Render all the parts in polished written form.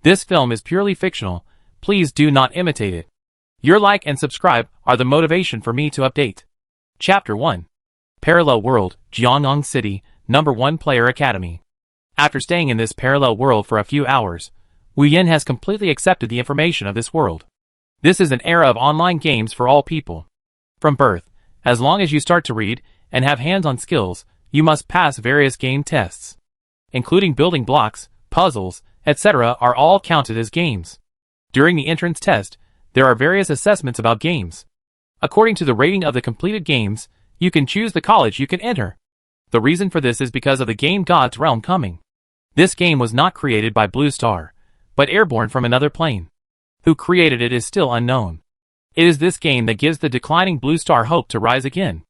This film is purely fictional. Please do not imitate it. Your like and subscribe are the motivation for me to update. Chapter 1. Parallel World, Jiangong City, Number 1 Player Academy. After staying in this parallel world for a few hours, Wu Yin has completely accepted the information of this world. This is an era of online games for all people. From birth, as long as you start to read and have hands-on skills, you must pass various game tests, including building blocks, puzzles, etc. are all counted as games. During the entrance test, there are various assessments about games. According to the rating of the completed games, you can choose the college you can enter. The reason for this is because of the game God's Realm coming. This game was not created by Blue Star, but airborne from another plane. Who created it is still unknown. It is this game that gives the declining Blue Star hope to rise again.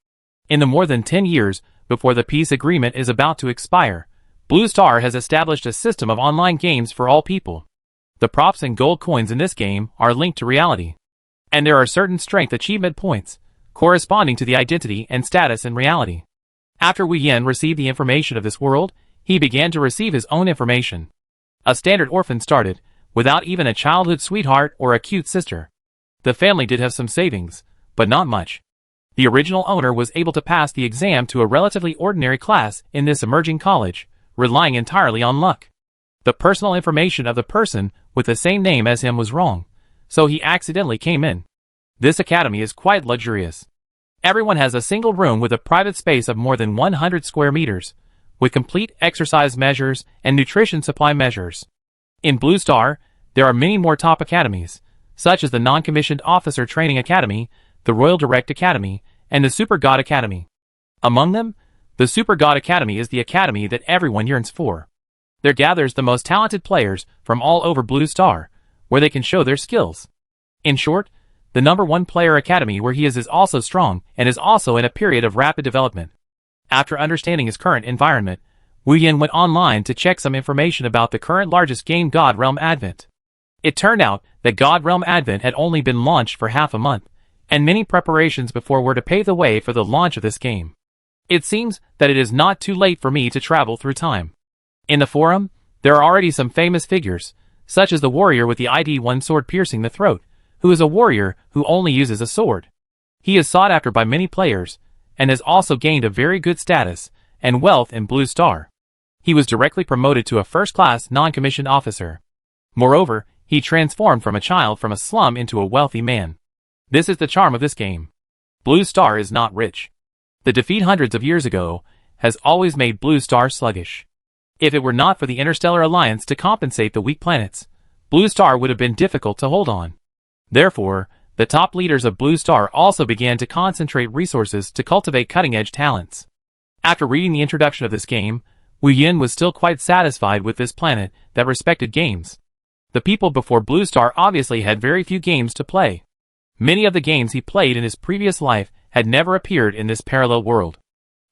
In the more than 10 years before the peace agreement is about to expire, Blue Star has established a system of online games for all people. The props and gold coins in this game are linked to reality. And there are certain strength achievement points, corresponding to the identity and status in reality. After Wu Yin received the information of this world, he began to receive his own information. A standard orphan started, without even a childhood sweetheart or a cute sister. The family did have some savings, but not much. The original owner was able to pass the exam to a relatively ordinary class in this emerging college, relying entirely on luck. The personal information of the person with the same name as him was wrong, so he accidentally came in. This academy is quite luxurious. Everyone has a single room with a private space of more than 100 square meters, with complete exercise measures and nutrition supply measures. In Blue Star, there are many more top academies, such as the Non-Commissioned Officer Training Academy, the Royal Direct Academy, and the Super God Academy. Among them, the Super God Academy is the academy that everyone yearns for. There gathers the most talented players from all over Blue Star, where they can show their skills. In short, the number 1 player academy where he is also strong and is also in a period of rapid development. After understanding his current environment, Wu Yin went online to check some information about the current largest game God Realm Advent. It turned out that God Realm Advent had only been launched for half a month, and many preparations before were to pave the way for the launch of this game. It seems that it is not too late for me to travel through time. In the forum, there are already some famous figures, such as the warrior with the EP1 sword piercing the throat, who is a warrior who only uses a sword. He is sought after by many players, and has also gained a very good status and wealth in Blue Star. He was directly promoted to a first-class non-commissioned officer. Moreover, he transformed from a child from a slum into a wealthy man. This is the charm of this game. Blue Star is not rich. The defeat hundreds of years ago has always made Blue Star sluggish. If it were not for the Interstellar Alliance to compensate the weak planets, Blue Star would have been difficult to hold on. Therefore, the top leaders of Blue Star also began to concentrate resources to cultivate cutting-edge talents. After reading the introduction of this game, Wu Yin was still quite satisfied with this planet that respected games. The people before Blue Star obviously had very few games to play. Many of the games he played in his previous life had never appeared in this parallel world.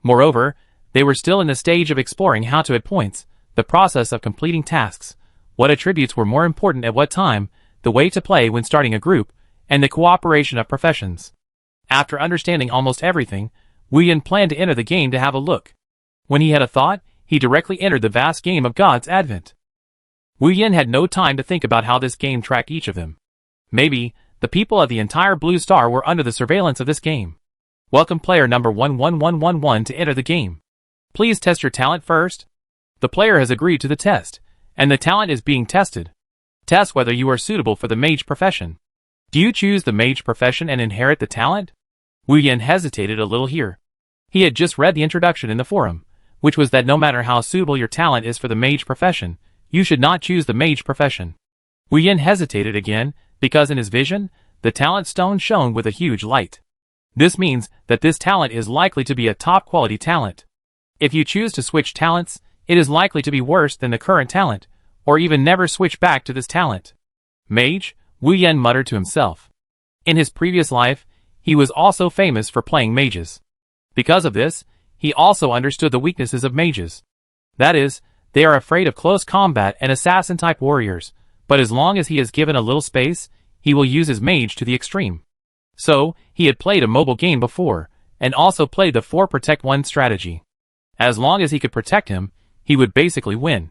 Moreover, they were still in the stage of exploring how to hit points, the process of completing tasks, what attributes were more important at what time, the way to play when starting a group, and the cooperation of professions. After understanding almost everything, Wu Yin planned to enter the game to have a look. When he had a thought, he directly entered the vast game of God's Advent. Wu Yin had no time to think about how this game tracked each of them. Maybe, the people of the entire Blue Star were under the surveillance of this game. Welcome player number 11111 to enter the game. Please test your talent first. The player has agreed to the test, and the talent is being tested. Test whether you are suitable for the mage profession. Do you choose the mage profession and inherit the talent? Wu Yin hesitated a little here. He had just read the introduction in the forum, which was that no matter how suitable your talent is for the mage profession, you should not choose the mage profession. Wu Yin hesitated again, because in his vision, the talent stone shone with a huge light. This means that this talent is likely to be a top-quality talent. If you choose to switch talents, it is likely to be worse than the current talent, or even never switch back to this talent. Mage, Wu Yin muttered to himself. In his previous life, he was also famous for playing mages. Because of this, he also understood the weaknesses of mages. That is, they are afraid of close combat and assassin-type warriors, but as long as he is given a little space, he will use his mage to the extreme. So, he had played a mobile game before, and also played the 4-Protect-1 strategy. As long as he could protect him, he would basically win.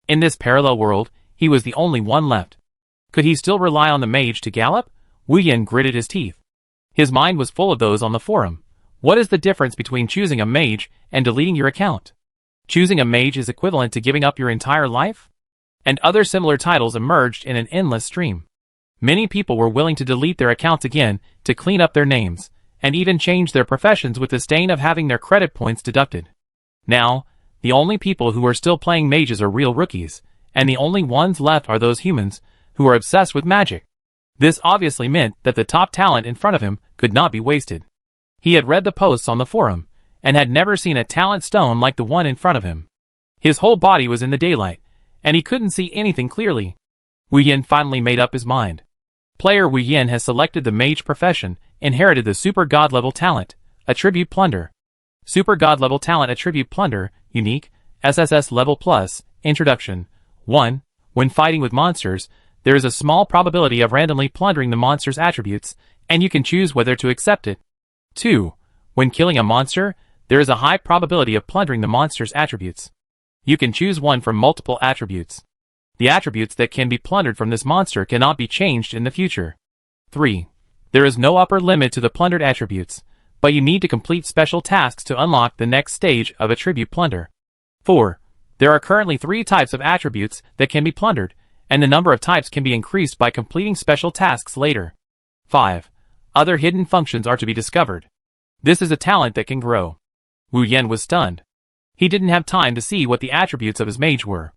In this parallel world, He was the only one left. Could he still rely on the mage to gallop? Wu Yin gritted his teeth. His mind was full of those on the forum. What is the difference between choosing a mage and deleting your account? Choosing a mage is equivalent to giving up your entire life? And other similar titles emerged in an endless stream. Many people were willing to delete their accounts again to clean up their names, and even change their professions with the stain of having their credit points deducted. Now, the only people who are still playing mages are real rookies, and the only ones left are those humans who are obsessed with magic. This obviously meant that the top talent in front of him could not be wasted. He had read the posts on the forum, and had never seen a talent stone like the one in front of him. His whole body was in the daylight, and he couldn't see anything clearly. Wu Yin finally made up his mind. Player Wu Yin has selected the mage profession, inherited the super god level talent, Attribute Plunder. Super god level talent Attribute Plunder, unique, SSS level plus, introduction. 1. When fighting with monsters, there is a small probability of randomly plundering the monster's attributes, and you can choose whether to accept it. 2. When killing a monster, there is a high probability of plundering the monster's attributes. You can choose one from multiple attributes. The attributes that can be plundered from this monster cannot be changed in the future. 3. There is no upper limit to the plundered attributes, but you need to complete special tasks to unlock the next stage of Attribute Plunder. 4. There are currently 3 types of attributes that can be plundered, and the number of types can be increased by completing special tasks later. 5. Other hidden functions are to be discovered. This is a talent that can grow. Wu Yin was stunned. He didn't have time to see what the attributes of his mage were.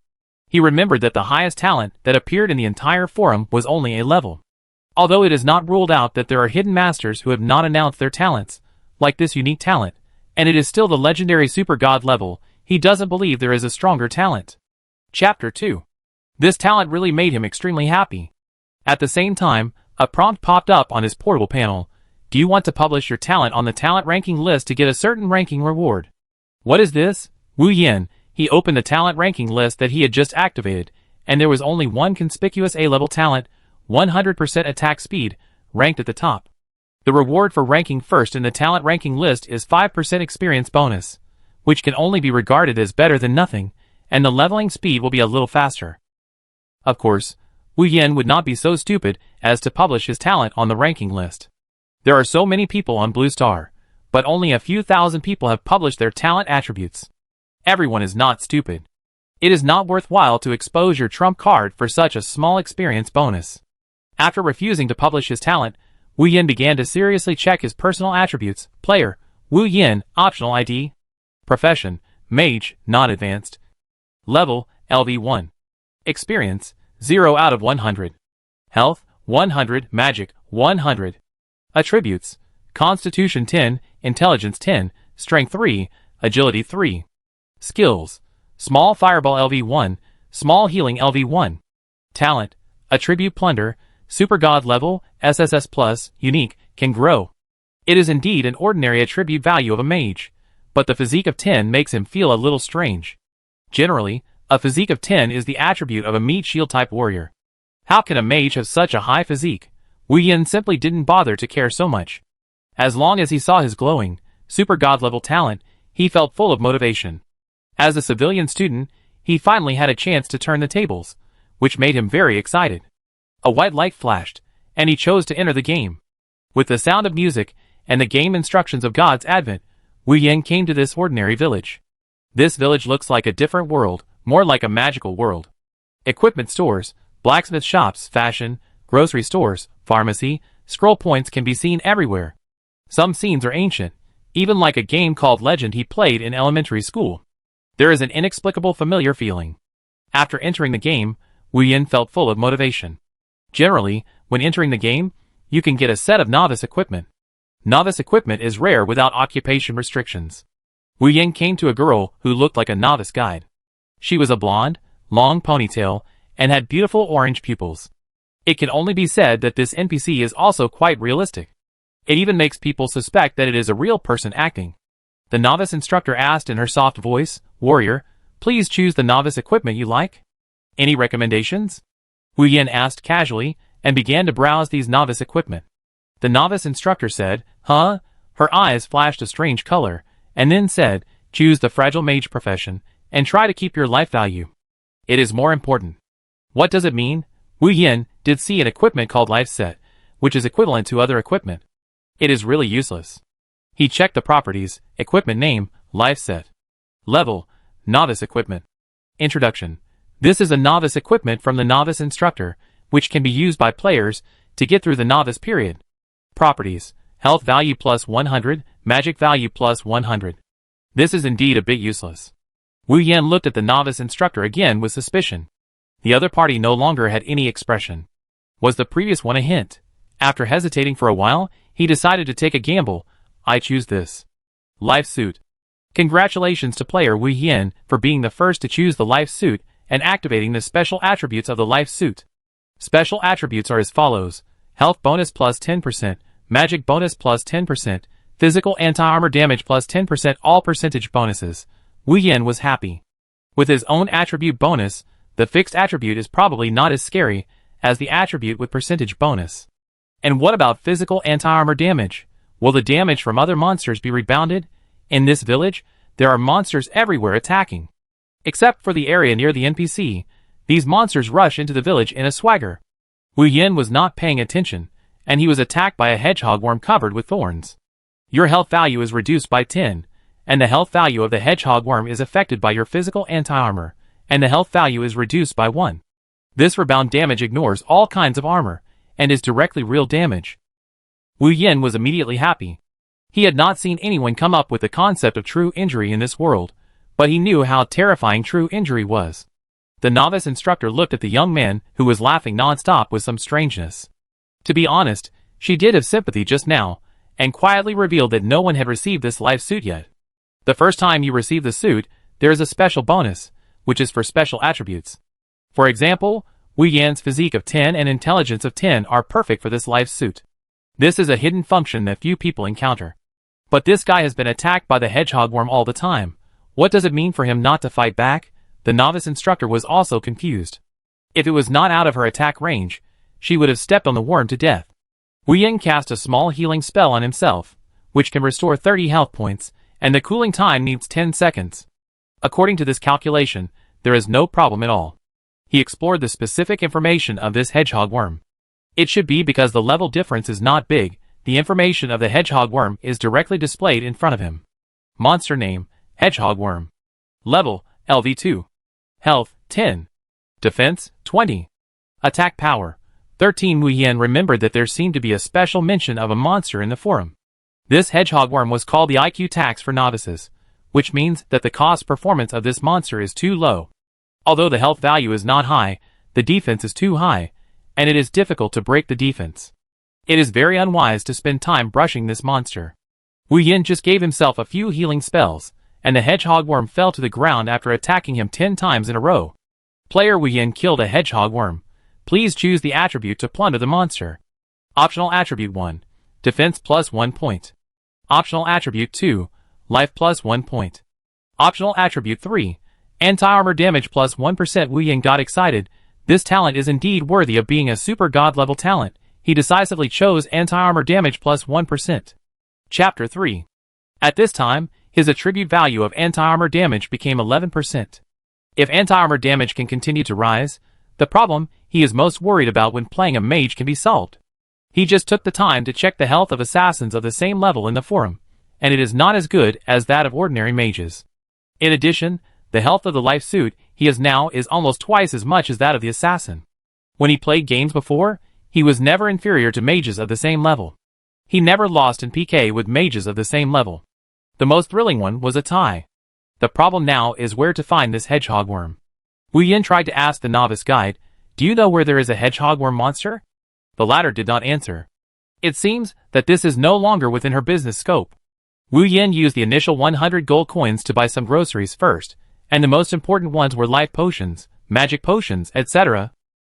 He remembered that the highest talent that appeared in the entire forum was only a level. Although it is not ruled out that there are hidden masters who have not announced their talents, like this unique talent, and it is still the legendary super god level, he doesn't believe there is a stronger talent. Chapter 2. This talent really made him extremely happy. At the same time, a prompt popped up on his portable panel. Do you want to publish your talent on the talent ranking list to get a certain ranking reward? What is this? Wu Yin. He opened the talent ranking list that he had just activated, and there was only one conspicuous A-level talent, 100% attack speed, ranked at the top. The reward for ranking first in the talent ranking list is 5% experience bonus, which can only be regarded as better than nothing, and the leveling speed will be a little faster. Of course, Wu Yin would not be so stupid as to publish his talent on the ranking list. There are so many people on Blue Star, but only a few thousand people have published their talent attributes. Everyone is not stupid. It is not worthwhile to expose your trump card for such a small experience bonus. After refusing to publish his talent, Wu Yin began to seriously check his personal attributes. Player, Wu Yin, optional ID. Profession, Mage, not advanced. Level, LV1. Experience, 0 out of 100. Health, 100, Magic, 100. Attributes, Constitution 10, Intelligence 10, Strength 3, Agility 3. Skills, Small Fireball LV1, Small Healing LV1. Talent, Attribute Plunder, Super God level, SSS plus, unique, can grow. It is indeed an ordinary attribute value of a mage, but the physique of 10 makes him feel a little strange. Generally, a physique of 10 is the attribute of a meat shield type warrior. How can a mage have such a high physique? Wu Yin simply didn't bother to care so much. As long as he saw his glowing, super god level talent, he felt full of motivation. As a civilian student, he finally had a chance to turn the tables, which made him very excited. A white light flashed, and he chose to enter the game. With the sound of music and the game instructions of God's Advent, Wu Yin came to this ordinary village. This village looks like a different world, more like a magical world. Equipment stores, blacksmith shops, fashion, grocery stores, pharmacy, scroll points can be seen everywhere. Some scenes are ancient, even like a game called Legend he played in elementary school. There is an inexplicable familiar feeling. After entering the game, Wu Yin felt full of motivation. Generally, when entering the game, you can get a set of novice equipment. Novice equipment is rare without occupation restrictions. Wu Yin came to a girl who looked like a novice guide. She was a blonde, long ponytail, and had beautiful orange pupils. It can only be said that this NPC is also quite realistic. It even makes people suspect that it is a real person acting. The novice instructor asked in her soft voice, "Warrior, please choose the novice equipment you like. Any recommendations?" Wu Yin asked casually, and began to browse these novice equipment. The novice instructor said, "Huh?" Her eyes flashed a strange color, and then said, "Choose the fragile mage profession, and try to keep your life value. It is more important." What does it mean? Wu Yin did see an equipment called life set, which is equivalent to other equipment. It is really useless. He checked the properties, equipment name, life set. Level, novice equipment. Introduction. This is a novice equipment from the novice instructor, which can be used by players to get through the novice period. Properties, health value plus 100, magic value plus 100. This is indeed a bit useless. Wu Yan looked at the novice instructor again with suspicion. The other party no longer had any expression. Was the previous one a hint? After hesitating for a while, he decided to take a gamble. I choose this. Life suit. Congratulations to player Wu Yan for being the first to choose the life suit and activating the special attributes of the life suit. Special attributes are as follows: health bonus plus 10%, magic bonus plus 10%, physical anti-armor damage plus 10%, all percentage bonuses. Wu Yan was happy. With his own attribute bonus, the fixed attribute is probably not as scary as the attribute with percentage bonus. And what about physical anti-armor damage? Will the damage from other monsters be rebounded? In this village, there are monsters everywhere attacking. Except for the area near the NPC, these monsters rush into the village in a swagger. Wu Yin was not paying attention, and he was attacked by a hedgehog worm covered with thorns. Your health value is reduced by 10, and the health value of the hedgehog worm is affected by your physical anti-armor, and the health value is reduced by 1. This rebound damage ignores all kinds of armor, and is directly real damage. Wu Yin was immediately happy. He had not seen anyone come up with the concept of true injury in this world, but he knew how terrifying true injury was. The novice instructor looked at the young man who was laughing non-stop with some strangeness. To be honest, she did have sympathy just now, and quietly revealed that no one had received this life suit yet. The first time you receive the suit, there is a special bonus, which is for special attributes. For example, Wu Yan's physique of 10 and intelligence of 10 are perfect for this life suit. This is a hidden function that few people encounter. But this guy has been attacked by the hedgehog worm all the time. What does it mean for him not to fight back? The novice instructor was also confused. If it was not out of her attack range, she would have stepped on the worm to death. Wu Yin cast a small healing spell on himself, which can restore 30 health points, and the cooling time needs 10 seconds. According to this calculation, there is no problem at all. He explored the specific information of this hedgehog worm. It should be because the level difference is not big. The information of the hedgehog worm is directly displayed in front of him. Monster name, hedgehog worm. Level, LV2. Health, 10. Defense, 20. Attack power, 13. Wu Yan remembered that there seemed to be a special mention of a monster in the forum. This hedgehog worm was called the IQ tax for novices, which means that the cost performance of this monster is too low. Although the health value is not high, the defense is too high, and it is difficult to break the defense. It is very unwise to spend time brushing this monster. Wu Yin just gave himself a few healing spells, and the hedgehog worm fell to the ground after attacking him 10 times in a row. Player Wu Yin killed a hedgehog worm. Please choose the attribute to plunder the monster. Optional attribute 1. Defense plus 1 point. Optional attribute 2. Life plus 1 point. Optional attribute 3. Anti-armor damage plus 1%. Wu Yin got excited. This talent is indeed worthy of being a super god level talent. He decisively chose anti-armor damage plus 1%. Chapter 3. At this time, his attribute value of anti-armor damage became 11%. If anti-armor damage can continue to rise, the problem he is most worried about when playing a mage can be solved. He just took the time to check the health of assassins of the same level in the forum, and it is not as good as that of ordinary mages. In addition, the health of the life suit he has now is almost twice as much as that of the assassin. When he played games before, he was never inferior to mages of the same level. He never lost in PK with mages of the same level. The most thrilling one was a tie. The problem now is where to find this hedgehog worm. Wu Yin tried to ask the novice guide, "Do you know where there is a hedgehog worm monster?" The latter did not answer. It seems that this is no longer within her business scope. Wu Yin used the initial 100 gold coins to buy some groceries first, and the most important ones were life potions, magic potions, etc.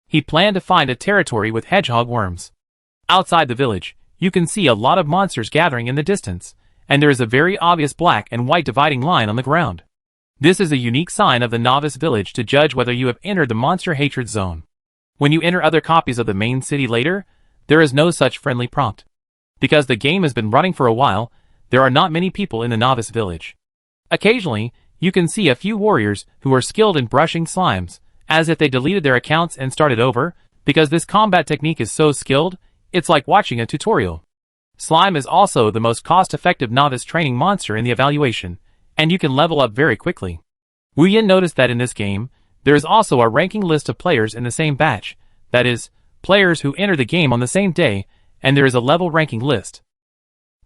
He planned to find a territory with hedgehog worms. Outside the village, you can see a lot of monsters gathering in the distance, and there is a very obvious black and white dividing line on the ground. This is a unique sign of the novice village to judge whether you have entered the monster hatred zone. When you enter other copies of the main city later, there is no such friendly prompt. Because the game has been running for a while, there are not many people in the novice village. Occasionally, you can see a few warriors who are skilled in brushing slimes, as if they deleted their accounts and started over, because this combat technique is so skilled, it's like watching a tutorial. Slime is also the most cost-effective novice training monster in the evaluation, and you can level up very quickly. Wu Yin noticed that in this game, there is also a ranking list of players in the same batch, that is, players who enter the game on the same day, and there is a level ranking list.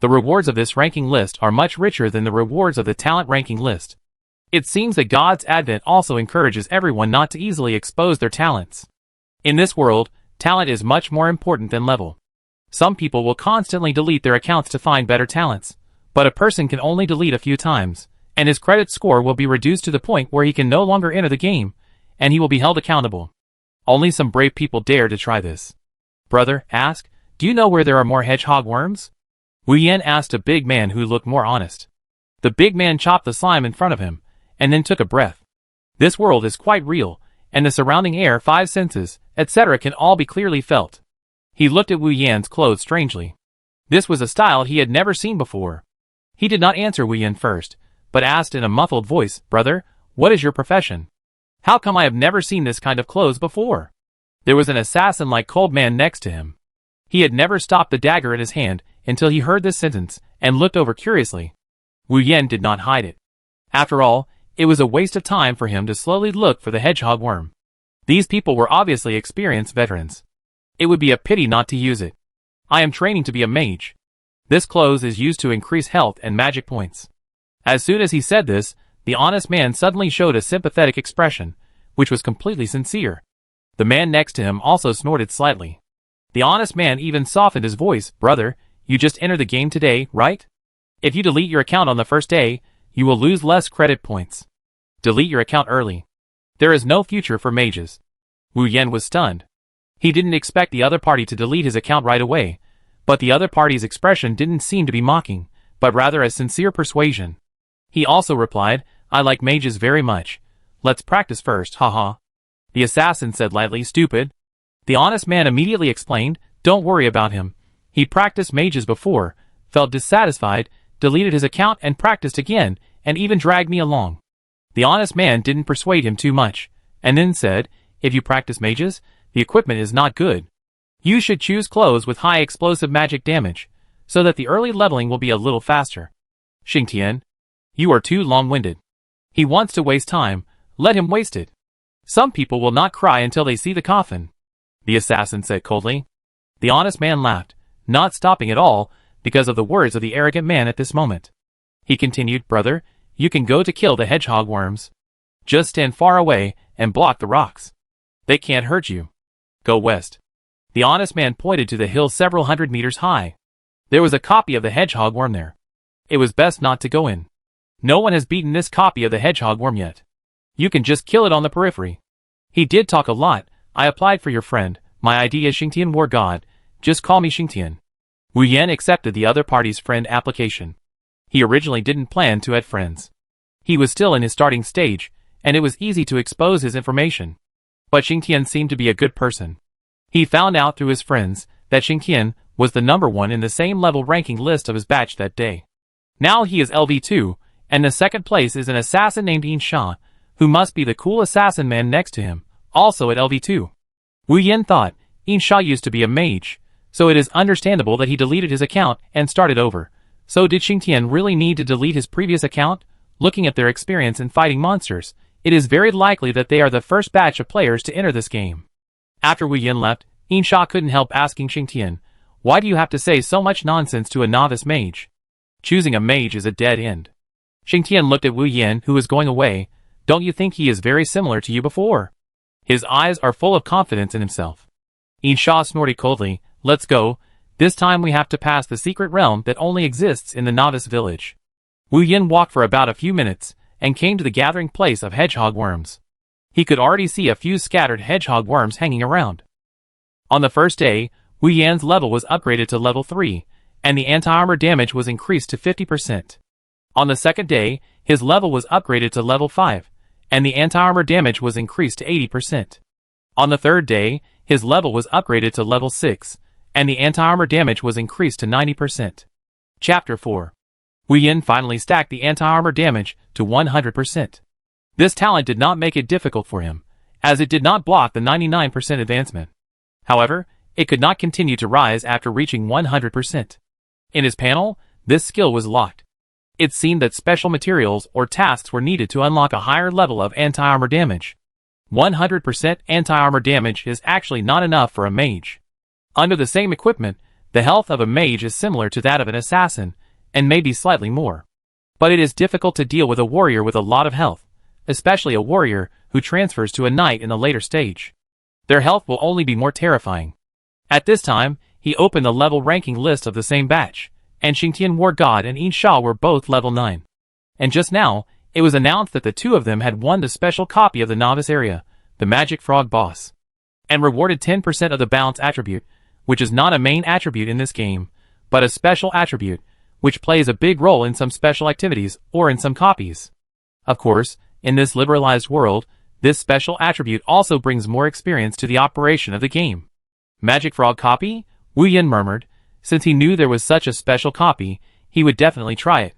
The rewards of this ranking list are much richer than the rewards of the talent ranking list. It seems that God's advent also encourages everyone not to easily expose their talents. In this world, talent is much more important than level. Some people will constantly delete their accounts to find better talents, but a person can only delete a few times, and his credit score will be reduced to the point where he can no longer enter the game, and he will be held accountable. Only some brave people dare to try this. Brother, ask, do you know where there are more hedgehog worms? Wu Yan asked a big man who looked more honest. The big man chopped the slime in front of him, and then took a breath. This world is quite real, and the surrounding air, five senses, etc. can all be clearly felt. He looked at Wu Yan's clothes strangely. This was a style he had never seen before. He did not answer Wu Yan first, but asked in a muffled voice, Brother, what is your profession? How come I have never seen this kind of clothes before? There was an assassin-like cold man next to him. He had never stopped the dagger in his hand until he heard this sentence, and looked over curiously. Wu Yan did not hide it. After all, it was a waste of time for him to slowly look for the hedgehog worm. These people were obviously experienced veterans. It would be a pity not to use it. I am training to be a mage. This clothes is used to increase health and magic points. As soon as he said this, the honest man suddenly showed a sympathetic expression, which was completely sincere. The man next to him also snorted slightly. The honest man even softened his voice, Brother, you just entered the game today, right? If you delete your account on the first day, you will lose less credit points. Delete your account early. There is no future for mages. Wu Yan was stunned. He didn't expect the other party to delete his account right away, but the other party's expression didn't seem to be mocking, but rather a sincere persuasion. He also replied, I like mages very much. Let's practice first, haha. The assassin said lightly, stupid. The honest man immediately explained, don't worry about him. He practiced mages before, felt dissatisfied, deleted his account and practiced again, and even dragged me along. The honest man didn't persuade him too much, and then said, if you practice mages, the equipment is not good. You should choose clothes with high explosive magic damage, so that the early leveling will be a little faster. Xingtian, you are too long-winded. He wants to waste time, let him waste it. Some people will not cry until they see the coffin, the assassin said coldly. The honest man laughed, not stopping at all, because of the words of the arrogant man at this moment. He continued, Brother, you can go to kill the hedgehog worms. Just stand far away and block the rocks. They can't hurt you. Go west. The honest man pointed to the hill several hundred meters high. There was a copy of the hedgehog worm there. It was best not to go in. No one has beaten this copy of the hedgehog worm yet. You can just kill it on the periphery. He did talk a lot. I applied for your friend. My ID is Xingtian War God. Just call me Xingtian. Wu Yan accepted the other party's friend application. He originally didn't plan to add friends. He was still in his starting stage, and it was easy to expose his information. But Xingtian seemed to be a good person. He found out through his friends that Xingtian was the number one in the same level ranking list of his batch that day. Now he is LV2, and the second place is an assassin named Yin Sha, who must be the cool assassin man next to him, also at LV2. Wu Yan thought, Yin Sha used to be a mage, so it is understandable that he deleted his account and started over. So did Xingtian really need to delete his previous account? Looking at their experience in fighting monsters, it is very likely that they are the first batch of players to enter this game. After Wu Yan left, Yin Sha couldn't help asking Xingtian, why do you have to say so much nonsense to a novice mage? Choosing a mage is a dead end. Xingtian looked at Wu Yan, who was going away. Don't you think he is very similar to you before? His eyes are full of confidence in himself. Yin Sha snorted coldly, let's go. This time we have to pass the secret realm that only exists in the novice village. Wu Yan walked for about a few minutes, and came to the gathering place of hedgehog worms. He could already see a few scattered hedgehog worms hanging around. On the first day, Wu Yan's level was upgraded to level 3, and the anti-armor damage was increased to 50%. On the second day, his level was upgraded to level 5, and the anti-armor damage was increased to 80%. On the third day, his level was upgraded to level 6, and the anti-armor damage was increased to 90%. Chapter 4. Wu Yan finally stacked the anti-armor damage to 100%. This talent did not make it difficult for him, as it did not block the 99% advancement. However, it could not continue to rise after reaching 100%. In his panel, this skill was locked. It seemed that special materials or tasks were needed to unlock a higher level of anti-armor damage. 100% anti-armor damage is actually not enough for a mage. Under the same equipment, the health of a mage is similar to that of an assassin, and maybe slightly more. But it is difficult to deal with a warrior with a lot of health, especially a warrior who transfers to a knight in the later stage. Their health will only be more terrifying. At this time, he opened the level ranking list of the same batch, and Xingtian War God and Yin Sha were both level 9. And just now, it was announced that the two of them had won the special copy of the novice area, the Magic Frog Boss, and rewarded 10% of the balance attribute, which is not a main attribute in this game, but a special attribute, which plays a big role in some special activities or in some copies. Of course, in this liberalized world, this special attribute also brings more experience to the operation of the game. Magic Frog copy? Wu Yin murmured. Since he knew there was such a special copy, he would definitely try it.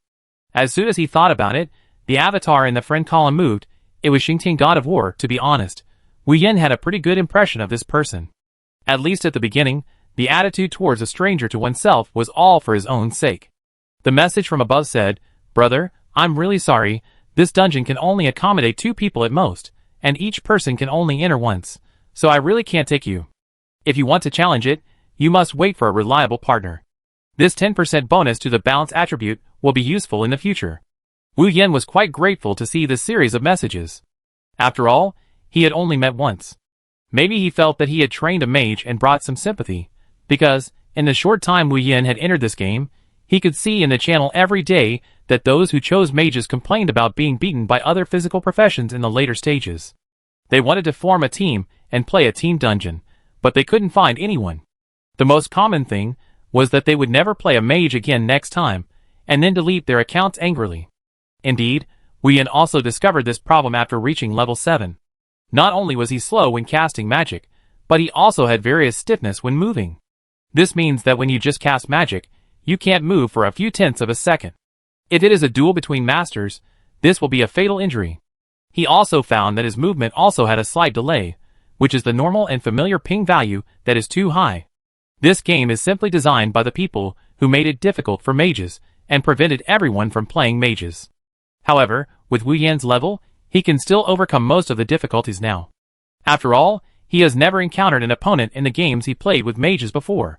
As soon as he thought about it, the avatar in the friend column moved. It was Xingtian God of War, to be honest. Wu Yin had a pretty good impression of this person. At least at the beginning, the attitude towards a stranger to oneself was all for his own sake. The message from above said, "Brother, I'm really sorry, this dungeon can only accommodate 2 people at most, and each person can only enter once, so I really can't take you. If you want to challenge it, you must wait for a reliable partner. This 10% bonus to the balance attribute will be useful in the future." Wu Yin was quite grateful to see this series of messages. After all, he had only met once. Maybe he felt that he had trained a mage and brought some sympathy, because, in the short time Wu Yin had entered this game, he could see in the channel every day that those who chose mages complained about being beaten by other physical professions in the later stages. They wanted to form a team and play a team dungeon, but they couldn't find anyone. The most common thing was that they would never play a mage again next time, and then delete their accounts angrily. Indeed, Wu Yin also discovered this problem after reaching level 7. Not only was he slow when casting magic, but he also had various stiffness when moving. This means that when you just cast magic, you can't move for a few tenths of a second. If it is a duel between masters, this will be a fatal injury. He also found that his movement also had a slight delay, which is the normal and familiar ping value that is too high. This game is simply designed by the people who made it difficult for mages and prevented everyone from playing mages. However, with Wu Yin's level, he can still overcome most of the difficulties now. After all, he has never encountered an opponent in the games he played with mages before.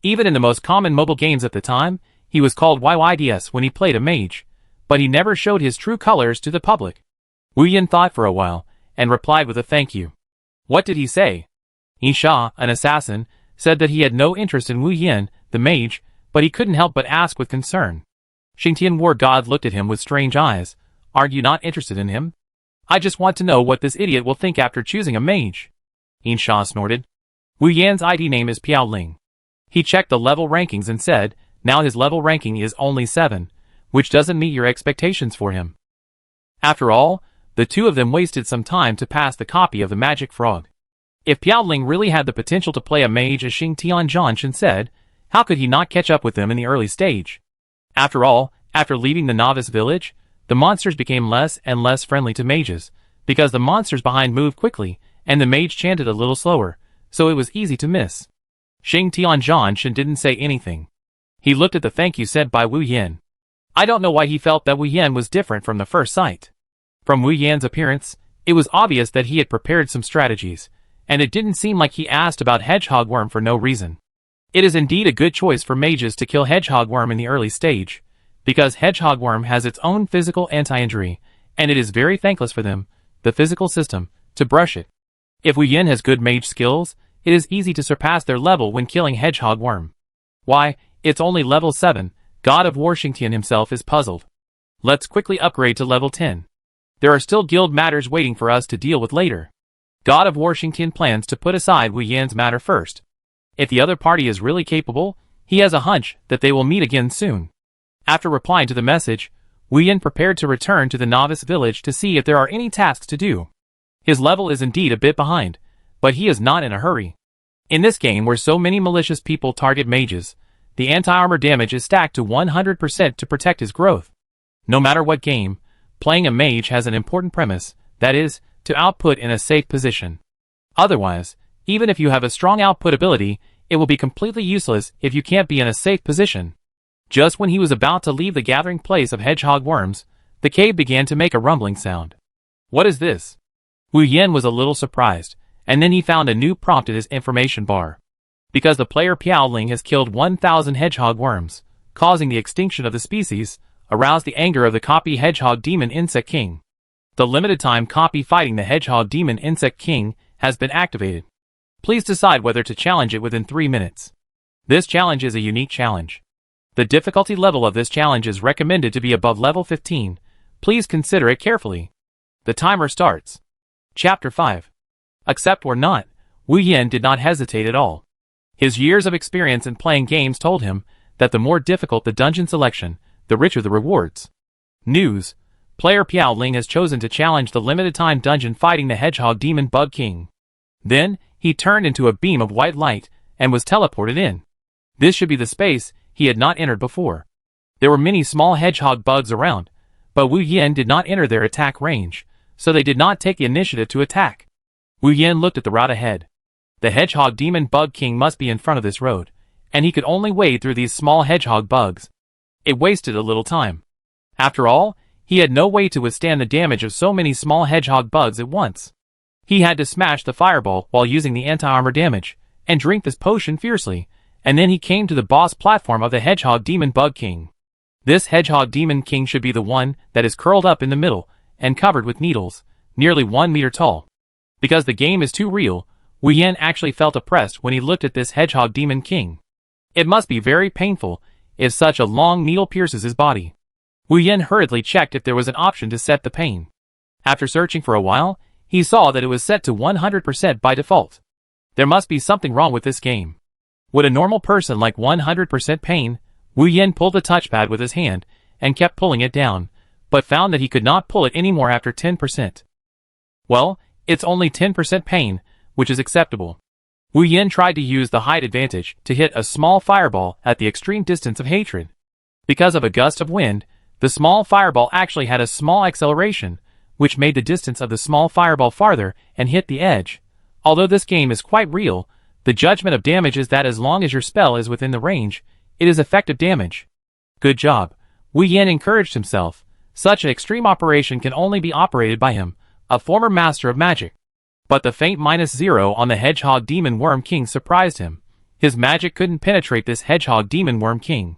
Even in the most common mobile games at the time, he was called YYDS when he played a mage, but he never showed his true colors to the public. Wu Yin thought for a while, and replied with a thank you. What did he say? Yin Sha, an assassin, said that he had no interest in Wu Yin, the mage, but he couldn't help but ask with concern. Xingtian War God looked at him with strange eyes. Aren't you not interested in him? I just want to know what this idiot will think after choosing a mage. Yin Sha snorted. Wu Yan's ID name is Piaoling. He checked the level rankings and said, now his level ranking is only 7, which doesn't meet your expectations for him. After all, the two of them wasted some time to pass the copy of the Magic Frog. If Piaoling really had the potential to play a mage as Xingtian Zhanshan said, how could he not catch up with them in the early stage? After all, after leaving the novice village, the monsters became less and less friendly to mages, because the monsters behind moved quickly, and the mage chanted a little slower, so it was easy to miss. Xingtian Zhanshan didn't say anything. He looked at the thank you said by Wu Yin. I don't know why he felt that Wu Yin was different from the first sight. From Wu Yan's appearance, it was obvious that he had prepared some strategies, and it didn't seem like he asked about Hedgehog Worm for no reason. It is indeed a good choice for mages to kill Hedgehog Worm in the early stage, because Hedgehog Worm has its own physical anti-injury, and it is very thankless for them, the physical system, to brush it. If Wu Yin has good mage skills, it is easy to surpass their level when killing Hedgehog Worm. Why, it's only level 7, God of War Xingtian himself is puzzled. Let's quickly upgrade to level 10. There are still guild matters waiting for us to deal with later. God of War Xingtian plans to put aside Wu Yan's matter first. If the other party is really capable, he has a hunch that they will meet again soon. After replying to the message, Wu Yin prepared to return to the novice village to see if there are any tasks to do. His level is indeed a bit behind, but he is not in a hurry. In this game where so many malicious people target mages, the anti-armor damage is stacked to 100% to protect his growth. No matter what game, playing a mage has an important premise, that is, to output in a safe position. Otherwise, even if you have a strong output ability, it will be completely useless if you can't be in a safe position. Just when he was about to leave the gathering place of hedgehog worms, the cave began to make a rumbling sound. What is this? Wu Yen was a little surprised, and then he found a new prompt in his information bar. Because the player Piaoling has killed 1,000 hedgehog worms, causing the extinction of the species, aroused the anger of the copy hedgehog demon insect king. The limited time copy fighting the hedgehog demon insect king has been activated. Please decide whether to challenge it within 3 minutes. This challenge is a unique challenge. The difficulty level of this challenge is recommended to be above level 15. Please consider it carefully. The timer starts. Chapter 5. Accept or not, Wu Yen did not hesitate at all. His years of experience in playing games told him that the more difficult the dungeon selection, the richer the rewards. News. Player Piaoling has chosen to challenge the limited time dungeon fighting the hedgehog demon bug king. Then, he turned into a beam of white light and was teleported in. This should be the space he had not entered before. There were many small hedgehog bugs around, but Wu Yen did not enter their attack range, so they did not take the initiative to attack. Wu Yen looked at the route ahead. The hedgehog demon bug king must be in front of this road, and he could only wade through these small hedgehog bugs. It wasted a little time. After all, he had no way to withstand the damage of so many small hedgehog bugs at once. He had to smash the fireball while using the anti-armor damage, and drink this potion fiercely, and then he came to the boss platform of the hedgehog demon bug king. This hedgehog demon king should be the one that is curled up in the middle, and covered with needles, nearly 1 meter tall. Because the game is too real, Wu Yen actually felt oppressed when he looked at this hedgehog demon king. It must be very painful if such a long needle pierces his body. Wu Yen hurriedly checked if there was an option to set the pain. After searching for a while, he saw that it was set to 100% by default. There must be something wrong with this game. Would a normal person like 100% pain? Wu Yen pulled the touchpad with his hand and kept pulling it down, but found that he could not pull it anymore after 10%. Well, it's only 10% pain, which is acceptable. Wu Yen tried to use the height advantage to hit a small fireball at the extreme distance of hatred. Because of a gust of wind, the small fireball actually had a small acceleration, which made the distance of the small fireball farther and hit the edge. Although this game is quite real, the judgment of damage is that as long as your spell is within the range, it is effective damage. Good job. Wu Yen encouraged himself. Such an extreme operation can only be operated by him, a former master of magic. But the faint -0 on the hedgehog demon worm king surprised him. His magic couldn't penetrate this hedgehog demon worm king.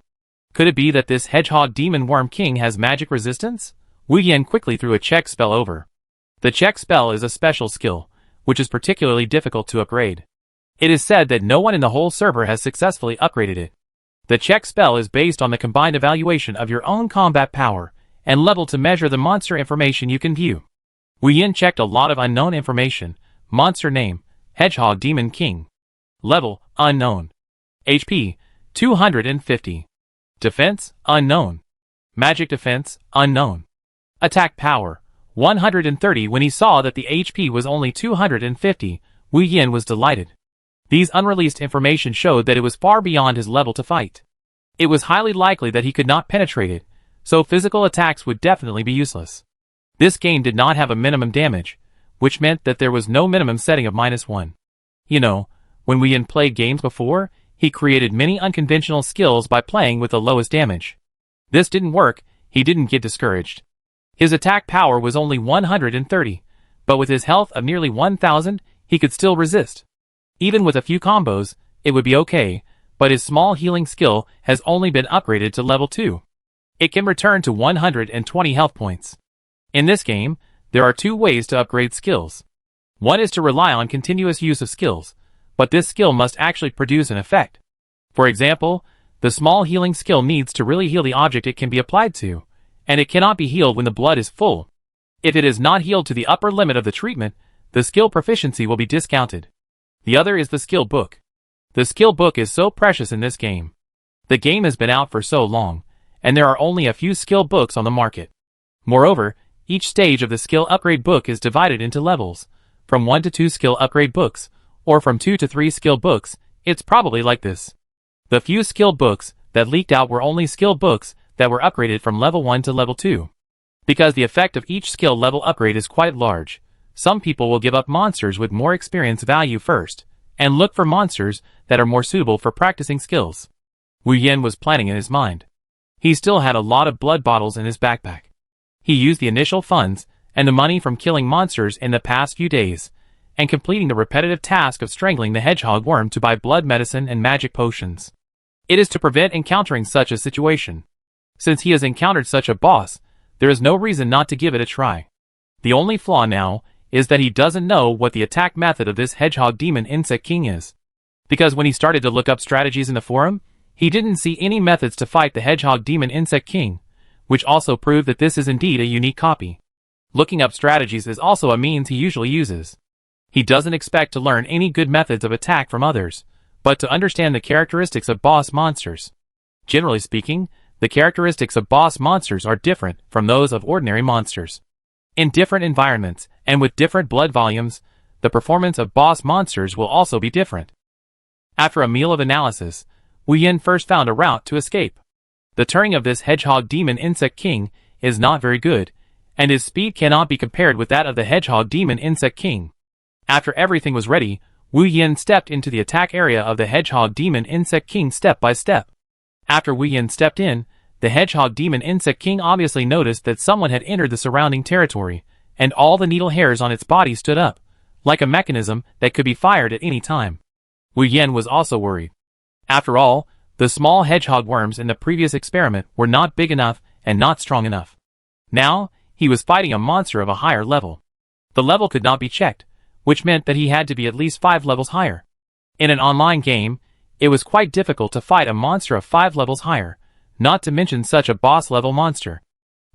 Could it be that this hedgehog demon worm king has magic resistance? Wu Yen quickly threw a check spell over. The check spell is a special skill, which is particularly difficult to upgrade. It is said that no one in the whole server has successfully upgraded it. The check spell is based on the combined evaluation of your own combat power and level to measure the monster information you can view. Wu Yen checked a lot of unknown information. Monster name, Hedgehog Demon King. Level, unknown. HP, 250. Defense, unknown. Magic defense, unknown. Attack power, 130. When he saw that the HP was only 250, Wu Yen was delighted. These unreleased information showed that it was far beyond his level to fight. It was highly likely that he could not penetrate it, so physical attacks would definitely be useless. This game did not have a minimum damage, which meant that there was no minimum setting of -1. You know, when Wu Yen played games before, he created many unconventional skills by playing with the lowest damage. This didn't work, he didn't get discouraged. His attack power was only 130, but with his health of nearly 1,000, he could still resist. Even with a few combos, it would be okay, but his small healing skill has only been upgraded to level 2. It can return to 120 health points. In this game, there are 2 ways to upgrade skills. One is to rely on continuous use of skills, but this skill must actually produce an effect. For example, the small healing skill needs to really heal the object it can be applied to, and it cannot be healed when the blood is full. If it is not healed to the upper limit of the treatment, the skill proficiency will be discounted. The other is the skill book. The skill book is so precious in this game. The game has been out for so long, and there are only a few skill books on the market. Moreover, each stage of the skill upgrade book is divided into levels, from 1 to 2 skill upgrade books, or from 2 to 3 skill books. It's probably like this. The few skill books that leaked out were only skill books that were upgraded from level 1 to level 2. Because the effect of each skill level upgrade is quite large, Some people will give up monsters with more experience value first, and look for monsters that are more suitable for practicing skills. Wu Yin was planning in his mind. He still had a lot of blood bottles in his backpack. He used the initial funds and the money from killing monsters in the past few days, and completing the repetitive task of strangling the hedgehog worm to buy blood medicine and magic potions. It is to prevent encountering such a situation. Since he has encountered such a boss, there is no reason not to give it a try. The only flaw now is that he doesn't know what the attack method of this hedgehog demon insect king is. Because when he started to look up strategies in the forum, he didn't see any methods to fight the hedgehog demon insect king, which also proved that this is indeed a unique copy. Looking up strategies is also a means he usually uses. He doesn't expect to learn any good methods of attack from others, but to understand the characteristics of boss monsters. Generally speaking, the characteristics of boss monsters are different from those of ordinary monsters. In different environments, and with different blood volumes, the performance of boss monsters will also be different. After a meal of analysis, Wu Yin first found a route to escape. The turning of this hedgehog demon insect king is not very good, and his speed cannot be compared with that of the hedgehog demon insect king. After everything was ready, Wu Yin stepped into the attack area of the hedgehog demon insect king step by step. After Wu Yin stepped in, the hedgehog demon insect king obviously noticed that someone had entered the surrounding territory, and all the needle hairs on its body stood up, like a mechanism that could be fired at any time. Wu Yin was also worried. After all, the small hedgehog worms in the previous experiment were not big enough and not strong enough. Now, he was fighting a monster of a higher level. The level could not be checked, which meant that he had to be at least 5 levels higher. In an online game, it was quite difficult to fight a monster of 5 levels higher, not to mention such a boss-level monster.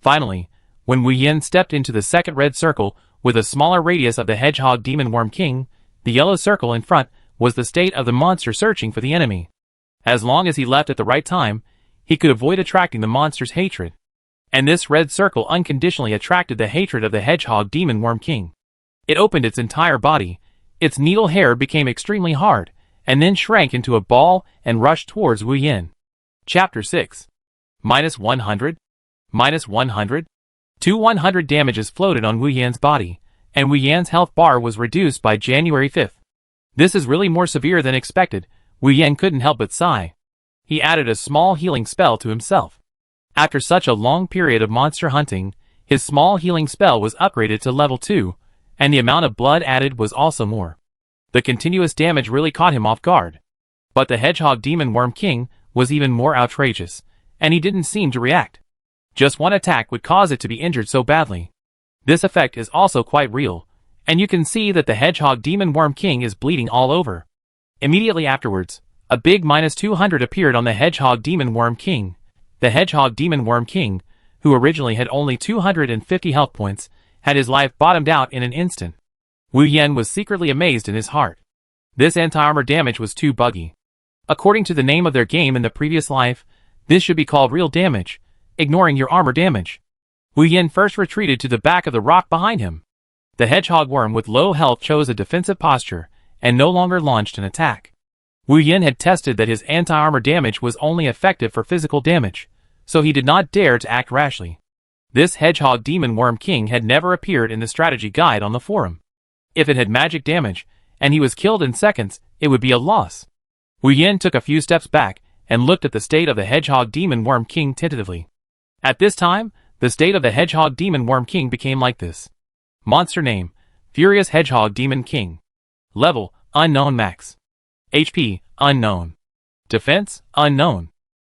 Finally, when Wu Yin stepped into the second red circle with a smaller radius of the hedgehog demon worm king, the yellow circle in front was the state of the monster searching for the enemy. As long as he left at the right time, he could avoid attracting the monster's hatred. And this red circle unconditionally attracted the hatred of the hedgehog demon worm king. It opened its entire body, its needle hair became extremely hard, and then shrank into a ball and rushed towards Wu Yin. Chapter 6. -100? -100? 100 damages floated on Wu Yan's body, and Wu Yan's health bar was reduced by January 5th. This is really more severe than expected. Wu Yan couldn't help but sigh. He added a small healing spell to himself. After such a long period of monster hunting, his small healing spell was upgraded to level 2, and the amount of blood added was also more. The continuous damage really caught him off guard. But the hedgehog demon worm king was even more outrageous, and he didn't seem to react. Just one attack would cause it to be injured so badly. This effect is also quite real, and you can see that the hedgehog demon worm king is bleeding all over. Immediately afterwards, a big -200 appeared on the hedgehog demon worm king. The hedgehog demon worm king, who originally had only 250 health points, had his life bottomed out in an instant. Wu Yin was secretly amazed in his heart. This anti-armor damage was too buggy. According to the name of their game in the previous life, this should be called real damage, ignoring your armor damage. Wu Yin first retreated to the back of the rock behind him. The hedgehog worm with low health chose a defensive posture, and no longer launched an attack. Wu Yin had tested that his anti-armor damage was only effective for physical damage, so he did not dare to act rashly. This hedgehog demon worm king had never appeared in the strategy guide on the forum. If it had magic damage, and he was killed in seconds, it would be a loss. Wu Yin took a few steps back, and looked at the state of the hedgehog demon worm king tentatively. At this time, the state of the hedgehog demon worm king became like this. Monster name: Furious Hedgehog Demon King. Level: Unknown Max. HP: Unknown. Defense: Unknown.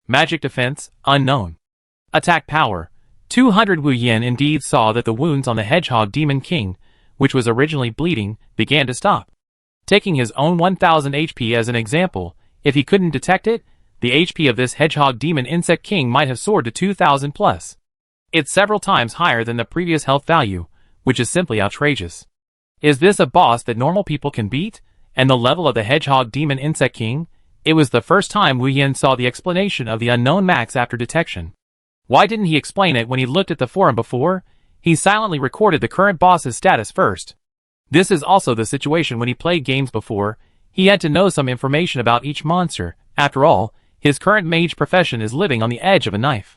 Magic defense: Unknown. Attack power: 200. Wu Yin indeed saw that the wounds on the hedgehog demon king, which was originally bleeding, began to stop. Taking his own 1000 HP as an example, if he couldn't detect it, the HP of this hedgehog demon insect king might have soared to 2000 plus. It's several times higher than the previous health value, which is simply outrageous. Is this a boss that normal people can beat? And the level of the hedgehog demon insect king? It was the first time Wu Yin saw the explanation of the unknown max after detection. Why didn't he explain it when he looked at the forum before? He silently recorded the current boss's status first. This is also the situation when he played games before. He had to know some information about each monster. After all, his current mage profession is living on the edge of a knife.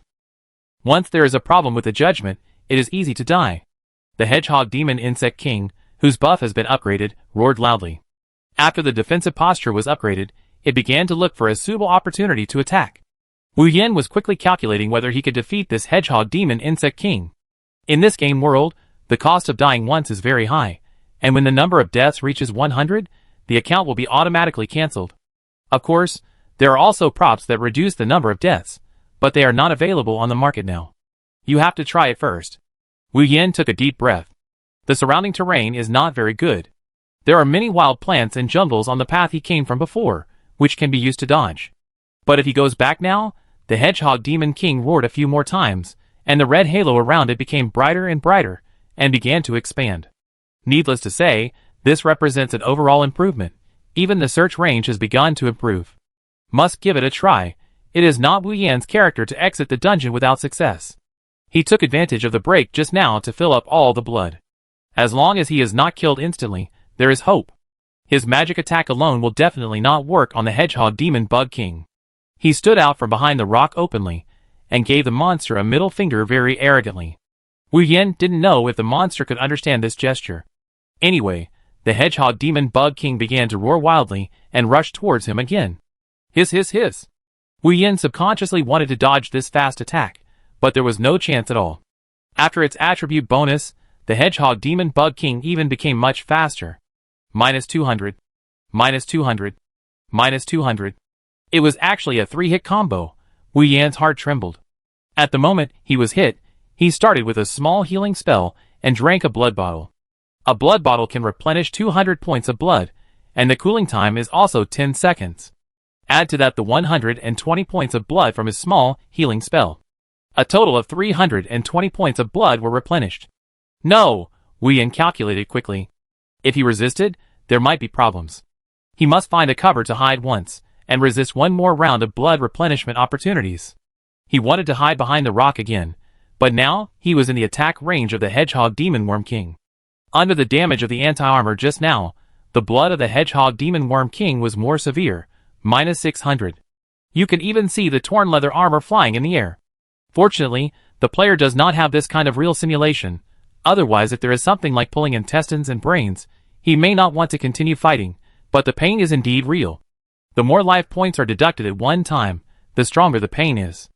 Once there is a problem with the judgment, it is easy to die. The hedgehog demon insect king whose buff has been upgraded, roared loudly. After the defensive posture was upgraded, it began to look for a suitable opportunity to attack. Wu Yan was quickly calculating whether he could defeat this hedgehog demon insect king. In this game world, the cost of dying once is very high, and when the number of deaths reaches 100, the account will be automatically cancelled. Of course, there are also props that reduce the number of deaths, but they are not available on the market now. You have to try it first. Wu Yan took a deep breath. The surrounding terrain is not very good. There are many wild plants and jungles on the path he came from before, which can be used to dodge. But if he goes back now, the hedgehog demon king roared a few more times, and the red halo around it became brighter and brighter, and began to expand. Needless to say, this represents an overall improvement. Even the search range has begun to improve. Must give it a try. It is not Wu Yan's character to exit the dungeon without success. He took advantage of the break just now to fill up all the blood. As long as he is not killed instantly, there is hope. His magic attack alone will definitely not work on the hedgehog demon bug king. He stood out from behind the rock openly, and gave the monster a middle finger very arrogantly. Wu Yan didn't know if the monster could understand this gesture. Anyway, the hedgehog demon bug king began to roar wildly and rushed towards him again. Hiss hiss hiss. Wu Yan subconsciously wanted to dodge this fast attack, but there was no chance at all. After its attribute bonus, the hedgehog demon bug king even became much faster. -200. -200. -200. It was actually a 3-hit combo. Wu Yan's heart trembled. At the moment he was hit, he started with a small healing spell and drank a blood bottle. A blood bottle can replenish 200 points of blood, and the cooling time is also 10 seconds. Add to that the 120 points of blood from his small healing spell. A total of 320 points of blood were replenished. No, Wu Yan calculated quickly. If he resisted, there might be problems. He must find a cover to hide once, and resist one more round of blood replenishment opportunities. He wanted to hide behind the rock again, but now he was in the attack range of the hedgehog demon worm king. Under the damage of the anti-armor just now, the blood of the hedgehog demon worm king was more severe, -600. You can even see the torn leather armor flying in the air. Fortunately, the player does not have this kind of real simulation. Otherwise, if there is something like pulling intestines and brains, he may not want to continue fighting, but the pain is indeed real. The more life points are deducted at one time, the stronger the pain is.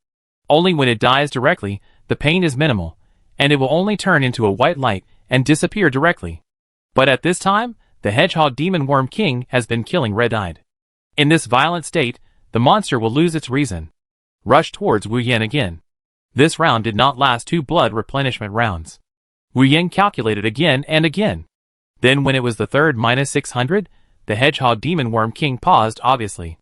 Only when it dies directly, the pain is minimal, and it will only turn into a white light and disappear directly. But at this time, the hedgehog demon worm king has been killing red-eyed. In this violent state, the monster will lose its reason. Rush towards Wu Yan again. This round did not last 2 blood replenishment rounds. Wu Yan calculated again and again. Then when it was the third -600, the hedgehog demon worm king paused obviously.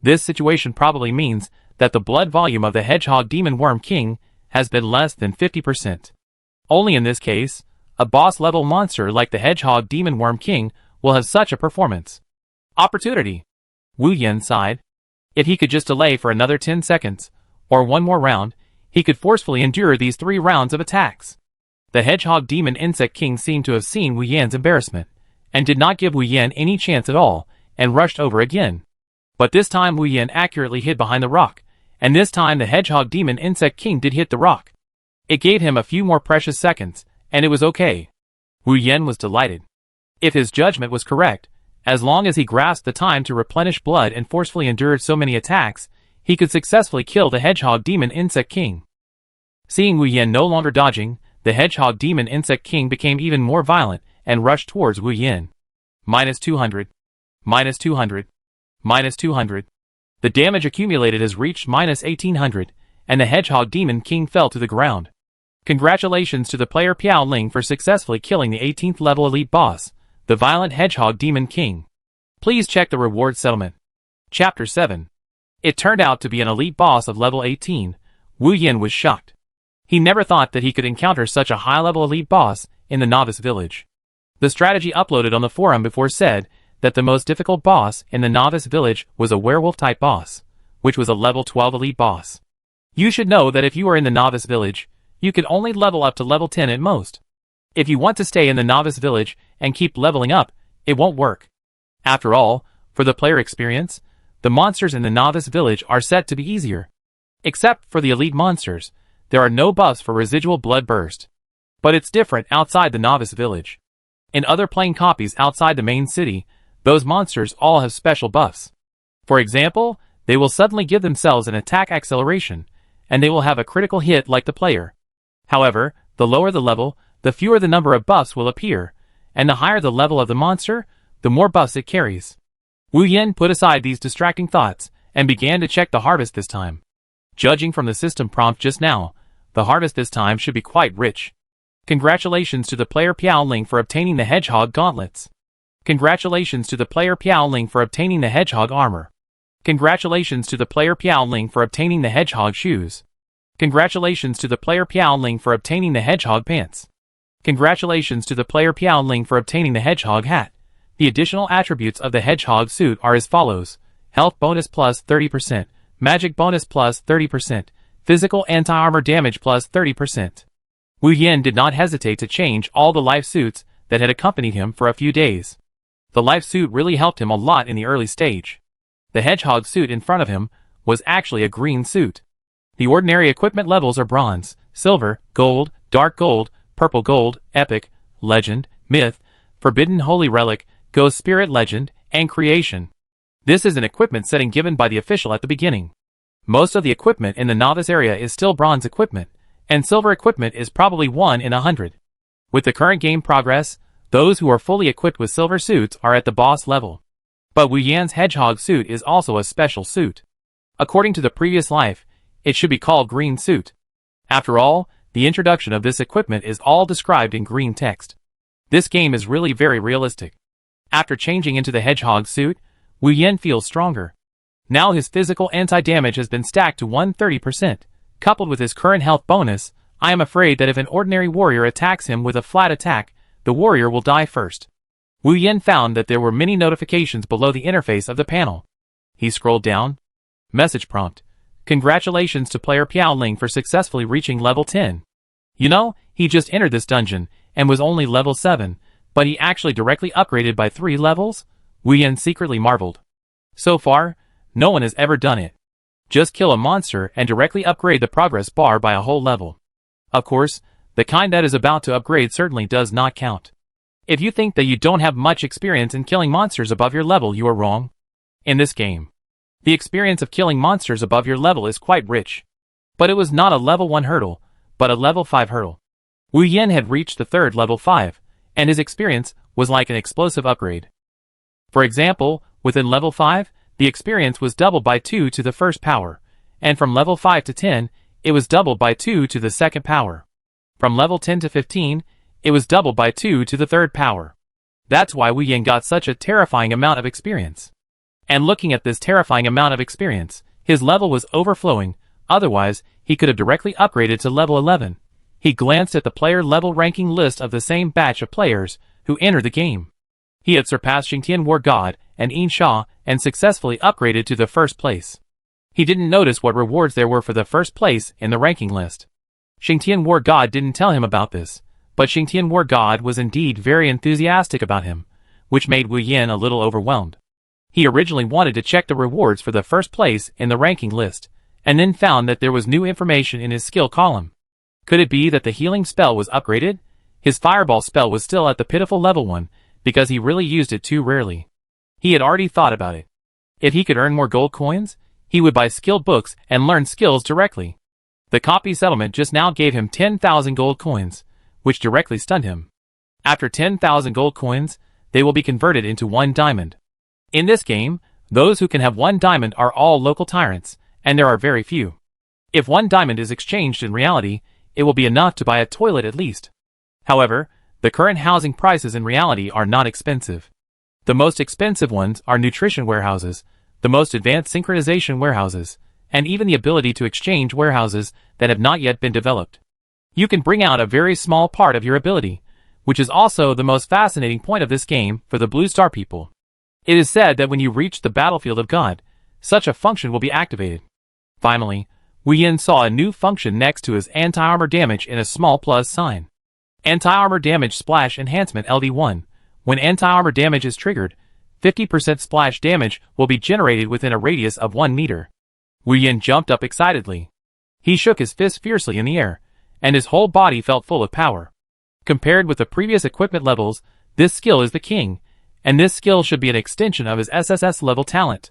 This situation probably means that the blood volume of the hedgehog demon worm king has been less than 50%. Only in this case, a boss level monster like the hedgehog demon worm king will have such a performance. Opportunity. Wu Yan sighed. If he could just delay for another 10 seconds, or one more round, he could forcefully endure these 3 rounds of attacks. The hedgehog demon insect king seemed to have seen Wu Yan's embarrassment, and did not give Wu Yan any chance at all, and rushed over again. But this time Wu Yan accurately hid behind the rock, and this time the hedgehog demon insect king did hit the rock. It gave him a few more precious seconds, and it was okay. Wu Yan was delighted. If his judgment was correct, as long as he grasped the time to replenish blood and forcefully endured so many attacks, he could successfully kill the hedgehog demon insect king. Seeing Wu Yan no longer dodging, the hedgehog demon insect king became even more violent and rushed towards Wu Yan. -200. -200. -200. The damage accumulated has reached -1800, and the hedgehog demon king fell to the ground. Congratulations to the player Piao Ling for successfully killing the 18th level elite boss, the violent hedgehog demon king. Please check the reward settlement. Chapter 7. It turned out to be an elite boss of level 18. Wu Yan was shocked. He never thought that he could encounter such a high-level elite boss in the novice village. The strategy uploaded on the forum before said that the most difficult boss in the novice village was a werewolf-type boss, which was a level 12 elite boss. You should know that if you are in the novice village, you can only level up to level 10 at most. If you want to stay in the novice village and keep leveling up, it won't work. After all, for the player experience, the monsters in the novice village are set to be easier. Except for the elite monsters, there are no buffs for residual blood burst. But it's different outside the novice village. In other playing copies outside the main city, those monsters all have special buffs. For example, they will suddenly give themselves an attack acceleration, and they will have a critical hit like the player. However, the lower the level, the fewer the number of buffs will appear, and the higher the level of the monster, the more buffs it carries. Wu Yin put aside these distracting thoughts, and began to check the harvest this time. Judging from the system prompt just now, the harvest this time should be quite rich. Congratulations to the player Piaoling for obtaining the Hedgehog Gauntlets. Congratulations to the player Piaoling for obtaining the Hedgehog Armor. Congratulations to the player Piaoling for obtaining the Hedgehog Shoes. Congratulations to the player Piaoling for obtaining the Hedgehog Pants. Congratulations to the player Piaoling for obtaining the Hedgehog Hat. The additional attributes of the Hedgehog suit are as follows: Health bonus plus 30%, Magic bonus plus 30%, Physical anti-armor damage plus 30%. Wu Yin did not hesitate to change all the life suits that had accompanied him for a few days. The life suit really helped him a lot in the early stage. The Hedgehog suit in front of him was actually a green suit. The ordinary equipment levels are bronze, silver, gold, dark gold, purple gold, epic, legend, myth, forbidden holy relic, ghost spirit legend, and creation. This is an equipment setting given by the official at the beginning. Most of the equipment in the novice area is still bronze equipment, and silver equipment is probably 1 in 100. With the current game progress, those who are fully equipped with silver suits are at the boss level. But Wu Yan's Hedgehog suit is also a special suit. According to the previous life, it should be called green suit. After all, the introduction of this equipment is all described in green text. This game is really very realistic. After changing into the Hedgehog suit, Wu Yan feels stronger. Now his physical anti-damage has been stacked to 130%. Coupled with his current health bonus, I am afraid that if an ordinary warrior attacks him with a flat attack, the warrior will die first. Wu Yan found that there were many notifications below the interface of the panel. He scrolled down. Message prompt. Congratulations to player Piaoling for successfully reaching level 10. You know, he just entered this dungeon, and was only level 7, but he actually directly upgraded by 3 levels? Wu Yan secretly marveled. So far, no one has ever done it. Just kill a monster and directly upgrade the progress bar by a whole level. Of course, the kind that is about to upgrade certainly does not count. If you think that you don't have much experience in killing monsters above your level, you are wrong. In this game, the experience of killing monsters above your level is quite rich. But it was not a level 1 hurdle, but a level 5 hurdle. Wu Yan had reached the third level 5, and his experience was like an explosive upgrade. For example, within level 5, the experience was doubled by 2 to the first power, and from level 5 to 10, it was doubled by 2 to the second power. From level 10 to 15, it was doubled by 2 to the third power. That's why Wu Yan got such a terrifying amount of experience. And looking at this terrifying amount of experience, his level was overflowing, otherwise, he could have directly upgraded to level 11. He glanced at the player level ranking list of the same batch of players who entered the game. He had surpassed Xingtian War God and Yin Sha and successfully upgraded to the first place. He didn't notice what rewards there were for the first place in the ranking list. Xingtian War God didn't tell him about this, but Xingtian War God was indeed very enthusiastic about him, which made Wu Yan a little overwhelmed. He originally wanted to check the rewards for the first place in the ranking list, and then found that there was new information in his skill column. Could it be that the healing spell was upgraded? His fireball spell was still at the pitiful level 1, because he really used it too rarely. He had already thought about it. If he could earn more gold coins, he would buy skill books and learn skills directly. The copy settlement just now gave him 10,000 gold coins, which directly stunned him. After 10,000 gold coins, they will be converted into 1 diamond. In this game, those who can have 1 diamond are all local tyrants, and there are very few. If 1 diamond is exchanged in reality, it will be enough to buy a toilet at least. However, the current housing prices in reality are not expensive. The most expensive ones are nutrition warehouses, the most advanced synchronization warehouses, and even the ability to exchange warehouses that have not yet been developed. You can bring out a very small part of your ability, which is also the most fascinating point of this game for the Blue Star people. It is said that when you reach the battlefield of God, such a function will be activated. Finally, Wu Yan saw a new function next to his anti-armor damage in a small plus sign. Anti-armor damage splash enhancement LD1. When anti-armor damage is triggered, 50% splash damage will be generated within a radius of 1 meter. Wu Yan jumped up excitedly. He shook his fist fiercely in the air, and his whole body felt full of power. Compared with the previous equipment levels, This skill is the king, and this skill should be an extension of his SSS level talent.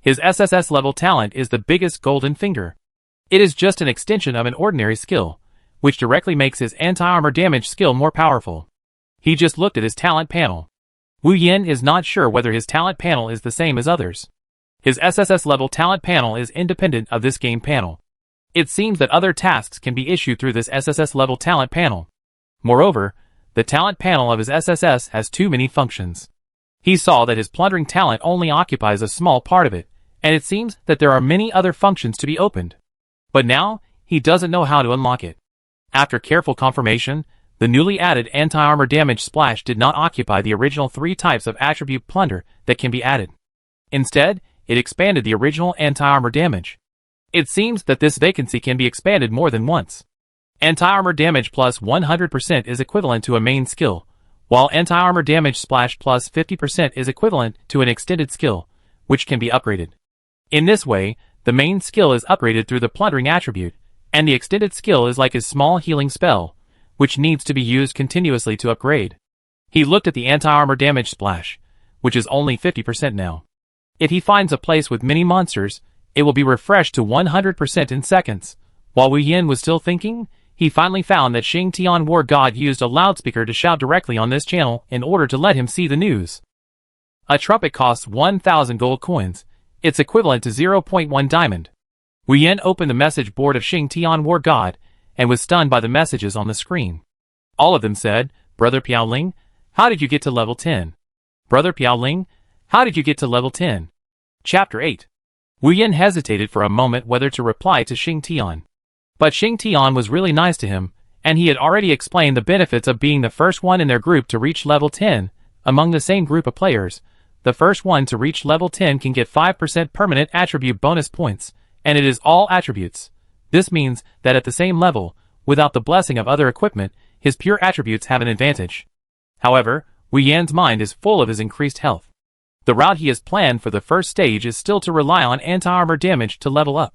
His SSS level talent is the biggest golden finger. It is just an extension of an ordinary skill, which directly makes his anti-armor damage skill more powerful. He just looked at his talent panel. Wu Yin is not sure whether his talent panel is the same as others. His SSS level talent panel is independent of this game panel. It seems that other tasks can be issued through this SSS level talent panel. Moreover, the talent panel of his SSS has too many functions. He saw that his plundering talent only occupies a small part of it, and it seems that there are many other functions to be opened. But now, he doesn't know how to unlock it. After careful confirmation, the newly added anti-armor damage splash did not occupy the original 3 types of attribute plunder that can be added. Instead, it expanded the original anti-armor damage. It seems that this vacancy can be expanded more than once. Anti-armor damage plus 100% is equivalent to a main skill, while anti-armor damage splash plus 50% is equivalent to an extended skill, which can be upgraded. In this way, the main skill is upgraded through the plundering attribute, and the extended skill is like his small healing spell, which needs to be used continuously to upgrade. He looked at the anti-armor damage splash, which is only 50% now. If he finds a place with many monsters, it will be refreshed to 100% in seconds. While Wu Yin was still thinking, he finally found that Xing Tian War God used a loudspeaker to shout directly on this channel in order to let him see the news. A trumpet costs 1,000 gold coins. It's equivalent to 0.1 diamond. Wu Yin opened the message board of Xing Tian War God and was stunned by the messages on the screen. All of them said, "Brother Piaoling, how did you get to level 10? Brother Piaoling, how did you get to level 10? Chapter 8. Wu Yin hesitated for a moment whether to reply to Xing Tian. But Xing Tian was really nice to him, and he had already explained the benefits of being the first one in their group to reach level 10. Among the same group of players, the first one to reach level 10 can get 5% permanent attribute bonus points, and it is all attributes. This means that at the same level, without the blessing of other equipment, his pure attributes have an advantage. However, Wu Yan's mind is full of his increased health. The route he has planned for the first stage is still to rely on anti-armor damage to level up.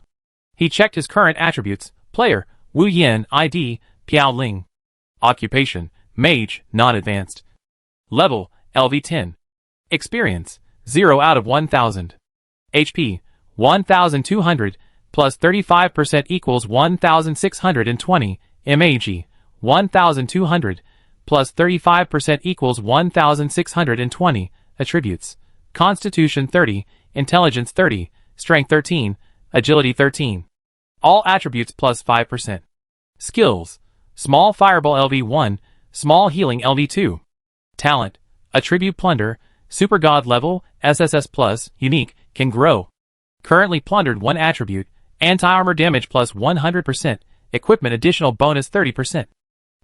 He checked his current attributes. Player, Wu Yin, ID, Piaoling. Occupation, Mage, non-advanced. Level, LV10. Experience, 0 out of 1000. HP, 1200, plus 35% equals 1620. MAG, 1200, plus 35% equals 1620. Attributes, Constitution 30, Intelligence 30, Strength 13, Agility 13. All attributes plus 5%. Skills, Small Fireball LV1, Small Healing LV2. Talent, Attribute Plunder, Super God level, SSS plus, Unique, can grow. Currently plundered 1 attribute, Anti-Armor Damage plus 100%, Equipment additional bonus 30%.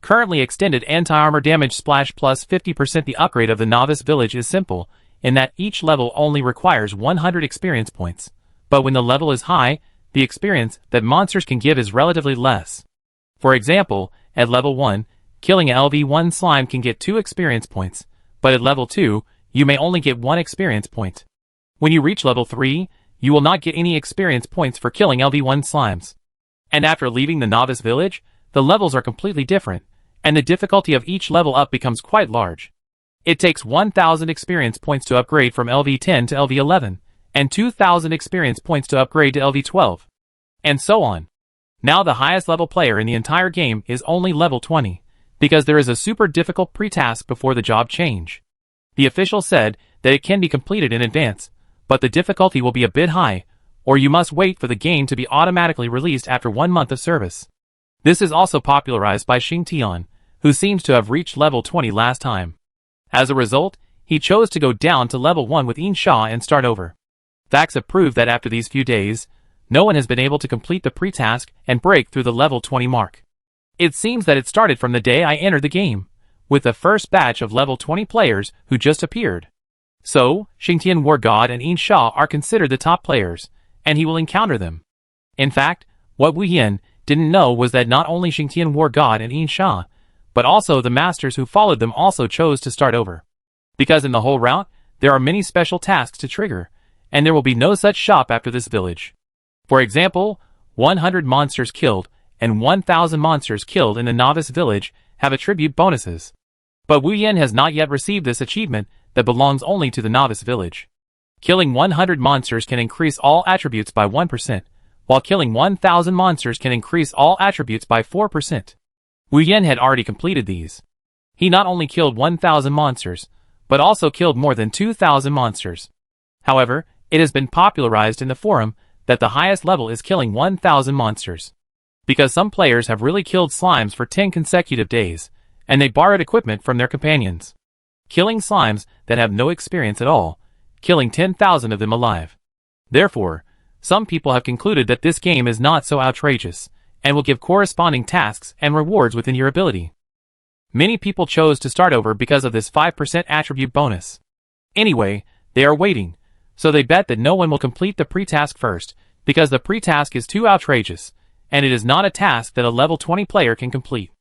Currently extended Anti-Armor Damage Splash plus 50%. The upgrade of the Novice Village is simple, in that each level only requires 100 experience points. But when the level is high, the experience that monsters can give is relatively less. For example, at level 1, killing a LV1 slime can get 2 experience points, but at level 2, you may only get 1 experience point. When you reach level 3, you will not get any experience points for killing LV1 slimes. And after leaving the Novice Village, the levels are completely different, and the difficulty of each level up becomes quite large. It takes 1,000 experience points to upgrade from LV10 to LV11, and 2,000 experience points to upgrade to LV12. And so on. Now the highest level player in the entire game is only level 20, because there is a super difficult pre-task before the job change. The official said that it can be completed in advance, but the difficulty will be a bit high, or you must wait for the game to be automatically released after 1 month of service. This is also popularized by Xing Tian, who seems to have reached level 20 last time. As a result, he chose to go down to level 1 with Yin Sha and start over. Facts have proved that after these few days, no one has been able to complete the pre-task and break through the level 20 mark. It seems that it started from the day I entered the game, with the first batch of level 20 players who just appeared. So, Xing Tian War God and Yin Sha are considered the top players, and he will encounter them. In fact, what Wu Yin didn't know was that not only Xing Tian War God and Yin Sha, but also the masters who followed them also chose to start over. Because in the whole route, there are many special tasks to trigger, and there will be no such shop after this village. For example, 100 monsters killed and 1,000 monsters killed in the Novice Village have attribute bonuses. But Wu Yan has not yet received this achievement that belongs only to the novice village. Killing 100 monsters can increase all attributes by 1%, while killing 1,000 monsters can increase all attributes by 4%. Wu Yan had already completed these. He not only killed 1,000 monsters, but also killed more than 2,000 monsters. However, it has been popularized in the forum that the highest level is killing 1,000 monsters. Because some players have really killed slimes for 10 consecutive days, and they borrowed equipment from their companions. Killing slimes that have no experience at all, killing 10,000 of them alive. Therefore, some people have concluded that this game is not so outrageous, and will give corresponding tasks and rewards within your ability. Many people chose to start over because of this 5% attribute bonus. Anyway, they are waiting, so they bet that no one will complete the pre-task first, because the pre-task is too outrageous, and it is not a task that a level 20 player can complete.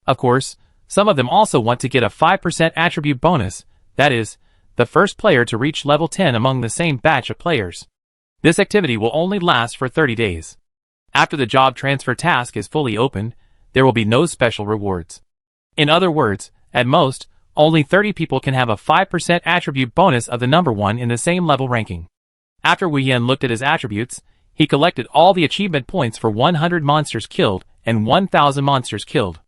Of course, some of them also want to get a 5% attribute bonus, that is, the first player to reach level 10 among the same batch of players. This activity will only last for 30 days. After the job transfer task is fully opened, there will be no special rewards. In other words, at most, only 30 people can have a 5% attribute bonus of the number 1 in the same level ranking. After Wu Yan looked at his attributes, he collected all the achievement points for 100 monsters killed and 1,000 monsters killed.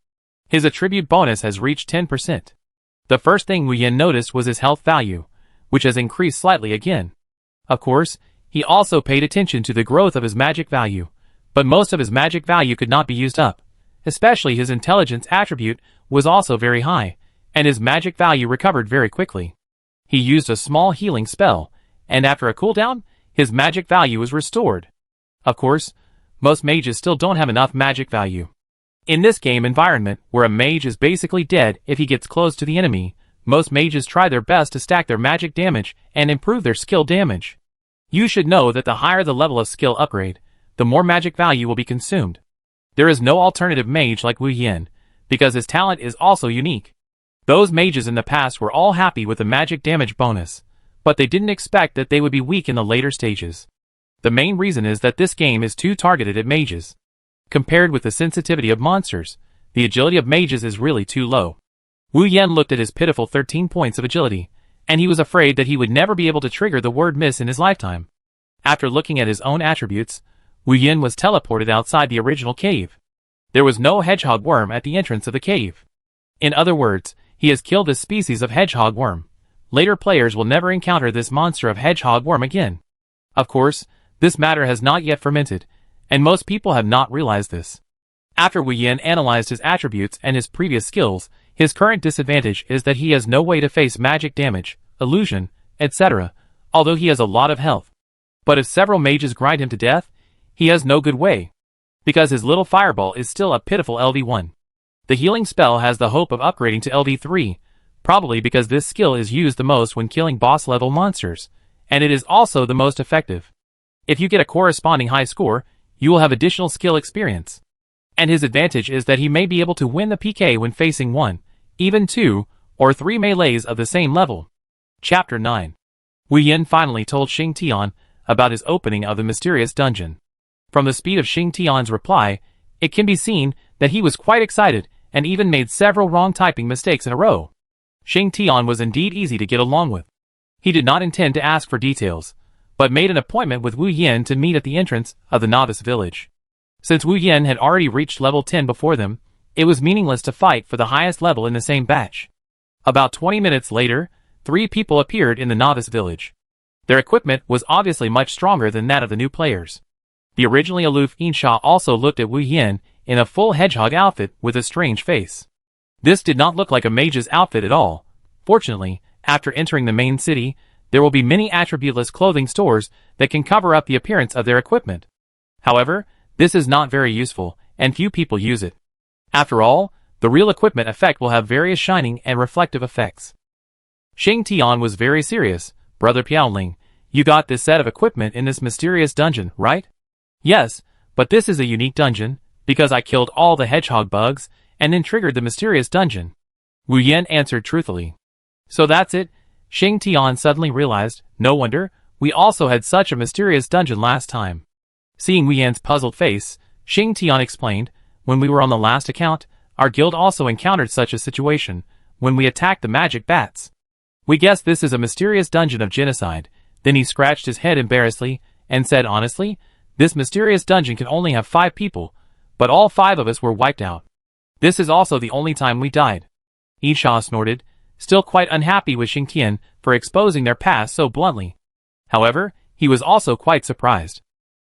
His attribute bonus has reached 10%. The first thing Wu Yan noticed was his health value, which has increased slightly again. Of course, he also paid attention to the growth of his magic value, but most of his magic value could not be used up. Especially his intelligence attribute was also very high, and his magic value recovered very quickly. He used a small healing spell, and after a cooldown, his magic value was restored. Of course, most mages still don't have enough magic value. In this game environment, where a mage is basically dead if he gets close to the enemy, most mages try their best to stack their magic damage and improve their skill damage. You should know that the higher the level of skill upgrade, the more magic value will be consumed. There is no alternative mage like Wu Yan, because his talent is also unique. Those mages in the past were all happy with the magic damage bonus, but they didn't expect that they would be weak in the later stages. The main reason is that this game is too targeted at mages. Compared with the sensitivity of monsters, the agility of mages is really too low. Wu Yan looked at his pitiful 13 points of agility, and he was afraid that he would never be able to trigger the word miss in his lifetime. After looking at his own attributes, Wu Yan was teleported outside the original cave. There was no hedgehog worm at the entrance of the cave. In other words, he has killed this species of hedgehog worm. Later players will never encounter this monster of hedgehog worm again. Of course, this matter has not yet fermented, and most people have not realized this. After Wu Yan analyzed his attributes and his previous skills, his current disadvantage is that he has no way to face magic damage, illusion, etc., although he has a lot of health. But if several mages grind him to death, he has no good way, because his little fireball is still a pitiful LV1. The healing spell has the hope of upgrading to LV3, probably because this skill is used the most when killing boss-level monsters, and it is also the most effective. If you get a corresponding high score, you will have additional skill experience. And his advantage is that he may be able to win the PK when facing 1, even 2, or 3 melees of the same level. Chapter 9. Wu Yan finally told Xing Tian about his opening of the mysterious dungeon. From the speed of Xing Tian's reply, it can be seen that he was quite excited and even made several wrong typing mistakes in a row. Xing Tian was indeed easy to get along with. He did not intend to ask for details, but made an appointment with Wu Yan to meet at the entrance of the novice village. Since Wu Yan had already reached level 10 before them, it was meaningless to fight for the highest level in the same batch. About 20 minutes later, 3 people appeared in the novice village. Their equipment was obviously much stronger than that of the new players. The originally aloof Insha also looked at Wu Yan in a full hedgehog outfit with a strange face. This did not look like a mage's outfit at all. Fortunately, after entering the main city, there will be many attributeless clothing stores that can cover up the appearance of their equipment. However, this is not very useful, and few people use it. After all, the real equipment effect will have various shining and reflective effects. Xing Tian was very serious. Brother Piaoling, you got this set of equipment in this mysterious dungeon, right? Yes, but this is a unique dungeon, because I killed all the hedgehog bugs, and then triggered the mysterious dungeon. Wu Yan answered truthfully. So that's it. Xing Tian suddenly realized, no wonder, we also had such a mysterious dungeon last time. Seeing Wu Yan's puzzled face, Xing Tian explained, when we were on the last account, our guild also encountered such a situation, when we attacked the magic bats. We guessed this is a mysterious dungeon of genocide. Then he scratched his head embarrassedly and said honestly, this mysterious dungeon can only have 5 people, but all 5 of us were wiped out. This is also the only time we died. Isha snorted, still quite unhappy with Xingtian for exposing their past so bluntly. However, he was also quite surprised.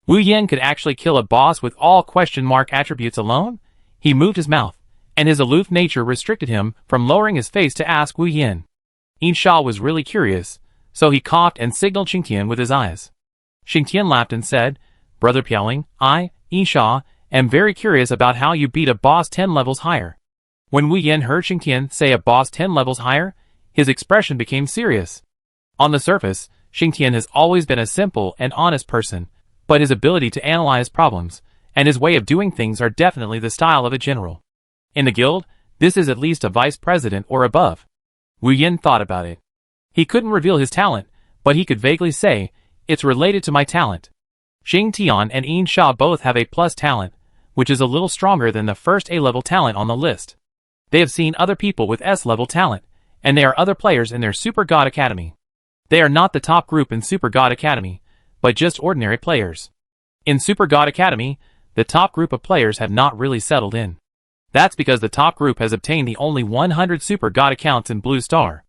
Wu Yin could actually kill a boss with all question mark attributes alone? He moved his mouth, and his aloof nature restricted him from lowering his face to ask Wu Yin. Insha was really curious, so he coughed and signaled Xingtian with his eyes. Xingtian laughed and said, Brother Piaoling, I, Insha, am very curious about how you beat a boss 10 levels higher. When Wu Yin heard Xingtian say a boss 10 levels higher, his expression became serious. On the surface, Xingtian has always been a simple and honest person, but his ability to analyze problems and his way of doing things are definitely the style of a general. In the guild, this is at least a vice president or above. Wu Yin thought about it. He couldn't reveal his talent, but he could vaguely say, it's related to my talent. Xingtian and Yin Sha both have a plus talent, which is a little stronger than the first A-level talent on the list. They have seen other people with S-level talent, and they are other players in their Super God Academy. They are not the top group in Super God Academy, but just ordinary players. In Super God Academy, the top group of players have not really settled in. That's because the top group has obtained the only 100 Super God accounts in Blue Star.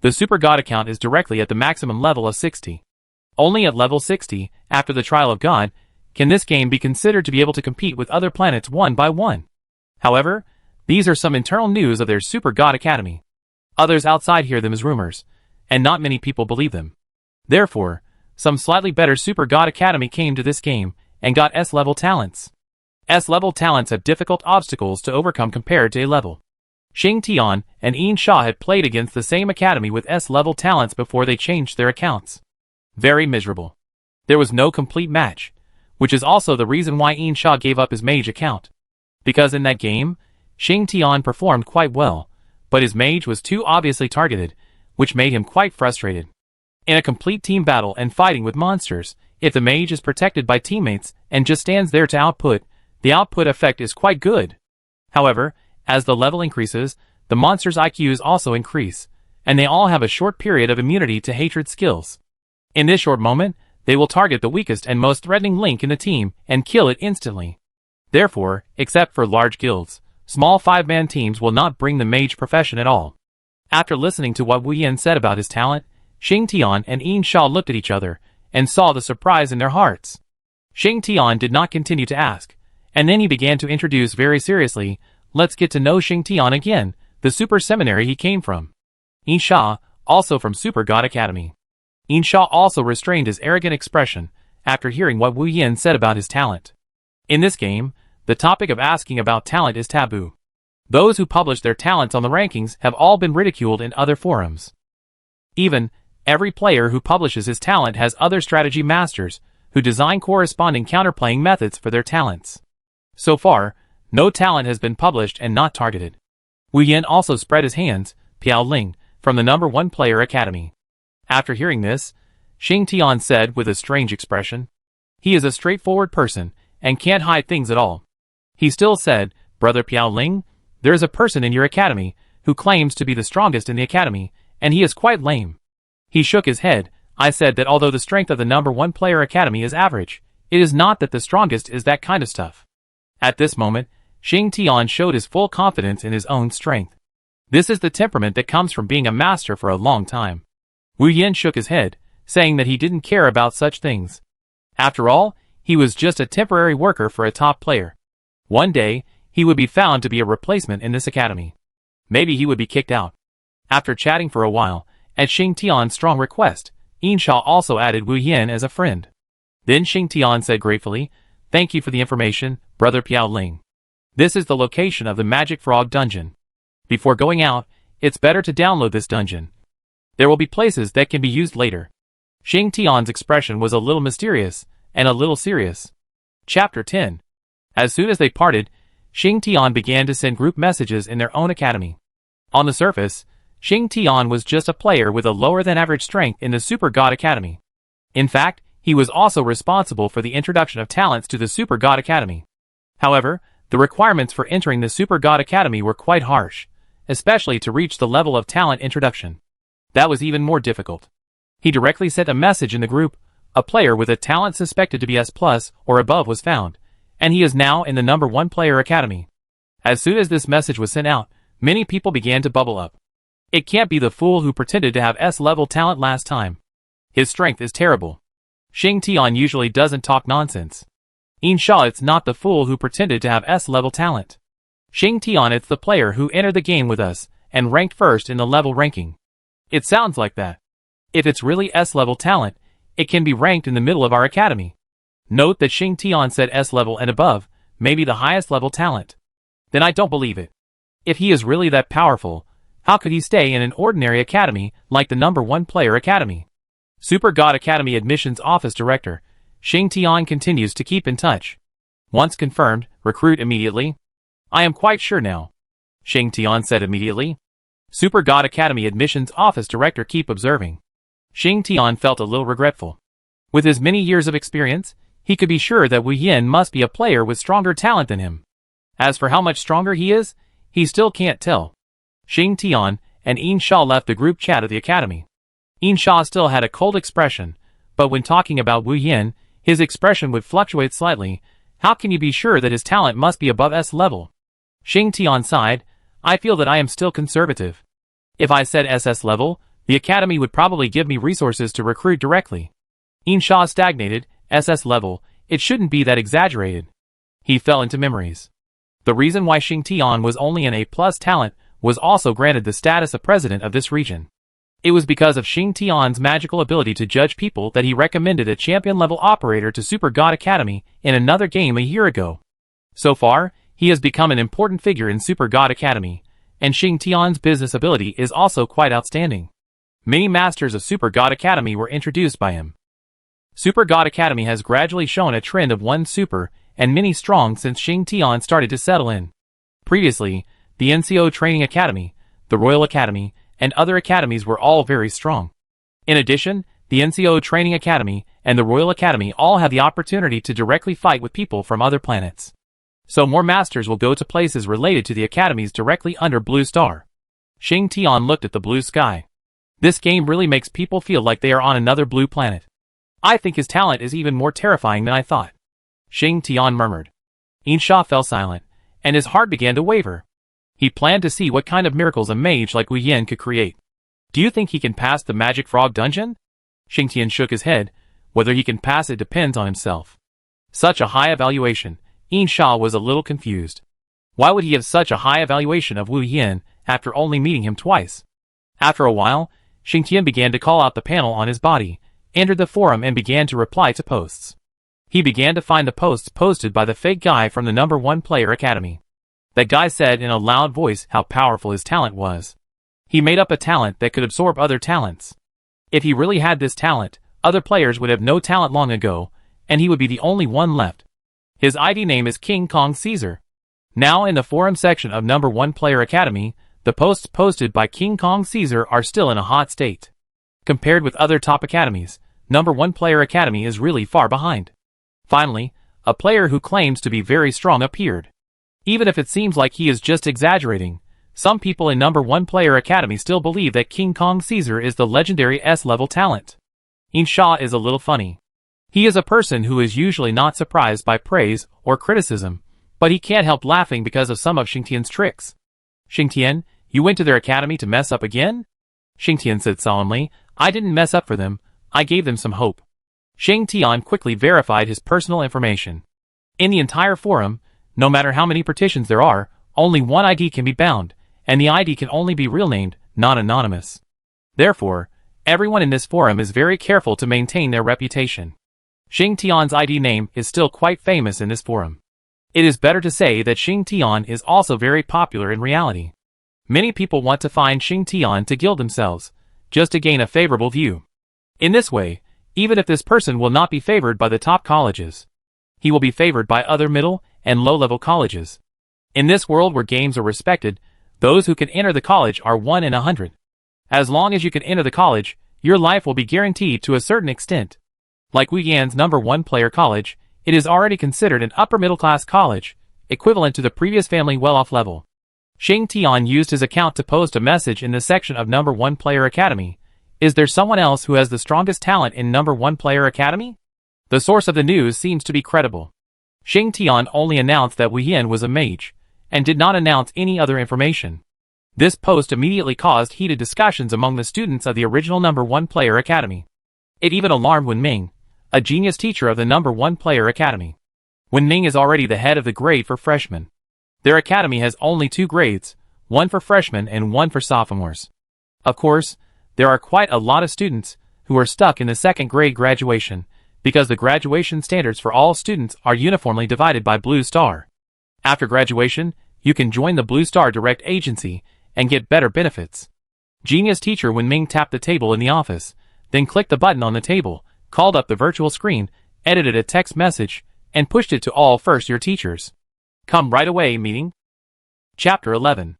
The Super God account is directly at the maximum level of 60. Only at level 60, after the Trial of God, can this game be considered to be able to compete with other planets one by one. However, these are some internal news of their Super God Academy. Others outside hear them as rumors, and not many people believe them. Therefore, some slightly better Super God Academy came to this game and got S-level talents. S-level talents have difficult obstacles to overcome compared to A-level. Xingtian and Yin Sha had played against the same academy with S-level talents before they changed their accounts. Very miserable. There was no complete match, which is also the reason why Yin Sha gave up his mage account. Because in that game, Xingtian performed quite well, but his mage was too obviously targeted, which made him quite frustrated. In a complete team battle and fighting with monsters, if the mage is protected by teammates and just stands there to output, the output effect is quite good. However, as the level increases, the monsters' IQs also increase, and they all have a short period of immunity to hatred skills. In this short moment, they will target the weakest and most threatening link in the team and kill it instantly. Therefore, except for large guilds, small 5-man teams will not bring the mage profession at all. After listening to what Wu Yin said about his talent, Xingtian and Yin Sha looked at each other and saw the surprise in their hearts. Xingtian did not continue to ask, and then he began to introduce very seriously, let's get to know Xingtian again, the super seminary he came from. Yin Sha, also from Super God Academy. Yin Sha also restrained his arrogant expression after hearing what Wu Yin said about his talent. In this game, the topic of asking about talent is taboo. Those who publish their talents on the rankings have all been ridiculed in other forums. Even, every player who publishes his talent has other strategy masters who design corresponding counterplaying methods for their talents. So far, no talent has been published and not targeted. Wu Yin also spread his hands, Piaoling, from the number 1 player academy. After hearing this, Xingtian said with a strange expression, he is a straightforward person and can't hide things at all. He still said, Brother Piaoling, there is a person in your academy who claims to be the strongest in the academy, and he is quite lame. He shook his head. I said that although the strength of the number 1 player academy is average, it is not that the strongest is that kind of stuff. At this moment, Xingtian showed his full confidence in his own strength. This is the temperament that comes from being a master for a long time. Wu Yin shook his head, saying that he didn't care about such things. After all, he was just a temporary worker for a top player. One day, he would be found to be a replacement in this academy. Maybe he would be kicked out. After chatting for a while, at Xingtian's strong request, Yin Sha also added Wu Yin as a friend. Then Xingtian said gratefully, thank you for the information, Brother Piaoling. This is the location of the Magic Frog Dungeon. Before going out, it's better to download this dungeon. There will be places that can be used later. Xingtian's expression was a little mysterious and a little serious. Chapter 10. As soon as they parted, Xingtian began to send group messages in their own academy. On the surface, Xingtian was just a player with a lower than average strength in the Super God Academy. In fact, he was also responsible for the introduction of talents to the Super God Academy. However, the requirements for entering the Super God Academy were quite harsh, especially to reach the level of talent introduction. That was even more difficult. He directly sent a message in the group. A player with a talent suspected to be S+ or above was found, and he is now in the number 1 player academy. As soon as this message was sent out, many people began to bubble up. It can't be the fool who pretended to have S-level talent last time. His strength is terrible. Xing Tian usually doesn't talk nonsense. Inshallah, it's not the fool who pretended to have S-level talent. Xing Tian, it's the player who entered the game with us and ranked first in the level ranking. It sounds like that. If it's really S-level talent, it can be ranked in the middle of our academy. Note that Xing Tian said S-level and above, maybe the highest level talent. Then I don't believe it. If he is really that powerful, how could he stay in an ordinary academy like the number 1 player academy? Super God Academy Admissions Office Director, Xing Tian continues to keep in touch. Once confirmed, recruit immediately. I am quite sure now. Xing Tian said immediately. Super God Academy Admissions Office Director, keep observing. Xing Tian felt a little regretful. With his many years of experience, he could be sure that Wu Yin must be a player with stronger talent than him. As for how much stronger he is, he still can't tell. Xing Tian and Insha left the group chat of the academy. Insha still had a cold expression, but when talking about Wu Yin, his expression would fluctuate slightly. How can you be sure that his talent must be above S level? Xing Tian sighed. I feel that I am still conservative. If I said SS level, the academy would probably give me resources to recruit directly. Insha stagnated. SS level, it shouldn't be that exaggerated. He fell into memories. The reason why Xing Tian was only an A+ talent was also granted the status of president of this region. It was because of Xing Tian's magical ability to judge people that he recommended a champion-level operator to Super God Academy in another game a year ago. So far, he has become an important figure in Super God Academy, and Xing Tian's business ability is also quite outstanding. Many masters of Super God Academy were introduced by him. Super God Academy has gradually shown a trend of 1 super and many strong since Xing Tian started to settle in. Previously, the NCO Training Academy, the Royal Academy, and other academies were all very strong. In addition, the NCO Training Academy and the Royal Academy all have the opportunity to directly fight with people from other planets. So more masters will go to places related to the academies directly under Blue Star. Xing Tian looked at the blue sky. This game really makes people feel like they are on another blue planet. I think his talent is even more terrifying than I thought. Xing Tian murmured. Insha fell silent, and his heart began to waver. He planned to see what kind of miracles a mage like Wu Yin could create. Do you think he can pass the Magic Frog Dungeon? Xing Tian shook his head. Whether he can pass it depends on himself. Such a high evaluation, Insha was a little confused. Why would he have such a high evaluation of Wu Yin after only meeting him twice? After a while, Xing Tian began to call out the panel on his body, entered the forum and began to reply to posts. He began to find the posts posted by the fake guy from the number 1 player academy. That guy said in a loud voice how powerful his talent was. He made up a talent that could absorb other talents. If he really had this talent, other players would have no talent long ago, and he would be the only one left. His ID name is King Kong Caesar. Now in the forum section of number 1 player academy, the posts posted by King Kong Caesar are still in a hot state. Compared with other top academies, number 1 player academy is really far behind. Finally, a player who claims to be very strong appeared. Even if it seems like he is just exaggerating, some people in number 1 player academy still believe that King Kong Caesar is the legendary S-level talent. Insha is a little funny. He is a person who is usually not surprised by praise or criticism, but he can't help laughing because of some of Xing Tian's tricks. Xing Tian, you went to their academy to mess up again? Xing Tian said solemnly, I didn't mess up for them, I gave them some hope. Xing Tian quickly verified his personal information. In the entire forum, no matter how many partitions there are, only one ID can be bound, and the ID can only be real-named, not anonymous. Therefore, everyone in this forum is very careful to maintain their reputation. Xing Tian's ID name is still quite famous in this forum. It is better to say that Xing Tian is also very popular in reality. Many people want to find Xing Tian to gild themselves, just to gain a favorable view. In this way, even if this person will not be favored by the top colleges, he will be favored by other middle and low-level colleges. In this world where games are respected, those who can enter the college are 1 in 100. As long as you can enter the college, your life will be guaranteed to a certain extent. Like Wu Yan's number 1 player college, it is already considered an upper-middle-class college, equivalent to the previous family well-off level. Xing Tian used his account to post a message in the section of Number 1 Player Academy. Is there someone else who has the strongest talent in Number 1 Player Academy? The source of the news seems to be credible. Xing Tian only announced that Wu Yin was a mage, and did not announce any other information. This post immediately caused heated discussions among the students of the original Number 1 Player Academy. It even alarmed Wen Ming, a genius teacher of the Number 1 Player Academy. Wen Ming is already the head of the grade for freshmen. Their academy has only 2 grades, one for freshmen and one for sophomores. Of course, there are quite a lot of students who are stuck in the 2nd grade graduation, because the graduation standards for all students are uniformly divided by Blue Star. After graduation, you can join the Blue Star Direct Agency and get better benefits. Genius teacher Wen Ming tapped the table in the office, then clicked the button on the table, called up the virtual screen, edited a text message, and pushed it to all first-year teachers. Come right away, meeting. Chapter 11.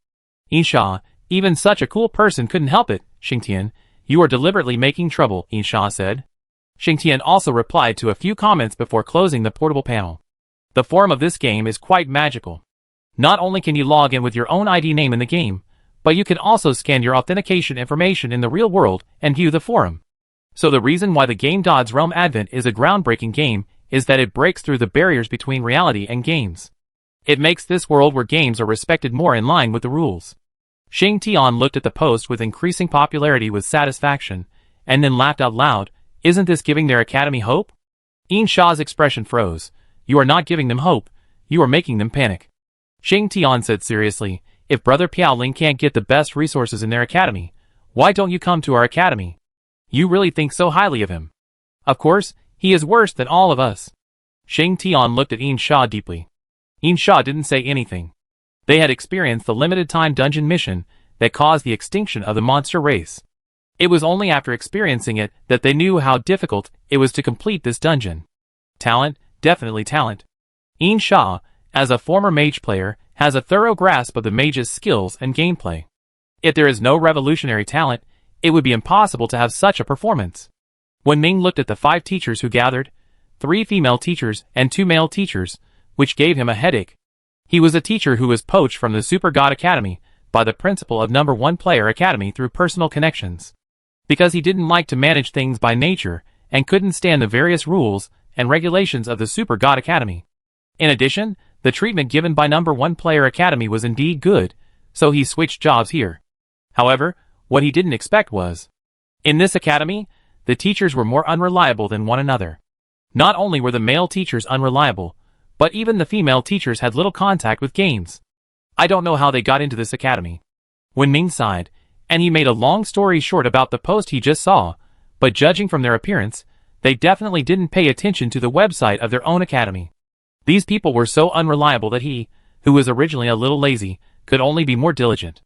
Insha, even such a cool person couldn't help it, Xingtian. You are deliberately making trouble, Insha said. Xingtian also replied to a few comments before closing the portable panel. The forum of this game is quite magical. Not only can you log in with your own ID name in the game, but you can also scan your authentication information in the real world and view the forum. So the reason why the game Dod's Realm Advent is a groundbreaking game is that it breaks through the barriers between reality and games. It makes this world where games are respected more in line with the rules. Xing Tian looked at the post with increasing popularity with satisfaction, and then laughed out loud. Isn't this giving their academy hope? Insha's expression froze. You are not giving them hope, you are making them panic. Xing Tian said seriously, if Brother Piaoling can't get the best resources in their academy, why don't you come to our academy? You really think so highly of him. Of course, he is worse than all of us. Xing Tian looked at Insha deeply. Insha didn't say anything. They had experienced the limited-time dungeon mission that caused the extinction of the monster race. It was only after experiencing it that they knew how difficult it was to complete this dungeon. Talent, definitely talent. Insha, as a former mage player, has a thorough grasp of the mage's skills and gameplay. If there is no revolutionary talent, it would be impossible to have such a performance. When Ming looked at the 5 teachers who gathered, 3 female teachers and 2 male teachers, which gave him a headache. He was a teacher who was poached from the Super God Academy by the principal of Number 1 Player Academy through personal connections. Because he didn't like to manage things by nature and couldn't stand the various rules and regulations of the Super God Academy. In addition, the treatment given by Number 1 Player Academy was indeed good, so he switched jobs here. However, what he didn't expect was, in this academy, the teachers were more unreliable than one another. Not only were the male teachers unreliable, but even the female teachers had little contact with games. I don't know how they got into this academy. Wen Ming sighed, and he made a long story short about the post he just saw, but judging from their appearance, they definitely didn't pay attention to the website of their own academy. These people were so unreliable that he, who was originally a little lazy, could only be more diligent.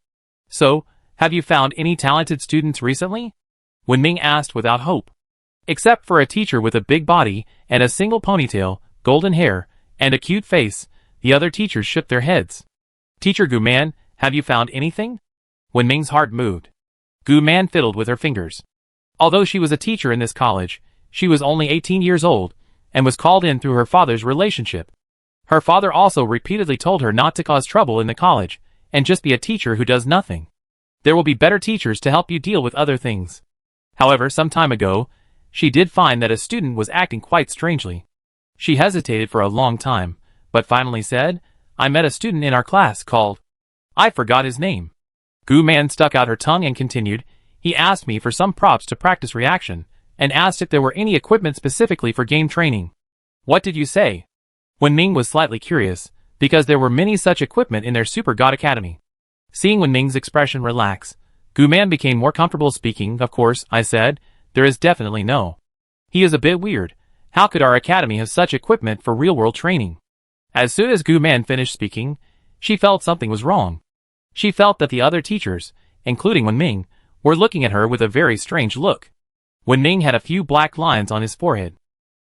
So, have you found any talented students recently? Wen Ming asked without hope. Except for a teacher with a big body and a single ponytail, golden hair, and a cute face, the other teachers shook their heads. Teacher Gu Man, have you found anything? Wen Ming's heart moved. Gu Man fiddled with her fingers. Although she was a teacher in this college, she was only 18 years old, and was called in through her father's relationship. Her father also repeatedly told her not to cause trouble in the college, and just be a teacher who does nothing. There will be better teachers to help you deal with other things. However, some time ago, she did find that a student was acting quite strangely. She hesitated for a long time, but finally said, I met a student in our class called... I forgot his name. Gu Man stuck out her tongue and continued, he asked me for some props to practice reaction, and asked if there were any equipment specifically for game training. What did you say? Wen Ming was slightly curious, because there were many such equipment in their Super God Academy. Seeing Wen Ming's expression relax, Gu Man became more comfortable speaking. Of course, I said, there is definitely no. He is a bit weird. How could our academy have such equipment for real-world training? As soon as Gu Man finished speaking, she felt something was wrong. She felt that the other teachers, including Wen Ming, were looking at her with a very strange look. Wen Ming had a few black lines on his forehead.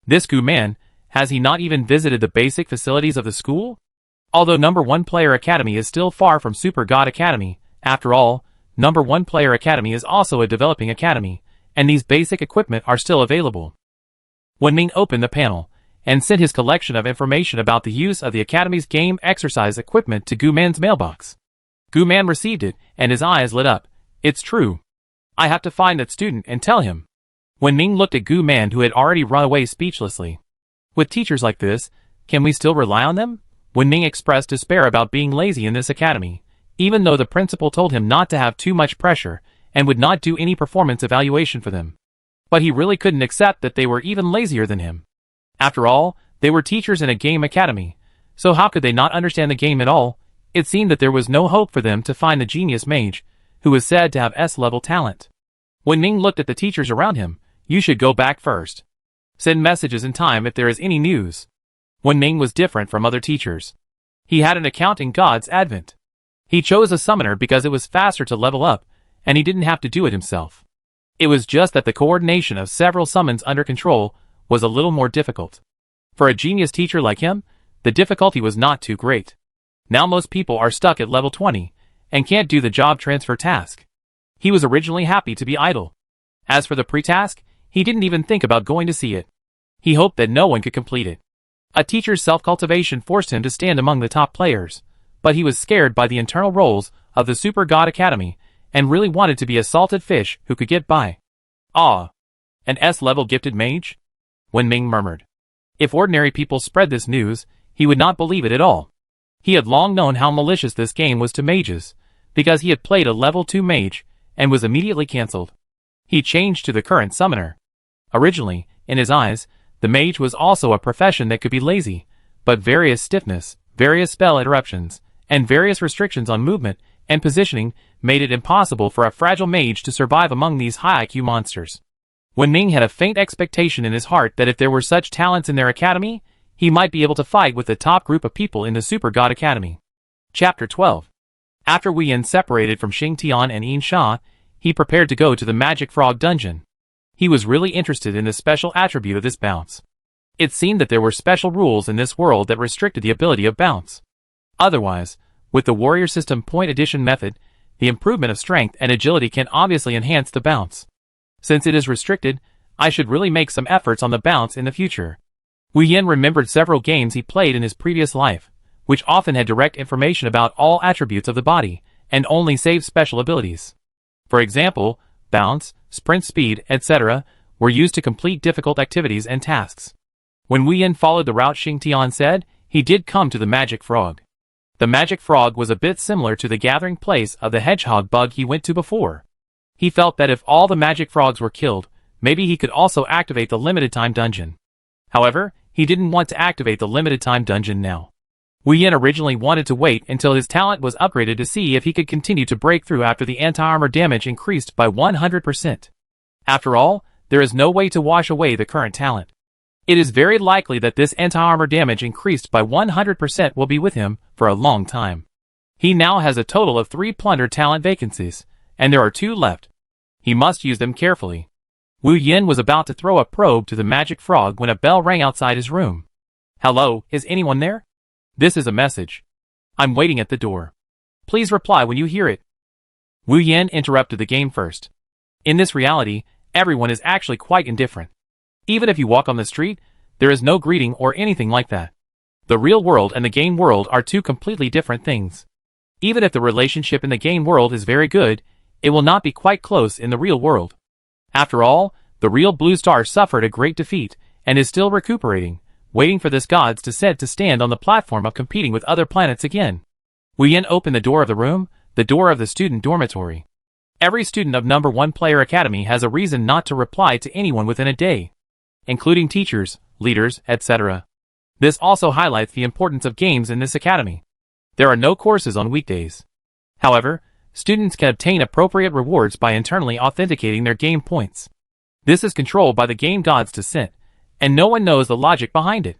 This Gu Man, has he not even visited the basic facilities of the school? Although Number 1 Player Academy is still far from Super God Academy, after all, Number 1 Player Academy is also a developing academy, and these basic equipment are still available. Wen Ming opened the panel, and sent his collection of information about the use of the academy's game exercise equipment to Gu Man's mailbox. Gu Man received it, and his eyes lit up. It's true. I have to find that student and tell him. Wen Ning looked at Gu Man, who had already run away, speechlessly. With teachers like this, can we still rely on them? Wen Ning expressed despair about being lazy in this academy, even though the principal told him not to have too much pressure and would not do any performance evaluation for them. But he really couldn't accept that they were even lazier than him. After all, they were teachers in a game academy, so how could they not understand the game at all? It seemed that there was no hope for them to find the genius mage, who was said to have S-level talent. Wen Ning looked at the teachers around him. You should go back first. Send messages in time if there is any news. Wen Ning was different from other teachers. He had an account in God's Advent. He chose a summoner because it was faster to level up, and he didn't have to do it himself. It was just that the coordination of several summons under control was a little more difficult. For a genius teacher like him, the difficulty was not too great. Now most people are stuck at level 20, and can't do the job transfer task. He was originally happy to be idle. As for the pre-task, he didn't even think about going to see it. He hoped that no one could complete it. A teacher's self-cultivation forced him to stand among the top players, but he was scared by the internal roles of the Super God Academy, and really wanted to be a salted fish who could get by. Ah, an S-level gifted mage? Wen Ning murmured. If ordinary people spread this news, he would not believe it at all. He had long known how malicious this game was to mages, because he had played a level 2 mage, and was immediately cancelled. He changed to the current summoner. Originally, in his eyes, the mage was also a profession that could be lazy, but various stiffness, various spell interruptions, and various restrictions on movement and positioning made it impossible for a fragile mage to survive among these high IQ monsters. Wen Ning had a faint expectation in his heart that if there were such talents in their academy, he might be able to fight with the top group of people in the Super God Academy. Chapter 12. After Wei Yan separated from Xing Tian and Yin Sha, he prepared to go to the Magic Frog dungeon. He was really interested in the special attribute of this bounce. It seemed that there were special rules in this world that restricted the ability of bounce. Otherwise, with the warrior system point addition method, the improvement of strength and agility can obviously enhance the bounce. Since it is restricted, I should really make some efforts on the bounce in the future. Wei Yan remembered several games he played in his previous life, which often had direct information about all attributes of the body, and only saved special abilities. For example, bounce, sprint speed, etc., were used to complete difficult activities and tasks. When Wei Yan followed the route Xing Tian said, he did come to the Magic Frog. The Magic Frog was a bit similar to the gathering place of the hedgehog bug he went to before. He felt that if all the Magic Frogs were killed, maybe he could also activate the limited time dungeon. However, he didn't want to activate the limited time dungeon now. Wei Yan originally wanted to wait until his talent was upgraded to see if he could continue to break through after the anti-armor damage increased by 100%. After all, there is no way to wash away the current talent. It is very likely that this anti-armor damage increased by 100% will be with him for a long time. He now has a total of 3 plunder talent vacancies, and there are 2 left. He must use them carefully. Wei Yan was about to throw a probe to the Magic Frog when a bell rang outside his room. Hello, is anyone there? This is a message. I'm waiting at the door. Please reply when you hear it. Wei Yan interrupted the game first. In this reality, everyone is actually quite indifferent. Even if you walk on the street, there is no greeting or anything like that. The real world and the game world are 2 completely different things. Even if the relationship in the game world is very good, it will not be quite close in the real world. After all, the real Blue Star suffered a great defeat, and is still recuperating, waiting for this god's descent to stand on the platform of competing with other planets again. Wei Yan opened the door of the room, the door of the student dormitory. Every student of number 1 player academy has a reason not to reply to anyone within a day, including teachers, leaders, etc. This also highlights the importance of games in this academy. There are no courses on weekdays. However, students can obtain appropriate rewards by internally authenticating their game points. This is controlled by the game god's descent, and no one knows the logic behind it.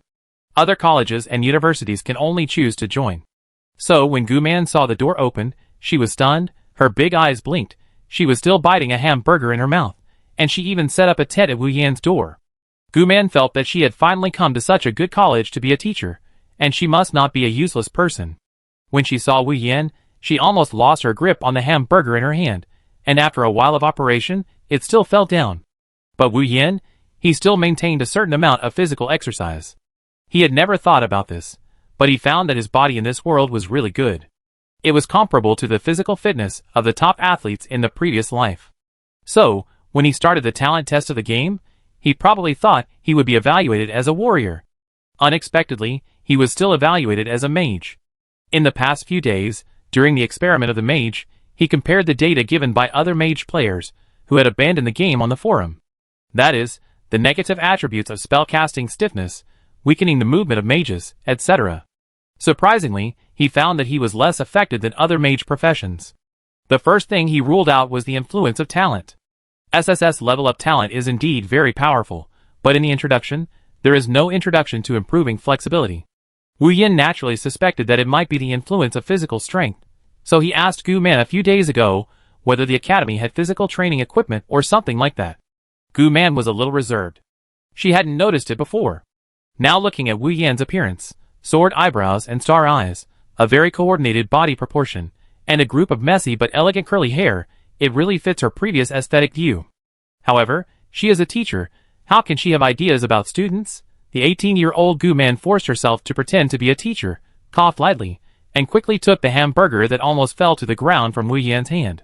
Other colleges and universities can only choose to join. So when Gu Man saw the door open, she was stunned, her big eyes blinked, she was still biting a hamburger in her mouth, and she even set up a tent at Wei Yan's door. Gu Man felt that she had finally come to such a good college to be a teacher, and she must not be a useless person. When she saw Wei Yan, she almost lost her grip on the hamburger in her hand, and after a while of operation, it still fell down. But Wei Yan, he still maintained a certain amount of physical exercise. He had never thought about this, but he found that his body in this world was really good. It was comparable to the physical fitness of the top athletes in the previous life. So, when he started the talent test of the game, he probably thought he would be evaluated as a warrior. Unexpectedly, he was still evaluated as a mage. In the past few days, during the experiment of the mage, he compared the data given by other mage players who had abandoned the game on the forum. That is, the negative attributes of spellcasting stiffness, weakening the movement of mages, etc. Surprisingly, he found that he was less affected than other mage professions. The first thing he ruled out was the influence of talent. SSS level up talent is indeed very powerful, but in the introduction, there is no introduction to improving flexibility. Wu Yin naturally suspected that it might be the influence of physical strength, so he asked Gu Man a few days ago whether the academy had physical training equipment or something like that. Gu Man was a little reserved. She hadn't noticed it before. Now looking at Wu Yan's appearance, sword eyebrows and star eyes, a very coordinated body proportion, and a group of messy but elegant curly hair, it really fits her previous aesthetic view. However, she is a teacher. How can she have ideas about students? The 18-year-old Gu Man forced herself to pretend to be a teacher, coughed lightly, and quickly took the hamburger that almost fell to the ground from Wu Yan's hand.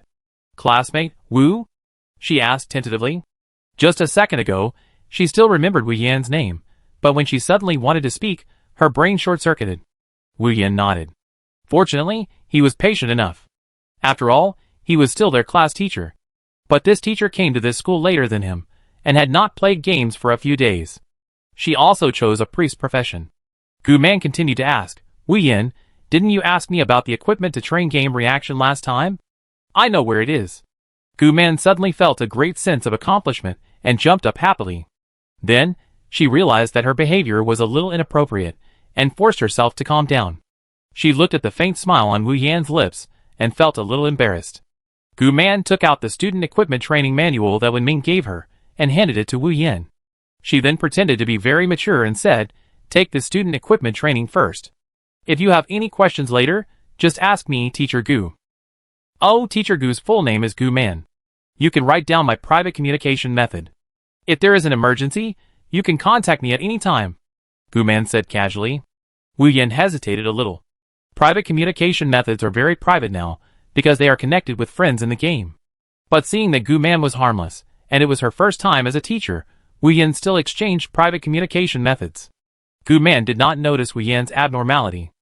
"Classmate, Wu?" she asked tentatively. Just a second ago, she still remembered Wu Yan's name, but when she suddenly wanted to speak, her brain short-circuited. Wu Yan nodded. Fortunately, he was patient enough. After all, he was still their class teacher. But this teacher came to this school later than him, and had not played games for a few days. She also chose a priest profession. Gu Man continued to ask, "Wu Yan, didn't you ask me about the equipment to train game reaction last time? I know where it is." Gu Man suddenly felt a great sense of accomplishment and jumped up happily. Then, she realized that her behavior was a little inappropriate, and forced herself to calm down. She looked at the faint smile on Wu Yan's lips, and felt a little embarrassed. Gu Man took out the student equipment training manual that Wen Ming gave her, and handed it to Wu Yan. She then pretended to be very mature and said, "Take the student equipment training first. If you have any questions later, just ask me, Teacher Gu." "Oh, Teacher Gu's full name is Gu Man. You can write down my private communication method. If there is an emergency, you can contact me at any time," Gu Man said casually. Wu Yan hesitated a little. Private communication methods are very private now, because they are connected with friends in the game. But seeing that Gu Man was harmless, and it was her first time as a teacher, Wu Yan still exchanged private communication methods. Gu Man did not notice Wu Yan's abnormality.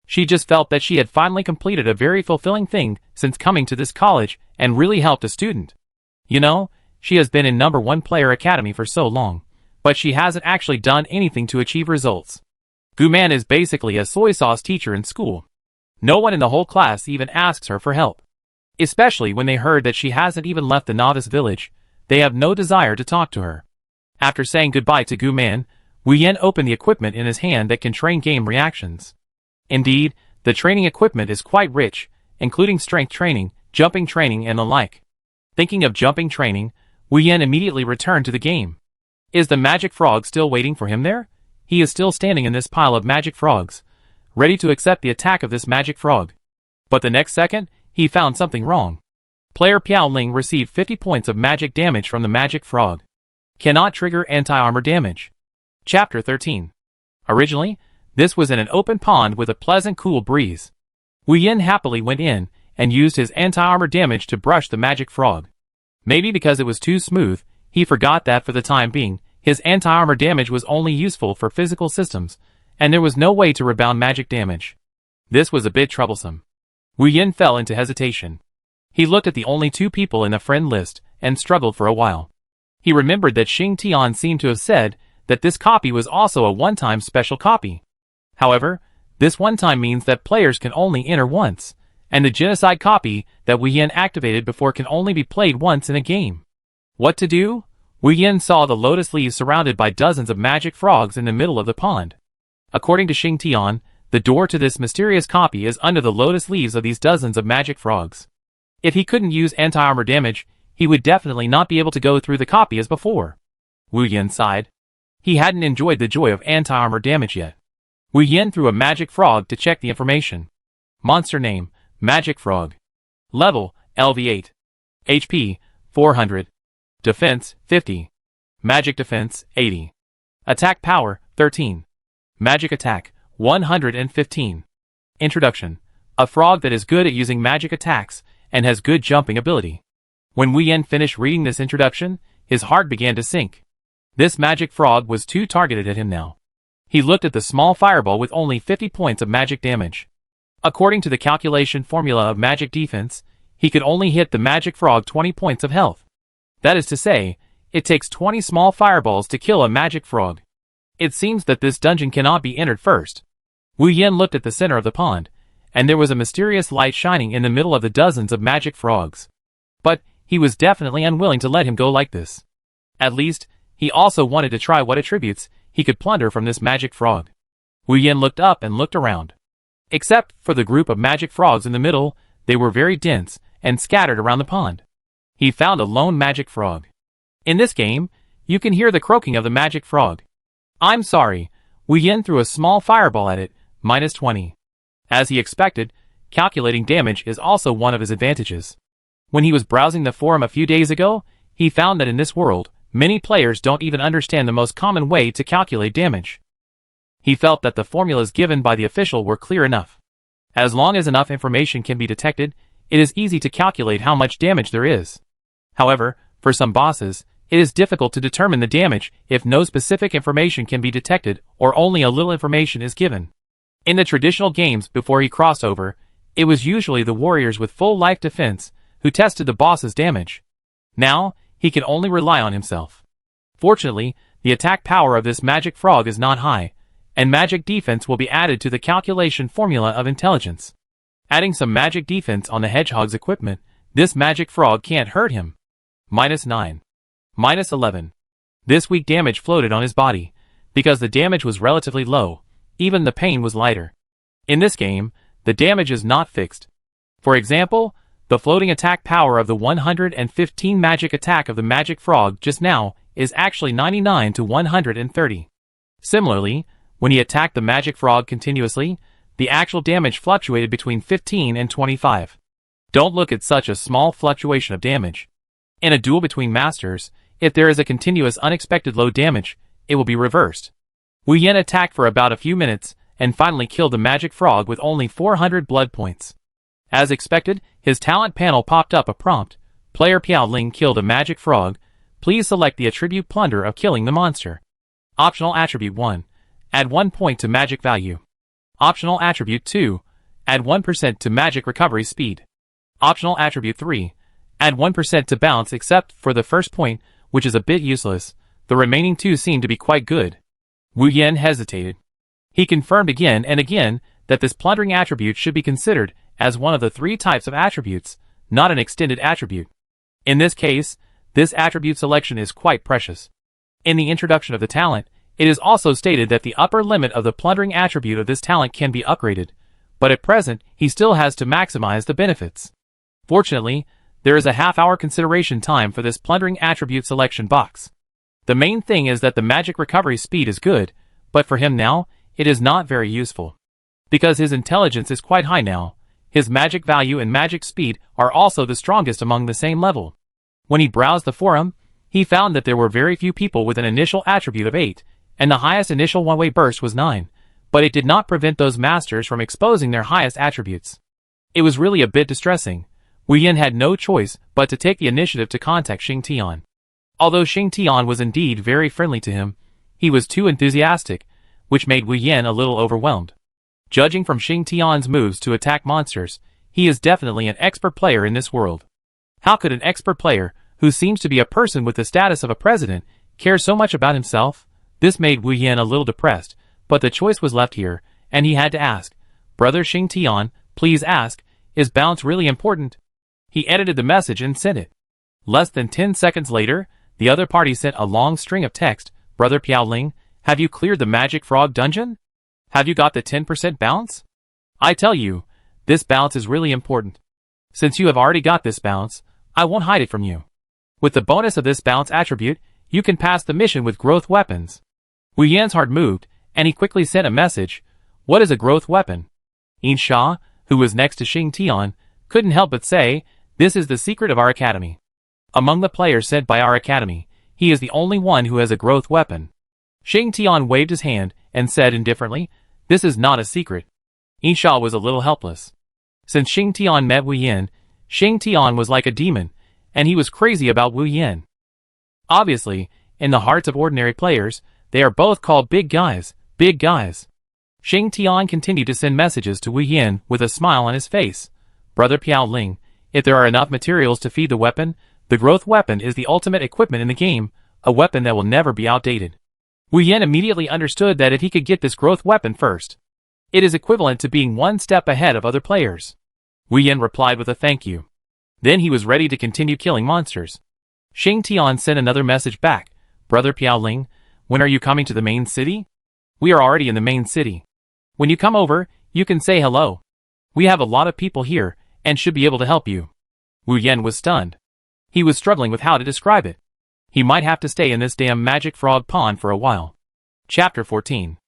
She just felt that she had finally completed a very fulfilling thing since coming to this college and really helped a student. You know, she has been in #1 player academy for so long, but she hasn't actually done anything to achieve results. Gu Man is basically a soy sauce teacher in school. No one in the whole class even asks her for help. Especially when they heard that she hasn't even left the novice village, they have no desire to talk to her. After saying goodbye to Gu Man, Wu Yan opened the equipment in his hand that can train game reactions. Indeed, the training equipment is quite rich, including strength training, jumping training and the like. Thinking of jumping training, Wu Yan immediately returned to the game. Is the magic frog still waiting for him there? He is still standing in this pile of magic frogs, ready to accept the attack of this magic frog. But the next second, he found something wrong. Player Piao Ling received 50 points of magic damage from the magic frog. Cannot trigger anti-armor damage. Chapter 13. Originally, this was in an open pond with a pleasant cool breeze. Wu Yan happily went in, and used his anti-armor damage to brush the magic frog. Maybe because it was too smooth, he forgot that for the time being, his anti-armor damage was only useful for physical systems, and there was no way to rebound magic damage. This was a bit troublesome. Wu Yan fell into hesitation. He looked at the only 2 people in the friend list, and struggled for a while. He remembered that Xing Tian seemed to have said that this copy was also a one-time special copy. However, this one-time means that players can only enter once, and the genocide copy that Wu Yan activated before can only be played once in a game. What to do? Wu Yan saw the lotus leaves surrounded by dozens of magic frogs in the middle of the pond. According to Xing Tian, the door to this mysterious copy is under the lotus leaves of these dozens of magic frogs. If he couldn't use anti-armor damage, he would definitely not be able to go through the copy as before. Wu Yan sighed. He hadn't enjoyed the joy of anti-armor damage yet. Wu Yan threw a magic frog to check the information. Monster name, Magic Frog. Level, LV8. HP, 400. Defense, 50. Magic Defense, 80. Attack Power, 13. Magic Attack, 115. Introduction. a frog that is good at using magic attacks and has good jumping ability. When Wu Yen finished reading this introduction, his heart began to sink. This magic frog was too targeted at him now. He looked at the small fireball with only 50 points of magic damage. According to the calculation formula of magic defense, he could only hit the magic frog 20 points of health. That is to say, it takes 20 small fireballs to kill a magic frog. It seems that this dungeon cannot be entered first. Wu Yen looked at the center of the pond, and there was a mysterious light shining in the middle of the dozens of magic frogs. But he was definitely unwilling to let him go like this. At least, he also wanted to try what attributes he could plunder from this magic frog. Wu Yen looked up and looked around. Except for the group of magic frogs in the middle, they were very dense and scattered around the pond. He found a lone magic frog. In this game, you can hear the croaking of the magic frog. I'm sorry, Wu Yen threw a small fireball at it, -20. As he expected, calculating damage is also one of his advantages. When he was browsing the forum a few days ago, he found that in this world, many players don't even understand the most common way to calculate damage. He felt that the formulas given by the official were clear enough. As long as enough information can be detected, it is easy to calculate how much damage there is. However, for some bosses, it is difficult to determine the damage if no specific information can be detected or only a little information is given. In the traditional games before he crossed over, it was usually the warriors with full life defense who tested the boss's damage. Now, he can only rely on himself. Fortunately, the attack power of this magic frog is not high, and magic defense will be added to the calculation formula of intelligence. Adding some magic defense on the hedgehog's equipment, this magic frog can't hurt him. -9. -11. This weak damage floated on his body. Because the damage was relatively low, even the pain was lighter. In this game, the damage is not fixed. For example, the floating attack power of the 115 magic attack of the magic frog just now is actually 99 to 130. Similarly, when he attacked the magic frog continuously, the actual damage fluctuated between 15 and 25. Don't look at such a small fluctuation of damage. In a duel between masters, if there is a continuous unexpected low damage, it will be reversed. Wu Yen attacked for about a few minutes, and finally killed the magic frog with only 400 blood points. As expected, his talent panel popped up a prompt. Player Piao Ling killed a magic frog. Please select the attribute plunder of killing the monster. Optional attribute 1. Add 1 point to magic value. Optional attribute 2. Add 1% to magic recovery speed. Optional attribute 3. Add 1% to bounce except for the first point, which is a bit useless. The remaining two seem to be quite good. Wu Yen hesitated. He confirmed again and again that this plundering attribute should be considered as one of the 3 types of attributes, not an extended attribute. In this case, this attribute selection is quite precious. In the introduction of the talent, it is also stated that the upper limit of the plundering attribute of this talent can be upgraded, but at present he still has to maximize the benefits. Fortunately, there is a half-hour consideration time for this plundering attribute selection box. The main thing is that the magic recovery speed is good, but for him now, it is not very useful. Because his intelligence is quite high now, his magic value and magic speed are also the strongest among the same level. When he browsed the forum, he found that there were very few people with an initial attribute of 8, and the highest initial one-way burst was 9, but it did not prevent those masters from exposing their highest attributes. It was really a bit distressing. Wu Yen had no choice but to take the initiative to contact Xing Tian. Although Xing Tian was indeed very friendly to him, he was too enthusiastic, which made Wu Yen a little overwhelmed. Judging from Xing Tian's moves to attack monsters, he is definitely an expert player in this world. How could an expert player, who seems to be a person with the status of a president, care so much about himself? This made Wu Yen a little depressed, but the choice was left here, and he had to ask, "Brother Xing Tian, please ask, is bounce really important?" He edited the message and sent it. Less than 10 seconds later, the other party sent a long string of text. "Brother Piao Ling, have you cleared the magic frog dungeon? Have you got the 10% bounce? I tell you, this bounce is really important. Since you have already got this bounce, I won't hide it from you. With the bonus of this bounce attribute, you can pass the mission with growth weapons." Wu Yan's heart moved, and he quickly sent a message. "What is a growth weapon?" Yin Sha, who was next to Xing Tian, couldn't help but say, "This is the secret of our academy. Among the players sent by our academy, he is the only one who has a growth weapon." Xing Tian waved his hand and said indifferently, "This is not a secret." Yin Sha was a little helpless. Since Xing Tian met Wu Yin, Xing Tian was like a demon, and he was crazy about Wu Yin. Obviously, in the hearts of ordinary players, they are both called big guys, big guys. Xing Tian continued to send messages to Wu Yin with a smile on his face. Brother Piao Ling, if there are enough materials to feed the weapon, the growth weapon is the ultimate equipment in the game, a weapon that will never be outdated. Wu Yin immediately understood that if he could get this growth weapon first, it is equivalent to being one step ahead of other players. Wu Yin replied with a thank you. Then he was ready to continue killing monsters. Xing Tian sent another message back. Brother Piao Ling, when are you coming to the main city? We are already in the main city. When you come over, you can say hello. We have a lot of people here, and should be able to help you. Wu Yin was stunned. He was struggling with how to describe it. He might have to stay in this damn magic frog pond for a while. Chapter 14.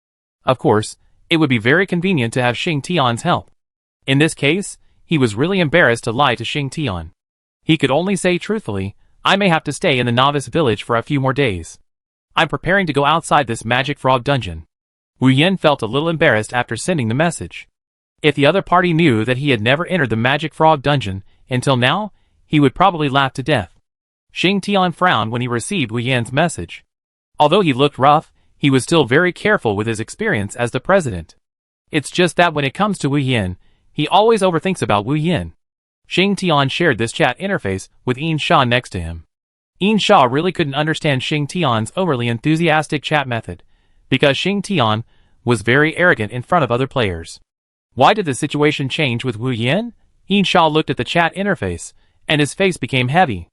Of course, it would be very convenient to have Xing Tian's help. In this case, he was really embarrassed to lie to Xing Tian. He could only say truthfully, I may have to stay in the novice village for a few more days. I'm preparing to go outside this magic frog dungeon. Wu Yin felt a little embarrassed after sending the message. If the other party knew that he had never entered the magic frog dungeon until now, he would probably laugh to death. Xing Tian frowned when he received Wu Yin's message. Although he looked rough, he was still very careful with his experience as the president. It's just that when it comes to Wu Yin, he always overthinks about Wu Yin. Xing Tian shared this chat interface with Yin Sha next to him. Yin Sha really couldn't understand Xing Tian's overly enthusiastic chat method, because Xing Tian was very arrogant in front of other players. Why did the situation change with Wu Yin? Yin Sha looked at the chat interface, and his face became heavy.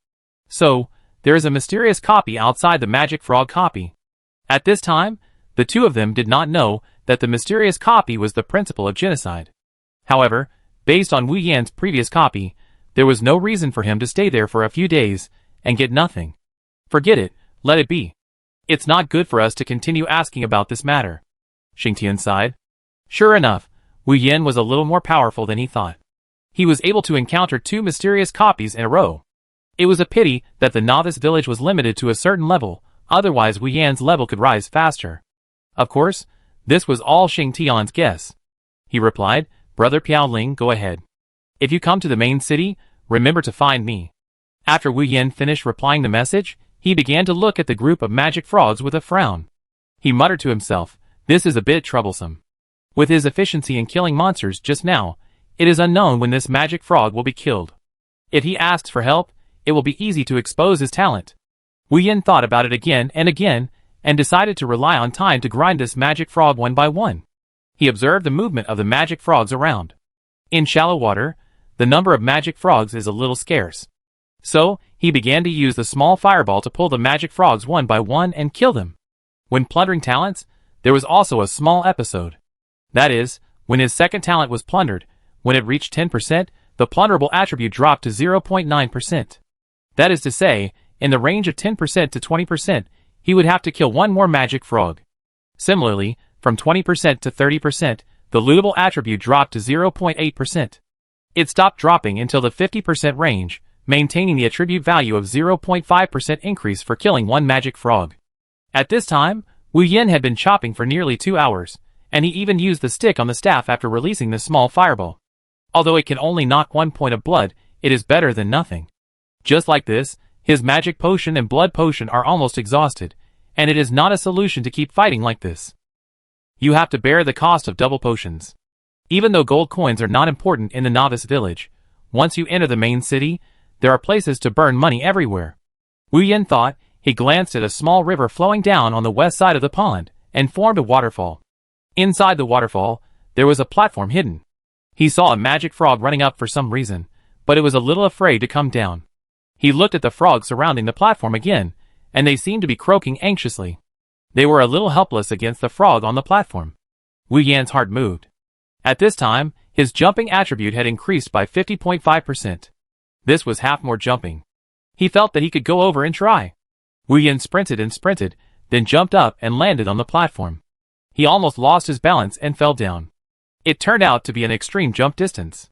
So, there is a mysterious copy outside the magic frog copy. At this time, the two of them did not know that the mysterious copy was the principle of genocide. However, based on Wu Yan's previous copy, there was no reason for him to stay there for a few days and get nothing. Forget it, let it be. It's not good for us to continue asking about this matter. Xing Tian sighed. Sure enough, Wu Yin was a little more powerful than he thought. He was able to encounter two mysterious copies in a row. It was a pity that the novice village was limited to a certain level, otherwise Wu Yan's level could rise faster. Of course, this was all Xing Tian's guess. He replied, Brother Piao Ling, go ahead. If you come to the main city, remember to find me. After Wu Yin finished replying the message, he began to look at the group of magic frogs with a frown. He muttered to himself, this is a bit troublesome. With his efficiency in killing monsters just now, it is unknown when this magic frog will be killed. If he asks for help, it will be easy to expose his talent. Wu Yin thought about it again, and decided to rely on time to grind this magic frog one by one. He observed the movement of the magic frogs around. In shallow water, the number of magic frogs is a little scarce. So, he began to use the small fireball to pull the magic frogs one by one and kill them. When plundering talents, there was also a small episode. That is, when his second talent was plundered, when it reached 10%, the plunderable attribute dropped to 0.9%. That is to say, in the range of 10% to 20%, he would have to kill one more magic frog. Similarly, from 20% to 30%, the lootable attribute dropped to 0.8%. It stopped dropping until the 50% range, maintaining the attribute value of 0.5% increase for killing one magic frog. At this time, Wu Yin had been chopping for nearly 2 hours, and he even used the stick on the staff after releasing the small fireball. Although it can only knock 1 point of blood, it is better than nothing. Just like this, his magic potion and blood potion are almost exhausted, and it is not a solution to keep fighting like this. You have to bear the cost of double potions. Even though gold coins are not important in the novice village, once you enter the main city, there are places to burn money everywhere. Wu Yin thought. He glanced at a small river flowing down on the west side of the pond, and formed a waterfall. Inside the waterfall, there was a platform hidden. He saw a magic frog running up for some reason, but it was a little afraid to come down. He looked at the frogs surrounding the platform again, and they seemed to be croaking anxiously. They were a little helpless against the frog on the platform. Wu Yan's heart moved. At this time, his jumping attribute had increased by 50.5%. This was half more jumping. He felt that he could go over and try. Wu Yin sprinted and sprinted, then jumped up and landed on the platform. He almost lost his balance and fell down. It turned out to be an extreme jump distance.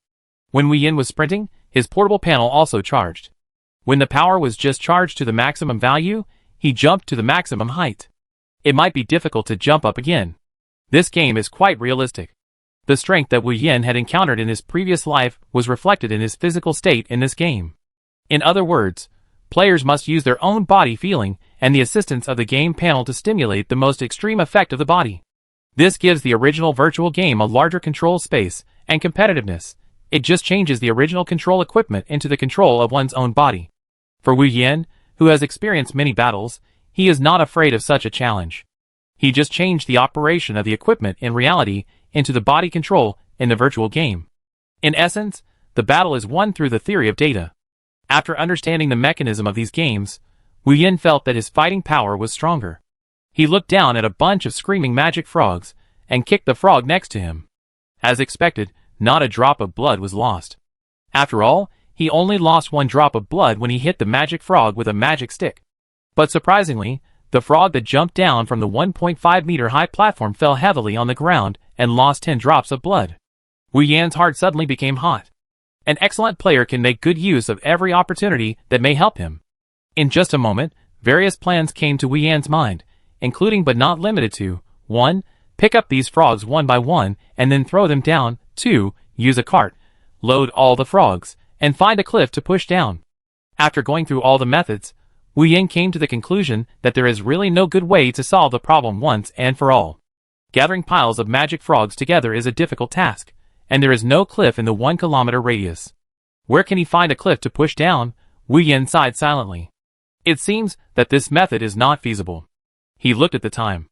When Wu Yin was sprinting, his portable panel also charged. When the power was just charged to the maximum value, he jumped to the maximum height. It might be difficult to jump up again. This game is quite realistic. The strength that Wu Yin had encountered in his previous life was reflected in his physical state in this game. In other words, players must use their own body feeling and the assistance of the game panel to stimulate the most extreme effect of the body. This gives the original virtual game a larger control space and competitiveness. It just changes the original control equipment into the control of one's own body. For Wu Yin, who has experienced many battles, he is not afraid of such a challenge. He just changed the operation of the equipment in reality into the body control in the virtual game. In essence, the battle is won through the theory of data. After understanding the mechanism of these games, Wu Yin felt that his fighting power was stronger. He looked down at a bunch of screaming magic frogs and kicked the frog next to him. As expected, not a drop of blood was lost. After all, he only lost one drop of blood when he hit the magic frog with a magic stick. But surprisingly, the frog that jumped down from the 1.5-meter high platform fell heavily on the ground and lost 10 drops of blood. Wu Yan's heart suddenly became hot. An excellent player can make good use of every opportunity that may help him. In just a moment, various plans came to Wu Yan's mind, including but not limited to 1. Pick up these frogs one by one and then throw them down. 2. Use a cart, load all the frogs, and find a cliff to push down. After going through all the methods, Wu Yan came to the conclusion that there is really no good way to solve the problem once and for all. Gathering piles of magic frogs together is a difficult task, and there is no cliff in the 1-kilometer radius. Where can he find a cliff to push down? Wu Yan sighed silently. It seems that this method is not feasible. He looked at the time.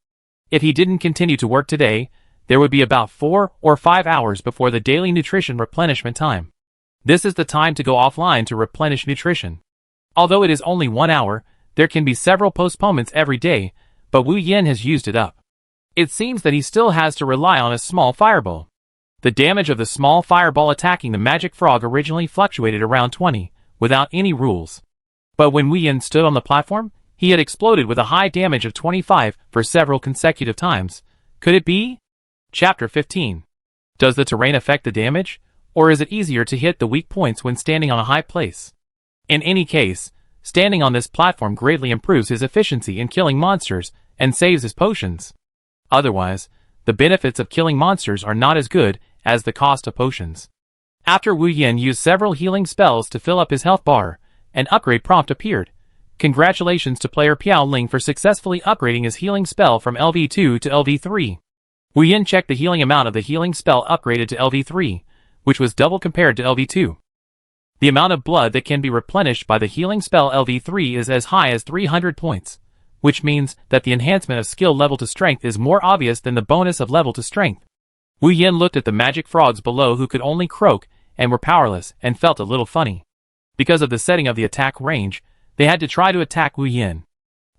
If he didn't continue to work today, there would be about 4 or 5 hours before the daily nutrition replenishment time. This is the time to go offline to replenish nutrition. Although it is only 1 hour, there can be several postponements every day, but Wu Yan has used it up. It seems that he still has to rely on a small fireball. The damage of the small fireball attacking the magic frog originally fluctuated around 20, without any rules. But when Wu Yan stood on the platform, he had exploded with a high damage of 25 for several consecutive times. Could it be? Chapter 15. Does the terrain affect the damage, or is it easier to hit the weak points when standing on a high place? In any case, standing on this platform greatly improves his efficiency in killing monsters and saves his potions. Otherwise, the benefits of killing monsters are not as good as the cost of potions. After Wu Yan used several healing spells to fill up his health bar, an upgrade prompt appeared. Congratulations to player Piao Ling for successfully upgrading his healing spell from LV2 to LV3. Wu Yan checked the healing amount of the healing spell upgraded to LV3, which was double compared to LV2. The amount of blood that can be replenished by the healing spell LV3 is as high as 300 points, which means that the enhancement of skill level to strength is more obvious than the bonus of level to strength. Wu Yan looked at the magic frogs below who could only croak and were powerless and felt a little funny. Because of the setting of the attack range, they had to try to attack Wu Yan.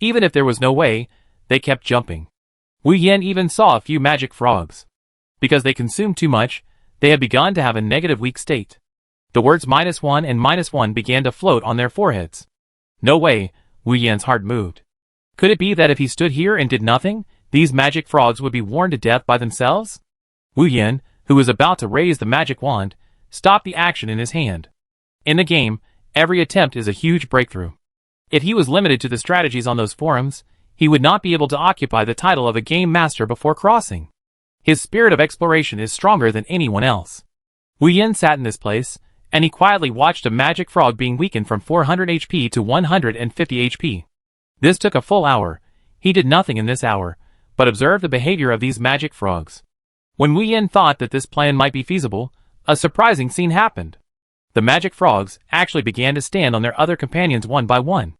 Even if there was no way, they kept jumping. Wu Yan even saw a few magic frogs. Because they consumed too much, they had begun to have a negative weak state. The words -1 and -1 began to float on their foreheads. No way, Wu Yan's heart moved. Could it be that if he stood here and did nothing, these magic frogs would be worn to death by themselves? Wu Yan, who was about to raise the magic wand, stopped the action in his hand. In the game, every attempt is a huge breakthrough. If he was limited to the strategies on those forums, he would not be able to occupy the title of a game master before crossing. His spirit of exploration is stronger than anyone else. Wu Yan sat in this place, and he quietly watched a magic frog being weakened from 400 HP to 150 HP. This took a full hour. He did nothing in this hour, but observed the behavior of these magic frogs. When Wu Yan thought that this plan might be feasible, a surprising scene happened. The magic frogs actually began to stand on their other companions one by one.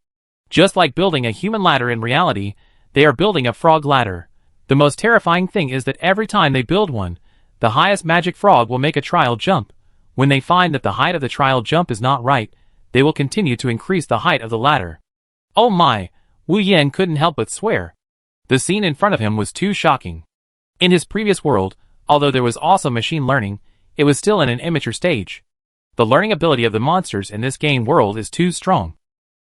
Just like building a human ladder in reality, they are building a frog ladder. The most terrifying thing is that every time they build one, the highest magic frog will make a trial jump. When they find that the height of the trial jump is not right, they will continue to increase the height of the ladder. Oh my, Wu Yan couldn't help but swear. The scene in front of him was too shocking. In his previous world, although there was also machine learning, it was still in an immature stage. The learning ability of the monsters in this game world is too strong.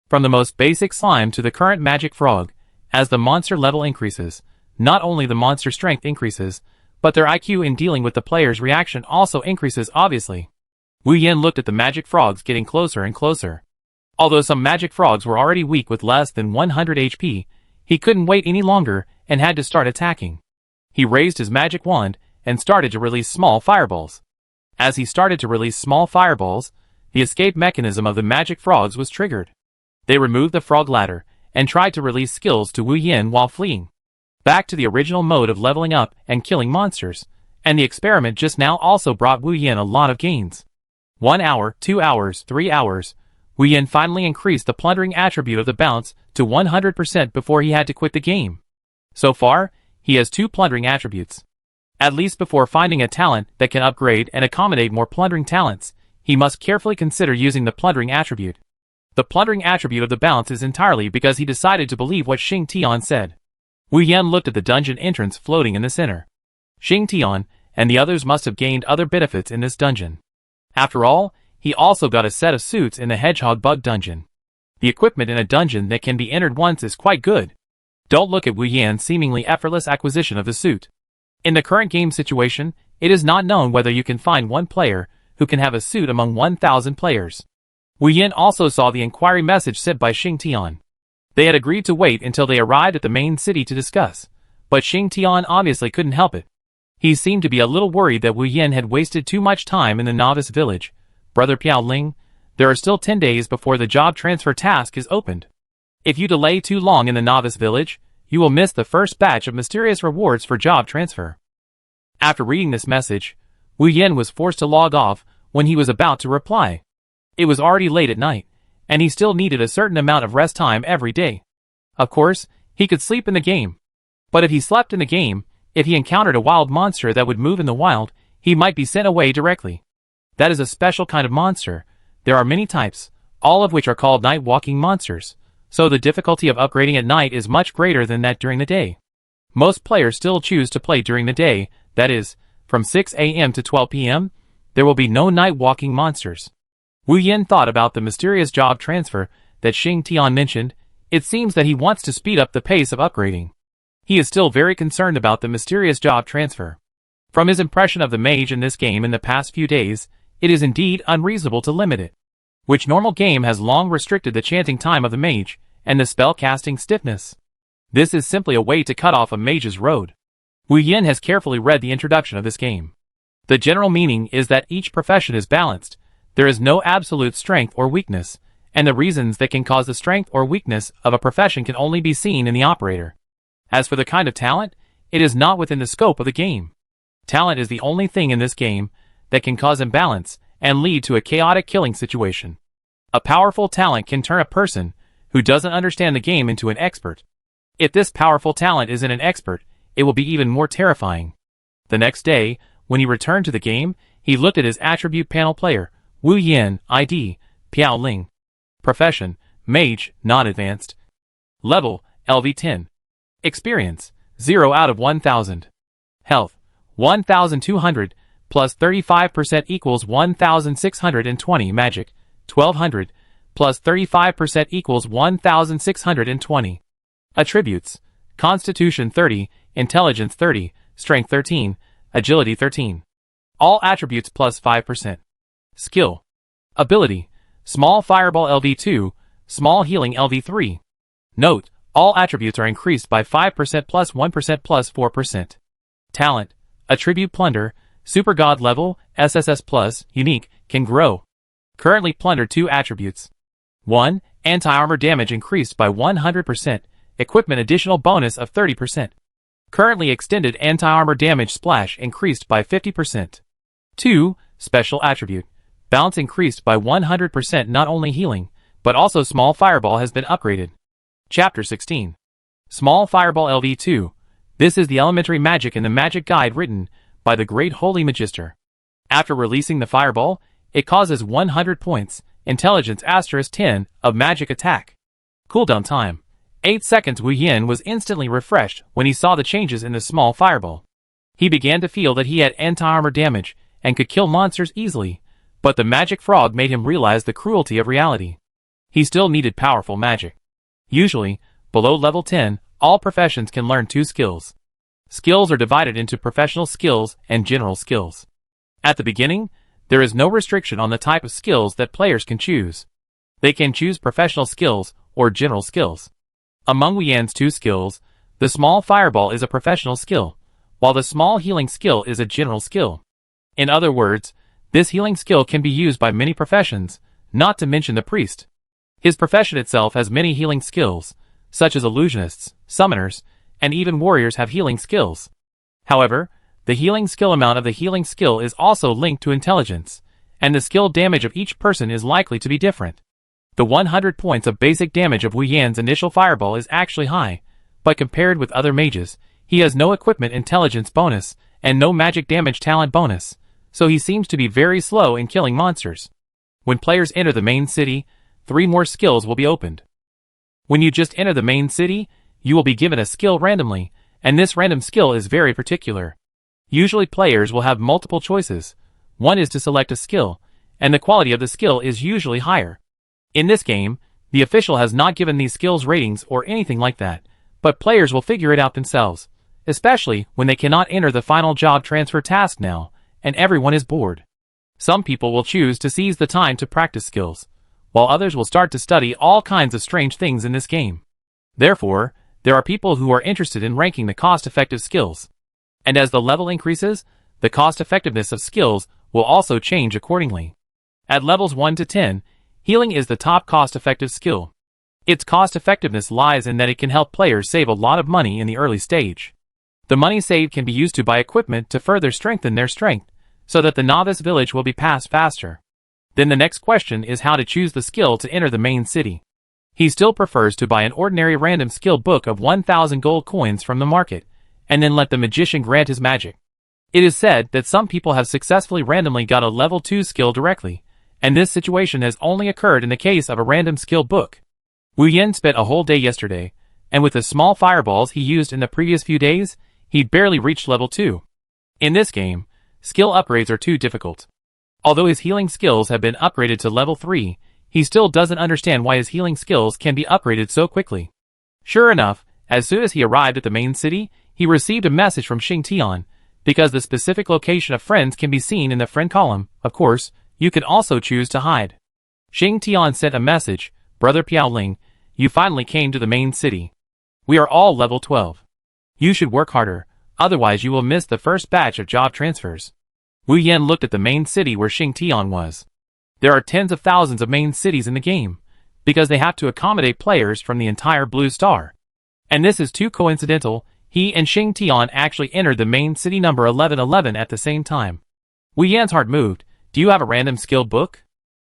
From the most basic slime to the current magic frog, as the monster level increases, not only the monster strength increases, but their IQ in dealing with the player's reaction also increases obviously. Wu Yan looked at the magic frogs getting closer and closer. Although some magic frogs were already weak with less than 100 HP, he couldn't wait any longer and had to start attacking. He raised his magic wand and started to release small fireballs. As he started to release small fireballs, the escape mechanism of the magic frogs was triggered. They removed the frog ladder and tried to release skills to Wu Yin while fleeing. Back to the original mode of leveling up and killing monsters, and the experiment just now also brought Wu Yin a lot of gains. 1 hour, 2 hours, 3 hours, Wu Yin finally increased the plundering attribute of the bounce to 100% before he had to quit the game. So far, he has 2 plundering attributes. At least before finding a talent that can upgrade and accommodate more plundering talents, he must carefully consider using the plundering attribute. The plundering attribute of the bounce is entirely because he decided to believe what Xing Tian said. Wu Yin looked at the dungeon entrance floating in the center. Xing Tian and the others must have gained other benefits in this dungeon. After all, he also got a set of suits in the Hedgehog Bug dungeon. The equipment in a dungeon that can be entered once is quite good. Don't look at Wu Yin's seemingly effortless acquisition of the suit. In the current game situation, it is not known whether you can find one player who can have a suit among 1,000 players. Wu Yin also saw the inquiry message sent by Xing Tian. They had agreed to wait until they arrived at the main city to discuss, but Xing Tian obviously couldn't help it. He seemed to be a little worried that Wu Yin had wasted too much time in the novice village. Brother Piao Ling, there are still 10 days before the job transfer task is opened. If you delay too long in the novice village, you will miss the first batch of mysterious rewards for job transfer. After reading this message, Wu Yin was forced to log off when he was about to reply. It was already late at night, and he still needed a certain amount of rest time every day. Of course, he could sleep in the game. But if he slept in the game, if he encountered a wild monster that would move in the wild, he might be sent away directly. That is a special kind of monster. There are many types, all of which are called night-walking monsters, so the difficulty of upgrading at night is much greater than that during the day. Most players still choose to play during the day, that is, from 6 a.m. to 12 p.m., there will be no night-walking monsters. Wu Yin thought about the mysterious job transfer that Xing Tian mentioned. It seems that he wants to speed up the pace of upgrading. He is still very concerned about the mysterious job transfer. From his impression of the mage in this game in the past few days, it is indeed unreasonable to limit it. Which normal game has long restricted the chanting time of the mage, and the spell casting stiffness? This is simply a way to cut off a mage's road. Wu Yin has carefully read the introduction of this game. The general meaning is that each profession is balanced. There is no absolute strength or weakness, and the reasons that can cause the strength or weakness of a profession can only be seen in the operator. As for the kind of talent, it is not within the scope of the game. Talent is the only thing in this game that can cause imbalance and lead to a chaotic killing situation. A powerful talent can turn a person who doesn't understand the game into an expert. If this powerful talent isn't an expert, it will be even more terrifying. The next day, when he returned to the game, he looked at his attribute panel player, Wu Yin, ID, Piao Ling. Profession, Mage, not advanced. Level, LV10. Experience, 0 out of 1000. Health, 1200, plus 35% equals 1620. Magic, 1200, plus 35% equals 1620. Attributes, Constitution 30, Intelligence 30, Strength 13, Agility 13. All attributes plus 5%. Skill. Ability, Small Fireball LV2, Small Healing LV3. Note, all attributes are increased by 5% plus 1% plus 4%. Talent, Attribute Plunder, Super God level, SSS plus, Unique, can grow. Currently Plunder 2 attributes. 1. Anti-armor damage increased by 100%, equipment additional bonus of 30%. Currently extended anti-armor damage splash increased by 50%. 2. Special attribute. Bounce increased by 100%. Not only healing, but also Small Fireball has been upgraded. Chapter 16. Small Fireball LV2. This is the elementary magic in the magic guide written by the Great Holy Magister. After releasing the fireball, it causes 100 points, Intelligence *10, of magic attack. Cooldown time, 8 seconds. Wu Yin was instantly refreshed when he saw the changes in the small fireball. He began to feel that he had anti-armor damage and could kill monsters easily, but the magic frog made him realize the cruelty of reality. He still needed powerful magic. Usually, below level 10, all professions can learn 2 skills. Skills are divided into professional skills and general skills. At the beginning, there is no restriction on the type of skills that players can choose. They can choose professional skills or general skills. Among Wu Yan's 2 skills, the small fireball is a professional skill, while the small healing skill is a general skill. In other words, this healing skill can be used by many professions, not to mention the priest. His profession itself has many healing skills, such as illusionists, summoners, and even warriors have healing skills. However, the healing skill amount of the healing skill is also linked to intelligence, and the skill damage of each person is likely to be different. The 100 points of basic damage of Wu Yan's initial fireball is actually high, but compared with other mages, he has no equipment intelligence bonus and no magic damage talent bonus, so he seems to be very slow in killing monsters. When players enter the main city, 3 more skills will be opened. When you just enter the main city, you will be given a skill randomly, and this random skill is very particular. Usually players will have multiple choices. One is to select a skill, and the quality of the skill is usually higher. In this game, the official has not given these skills ratings or anything like that, but players will figure it out themselves, especially when they cannot enter the final job transfer task now, and everyone is bored. Some people will choose to seize the time to practice skills, while others will start to study all kinds of strange things in this game. Therefore, there are people who are interested in ranking the cost-effective skills. And as the level increases, the cost-effectiveness of skills will also change accordingly. At levels 1 to 10, healing is the top cost-effective skill. Its cost-effectiveness lies in that it can help players save a lot of money in the early stage. The money saved can be used to buy equipment to further strengthen their strength, so that the novice village will be passed faster. Then the next question is how to choose the skill to enter the main city. He still prefers to buy an ordinary random skill book of 1,000 gold coins from the market, and then let the magician grant his magic. It is said that some people have successfully randomly got a level 2 skill directly, and this situation has only occurred in the case of a random skill book. Wu Yan spent a whole day yesterday, and with the small fireballs he used in the previous few days, he barely reached level 2. In this game, skill upgrades are too difficult. Although his healing skills have been upgraded to level 3, he still doesn't understand why his healing skills can be upgraded so quickly. Sure enough, as soon as he arrived at the main city, he received a message from Xing Tian. Because the specific location of friends can be seen in the friend column, of course, you can also choose to hide. Xing Tian sent a message, Brother Piaoling, you finally came to the main city. We are all level 12. You should work harder, otherwise you will miss the first batch of job transfers. Wu Yan looked at the main city where Xing Tian was. There are tens of thousands of main cities in the game, because they have to accommodate players from the entire Blue Star. And this is too coincidental. He and Xing Tian actually entered the main city number 1111 at the same time. Wu Yan's heart moved. Do you have a random skill book?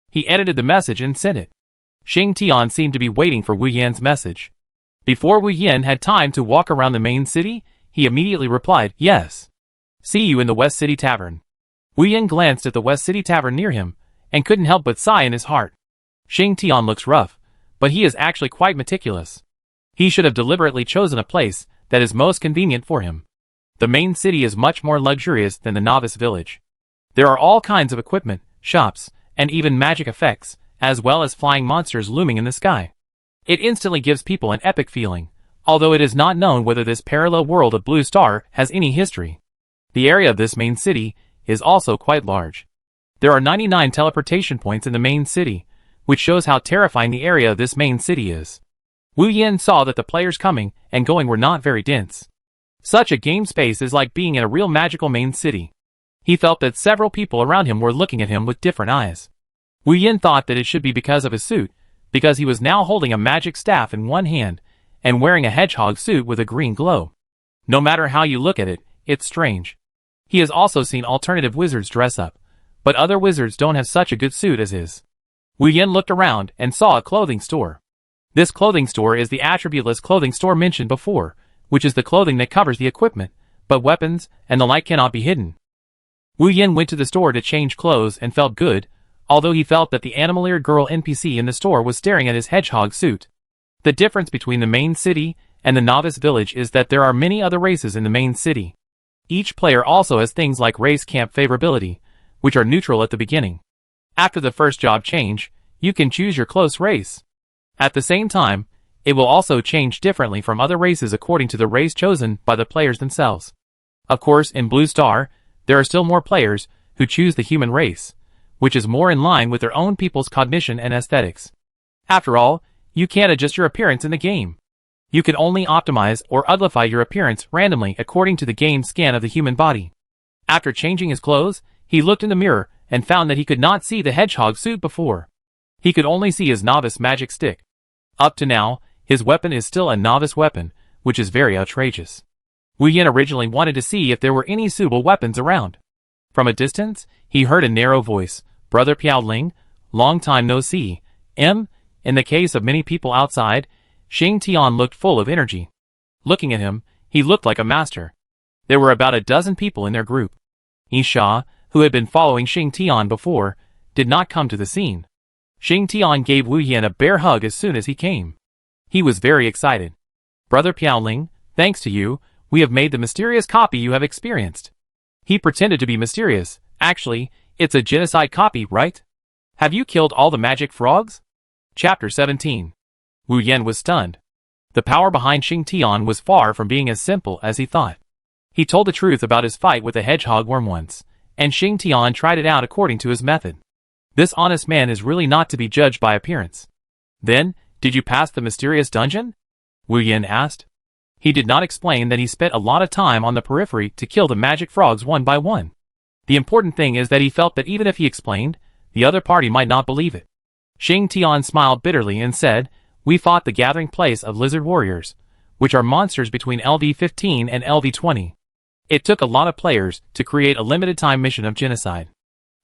He edited the message and sent it. Xing Tian seemed to be waiting for Wu Yan's message. Before Wu Yan had time to walk around the main city, he immediately replied, yes. See you in the West City Tavern. Wu Yan glanced at the West City Tavern near him, and couldn't help but sigh in his heart. Xing Tian looks rough, but he is actually quite meticulous. He should have deliberately chosen a place that is most convenient for him. The main city is much more luxurious than the novice village. There are all kinds of equipment, shops, and even magic effects, as well as flying monsters looming in the sky. It instantly gives people an epic feeling, although it is not known whether this parallel world of Blue Star has any history. The area of this main city is also quite large. There are 99 teleportation points in the main city, which shows how terrifying the area of this main city is. Wu Yan saw that the players coming and going were not very dense. Such a game space is like being in a real magical main city. He felt that several people around him were looking at him with different eyes. Wu Yan thought that it should be because of his suit, because he was now holding a magic staff in one hand, and wearing a hedgehog suit with a green glow. No matter how you look at it, it's strange. He has also seen alternative wizards dress up, but other wizards don't have such a good suit as his. Wu Yan looked around and saw a clothing store. This clothing store is the attributeless clothing store mentioned before, which is the clothing that covers the equipment, but weapons and the like cannot be hidden. Wu Yan went to the store to change clothes and felt good, although he felt that the animal-eared girl NPC in the store was staring at his hedgehog suit. The difference between the main city and the novice village is that there are many other races in the main city. Each player also has things like race camp favorability, which are neutral at the beginning. After the first job change, you can choose your close race. At the same time, it will also change differently from other races according to the race chosen by the players themselves. Of course, in Blue Star, there are still more players who choose the human race, which is more in line with their own people's cognition and aesthetics. After all, you can't adjust your appearance in the game. You could only optimize or uglify your appearance randomly according to the game's scan of the human body. After changing his clothes, he looked in the mirror and found that he could not see the hedgehog suit before. He could only see his novice magic stick. Up to now, his weapon is still a novice weapon, which is very outrageous. Wu Yin originally wanted to see if there were any suitable weapons around. From a distance, he heard a narrow voice, "Brother Piaoling, long time no see." In the case of many people outside, Xing Tian looked full of energy. Looking at him, he looked like a master. There were about a dozen people in their group. Isha, who had been following Xing Tian before, did not come to the scene. Xing Tian gave Wu Yin a bear hug as soon as he came. He was very excited. "Brother Piaoling, thanks to you, we have made the mysterious copy you have experienced." He pretended to be mysterious. "Actually, it's a genocide copy, right? Have you killed all the magic frogs?" Chapter 17. Wu Yin was stunned. The power behind Xing Tian was far from being as simple as he thought. He told the truth about his fight with the hedgehog worm once, and Xing Tian tried it out according to his method. This honest man is really not to be judged by appearance. "Then, did you pass the mysterious dungeon?" Wu Yin asked. He did not explain that he spent a lot of time on the periphery to kill the magic frogs one by one. The important thing is that he felt that even if he explained, the other party might not believe it. Xing Tian smiled bitterly and said, "We fought the gathering place of lizard warriors, which are monsters between LV-15 and LV-20. It took a lot of players to create a limited time mission of genocide."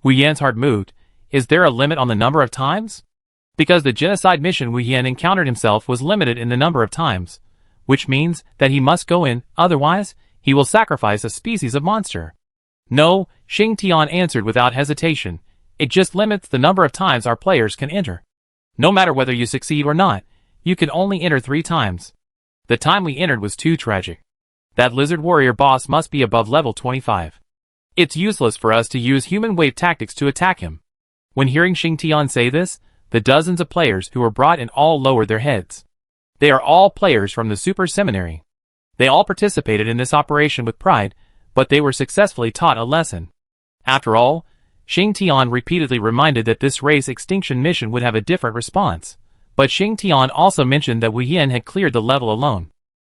Wu Yan's heart moved. Is there a limit on the number of times? Because the genocide mission Wu Yan encountered himself was limited in the number of times, which means that he must go in, otherwise, he will sacrifice a species of monster. "No," Xing Tian answered without hesitation, "it just limits the number of times our players can enter. No matter whether you succeed or not, you can only enter 3 times. The time we entered was too tragic. That lizard warrior boss must be above level 25. It's useless for us to use human wave tactics to attack him." When hearing Xing Tian say this, the dozens of players who were brought in all lowered their heads. They are all players from the Super Seminary. They all participated in this operation with pride, but they were successfully taught a lesson. After all, Xing Tian repeatedly reminded that this race extinction mission would have a different response, but Xing Tian also mentioned that Wu Yin had cleared the level alone.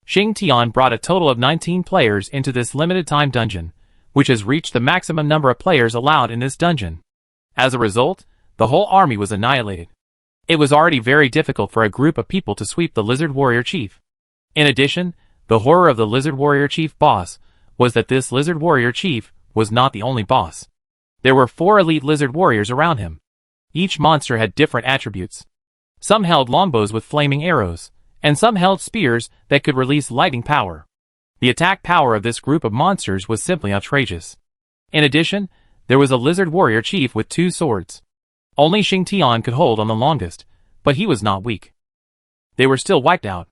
Xing Tian brought a total of 19 players into this limited time dungeon, which has reached the maximum number of players allowed in this dungeon. As a result, the whole army was annihilated. It was already very difficult for a group of people to sweep the lizard warrior chief. In addition, the horror of the lizard warrior chief boss was that this lizard warrior chief was not the only boss. There were 4 elite lizard warriors around him. Each monster had different attributes. Some held longbows with flaming arrows, and some held spears that could release lightning power. The attack power of this group of monsters was simply outrageous. In addition, there was a lizard warrior chief with 2 swords. Only Xing Tian could hold on the longest, but he was not weak. They were still wiped out.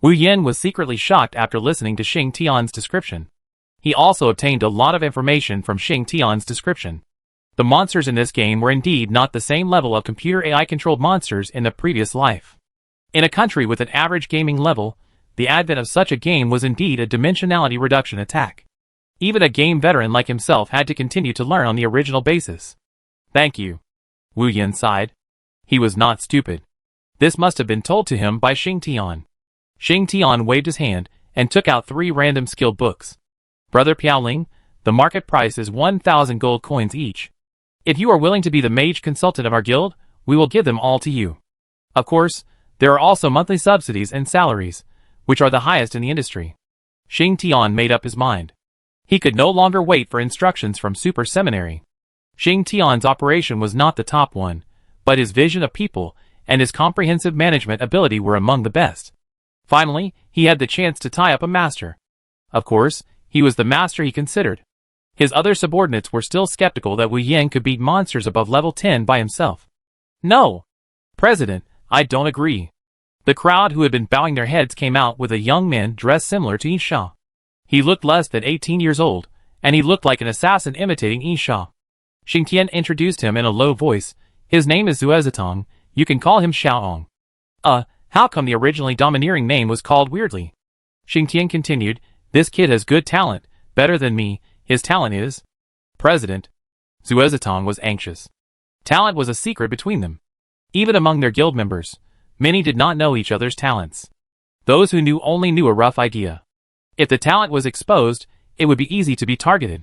Wu Yin was secretly shocked after listening to Xing Tian's description. He also obtained a lot of information from Xing Tian's description. The monsters in this game were indeed not the same level of computer AI-controlled monsters in the previous life. In a country with an average gaming level, the advent of such a game was indeed a dimensionality reduction attack. Even a game veteran like himself had to continue to learn on the original basis. "Thank you." Wu Yin sighed. He was not stupid. This must have been told to him by Xing Tian. Xing Tian waved his hand and took out 3 random skill books. "Brother Piaoling, the market price is 1,000 gold coins each. If you are willing to be the mage consultant of our guild, we will give them all to you. Of course, there are also monthly subsidies and salaries, which are the highest in the industry." Xing Tian made up his mind. He could no longer wait for instructions from Super Seminary. Xing Tian's operation was not the top one, but his vision of people and his comprehensive management ability were among the best. Finally, he had the chance to tie up a master. Of course, he was the master he considered. His other subordinates were still skeptical that Wu Yin could beat monsters above level 10 by himself. "No! President, I don't agree." The crowd who had been bowing their heads came out with a young man dressed similar to Isha. He looked less than 18 years old, and he looked like an assassin imitating Isha. Xing Tian introduced him in a low voice. "His name is Zuezatong, you can call him Xiaoong." How come the originally domineering name was called weirdly? Xing Tian continued, "This kid has good talent, better than me, his talent is..." "President." Zuezatong was anxious. Talent was a secret between them. Even among their guild members, many did not know each other's talents. Those who knew only knew a rough idea. If the talent was exposed, it would be easy to be targeted.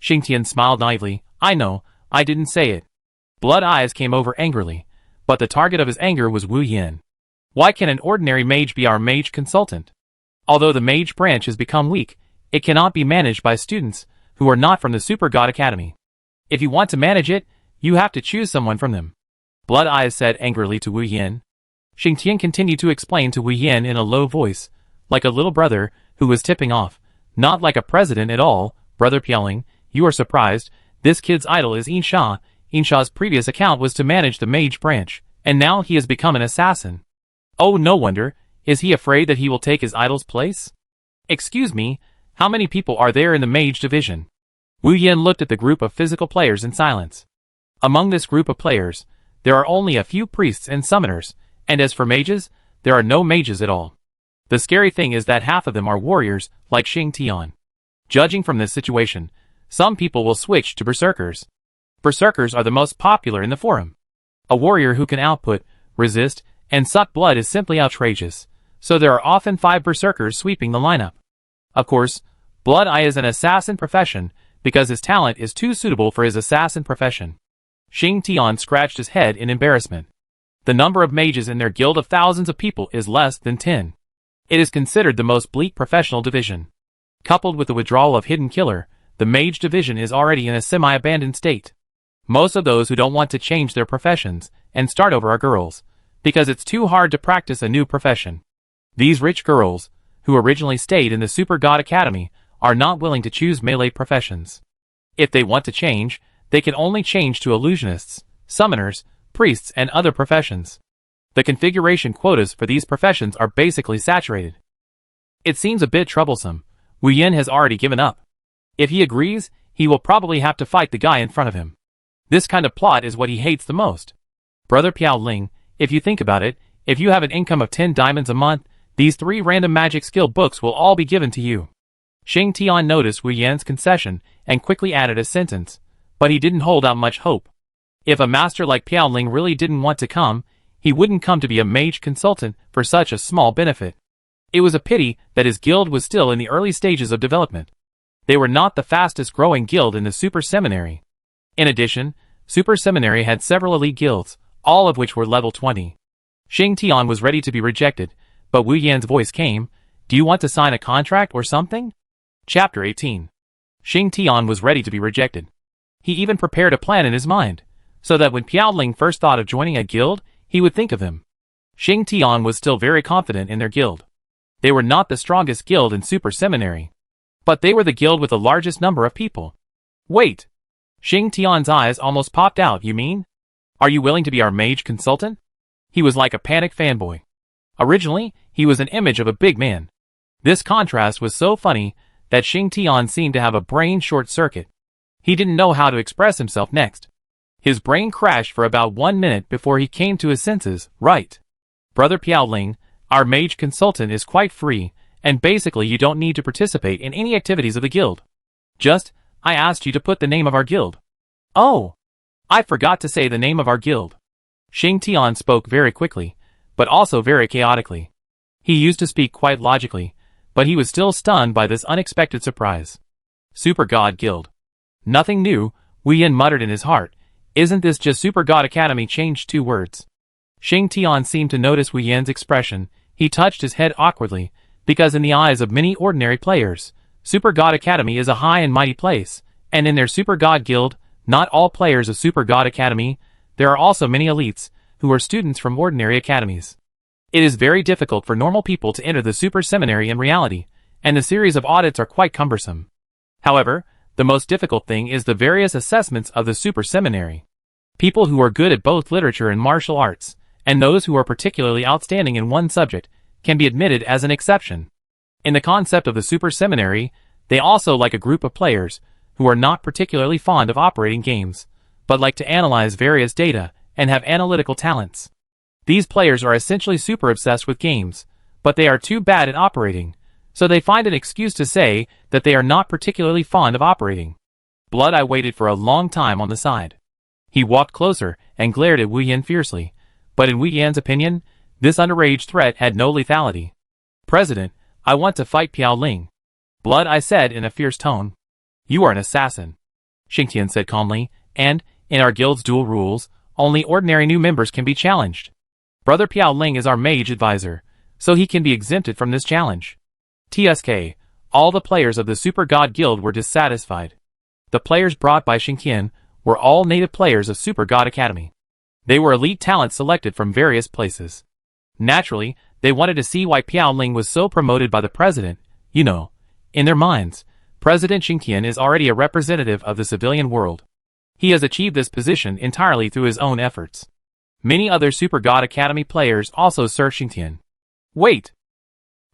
Xingtian smiled naively. I know, I didn't say it. Blood eyes came over angrily, but the target of his anger was Wu Yin. Why can an ordinary mage be our mage consultant? Although the mage branch has become weak, it cannot be managed by students who are not from the Super God Academy. If you want to manage it, you have to choose someone from them. Blood eyes said angrily to Wu Yin. Xingtian continued to explain to Wu Yin in a low voice, like a little brother who was tipping off, not like a president at all. Brother Piaoling, you are surprised. This kid's idol is Yinsha. Yinsha's previous account was to manage the mage branch, and now he has become an assassin. Oh, no wonder. Is he afraid that he will take his idol's place? Excuse me, how many people are there in the mage division? Wu Yin looked at the group of physical players in silence. Among this group of players, there are only a few priests and summoners, and as for mages, there are no mages at all. The scary thing is that half of them are warriors, like Xingtian. Judging from this situation, some people will switch to berserkers. Berserkers are the most popular in the forum. A warrior who can output, resist, and suck blood is simply outrageous, so there are often 5 berserkers sweeping the lineup. Of course, Blood Eye is an assassin profession, because his talent is too suitable for his assassin profession. Xingtian scratched his head in embarrassment. The number of mages in their guild of thousands of people is less than 10. It is considered the most bleak professional division. Coupled with the withdrawal of Hidden Killer, the mage division is already in a semi-abandoned state. Most of those who don't want to change their professions and start over are girls, because it's too hard to practice a new profession. These rich girls, who originally stayed in the Super God Academy, are not willing to choose melee professions. If they want to change, they can only change to illusionists, summoners, priests, and other professions. The configuration quotas for these professions are basically saturated. It seems a bit troublesome. Wu Yin has already given up. If he agrees, he will probably have to fight the guy in front of him. This kind of plot is what he hates the most. Brother Piaoling, if you think about it, if you have an income of 10 diamonds a month, these 3 random magic skill books will all be given to you. Xingtian noticed Wu Yan's concession and quickly added a sentence, but he didn't hold out much hope. If a master like Piaoling really didn't want to come, he wouldn't come to be a mage consultant for such a small benefit. It was a pity that his guild was still in the early stages of development. They were not the fastest growing guild in the Super Seminary. In addition, Super Seminary had several elite guilds, all of which were level 20. Xingtian was ready to be rejected, but Wu Yan's voice came, do you want to sign a contract or something? Chapter 18. Xingtian was ready to be rejected. He even prepared a plan in his mind, so that when Piaoling first thought of joining a guild, he would think of him. Xingtian was still very confident in their guild. They were not the strongest guild in Super Seminary, but they were the guild with the largest number of people. Wait! Xingtian's eyes almost popped out. You mean? Are you willing to be our mage consultant? He was like a panicked fanboy. Originally, he was an image of a big man. This contrast was so funny that Xingtian seemed to have a brain short circuit. He didn't know how to express himself next. His brain crashed for about 1 minute before he came to his senses. Right. Brother Piaoling, our mage consultant is quite free, and basically you don't need to participate in any activities of the guild. Just, I asked you to put the name of our guild. Oh! I forgot to say the name of our guild. Xingtian spoke very quickly, but also very chaotically. He used to speak quite logically, but he was still stunned by this unexpected surprise. Super God Guild. Nothing new, Wu Yin muttered in his heart. Isn't this just Super God Academy changed 2 words? Xingtian seemed to notice Wu Yan's expression. He touched his head awkwardly, because in the eyes of many ordinary players, Super God Academy is a high and mighty place, and in their Super God Guild, not all players of Super God Academy, there are also many elites, who are students from ordinary academies. It is very difficult for normal people to enter the Super Seminary in reality, and the series of audits are quite cumbersome. However, the most difficult thing is the various assessments of the Super Seminary. People who are good at both literature and martial arts, and those who are particularly outstanding in one subject, can be admitted as an exception. In the concept of the Super Seminary, they also like a group of players who are not particularly fond of operating games, but like to analyze various data and have analytical talents. These players are essentially super obsessed with games, but they are too bad at operating, so they find an excuse to say that they are not particularly fond of operating. Blood Eye waited for a long time on the side. He walked closer and glared at Wu Yan fiercely, but in Wu Yan's opinion, this underage threat had no lethality. President, I want to fight Piao Ling. Blood, I said in a fierce tone. You are an assassin, Xingtian said calmly, and, in our guild's duel rules, only ordinary new members can be challenged. Brother Piao Ling is our mage advisor, so he can be exempted from this challenge. TSK, all the players of the Super God Guild were dissatisfied. The players brought by Xingtian were all native players of Super God Academy. They were elite talents selected from various places. Naturally, they wanted to see why Piao Ling was so promoted by the president. You know, in their minds, President Xingtian is already a representative of the civilian world. He has achieved this position entirely through his own efforts. Many other Super God Academy players also serve Xingtian. Wait!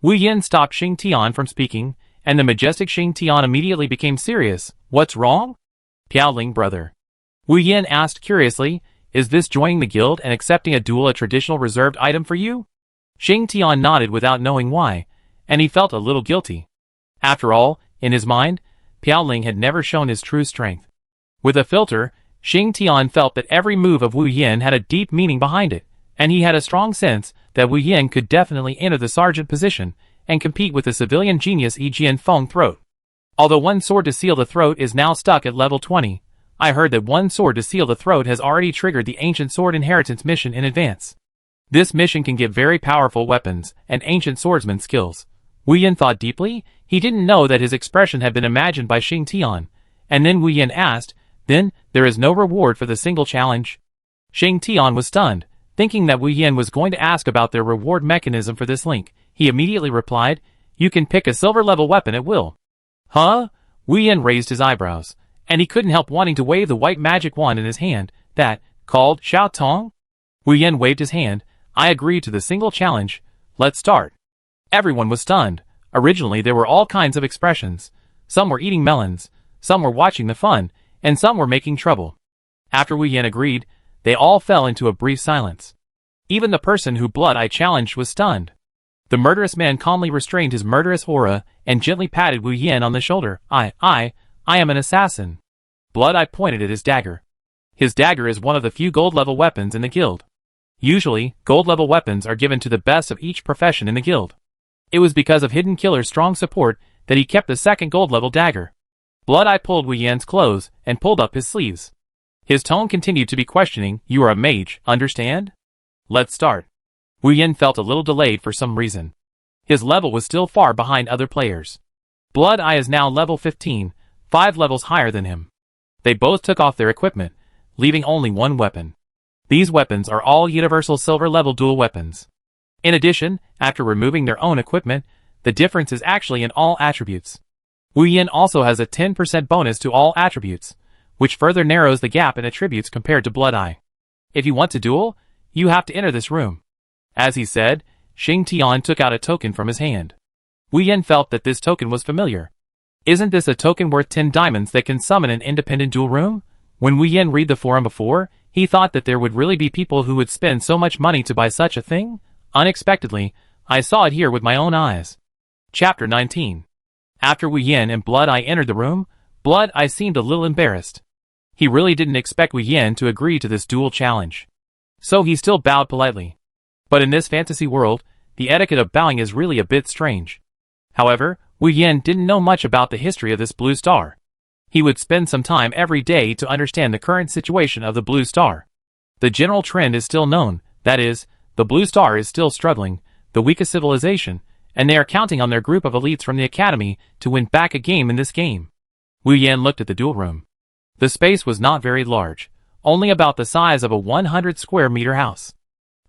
Wu Yin stopped Xingtian from speaking, and the majestic Xingtian immediately became serious. What's wrong? Piao Ling, brother. Wu Yin asked curiously, is this joining the guild and accepting a duel a traditional reserved item for you? Xingtian nodded without knowing why, and he felt a little guilty. After all, in his mind, Piao Ling had never shown his true strength. With a filter, Xingtian felt that every move of Wu Yin had a deep meaning behind it, and he had a strong sense that Wu Yin could definitely enter the sergeant position and compete with the civilian genius Jian Feng Throat. Although one sword to seal the throat is now stuck at level 20, I heard that one sword to seal the throat has already triggered the ancient sword inheritance mission in advance. This mission can give very powerful weapons and ancient swordsman skills. Wu Yin thought deeply. He didn't know that his expression had been imagined by Xingtian, and then Wu Yin asked, then, there is no reward for the single challenge? Xingtian was stunned, thinking that Wu Yin was going to ask about their reward mechanism for this link. He immediately replied, you can pick a silver level weapon at will. Huh? Wu Yin raised his eyebrows, and he couldn't help wanting to wave the white magic wand in his hand, that, called Xiao Tong. Wu Yin waved his hand. I agreed to the single challenge. Let's start. Everyone was stunned. Originally there were all kinds of expressions. Some were eating melons, some were watching the fun, and some were making trouble. After Wu Yin agreed, they all fell into a brief silence. Even the person who Blood Eye challenged was stunned. The murderous man calmly restrained his murderous aura and gently patted Wu Yin on the shoulder. I am an assassin. Blood Eye pointed at his dagger. His dagger is one of the few gold-level weapons in the guild. Usually, gold-level weapons are given to the best of each profession in the guild. It was because of Hidden Killer's strong support that he kept the second gold-level dagger. Blood Eye pulled Wu Yin's clothes and pulled up his sleeves. His tone continued to be questioning. You are a mage, understand? Let's start. Wu Yin felt a little delayed for some reason. His level was still far behind other players. Blood Eye is now level 15, 5 levels higher than him. They both took off their equipment, leaving only one weapon. These weapons are all universal silver level dual weapons. In addition, after removing their own equipment, the difference is actually in all attributes. Wu Yin also has a 10% bonus to all attributes, which further narrows the gap in attributes compared to Blood Eye. If you want to duel, you have to enter this room. As he said, Xingtian took out a token from his hand. Wu Yin felt that this token was familiar. Isn't this a token worth 10 diamonds that can summon an independent duel room? When Wu Yin read the forum before, he thought that there would really be people who would spend so much money to buy such a thing? Unexpectedly, I saw it here with my own eyes. Chapter 19. After Wu Yin and Blood Eye entered the room, Blood Eye seemed a little embarrassed. He really didn't expect Wu Yin to agree to this duel challenge. So he still bowed politely. But in this fantasy world, the etiquette of bowing is really a bit strange. However, Wu Yin didn't know much about the history of this blue star. He would spend some time every day to understand the current situation of the blue star. The general trend is still known, that is, the blue star is still struggling, the weakest civilization, and they are counting on their group of elites from the academy to win back a game in this game. Wu Yin looked at the duel room. The space was not very large, only about the size of a 100 square meter house.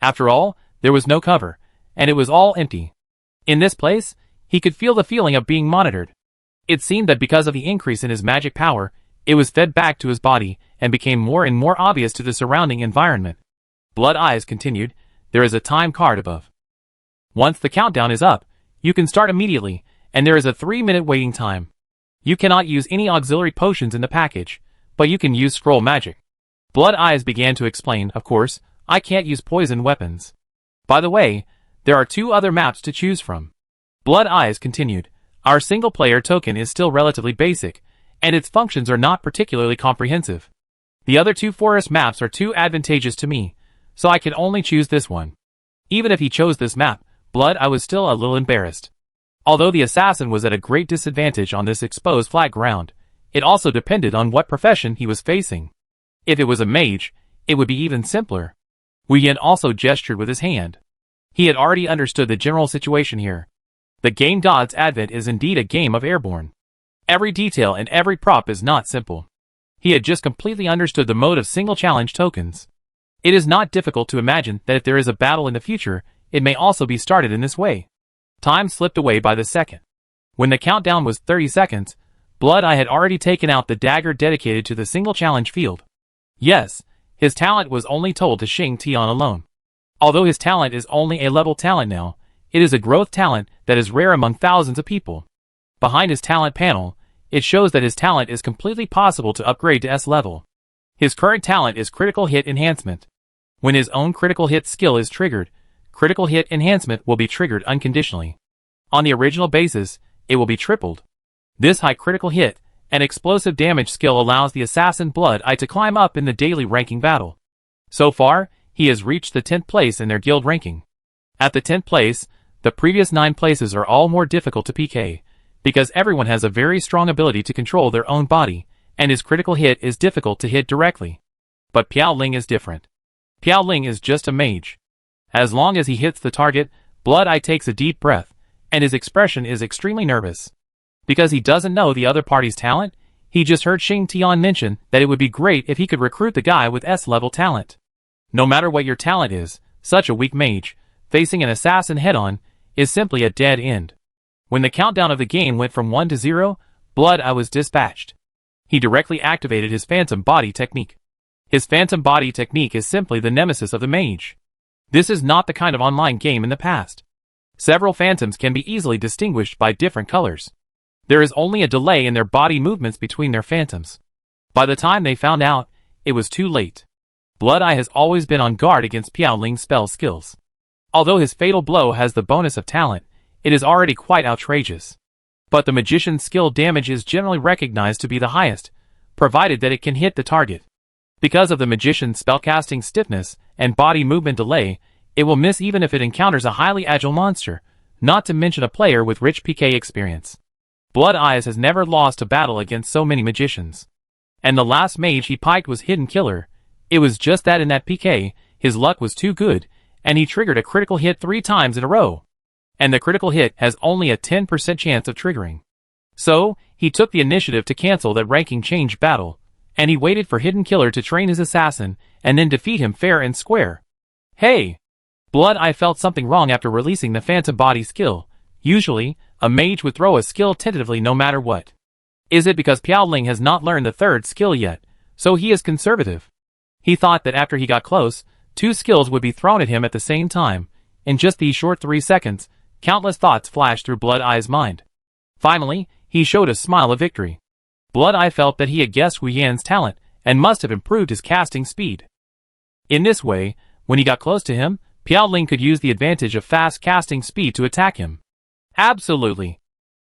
After all, there was no cover, and it was all empty. In this place, he could feel the feeling of being monitored. It seemed that because of the increase in his magic power, it was fed back to his body and became more and more obvious to the surrounding environment. Blood Eyes continued, there is a time card above. Once the countdown is up, you can start immediately, and there is a 3-minute waiting time. You cannot use any auxiliary potions in the package, but you can use scroll magic. Blood Eyes began to explain, of course, I can't use poison weapons. By the way, there are 2 other maps to choose from. Blood Eyes continued, our single-player token is still relatively basic, and its functions are not particularly comprehensive. The other 2 forest maps are too advantageous to me, so I can only choose this one. Even if he chose this map, Blood Eye was still a little embarrassed. Although the assassin was at a great disadvantage on this exposed flat ground, it also depended on what profession he was facing. If it was a mage, it would be even simpler. Wu Yin also gestured with his hand. He had already understood the general situation here. The game God's Advent is indeed a game of airborne. Every detail and every prop is not simple. He had just completely understood the mode of single challenge tokens. It is not difficult to imagine that if there is a battle in the future, it may also be started in this way. Time slipped away by the second. When the countdown was 30 seconds, Blood Eye had already taken out the dagger dedicated to the single challenge field. Yes, his talent was only told to Xing Tian alone. Although his talent is only a level talent now, it is a growth talent that is rare among thousands of people. Behind his talent panel, it shows that his talent is completely possible to upgrade to S level. His current talent is critical hit enhancement. When his own critical hit skill is triggered, critical hit enhancement will be triggered unconditionally. On the original basis, it will be tripled. This high critical hit and explosive damage skill allows the assassin Blood Eye to climb up in the daily ranking battle. So far, he has reached the 10th place in their guild ranking. At the 10th place, the previous 9 places are all more difficult to PK, because everyone has a very strong ability to control their own body, and his critical hit is difficult to hit directly. But Piao Ling is different. Piao Ling is just a mage. As long as he hits the target, Blood Eye takes a deep breath, and his expression is extremely nervous. Because he doesn't know the other party's talent, he just heard Xing Tian mention that it would be great if he could recruit the guy with S-level talent. No matter what your talent is, such a weak mage, facing an assassin head-on, is simply a dead end. When the countdown of the game went from 1 to 0, Blood Eye was dispatched. He directly activated his Phantom Body technique. His Phantom Body technique is simply the nemesis of the mage. This is not the kind of online game in the past. Several phantoms can be easily distinguished by different colors. There is only a delay in their body movements between their phantoms. By the time they found out, it was too late. Blood Eye has always been on guard against Piao Ling's spell skills. Although his fatal blow has the bonus of talent, it is already quite outrageous. But the magician's skill damage is generally recognized to be the highest, provided that it can hit the target. Because of the magician's spellcasting stiffness and body movement delay, it will miss even if it encounters a highly agile monster, not to mention a player with rich PK experience. Blood Eyes has never lost a battle against so many magicians. And the last mage he piked was Hidden Killer. It was just that in that PK, his luck was too good, and he triggered a critical hit 3 times in a row. And the critical hit has only a 10% chance of triggering. So, he took the initiative to cancel that ranking change battle, and he waited for Hidden Killer to train his assassin, and then defeat him fair and square. Hey! Blood Eye felt something wrong after releasing the Phantom Body skill. Usually, a mage would throw a skill tentatively no matter what. Is it because Piao Ling has not learned the 3rd skill yet, so he is conservative? He thought that after he got close, 2 skills would be thrown at him at the same time. In just these short 3 seconds, countless thoughts flashed through Blood Eye's mind. Finally, he showed a smile of victory. Blood Eye felt that he had guessed Wu Yan's talent, and must have improved his casting speed. In this way, when he got close to him, Piao Ling could use the advantage of fast casting speed to attack him. Absolutely.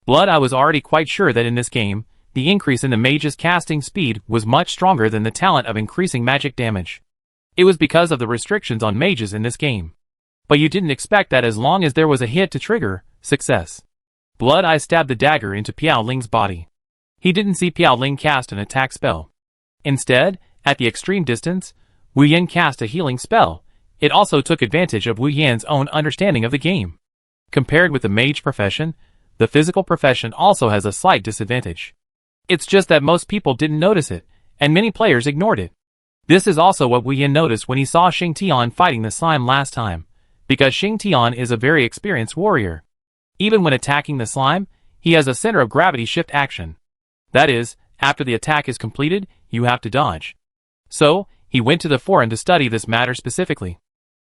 Blood Eye was already quite sure that in this game, the increase in the mage's casting speed was much stronger than the talent of increasing magic damage. It was because of the restrictions on mages in this game. But you didn't expect that as long as there was a hit to trigger success. Blood Eye stabbed the dagger into Piao Ling's body. He didn't see Piao Ling cast an attack spell. Instead, at the extreme distance, Wu Yan cast a healing spell. It also took advantage of Wu Yan's own understanding of the game. Compared with the mage profession, the physical profession also has a slight disadvantage. It's just that most people didn't notice it, and many players ignored it. This is also what Wu Yan noticed when he saw Xing Tian fighting the slime last time, because Xing Tian is a very experienced warrior. Even when attacking the slime, he has a center of gravity shift action. That is, after the attack is completed, you have to dodge. So, he went to the forum to study this matter specifically.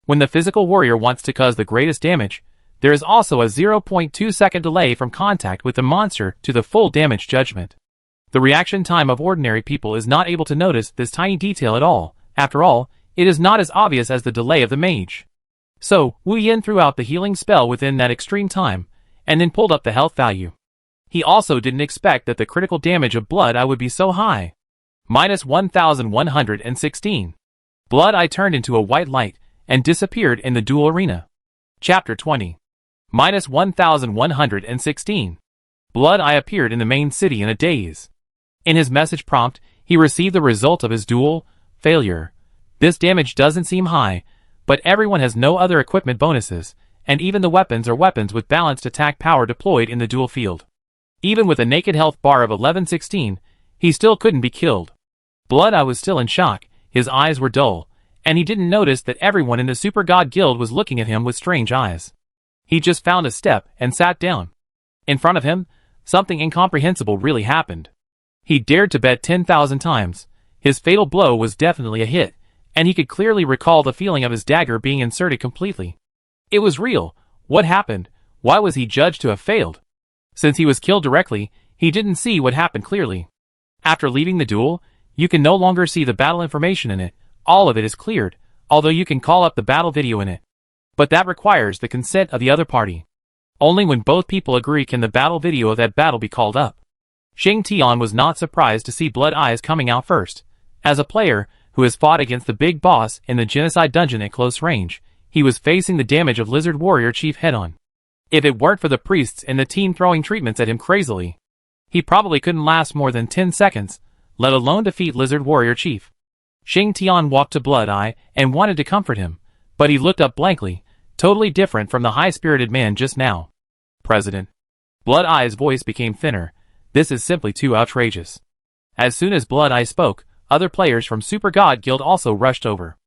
When the physical warrior wants to cause the greatest damage, there is also a 0.2 second delay from contact with the monster to the full damage judgment. The reaction time of ordinary people is not able to notice this tiny detail at all. After all, it is not as obvious as the delay of the mage. So, Wu Yan threw out the healing spell within that extreme time, and then pulled up the health value. He also didn't expect that the critical damage of Blood Eye would be so high. Minus 1116. Blood Eye turned into a white light, and disappeared in the duel arena. Chapter 20. Minus 1116. Blood Eye appeared in the main city in a daze. In his message prompt, he received the result of his duel, failure. This damage doesn't seem high, but everyone has no other equipment bonuses, and even the weapons are weapons with balanced attack power deployed in the duel field. Even with a naked health bar of 1116, he still couldn't be killed. Blood Eye was still in shock, his eyes were dull, and he didn't notice that everyone in the Super God Guild was looking at him with strange eyes. He just found a step and sat down. In front of him, something incomprehensible really happened. He dared to bet 10,000 times. His fatal blow was definitely a hit, and he could clearly recall the feeling of his dagger being inserted completely. It was real. What happened? Why was he judged to have failed? Since he was killed directly, he didn't see what happened clearly. After leaving the duel, you can no longer see the battle information in it. All of it is cleared, although you can call up the battle video in it. But that requires the consent of the other party. Only when both people agree can the battle video of that battle be called up. Xing Tian was not surprised to see Blood Eyes coming out first. As a player who has fought against the big boss in the Genocide Dungeon at close range, he was facing the damage of Lizard Warrior Chief head-on. If it weren't for the priests and the team throwing treatments at him crazily, he probably couldn't last more than 10 seconds, let alone defeat Lizard Warrior Chief. Xing Tian walked to Blood Eye and wanted to comfort him, but he looked up blankly, totally different from the high-spirited man just now. President. Blood Eye's voice became thinner. This is simply too outrageous. As soon as Blood Eye spoke, other players from Super God Guild also rushed over.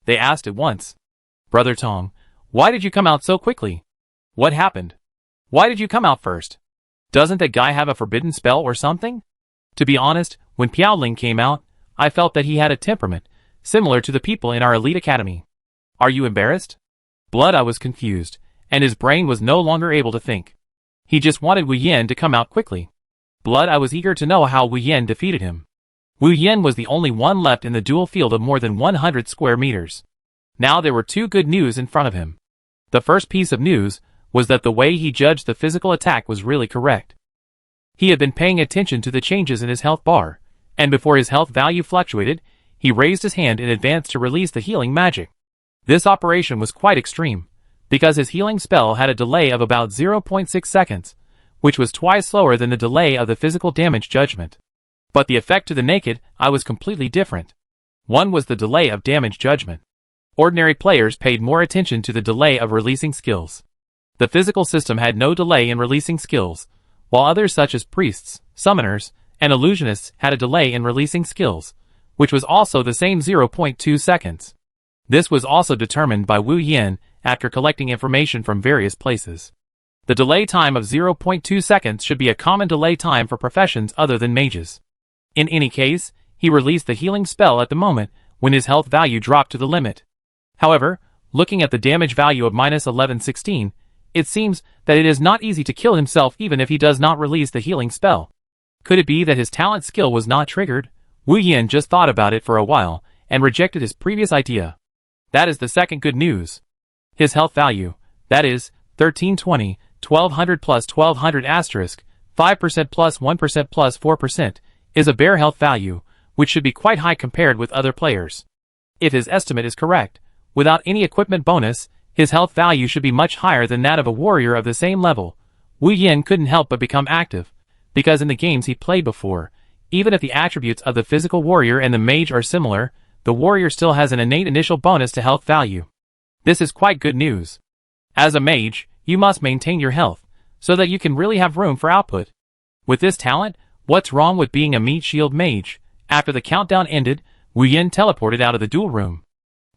They asked at once, Brother Tong, why did you come out so quickly? What happened? Why did you come out first? Doesn't that guy have a forbidden spell or something? To be honest, when Piaoling came out, I felt that he had a temperament, similar to the people in our elite academy. Are you embarrassed? Blood Eye was confused, and his brain was no longer able to think. He just wanted Wu Yen to come out quickly. Blood Eye was eager to know how Wu Yen defeated him. Wu Yen was the only one left in the duel field of more than 100 square meters. Now there were two good news in front of him. The first piece of news was that the way he judged the physical attack was really correct. He had been paying attention to the changes in his health bar, and before his health value fluctuated, he raised his hand in advance to release the healing magic. This operation was quite extreme, because his healing spell had a delay of about 0.6 seconds, which was twice slower than the delay of the physical damage judgment. But the effect to the naked eye was completely different. One was the delay of damage judgment. Ordinary players paid more attention to the delay of releasing skills. The physical system had no delay in releasing skills, while others such as priests, summoners, and illusionists had a delay in releasing skills, which was also the same 0.2 seconds. This was also determined by Wu Yen after collecting information from various places. The delay time of 0.2 seconds should be a common delay time for professions other than mages. In any case, he released the healing spell at the moment when his health value dropped to the limit. However, looking at the damage value of minus 1116, it seems that it is not easy to kill himself even if he does not release the healing spell. Could it be that his talent skill was not triggered? Wu Yen just thought about it for a while and rejected his previous idea. That is the second good news. His health value, that is, 1320, 1200 plus 1200 asterisk, 5% plus 1% plus 4%, is a bare health value, which should be quite high compared with other players. If his estimate is correct, without any equipment bonus, his health value should be much higher than that of a warrior of the same level. Wu Yen couldn't help but become active, because in the games he played before, even if the attributes of the physical warrior and the mage are similar, the warrior still has an innate initial bonus to health value. This is quite good news. As a mage, you must maintain your health, so that you can really have room for output. With this talent, what's wrong with being a meat shield mage? After the countdown ended, Wu Yen teleported out of the duel room.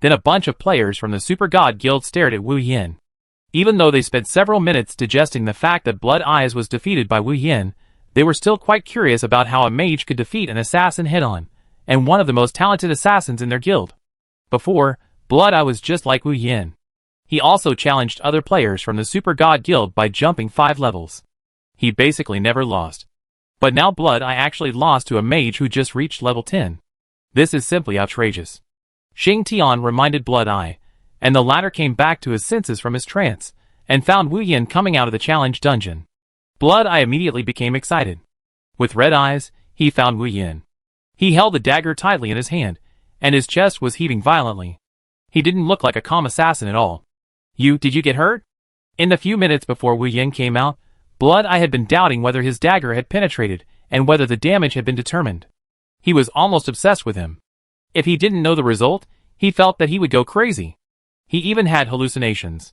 Then a bunch of players from the Super God Guild stared at Wu Yen. Even though they spent several minutes digesting the fact that Blood Eyes was defeated by Wu Yen, they were still quite curious about how a mage could defeat an assassin head-on, and one of the most talented assassins in their guild. Before, Blood Eye was just like Wu Yen. He also challenged other players from the Super God Guild by jumping 5 levels. He basically never lost. But now Blood Eye actually lost to a mage who just reached level 10. This is simply outrageous. Xing Tian reminded Blood Eye, and the latter came back to his senses from his trance, and found Wu Yen coming out of the challenge dungeon. Blood Eye immediately became excited. With red eyes, he found Wu Yen. He held the dagger tightly in his hand, and his chest was heaving violently. He didn't look like a calm assassin at all. Did you get hurt? In the few minutes before Wu Yin came out, Blood Eye had been doubting whether his dagger had penetrated and whether the damage had been determined. He was almost obsessed with him. If he didn't know the result, he felt that he would go crazy. He even had hallucinations.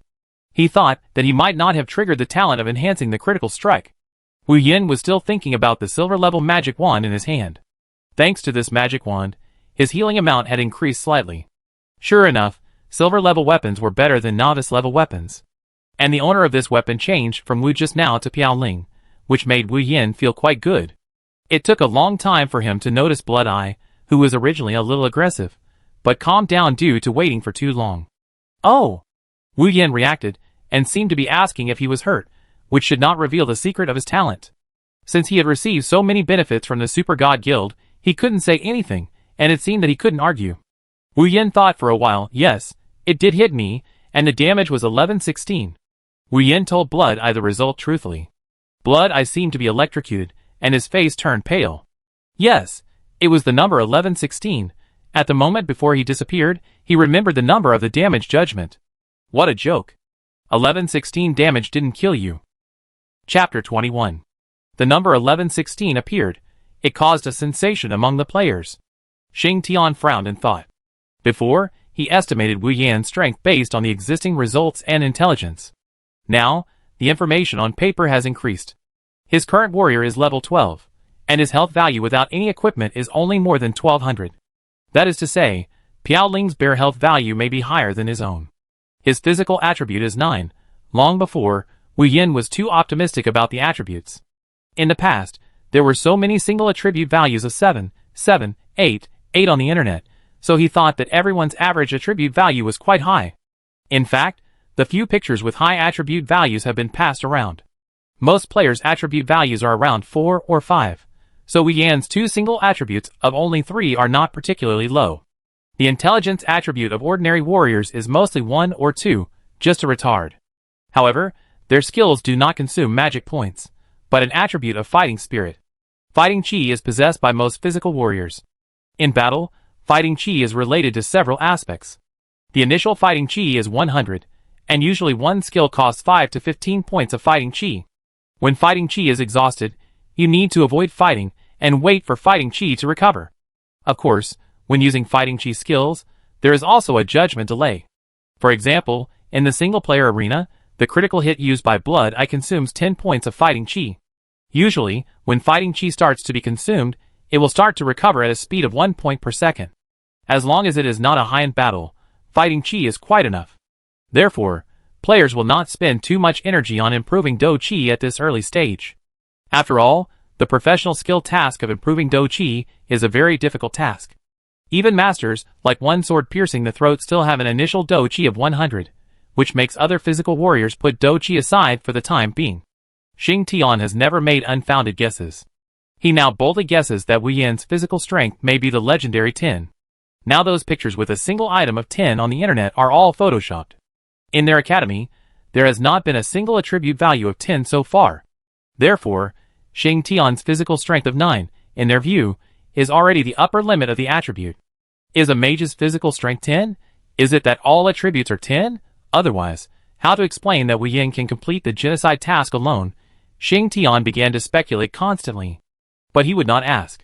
He thought that he might not have triggered the talent of enhancing the critical strike. Wu Yin was still thinking about the silver-level magic wand in his hand. Thanks to this magic wand, his healing amount had increased slightly. Sure enough, silver-level weapons were better than novice-level weapons. And the owner of this weapon changed from Wu just now to Piao Ling, which made Wu Yin feel quite good. It took a long time for him to notice Blood Eye, who was originally a little aggressive, but calmed down due to waiting for too long. Oh! Wu Yin reacted, and seemed to be asking if he was hurt, which should not reveal the secret of his talent. Since he had received so many benefits from the Super God Guild, he couldn't say anything, and it seemed that he couldn't argue. Wu Yin thought for a while, yes, it did hit me, and the damage was 1116. Wu Yin told Blood Eye the result truthfully. Blood Eye seemed to be electrocuted, and his face turned pale. Yes, it was the number 1116. At the moment before he disappeared, he remembered the number of the damage judgment. What a joke. 1116 damage didn't kill you. Chapter 21. The number 1116 appeared. It caused a sensation among the players. Xing Tian frowned and thought. Before, he estimated Wu Yan's strength based on the existing results and intelligence. Now, the information on paper has increased. His current warrior is level 12, and his health value without any equipment is only more than 1200. That is to say, Piao Ling's bare health value may be higher than his own. His physical attribute is 9. Long before, Wu Yin was too optimistic about the attributes. In the past, there were so many single attribute values of 7, 7, 8, 8 on the internet, so he thought that everyone's average attribute value was quite high. In fact, the few pictures with high attribute values have been passed around. Most players' attribute values are around 4 or 5, so Wu Yan's two single attributes of only 3 are not particularly low. The intelligence attribute of ordinary warriors is mostly 1 or 2, just a retard. However, their skills do not consume magic points, but an attribute of fighting spirit. Fighting chi is possessed by most physical warriors. In battle, fighting chi is related to several aspects. The initial fighting chi is 100, and usually one skill costs 5 to 15 points of fighting chi. When fighting chi is exhausted, you need to avoid fighting and wait for fighting chi to recover. Of course, when using fighting chi skills, there is also a judgment delay. For example, in the single-player arena, the critical hit used by Blood Eye consumes 10 points of fighting chi. Usually, when fighting chi starts to be consumed, it will start to recover at a speed of 1 point per second. As long as it is not a high-end battle, fighting chi is quite enough. Therefore, players will not spend too much energy on improving Do Chi at this early stage. After all, the professional skill task of improving Do Chi is a very difficult task. Even masters, like one sword piercing the throat, still have an initial Do Chi of 100, which makes other physical warriors put Do Chi aside for the time being. Xing Tian has never made unfounded guesses. He now boldly guesses that Wu Yan's physical strength may be the legendary 10. Now those pictures with a single item of 10 on the internet are all photoshopped. In their academy, there has not been a single attribute value of 10 so far. Therefore, Xing Tian's physical strength of 9, in their view, is already the upper limit of the attribute. Is a mage's physical strength 10? Is it that all attributes are 10? Otherwise, how to explain that Wu Yin can complete the genocide task alone? Xing Tian began to speculate constantly. But he would not ask.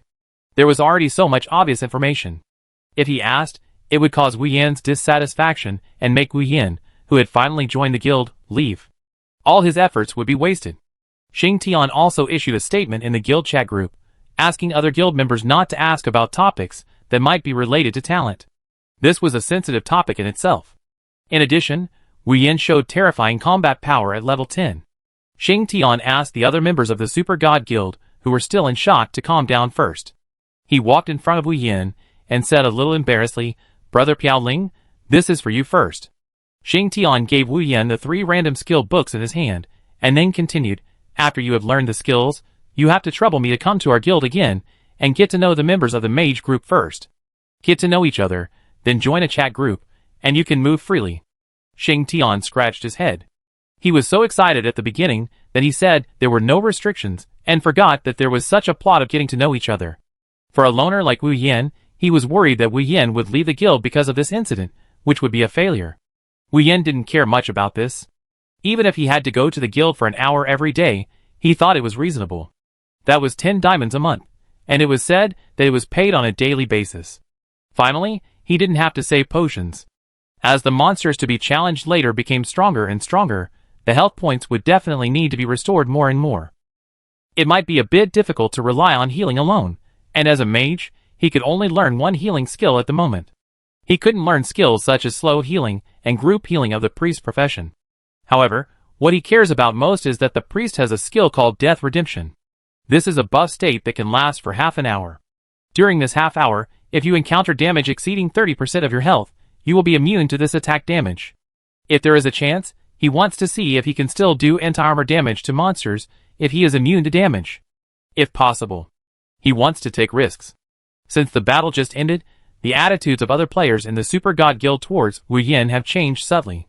There was already so much obvious information. If he asked, it would cause Wu Yan's dissatisfaction and make Wu Yin, who had finally joined the guild, leave. All his efforts would be wasted. Xing Tian also issued a statement in the guild chat group, asking other guild members not to ask about topics that might be related to talent. This was a sensitive topic in itself. In addition, Wu Yin showed terrifying combat power at level 10. Xing Tian asked the other members of the Super God Guild, who were still in shock, to calm down first. He walked in front of Wu Yin and said a little embarrassedly, "Brother Piao Ling, this is for you first." Xing Tian gave Wu Yin the 3 random skill books in his hand, and then continued, "After you have learned the skills, you have to trouble me to come to our guild again, and get to know the members of the mage group first. Get to know each other, then join a chat group, and you can move freely." Xing Tian scratched his head. He was so excited at the beginning that he said there were no restrictions, and forgot that there was such a plot of getting to know each other. For a loner like Wu Yin, he was worried that Wu Yin would leave the guild because of this incident, which would be a failure. Wu Yin didn't care much about this. Even if he had to go to the guild for an hour every day, he thought it was reasonable. That was 10 diamonds a month, and it was said that it was paid on a daily basis. Finally, he didn't have to save potions. As the monsters to be challenged later became stronger and stronger, the health points would definitely need to be restored more and more. It might be a bit difficult to rely on healing alone, and as a mage, he could only learn one healing skill at the moment. He couldn't learn skills such as slow healing and group healing of the priest profession. However, what he cares about most is that the priest has a skill called Death Redemption. This is a buff state that can last for half an hour. During this half hour, if you encounter damage exceeding 30% of your health, you will be immune to this attack damage. If there is a chance, he wants to see if he can still do anti-armor damage to monsters if he is immune to damage. If possible. He wants to take risks. Since the battle just ended, the attitudes of other players in the Super God Guild towards Wu Yin have changed subtly.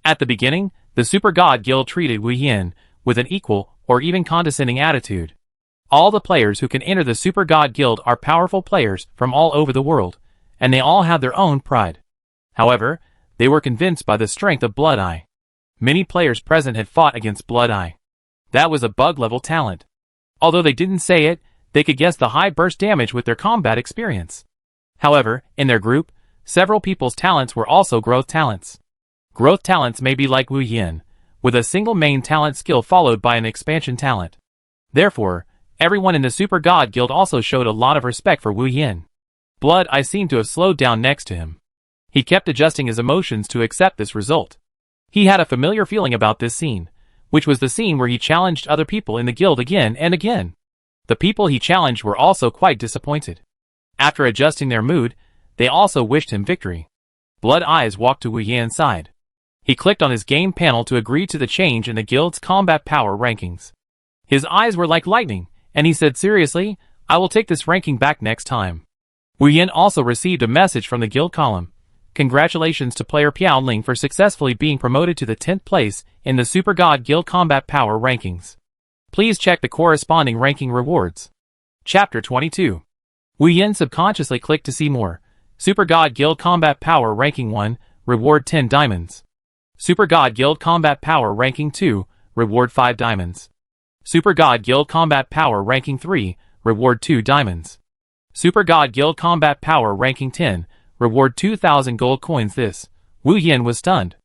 At the beginning, the Super God Guild treated Wu Yin with an equal or even condescending attitude. All the players who can enter the Super God Guild are powerful players from all over the world, and they all have their own pride. However, they were convinced by the strength of Blood Eye. Many players present had fought against Blood Eye. That was a bug-level talent. Although they didn't say it, they could guess the high burst damage with their combat experience. However, in their group, several people's talents were also growth talents. Growth talents may be like Wu Yin, with a single main talent skill followed by an expansion talent. Therefore, everyone in the Super God Guild also showed a lot of respect for Wu Yin. Blood Eye seemed to have slowed down next to him. He kept adjusting his emotions to accept this result. He had a familiar feeling about this scene, which was the scene where he challenged other people in the guild again and again. The people he challenged were also quite disappointed. After adjusting their mood, they also wished him victory. Blood Eyes walked to Wu Yin's side. He clicked on his game panel to agree to the change in the guild's combat power rankings. His eyes were like lightning, and he said seriously, "I will take this ranking back next time." Wu Yin also received a message from the guild column. Congratulations to player Piao Ling for successfully being promoted to the 10th place in the Super God Guild Combat Power Rankings. Please check the corresponding ranking rewards. Chapter 22. Wu Yin subconsciously clicked to see more. Super God Guild Combat Power Ranking 1, reward 10 diamonds. Super God Guild Combat Power Ranking 2, reward 5 diamonds. Super God Guild Combat Power Ranking 3, reward 2 diamonds. Super God Guild Combat Power Ranking 10, reward 2,000 gold coins. This, Wu Yin was stunned.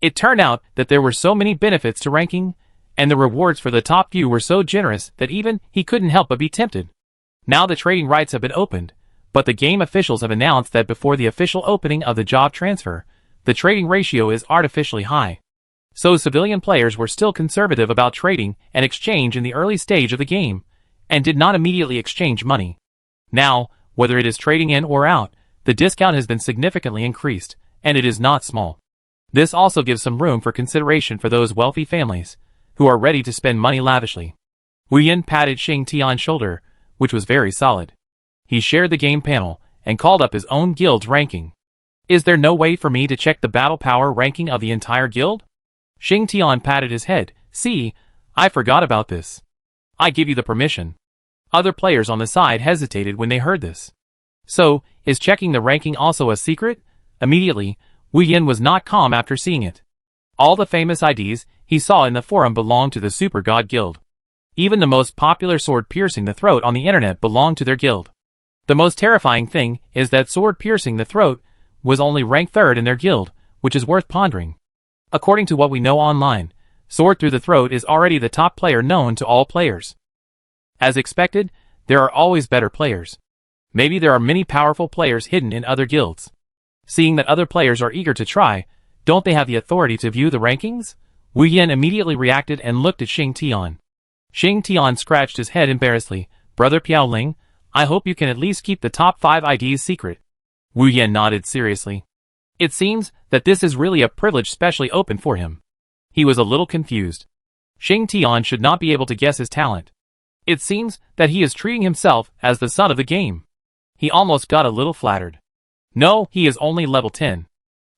It turned out that there were so many benefits to ranking, and the rewards for the top few were so generous that even he couldn't help but be tempted. Now the trading rights have been opened, but the game officials have announced that before the official opening of the job transfer, the trading ratio is artificially high. So civilian players were still conservative about trading and exchange in the early stage of the game, and did not immediately exchange money. Now, whether it is trading in or out, the discount has been significantly increased, and it is not small. This also gives some room for consideration for those wealthy families, who are ready to spend money lavishly. Wu Yin patted Xing Tian's shoulder, which was very solid. He shared the game panel, and called up his own guild's ranking. "Is there no way for me to check the battle power ranking of the entire guild?" Xing Tian patted his head. "See, I forgot about this. I give you the permission." Other players on the side hesitated when they heard this. So, is checking the ranking also a secret? Immediately, Wu Yin was not calm after seeing it. All the famous IDs he saw in the forum belonged to the Super God Guild. Even the most popular sword piercing the throat on the internet belonged to their guild. The most terrifying thing is that sword piercing the throat was only ranked 3rd in their guild, which is worth pondering. According to what we know online, sword through the throat is already the top player known to all players. As expected, there are always better players. Maybe there are many powerful players hidden in other guilds. Seeing that other players are eager to try, don't they have the authority to view the rankings? Wu Yin immediately reacted and looked at Xing Tian. Xing Tian scratched his head embarrassedly. "Brother Piao Ling, I hope you can at least keep the top 5 IDs secret." Wu Yin nodded seriously. It seems that this is really a privilege specially open for him. He was a little confused. Xing Tian should not be able to guess his talent. It seems that he is treating himself as the son of the game. He almost got a little flattered. No, he is only level 10.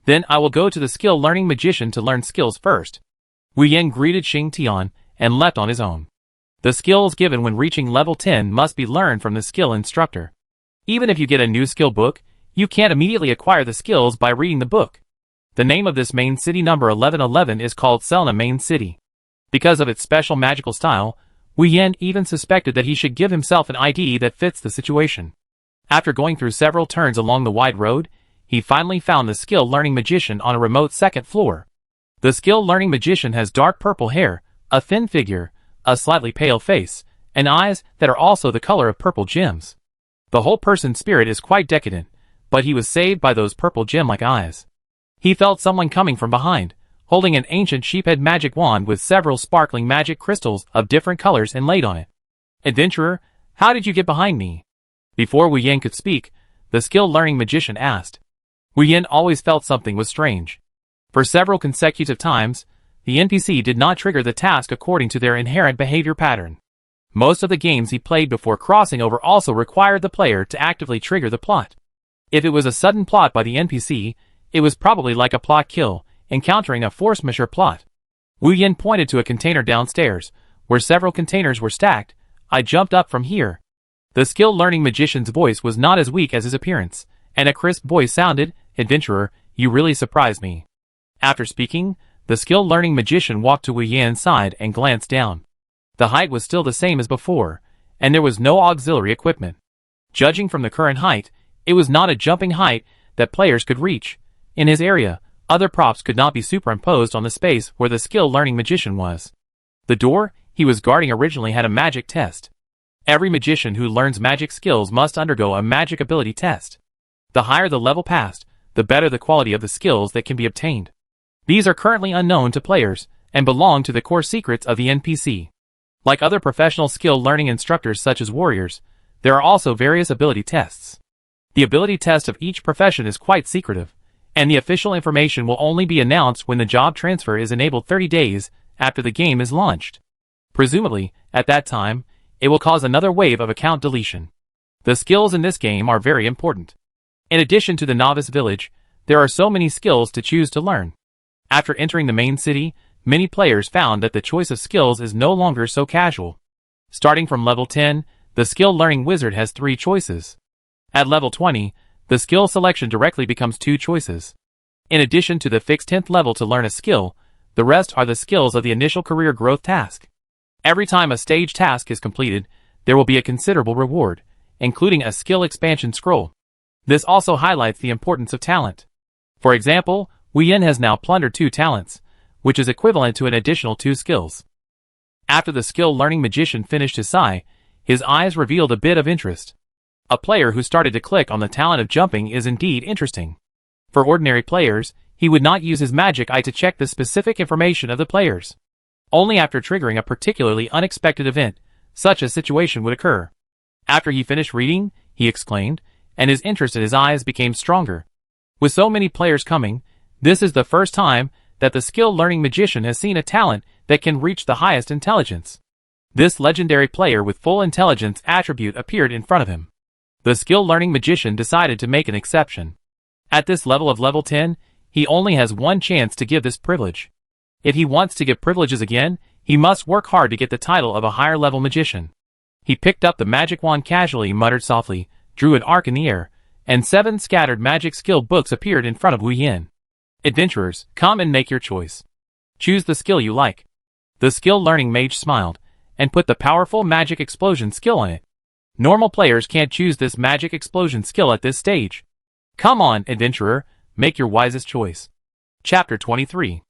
Then I will go to the skill learning magician to learn skills first. Wu Yin greeted Xing Tian and left on his own. The skills given when reaching level 10 must be learned from the skill instructor. Even if you get a new skill book, you can't immediately acquire the skills by reading the book. The name of this main city number 1111 is called Selna Main City. Because of its special magical style, Wu Yan even suspected that he should give himself an ID that fits the situation. After going through several turns along the wide road, he finally found the skill-learning magician on a remote second floor. The skill-learning magician has dark purple hair, a thin figure, a slightly pale face, and eyes that are also the color of purple gems. The whole person's spirit is quite decadent, but he was saved by those purple gem-like eyes. He felt someone coming from behind, holding an ancient sheephead magic wand with several sparkling magic crystals of different colors inlaid on it. "Adventurer, how did you get behind me?" Before Wu Yan could speak, the skill-learning magician asked. Wu Yan always felt something was strange. For several consecutive times, the NPC did not trigger the task according to their inherent behavior pattern. Most of the games he played before crossing over also required the player to actively trigger the plot. If it was a sudden plot by the NPC, it was probably like a plot kill, encountering a force majeure plot. Wu Yan pointed to a container downstairs, where several containers were stacked. "I jumped up from here." The skill-learning magician's voice was not as weak as his appearance, and a crisp voice sounded, "Adventurer, you really surprised me." After speaking, the skill-learning magician walked to Wu Yan's side and glanced down. The height was still the same as before, and there was no auxiliary equipment. Judging from the current height, it was not a jumping height that players could reach. In his area, other props could not be superimposed on the space where the skill-learning magician was. The door he was guarding originally had a magic test. Every magician who learns magic skills must undergo a magic ability test. The higher the level passed, the better the quality of the skills that can be obtained. These are currently unknown to players, and belong to the core secrets of the NPC. Like other professional skill-learning instructors such as warriors, there are also various ability tests. The ability test of each profession is quite secretive, and the official information will only be announced when the job transfer is enabled 30 days after the game is launched. Presumably, at that time, it will cause another wave of account deletion. The skills in this game are very important. In addition to the novice village, there are so many skills to choose to learn. After entering the main city, many players found that the choice of skills is no longer so casual. Starting from level 10, the skill-learning wizard has 3 choices. At level 20, the skill selection directly becomes 2 choices. In addition to the fixed 10th level to learn a skill, the rest are the skills of the initial career growth task. Every time a stage task is completed, there will be a considerable reward, including a skill expansion scroll. This also highlights the importance of talent. For example, Wu Yan has now plundered 2 talents, which is equivalent to an additional 2 skills. After the skill-learning magician finished his sigh, his eyes revealed a bit of interest. A player who started to click on the talent of jumping is indeed interesting. For ordinary players, he would not use his magic eye to check the specific information of the players. Only after triggering a particularly unexpected event, such a situation would occur. After he finished reading, he exclaimed, and his interest in his eyes became stronger. With so many players coming, this is the first time that the skill-learning magician has seen a talent that can reach the highest intelligence. This legendary player with full intelligence attribute appeared in front of him. The skill-learning magician decided to make an exception. At this level of level 10, he only has one chance to give this privilege. If he wants to give privileges again, he must work hard to get the title of a higher level magician. He picked up the magic wand casually, muttered softly, drew an arc in the air, and 7 scattered magic skill books appeared in front of Wu Yan. "Adventurers, come and make your choice. Choose the skill you like." The skill-learning mage smiled, and put the powerful magic explosion skill on it. Normal players can't choose this magic explosion skill at this stage. Come on, adventurer, make your wisest choice. Chapter 23.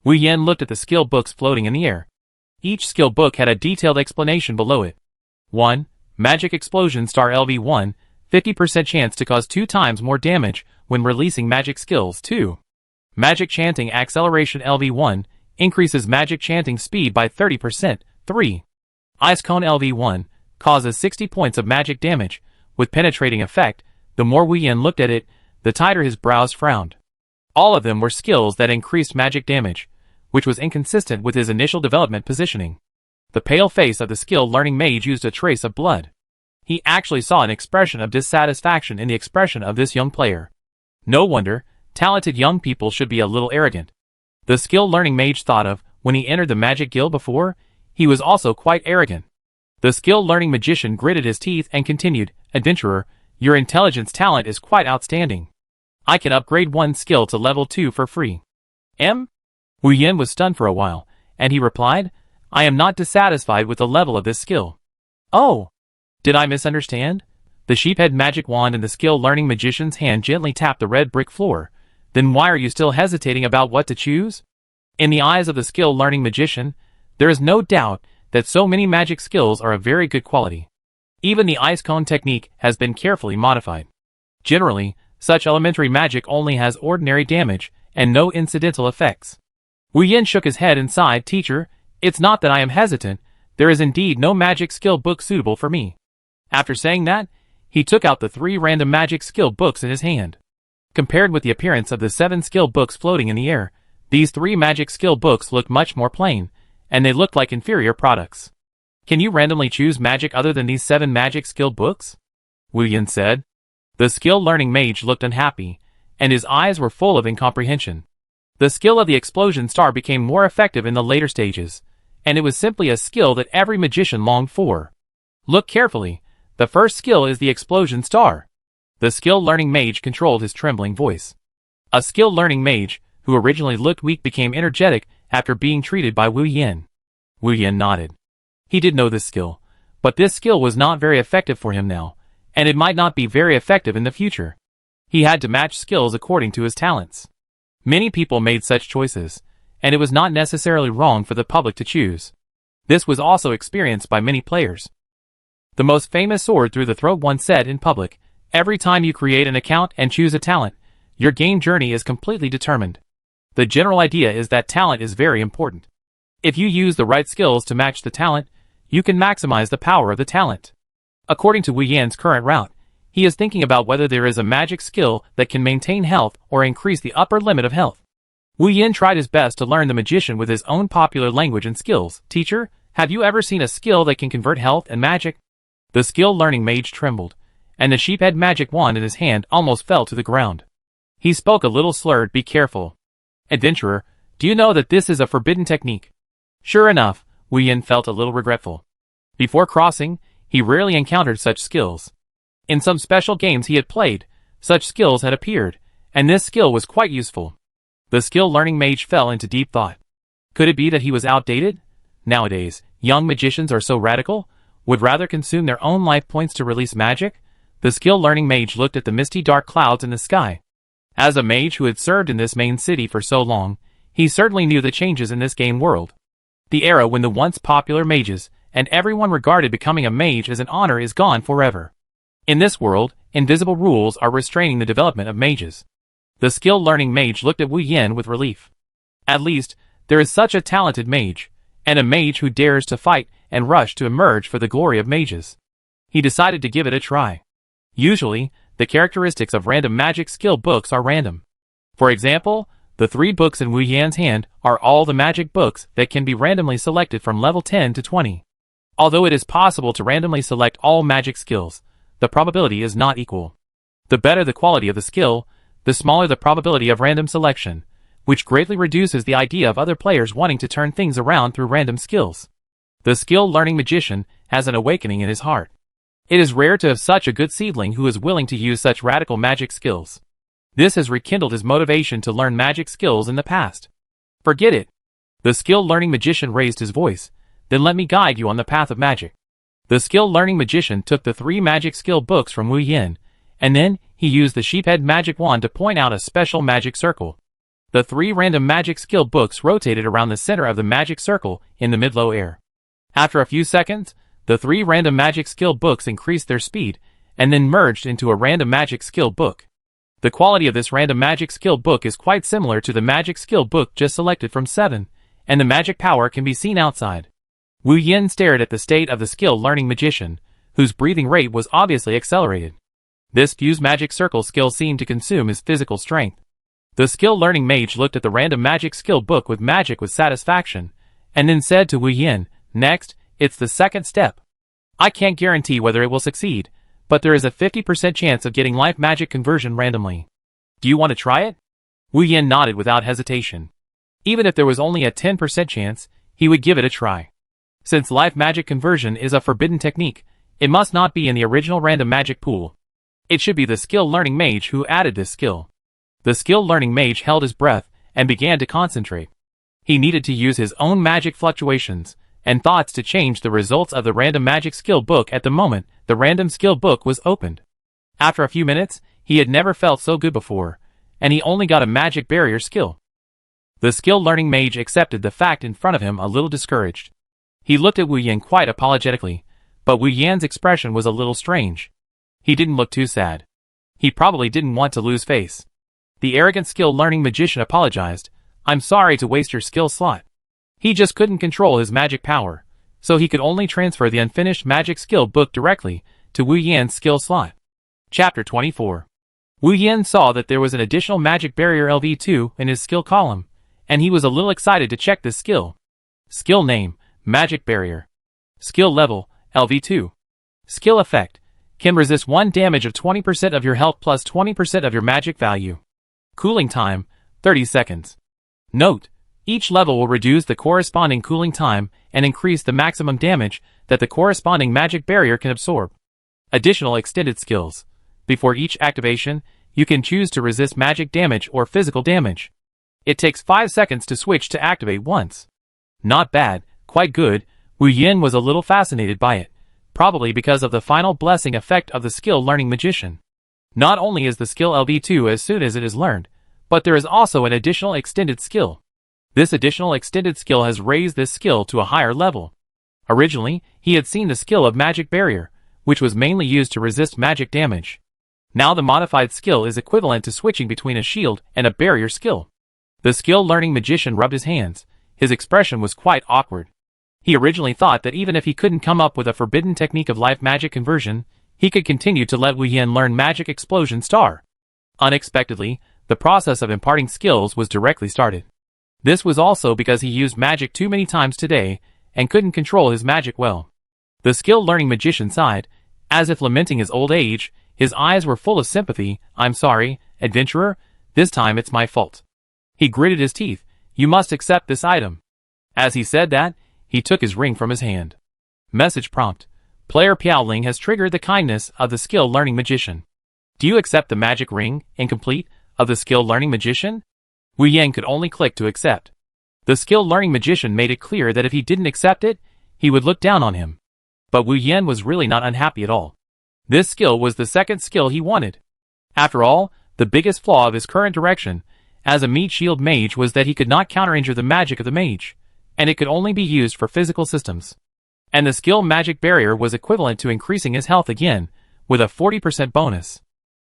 Wu Yan looked at the skill books floating in the air. Each skill book had a detailed explanation below it. 1. Magic Explosion Star LV1, 50% chance to cause 2 times more damage when releasing magic skills. 2. Magic Chanting Acceleration LV1, increases magic chanting speed by 30%. 3. Ice Cone LV1, causes 60 points of magic damage, with penetrating effect. The more Wu Yan looked at it, the tighter his brows frowned. All of them were skills that increased magic damage, which was inconsistent with his initial development positioning. The pale face of the skill-learning mage used a trace of blood. He actually saw an expression of dissatisfaction in the expression of this young player. No wonder, talented young people should be a little arrogant. The skill-learning mage thought of, when he entered the magic guild before, he was also quite arrogant. The skill-learning magician gritted his teeth and continued, "Adventurer, your intelligence talent is quite outstanding. I can upgrade one skill to level 2 for free. Wu Yin was stunned for a while, and he replied, I am not dissatisfied with the level of this skill. Oh! Did I misunderstand? The sheephead magic wand in the skill-learning magician's hand gently tapped the red brick floor. Then why are you still hesitating about what to choose? In the eyes of the skill-learning magician, there is no doubt that so many magic skills are of very good quality. Even the ice cone technique has been carefully modified. Generally, such elementary magic only has ordinary damage and no incidental effects. Wu Yin shook his head and sighed, Teacher, it's not that I am hesitant, there is indeed no magic skill book suitable for me. After saying that, he took out the 3 random magic skill books in his hand. Compared with the appearance of the 7 skill books floating in the air, these 3 magic skill books looked much more plain, and they looked like inferior products. Can you randomly choose magic other than these 7 magic skill books? Wu Yin said. The skill-learning mage looked unhappy, and his eyes were full of incomprehension. The skill of the explosion star became more effective in the later stages, and it was simply a skill that every magician longed for. Look carefully, the first skill is the explosion star. The skill-learning mage controlled his trembling voice. A skill-learning mage, who originally looked weak, became energetic after being treated by Wu Yin. Wu Yin nodded. He did know this skill, but this skill was not very effective for him now, and it might not be very effective in the future. He had to match skills according to his talents. Many people made such choices, and it was not necessarily wrong for the public to choose. This was also experienced by many players. The most famous sword through the throat once said in public, every time you create an account and choose a talent, your game journey is completely determined. The general idea is that talent is very important. If you use the right skills to match the talent, you can maximize the power of the talent. According to Wu Yin's current route, he is thinking about whether there is a magic skill that can maintain health or increase the upper limit of health. Wu Yin tried his best to learn the magician with his own popular language and skills. Teacher, have you ever seen a skill that can convert health and magic? The skill-learning mage trembled, and the sheephead magic wand in his hand almost fell to the ground. He spoke a little slurred, be careful. Adventurer, do you know that this is a forbidden technique? Sure enough, Wu Yin felt a little regretful. Before crossing, he rarely encountered such skills. In some special games he had played, such skills had appeared, and this skill was quite useful. The skill-learning mage fell into deep thought. Could it be that he was outdated? Nowadays, young magicians are so radical, would rather consume their own life points to release magic? The skill-learning mage looked at the misty dark clouds in the sky. As a mage who had served in this main city for so long, he certainly knew the changes in this game world. The era when the once popular mages, and everyone regarded becoming a mage as an honor, is gone forever. In this world, invisible rules are restraining the development of mages. The skill-learning mage looked at Wu Yin with relief. At least, there is such a talented mage, and a mage who dares to fight and rush to emerge for the glory of mages. He decided to give it a try. Usually, the characteristics of random magic skill books are random. For example, the 3 books in Wu Yin's hand are all the magic books that can be randomly selected from level 10 to 20. Although it is possible to randomly select all magic skills, the probability is not equal. The better the quality of the skill, the smaller the probability of random selection, which greatly reduces the idea of other players wanting to turn things around through random skills. The skill-learning magician has an awakening in his heart. It is rare to have such a good seedling who is willing to use such radical magic skills. This has rekindled his motivation to learn magic skills in the past. Forget it. The skill-learning magician raised his voice. Then let me guide you on the path of magic. The skill-learning magician took the 3 magic skill books from Wu Yin, and then he used the sheephead magic wand to point out a special magic circle. The 3 random magic skill books rotated around the center of the magic circle in the mid-low air. After a few seconds, the 3 random magic skill books increased their speed, and then merged into a random magic skill book. The quality of this random magic skill book is quite similar to the magic skill book just selected from 7, and the magic power can be seen outside. Wu Yin stared at the state of the skill-learning magician, whose breathing rate was obviously accelerated. This fuse magic circle skill seemed to consume his physical strength. The skill-learning mage looked at the random magic skill book with satisfaction, and then said to Wu Yin, next, it's the second step. I can't guarantee whether it will succeed, but there is a 50% chance of getting life magic conversion randomly. Do you want to try it? Wu Yin nodded without hesitation. Even if there was only a 10% chance, he would give it a try. Since life magic conversion is a forbidden technique, it must not be in the original random magic pool. It should be the skill-learning mage who added this skill. The skill-learning mage held his breath and began to concentrate. He needed to use his own magic fluctuations and thoughts to change the results of the random magic skill book. At the moment the random skill book was opened. After a few minutes, he had never felt so good before, and he only got a magic barrier skill. The skill-learning mage accepted the fact in front of him a little discouraged. He looked at Wu Yan quite apologetically, but Wu Yan's expression was a little strange. He didn't look too sad. He probably didn't want to lose face. The arrogant skill-learning magician apologized. "I'm sorry to waste your skill slot." He just couldn't control his magic power, so he could only transfer the unfinished magic skill book directly to Wu Yan's skill slot. Chapter 24. Wu Yan saw that there was an additional magic barrier LV2 in his skill column, and he was a little excited to check this skill. Skill name, Magic Barrier. Skill level, LV2. Skill effect, can resist 1 damage of 20% of your health plus 20% of your magic value. Cooling time, 30 seconds. Note, each level will reduce the corresponding cooling time and increase the maximum damage that the corresponding magic barrier can absorb. Additional extended skills. Before each activation, you can choose to resist magic damage or physical damage. It takes 5 seconds to switch to activate once. Not bad, quite good. Wu Yan was a little fascinated by it, probably because of the final blessing effect of the skill-learning magician. Not only is the skill LV2 as soon as it is learned, but there is also an additional extended skill. This additional extended skill has raised this skill to a higher level. Originally, he had seen the skill of Magic Barrier, which was mainly used to resist magic damage. Now the modified skill is equivalent to switching between a shield and a barrier skill. The skill-learning magician rubbed his hands. His expression was quite awkward. He originally thought that even if he couldn't come up with a forbidden technique of life magic conversion, he could continue to let Wu Yan learn Magic Explosion Star. Unexpectedly, the process of imparting skills was directly started. This was also because he used magic too many times today and couldn't control his magic well. The skill-learning magician sighed, as if lamenting his old age. His eyes were full of sympathy. "I'm sorry, adventurer, this time it's my fault." He gritted his teeth. "You must accept this item." As he said that, he took his ring from his hand. Message prompt. Player Piaoling has triggered the kindness of the skill-learning magician. Do you accept the magic ring, incomplete, of the skill-learning magician? Wu Yan could only click to accept. The skill-learning magician made it clear that if he didn't accept it, he would look down on him. But Wu Yan was really not unhappy at all. This skill was the second skill he wanted. After all, the biggest flaw of his current direction as a meat shield mage was that he could not counter-injure the magic of the mage, and it could only be used for physical systems. And the skill Magic Barrier was equivalent to increasing his health again, with a 40% bonus.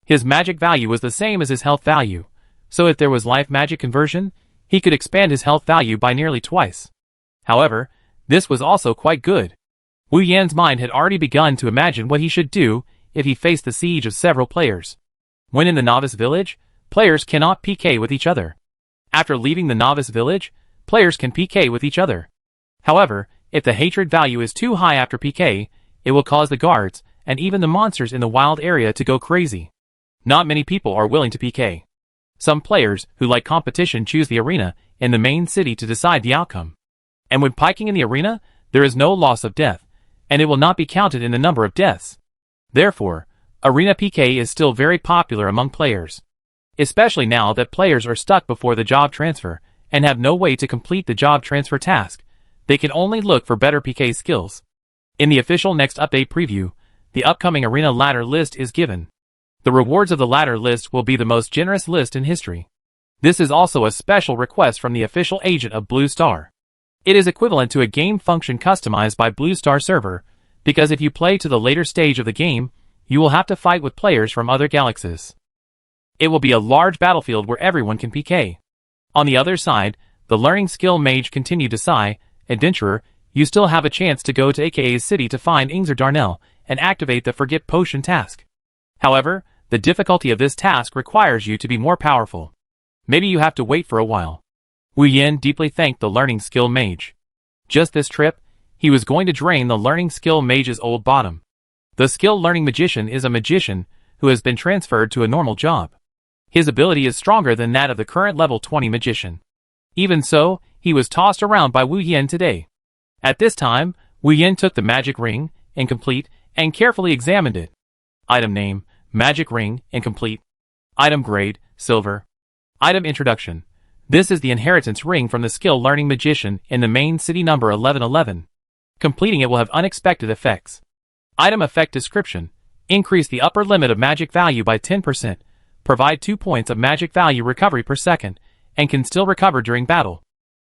His magic value was the same as his health value, so if there was life magic conversion, he could expand his health value by nearly twice. However, this was also quite good. Wu Yan's mind had already begun to imagine what he should do if he faced the siege of several players. When in the novice village, players cannot PK with each other. After leaving the novice village, players can PK with each other. However, if the hatred value is too high after PK, it will cause the guards and even the monsters in the wild area to go crazy. Not many people are willing to PK. Some players who like competition choose the arena in the main city to decide the outcome. And when piking in the arena, there is no loss of death, and it will not be counted in the number of deaths. Therefore, arena PK is still very popular among players. Especially now that players are stuck before the job transfer and have no way to complete the job transfer task, they can only look for better PK skills. In the official next update preview, the upcoming arena ladder list is given. The rewards of the ladder list will be the most generous list in history. This is also a special request from the official agent of Blue Star. It is equivalent to a game function customized by Blue Star server, because if you play to the later stage of the game, you will have to fight with players from other galaxies. It will be a large battlefield where everyone can PK. On the other side, the learning skill mage continued to sigh. Adventurer, you still have a chance to go to AKA's city to find Ingzer Darnell and activate the Forget Potion task. However, the difficulty of this task requires you to be more powerful. Maybe you have to wait for a while. Wu Yan deeply thanked the learning skill mage. Just this trip, he was going to drain the learning skill mage's old bottom. The skill learning magician is a magician who has been transferred to a normal job. His ability is stronger than that of the current level 20 magician. Even so, he was tossed around by Wu Yan today. At this time, Wu Yan took the magic ring, incomplete, and carefully examined it. Item name, magic ring, incomplete. Item grade, silver. Item Introduction. This is the inheritance ring from the skill Learning Magician in the main city number 1111. Completing it will have unexpected effects. Item Effect Description. Increase the upper limit of magic value by 10%, provide 2 points of magic value recovery per second, and can still recover during battle.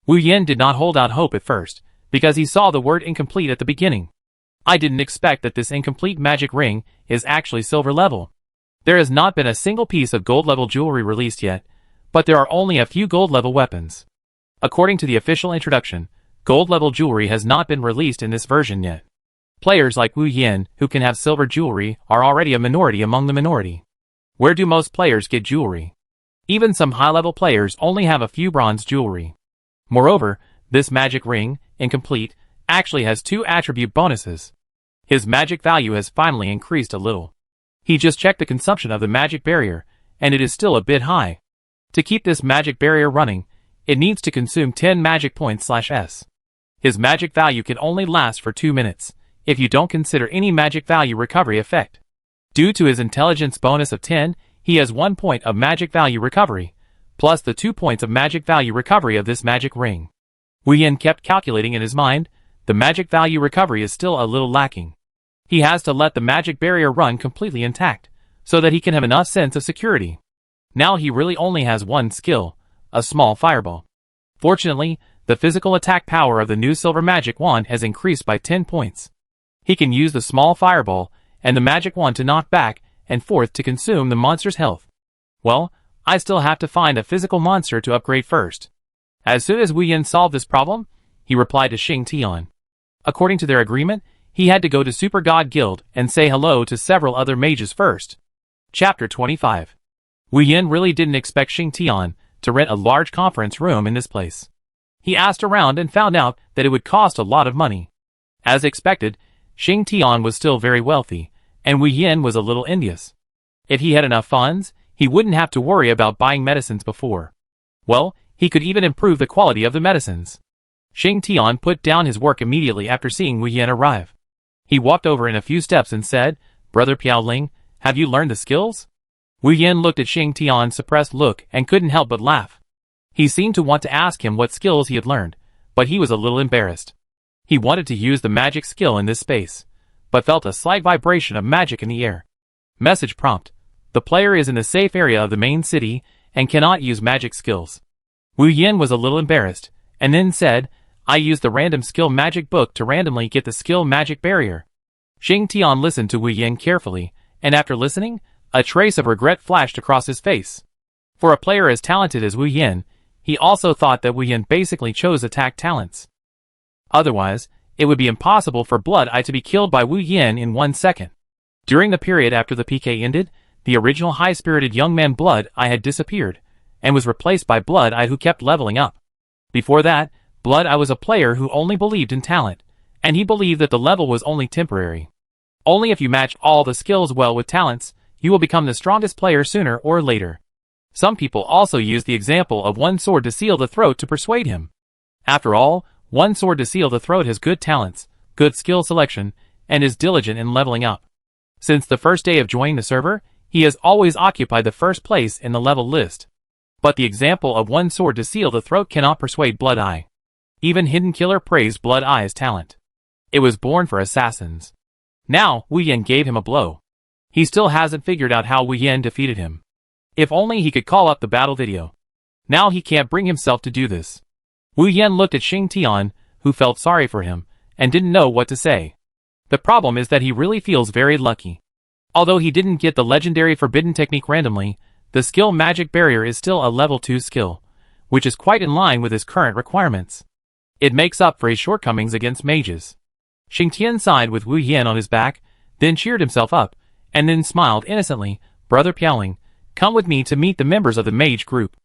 Wu Yin did not hold out hope at first, because he saw the word incomplete at the beginning. I didn't expect that this incomplete magic ring is actually silver level. There has not been a single piece of gold level jewelry released yet, but there are only a few gold level weapons. According to the official introduction, gold level jewelry has not been released in this version yet. Players like Wu Yin who can have silver jewelry are already a minority among the minority. Where do most players get jewelry? Even some high-level players only have a few bronze jewelry. Moreover, this magic ring, incomplete, actually has 2 attribute bonuses. His magic value has finally increased a little. He just checked the consumption of the magic barrier, and it is still a bit high. To keep this magic barrier running, it needs to consume 10 magic points/s. His magic value can only last for 2 minutes, if you don't consider any magic value recovery effect. Due to his intelligence bonus of 10, he has 1 point of magic value recovery, plus the 2 points of magic value recovery of this magic ring. Wu Yin kept calculating in his mind, the magic value recovery is still a little lacking. He has to let the magic barrier run completely intact, so that he can have enough sense of security. Now he really only has one skill, a small fireball. Fortunately, the physical attack power of the new silver magic wand has increased by 10 points. He can use the small fireball and the magic wand to knock back and forth to consume the monster's health. Well, I still have to find a physical monster to upgrade first. As soon as Wu Yin solved this problem, he replied to Xing Tian. According to their agreement, he had to go to Super God Guild and say hello to several other mages first. Chapter 25. Wu Yin really didn't expect Xing Tian to rent a large conference room in this place. He asked around and found out that it would cost a lot of money. As expected, Xing Tian was still very wealthy, and Wu Yin was a little envious. If he had enough funds, he wouldn't have to worry about buying medicines before. Well, he could even improve the quality of the medicines. Xing Tian put down his work immediately after seeing Wu Yin arrive. He walked over in a few steps and said, "Brother Piaoling, have you learned the skills?" Wu Yin looked at Xing Tian's suppressed look and couldn't help but laugh. He seemed to want to ask him what skills he had learned, but he was a little embarrassed. He wanted to use the magic skill in this space, but felt a slight vibration of magic in the air. Message prompt. The player is in the safe area of the main city and cannot use magic skills. Wu Yin was a little embarrassed, and then said, "I used the random skill magic book to randomly get the skill magic barrier." Xing Tian listened to Wu Yin carefully, and after listening, a trace of regret flashed across his face. For a player as talented as Wu Yin, he also thought that Wu Yin basically chose attack talents. Otherwise, it would be impossible for Blood Eye to be killed by Wu Yin in 1 second. During the period after the PK ended, the original high-spirited young man Blood Eye had disappeared, and was replaced by Blood Eye who kept leveling up. Before that, Blood Eye was a player who only believed in talent, and he believed that the level was only temporary. Only if you match all the skills well with talents, you will become the strongest player sooner or later. Some people also use the example of one sword to seal the throat to persuade him. After all, one sword to seal the throat has good talents, good skill selection, and is diligent in leveling up. Since the first day of joining the server, he has always occupied the first place in the level list. But the example of one sword to seal the throat cannot persuade Blood Eye. Even Hidden Killer praised Blood Eye's talent. It was born for assassins. Now, Wu Yin gave him a blow. He still hasn't figured out how Wu Yin defeated him. If only he could call up the battle video. Now he can't bring himself to do this. Wu Yin looked at Xing Tian, who felt sorry for him, and didn't know what to say. The problem is that he really feels very lucky. Although he didn't get the legendary forbidden technique randomly, the skill magic barrier is still a level 2 skill, which is quite in line with his current requirements. It makes up for his shortcomings against mages. Xing Tian sighed with Wu Yin on his back, then cheered himself up, and then smiled innocently, "Brother Piaoling, come with me to meet the members of the mage group.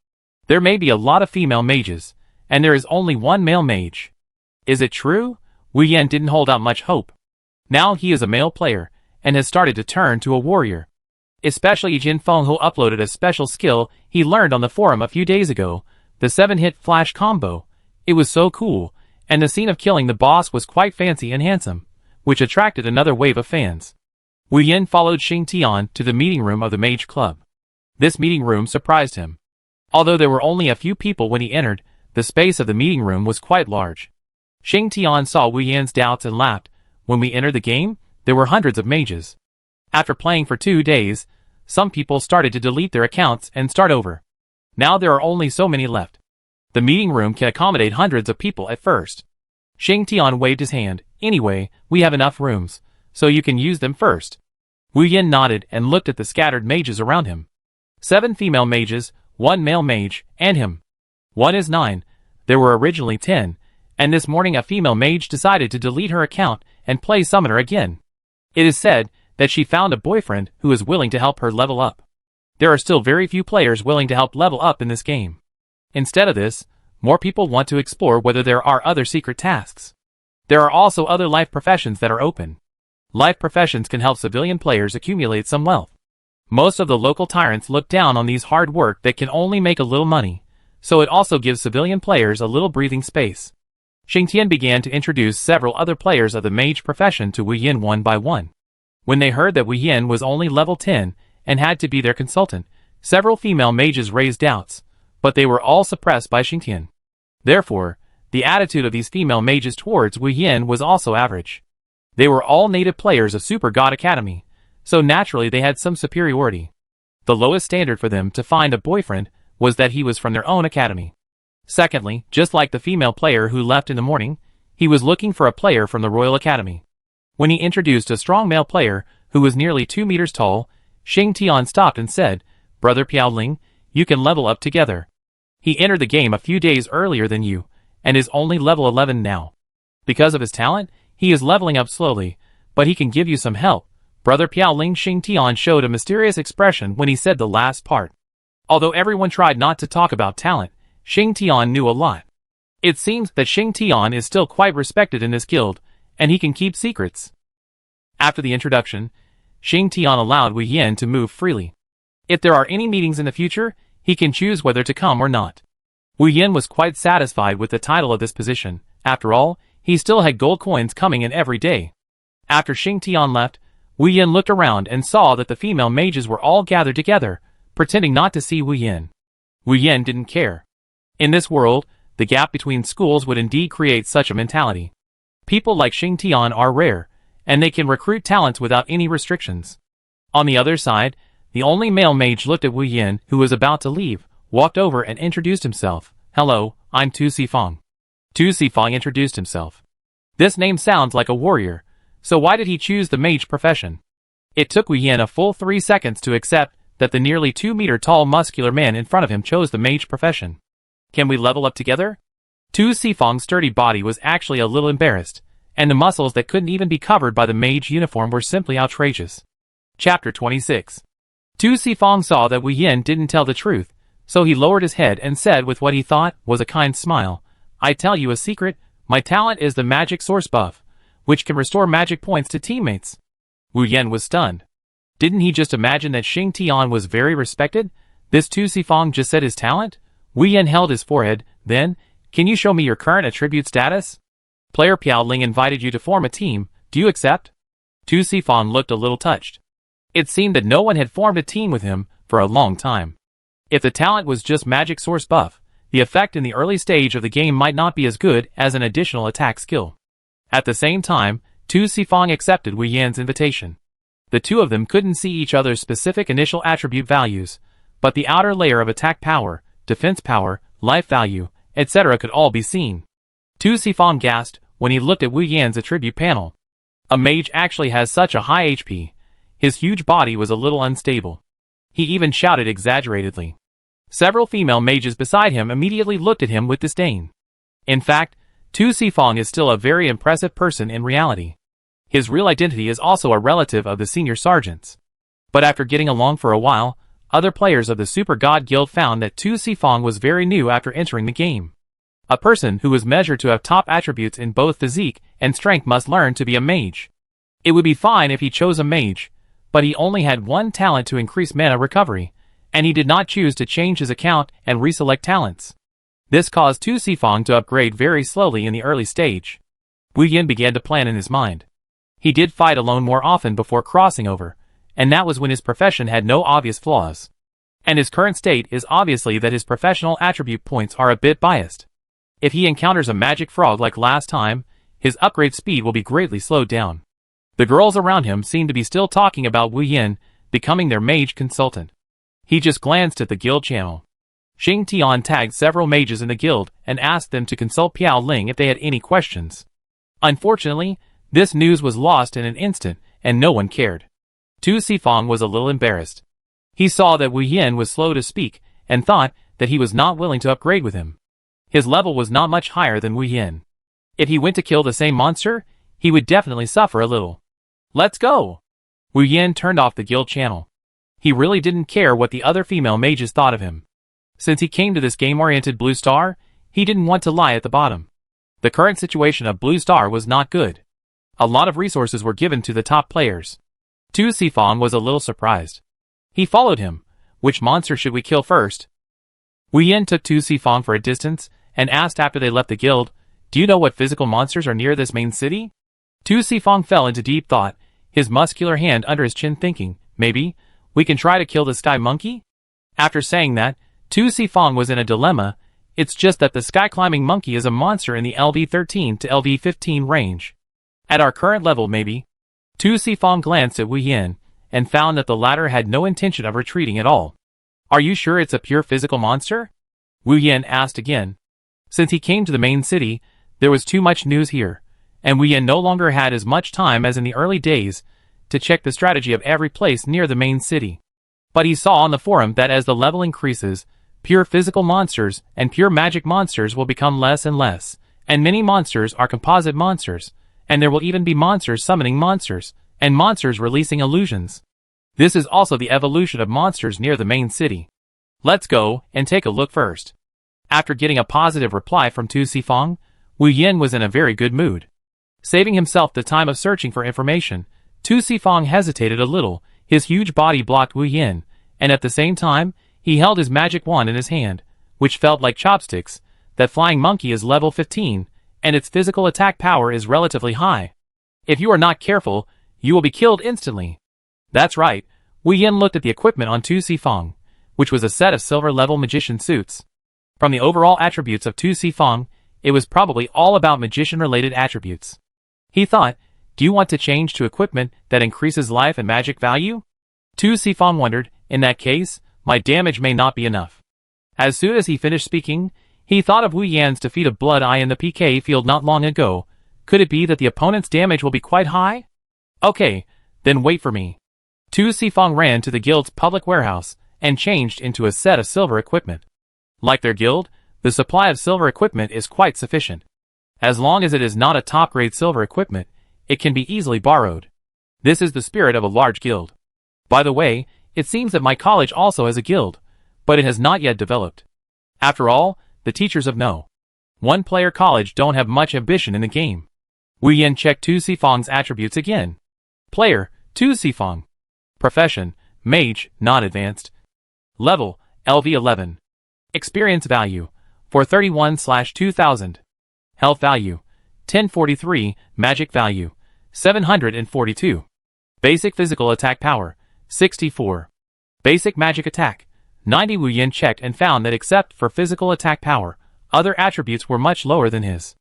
There may be a lot of female mages, and there is only one male mage." Is it true? Wu Yin didn't hold out much hope. Now he is a male player, and has started to turn to a warrior. Especially Jin Feng, who uploaded a special skill he learned on the forum a few days ago, the 7-hit flash combo. It was so cool, and the scene of killing the boss was quite fancy and handsome, which attracted another wave of fans. Wu Yin followed Xing Tian to the meeting room of the Mage Club. This meeting room surprised him. Although there were only a few people when he entered, the space of the meeting room was quite large. Xing Tian saw Wu Yan's doubts and laughed. When we entered the game, there were hundreds of mages. After playing for 2 days, some people started to delete their accounts and start over. Now there are only so many left. The meeting room can accommodate hundreds of people at first. Xing Tian waved his hand. Anyway, we have enough rooms, so you can use them first. Wu Yan nodded and looked at the scattered mages around him. 7 female mages, 1 male mage, and him. 1 is 9. There were originally 10, and this morning a female mage decided to delete her account and play summoner again. It is said that she found a boyfriend who is willing to help her level up. There are still very few players willing to help level up in this game. Instead of this, more people want to explore whether there are other secret tasks. There are also other life professions that are open. Life professions can help civilian players accumulate some wealth. Most of the local tyrants look down on these hard work that can only make a little money, so it also gives civilian players a little breathing space. Xing Tian began to introduce several other players of the mage profession to Wu Yan one by one. When they heard that Wu Yan was only level 10 and had to be their consultant, several female mages raised doubts, but they were all suppressed by Xing Tian. Therefore, the attitude of these female mages towards Wu Yan was also average. They were all native players of Super God Academy, so naturally they had some superiority. The lowest standard for them to find a boyfriend was that he was from their own academy. Secondly, just like the female player who left in the morning, he was looking for a player from the Royal Academy. When he introduced a strong male player who was nearly 2 meters tall, Xing Tian stopped and said, "Brother Piaoling, you can level up together. He entered the game a few days earlier than you, and is only level 11 now. Because of his talent, he is leveling up slowly, but he can give you some help." Brother Piaoling. Xing Tian showed a mysterious expression when he said the last part. Although everyone tried not to talk about talent, Xing Tian knew a lot. It seems that Xing Tian is still quite respected in this guild, and he can keep secrets. After the introduction, Xing Tian allowed Wu Yan to move freely. If there are any meetings in the future, he can choose whether to come or not. Wu Yan was quite satisfied with the title of this position. After all, he still had gold coins coming in every day. After Xing Tian left, Wu Yan looked around and saw that the female mages were all gathered together, pretending not to see Wu Yan. Wu Yan didn't care. In this world, the gap between schools would indeed create such a mentality. People like Xing Tian are rare, and they can recruit talents without any restrictions. On the other side, the only male mage looked at Wu Yan, who was about to leave, walked over and introduced himself. "Hello, I'm Tu Sifang." Tu Sifang introduced himself. This name sounds like a warrior, so why did he choose the mage profession? It took Wu Yan a full 3 seconds to accept that the nearly 2-meter-tall muscular man in front of him chose the mage profession. "Can we level up together?" Tu Sifang's sturdy body was actually a little embarrassed, and the muscles that couldn't even be covered by the mage uniform were simply outrageous. Chapter 26. Tu Sifang saw that Wu Yan didn't tell the truth, so he lowered his head and said with what he thought was a kind smile, "I tell you a secret, my talent is the magic source buff, which can restore magic points to teammates." Wu Yan was stunned. Didn't he just imagine that Xing Tian was very respected? This Tu Sifang just said his talent? Wu Yan held his forehead. Then, "Can you show me your current attribute status? Player Piaoling invited you to form a team, do you accept?" Tu Sifang looked a little touched. It seemed that no one had formed a team with him for a long time. If the talent was just magic source buff, the effect in the early stage of the game might not be as good as an additional attack skill. At the same time, Tu Sifang accepted Wu Yan's invitation. The two of them couldn't see each other's specific initial attribute values, but the outer layer of attack power, defense power, life value, etc. could all be seen. Tu Sifang gasped when he looked at Wu Yan's attribute panel. A mage actually has such a high HP. His huge body was a little unstable. He even shouted exaggeratedly. Several female mages beside him immediately looked at him with disdain. In fact, Tu Sifang is still a very impressive person in reality. His real identity is also a relative of the senior sergeants. But after getting along for a while, other players of the Super God Guild found that Tu Sifang was very new after entering the game. A person who was measured to have top attributes in both physique and strength must learn to be a mage. It would be fine if he chose a mage, but he only had one talent to increase mana recovery, and he did not choose to change his account and reselect talents. This caused Tu Sifang to upgrade very slowly in the early stage. Wu Yan began to plan in his mind. He did fight alone more often before crossing over, and that was when his profession had no obvious flaws. And his current state is obviously that his professional attribute points are a bit biased. If he encounters a magic frog like last time, his upgrade speed will be greatly slowed down. The girls around him seem to be still talking about Wu Yin becoming their mage consultant. He just glanced at the guild channel. Xing Tian tagged several mages in the guild and asked them to consult Piao Ling if they had any questions. Unfortunately, this news was lost in an instant, and no one cared. Tu Sifang was a little embarrassed. He saw that Wu Yin was slow to speak, and thought that he was not willing to upgrade with him. His level was not much higher than Wu Yin. If he went to kill the same monster, he would definitely suffer a little. Let's go! Wu Yin turned off the guild channel. He really didn't care what the other female mages thought of him. Since he came to this game-oriented Blue Star, he didn't want to lie at the bottom. The current situation of Blue Star was not good. A lot of resources were given to the top players. Tu Sifang was a little surprised. He followed him. Which monster should we kill first? Wu Yin took Tu Sifang for a distance, and asked after they left the guild, do you know what physical monsters are near this main city? Tu Sifang fell into deep thought, his muscular hand under his chin thinking, maybe, we can try to kill the sky monkey? After saying that, Tu Sifang was in a dilemma. It's just that the sky-climbing monkey is a monster in the LV13 to LV15 range. At our current level maybe. Tu Sifang glanced at Wu Yin, and found that the latter had no intention of retreating at all. Are you sure it's a pure physical monster? Wu Yin asked again. Since he came to the main city, there was too much news here, and Wu Yin no longer had as much time as in the early days to check the strategy of every place near the main city. But he saw on the forum that as the level increases, pure physical monsters and pure magic monsters will become less and less, and many monsters are composite monsters, and there will even be monsters summoning monsters, and monsters releasing illusions. This is also the evolution of monsters near the main city. Let's go and take a look first. After getting a positive reply from Tu Sifang, Wu Yin was in a very good mood. Saving himself the time of searching for information, Tu Sifang hesitated a little. His huge body blocked Wu Yin, and at the same time, he held his magic wand in his hand, which felt like chopsticks. That flying monkey is level 15, and its physical attack power is relatively high. If you are not careful, you will be killed instantly. That's right. Wu Yin looked at the equipment on Tu Sifang, which was a set of silver-level magician suits. From the overall attributes of Tu Sifang, it was probably all about magician-related attributes. He thought, do you want to change to equipment that increases life and magic value? Tu Sifang wondered, in that case, my damage may not be enough. As soon as he finished speaking, he thought of Wu Yan's defeat of Blood Eye in the PK field not long ago. Could it be that the opponent's damage will be quite high? Okay, then wait for me. Tu Sifang ran to the guild's public warehouse, and changed into a set of silver equipment. Like their guild, the supply of silver equipment is quite sufficient. As long as it is not a top-grade silver equipment, it can be easily borrowed. This is the spirit of a large guild. By the way, it seems that my college also has a guild, but it has not yet developed. After all, the teachers of no one-player college don't have much ambition in the game. Wu Yin checked Tu Sifang's attributes again. Player, Tu Sifang. Profession, Mage, not advanced. Level, LV11. Experience value, 431/2000. Health value, 1043, Magic value, 742. Basic physical attack power, 64. Basic magic attack, 90. Wu Yin checked and found that except for physical attack power, other attributes were much lower than his.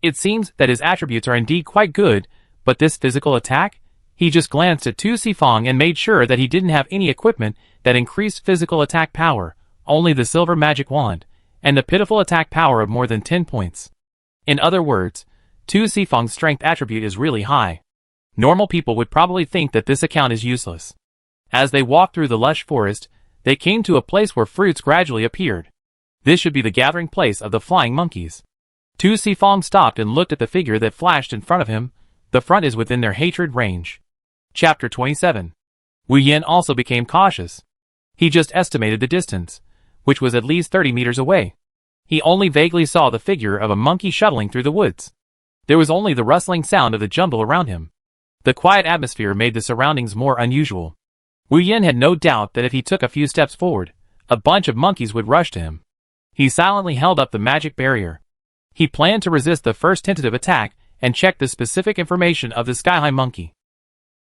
It seems that his attributes are indeed quite good, but this physical attack? He just glanced at Tu Sifang and made sure that he didn't have any equipment that increased physical attack power, only the silver magic wand, and the pitiful attack power of more than 10 points. In other words, Tu Sifang's strength attribute is really high. Normal people would probably think that this account is useless. As they walked through the lush forest, they came to a place where fruits gradually appeared. This should be the gathering place of the flying monkeys. Tu Sifang stopped and looked at the figure that flashed in front of him. The front is within their hatred range. Chapter 27. Wu Yin also became cautious. He just estimated the distance, which was at least 30 meters away. He only vaguely saw the figure of a monkey shuttling through the woods. There was only the rustling sound of the jungle around him. The quiet atmosphere made the surroundings more unusual. Wu Yin had no doubt that if he took a few steps forward, a bunch of monkeys would rush to him. He silently held up the magic barrier. He planned to resist the first tentative attack and check the specific information of the sky-high monkey.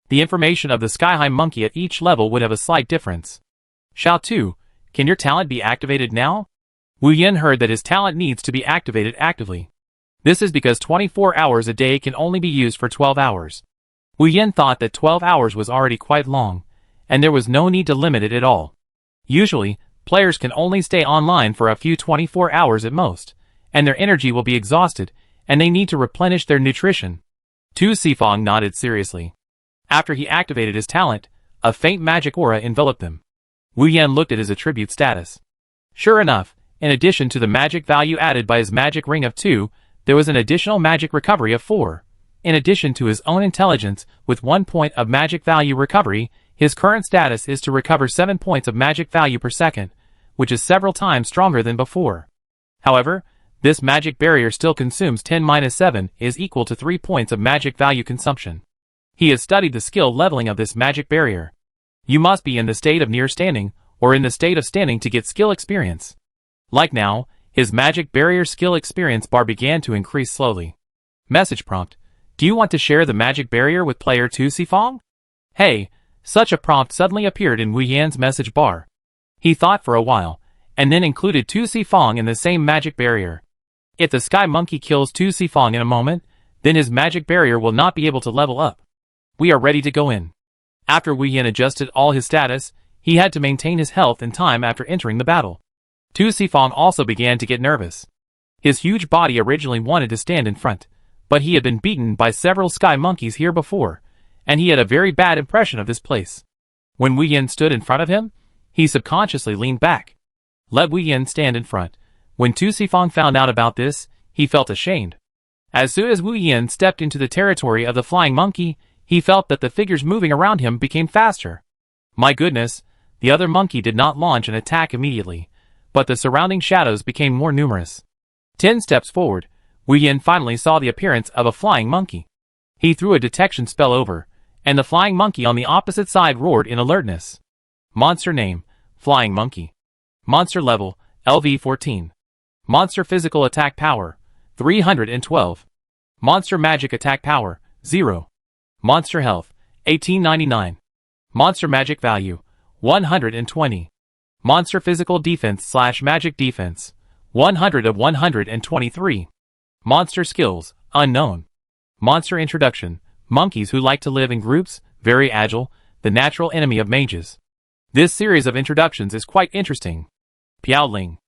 The information of the sky-high monkey at each level would have a slight difference. Xiao Tu, Can your talent be activated now? Wu Yin heard that his talent needs to be activated actively. This is because 24 hours a day can only be used for 12 hours. Wu Yin thought that 12 hours was already quite long, and there was no need to limit it at all. Usually, players can only stay online for a few 24 hours at most, and their energy will be exhausted, and they need to replenish their nutrition. Tu Sifong nodded seriously. After he activated his talent, a faint magic aura enveloped them. Wu Yin looked at his attribute status. Sure enough, in addition to the magic value added by his magic ring of 2, there was an additional magic recovery of 4. In addition to his own intelligence, with 1 point of magic value recovery, his current status is to recover 7 points of magic value per second, which is several times stronger than before. However, this magic barrier still consumes 10-7 is equal to 3 points of magic value consumption. He has studied the skill leveling of this magic barrier. You must be in the state of near standing, or in the state of standing to get skill experience. Like now, his magic barrier skill experience bar began to increase slowly. Message prompt. Do you want to share the magic barrier with player Tu Sifong? Hey, such a prompt suddenly appeared in Wu Yan's message bar. He thought for a while, and then included Tu Sifong in the same magic barrier. If the Sky Monkey kills Tu Sifong in a moment, then his magic barrier will not be able to level up. We are ready to go in. After Wu Yan adjusted all his status, he had to maintain his health and time after entering the battle. Tu Sifong also began to get nervous. His huge body originally wanted to stand in front, but he had been beaten by several Sky Monkeys here before, and he had a very bad impression of this place. When Wu Yan stood in front of him, he subconsciously leaned back. Let Wu Yan stand in front. When Tu Sifong found out about this, he felt ashamed. As soon as Wu Yan stepped into the territory of the flying monkey, he felt that the figures moving around him became faster. My goodness, the other monkey did not launch an attack immediately, but the surrounding shadows became more numerous. 10 steps forward, Wu Yan finally saw the appearance of a flying monkey. He threw a detection spell over, and the flying monkey on the opposite side roared in alertness. Monster name, Flying Monkey. Monster level, LV14. Monster physical attack power, 312. Monster magic attack power, 0. Monster health, 1899. Monster magic value, 120. Monster physical defense / magic defense, 100 of 123. Monster skills, unknown. Monster introduction, monkeys who like to live in groups, very agile, the natural enemy of mages. This series of introductions is quite interesting. Piaoling.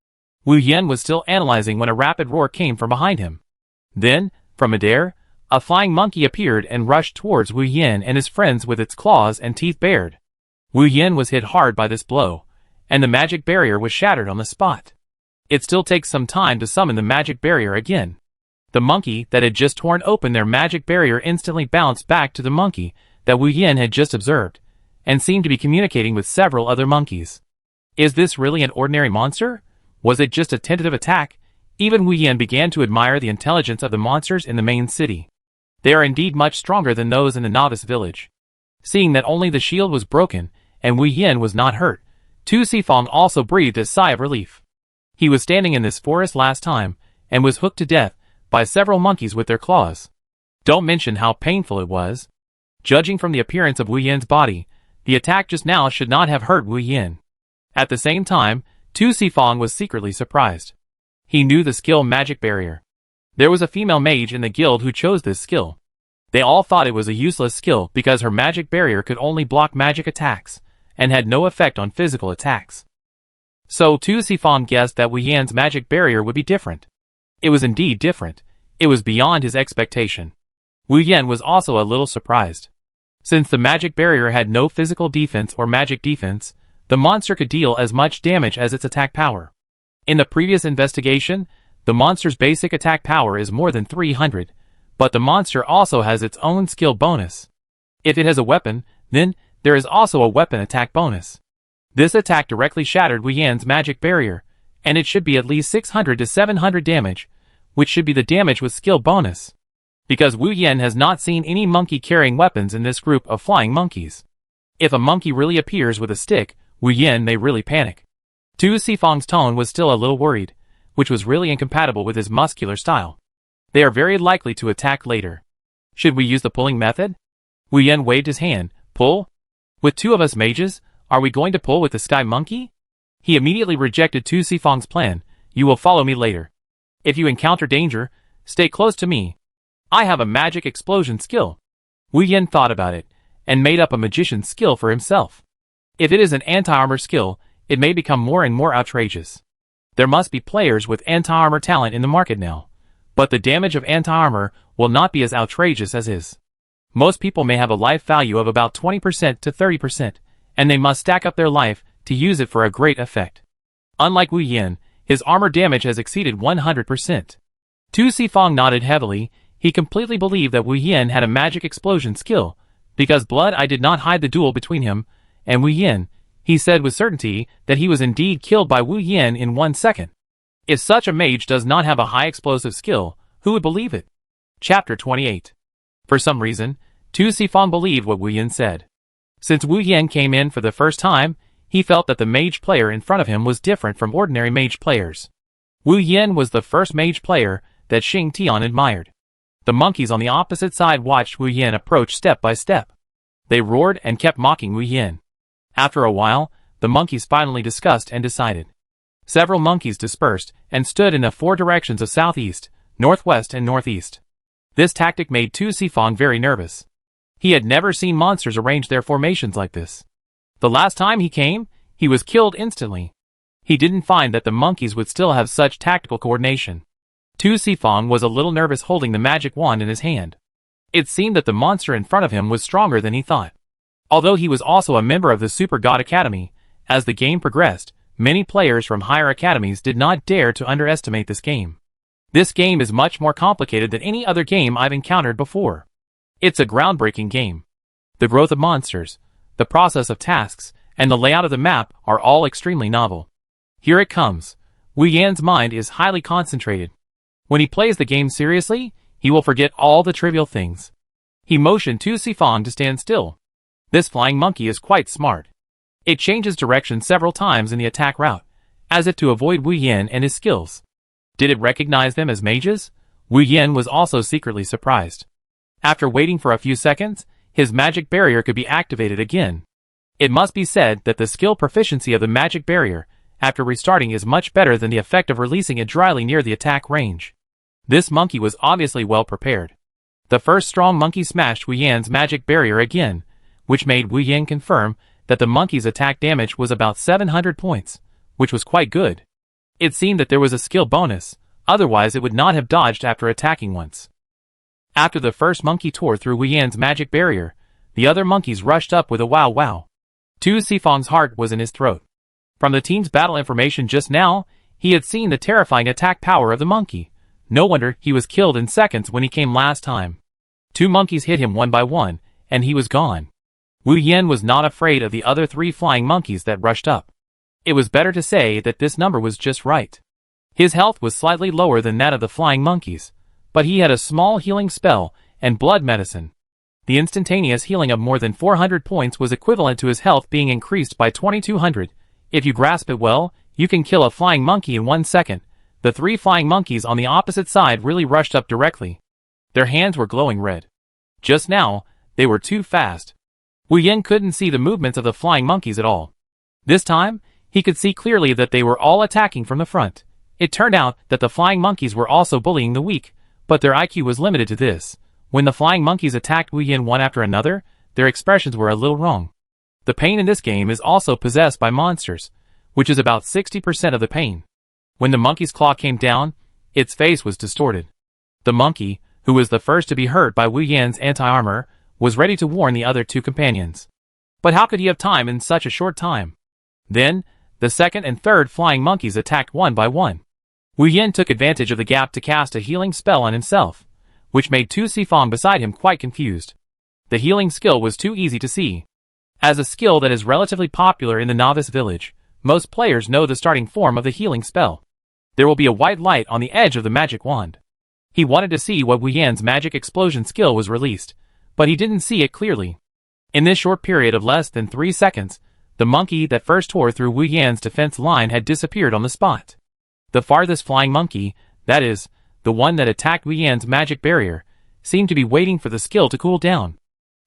Wu Yan was still analyzing when a rapid roar came from behind him. Then, from midair, a flying monkey appeared and rushed towards Wu Yan and his friends with its claws and teeth bared. Wu Yan was hit hard by this blow, and the magic barrier was shattered on the spot. It still takes some time to summon the magic barrier again. The monkey that had just torn open their magic barrier instantly bounced back to the monkey that Wu Yan had just observed, and seemed to be communicating with several other monkeys. Is this really an ordinary monster? Was it just a tentative attack? Even Wu Yan began to admire the intelligence of the monsters in the main city. They are indeed much stronger than those in the novice village. Seeing that only the shield was broken, and Wu Yan was not hurt, Tu Sifong also breathed a sigh of relief. He was standing in this forest last time, and was hooked to death by several monkeys with their claws. Don't mention how painful it was. Judging from the appearance of Wu Yan's body, the attack just now should not have hurt Wu Yan. At the same time, Tu Sifong was secretly surprised. He knew the skill magic barrier. There was a female mage in the guild who chose this skill. They all thought it was a useless skill because her magic barrier could only block magic attacks, and had no effect on physical attacks. So Tu Sifong guessed that Wu Yan's magic barrier would be different. It was indeed different. It was beyond his expectation. Wu Yan was also a little surprised. Since the magic barrier had no physical defense or magic defense, the monster could deal as much damage as its attack power. In the previous investigation, the monster's basic attack power is more than 300, but the monster also has its own skill bonus. If it has a weapon, then there is also a weapon attack bonus. This attack directly shattered Wu Yan's magic barrier, and it should be at least 600 to 700 damage, which should be the damage with skill bonus. Because Wu Yan has not seen any monkey carrying weapons in this group of flying monkeys. If a monkey really appears with a stick, Wu Yan may really panic. Tu Sifong's tone was still a little worried, which was really incompatible with his muscular style. They are very likely to attack later. Should we use the pulling method? Wu Yan waved his hand. Pull? With two of us mages, are we going to pull with the sky monkey? He immediately rejected Tu Sifang's plan. You will follow me later. If you encounter danger, stay close to me. I have a magic explosion skill. Wu Yin thought about it, and made up a magician's skill for himself. If it is an anti-armor skill, it may become more and more outrageous. There must be players with anti-armor talent in the market now, but the damage of anti-armor will not be as outrageous as his. Most people may have a life value of about 20% to 30%, and they must stack up their life to use it for a great effect. Unlike Wu Yin, his armor damage has exceeded 100%. Tu Sifang nodded heavily. He completely believed that Wu Yin had a magic explosion skill. Because Blood Eye did not hide the duel between him and Wu Yin, he said with certainty that he was indeed killed by Wu Yin in 1 second. If such a mage does not have a high explosive skill, who would believe it? Chapter 28. For some reason, Tu Sifang believed what Wu Yin said. Since Wu Yin came in for the first time, he felt that the mage player in front of him was different from ordinary mage players. Wu Yin was the first mage player that Xing Tian admired. The monkeys on the opposite side watched Wu Yin approach step by step. They roared and kept mocking Wu Yin. After a while, the monkeys finally discussed and decided. Several monkeys dispersed and stood in the 4 directions of southeast, northwest and northeast. This tactic made Tu Sifang very nervous. He had never seen monsters arrange their formations like this. The last time he came, he was killed instantly. He didn't find that the monkeys would still have such tactical coordination. Tu Sifang was a little nervous holding the magic wand in his hand. It seemed that the monster in front of him was stronger than he thought. Although he was also a member of the Super God Academy, as the game progressed, many players from higher academies did not dare to underestimate this game. This game is much more complicated than any other game I've encountered before. It's a groundbreaking game. The growth of monsters, the process of tasks, and the layout of the map are all extremely novel. Here it comes. Wu Yan's mind is highly concentrated. When he plays the game seriously, he will forget all the trivial things. He motioned Tu Sifang to stand still. This flying monkey is quite smart. It changes direction several times in the attack route, as if to avoid Wu Yan and his skills. Did it recognize them as mages? Wu Yan was also secretly surprised. After waiting for a few seconds, his magic barrier could be activated again. It must be said that the skill proficiency of the magic barrier, after restarting, is much better than the effect of releasing it dryly near the attack range. This monkey was obviously well prepared. The first strong monkey smashed Wu Yan's magic barrier again, which made Wu Yan confirm that the monkey's attack damage was about 700 points, which was quite good. It seemed that there was a skill bonus, otherwise it would not have dodged after attacking once. After the first monkey tore through Wu Yan's magic barrier, the other monkeys rushed up with a wow wow. Tu Sifang's heart was in his throat. From the team's battle information just now, he had seen the terrifying attack power of the monkey. No wonder he was killed in seconds when he came last time. 2 monkeys hit him one by one, and he was gone. Wu Yan was not afraid of the other 3 flying monkeys that rushed up. It was better to say that this number was just right. His health was slightly lower than that of the flying monkeys, but he had a small healing spell and blood medicine. The instantaneous healing of more than 400 points was equivalent to his health being increased by 2200. If you grasp it well, you can kill a flying monkey in 1 second. The 3 flying monkeys on the opposite side really rushed up directly. Their hands were glowing red. Just now, they were too fast. Wu Yan couldn't see the movements of the flying monkeys at all. This time, he could see clearly that they were all attacking from the front. It turned out that the flying monkeys were also bullying the weak, but their IQ was limited to this. When the flying monkeys attacked Wu Yan one after another, their expressions were a little wrong. The pain in this game is also possessed by monsters, which is about 60% of the pain. When the monkey's claw came down, its face was distorted. The monkey, who was the first to be hurt by Wu Yan's anti-armor, was ready to warn the other 2 companions. But how could he have time in such a short time? Then, the second and third flying monkeys attacked one by one. Wu Yan took advantage of the gap to cast a healing spell on himself, which made Tu Sifang beside him quite confused. The healing skill was too easy to see. As a skill that is relatively popular in the novice village, most players know the starting form of the healing spell. There will be a white light on the edge of the magic wand. He wanted to see what Wu Yan's magic explosion skill was released, but he didn't see it clearly. In this short period of less than 3 seconds, the monkey that first tore through Wu Yan's defense line had disappeared on the spot. The farthest flying monkey, that is, the one that attacked Wu Yan's magic barrier, seemed to be waiting for the skill to cool down.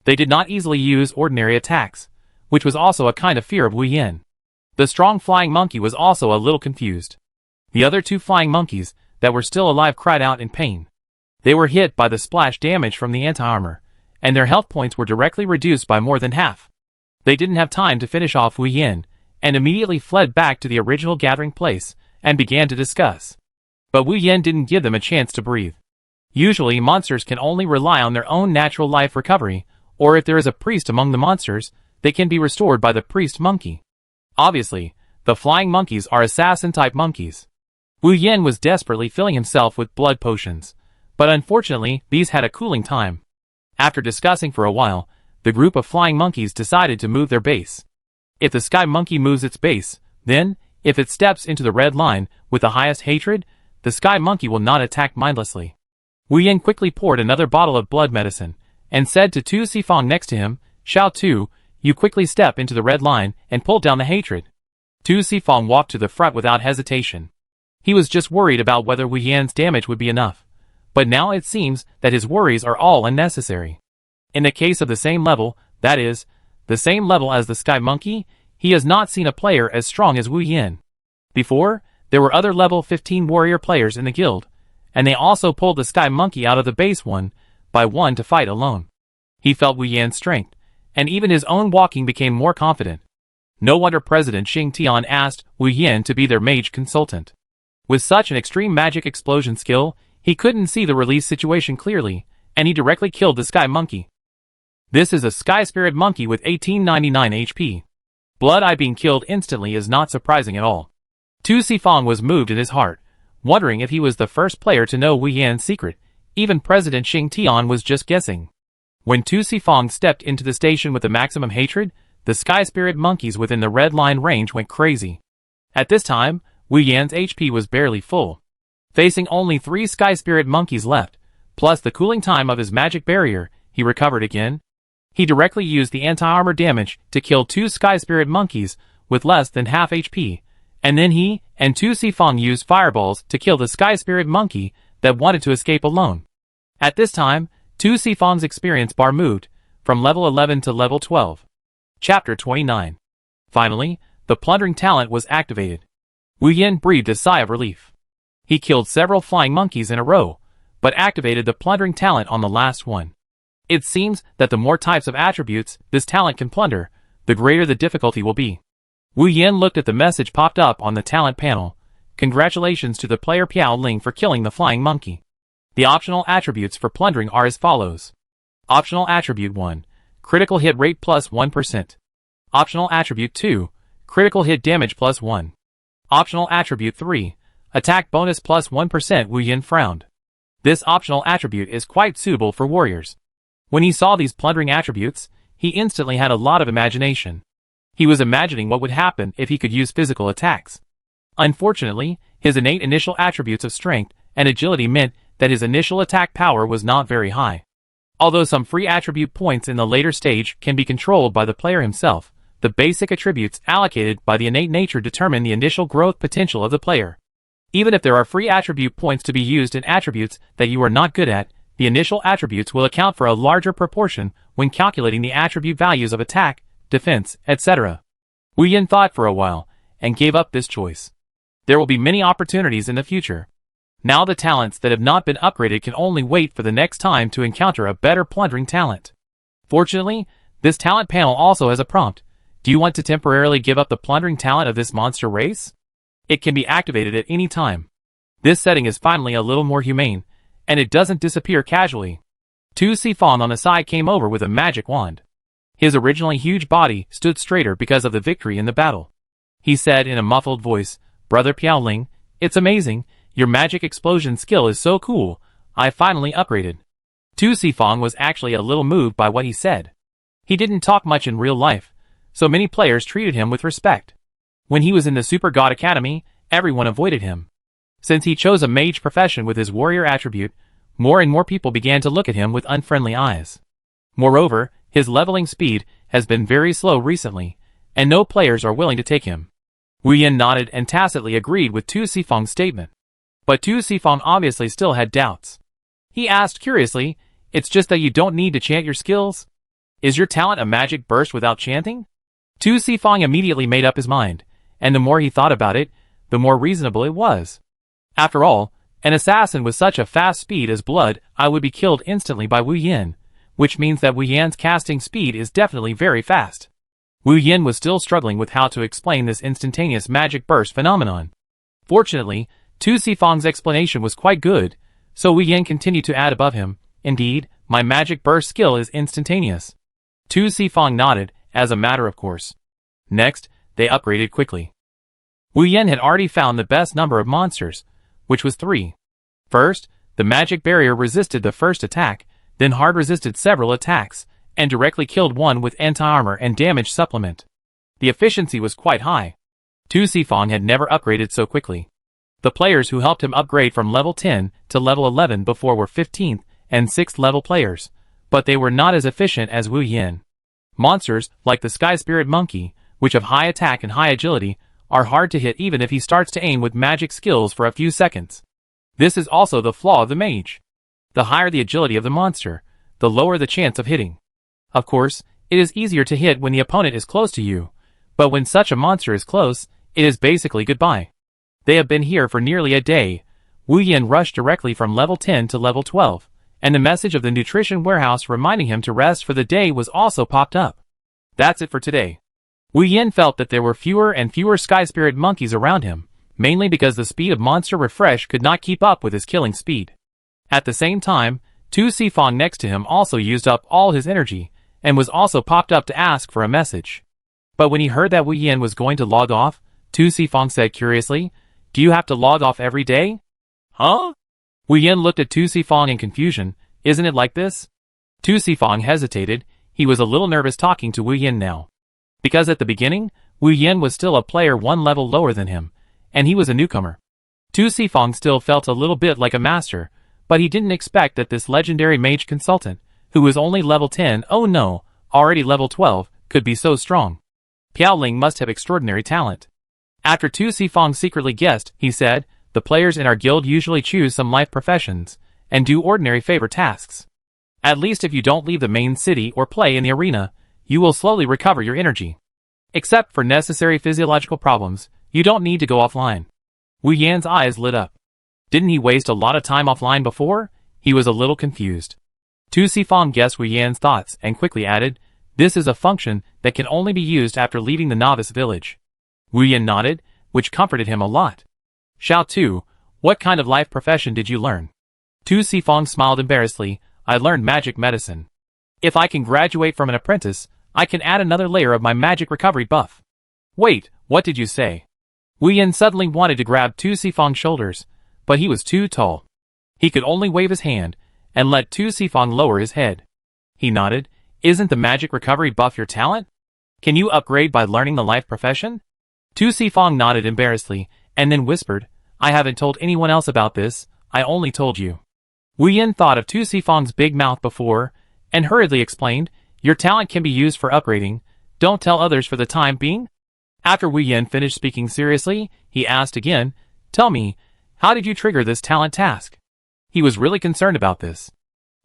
They did not easily use ordinary attacks, which was also a kind of fear of Wu Yan. The strong flying monkey was also a little confused. The other two flying monkeys that were still alive cried out in pain. They were hit by the splash damage from the anti-armor, and their health points were directly reduced by more than half. They didn't have time to finish off Wu Yin, and immediately fled back to the original gathering place, and began to discuss. But Wu Yin didn't give them a chance to breathe. Usually monsters can only rely on their own natural life recovery, or if there is a priest among the monsters, they can be restored by the priest monkey. Obviously, the flying monkeys are assassin-type monkeys. Wu Yin was desperately filling himself with blood potions, but unfortunately these had a cooling time. After discussing for a while, the group of flying monkeys decided to move their base. If the sky monkey moves its base, then, if it steps into the red line with the highest hatred, the sky monkey will not attack mindlessly. Wu Yin quickly poured another bottle of blood medicine, and said to Tu Sifang next to him, "Xiao Tu, you quickly step into the red line and pull down the hatred." Tu Sifang walked to the front without hesitation. He was just worried about whether Wu Yan's damage would be enough, but now it seems that his worries are all unnecessary. In the case of the same level, that is, the same level as the Sky Monkey, he has not seen a player as strong as Wu Yan. Before, there were other level 15 warrior players in the guild, and they also pulled the Sky Monkey out of the base one by one to fight alone. He felt Wu Yan's strength, and even his own walking became more confident. No wonder President Xing Tian asked Wu Yan to be their mage consultant. With such an extreme magic explosion skill, he couldn't see the release situation clearly, and he directly killed the Sky Monkey. This is a Sky Spirit Monkey with 1899 HP. Blood Eye being killed instantly is not surprising at all. Tu Sifang was moved in his heart, wondering if he was the first player to know Wu Yan's secret. Even President Xing Tian was just guessing. When Tu Sifang stepped into the station with the maximum hatred, the Sky Spirit monkeys within the red line range went crazy. At this time, Wu Yan's HP was barely full. Facing only 3 Sky Spirit monkeys left, plus the cooling time of his magic barrier, he recovered again. He directly used the anti-armor damage to kill 2 Sky Spirit monkeys with less than half HP, and then he and Tu Sifang used fireballs to kill the Sky Spirit monkey that wanted to escape alone. At this time, Tu Sifang's experience bar moved from level 11 to level 12. Chapter 29. Finally, the plundering talent was activated. Wu Yan breathed a sigh of relief. He killed several flying monkeys in a row, but activated the plundering talent on the last one. It seems that the more types of attributes this talent can plunder, the greater the difficulty will be. Wu Yan looked at the message popped up on the talent panel. Congratulations to the player Piao Ling for killing the flying monkey. The optional attributes for plundering are as follows. Optional attribute 1. Critical hit rate plus 1%. Optional attribute 2. Critical hit damage plus 1. Optional attribute 3. Attack bonus plus 1%. Wu Yan frowned. This optional attribute is quite suitable for warriors. When he saw these plundering attributes, he instantly had a lot of imagination. He was imagining what would happen if he could use physical attacks. Unfortunately, his innate initial attributes of strength and agility meant that his initial attack power was not very high. Although some free attribute points in the later stage can be controlled by the player himself, the basic attributes allocated by the innate nature determine the initial growth potential of the player. Even if there are free attribute points to be used in attributes that you are not good at, the initial attributes will account for a larger proportion when calculating the attribute values of attack, defense, etc. Wu Yan thought for a while, and gave up this choice. There will be many opportunities in the future. Now the talents that have not been upgraded can only wait for the next time to encounter a better plundering talent. Fortunately, this talent panel also has a prompt. Do you want to temporarily give up the plundering talent of this monster race? It can be activated at any time. This setting is finally a little more humane, and it doesn't disappear casually. Tu Sifang on the side came over with a magic wand. His originally huge body stood straighter because of the victory in the battle. He said in a muffled voice, Brother Piao Ling, it's amazing, your magic explosion skill is so cool, I finally upgraded. Tu Sifang was actually a little moved by what he said. He didn't talk much in real life, so many players treated him with respect. When he was in the Super God Academy, everyone avoided him. Since he chose a mage profession with his warrior attribute, more and more people began to look at him with unfriendly eyes. Moreover, his leveling speed has been very slow recently, and no players are willing to take him. Wu Yan nodded and tacitly agreed with Tu Sifang's statement. But Tu Sifang obviously still had doubts. He asked curiously, it's just that you don't need to chant your skills? Is your talent a magic burst without chanting? Tu Sifang immediately made up his mind, and the more he thought about it, the more reasonable it was. After all, an assassin with such a fast speed as blood, I would be killed instantly by Wu Yin, which means that Wu Yan's casting speed is definitely very fast. Wu Yin was still struggling with how to explain this instantaneous magic burst phenomenon. Fortunately, Tu Sifang's explanation was quite good, so Wu Yin continued to add above him, "Indeed, my magic burst skill is instantaneous." Tu Sifang nodded, as a matter of course. Next, they upgraded quickly. Wu Yin had already found the best number of monsters, which was 3. First, the magic barrier resisted the first attack, then hard resisted several attacks, and directly killed one with anti-armor and damage supplement. The efficiency was quite high. Tu Sifang had never upgraded so quickly. The players who helped him upgrade from level 10 to level 11 before were 15th and 6th level players, but they were not as efficient as Wu Yin. Monsters, like the Sky Spirit Monkey, which have high attack and high agility, are hard to hit even if he starts to aim with magic skills for a few seconds. This is also the flaw of the mage. The higher the agility of the monster, the lower the chance of hitting. Of course, it is easier to hit when the opponent is close to you, but when such a monster is close, it is basically goodbye. They have been here for nearly a day. Wu Yin rushed directly from level 10 to level 12, and the message of the nutrition warehouse reminding him to rest for the day was also popped up. That's it for today. Wu Yin felt that there were fewer and fewer Sky Spirit monkeys around him, mainly because the speed of Monster Refresh could not keep up with his killing speed. At the same time, Tu Sifang next to him also used up all his energy, and was also popped up to ask for a message. But when he heard that Wu Yin was going to log off, Tu Sifang said curiously, "Do you have to log off every day?" "Huh?" Wu Yin looked at Tu Sifang in confusion. "Isn't it like this?" Tu Sifang hesitated. He was a little nervous talking to Wu Yin now. Because at the beginning, Wu Yin was still a player one level lower than him, and he was a newcomer. Tu Sifang still felt a little bit like a master, but he didn't expect that this legendary mage consultant, who was only level 10, oh no, already level 12, could be so strong. Piaoling must have extraordinary talent. After Tu Sifang secretly guessed, he said, "The players in our guild usually choose some life professions, and do ordinary favor tasks. At least if you don't leave the main city or play in the arena, you will slowly recover your energy. Except for necessary physiological problems, you don't need to go offline." Wu Yan's eyes lit up. Didn't he waste a lot of time offline before? He was a little confused. Tu Sifang guessed Wu Yan's thoughts and quickly added, "This is a function that can only be used after leaving the novice village." Wu Yan nodded, which comforted him a lot. "Xiao Tu, what kind of life profession did you learn?" Tu Sifang smiled embarrassedly. "I learned magic medicine. If I can graduate from an apprentice, I can add another layer of my magic recovery buff." "Wait, what did you say?" Wu Yan suddenly wanted to grab Tu Sifang's shoulders, but he was too tall. He could only wave his hand, and let Tu Sifang lower his head. He nodded. "Isn't the magic recovery buff your talent? Can you upgrade by learning the life profession?" Tu Sifang nodded embarrassedly, and then whispered, "I haven't told anyone else about this, I only told you." Wu Yan thought of Tu Sifang's big mouth before, and hurriedly explained, "Your talent can be used for upgrading, don't tell others for the time being." After Wu Yan finished speaking seriously, he asked again, "Tell me, how did you trigger this talent task?" He was really concerned about this.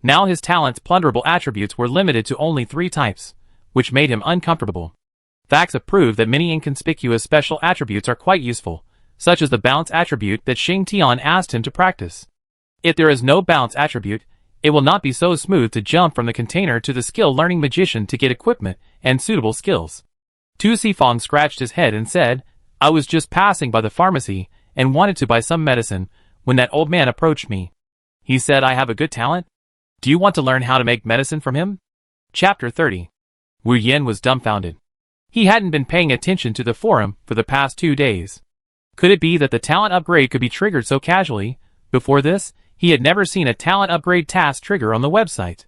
Now his talent's plunderable attributes were limited to only 3 types, which made him uncomfortable. Facts have proved that many inconspicuous special attributes are quite useful, such as the bounce attribute that Xing Tian asked him to practice. If there is no bounce attribute, it will not be so smooth to jump from the container to the skill-learning magician to get equipment and suitable skills. Tu Sifang scratched his head and said, "I was just passing by the pharmacy and wanted to buy some medicine when that old man approached me. He said I have a good talent. Do you want to learn how to make medicine from him?" Chapter 30. Wu Yan was dumbfounded. He hadn't been paying attention to the forum for the past 2 days. Could it be that the talent upgrade could be triggered so casually? Before this, he had never seen a talent upgrade task trigger on the website.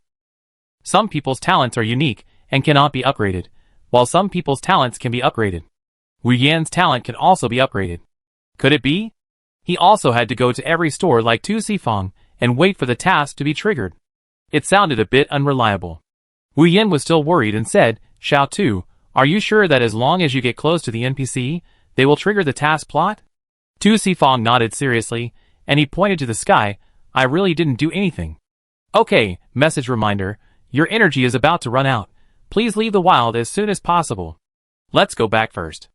Some people's talents are unique and cannot be upgraded, while some people's talents can be upgraded. Wu Yan's talent can also be upgraded. Could it be? He also had to go to every store like Tu Sifang and wait for the task to be triggered. It sounded a bit unreliable. Wu Yan was still worried and said, "Xiao Tu, are you sure that as long as you get close to the NPC, they will trigger the task plot?" Tu Sifang nodded seriously, and he pointed to the sky. "I really didn't do anything." "Okay, message reminder, your energy is about to run out. Please leave the wild as soon as possible." "Let's go back first."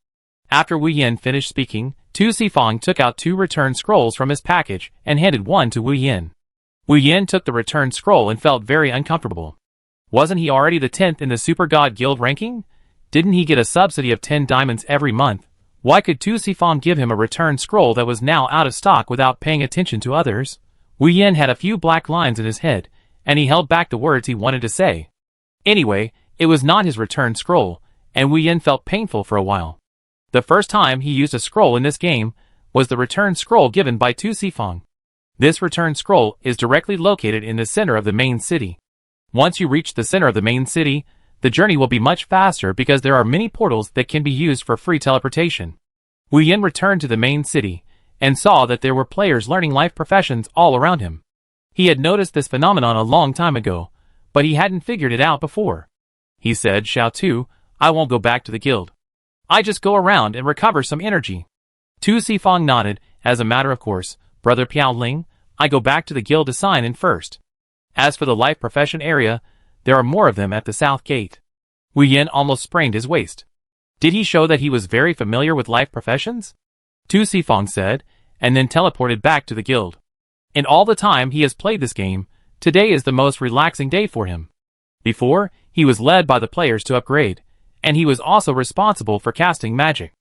After Wu Yin finished speaking, Tu Sifang took out 2 return scrolls from his package and handed one to Wu Yin. Wu Yin took the return scroll and felt very uncomfortable. Wasn't he already the 10th in the Super God Guild ranking? Didn't he get a subsidy of 10 diamonds every month? Why could Tu Sifang give him a return scroll that was now out of stock without paying attention to others? Wu Yin had a few black lines in his head, and he held back the words he wanted to say. Anyway, it was not his return scroll, and Wu Yin felt painful for a while. The first time he used a scroll in this game was the return scroll given by Tu Sifang. This return scroll is directly located in the center of the main city. Once you reach the center of the main city, the journey will be much faster because there are many portals that can be used for free teleportation. Wu Yin returned to the main city and saw that there were players learning life professions all around him. He had noticed this phenomenon a long time ago, but he hadn't figured it out before. He said, "Xiao Tu, I won't go back to the guild. I just go around and recover some energy." Tu Sifang nodded. "As a matter of course, Brother Piao Ling, I go back to the guild to sign in first. As for the life profession area, there are more of them at the south gate." Wu Yin almost sprained his waist. Did he show that he was very familiar with life professions? Tu Sifang said, and then teleported back to the guild. In all the time he has played this game, today is the most relaxing day for him. Before, he was led by the players to upgrade, and he was also responsible for casting magic.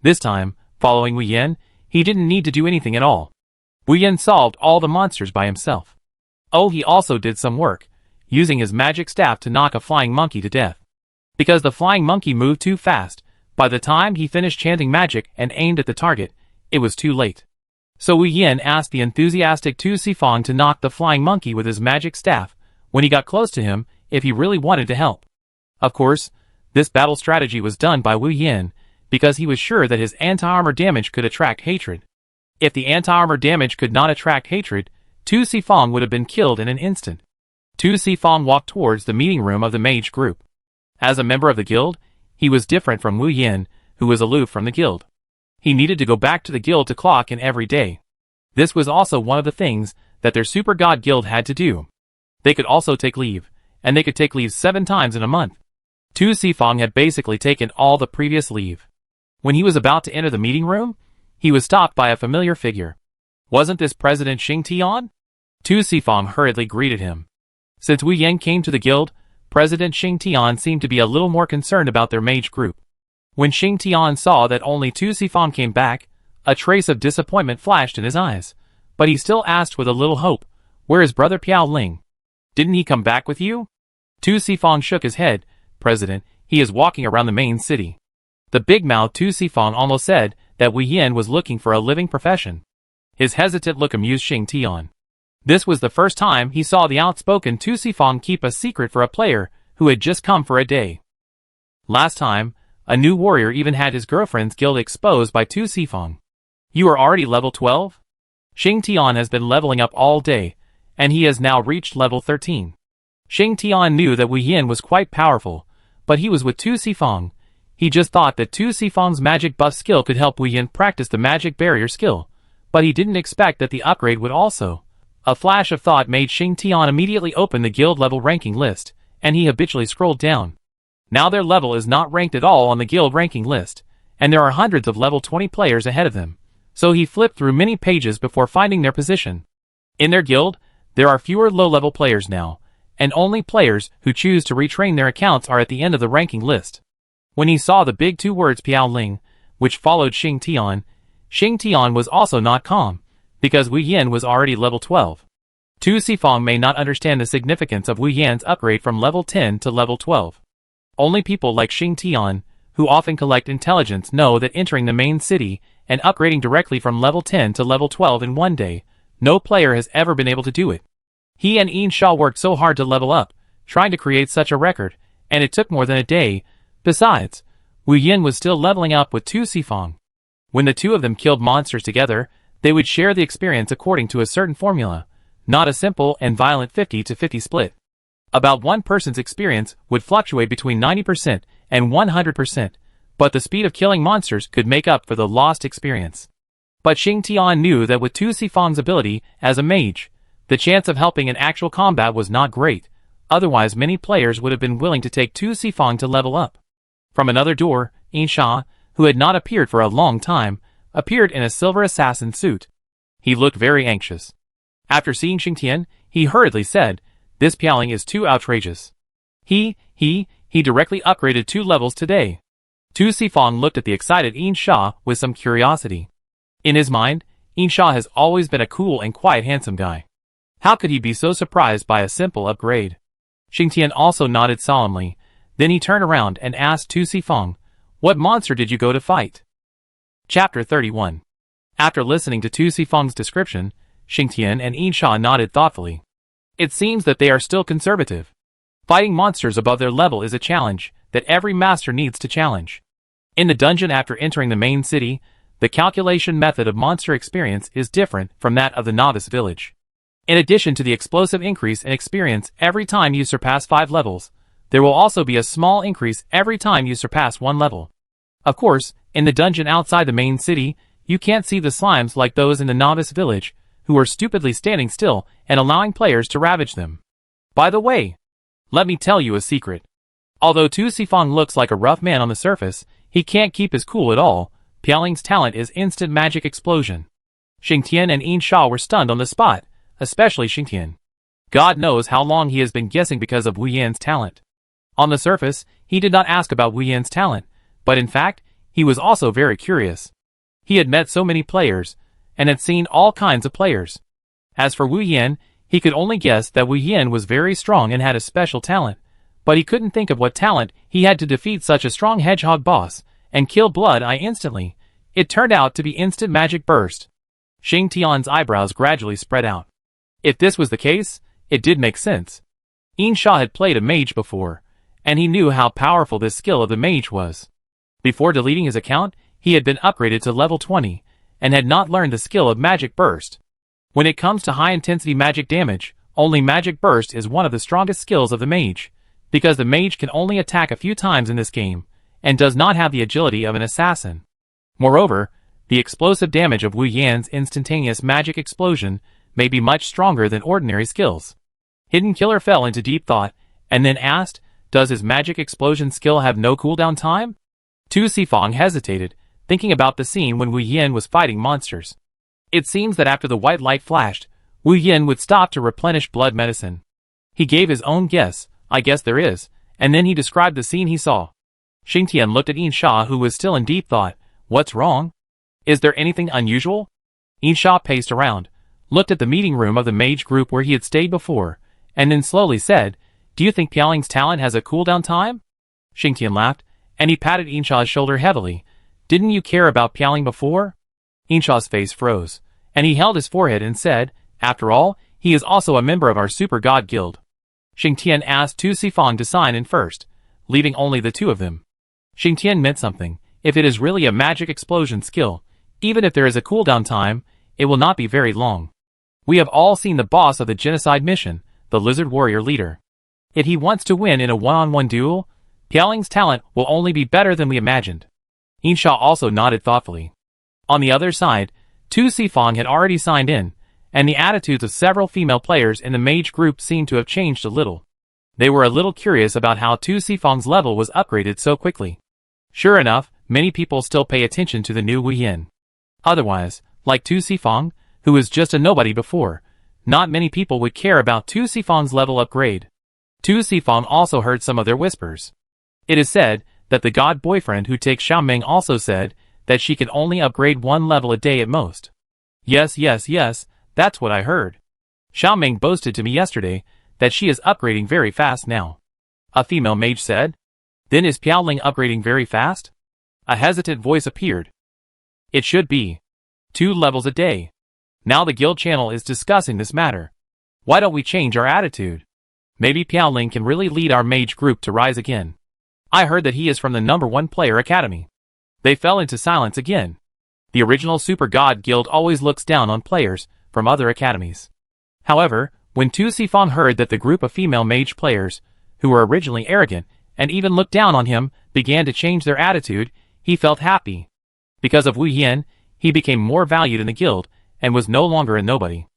This time, following Wu Yin, he didn't need to do anything at all. Wu Yin solved all the monsters by himself. Oh, he also did some work, using his magic staff to knock a flying monkey to death. Because the flying monkey moved too fast, by the time he finished chanting magic and aimed at the target, it was too late. So Wu Yin asked the enthusiastic Tu Sifang to knock the flying monkey with his magic staff when he got close to him if he really wanted to help. Of course, this battle strategy was done by Wu Yin because he was sure that his anti-armor damage could attract hatred. If the anti-armor damage could not attract hatred, Tu Sifang would have been killed in an instant. Tu Sifang walked towards the meeting room of the mage group. As a member of the guild, he was different from Wu Yin, who was aloof from the guild. He needed to go back to the guild to clock in every day. This was also one of the things that their Super God Guild had to do. They could also take leave, and they could take leave 7 times in a month. Tu Sifang had basically taken all the previous leave. When he was about to enter the meeting room, he was stopped by a familiar figure. Wasn't this President Xing Tian? Tu Sifang hurriedly greeted him. Since Wu Yin came to the guild, President Xing Tian seemed to be a little more concerned about their mage group. When Xing Tian saw that only Tu Sifang came back, a trace of disappointment flashed in his eyes. But he still asked with a little hope, "Where is Brother Piao Ling? Didn't he come back with you?" Tu Sifang shook his head. "President, he is walking around the main city." The big-mouthed Tu Sifang almost said that Wu Yin was looking for a living profession. His hesitant look amused Xing Tian. This was the first time he saw the outspoken Tu Sifang keep a secret for a player who had just come for a day. Last time, a new warrior even had his girlfriend's guild exposed by Tu Sifang. "You are already level 12? Xing Tian has been leveling up all day, and he has now reached level 13. Xing Tian knew that Wu Yin was quite powerful, but he was with Tu Sifang. He just thought that Tu Sifang's magic buff skill could help Wu Yin practice the magic barrier skill, but he didn't expect that the upgrade would also. A flash of thought made Xing Tian immediately open the guild level ranking list, and he habitually scrolled down. Now their level is not ranked at all on the guild ranking list, and there are hundreds of level 20 players ahead of them, so he flipped through many pages before finding their position. In their guild, there are fewer low-level players now, and only players who choose to retrain their accounts are at the end of the ranking list. When he saw the big 2 words Piao Ling, which followed Xing Tian was also not calm, because Wu Yin was already level 12. Tu Sifang may not understand the significance of Wu Yin's upgrade from level 10 to level 12. Only people like Xing Tian, who often collect intelligence, know that entering the main city and upgrading directly from level 10 to level 12 in one day, no player has ever been able to do it. He and Yin Sha worked so hard to level up, trying to create such a record, and it took more than a day. Besides, Wu Yin was still leveling up with Tu Sifang. When the two of them killed monsters together, they would share the experience according to a certain formula, not a simple and violent 50-50 split. About one person's experience would fluctuate between 90% and 100%, but the speed of killing monsters could make up for the lost experience. But Xing Tian knew that with Tu Sifang's ability as a mage, the chance of helping in actual combat was not great, otherwise many players would have been willing to take Tu Sifang to level up. From another door, Yin Sha, who had not appeared for a long time, appeared in a silver assassin suit. He looked very anxious. After seeing Xingtian, he hurriedly said, "This Piaoling is too outrageous. He directly upgraded 2 levels today." Tu Sifang looked at the excited Yin Sha with some curiosity. In his mind, Yin Sha has always been a cool and quiet handsome guy. How could he be so surprised by a simple upgrade? Xingtian also nodded solemnly. Then he turned around and asked Tu Sifang, "What monster did you go to fight?" Chapter 31. After listening to Tu Sifang's description, Xingtian and Yin Sha nodded thoughtfully. It seems that they are still conservative. Fighting monsters above their level is a challenge that every master needs to challenge. In the dungeon after entering the main city, the calculation method of monster experience is different from that of the novice village. In addition to the explosive increase in experience every time you surpass 5 levels, there will also be a small increase every time you surpass 1 level. Of course, in the dungeon outside the main city, you can't see the slimes like those in the novice village, who are stupidly standing still and allowing players to ravage them. By the way, let me tell you a secret. Although Tu Sifang looks like a rough man on the surface, he can't keep his cool at all. Piaoling's talent is instant magic explosion. Xingtian and Yin Sha were stunned on the spot, especially Xingtian. God knows how long he has been guessing because of Wu Yan's talent. On the surface, he did not ask about Wu Yan's talent, but in fact, he was also very curious. He had met so many players, and had seen all kinds of players. As for Wu Yan, he could only guess that Wu Yan was very strong and had a special talent, but he couldn't think of what talent he had to defeat such a strong hedgehog boss, and kill Blood Eye instantly. It turned out to be instant magic burst. Xingtian's eyebrows gradually spread out. If this was the case, it did make sense. Yin Sha had played a mage before, and he knew how powerful this skill of the mage was. Before deleting his account, he had been upgraded to level 20, and had not learned the skill of magic burst. When it comes to high-intensity magic damage, only magic burst is one of the strongest skills of the mage, because the mage can only attack a few times in this game, and does not have the agility of an assassin. Moreover, the explosive damage of Wu Yan's instantaneous magic explosion may be much stronger than ordinary skills. Hidden Killer fell into deep thought, and then asked, "Does his magic explosion skill have no cooldown time?" Tu Sifang hesitated, thinking about the scene when Wu Yan was fighting monsters. It seems that after the white light flashed, Wu Yan would stop to replenish blood medicine. He gave his own guess, "I guess there is," and then he described the scene he saw. Xingtian looked at Yin Sha, who was still in deep thought. "What's wrong? Is there anything unusual?" Yin Sha paced around, looked at the meeting room of the mage group where he had stayed before, and then slowly said, "Do you think Piaoling's talent has a cooldown time?" Xingtian laughed, and he patted Yin Sha's shoulder heavily. "Didn't you care about Piaoling before?" Yin Sha's face froze, and he held his forehead and said, "After all, he is also a member of our Super God Guild." Xingtian asked Tu Sifang to sign in first, leaving only the two of them. Xingtian meant something. If it is really a magic explosion skill, even if there is a cooldown time, it will not be very long. We have all seen the boss of the genocide mission, the lizard warrior leader. If he wants to win in a one-on-one duel, Piaoling's talent will only be better than we imagined. Yin Sha also nodded thoughtfully. On the other side, Tu Sifang had already signed in, and the attitudes of several female players in the mage group seemed to have changed a little. They were a little curious about how Tu Sifang's level was upgraded so quickly. Sure enough, many people still pay attention to the new Wu Yan. Otherwise, like Tu Sifang, who was just a nobody before, not many people would care about Tu Sifang's level upgrade. Tu Sifang also heard some of their whispers. It is said that the god boyfriend who takes Xiaoming also said that she can only upgrade 1 level a day at most. Yes, that's what I heard. Xiaoming boasted to me yesterday that she is upgrading very fast now. A female mage said. Then is Piaoling upgrading very fast? A hesitant voice appeared. It should be 2 levels a day. Now the guild channel is discussing this matter. Why don't we change our attitude? Maybe Piaoling can really lead our mage group to rise again. I heard that he is from the #1 player academy. They fell into silence again. The original Super God Guild always looks down on players from other academies. However, when Tu Sifang heard that the group of female mage players, who were originally arrogant and even looked down on him, began to change their attitude, he felt happy. Because of Wu Yan, he became more valued in the guild, and was no longer a nobody.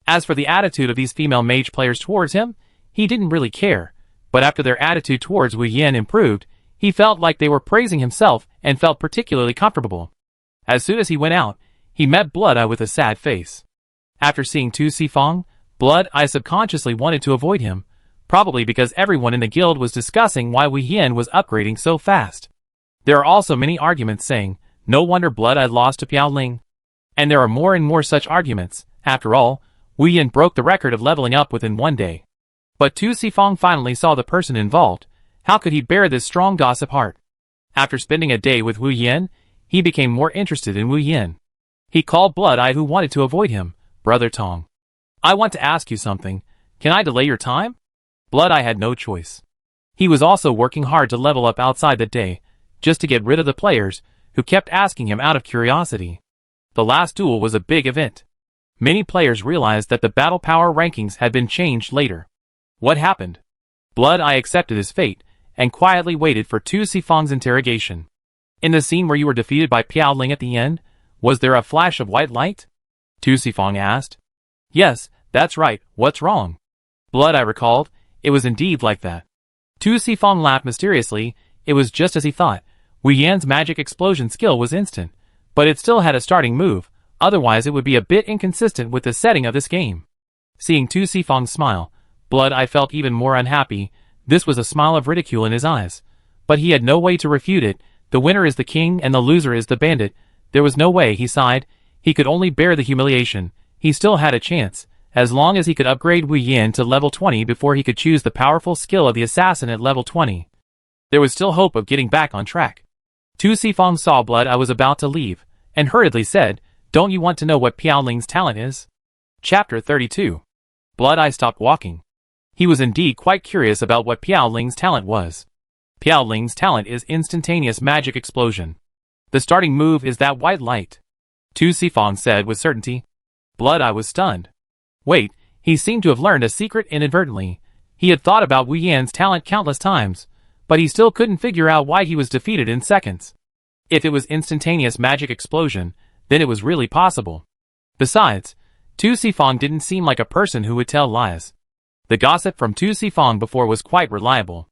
As for the attitude of these female mage players towards him, he didn't really care, but after their attitude towards Wu Yan improved, he felt like they were praising himself and felt particularly comfortable. As soon as he went out, he met Blood Eye with a sad face. After seeing Tu Sifong, Blood Eye subconsciously wanted to avoid him, probably because everyone in the guild was discussing why Wu Yin was upgrading so fast. There are also many arguments saying, no wonder Blood Eye lost to Piao Ling. And there are more and more such arguments. After all, Wu Yin broke the record of leveling up within one day. But Tu Sifong finally saw the person involved. How could he bear this strong gossip heart? After spending a day with Wu Yin, he became more interested in Wu Yin. He called Blood Eye, who wanted to avoid him. Brother Tong, I want to ask you something. Can I delay your time? Blood Eye had no choice. He was also working hard to level up outside the day, just to get rid of the players who kept asking him out of curiosity. The last duel was a big event. Many players realized that the battle power rankings had been changed later. What happened? Blood Eye accepted his fate and quietly waited for Tu Sifong's interrogation. In the scene where you were defeated by Piao Ling at the end, was there a flash of white light? Tu Sifong asked. Yes, that's right, what's wrong? Blood Eye recalled, it was indeed like that. Tu Sifong laughed mysteriously. It was just as he thought. Wu Yan's magic explosion skill was instant, but it still had a starting move, otherwise it would be a bit inconsistent with the setting of this game. Seeing Tu Sifong smile, Blood Eye felt even more unhappy. This was a smile of ridicule in his eyes. But he had no way to refute it. The winner is the king and the loser is the bandit. There was no way, he sighed. He could only bear the humiliation. He still had a chance, as long as he could upgrade Wu Yin to level 20 before he could choose the powerful skill of the assassin at level 20. There was still hope of getting back on track. Tu Sifong saw Blood Eye was about to leave, and hurriedly said, don't you want to know what Piao Ling's talent is? Chapter 32. Blood Eye stopped walking. He was indeed quite curious about what Piao Ling's talent was. Piao Ling's talent is instantaneous magic explosion. The starting move is that white light. Tu Sifong said with certainty. Blood Eye was stunned. Wait, he seemed to have learned a secret inadvertently. He had thought about Wu Yan's talent countless times, but he still couldn't figure out why he was defeated in seconds. If it was instantaneous magic explosion, then it was really possible. Besides, Tu Sifong didn't seem like a person who would tell lies. The gossip from Tu Sifong before was quite reliable.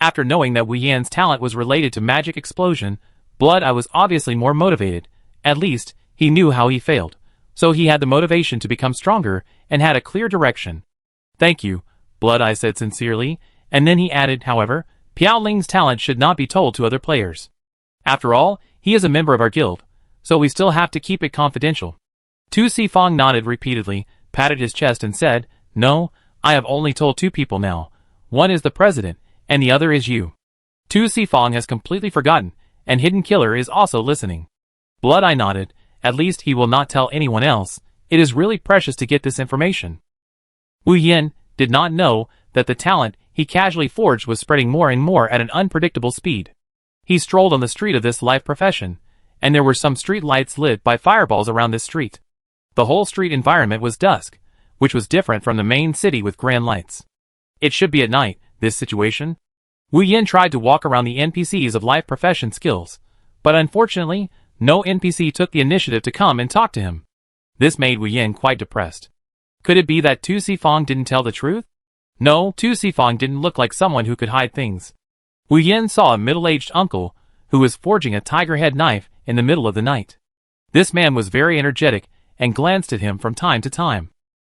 After knowing that Wu Yan's talent was related to magic explosion, Blood Eye was obviously more motivated. At least, he knew how he failed. So he had the motivation to become stronger, and had a clear direction. Thank you, Blood Eye said sincerely, and then he added, however, Piao Ling's talent should not be told to other players. After all, he is a member of our guild, so we still have to keep it confidential. Tu Sifong nodded repeatedly, patted his chest and said, no, I have only told two people now. One is the president, and the other is you. Tu Sifong has completely forgotten, and Hidden Killer is also listening. Blood Eye nodded. At least he will not tell anyone else. It is really precious to get this information. Wu Yin did not know that the talent he casually forged was spreading more and more at an unpredictable speed. He strolled on the street of this life profession, and there were some street lights lit by fireballs around this street. The whole street environment was dusk, which was different from the main city with grand lights. It should be at night, this situation. Wu Yin tried to walk around the NPCs of life profession skills, but unfortunately, no NPC took the initiative to come and talk to him. This made Wu Yin quite depressed. Could it be that Tu Sifong didn't tell the truth? No, Tu Sifong didn't look like someone who could hide things. Wu Yin saw a middle-aged uncle who was forging a tiger head knife in the middle of the night. This man was very energetic and glanced at him from time to time.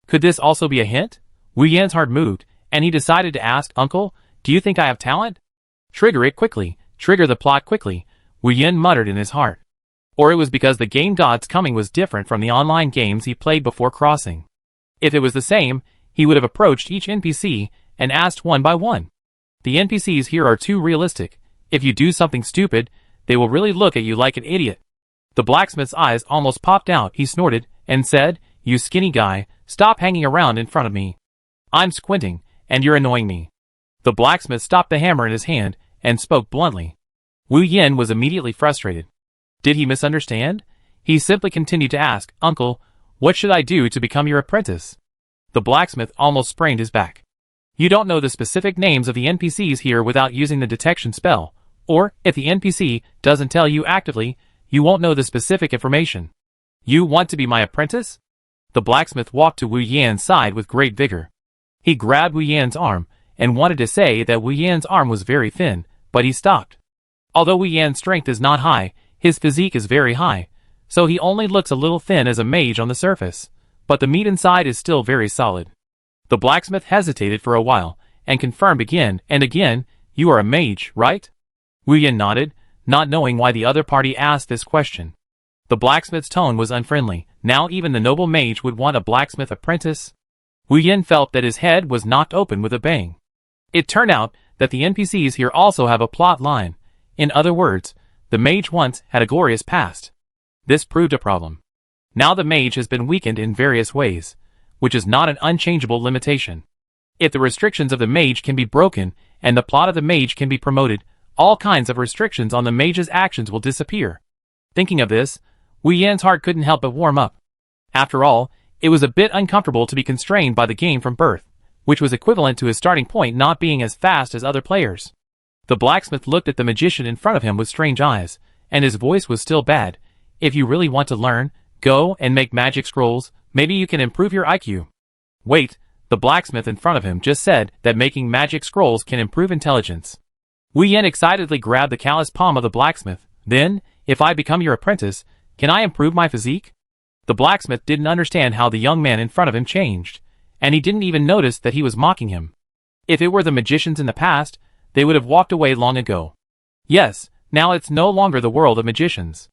Could this also be a hint? Wu Yin's heart moved, and he decided to ask, Uncle, do you think I have talent? Trigger it quickly, trigger the plot quickly, Wu Yin muttered in his heart. Or it was because the game God's Coming was different from the online games he played before crossing. If it was the same, he would have approached each NPC and asked one by one. The NPCs here are too realistic. If you do something stupid, they will really look at you like an idiot. The blacksmith's eyes almost popped out. He snorted and said, you skinny guy, stop hanging around in front of me. I'm squinting, and you're annoying me. The blacksmith stopped the hammer in his hand and spoke bluntly. Wu Yin was immediately frustrated. Did he misunderstand? He simply continued to ask, Uncle, what should I do to become your apprentice? The blacksmith almost sprained his back. You don't know the specific names of the NPCs here without using the detection spell, or, if the NPC doesn't tell you actively, you won't know the specific information. You want to be my apprentice? The blacksmith walked to Wu Yan's side with great vigor. He grabbed Wu Yan's arm, and wanted to say that Wu Yan's arm was very thin, but he stopped. Although Wu Yan's strength is not high, his physique is very high, so he only looks a little thin as a mage on the surface, but the meat inside is still very solid. The blacksmith hesitated for a while, and confirmed again and again, "You are a mage, right?" Wu Yan nodded, not knowing why the other party asked this question. The blacksmith's tone was unfriendly. Now even the noble mage would want a blacksmith apprentice? Wu Yan felt that his head was knocked open with a bang. It turned out that the NPCs here also have a plot line. In other words, the mage once had a glorious past. This proved a problem. Now the mage has been weakened in various ways, which is not an unchangeable limitation. If the restrictions of the mage can be broken, and the plot of the mage can be promoted, all kinds of restrictions on the mage's actions will disappear. Thinking of this, Wu Yan's heart couldn't help but warm up. After all, it was a bit uncomfortable to be constrained by the game from birth, which was equivalent to his starting point not being as fast as other players. The blacksmith looked at the magician in front of him with strange eyes, and his voice was still bad. "If you really want to learn, go and make magic scrolls, maybe you can improve your IQ." Wait, the blacksmith in front of him just said that making magic scrolls can improve intelligence. Wu Yan excitedly grabbed the calloused palm of the blacksmith. "Then, if I become your apprentice, can I improve my physique?" The blacksmith didn't understand how the young man in front of him changed, and he didn't even notice that he was mocking him. If it were the magicians in the past, they would have walked away long ago. Yes, now it's no longer the world of magicians.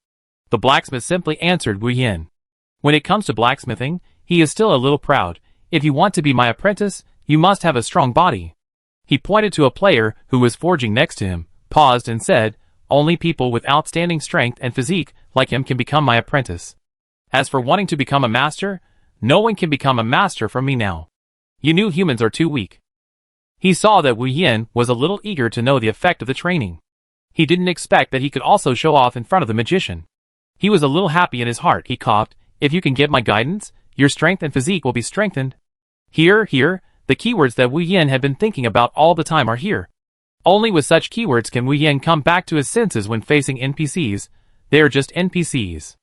The blacksmith simply answered Wu Yan. "When it comes to blacksmithing, he is still a little proud. If you want to be my apprentice, you must have a strong body." He pointed to a player who was forging next to him, paused and said, "Only people with outstanding strength and physique like him can become my apprentice. As for wanting to become a master, no one can become a master from me now. You new humans are too weak." He saw that Wu Yan was a little eager to know the effect of the training. He didn't expect that he could also show off in front of the magician. He was a little happy in his heart. He coughed, "If you can get my guidance, your strength and physique will be strengthened." Here, the keywords that Wu Yan had been thinking about all the time are here. Only with such keywords can Wu Yan come back to his senses when facing NPCs. They are just NPCs.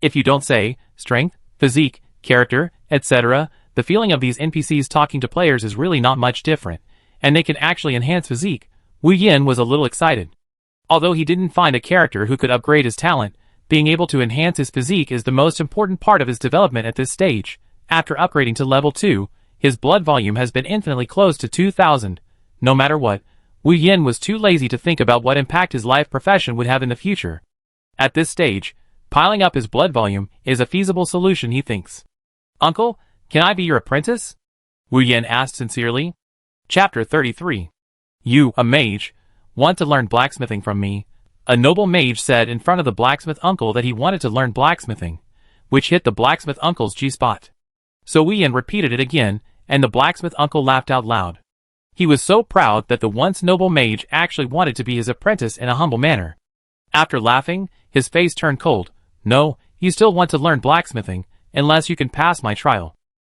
If you don't say strength, physique, character, etc., the feeling of these NPCs talking to players is really not much different, and they can actually enhance physique. Wu Yan was a little excited. Although he didn't find a character who could upgrade his talent, being able to enhance his physique is the most important part of his development at this stage. After upgrading to level 2, his blood volume has been infinitely close to 2,000. No matter what, Wu Yan was too lazy to think about what impact his life profession would have in the future. At this stage, piling up his blood volume is a feasible solution, he thinks. "Uncle, can I be your apprentice?" Wu Yan asked sincerely. Chapter 33. "You, a mage, want to learn blacksmithing from me?" A noble mage said in front of the blacksmith uncle that he wanted to learn blacksmithing, which hit the blacksmith uncle's G-spot. So Wu Yan repeated it again, and the blacksmith uncle laughed out loud. He was so proud that the once noble mage actually wanted to be his apprentice in a humble manner. After laughing, his face turned cold. "No, you still want to learn blacksmithing, unless you can pass my trial."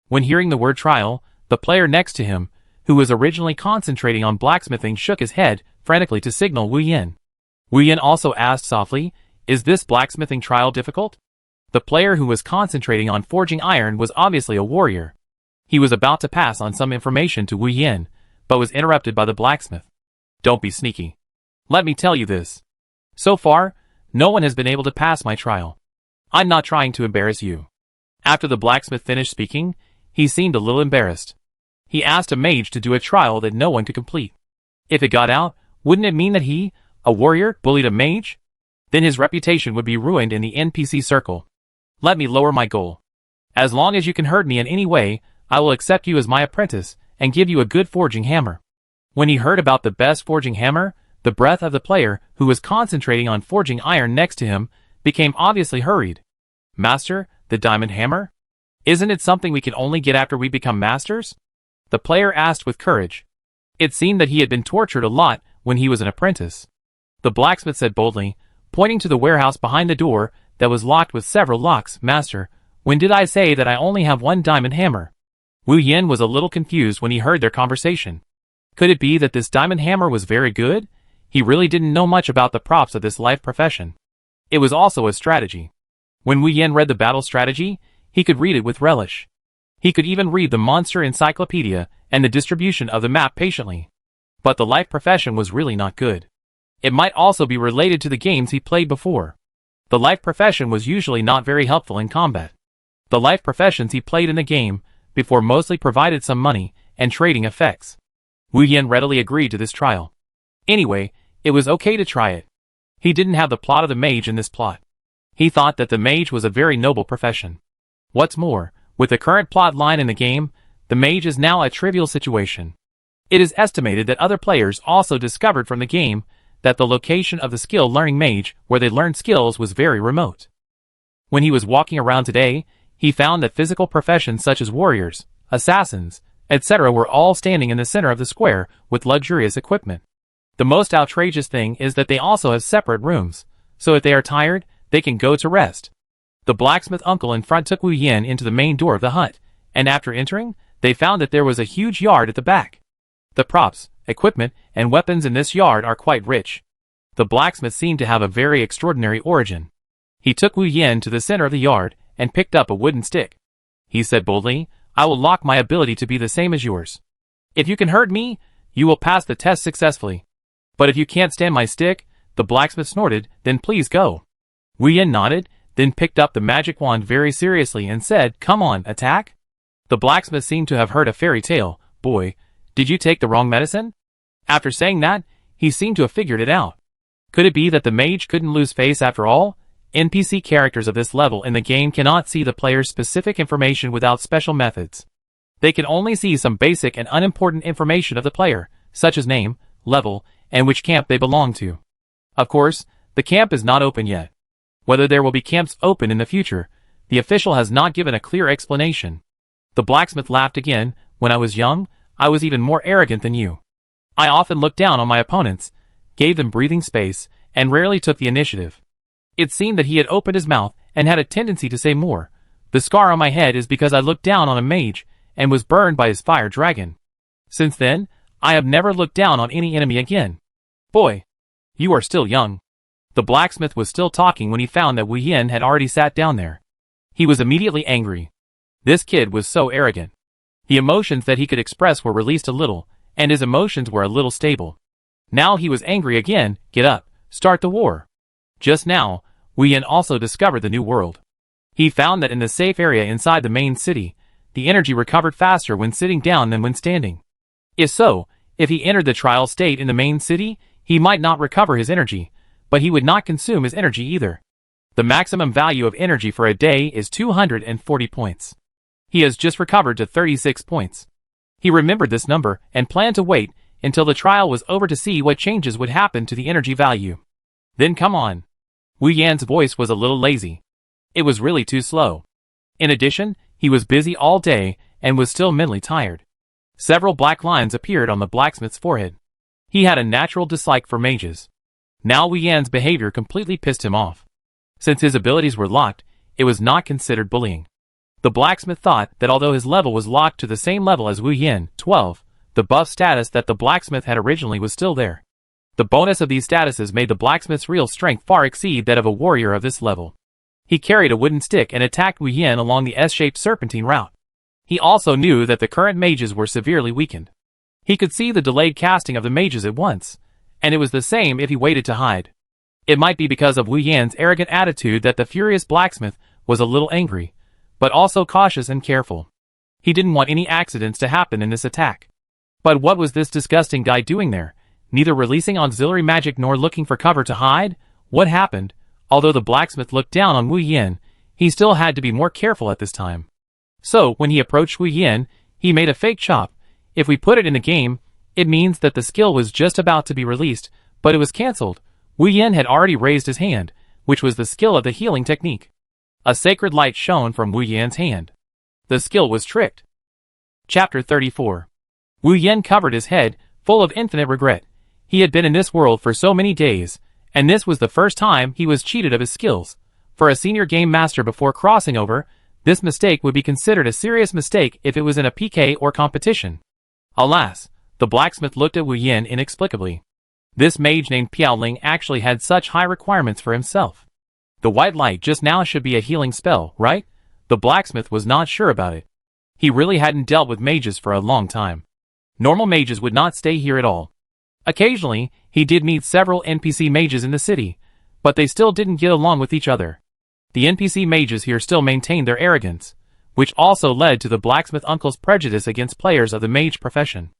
When hearing the word trial, the player next to him, who was originally concentrating on blacksmithing, shook his head frantically to signal Wu Yan. Wu Yan also asked softly, "Is this blacksmithing trial difficult?" The player who was concentrating on forging iron was obviously a warrior. He was about to pass on some information to Wu Yan, but was interrupted by the blacksmith. "Don't be sneaky. Let me tell you this. So far, no one has been able to pass my trial. I'm not trying to embarrass you." After the blacksmith finished speaking, he seemed a little embarrassed. He asked a mage to do a trial that no one could complete. If it got out, wouldn't it mean that he, a warrior, bullied a mage? Then his reputation would be ruined in the NPC circle. "Let me lower my goal. As long as you can hurt me in any way, I will accept you as my apprentice and give you a good forging hammer." When he heard about the best forging hammer, the breath of the player who was concentrating on forging iron next to him became obviously hurried. "Master, the diamond hammer? Isn't it something we can only get after we become masters?" The player asked with courage. It seemed that he had been tortured a lot when he was an apprentice. The blacksmith said boldly, pointing to the warehouse behind the door that was locked with several locks, "Master, when did I say that I only have one diamond hammer?" Wu Yan was a little confused when he heard their conversation. Could it be that this diamond hammer was very good? He really didn't know much about the props of this life profession. It was also a strategy. When Wu Yan read the battle strategy, he could read it with relish. He could even read the monster encyclopedia and the distribution of the map patiently. But the life profession was really not good. It might also be related to the games he played before. The life profession was usually not very helpful in combat. The life professions he played in the game before mostly provided some money and trading effects. Wu Yan readily agreed to this trial. Anyway, it was okay to try it. He didn't have the plot of the mage in this plot. He thought that the mage was a very noble profession. What's more, with the current plot line in the game, the mage is now a trivial situation. It is estimated that other players also discovered from the game that the location of the skill learning mage where they learned skills was very remote. When he was walking around today, he found that physical professions such as warriors, assassins, etc. were all standing in the center of the square with luxurious equipment. The most outrageous thing is that they also have separate rooms, so if they are tired, they can go to rest. The blacksmith uncle in front took Wu Yan into the main door of the hut, and after entering, they found that there was a huge yard at the back. The props, equipment, and weapons in this yard are quite rich. The blacksmith seemed to have a very extraordinary origin. He took Wu Yan to the center of the yard and picked up a wooden stick. He said boldly, "I will lock my ability to be the same as yours. If you can hurt me, you will pass the test successfully. But if you can't stand my stick," the blacksmith snorted, "then please go." Wu Yan nodded, then picked up the magic wand very seriously and said, "Come on, attack." The blacksmith seemed to have heard a fairy tale. "Boy, did you take the wrong medicine?" After saying that, he seemed to have figured it out. Could it be that the mage couldn't lose face after all? NPC characters of this level in the game cannot see the player's specific information without special methods. They can only see some basic and unimportant information of the player, such as name, level, and which camp they belong to. Of course, the camp is not open yet. Whether there will be camps open in the future, the official has not given a clear explanation. The blacksmith laughed again. "When I was young, I was even more arrogant than you. I often looked down on my opponents, gave them breathing space, and rarely took the initiative. It seemed that he had opened his mouth and had a tendency to say more. The scar on my head is because I looked down on a mage and was burned by his fire dragon. Since then, I have never looked down on any enemy again." "Boy, you are still young." The blacksmith was still talking when he found that Wu Yan had already sat down there. He was immediately angry. This kid was so arrogant. The emotions that he could express were released a little, and his emotions were a little stable. Now he was angry again. "Get up, start the war." Just now, Wu Yan also discovered the new world. He found that in the safe area inside the main city, the energy recovered faster when sitting down than when standing. If he entered the trial state in the main city, he might not recover his energy, but he would not consume his energy either. The maximum value of energy for a day is 240 points. He has just recovered to 36 points. He remembered this number and planned to wait until the trial was over to see what changes would happen to the energy value. "Then come on." Wu Yan's voice was a little lazy. It was really too slow. In addition, he was busy all day and was still mentally tired. Several black lines appeared on the blacksmith's forehead. He had a natural dislike for mages. Now Wu Yan's behavior completely pissed him off. Since his abilities were locked, it was not considered bullying. The blacksmith thought that although his level was locked to the same level as Wu Yan, 12, the buff status that the blacksmith had originally was still there. The bonus of these statuses made the blacksmith's real strength far exceed that of a warrior of this level. He carried a wooden stick and attacked Wu Yan along the S-shaped serpentine route. He also knew that the current mages were severely weakened. He could see the delayed casting of the mages at once, and it was the same if he waited to hide. It might be because of Wu Yan's arrogant attitude that the furious blacksmith was a little angry, but also cautious and careful. He didn't want any accidents to happen in this attack. But what was this disgusting guy doing there? Neither releasing auxiliary magic nor looking for cover to hide? What happened? Although the blacksmith looked down on Wu Yan, he still had to be more careful at this time. So, when he approached Wu Yan, he made a fake chop. If we put it in the game, it means that the skill was just about to be released, but it was cancelled. Wu Yan had already raised his hand, which was the skill of the healing technique. A sacred light shone from Wu Yan's hand. The skill was tricked. Chapter 34. Wu Yan covered his head, full of infinite regret. He had been in this world for so many days, and this was the first time he was cheated of his skills. For a senior game master before crossing over, this mistake would be considered a serious mistake if it was in a PK or competition. Alas, the blacksmith looked at Wu Yan inexplicably. This mage named Piaoling actually had such high requirements for himself. The white light just now should be a healing spell, right? The blacksmith was not sure about it. He really hadn't dealt with mages for a long time. Normal mages would not stay here at all. Occasionally, he did meet several NPC mages in the city, but they still didn't get along with each other. The NPC mages here still maintained their arrogance, which also led to the blacksmith uncle's prejudice against players of the mage profession.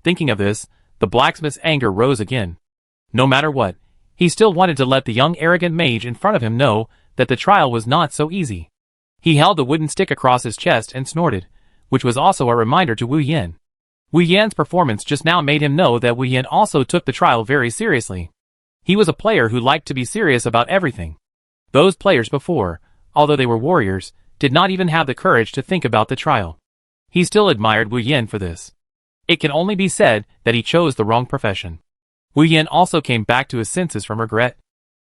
Thinking of this, the blacksmith's anger rose again. No matter what, he still wanted to let the young arrogant mage in front of him know that the trial was not so easy. He held the wooden stick across his chest and snorted, which was also a reminder to Wu Yan. Wu Yan's performance just now made him know that Wu Yan also took the trial very seriously. He was a player who liked to be serious about everything. Those players before, although they were warriors, did not even have the courage to think about the trial. He still admired Wu Yan for this. It can only be said that he chose the wrong profession. Wu Yan also came back to his senses from regret.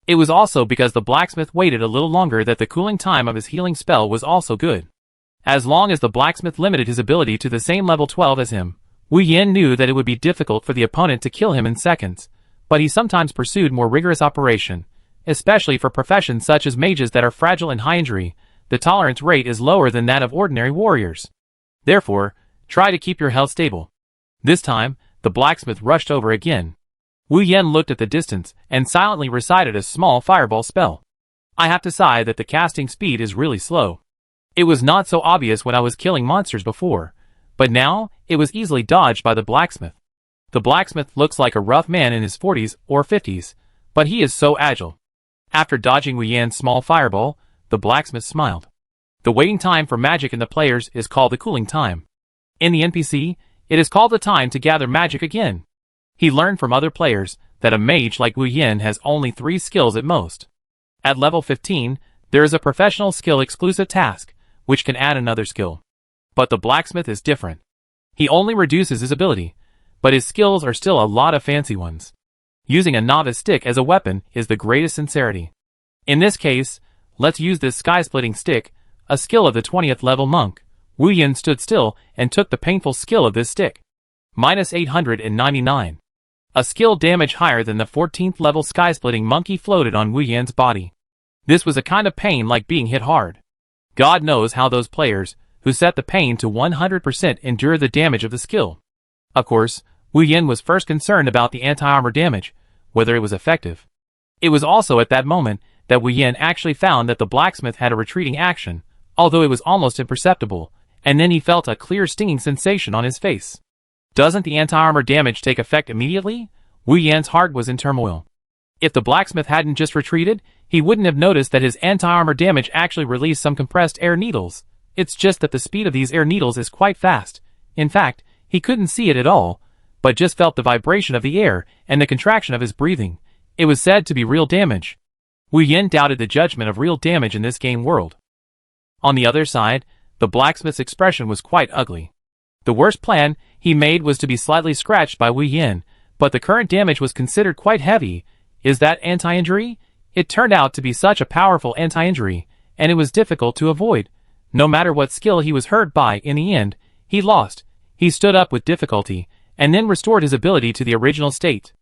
It was also because the blacksmith waited a little longer that the cooling time of his healing spell was also good. As long as the blacksmith limited his ability to the same level 12 as him, Wu Yan knew that it would be difficult for the opponent to kill him in seconds, but he sometimes pursued more rigorous operation, especially for professions such as mages that are fragile and high injury. The tolerance rate is lower than that of ordinary warriors. Therefore, try to keep your health stable. This time, the blacksmith rushed over again. Wu Yan looked at the distance and silently recited a small fireball spell. I have to sigh that the casting speed is really slow. It was not so obvious when I was killing monsters before, but now, it was easily dodged by the blacksmith. The blacksmith looks like a rough man in his 40s or 50s, but he is so agile. After dodging Wu Yan's small fireball, the blacksmith smiled. The waiting time for magic in the players is called the cooling time. In the NPC, it is called the time to gather magic again. He learned from other players that a mage like Wu Yan has only 3 skills at most. At level 15, there is a professional skill exclusive task, which can add another skill. But the blacksmith is different. He only reduces his ability, but his skills are still a lot of fancy ones. Using a novice stick as a weapon is the greatest sincerity. In this case, let's use this sky-splitting stick, a skill of the 20th level monk. Wu Yan stood still and took the painful skill of this stick. Minus 899. A skill damage higher than the 14th level sky-splitting monkey floated on Wu Yan's body. This was a kind of pain like being hit hard. God knows how those players, who set the pain to 100% endure the damage of the skill. Of course, Wu Yan was first concerned about the anti-armor damage, whether it was effective. It was also at that moment that Wu Yan actually found that the blacksmith had a retreating action, although it was almost imperceptible, and then he felt a clear stinging sensation on his face. Doesn't the anti-armor damage take effect immediately? Wu Yan's heart was in turmoil. If the blacksmith hadn't just retreated, he wouldn't have noticed that his anti-armor damage actually released some compressed air needles. It's just that the speed of these air needles is quite fast. In fact, he couldn't see it at all, but just felt the vibration of the air and the contraction of his breathing. It was said to be real damage. Wu Yan doubted the judgment of real damage in this game world. On the other side, the blacksmith's expression was quite ugly. The worst plan he made was to be slightly scratched by Wu Yan, but the current damage was considered quite heavy. Is that anti-injury? It turned out to be such a powerful anti-injury, and it was difficult to avoid. No matter what skill he was hurt by, in the end, he lost. He stood up with difficulty, and then restored his ability to the original state.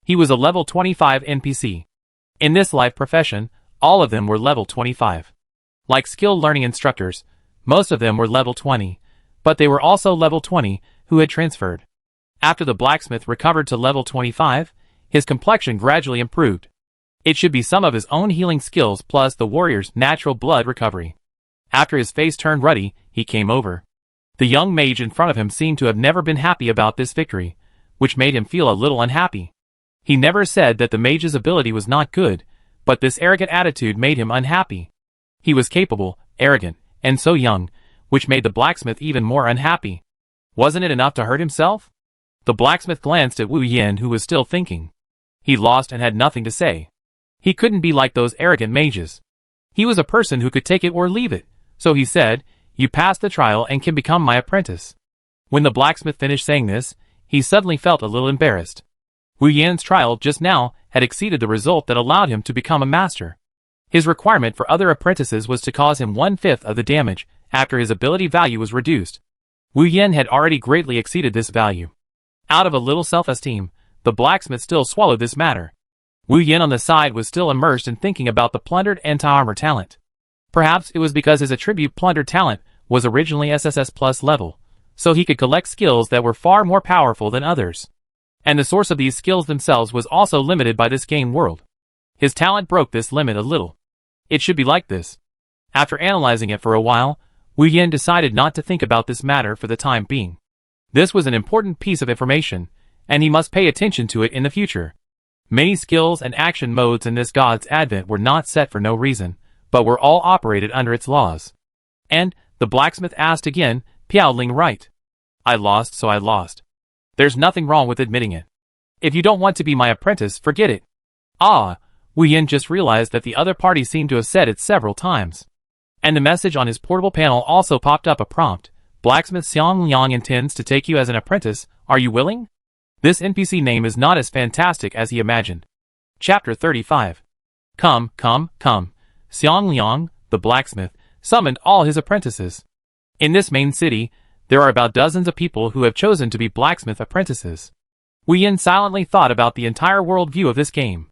He was a level 25 NPC. In this life profession, all of them were level 25. Like skill learning instructors, most of them were level 20, but they were also level 20 who had transferred. After the blacksmith recovered to level 25, his complexion gradually improved. It should be some of his own healing skills plus the warrior's natural blood recovery. After his face turned ruddy, he came over. The young mage in front of him seemed to have never been happy about this victory, which made him feel a little unhappy. He never said that the mage's ability was not good, but this arrogant attitude made him unhappy. He was capable, arrogant, and so young, which made the blacksmith even more unhappy. Wasn't it enough to hurt himself? The blacksmith glanced at Wu Yan, who was still thinking. He lost and had nothing to say. He couldn't be like those arrogant mages. He was a person who could take it or leave it, so he said, "You passed the trial and can become my apprentice." When the blacksmith finished saying this, he suddenly felt a little embarrassed. Wu Yan's trial just now had exceeded the result that allowed him to become a master. His requirement for other apprentices was to cause him 1/5 of the damage after his ability value was reduced. Wu Yan had already greatly exceeded this value. Out of a little self-esteem, the blacksmith still swallowed this matter. Wu Yan on the side was still immersed in thinking about the plundered anti-armor talent. Perhaps it was because his attribute plundered talent was originally SSS plus level, so he could collect skills that were far more powerful than others. And the source of these skills themselves was also limited by this game world. His talent broke this limit a little. It should be like this. After analyzing it for a while, Wu Yin decided not to think about this matter for the time being. This was an important piece of information, and he must pay attention to it in the future. Many skills and action modes in this God's Advent were not set for no reason, but were all operated under its laws. And, the blacksmith asked again, Piaoling right. I lost, so I lost. There's nothing wrong with admitting it. If you don't want to be my apprentice, forget it. Ah, Wu Yin just realized that the other party seemed to have said it several times. And the message on his portable panel also popped up a prompt. Blacksmith Xiang Liang intends to take you as an apprentice, are you willing? This NPC name is not as fantastic as he imagined. Chapter 35. Come. Xiang Liang, the blacksmith, summoned all his apprentices. In this main city, there are about dozens of people who have chosen to be blacksmith apprentices. Wu Yin silently thought about the entire world view of this game.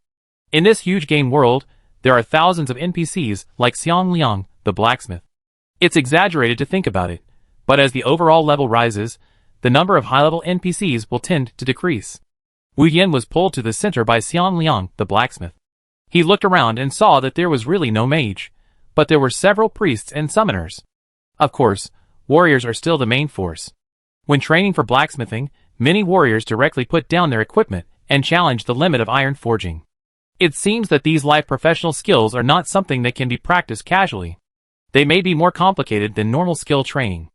In this huge game world, there are thousands of NPCs like Xiang Liang, the blacksmith. It's exaggerated to think about it, but as the overall level rises, the number of high-level NPCs will tend to decrease. Wu Yin was pulled to the center by Xiang Liang, the blacksmith. He looked around and saw that there was really no mage, but there were several priests and summoners. Of course, warriors are still the main force. When training for blacksmithing, many warriors directly put down their equipment and challenge the limit of iron forging. It seems that these life professional skills are not something that can be practiced casually. They may be more complicated than normal skill training.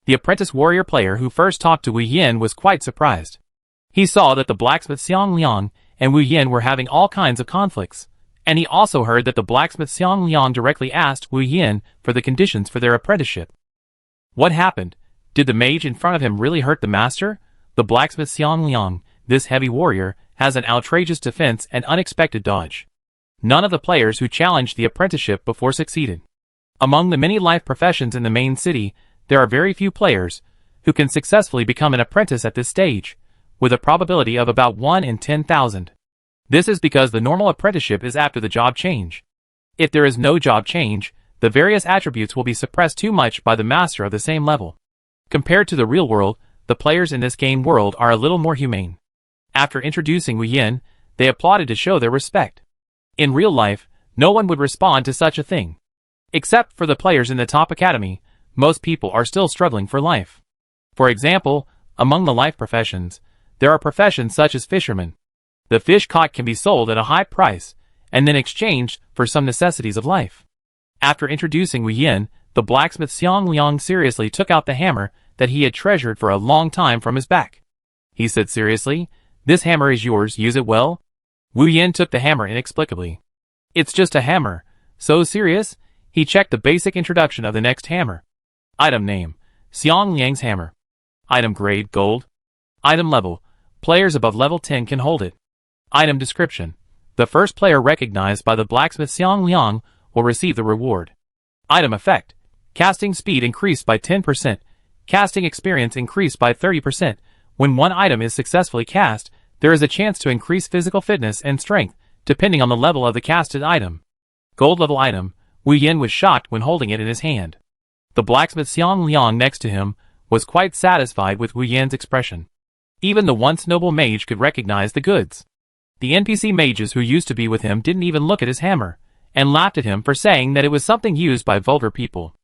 The apprentice warrior player who first talked to Wu Yin was quite surprised. He saw that the blacksmith Xiang Liang and Wu Yin were having all kinds of conflicts, and he also heard that the blacksmith Xiang Liang directly asked Wu Yin for the conditions for their apprenticeship. What happened? Did the mage in front of him really hurt the master? The blacksmith Xiang Liang, this heavy warrior, has an outrageous defense and unexpected dodge. None of the players who challenged the apprenticeship before succeeded. Among the many life professions in the main city, there are very few players who can successfully become an apprentice at this stage, with a probability of about 1 in 10,000. This is because the normal apprenticeship is after the job change. If there is no job change, the various attributes will be suppressed too much by the master of the same level. Compared to the real world, the players in this game world are a little more humane. After introducing Wu Yin, they applauded to show their respect. In real life, no one would respond to such a thing. Except for the players in the top academy, most people are still struggling for life. For example, among the life professions, there are professions such as fishermen. The fish caught can be sold at a high price, and then exchanged for some necessities of life. After introducing Wu Yin, the blacksmith Xiang Liang seriously took out the hammer that he had treasured for a long time from his back. He said seriously, "This hammer is yours, use it well?" Wu Yin took the hammer inexplicably. "It's just a hammer." So serious? He checked the basic introduction of the next hammer. Item name, Xiang Liang's hammer. Item grade, gold. Item level, players above level 10 can hold it. Item description, the first player recognized by the blacksmith Xiang Liang will receive the reward. Item effect, casting speed increased by 10%, casting experience increased by 30%. When one item is successfully cast, there is a chance to increase physical fitness and strength, depending on the level of the casted item. Gold level item, Wu Yin was shocked when holding it in his hand. The blacksmith Xiang Liang next to him was quite satisfied with Wu Yin's expression. Even the once noble mage could recognize the goods. The NPC mages who used to be with him didn't even look at his hammer, and laughed at him for saying that it was something used by vulgar people.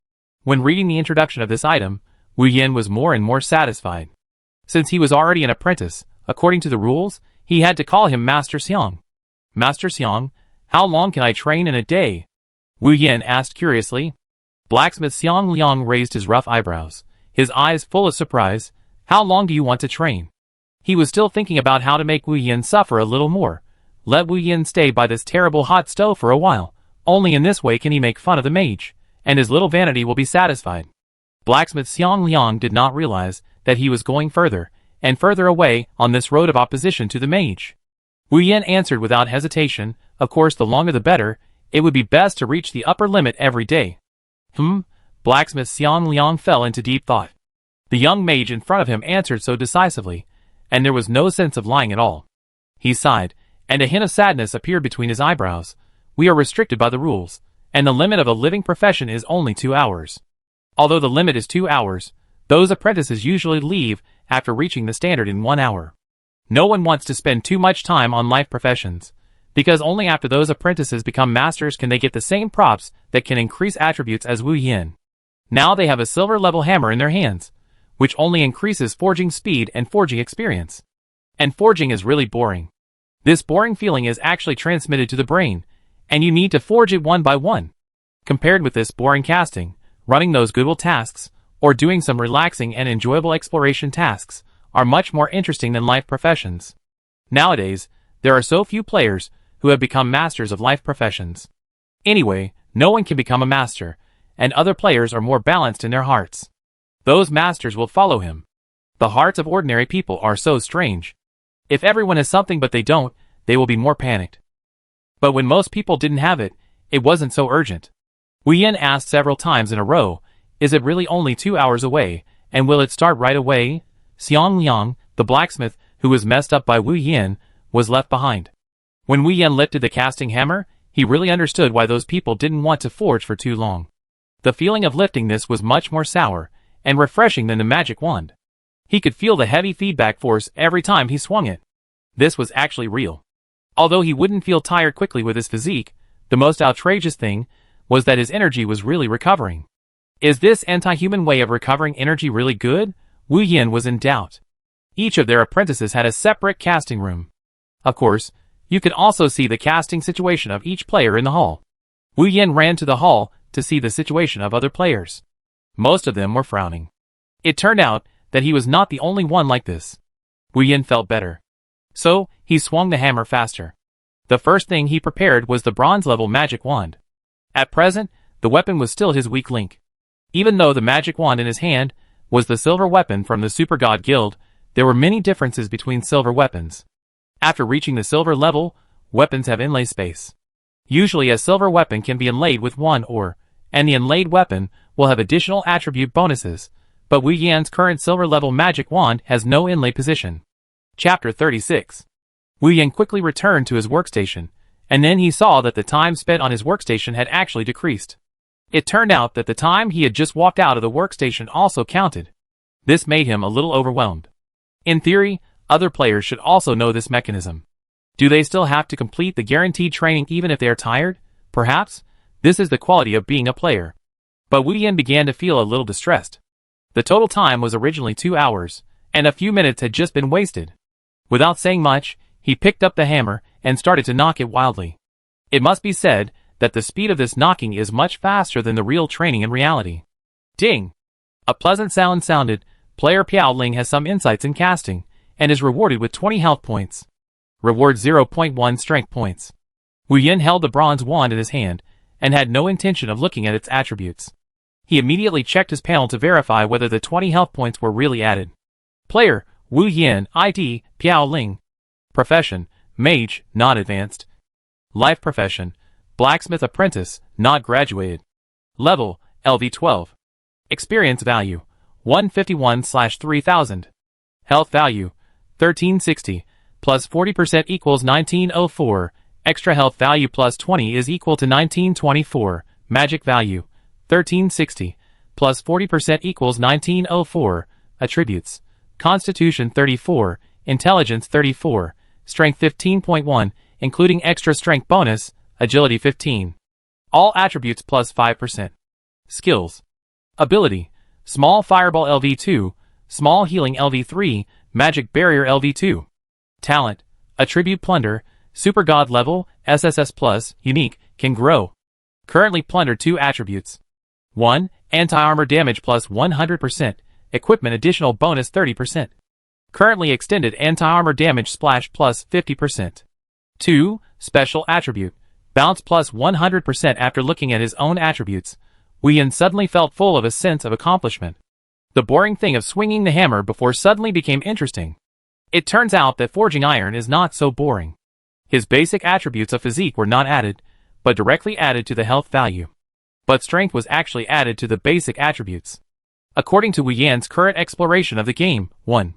When reading the introduction of this item, Wu Yin was more and more satisfied. Since he was already an apprentice, according to the rules, he had to call him Master Xiang. Master Xiang, how long can I train in a day? Wu Yin asked curiously. Blacksmith Xiang Liang raised his rough eyebrows, his eyes full of surprise. How long do you want to train? He was still thinking about how to make Wu Yin suffer a little more. Let Wu Yin stay by this terrible hot stove for a while. Only in this way can he make fun of the mage, and his little vanity will be satisfied. Blacksmith Xiang Liang did not realize that he was going further and further away on this road of opposition to the mage. Wu Yin answered without hesitation, of course the longer the better, it would be best to reach the upper limit every day. Blacksmith Xiang Liang fell into deep thought. The young mage in front of him answered so decisively, and there was no sense of lying at all. He sighed, and a hint of sadness appeared between his eyebrows. We are restricted by the rules, and the limit of a living profession is only 2 hours. Although the limit is 2 hours, those apprentices usually leave after reaching the standard in 1 hour. No one wants to spend too much time on life professions, because only after those apprentices become masters can they get the same props that can increase attributes as Wu Yin. Now they have a silver level hammer in their hands, which only increases forging speed and forging experience. And forging is really boring. This boring feeling is actually transmitted to the brain, and you need to forge it one by one. Compared with this boring casting, running those goodwill tasks, or doing some relaxing and enjoyable exploration tasks, are much more interesting than life professions. Nowadays, there are so few players who have become masters of life professions. Anyway, no one can become a master, and other players are more balanced in their hearts. Those masters will follow him. The hearts of ordinary people are so strange. If everyone has something but they don't, they will be more panicked. But when most people didn't have it, it wasn't so urgent. Wu Yin asked several times in a row, "Is it really only 2 hours away, and will it start right away?" Xiang Liang, the blacksmith, who was messed up by Wu Yin, was left behind. When Wu Yin lifted the casting hammer, he really understood why those people didn't want to forge for too long. The feeling of lifting this was much more sour and refreshing than the magic wand. He could feel the heavy feedback force every time he swung it. This was actually real. Although he wouldn't feel tired quickly with his physique, the most outrageous thing was that his energy was really recovering. Is this anti-human way of recovering energy really good? Wu Yin was in doubt. Each of their apprentices had a separate casting room. Of course, you could also see the casting situation of each player in the hall. Wu Yin ran to the hall to see the situation of other players. Most of them were frowning. It turned out that he was not the only one like this. Wu Yin felt better. So, he swung the hammer faster. The first thing he prepared was the bronze-level magic wand. At present, the weapon was still his weak link. Even though the magic wand in his hand was the silver weapon from the Super God Guild, there were many differences between silver weapons. After reaching the silver level, weapons have inlay space. Usually a silver weapon can be inlaid with one ore, and the inlaid weapon will have additional attribute bonuses, but Wu Yan's current silver level magic wand has no inlay position. Chapter 36. Wu Yan quickly returned to his workstation, and then he saw that the time spent on his workstation had actually decreased. It turned out that the time he had just walked out of the workstation also counted. This made him a little overwhelmed. In theory, other players should also know this mechanism. Do they still have to complete the guaranteed training even if they are tired? Perhaps. This is the quality of being a player. But Wu Yan began to feel a little distressed. The total time was originally 2 hours, and a few minutes had just been wasted. Without saying much, he picked up the hammer and started to knock it wildly. It must be said that the speed of this knocking is much faster than the real training in reality. Ding! A pleasant sound sounded. Player Piao Ling has some insights in casting, and is rewarded with 20 health points. Reward 0.1 strength points. Wu Yin held the bronze wand in his hand, and had no intention of looking at its attributes. He immediately checked his panel to verify whether the 20 health points were really added. Player, Wu Yin, ID, Piao Ling. Profession, Mage, not advanced. Life profession, Blacksmith apprentice, not graduated. Level, LV12. Experience value, 151/3000. Health value, 1360, plus 40% equals 1904. Extra health value plus 20 is equal to 1924. Magic value, 1360, plus 40% equals 1904. Attributes, Constitution 34, Intelligence 34, Strength 15.1, including extra strength bonus, Agility 15. All attributes plus 5%. Skills. Ability, Small Fireball LV2, Small Healing LV3, Magic Barrier LV2. Talent, Attribute Plunder, Super God level, SSS plus, Unique, can grow. Currently Plunder 2 attributes. 1. Anti-armor damage plus 100%, equipment additional bonus 30%. Currently extended anti-armor damage splash plus 50%. 2. Special attribute, bounce plus 100%. After looking at his own attributes, Wu Yan suddenly felt full of a sense of accomplishment. The boring thing of swinging the hammer before suddenly became interesting. It turns out that forging iron is not so boring. His basic attributes of physique were not added, but directly added to the health value. But strength was actually added to the basic attributes. According to Wu Yan's current exploration of the game, 1.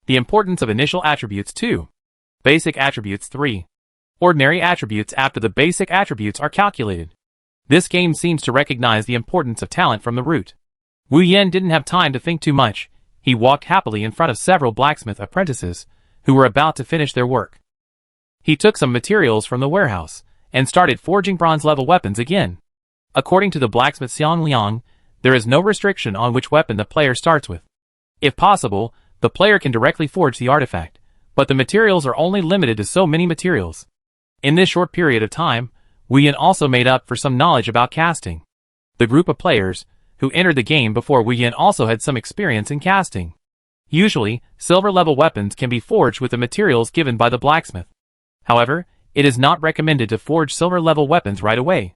The importance of initial attributes 2. Basic attributes 3. Ordinary attributes after the basic attributes are calculated. This game seems to recognize the importance of talent from the root. Wu Yan didn't have time to think too much. He walked happily in front of several blacksmith apprentices, who were about to finish their work. He took some materials from the warehouse and started forging bronze-level weapons again. According to the blacksmith Xiang Liang, there is no restriction on which weapon the player starts with. If possible, the player can directly forge the artifact, but the materials are only limited to so many materials. In this short period of time, Wu Yin also made up for some knowledge about casting. The group of players who entered the game before Wu Yin also had some experience in casting. Usually, silver-level weapons can be forged with the materials given by the blacksmith. However, it is not recommended to forge silver-level weapons right away.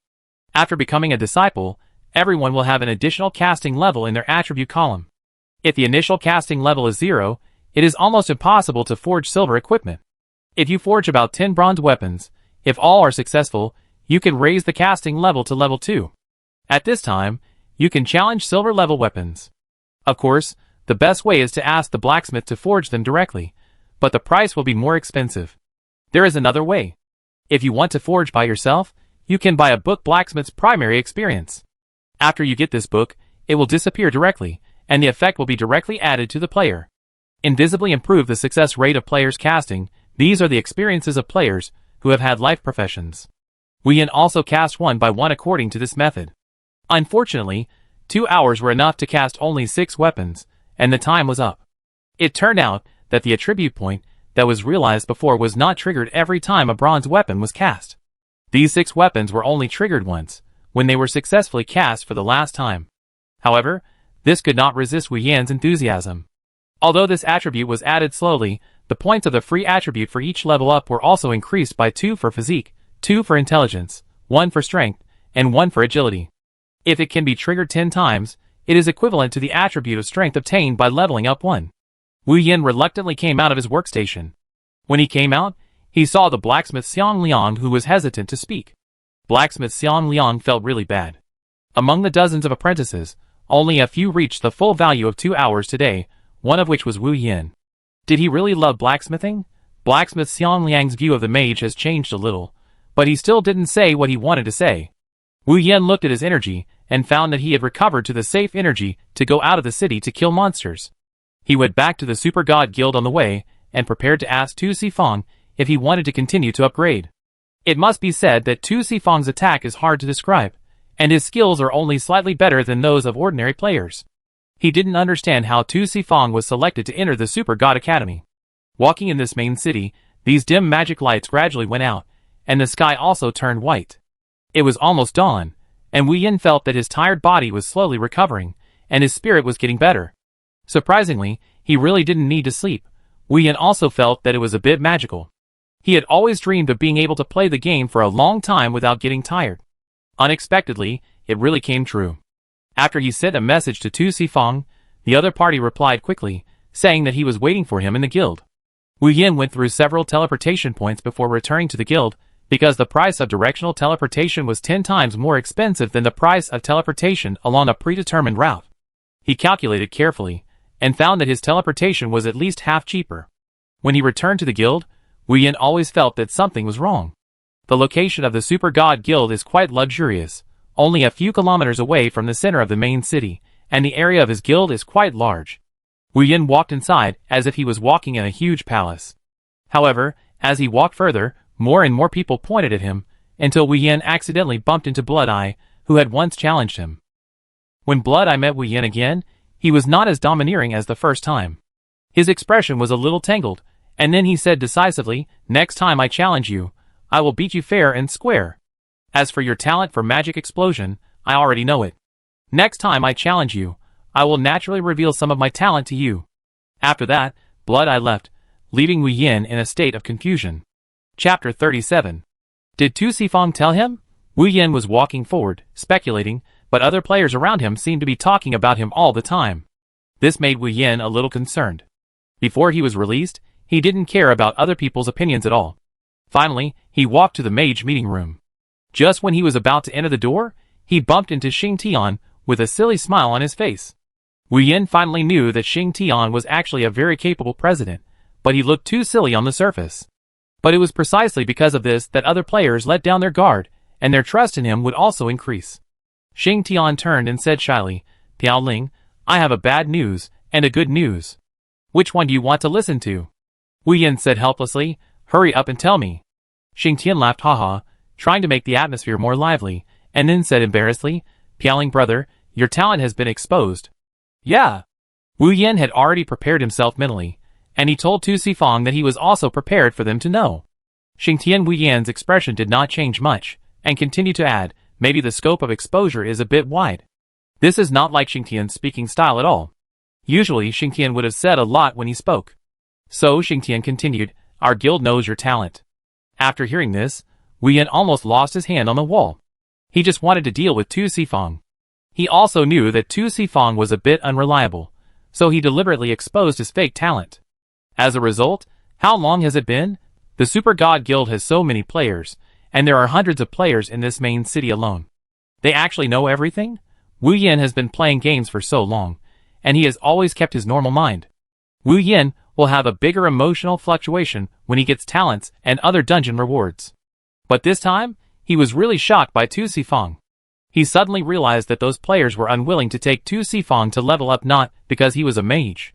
After becoming a disciple, everyone will have an additional casting level in their attribute column. If the initial casting level is 0, it is almost impossible to forge silver equipment. If you forge about 10 bronze weapons, if all are successful, you can raise the casting level to level 2. At this time, you can challenge silver-level weapons. Of course, the best way is to ask the blacksmith to forge them directly, but the price will be more expensive. There is another way. If you want to forge by yourself, you can buy a book Blacksmith's Primary Experience. After you get this book, it will disappear directly, and the effect will be directly added to the player. Invisibly improve the success rate of players casting. These are the experiences of players who have had life professions. Wu Yin also cast one by one according to this method. Unfortunately, 2 hours were enough to cast only 6 weapons, and the time was up. It turned out that the attribute point that was realized before was not triggered every time a bronze weapon was cast. These 6 weapons were only triggered once, when they were successfully cast for the last time. However, this could not resist Wu Yin's enthusiasm. Although this attribute was added slowly, the points of the free attribute for each level up were also increased by 2 for physique, 2 for intelligence, 1 for strength, and 1 for agility. If it can be triggered 10 times, it is equivalent to the attribute of strength obtained by leveling up 1. Wu Yin reluctantly came out of his workstation. When he came out, he saw the blacksmith Xiang Liang, who was hesitant to speak. Blacksmith Xiang Liang felt really bad. Among the dozens of apprentices, only a few reached the full value of 2 hours today, one of which was Wu Yin. Did he really love blacksmithing? Blacksmith Xiang Liang's view of the mage has changed a little, but he still didn't say what he wanted to say. Wu Yin looked at his energy and found that he had recovered to the safe energy to go out of the city to kill monsters. He went back to the Super God Guild on the way and prepared to ask Tu Sifang if he wanted to continue to upgrade. It must be said that Tu Sifang's attack is hard to describe, and his skills are only slightly better than those of ordinary players. He didn't understand how Tu Sifang was selected to enter the Super God Academy. Walking in this main city, these dim magic lights gradually went out, and the sky also turned white. It was almost dawn, and Wu Yin felt that his tired body was slowly recovering, and his spirit was getting better. Surprisingly, he really didn't need to sleep. Wu Yin also felt that it was a bit magical. He had always dreamed of being able to play the game for a long time without getting tired. Unexpectedly, it really came true. After he sent a message to Tu Sifang, the other party replied quickly, saying that he was waiting for him in the guild. Wu Yin went through several teleportation points before returning to the guild, because the price of directional teleportation was 10 times more expensive than the price of teleportation along a predetermined route. He calculated carefully, and found that his teleportation was at least half cheaper. When he returned to the guild, Wu Yin always felt that something was wrong. The location of the Super God Guild is quite luxurious, only a few kilometers away from the center of the main city, and the area of his guild is quite large. Wu Yin walked inside as if he was walking in a huge palace. However, as he walked further, more and more people pointed at him, until Wu Yin accidentally bumped into Blood Eye, who had once challenged him. When Blood Eye met Wu Yin again, he was not as domineering as the first time. His expression was a little tangled, and then he said decisively, "Next time I challenge you, I will beat you fair and square. As for your talent for magic explosion, I already know it. Next time I challenge you, I will naturally reveal some of my talent to you." After that, Blood Eye left, leaving Wu Yin in a state of confusion. Chapter 37. Did Tu Sifang tell him? Wu Yin was walking forward, speculating, but other players around him seemed to be talking about him all the time. This made Wu Yin a little concerned. Before he was released, he didn't care about other people's opinions at all. Finally, he walked to the mage meeting room. Just when he was about to enter the door, he bumped into Xing Tian with a silly smile on his face. Wu Yin finally knew that Xing Tian was actually a very capable president, but he looked too silly on the surface. But it was precisely because of this that other players let down their guard, and their trust in him would also increase. Xing Tian turned and said shyly, "Piao Ling, I have a bad news and a good news. Which one do you want to listen to?" Wu Yin said helplessly. Hurry up and tell me. Xing Tian laughed haha, trying to make the atmosphere more lively, and then said embarrassedly, Piaoling brother, your talent has been exposed. Yeah. Wu Yin had already prepared himself mentally, and he told Tu Sifang that he was also prepared for them to know. Xing Tian Wu Yin's expression did not change much, and continued to add, maybe the scope of exposure is a bit wide. This is not like Xing Tian's speaking style at all. Usually Xing Tian would have said a lot when he spoke. So Xing Tian continued, our guild knows your talent. After hearing this, Wu Yin almost lost his hand on the wall. He just wanted to deal with Tu Sifang. He also knew that Tu Sifang was a bit unreliable, so he deliberately exposed his fake talent. As a result, how long has it been? The Super God Guild has so many players, and there are hundreds of players in this main city alone. They actually know everything? Wu Yin has been playing games for so long, and he has always kept his normal mind. Wu Yin will have a bigger emotional fluctuation when he gets talents and other dungeon rewards. But this time, he was really shocked by Tu Sifang. He suddenly realized that those players were unwilling to take Tu Sifang to level up not because he was a mage.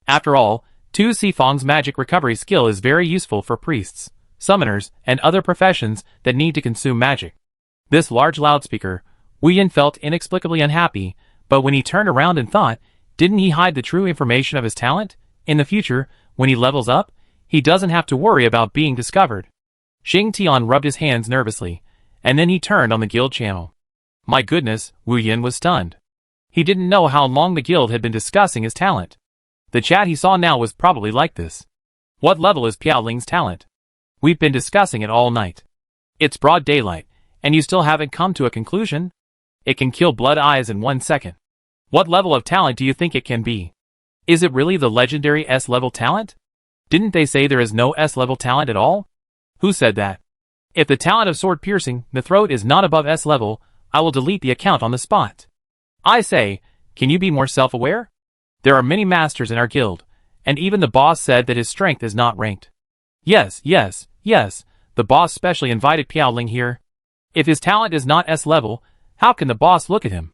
After all, Tu Sifang's magic recovery skill is very useful for priests, summoners, and other professions that need to consume magic. This large loudspeaker, Wu Yin felt inexplicably unhappy, but when he turned around and thought, didn't he hide the true information of his talent? In the future, when he levels up, he doesn't have to worry about being discovered. Xing Tian rubbed his hands nervously, and then he turned on the guild channel. My goodness, Wu Yin was stunned. He didn't know how long the guild had been discussing his talent. The chat he saw now was probably like this. What level is Piaoling's talent? We've been discussing it all night. It's broad daylight, and you still haven't come to a conclusion? It can kill blood eyes in 1 second. What level of talent do you think it can be? Is it really the legendary S-level talent? Didn't they say there is no S-level talent at all? Who said that? If the talent of sword piercing the throat is not above S-level, I will delete the account on the spot. I say, can you be more self-aware? There are many masters in our guild, and even the boss said that his strength is not ranked. Yes, the boss specially invited Piaoling here. If his talent is not S-level, how can the boss look at him?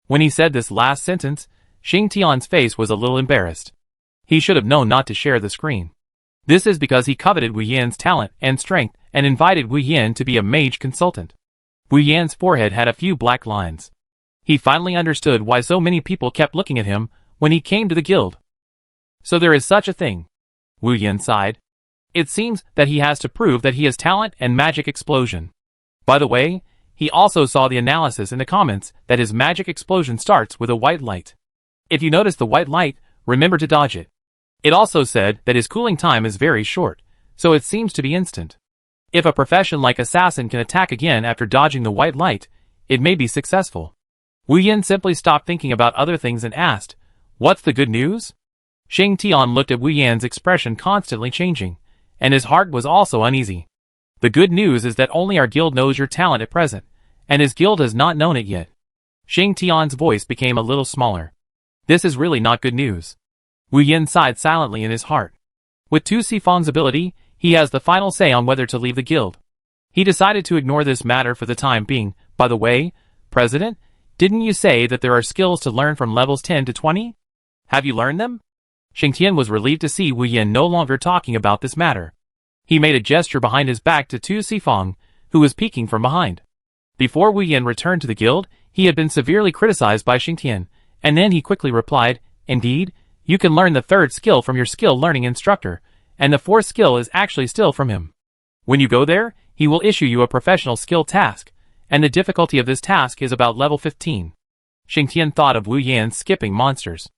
When he said this last sentence, Xing Tian's face was a little embarrassed. He should have known not to share the screen. This is because he coveted Wu Yin's talent and strength and invited Wu Yin to be a mage consultant. Wu Yin's forehead had a few black lines. He finally understood why so many people kept looking at him when he came to the guild. So there is such a thing. Wu Yin sighed. It seems that he has to prove that he has talent and magic explosion. By the way, he also saw the analysis in the comments that his magic explosion starts with a white light. If you notice the white light, remember to dodge it. It also said that his cooling time is very short, so it seems to be instant. If a profession like assassin can attack again after dodging the white light, it may be successful. Wu Yin simply stopped thinking about other things and asked, what's the good news? Xing Tian looked at Wu Yin's expression constantly changing, and his heart was also uneasy. The good news is that only our guild knows your talent at present, and his guild has not known it yet. Xing Tian's voice became a little smaller. This is really not good news. Wu Yin sighed silently in his heart. With Tu Sifang's ability, he has the final say on whether to leave the guild. He decided to ignore this matter for the time being. By the way, President, didn't you say that there are skills to learn from levels 10 to 20? Have you learned them? Xing Tian was relieved to see Wu Yin no longer talking about this matter. He made a gesture behind his back to Tu Sifang, who was peeking from behind. Before Wu Yin returned to the guild, he had been severely criticized by Xing Tian, and then he quickly replied, indeed, you can learn the third skill from your skill learning instructor, and the fourth skill is actually still from him. When you go there, he will issue you a professional skill task, and the difficulty of this task is about level 15. Xing Tian thought of Wu Yan skipping monsters.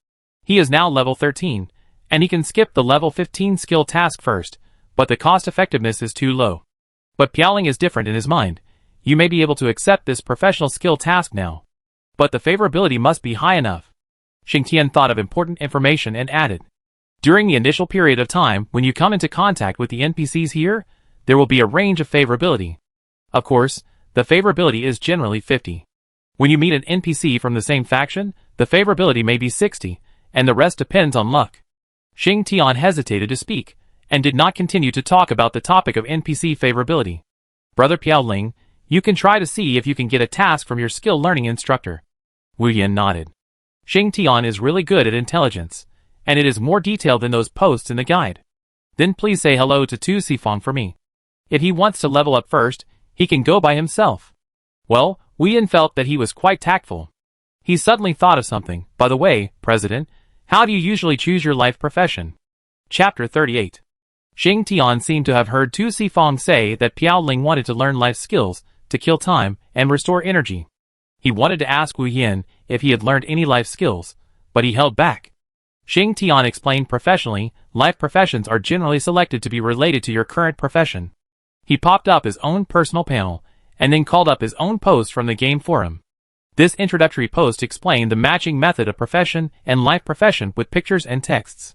He is now level 13, and he can skip the level 15 skill task first, but the cost effectiveness is too low. But Piaoling is different in his mind. You may be able to accept this professional skill task now. But the favorability must be high enough. Xing Tian thought of important information and added, during the initial period of time when you come into contact with the NPCs here, there will be a range of favorability. Of course, the favorability is generally 50. When you meet an NPC from the same faction, the favorability may be 60, and the rest depends on luck. Xing Tian hesitated to speak, and did not continue to talk about the topic of NPC favorability. Brother Piaoling, you can try to see if you can get a task from your skill learning instructor. Wu Yin nodded. Xing Tian is really good at intelligence, and it is more detailed than those posts in the guide. Then please say hello to Tu Sifong for me. If he wants to level up first, he can go by himself. Well, Wu Yin felt that he was quite tactful. He suddenly thought of something. By the way, President, how do you usually choose your life profession? Chapter 38. Xing Tian seemed to have heard Tu Sifong say that Piao Ling wanted to learn life skills, to kill time, and restore energy. He wanted to ask Wu Yin if he had learned any life skills, but he held back. Xing Tian explained professionally, life professions are generally selected to be related to your current profession. He popped up his own personal panel, and then called up his own post from the game forum. This introductory post explained the matching method of profession and life profession with pictures and texts.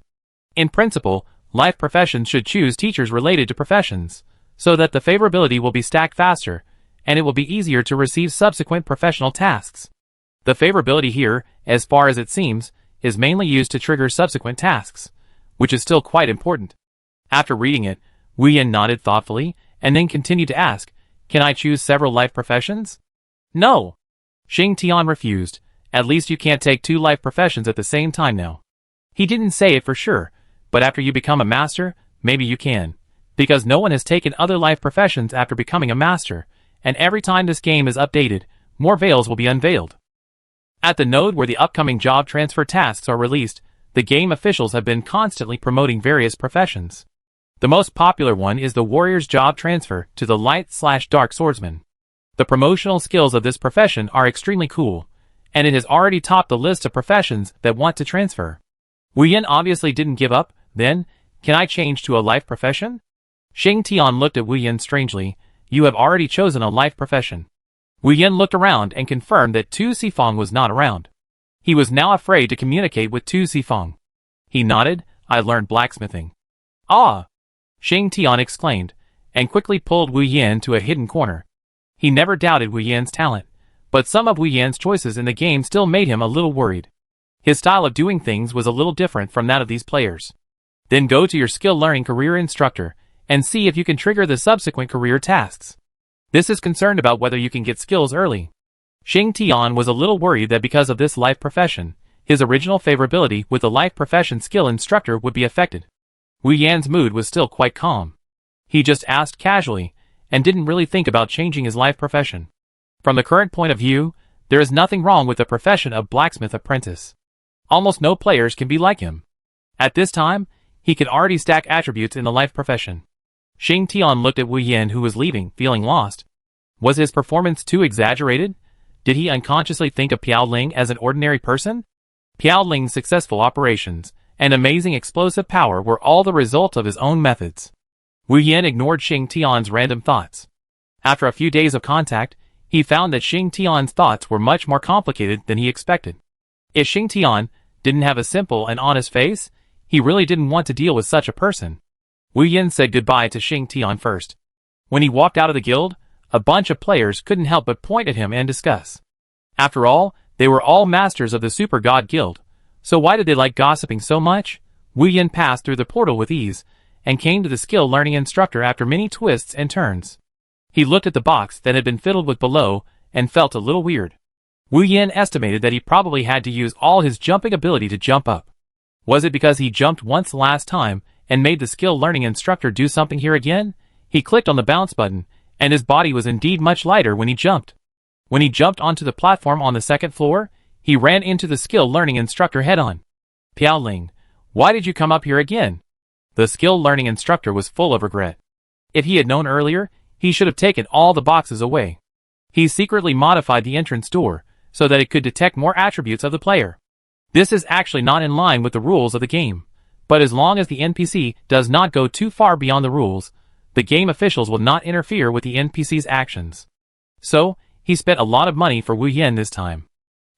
In principle, life professions should choose teachers related to professions, so that the favorability will be stacked faster, and it will be easier to receive subsequent professional tasks. The favorability here, as far as it seems, is mainly used to trigger subsequent tasks, which is still quite important. After reading it, Wu Yin nodded thoughtfully, and then continued to ask, "Can I choose several life professions?" "No." Xing Tian refused. "At least you can't take 2 life professions at the same time now." He didn't say it for sure, but after you become a master, maybe you can. Because no one has taken other life professions after becoming a master, and every time this game is updated, more veils will be unveiled. At the node where the upcoming job transfer tasks are released, the game officials have been constantly promoting various professions. The most popular one is the warrior's job transfer to the light/dark swordsman. The promotional skills of this profession are extremely cool, and it has already topped the list of professions that want to transfer. Wu Yin obviously didn't give up. Then, "Can I change to a life profession?" Xing Tian looked at Wu Yin strangely. "You have already chosen a life profession." Wu Yin looked around and confirmed that Tu Sifong was not around. He was now afraid to communicate with Tu Sifong. He nodded. "I learned blacksmithing." "Ah!" Xing Tian exclaimed, and quickly pulled Wu Yin to a hidden corner. He never doubted Wu Yin's talent, but some of Wu Yin's choices in the game still made him a little worried. His style of doing things was a little different from that of these players. Then go to your skill learning career instructor, and see if you can trigger the subsequent career tasks. This is concerned about whether you can get skills early. Xing Tian was a little worried that because of this life profession, his original favorability with the life profession skill instructor would be affected. Wu Yan's mood was still quite calm. He just asked casually, and didn't really think about changing his life profession. From the current point of view, there is nothing wrong with the profession of blacksmith apprentice. Almost no players can be like him. At this time, he can already stack attributes in the life profession. Xing Tian looked at Wu Yin, who was leaving, feeling lost. Was his performance too exaggerated? Did he unconsciously think of Piao Ling as an ordinary person? Piao Ling's successful operations and amazing explosive power were all the result of his own methods. Wu Yin ignored Xing Tian's random thoughts. After a few days of contact, he found that Xing Tian's thoughts were much more complicated than he expected. If Xing Tian didn't have a simple and honest face, he really didn't want to deal with such a person. Wu Yin said goodbye to Xing Tian first. When he walked out of the guild, a bunch of players couldn't help but point at him and discuss. After all, they were all masters of the Super God Guild, so why did they like gossiping so much? Wu Yin passed through the portal with ease, and came to the skill learning instructor after many twists and turns. He looked at the box that had been fiddled with below, and felt a little weird. Wu Yin estimated that he probably had to use all his jumping ability to jump up. Was it because he jumped once last time, and made the skill learning instructor do something here again? He clicked on the bounce button, and his body was indeed much lighter when he jumped. When he jumped onto the platform on the second floor, he ran into the skill learning instructor head-on. "Piao Ling, why did you come up here again?" The skill learning instructor was full of regret. If he had known earlier, he should have taken all the boxes away. He secretly modified the entrance door, so that it could detect more attributes of the player. This is actually not in line with the rules of the game, but as long as the NPC does not go too far beyond the rules, the game officials will not interfere with the NPC's actions. So, he spent a lot of money for Wu Yin this time.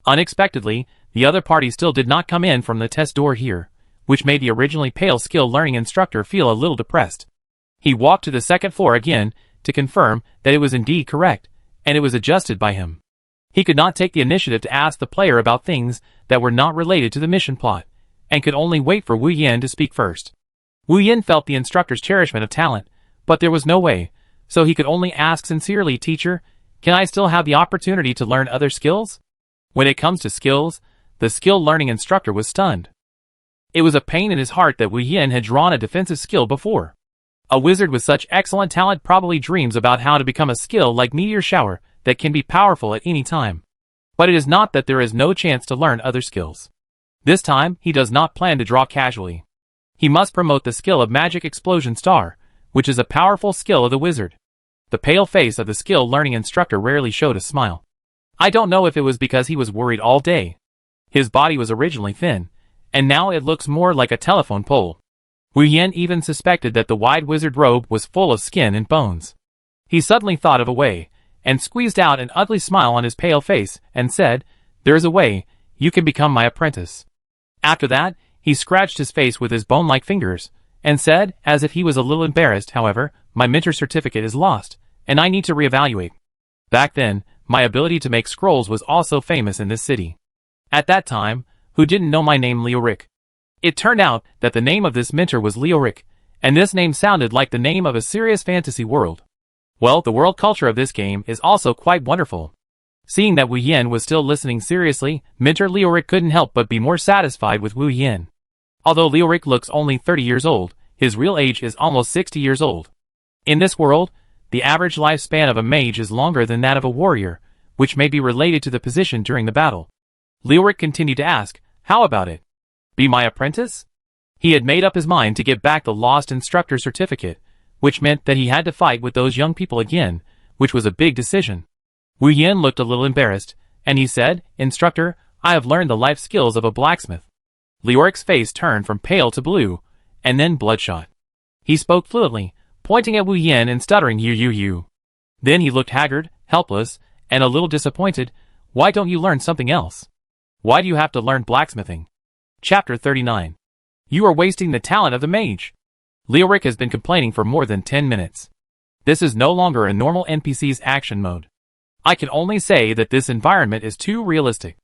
Unexpectedly, the other party still did not come in from the test door here, which made the originally pale skill learning instructor feel a little depressed. He walked to the second floor again to confirm that it was indeed correct, and it was adjusted by him. He could not take the initiative to ask the player about things that were not related to the mission plot, and could only wait for Wu Yin to speak first. Wu Yin felt the instructor's cherishment of talent, but there was no way, so he could only ask sincerely, "Teacher, can I still have the opportunity to learn other skills?" When it comes to skills, the skill learning instructor was stunned. It was a pain in his heart that Wu Yin had drawn a defensive skill before. A wizard with such excellent talent probably dreams about how to become a skill like Meteor Shower that can be powerful at any time. But it is not that there is no chance to learn other skills. This time, he does not plan to draw casually. He must promote the skill of Magic Explosion Star, which is a powerful skill of the wizard. The pale face of the skill learning instructor rarely showed a smile. I don't know if it was because he was worried all day. His body was originally thin, and now it looks more like a telephone pole. Wu Yin even suspected that the wide wizard robe was full of skin and bones. He suddenly thought of a way, and squeezed out an ugly smile on his pale face, and said, "There is a way, you can become my apprentice." After that, he scratched his face with his bone-like fingers, and said, as if he was a little embarrassed, "However, my mentor certificate is lost, and I need to reevaluate. Back then, my ability to make scrolls was also famous in this city. At that time, who didn't know my name Leoric? It turned out that the name of this mentor was Leoric, and this name sounded like the name of a serious fantasy world. Well, the world culture of this game is also quite wonderful." Seeing that Wu Yin was still listening seriously, Mentor Leoric couldn't help but be more satisfied with Wu Yin. Although Leoric looks only 30 years old, his real age is almost 60 years old. In this world, the average lifespan of a mage is longer than that of a warrior, which may be related to the position during the battle. Leoric continued to ask, "How about it? Be my apprentice?" He had made up his mind to get back the lost instructor certificate, which meant that he had to fight with those young people again, which was a big decision. Wu Yin looked a little embarrassed, and he said, "Instructor, I have learned the life skills of a blacksmith." Leoric's face turned from pale to blue, and then bloodshot. He spoke fluently, pointing at Wu Yin and stuttering you. Then he looked haggard, helpless, and a little disappointed. "Why don't you learn something else? Why do you have to learn blacksmithing?" Chapter 39. You are wasting the talent of the mage. Leoric has been complaining for more than 10 minutes. This is no longer a normal NPC's action mode. I can only say that this environment is too realistic.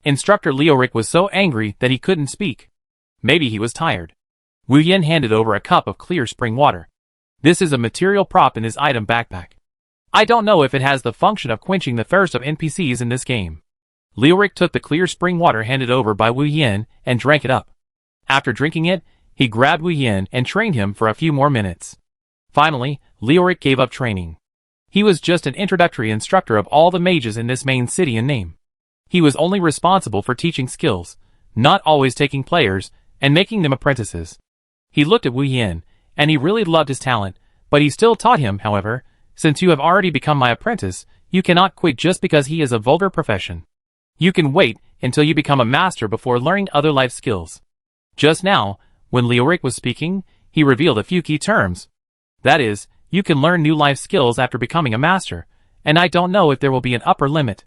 Instructor Leoric was so angry that he couldn't speak. Maybe he was tired. Wu Yin handed over a cup of clear spring water. This is a material prop in his item backpack. I don't know if it has the function of quenching the thirst of NPCs in this game. Leoric took the clear spring water handed over by Wu Yin and drank it up. After drinking it, he grabbed Wu Yin and trained him for a few more minutes. Finally, Leoric gave up training. He was just an introductory instructor of all the mages in this main city in name. He was only responsible for teaching skills, not always taking players, and making them apprentices. He looked at Wu Yin, and he really loved his talent, but he still taught him, however, "Since you have already become my apprentice, you cannot quit just because he is a vulgar profession. You can wait until you become a master before learning other life skills." Just now, when Leoric was speaking, he revealed a few key terms. That is, you can learn new life skills after becoming a master, and I don't know if there will be an upper limit.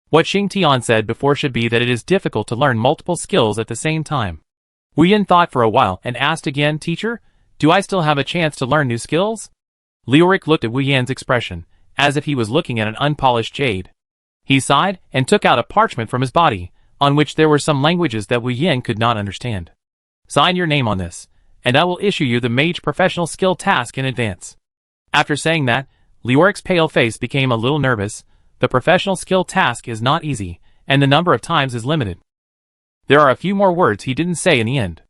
What Xing Tian said before should be that it is difficult to learn multiple skills at the same time. Wu Yin thought for a while and asked again, "Teacher, do I still have a chance to learn new skills?" Leoric looked at Wu Yin's expression, as if he was looking at an unpolished jade. He sighed and took out a parchment from his body, on which there were some languages that Wu Yin could not understand. "Sign your name on this, and I will issue you the mage professional skill task in advance." After saying that, Leoric's pale face became a little nervous. The professional skill task is not easy, and the number of times is limited. There are a few more words he didn't say in the end.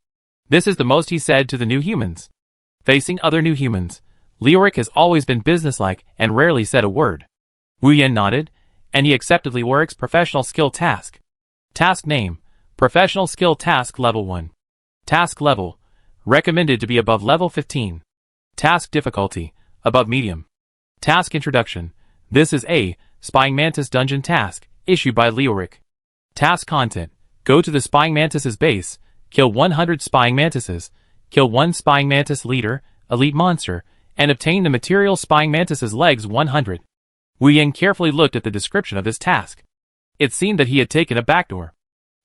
This is the most he said to the new humans. Facing other new humans, Leoric has always been businesslike and rarely said a word. Wu Yin nodded, and he accepted Leoric's professional skill task. Task name: Professional Skill Task Level 1. Task level: recommended to be above level 15. Task difficulty: above medium. Task introduction: this is a Spying Mantis dungeon task, issued by Leoric. Task content: go to the Spying Mantis's base, kill 100 Spying Mantises, kill 1 Spying Mantis leader, elite monster, and obtain the material Spying Mantis's legs 100. Wu Yin carefully looked at the description of this task. It seemed that he had taken a backdoor.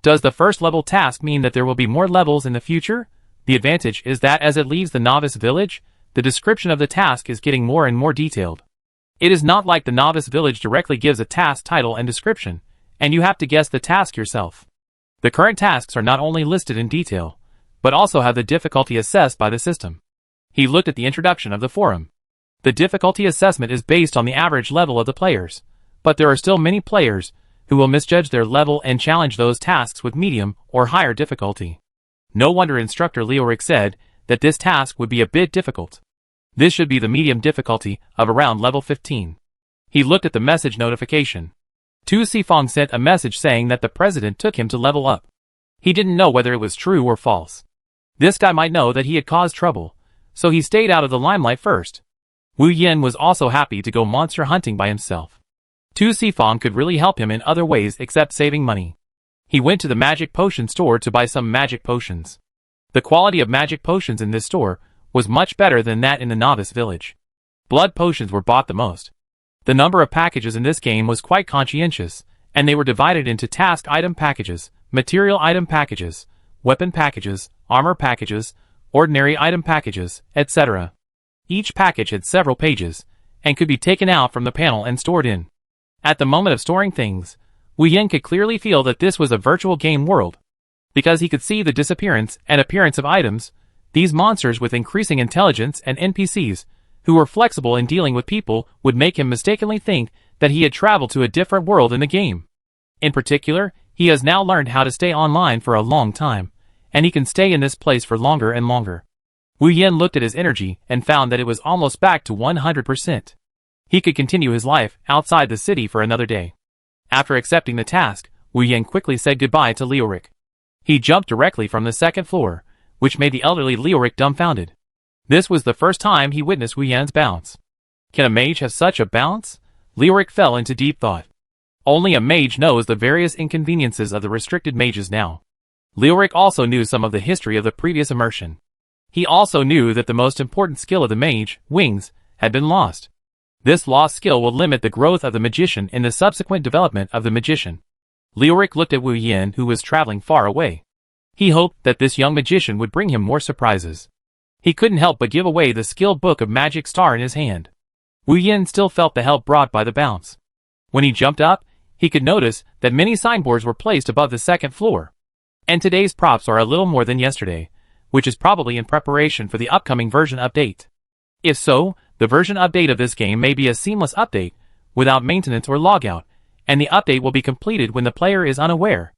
Does the first level task mean that there will be more levels in the future? The advantage is that as it leaves the novice village, the description of the task is getting more and more detailed. It is not like the novice village directly gives a task title and description, and you have to guess the task yourself. The current tasks are not only listed in detail, but also have the difficulty assessed by the system. He looked at the introduction of the forum. The difficulty assessment is based on the average level of the players, but there are still many players who will misjudge their level and challenge those tasks with medium or higher difficulty. No wonder instructor Leoric said that this task would be a bit difficult. This should be the medium difficulty of around level 15. He looked at the message notification. Tu Sifong sent a message saying that the president took him to level up. He didn't know whether it was true or false. This guy might know that he had caused trouble, so he stayed out of the limelight first. Wu Yin was also happy to go monster hunting by himself. Tu Sifong could really help him in other ways except saving money. He went to the magic potion store to buy some magic potions. The quality of magic potions in this store was much better than that in the novice village. Blood potions were bought the most. The number of packages in this game was quite conscientious, and they were divided into task item packages, material item packages, weapon packages, armor packages, ordinary item packages, etc. Each package had several pages, and could be taken out from the panel and stored in. At the moment of storing things, Wu Yin could clearly feel that this was a virtual game world. Because he could see the disappearance and appearance of items, these monsters with increasing intelligence and NPCs, who were flexible in dealing with people, would make him mistakenly think that he had traveled to a different world in the game. In particular, he has now learned how to stay online for a long time, and he can stay in this place for longer and longer. Wu Yin looked at his energy and found that it was almost back to 100%. He could continue his life outside the city for another day. After accepting the task, Wu Yin quickly said goodbye to Leoric. He jumped directly from the second floor, which made the elderly Leoric dumbfounded. This was the first time he witnessed Wu Yin's bounce. Can a mage have such a bounce? Leoric fell into deep thought. Only a mage knows the various inconveniences of the restricted mages now. Leoric also knew some of the history of the previous immersion. He also knew that the most important skill of the mage, wings, had been lost. This lost skill will limit the growth of the magician in the subsequent development of the magician. Leoric looked at Wu Yin, who was traveling far away. He hoped that this young magician would bring him more surprises. He couldn't help but give away the skilled book of magic star in his hand. Wu Yin still felt the help brought by the bounce. When he jumped up, he could notice that many signboards were placed above the second floor. And today's props are a little more than yesterday, which is probably in preparation for the upcoming version update. If so, the version update of this game may be a seamless update, without maintenance or logout, and the update will be completed when the player is unaware.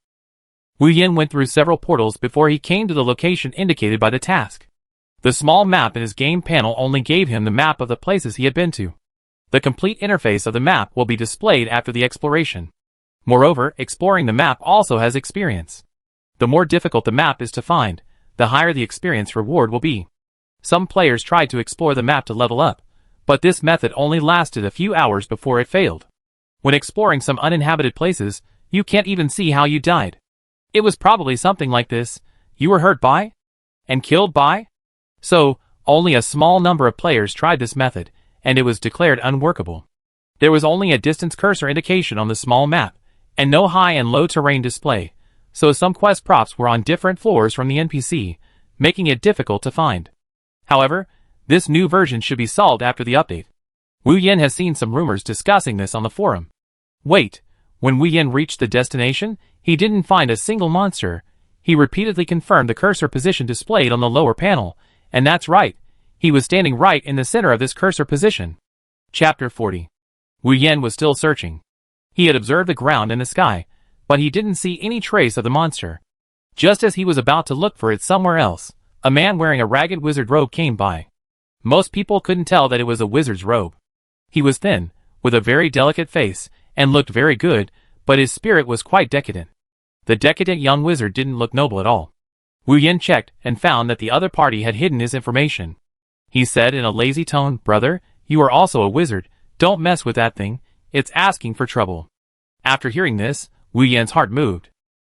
Wu Yin went through several portals before he came to the location indicated by the task. The small map in his game panel only gave him the map of the places he had been to. The complete interface of the map will be displayed after the exploration. Moreover, exploring the map also has experience. The more difficult the map is to find, the higher the experience reward will be. Some players tried to explore the map to level up, but this method only lasted a few hours before it failed. When exploring some uninhabited places, you can't even see how you died. It was probably something like this: you were hurt by? And killed by? So, only a small number of players tried this method, and it was declared unworkable. There was only a distance cursor indication on the small map, and no high and low terrain display, so some quest props were on different floors from the NPC, making it difficult to find. However, this new version should be solved after the update. Wu Yin has seen some rumors discussing this on the forum. Wait, when Wu Yin reached the destination, he didn't find a single monster. He repeatedly confirmed the cursor position displayed on the lower panel, and that's right, he was standing right in the center of this cursor position. Chapter 40. Wu Yin was still searching. He had observed the ground and the sky, but he didn't see any trace of the monster. Just as he was about to look for it somewhere else, a man wearing a ragged wizard robe came by. Most people couldn't tell that it was a wizard's robe. He was thin, with a very delicate face, and looked very good, but his spirit was quite decadent. The decadent young wizard didn't look noble at all. Wu Yin checked and found that the other party had hidden his information. He said in a lazy tone, "Brother, you are also a wizard. Don't mess with that thing. It's asking for trouble." After hearing this, Wu Yin's heart moved.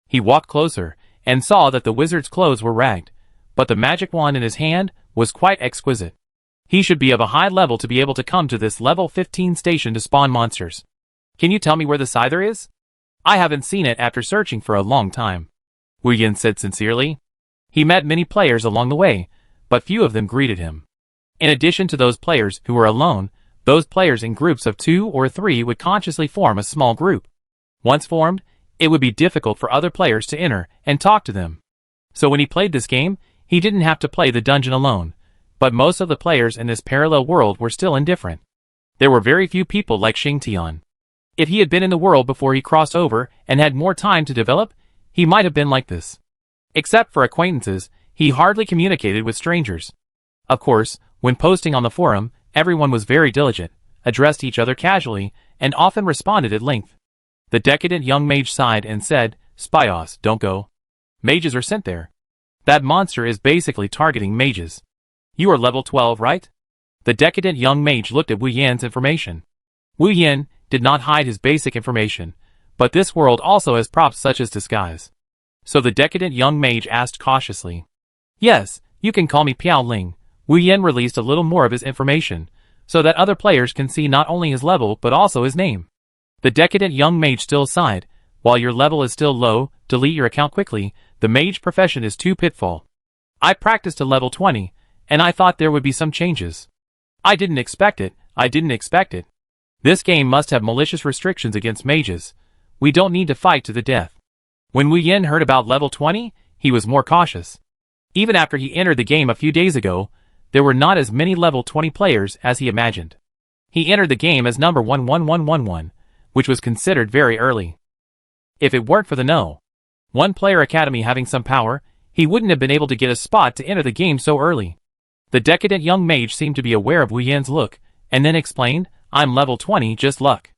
He walked closer and saw that the wizard's clothes were ragged, but the magic wand in his hand was quite exquisite. He should be of a high level to be able to come to this level 15 station to spawn monsters. Can you tell me where the scyther is? I haven't seen it after searching for a long time. Wu Yin said sincerely. He met many players along the way, but few of them greeted him. In addition to those players who were alone, those players in groups of 2 or 3 would consciously form a small group. Once formed, it would be difficult for other players to enter and talk to them. So when he played this game, he didn't have to play the dungeon alone, but most of the players in this parallel world were still indifferent. There were very few people like Xing Tian. If he had been in the world before he crossed over and had more time to develop, he might have been like this. Except for acquaintances, he hardly communicated with strangers. Of course, when posting on the forum, everyone was very diligent, addressed each other casually, and often responded at length. The decadent young mage sighed and said, "Spyos, don't go. Mages are sent there. That monster is basically targeting mages. You are level 12, right?" The decadent young mage looked at Wu Yan's information. Wu Yan did not hide his basic information, but this world also has props such as disguise. So the decadent young mage asked cautiously. "Yes, you can call me Piao Ling." Wu Yan released a little more of his information, so that other players can see not only his level but also his name. The decadent young mage still sighed. "While your level is still low, delete your account quickly. The mage profession is too pitfall. I practiced to level 20, and I thought there would be some changes. I didn't expect it. This game must have malicious restrictions against mages. We don't need to fight to the death." When Wu Yan heard about level 20, he was more cautious. Even after he entered the game a few days ago, there were not as many level 20 players as he imagined. He entered the game as number 11111, which was considered very early. If it weren't for the No. 1 Player Academy having some power, he wouldn't have been able to get a spot to enter the game so early. The decadent young mage seemed to be aware of Wu Yan's look, and then explained, "I'm level 20, just luck.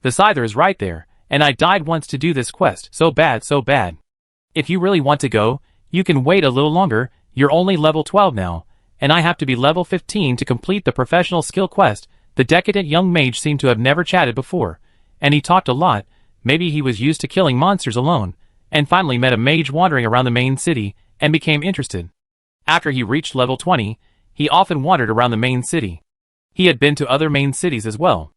The Scyther is right there, and I died once to do this quest, so bad. If you really want to go, you can wait a little longer. You're only level 12 now, and I have to be level 15 to complete the professional skill quest." The decadent young mage seemed to have never chatted before, and he talked a lot. Maybe he was used to killing monsters alone, and finally met a mage wandering around the main city, and became interested. After he reached level 20, he often wandered around the main city. He had been to other main cities as well.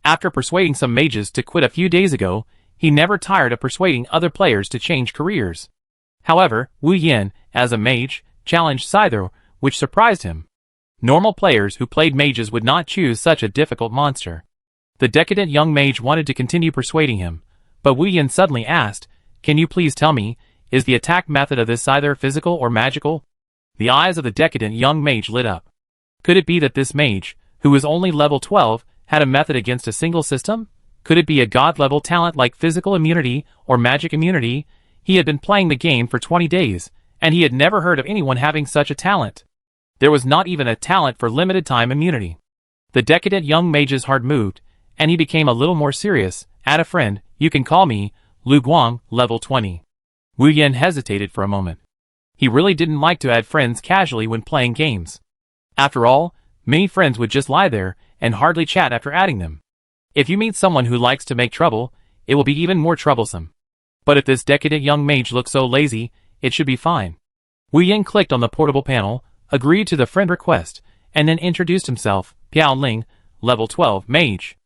After persuading some mages to quit a few days ago, he never tired of persuading other players to change careers. However, Wu Yan, as a mage, challenged Scyther, which surprised him. Normal players who played mages would not choose such a difficult monster. The decadent young mage wanted to continue persuading him, but Wu Yan suddenly asked, "Can you please tell me, is the attack method of this Scyther physical or magical?" The eyes of the decadent young mage lit up. Could it be that this mage, who was only level 12, had a method against a single system? Could it be a god-level talent like physical immunity or magic immunity? He had been playing the game for 20 days, and he had never heard of anyone having such a talent. There was not even a talent for limited time immunity. The decadent young mage's heart moved, and he became a little more serious. "Add a friend, you can call me Lu Guang, level 20. Wu Yan hesitated for a moment. He really didn't like to add friends casually when playing games. After all, many friends would just lie there and hardly chat after adding them. If you meet someone who likes to make trouble, it will be even more troublesome. But if this decadent young mage looks so lazy, it should be fine. Wu Yan clicked on the portable panel, agreed to the friend request, and then introduced himself, Piao Ling, level 12 mage.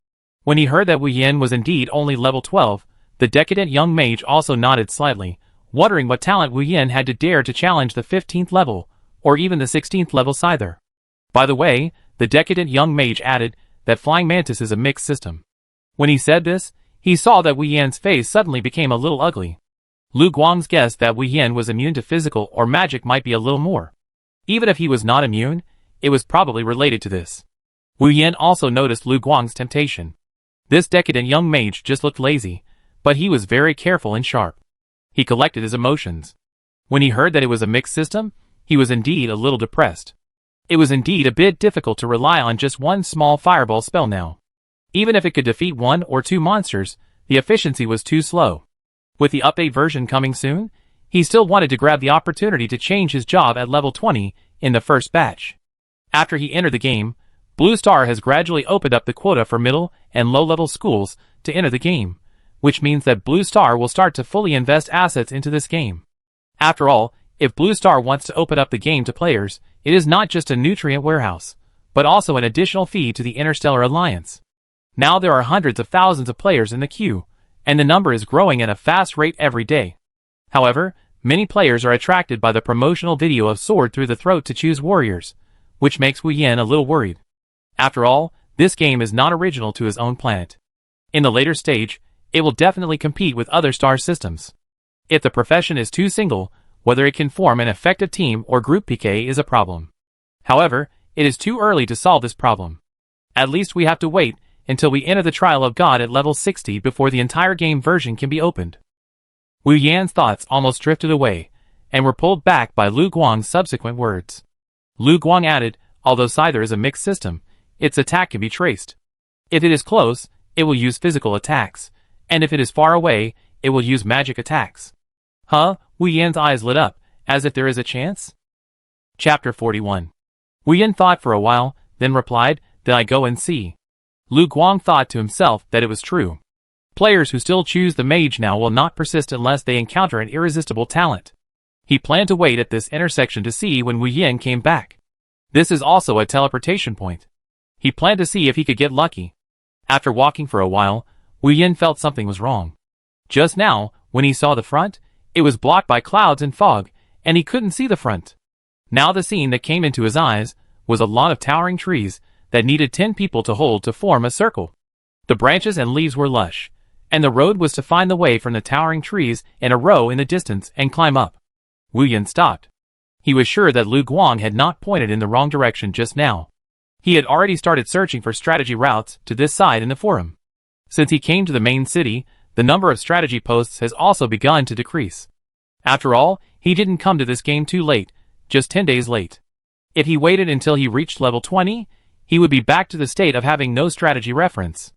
When he heard that Wu Yan was indeed only level 12, the decadent young mage also nodded slightly, wondering what talent Wu Yan had to dare to challenge the 15th level, or even the 16th level Scyther. By the way, the decadent young mage added that Flying Mantis is a mixed system. When he said this, he saw that Wu Yan's face suddenly became a little ugly. Lu Guang's guess that Wu Yan was immune to physical or magic might be a little more. Even if he was not immune, it was probably related to this. Wu Yan also noticed Lu Guang's temptation. This decadent young mage just looked lazy, but he was very careful and sharp. He collected his emotions. When he heard that it was a mixed system, he was indeed a little depressed. It was indeed a bit difficult to rely on just one small fireball spell now. Even if it could defeat 1 or 2 monsters, the efficiency was too slow. With the update version coming soon, he still wanted to grab the opportunity to change his job at level 20 in the first batch. After he entered the game, Blue Star has gradually opened up the quota for middle and low-level schools to enter the game, which means that Blue Star will start to fully invest assets into this game. After all, if Blue Star wants to open up the game to players, it is not just a nutrient warehouse, but also an additional fee to the Interstellar Alliance. Now there are hundreds of thousands of players in the queue, and the number is growing at a fast rate every day. However, many players are attracted by the promotional video of Sword Through the Throat to choose warriors, which makes Wu Yan a little worried. After all, this game is not original to his own planet. In the later stage, it will definitely compete with other star systems. If the profession is too single, whether it can form an effective team or group PK is a problem. However, it is too early to solve this problem. At least we have to wait until we enter the Trial of God at level 60 before the entire game version can be opened. Wu Yan's thoughts almost drifted away, and were pulled back by Lu Guang's subsequent words. Lu Guang added, although Scyther is a mixed system, its attack can be traced. If it is close, it will use physical attacks, and if it is far away, it will use magic attacks. Huh? Wu Yan's eyes lit up, as if there is a chance? Chapter 41. Wu Yan thought for a while, then replied, then I go and see. Lu Guang thought to himself that it was true. Players who still choose the mage now will not persist unless they encounter an irresistible talent. He planned to wait at this intersection to see when Wu Yan came back. This is also a teleportation point. He planned to see if he could get lucky. After walking for a while, Wu Yan felt something was wrong. Just now, when he saw the front, it was blocked by clouds and fog, and he couldn't see the front. Now the scene that came into his eyes was a lot of towering trees that needed 10 people to hold to form a circle. The branches and leaves were lush, and the road was to find the way from the towering trees in a row in the distance and climb up. Wu Yan stopped. He was sure that Lu Guang had not pointed in the wrong direction just now. He had already started searching for strategy routes to this side in the forum. Since he came to the main city, the number of strategy posts has also begun to decrease. After all, he didn't come to this game too late, just 10 days late. If he waited until he reached level 20, he would be back to the state of having no strategy reference.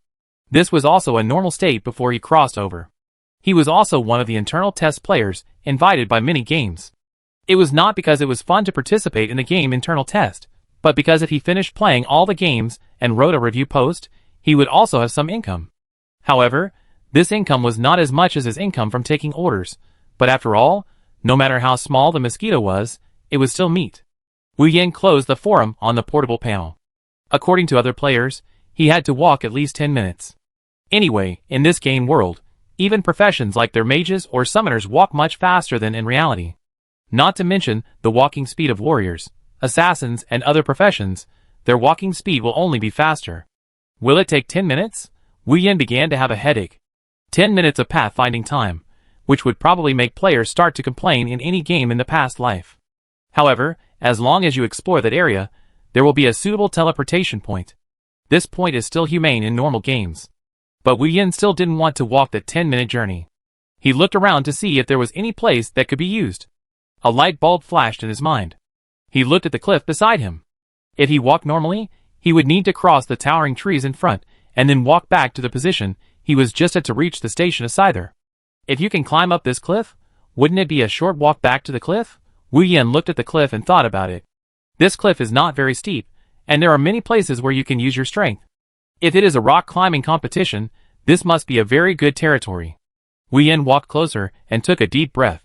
This was also a normal state before he crossed over. He was also one of the internal test players invited by many games. It was not because it was fun to participate in the game internal test, but because if he finished playing all the games and wrote a review post, he would also have some income. However, this income was not as much as his income from taking orders, but after all, no matter how small the mosquito was, it was still meat. Wu Yan closed the forum on the portable panel. According to other players, he had to walk at least 10 minutes. Anyway, in this game world, even professions like their mages or summoners walk much faster than in reality. Not to mention the walking speed of warriors, assassins, and other professions, their walking speed will only be faster. Will it take 10 minutes? Wu Yan began to have a headache. 10 minutes of pathfinding time, which would probably make players start to complain in any game in the past life. However, as long as you explore that area, there will be a suitable teleportation point. This point is still humane in normal games. But Wu Yan still didn't want to walk the 10-minute journey. He looked around to see if there was any place that could be used. A light bulb flashed in his mind. He looked at the cliff beside him. If he walked normally, he would need to cross the towering trees in front, and then walk back to the position he was just at to reach the station of Scyther. If you can climb up this cliff, wouldn't it be a short walk back to the cliff? Wu Yan looked at the cliff and thought about it. This cliff is not very steep, and there are many places where you can use your strength. If it is a rock climbing competition, this must be a very good territory. Wu Yan walked closer and took a deep breath.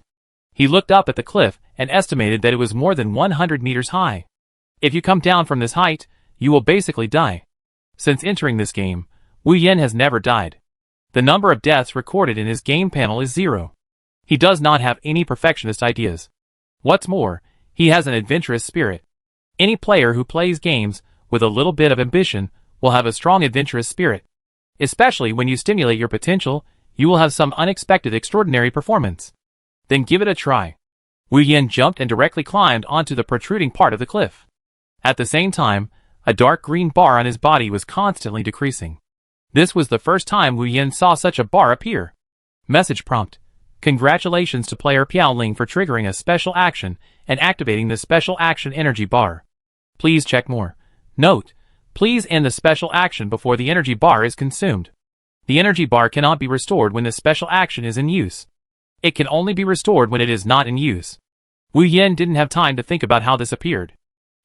He looked up at the cliff and estimated that it was more than 100 meters high. If you come down from this height, you will basically die. Since entering this game, Wu Yan has never died. The number of deaths recorded in his game panel is 0. He does not have any perfectionist ideas. What's more, he has an adventurous spirit. Any player who plays games with a little bit of ambition will have a strong adventurous spirit. Especially when you stimulate your potential, you will have some unexpected extraordinary performance. Then give it a try. Wu Yan jumped and directly climbed onto the protruding part of the cliff. At the same time, a dark green bar on his body was constantly decreasing. This was the first time Wu Yan saw such a bar appear. Message prompt. Congratulations to player Piaoling for triggering a special action and activating the special action energy bar. Please check more. Note: please end the special action before the energy bar is consumed. The energy bar cannot be restored when the special action is in use. It can only be restored when it is not in use. Wu Yan didn't have time to think about how this appeared.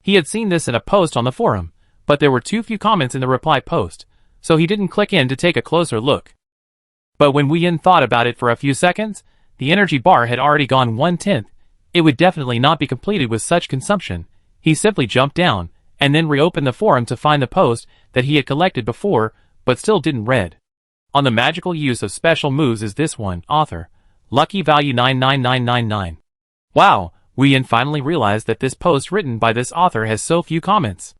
He had seen this in a post on the forum, but there were too few comments in the reply post, so he didn't click in to take a closer look. But when Wu Yan thought about it for a few seconds, the energy bar had already gone 1/10. It would definitely not be completed with such consumption. He simply jumped down, and then reopened the forum to find the post that he had collected before, but still didn't read. On the magical use of special moves is this one, author. Lucky value 99999. Wow, Wu Yan finally realized that this post written by this author has so few comments.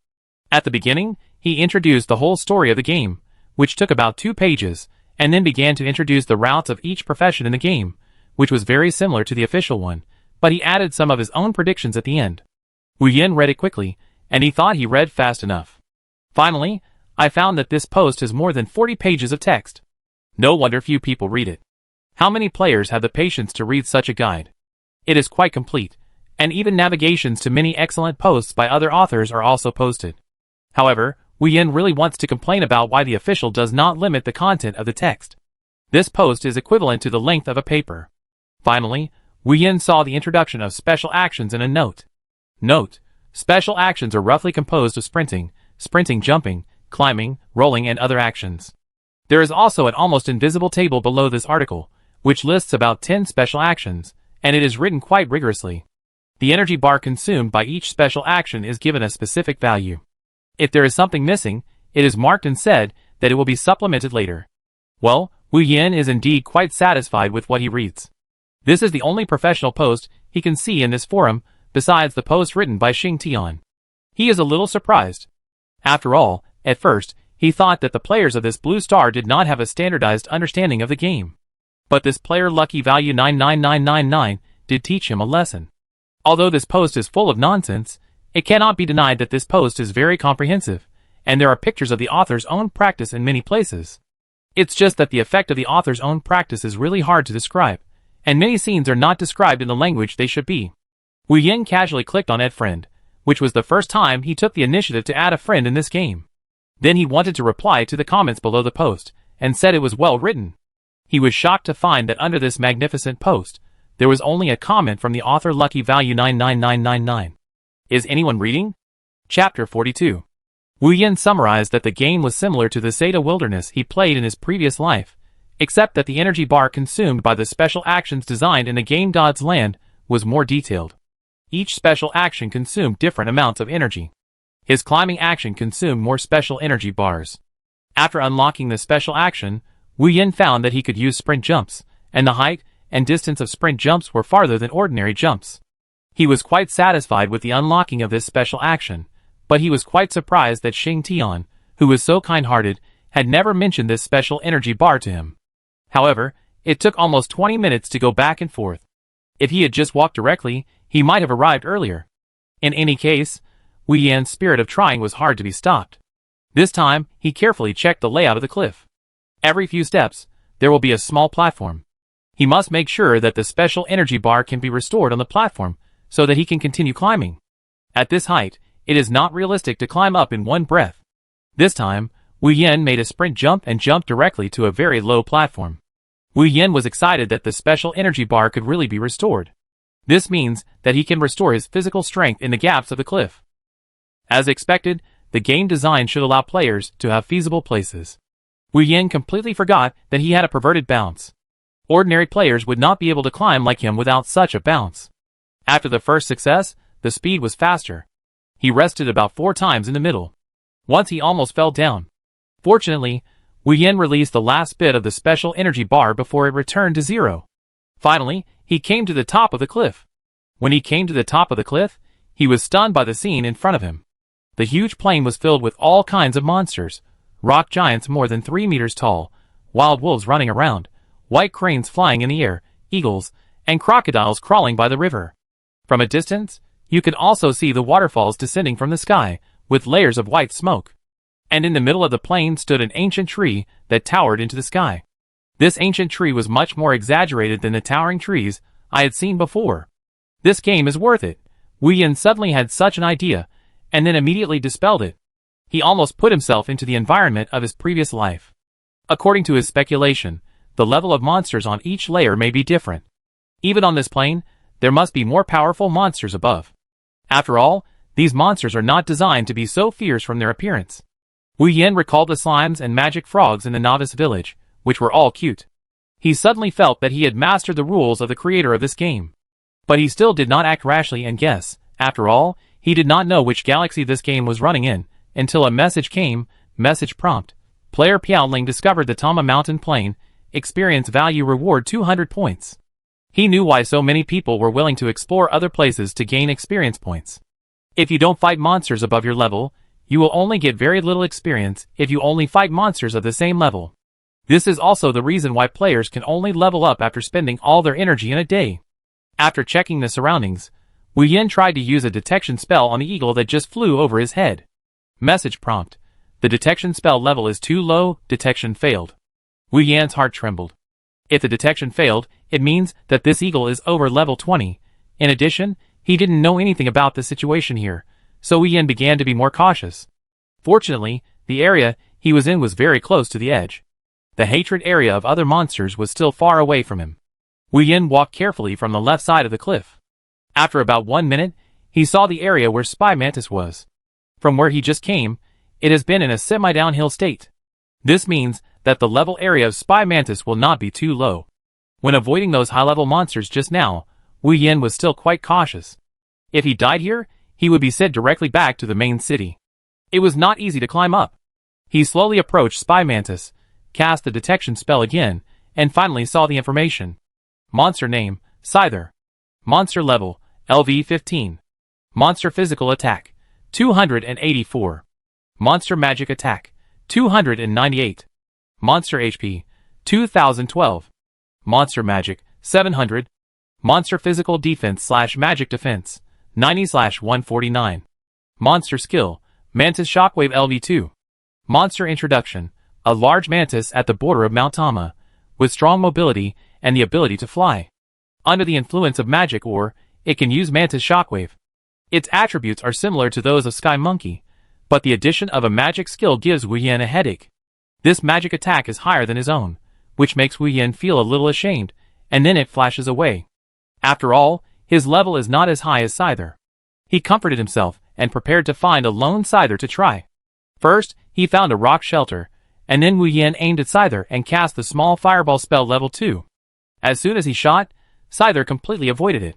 At the beginning, he introduced the whole story of the game, which took about 2 pages, and then began to introduce the routes of each profession in the game, which was very similar to the official one, but he added some of his own predictions at the end. Wu Yan read it quickly, and he thought he read fast enough. Finally, I found that this post has more than 40 pages of text. No wonder few people read it. How many players have the patience to read such a guide? It is quite complete, and even navigations to many excellent posts by other authors are also posted. However, Wu Yin really wants to complain about why the official does not limit the content of the text. This post is equivalent to the length of a paper. Finally, Wu Yin saw the introduction of special actions in a note. Note: special actions are roughly composed of sprinting, jumping, climbing, rolling, and other actions. There is also an almost invisible table below this article, which lists about 10 special actions, and it is written quite rigorously. The energy bar consumed by each special action is given a specific value. If there is something missing, it is marked and said that it will be supplemented later. Well, Wu Yin is indeed quite satisfied with what he reads. This is the only professional post he can see in this forum, besides the post written by Xing Tian. He is a little surprised. After all, at first, he thought that the players of this Blue Star did not have a standardized understanding of the game. But this player lucky value 99999 did teach him a lesson. Although this post is full of nonsense, it cannot be denied that this post is very comprehensive, and there are pictures of the author's own practice in many places. It's just that the effect of the author's own practice is really hard to describe, and many scenes are not described in the language they should be. Wu Yin casually clicked on Add Friend, which was the first time he took the initiative to add a friend in this game. Then he wanted to reply to the comments below the post, and said it was well written. He was shocked to find that under this magnificent post, there was only a comment from the author lucky value 99999. Is anyone reading? Chapter 42. Wu Yin summarized that the game was similar to the Zeta Wilderness he played in his previous life, except that the energy bar consumed by the special actions designed in the game God's Land was more detailed. Each special action consumed different amounts of energy. His climbing action consumed more special energy bars. After unlocking the special action, Wu Yin found that he could use sprint jumps, and the height and distance of sprint jumps were farther than ordinary jumps. He was quite satisfied with the unlocking of this special action, but he was quite surprised that Xing Tian, who was so kind-hearted, had never mentioned this special energy bar to him. However, it took almost 20 minutes to go back and forth. If he had just walked directly, he might have arrived earlier. In any case, Wu Yin's spirit of trying was hard to be stopped. This time, he carefully checked the layout of the cliff. Every few steps, there will be a small platform. He must make sure that the special energy bar can be restored on the platform, so that he can continue climbing. At this height, it is not realistic to climb up in one breath. This time, Wu Yin made a sprint jump and jumped directly to a very low platform. Wu Yin was excited that the special energy bar could really be restored. This means that he can restore his physical strength in the gaps of the cliff. As expected, the game design should allow players to have feasible places. Wu Yin completely forgot that he had a perverted bounce. Ordinary players would not be able to climb like him without such a bounce. After the first success, the speed was faster. He rested about 4 times in the middle. Once he almost fell down. Fortunately, Wu Yin released the last bit of the special energy bar before it returned to 0. Finally, he came to the top of the cliff. When he came to the top of the cliff, he was stunned by the scene in front of him. The huge plain was filled with all kinds of monsters, rock giants more than 3 meters tall, wild wolves running around, white cranes flying in the air, eagles, and crocodiles crawling by the river. From a distance, you could also see the waterfalls descending from the sky, with layers of white smoke. And in the middle of the plain stood an ancient tree that towered into the sky. This ancient tree was much more exaggerated than the towering trees I had seen before. This game is worth it. Wu Yin suddenly had such an idea, and then immediately dispelled it. He almost put himself into the environment of his previous life. According to his speculation, the level of monsters on each layer may be different. Even on this plane, there must be more powerful monsters above. After all, these monsters are not designed to be so fierce from their appearance. Wu Yin recalled the slimes and magic frogs in the novice village, which were all cute. He suddenly felt that he had mastered the rules of the creator of this game. But he still did not act rashly and guess. After all, he did not know which galaxy this game was running in, until a message came, message prompt. Player Piaoling discovered the Tama Mountain Plain, experience value reward 200 points. He knew why so many people were willing to explore other places to gain experience points. If you don't fight monsters above your level, you will only get very little experience if you only fight monsters of the same level. This is also the reason why players can only level up after spending all their energy in a day. After checking the surroundings, Wu Yin tried to use a detection spell on the eagle that just flew over his head. Message prompt. The detection spell level is too low, detection failed. Wu Yan's heart trembled. If the detection failed, it means that this eagle is over level 20, In addition, he didn't know anything about the situation here, so Wu Yin began to be more cautious. Fortunately, the area he was in was very close to the edge. The hatred area of other monsters was still far away from him. Wu Yin walked carefully from the left side of the cliff. After about 1 minute, he saw the area where Spy Mantis was. From where he just came, it has been in a semi-downhill state. This means that the level area of Spy Mantis will not be too low. When avoiding those high-level monsters just now, Wu Yin was still quite cautious. If he died here, he would be sent directly back to the main city. It was not easy to climb up. He slowly approached Spy Mantis, cast the detection spell again, and finally saw the information. Monster name, Scyther. Monster level, LV-15. Monster physical attack, 284. Monster magic attack, 298. Monster HP, 2012. Monster magic, 700. Monster physical defense/magic defense, 90/149. Monster skill, Mantis Shockwave LV2. Monster introduction, a large mantis at the border of Mount Tama, with strong mobility and the ability to fly. Under the influence of magic it can use Mantis Shockwave. Its attributes are similar to those of Sky Monkey, but the addition of a magic skill gives Wu Yin a headache. This magic attack is higher than his own, which makes Wu Yin feel a little ashamed, and then it flashes away. After all, his level is not as high as Scyther. He comforted himself and prepared to find a lone Scyther to try. First, he found a rock shelter, and then Wu Yin aimed at Scyther and cast the small fireball spell level 2. As soon as he shot, Scyther completely avoided it.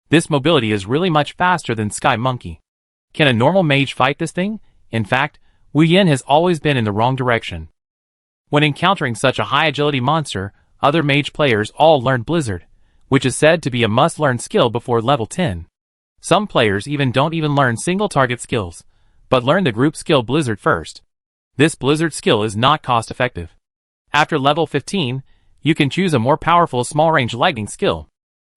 This mobility is really much faster than Sky Monkey. Can a normal mage fight this thing? In fact, Wu Yin has always been in the wrong direction. When encountering such a high agility monster, other mage players all learn Blizzard, which is said to be a must-learn skill before level 10. Some players don't even learn single target skills, but learn the group skill Blizzard first. This Blizzard skill is not cost-effective. After level 15, you can choose a more powerful small-range lightning skill.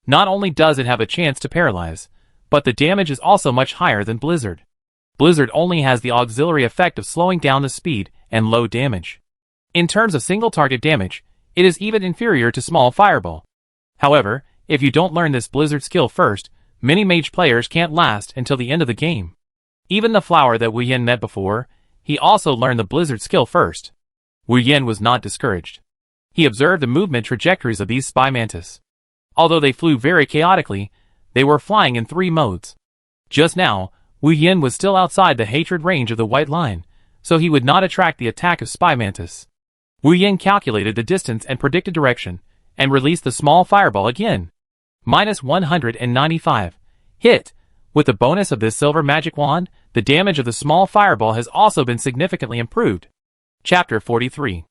Not only does it have a chance to paralyze, but the damage is also much higher than Blizzard. Blizzard only has the auxiliary effect of slowing down the speed and low damage. In terms of single target damage, it is even inferior to small fireball. However, if you don't learn this Blizzard skill first, many mage players can't last until the end of the game. Even the flower that Wu Yin met before, he also learned the Blizzard skill first. Wu Yin was not discouraged. He observed the movement trajectories of these Spy Mantis. Although they flew very chaotically, they were flying in 3 modes. Just now, Wu Yin was still outside the hatred range of the white line, so he would not attract the attack of Spy Mantis. Wu Yin calculated the distance and predicted direction, and released the small fireball again. -195. Hit! With the bonus of this silver magic wand, the damage of the small fireball has also been significantly improved. Chapter 43.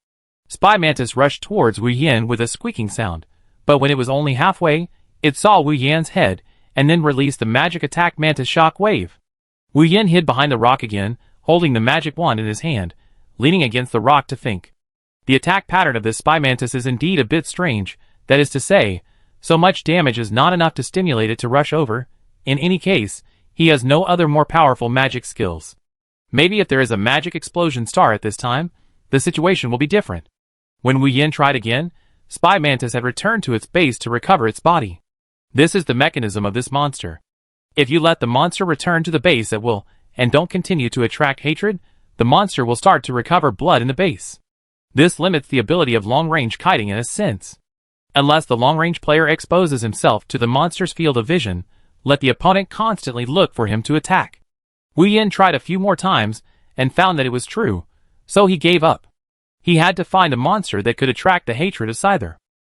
Spy Mantis rushed towards Wu Yin with a squeaking sound, but when it was only halfway, it saw Wu Yin's head, and then released the magic attack Mantis Shock Wave. Wu Yin hid behind the rock again, holding the magic wand in his hand, leaning against the rock to think. The attack pattern of this Spy Mantis is indeed a bit strange, that is to say, so much damage is not enough to stimulate it to rush over. In any case, he has no other more powerful magic skills. Maybe if there is a magic explosion star at this time, the situation will be different. When Wu Yin tried again, Spy Mantis had returned to its base to recover its body. This is the mechanism of this monster. If you let the monster return to the base at will, and don't continue to attract hatred, the monster will start to recover blood in the base. This limits the ability of long-range kiting in a sense. Unless the long-range player exposes himself to the monster's field of vision, let the opponent constantly look for him to attack. Wu Yin tried a few more times, and found that it was true, so he gave up. He had to find a monster that could attract the hatred of Scyther.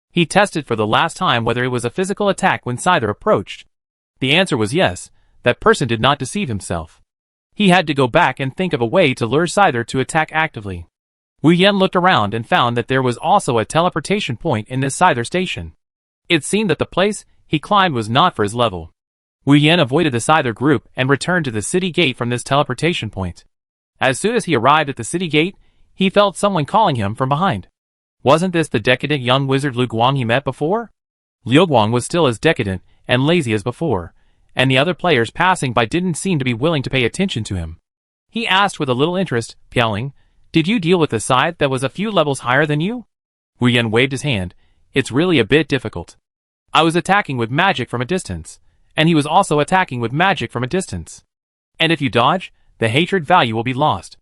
He tested for the last time whether it was a physical attack when Scyther approached. The answer was yes, that person did not deceive himself. He had to go back and think of a way to lure Scyther to attack actively. Wu Yin looked around and found that there was also a teleportation point in this Scyther station. It seemed that the place he climbed was not for his level. Wu Yin avoided the Scyther group and returned to the city gate from this teleportation point. As soon as he arrived at the city gate, he felt someone calling him from behind. Wasn't this the decadent young wizard Liu Guang he met before? Liu Guang was still as decadent and lazy as before, and the other players passing by didn't seem to be willing to pay attention to him. He asked with a little interest, Piaoling, "Did you deal with a scythe that was a few levels higher than you?" Wu Yin waved his hand. "It's really a bit difficult. I was attacking with magic from a distance, and he was also attacking with magic from a distance. And if you dodge, the hatred value will be lost.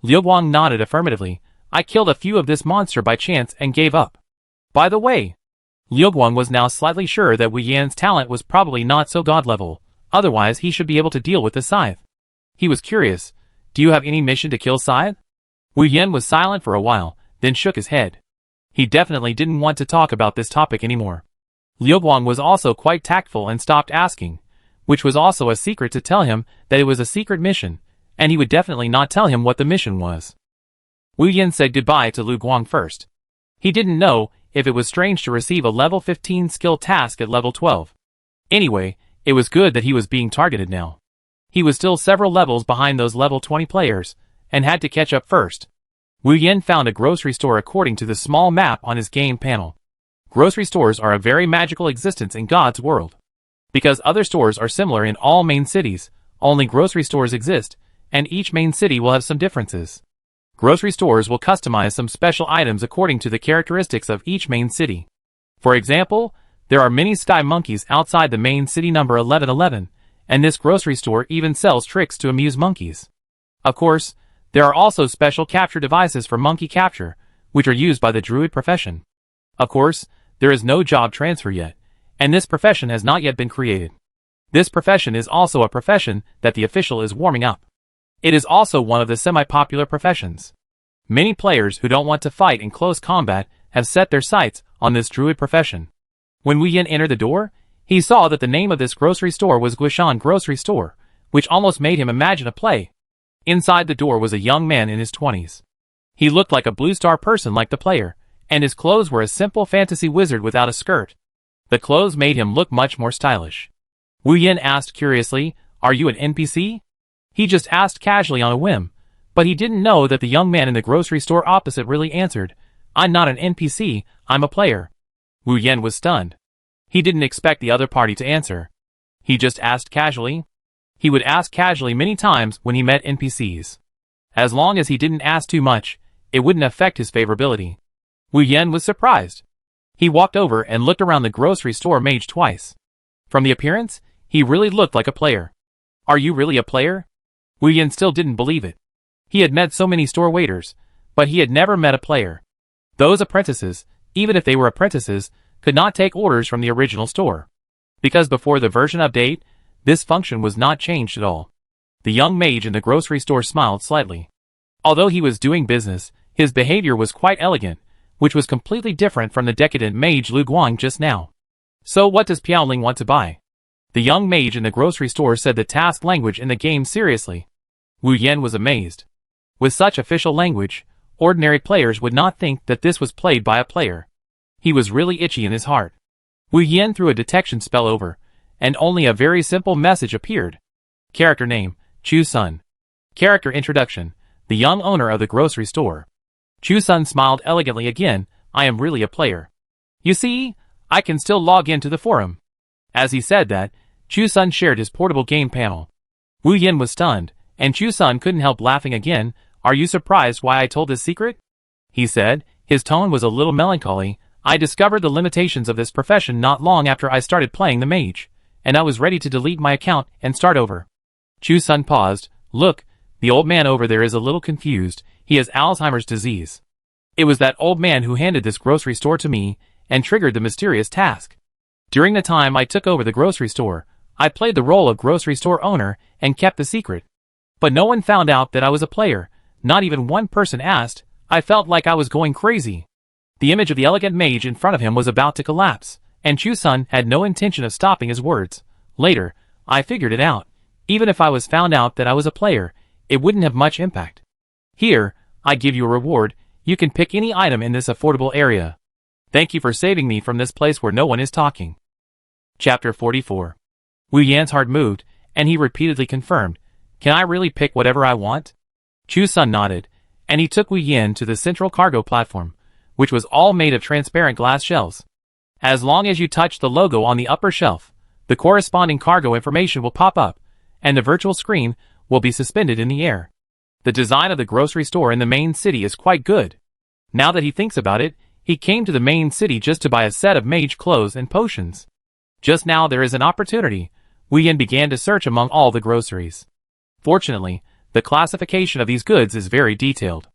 Liu Guang nodded affirmatively. I killed a few of this monster by chance and gave up. By the way, Liu Guang was now slightly sure that Wu Yan's talent was probably not so god level, otherwise he should be able to deal with the scythe. He was curious, do you have any mission to kill scythe? Wu Yan was silent for a while, then shook his head. He definitely didn't want to talk about this topic anymore. Liu Guang was also quite tactful and stopped asking, which was also a secret to tell him that it was a secret mission, and he would definitely not tell him what the mission was. Wu Yan said goodbye to Liu Guang first. He didn't know if it was strange to receive a level 15 skill task at level 12. Anyway, it was good that he was being targeted now. He was still several levels behind those level 20 players, and had to catch up first. Wu Yan found a grocery store according to the small map on his game panel. Grocery stores are a very magical existence in God's world. Because other stores are similar in all main cities, only grocery stores exist, and each main city will have some differences. Grocery stores will customize some special items according to the characteristics of each main city. For example, there are many sky monkeys outside the main city number 1111, and this grocery store even sells tricks to amuse monkeys. Of course, there are also special capture devices for monkey capture, which are used by the druid profession. Of course, there is no job transfer yet, and this profession has not yet been created. This profession is also a profession that the official is warming up. It is also one of the semi-popular professions. Many players who don't want to fight in close combat have set their sights on this druid profession. When Wu Yan entered the door, he saw that the name of this grocery store was Guishan Grocery Store, which almost made him imagine a play. Inside the door was a young man in his 20s. He looked like a blue star person like the player, and his clothes were a simple fantasy wizard without a skirt. The clothes made him look much more stylish. Wu Yan asked curiously, "Are you an NPC?" He just asked casually on a whim, but he didn't know that the young man in the grocery store opposite really answered, "I'm not an NPC, I'm a player." Wu Yan was stunned. He didn't expect the other party to answer. He just asked casually. He would ask casually many times when he met NPCs. As long as he didn't ask too much, it wouldn't affect his favorability. Wu Yan was surprised. He walked over and looked around the grocery store mage twice. From the appearance, he really looked like a player. "Are you really a player?" Wu Yan still didn't believe it. He had met so many store waiters, but he had never met a player. Those apprentices, even if they were apprentices, could not take orders from the original store. Because before the version update, this function was not changed at all. The young mage in the grocery store smiled slightly. Although he was doing business, his behavior was quite elegant, which was completely different from the decadent mage Liu Guang just now. "So what does Piaoling want to buy?" The young mage in the grocery store said the task language in the game seriously. Wu Yan was amazed. With such official language, ordinary players would not think that this was played by a player. He was really itchy in his heart. Wu Yan threw a detection spell over, and only a very simple message appeared. Character name, Chu Sun. Character introduction, the young owner of the grocery store. Chu Sun smiled elegantly again, "I am really a player. You see, I can still log into the forum." As he said that, Chu Sun shared his portable game panel. Wu Yan was stunned, and Chu Sun couldn't help laughing again. "Are you surprised why I told this secret?" he said. His tone was a little melancholy. "I discovered the limitations of this profession not long after I started playing the mage, and I was ready to delete my account and start over." Chu Sun paused. "Look, the old man over there is a little confused. He has Alzheimer's disease. It was that old man who handed this grocery store to me and triggered the mysterious task. During the time I took over the grocery store, I played the role of grocery store owner and kept the secret. But no one found out that I was a player. Not even one person asked. I felt like I was going crazy." The image of the elegant mage in front of him was about to collapse, and Chu Sun had no intention of stopping his words. "Later, I figured it out. Even if I was found out that I was a player, it wouldn't have much impact. Here, I give you a reward. You can pick any item in this affordable area. Thank you for saving me from this place where no one is talking." Chapter 44. Wu Yan's heart moved, and he repeatedly confirmed, "Can I really pick whatever I want?" Chu Sun nodded, and he took Wu Yan to the central cargo platform, which was all made of transparent glass shelves. As long as you touch the logo on the upper shelf, the corresponding cargo information will pop up, and the virtual screen will be suspended in the air. The design of the grocery store in the main city is quite good. Now that he thinks about it, he came to the main city just to buy a set of mage clothes and potions. Just now there is an opportunity. Wu Yin began to search among all the groceries. Fortunately, the classification of these goods is very detailed.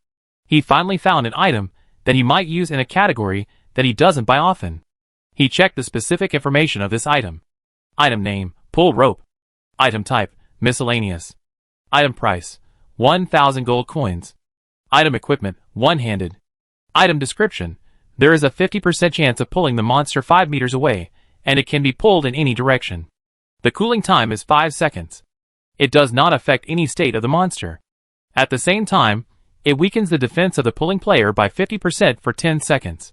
He finally found an item that he might use in a category that he doesn't buy often. He checked the specific information of this item. Item name, pull rope. Item type, miscellaneous. Item price, 1,000 gold coins. Item equipment, one-handed. Item description, there is a 50% chance of pulling the monster 5 meters away, and it can be pulled in any direction. The cooling time is 5 seconds. It does not affect any state of the monster. At the same time, it weakens the defense of the pulling player by 50% for 10 seconds.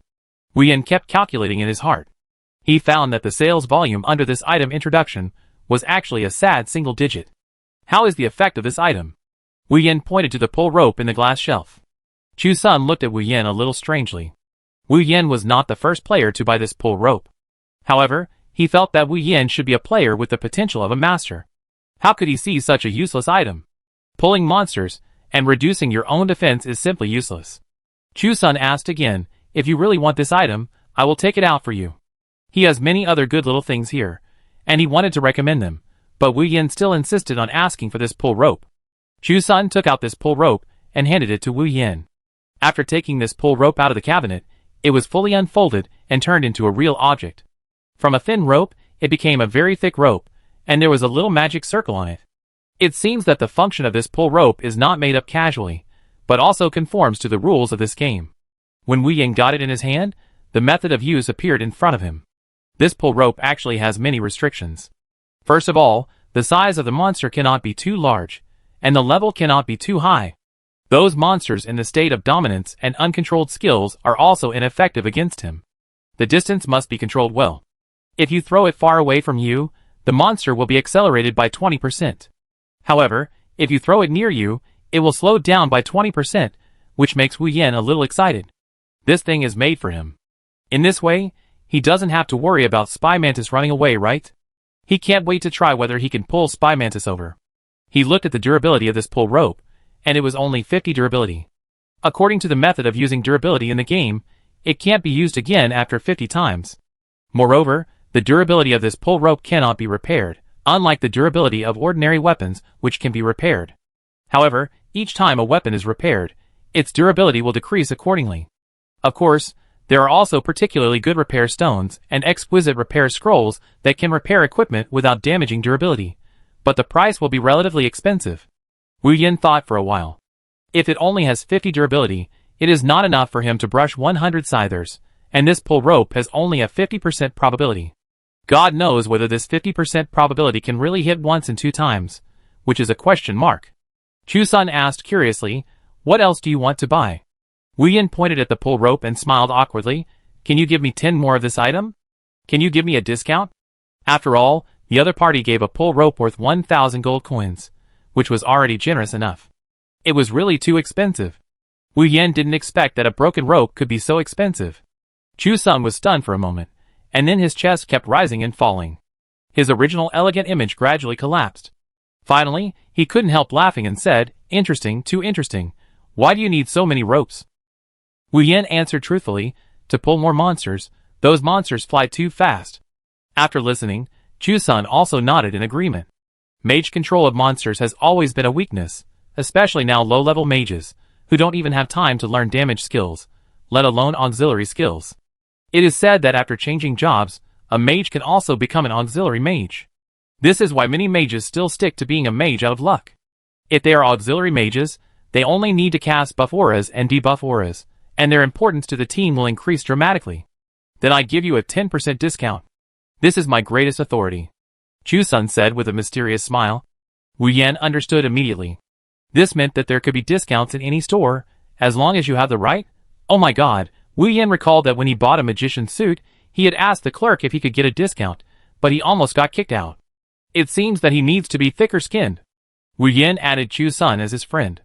Wu Yin kept calculating in his heart. He found that the sales volume under this item introduction was actually a sad single digit. How is the effect of this item? Wu Yin pointed to the pull rope in the glass shelf. Chu Sun looked at Wu Yin a little strangely. Wu Yin was not the first player to buy this pull rope. However, he felt that Wu Yin should be a player with the potential of a master. How could he see such a useless item? Pulling monsters and reducing your own defense is simply useless. Chu Sun asked again, if you really want this item, I will take it out for you. He has many other good little things here, and he wanted to recommend them, but Wu Yin still insisted on asking for this pull rope. Chu Sun took out this pull rope and handed it to Wu Yin. After taking this pull rope out of the cabinet, it was fully unfolded and turned into a real object. From a thin rope, it became a very thick rope, and there was a little magic circle on it. It seems that the function of this pull rope is not made up casually, but also conforms to the rules of this game. When Wu Yin got it in his hand, the method of use appeared in front of him. This pull rope actually has many restrictions. First of all, the size of the monster cannot be too large, and the level cannot be too high. Those monsters in the state of dominance and uncontrolled skills are also ineffective against him. The distance must be controlled well. If you throw it far away from you, the monster will be accelerated by 20%. However, if you throw it near you, it will slow down by 20%, which makes Wu Yin a little excited. This thing is made for him. In this way, he doesn't have to worry about Spy Mantis running away, right? He can't wait to try whether he can pull Spy Mantis over. He looked at the durability of this pull rope, and it was only 50 durability. According to the method of using durability in the game, it can't be used again after 50 times. Moreover, the durability of this pull rope cannot be repaired, unlike the durability of ordinary weapons, which can be repaired. However, each time a weapon is repaired, its durability will decrease accordingly. Of course, there are also particularly good repair stones and exquisite repair scrolls that can repair equipment without damaging durability, but the price will be relatively expensive. Wu Yin thought for a while. If it only has 50 durability, it is not enough for him to brush 100 scythers, and this pull rope has only a 50% probability. God knows whether this 50% probability can really hit once and 2 times, which is a question mark. Chu Sun asked curiously, what else do you want to buy? Wu Yin pointed at the pull rope and smiled awkwardly. Can you give me 10 more of this item? Can you give me a discount? After all, the other party gave a pull rope worth 1,000 gold coins, which was already generous enough. It was really too expensive. Wu Yin didn't expect that a broken rope could be so expensive. Chu Sun was stunned for a moment, and then his chest kept rising and falling. His original elegant image gradually collapsed. Finally, he couldn't help laughing and said, interesting, too interesting. Why do you need so many ropes? Wu Yin answered truthfully, to pull more monsters, those monsters fly too fast. After listening, Chu Sun also nodded in agreement. Mage control of monsters has always been a weakness, especially now low-level mages, who don't even have time to learn damage skills, let alone auxiliary skills. It is said that after changing jobs, a mage can also become an auxiliary mage. This is why many mages still stick to being a mage out of luck. If they are auxiliary mages, they only need to cast buff auras and debuff auras, and their importance to the team will increase dramatically. Then I give you a 10% discount. This is my greatest authority. Chu Sun said with a mysterious smile. Wu Yin understood immediately. This meant that there could be discounts in any store, as long as you have the right. Oh my god, Wu Yin recalled that when he bought a magician's suit, he had asked the clerk if he could get a discount, but he almost got kicked out. It seems that he needs to be thicker-skinned. Wu Yin added Chu Sun as his friend.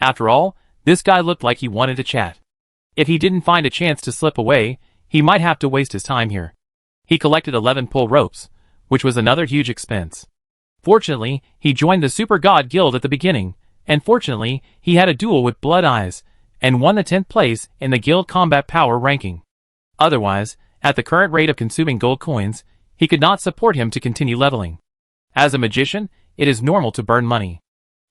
After all, this guy looked like he wanted to chat. If he didn't find a chance to slip away, he might have to waste his time here. He collected 11 pull ropes, which was another huge expense. Fortunately, he joined the Super God Guild at the beginning, and fortunately, he had a duel with Blood Eyes, and won the 10th place in the guild combat power ranking. Otherwise, at the current rate of consuming gold coins, he could not support him to continue leveling. As a magician, it is normal to burn money.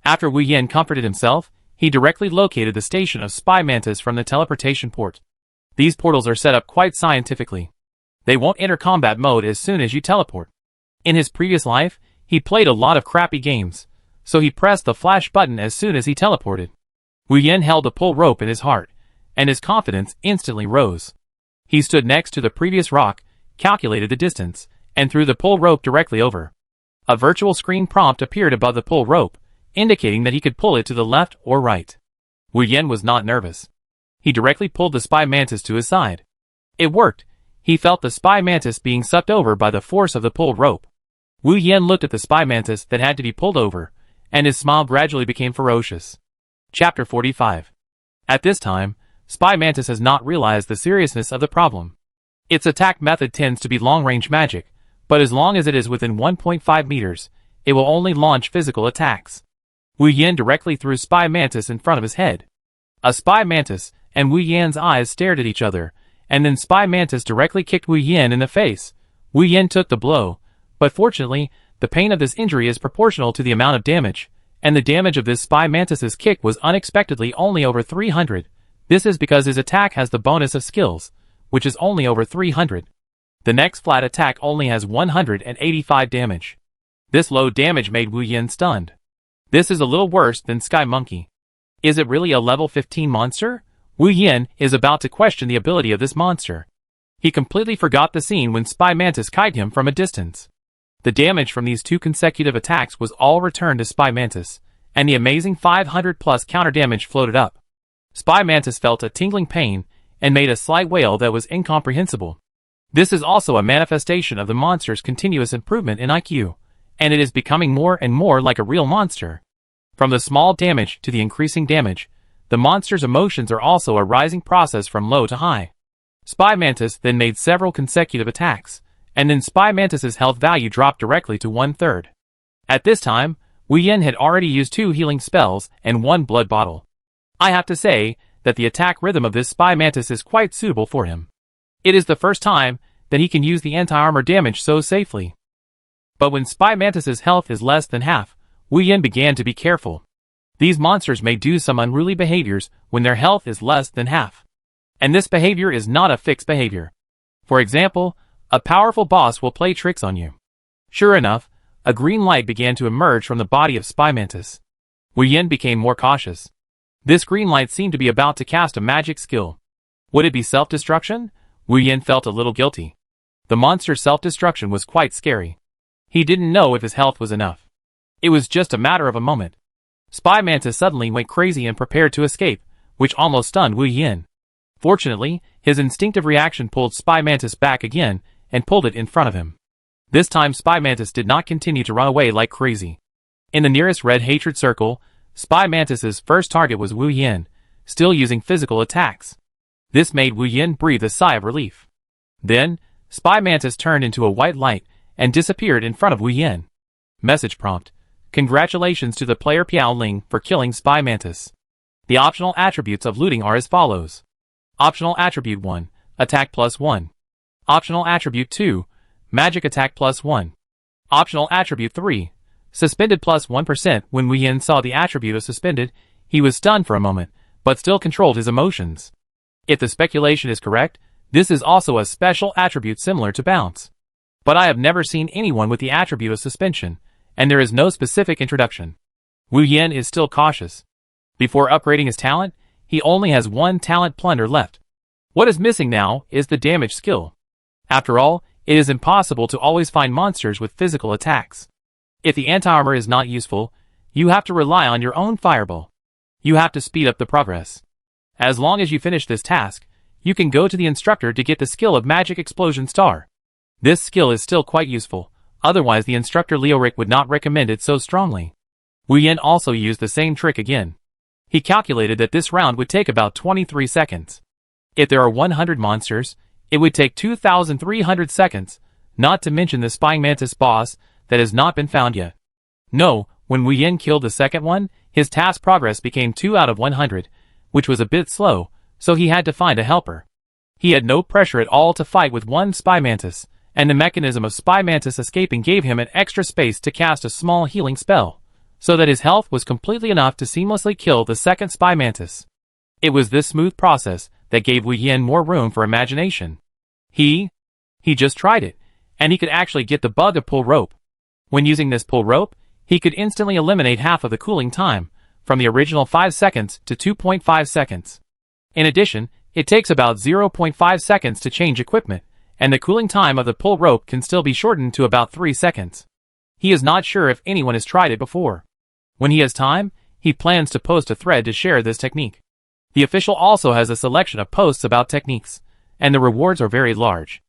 After Wu Yin comforted himself, he directly located the station of Spy Mantis from the teleportation port. These portals are set up quite scientifically. They won't enter combat mode as soon as you teleport. In his previous life, he played a lot of crappy games, so he pressed the flash button as soon as he teleported. Wu Yin held a pull rope in his heart, and his confidence instantly rose. He stood next to the previous rock, calculated the distance, and threw the pull rope directly over. A virtual screen prompt appeared above the pull rope, indicating that he could pull it to the left or right. Wu Yin was not nervous. He directly pulled the Spy Mantis to his side. It worked. He felt the Spy Mantis being sucked over by the force of the pulled rope. Wu Yin looked at the Spy Mantis that had to be pulled over, and his smile gradually became ferocious. Chapter 45. At this time, Spy Mantis has not realized the seriousness of the problem. Its attack method tends to be long-range magic, but as long as it is within 1.5 meters, it will only launch physical attacks. Wu Yin directly threw Spy Mantis in front of his head. A Spy Mantis and Wu Yin's eyes stared at each other, and then Spy Mantis directly kicked Wu Yin in the face. Wu Yin took the blow, but fortunately, the pain of this injury is proportional to the amount of damage, and the damage of this Spy Mantis's kick was unexpectedly only over 300. This is because his attack has the bonus of skills, which is only over 300. The next flat attack only has 185 damage. This low damage made Wu Yin stunned. This is a little worse than Sky Monkey. Is it really a level 15 monster? Wu Yin is about to question the ability of this monster. He completely forgot the scene when Spy Mantis kited him from a distance. The damage from these two consecutive attacks was all returned to Spy Mantis, and the amazing 500 plus counter damage floated up. Spy Mantis felt a tingling pain, and made a slight wail that was incomprehensible. This is also a manifestation of the monster's continuous improvement in IQ, and it is becoming more and more like a real monster. From the small damage to the increasing damage, the monster's emotions are also a rising process from low to high. Spy Mantis then made several consecutive attacks, and then Spy Mantis's health value dropped directly to 1/3. At this time, Wu Yin had already used 2 healing spells and 1 blood bottle. I have to say that the attack rhythm of this Spy Mantis is quite suitable for him. It is the first time that he can use the anti-armor damage so safely. But when Spy Mantis's health is less than half, Wu Yin began to be careful. These monsters may do some unruly behaviors when their health is less than half. And this behavior is not a fixed behavior. For example, a powerful boss will play tricks on you. Sure enough, a green light began to emerge from the body of Spy Mantis. Wu Yin became more cautious. This green light seemed to be about to cast a magic skill. Would it be self-destruction? Wu Yin felt a little guilty. The monster's self-destruction was quite scary. He didn't know if his health was enough. It was just a matter of a moment. Spy Mantis suddenly went crazy and prepared to escape, which almost stunned Wu Yin. Fortunately, his instinctive reaction pulled Spy Mantis back again and pulled it in front of him. This time Spy Mantis did not continue to run away like crazy. In the nearest red hatred circle, Spy Mantis's first target was Wu Yin, still using physical attacks. This made Wu Yin breathe a sigh of relief. Then, Spy Mantis turned into a white light and disappeared in front of Wu Yin. Message prompt. Congratulations to the player Piao Ling for killing Spy Mantis. The optional attributes of looting are as follows. Optional attribute 1, attack +1. Optional attribute 2, magic attack +1. Optional attribute 3, suspended +1%. When Wu Yin saw the attribute of suspended, he was stunned for a moment, but still controlled his emotions. If the speculation is correct, this is also a special attribute similar to bounce. But I have never seen anyone with the attribute of suspension, and there is no specific introduction. Wu Yin is still cautious. Before upgrading his talent, he only has 1 talent plunder left. What is missing now is the damage skill. After all, it is impossible to always find monsters with physical attacks. If the anti-armor is not useful, you have to rely on your own fireball. You have to speed up the progress. As long as you finish this task, you can go to the instructor to get the skill of Magic Explosion Star. This skill is still quite useful, otherwise the instructor Leoric would not recommend it so strongly. Wu Yin also used the same trick again. He calculated that this round would take about 23 seconds. If there are 100 monsters, it would take 2,300 seconds, not to mention the Spy Mantis boss that has not been found yet. No, when Wu Yin killed the second one, his task progress became 2 out of 100, which was a bit slow, so he had to find a helper. He had no pressure at all to fight with 1 Spy Mantis, and the mechanism of Spy Mantis escaping gave him an extra space to cast a small healing spell, so that his health was completely enough to seamlessly kill the second Spy Mantis. It was this smooth process that gave Wu Yin more room for imagination. He just tried it, and he could actually get the bug of pull rope. When using this pull rope, he could instantly eliminate half of the cooling time, from the original 5 seconds to 2.5 seconds. In addition, it takes about 0.5 seconds to change equipment, and the cooling time of the pull rope can still be shortened to about 3 seconds. He is not sure if anyone has tried it before. When he has time, he plans to post a thread to share this technique. The official also has a selection of posts about techniques, and the rewards are very large.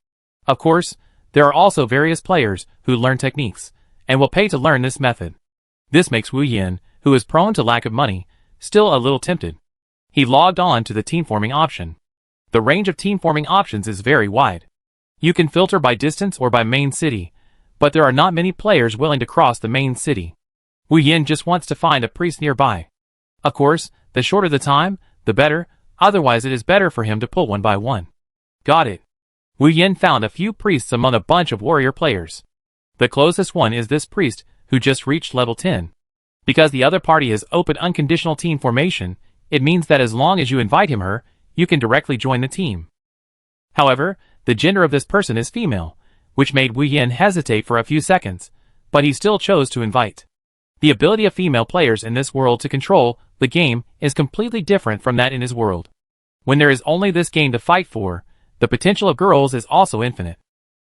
Of course, there are also various players who learn techniques, and will pay to learn this method. This makes Wu Yin, who is prone to lack of money, still a little tempted. He logged on to the team forming option. The range of team forming options is very wide. You can filter by distance or by main city, but there are not many players willing to cross the main city. Wu Yin just wants to find a priest nearby. Of course, the shorter the time, the better, otherwise it is better for him to pull one by one. Got it. Wu Yin found a few priests among a bunch of warrior players. The closest one is this priest, who just reached level 10. Because the other party has open unconditional team formation, it means that as long as you invite him or her, you can directly join the team. However, the gender of this person is female, which made Wu Yin hesitate for a few seconds, but he still chose to invite. The ability of female players in this world to control the game is completely different from that in his world. When there is only this game to fight for, the potential of girls is also infinite.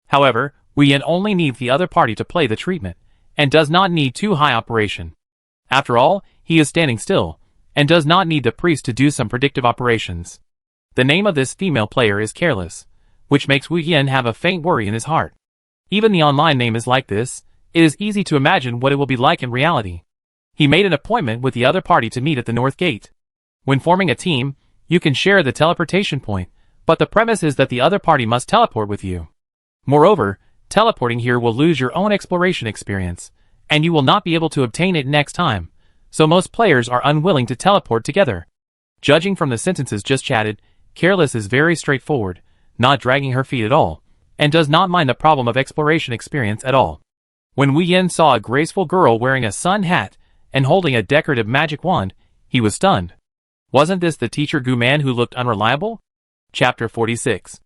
However, Wu Yin only needs the other party to play the treatment, and does not need too high operation. After all, he is standing still, and does not need the priest to do some predictive operations. The name of this female player is Careless, which makes Wu Yin have a faint worry in his heart. Even the online name is like this, it is easy to imagine what it will be like in reality. He made an appointment with the other party to meet at the North Gate. When forming a team, you can share the teleportation point, but the premise is that the other party must teleport with you. Moreover, teleporting here will lose your own exploration experience, and you will not be able to obtain it next time, so most players are unwilling to teleport together. Judging from the sentences just chatted, Careless is very straightforward, not dragging her feet at all, and does not mind the problem of exploration experience at all. When Wu Yin saw a graceful girl wearing a sun hat and holding a decorative magic wand, he was stunned. Wasn't this the teacher Gu Man who looked unreliable? Chapter 46.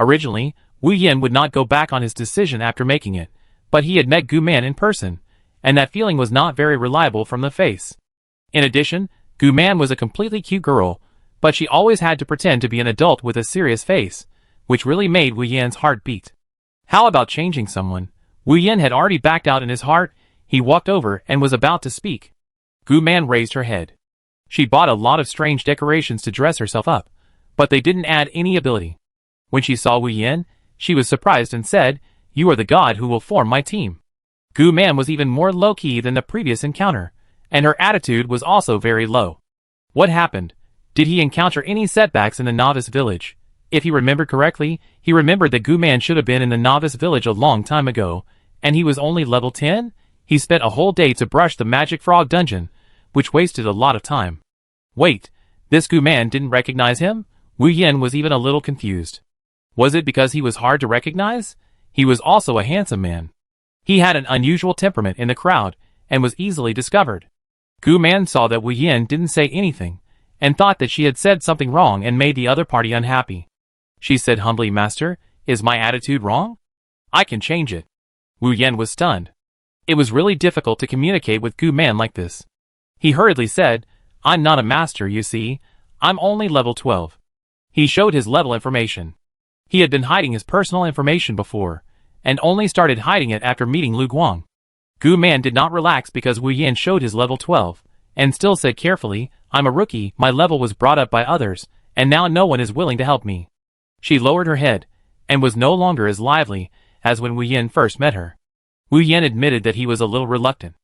Originally, Wu Yin would not go back on his decision after making it, but he had met Gu Man in person, and that feeling was not very reliable from the face. In addition, Gu Man was a completely cute girl, but she always had to pretend to be an adult with a serious face, which really made Wu Yin's heart beat. How about changing someone? Wu Yin had already backed out in his heart. He walked over and was about to speak. Gu Man raised her head. She bought a lot of strange decorations to dress herself up, but they didn't add any ability. When she saw Wu Yin, she was surprised and said, "You are the god who will form my team." Gu Man was even more low-key than the previous encounter, and her attitude was also very low. What happened? Did he encounter any setbacks in the novice village? If he remembered correctly, he remembered that Gu Man should have been in the novice village a long time ago, and he was only level 10? He spent a whole day to brush the magic frog dungeon, which wasted a lot of time. Wait, this Gu Man didn't recognize him? Wu Yin was even a little confused. Was it because he was hard to recognize? He was also a handsome man. He had an unusual temperament in the crowd, and was easily discovered. Gu Man saw that Wu Yin didn't say anything, and thought that she had said something wrong and made the other party unhappy. She said humbly, "Master, is my attitude wrong? I can change it." Wu Yin was stunned. It was really difficult to communicate with Gu Man like this. He hurriedly said, "I'm not a master, you see. I'm only level 12. He showed his level information. He had been hiding his personal information before, and only started hiding it after meeting Lu Guang. Gu Man did not relax because Wu Yin showed his level 12, and still said carefully, "I'm a rookie, my level was brought up by others, and now no one is willing to help me." She lowered her head, and was no longer as lively as when Wu Yin first met her. Wu Yin admitted that he was a little reluctant.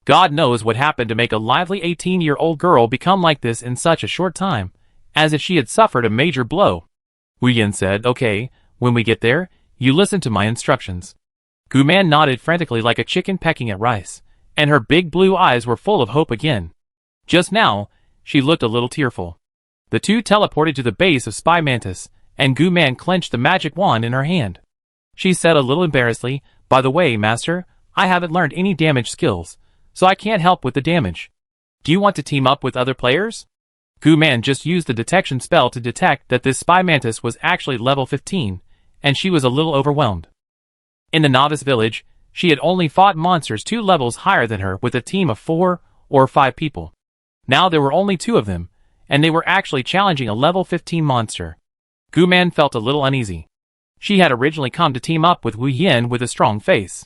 God knows what happened to make a lively 18-year-old girl become like this in such a short time, as if she had suffered a major blow. Wu Yin said, "Okay, when we get there, you listen to my instructions." Gu Man nodded frantically like a chicken pecking at rice, and her big blue eyes were full of hope again. Just now, she looked a little tearful. The two teleported to the base of Spy Mantis, and Gu Man clenched the magic wand in her hand. She said a little embarrassedly, "By the way, master, I haven't learned any damage skills, so I can't help with the damage. Do you want to team up with other players?" Gu-man just used the detection spell to detect that this spy mantis was actually level 15, and she was a little overwhelmed. In the novice village, she had only fought monsters 2 levels higher than her with a team of 4 or 5 people. Now there were only 2 of them, and they were actually challenging a level 15 monster. Gu-man felt a little uneasy. She had originally come to team up with Wu Yin with a strong face.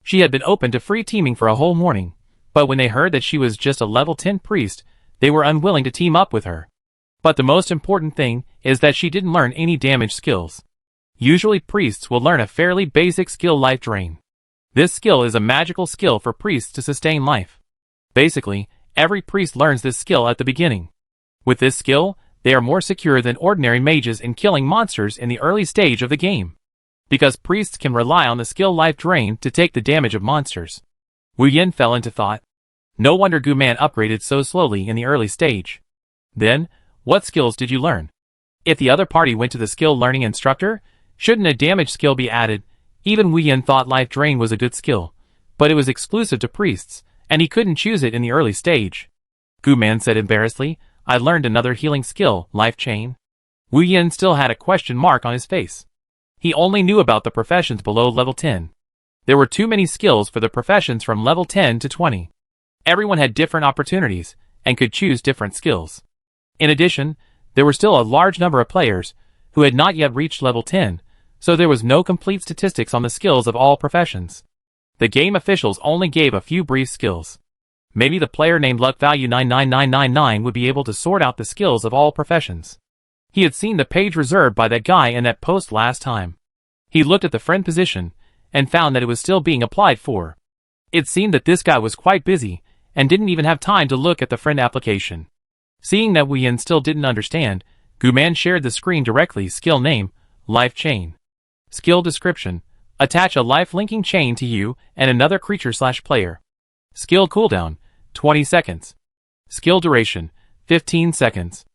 She had been open to free teaming for a whole morning, but when they heard that she was just a level 10 priest, they were unwilling to team up with her. But the most important thing is that she didn't learn any damage skills. Usually priests will learn a fairly basic skill, life drain. This skill is a magical skill for priests to sustain life. Basically, every priest learns this skill at the beginning. With this skill, they are more secure than ordinary mages in killing monsters in the early stage of the game, because priests can rely on the skill life drain to take the damage of monsters. Wu Yin fell into thought. No wonder Gu-man upgraded so slowly in the early stage. Then, what skills did you learn? If the other party went to the skill learning instructor, shouldn't a damage skill be added? Even Wu Yin thought life drain was a good skill, but it was exclusive to priests, and he couldn't choose it in the early stage. Gu-man said embarrassedly, "I learned another healing skill, life chain." Wu Yin still had a question mark on his face. He only knew about the professions below level 10. There were too many skills for the professions from level 10 to 20. Everyone had different opportunities, and could choose different skills. In addition, there were still a large number of players who had not yet reached level 10, so there was no complete statistics on the skills of all professions. The game officials only gave a few brief skills. Maybe the player named Luck Value 99999 would be able to sort out the skills of all professions. He had seen the page reserved by that guy in that post last time. He looked at the friend position, and found that it was still being applied for. It seemed that this guy was quite busy, and didn't even have time to look at the friend application. Seeing that Wu Yin still didn't understand, Gu-man shared the screen directly. Skill name, life chain. Skill description, attach a life linking chain to you and another creature/player. Skill cooldown, 20 seconds. Skill duration, 15 seconds.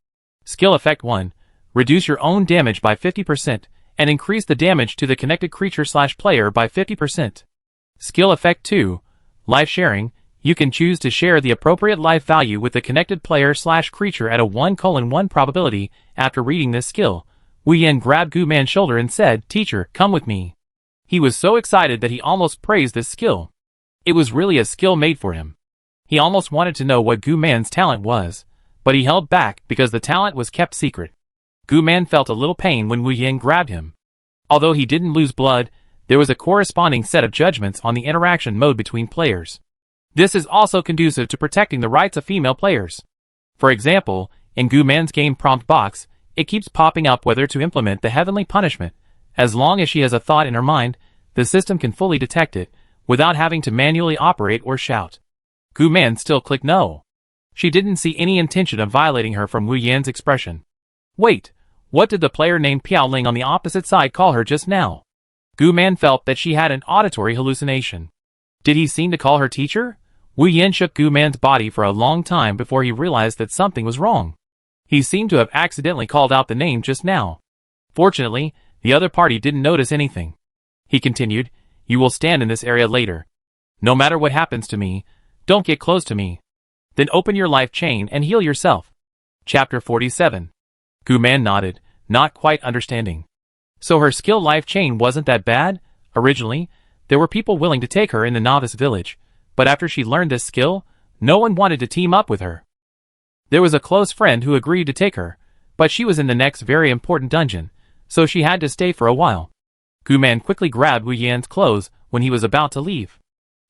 Skill effect 1, reduce your own damage by 50% and increase the damage to the connected creature/player by 50%. Skill effect 2, life sharing, you can choose to share the appropriate life value with the connected player/creature at a 1:1 probability. After reading this skill, Wu Yin grabbed Gu-man's shoulder and said, "Teacher, come with me." He was so excited that he almost praised this skill. It was really a skill made for him. He almost wanted to know what Gu-man's talent was, but he held back because the talent was kept secret. Gu-man felt a little pain when Wu Yin grabbed him. Although he didn't lose blood, there was a corresponding set of judgments on the interaction mode between players. This is also conducive to protecting the rights of female players. For example, in Gu-man's game prompt box, it keeps popping up whether to implement the heavenly punishment. As long as she has a thought in her mind, the system can fully detect it, without having to manually operate or shout. Gu-man still clicked no. She didn't see any intention of violating her from Wu Yin's expression. Wait, what did the player named Piaoling on the opposite side call her just now? Gu-man felt that she had an auditory hallucination. Did he seem to call her teacher? Wu Yin shook Gu-man's body for a long time before he realized that something was wrong. He seemed to have accidentally called out the name just now. Fortunately, the other party didn't notice anything. He continued, "You will stand in this area later. No matter what happens to me, don't get close to me. Then open your life chain and heal yourself." Chapter 47. Gu-man nodded, not quite understanding. So her skill life chain wasn't that bad? Originally, there were people willing to take her in the novice village, but after she learned this skill, no one wanted to team up with her. There was a close friend who agreed to take her, but she was in the next very important dungeon, so she had to stay for a while. Gu-man quickly grabbed Wu Yin's clothes when he was about to leave.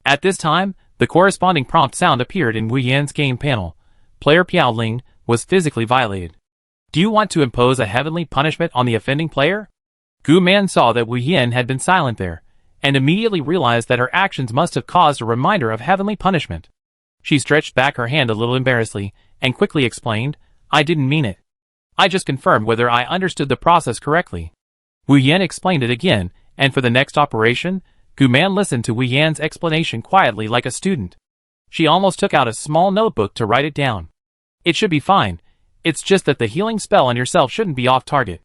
At this time, the corresponding prompt sound appeared in Wu Yin's game panel. Player Piaoling was physically violated. Do you want to impose a heavenly punishment on the offending player? Gu-man saw that Wu Yin had been silent there, and immediately realized that her actions must have caused a reminder of heavenly punishment. She stretched back her hand a little embarrassedly, and quickly explained, "I didn't mean it. I just confirmed whether I understood the process correctly." Wu Yin explained it again, and for the next operation, Gu-man listened to Wu Yin's explanation quietly like a student. She almost took out a small notebook to write it down. "It should be fine. It's just that the healing spell on yourself shouldn't be off target."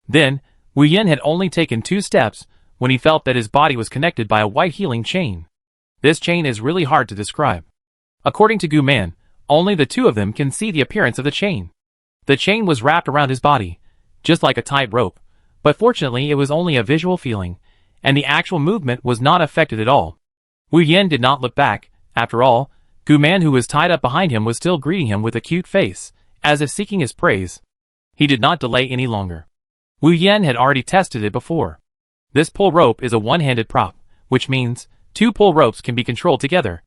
Then, Wu Yin had only taken 2 steps, when he felt that his body was connected by a white healing chain. This chain is really hard to describe. According to Gu-man, only the two of them can see the appearance of the chain. The chain was wrapped around his body, just like a tight rope, but fortunately it was only a visual feeling, and the actual movement was not affected at all. Wu Yan did not look back. After all, Gu-man, who was tied up behind him, was still greeting him with a cute face, as if seeking his praise. He did not delay any longer. Wu Yan had already tested it before. This pull rope is a one-handed prop, which means 2 pull ropes can be controlled together.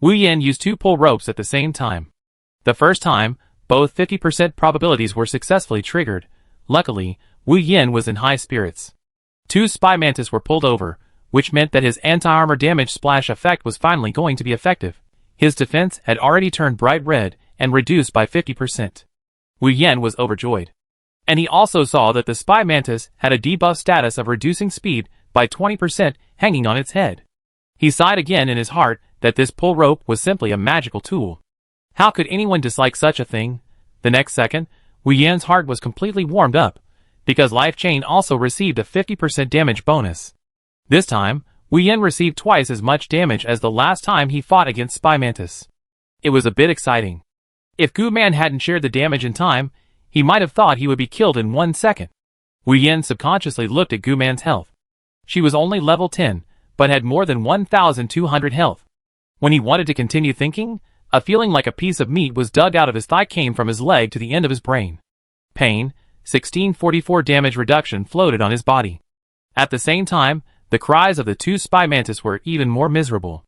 Wu Yan used 2 pull ropes at the same time. The first time, both 50% probabilities were successfully triggered. Luckily, Wu Yan was in high spirits. 2 spy mantis were pulled over, which meant that his anti-armor damage splash effect was finally going to be effective. His defense had already turned bright red and reduced by 50%. Wu Yan was overjoyed. And he also saw that the spy mantis had a debuff status of reducing speed by 20% hanging on its head. He sighed again in his heart that this pull rope was simply a magical tool. How could anyone dislike such a thing? The next second, Wu Yan's heart was completely warmed up, because Life Chain also received a 50% damage bonus. This time, Wu Yan received twice as much damage as the last time he fought against Spy Mantis. It was a bit exciting. If Gu-man hadn't shared the damage in time, he might have thought he would be killed in 1 second. Wu Yan subconsciously looked at Gu-man's health. She was only level 10, but had more than 1,200 health. When he wanted to continue thinking, a feeling like a piece of meat was dug out of his thigh came from his leg to the end of his brain. Pain, 1644 damage reduction floated on his body. At the same time, the cries of the 2 spy mantis were even more miserable.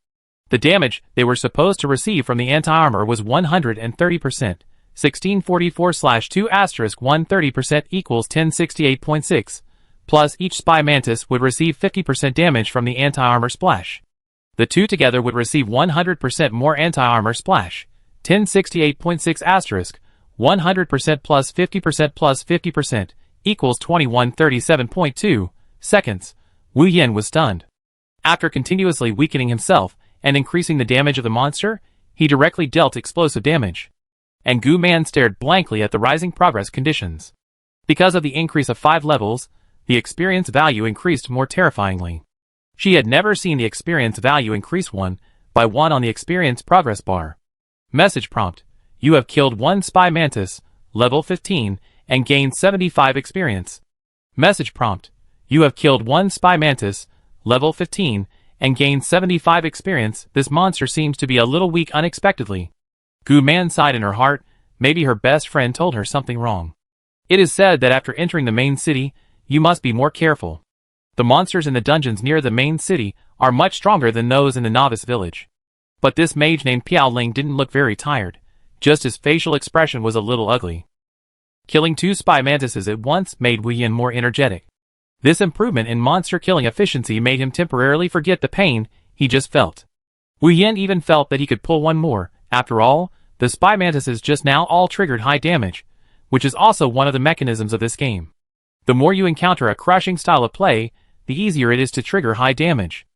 The damage they were supposed to receive from the anti-armor was 130%. 1644/2*130% equals 1068.6. Plus each spy mantis would receive 50% damage from the anti-armor splash. The two together would receive 100% more anti-armor splash. 1068.6*, 100% plus 50% equals 2137.2 seconds. Wu Yan was stunned. After continuously weakening himself and increasing the damage of the monster, he directly dealt explosive damage. And Gu-man stared blankly at the rising progress conditions. Because of the increase of 5 levels, the experience value increased more terrifyingly. She had never seen the experience value increase 1 by 1 on the experience progress bar. Message prompt: you have killed 1 spy mantis, level 15, and gained 75 experience. Message prompt: you have killed 1 spy mantis, level 15, and gained 75 experience. This monster seems to be a little weak unexpectedly. Gu-man sighed in her heart. Maybe her best friend told her something wrong. It is said that after entering the main city, you must be more careful. The monsters in the dungeons near the main city are much stronger than those in the novice village. But this mage named Piao Ling didn't look very tired, just his facial expression was a little ugly. Killing 2 spy mantises at once made Wu Yan more energetic. This improvement in monster killing efficiency made him temporarily forget the pain he just felt. Wu Yan even felt that he could pull 1 more. After all, the spy mantises just now all triggered high damage, which is also one of the mechanisms of this game. The more you encounter a crushing style of play, the easier it is to trigger high damage.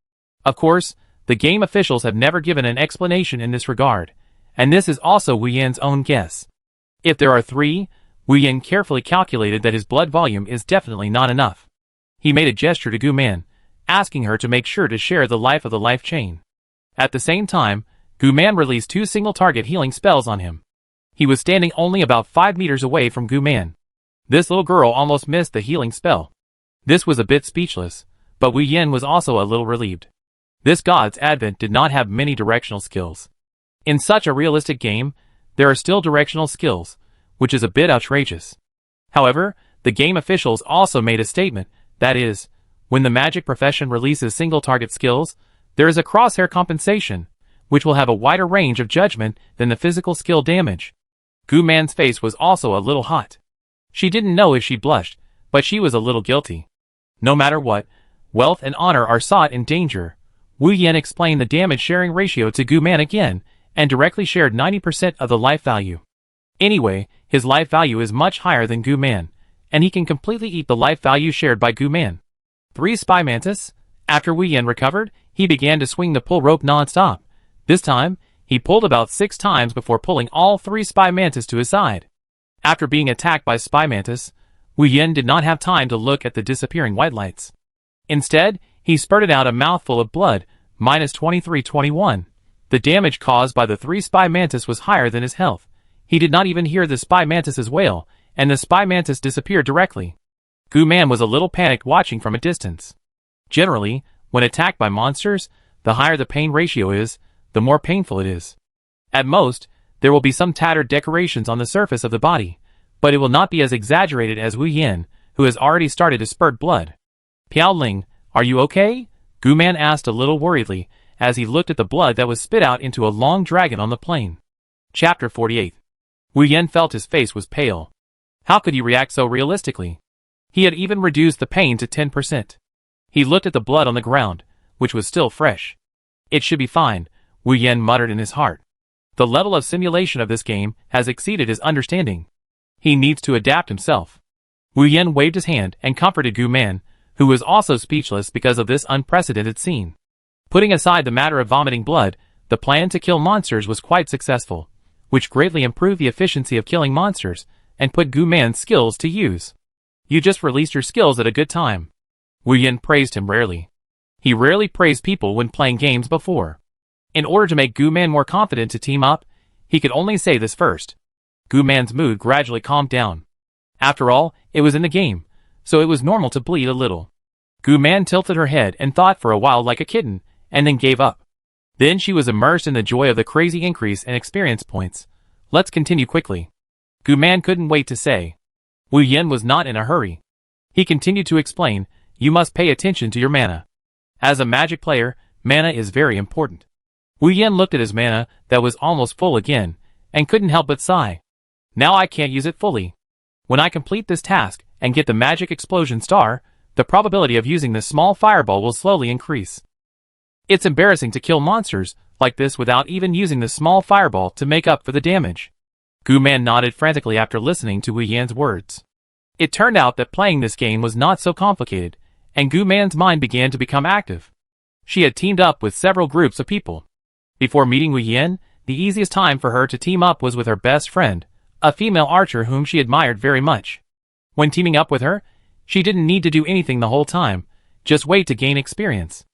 Of course, the game officials have never given an explanation in this regard, and this is also Wu Yan's own guess. If there are 3, Wu Yan carefully calculated that his blood volume is definitely not enough. He made a gesture to Gu-man, asking her to make sure to share the life of the life chain. At the same time, Gu-man released 2 single-target healing spells on him. He was standing only about 5 meters away from Gu-man. This little girl almost missed the healing spell. This was a bit speechless, but Wu Yan was also a little relieved. This god's advent did not have many directional skills. In such a realistic game, there are still directional skills, which is a bit outrageous. However, the game officials also made a statement, that is, when the magic profession releases single-target skills, there is a crosshair compensation, which will have a wider range of judgment than the physical skill damage. Gu-man's face was also a little hot. She didn't know if she blushed, but she was a little guilty. No matter what, wealth and honor are sought in danger. Wu Yan explained the damage sharing ratio to Gu-man again, and directly shared 90% of the life value. Anyway, his life value is much higher than Gu-man, and he can completely eat the life value shared by Gu-man. 3 spy mantis. After Wu Yan recovered, he began to swing the pull rope non-stop. This time, he pulled about 6 times before pulling all 3 spy mantis to his side. After being attacked by spy mantis, Wu Yan did not have time to look at the disappearing white lights. Instead, he spurted out a mouthful of blood, minus 2321. The damage caused by the 3 spy mantis was higher than his health. He did not even hear the spy mantis's wail, and the spy mantis disappeared directly. Gu-man was a little panicked watching from a distance. Generally, when attacked by monsters, the higher the pain ratio is, the more painful it is. At most, there will be some tattered decorations on the surface of the body, but it will not be as exaggerated as Wu Yin, who has already started to spurt blood. Piao Ling, are you okay? Gu-man asked a little worriedly, as he looked at the blood that was spit out into a long dragon on the plain. Chapter 48. Wu Yin felt his face was pale. How could he react so realistically? He had even reduced the pain to 10%. He looked at the blood on the ground, which was still fresh. It should be fine, Wu Yin muttered in his heart. The level of simulation of this game has exceeded his understanding. He needs to adapt himself. Wu Yin waved his hand and comforted Gu-man, who was also speechless because of this unprecedented scene. Putting aside the matter of vomiting blood, the plan to kill monsters was quite successful, which greatly improved the efficiency of killing monsters and put Gu-man's skills to use. You just released your skills at a good time. Wu Yin praised him rarely. He rarely praised people when playing games before. In order to make Gu-man more confident to team up, he could only say this first. Gu-man's mood gradually calmed down. After all, it was in the game, so it was normal to bleed a little. Gu-man tilted her head and thought for a while like a kitten, and then gave up. Then she was immersed in the joy of the crazy increase in experience points. Let's continue quickly. Gu-man couldn't wait to say. Wu Yin was not in a hurry. He continued to explain, you must pay attention to your mana. As a magic player, mana is very important. Wu Yin looked at his mana that was almost full again, and couldn't help but sigh. Now I can't use it fully. When I complete this task and get the magic explosion star, the probability of using this small fireball will slowly increase. It's embarrassing to kill monsters like this without even using the small fireball to make up for the damage. Gu-man nodded frantically after listening to Wu Yan's words. It turned out that playing this game was not so complicated, and Gu-man's mind began to become active. She had teamed up with several groups of people. Before meeting Wu Yan, the easiest time for her to team up was with her best friend, a female archer whom she admired very much. When teaming up with her, she didn't need to do anything the whole time, just wait to gain experience.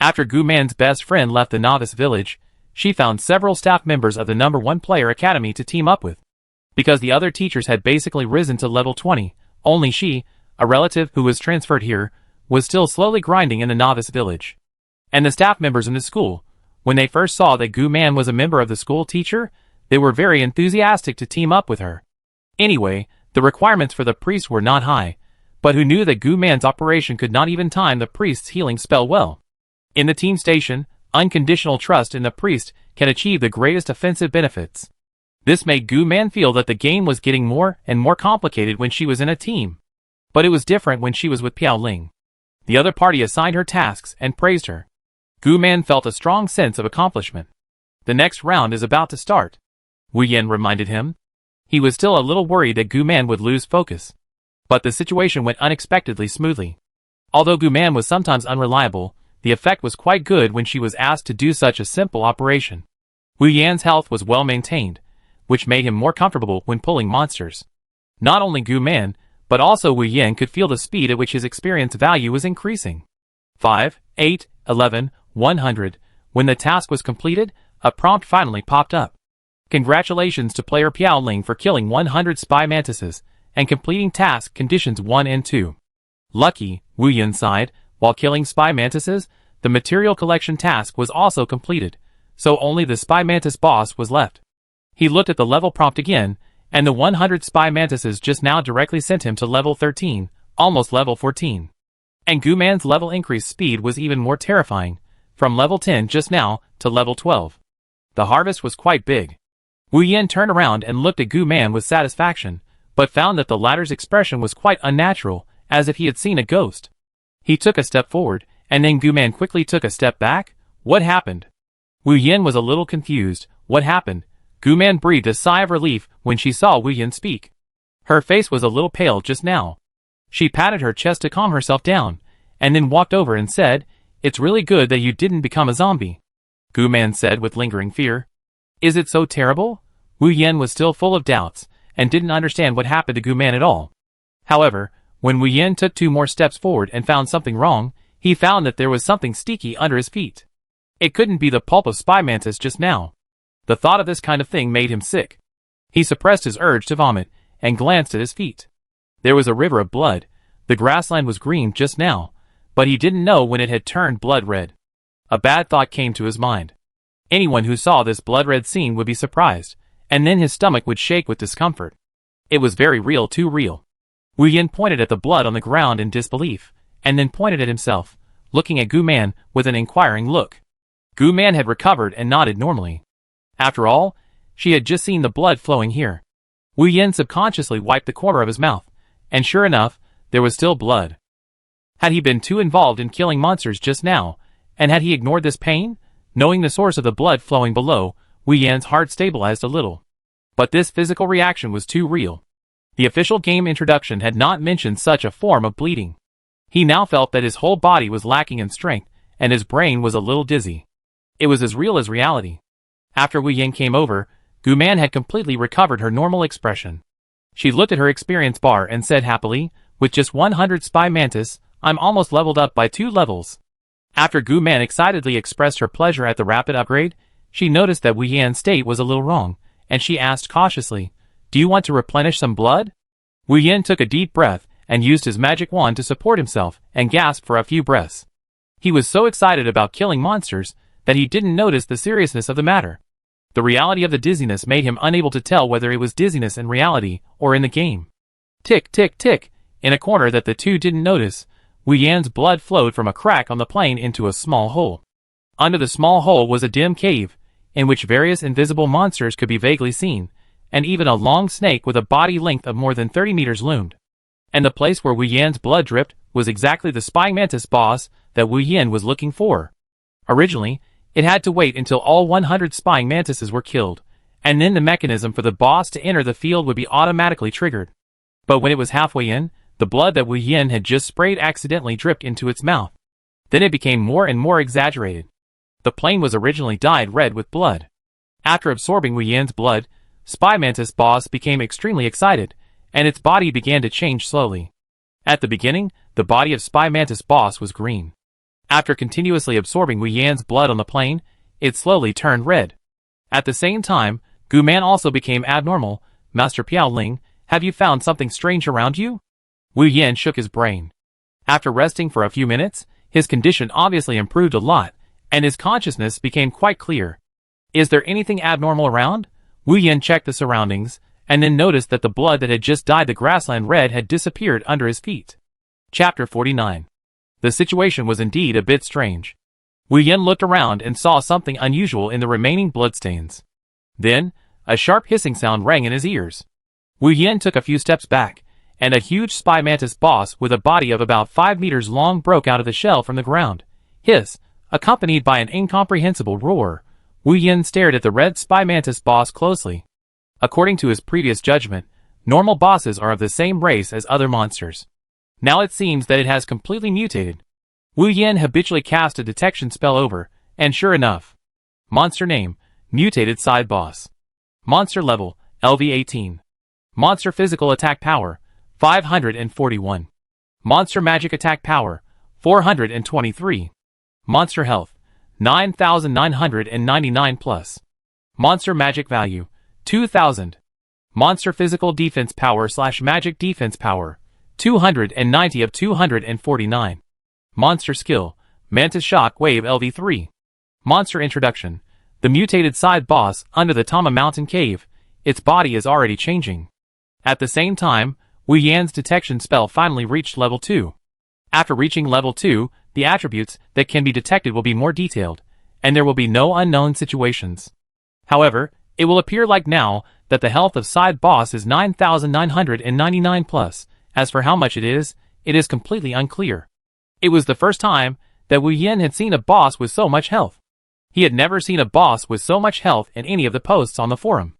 After Gu-man's best friend left the novice village, she found several staff members of the number 1 player academy to team up with. Because the other teachers had basically risen to level 20, only she, a relative who was transferred here, was still slowly grinding in the novice village. And the staff members in the school, when they first saw that Gu-man was a member of the school teacher, they were very enthusiastic to team up with her. Anyway, the requirements for the priest were not high, but who knew that Gu-man's operation could not even time the priest's healing spell well. In the team station, unconditional trust in the priest can achieve the greatest offensive benefits. This made Gu-man feel that the game was getting more and more complicated when she was in a team. But it was different when she was with Piao Ling. The other party assigned her tasks and praised her. Gu-man felt a strong sense of accomplishment. The next round is about to start, Wu Yan reminded him. He was still a little worried that Gu-man would lose focus. But the situation went unexpectedly smoothly. Although Gu-man was sometimes unreliable, the effect was quite good when she was asked to do such a simple operation. Wu Yan's health was well maintained, which made him more comfortable when pulling monsters. Not only Gu-man, but also Wu Yan could feel the speed at which his experience value was increasing. 5, 8, 11, 100. When the task was completed, a prompt finally popped up. Congratulations to player Piao Ling for killing 100 spy mantises and completing task conditions 1 and 2. Lucky, Wu Yan sighed. While killing spy mantises, the material collection task was also completed, so only the spy mantis boss was left. He looked at the level prompt again, and the 100 spy mantises just now directly sent him to level 13, almost level 14. And Gu-man's level increase speed was even more terrifying, from level 10 just now to level 12. The harvest was quite big. Wu Yan turned around and looked at Gu-man with satisfaction, but found that the latter's expression was quite unnatural, as if he had seen a ghost. He took a step forward, and then Gu-man quickly took a step back. What happened? Wu Yan was a little confused. What happened? Gu-man breathed a sigh of relief when she saw Wu Yan speak. Her face was a little pale just now. She patted her chest to calm herself down, and then walked over and said, "It's really good that you didn't become a zombie," Gu-man said with lingering fear. Is it so terrible? Wu Yan was still full of doubts, and didn't understand what happened to Gu-man at all. However, when Wu Yan took 2 more steps forward and found something wrong, He found that there was something sticky under his feet. It couldn't be the pulp of spy mantis just now. The thought of this kind of thing made him sick. He suppressed his urge to vomit and glanced at his feet. There was a river of blood. The grassland was green just now, but he didn't know when it had turned blood red. A bad thought came to his mind. Anyone who saw this blood-red scene would be surprised, and then his stomach would shake with discomfort. It was very real, too real. Wu Yin pointed at the blood on the ground in disbelief, and then pointed at himself, looking at Gu Man with an inquiring look. Gu Man had recovered and nodded normally. After all, she had just seen the blood flowing here. Wu Yin subconsciously wiped the corner of his mouth, and sure enough, there was still blood. Had he been too involved in killing monsters just now, and had he ignored this pain? Knowing the source of the blood flowing below, Wu Yan's heart stabilized a little. But this physical reaction was too real. The official game introduction had not mentioned such a form of bleeding. He now felt that his whole body was lacking in strength, and his brain was a little dizzy. It was as real as reality. After Wu Yan came over, Gu Man had completely recovered her normal expression. She looked at her experience bar and said happily, "With just 100 spy mantis, I'm almost leveled up by 2 levels. After Gu Man excitedly expressed her pleasure at the rapid upgrade, she noticed that Wu Yan's state was a little wrong, and she asked cautiously, "Do you want to replenish some blood?" Wu Yan took a deep breath and used his magic wand to support himself and gasped for a few breaths. He was so excited about killing monsters that he didn't notice the seriousness of the matter. The reality of the dizziness made him unable to tell whether it was dizziness in reality or in the game. Tick, tick, tick. In a corner that the two didn't notice, Wu Yan's blood flowed from a crack on the plane into a small hole. Under the small hole was a dim cave, in which various invisible monsters could be vaguely seen, and even a long snake with a body length of more than 30 meters loomed. And the place where Wu Yan's blood dripped was exactly the spying mantis boss that Wu Yan was looking for. Originally, it had to wait until all 100 spying mantises were killed, and then the mechanism for the boss to enter the field would be automatically triggered. But when it was halfway in, the blood that Wu Yan had just sprayed accidentally dripped into its mouth. Then it became more and more exaggerated. The plane was originally dyed red with blood. After absorbing Wu Yan's blood, Spy Mantis Boss became extremely excited, and its body began to change slowly. At the beginning, the body of Spy Mantis Boss was green. After continuously absorbing Wu Yan's blood on the plane, it slowly turned red. At the same time, Gu Man also became abnormal. "Master Piao Ling, have you found something strange around you?" Wu Yan shook his brain. After resting for a few minutes, his condition obviously improved a lot, and his consciousness became quite clear. "Is there anything abnormal around?" Wu Yan checked the surroundings, and then noticed that the blood that had just dyed the grassland red had disappeared under his feet. Chapter 49. The situation was indeed a bit strange. Wu Yan looked around and saw something unusual in the remaining bloodstains. Then, a sharp hissing sound rang in his ears. Wu Yan took a few steps back, and a huge spy mantis boss with a body of about 5 meters long broke out of the shell from the ground. Hiss, accompanied by an incomprehensible roar. Wu Yan stared at the red spy mantis boss closely. According to his previous judgment, normal bosses are of the same race as other monsters. Now it seems that it has completely mutated. Wu Yan habitually cast a detection spell over, and sure enough. Monster name, mutated side boss. Monster level, LV18. Monster physical attack power, 541. Monster magic attack power, 423. Monster health, 9,999 plus. Monster magic value, 2,000. Monster physical defense power / magic defense power, 290 of 249. Monster skill, Mantis Shock Wave LV3. Monster introduction, the mutated side boss under the Tama Mountain Cave. Its body is already changing. At the same time, Wu Yan's detection spell finally reached level 2. After reaching level 2, the attributes that can be detected will be more detailed, and there will be no unknown situations. However, it will appear like now that the health of side boss is 9,999 plus. As for how much it is completely unclear. It was the first time that Wu Yan had seen a boss with so much health. He had never seen a boss with so much health in any of the posts on the forum.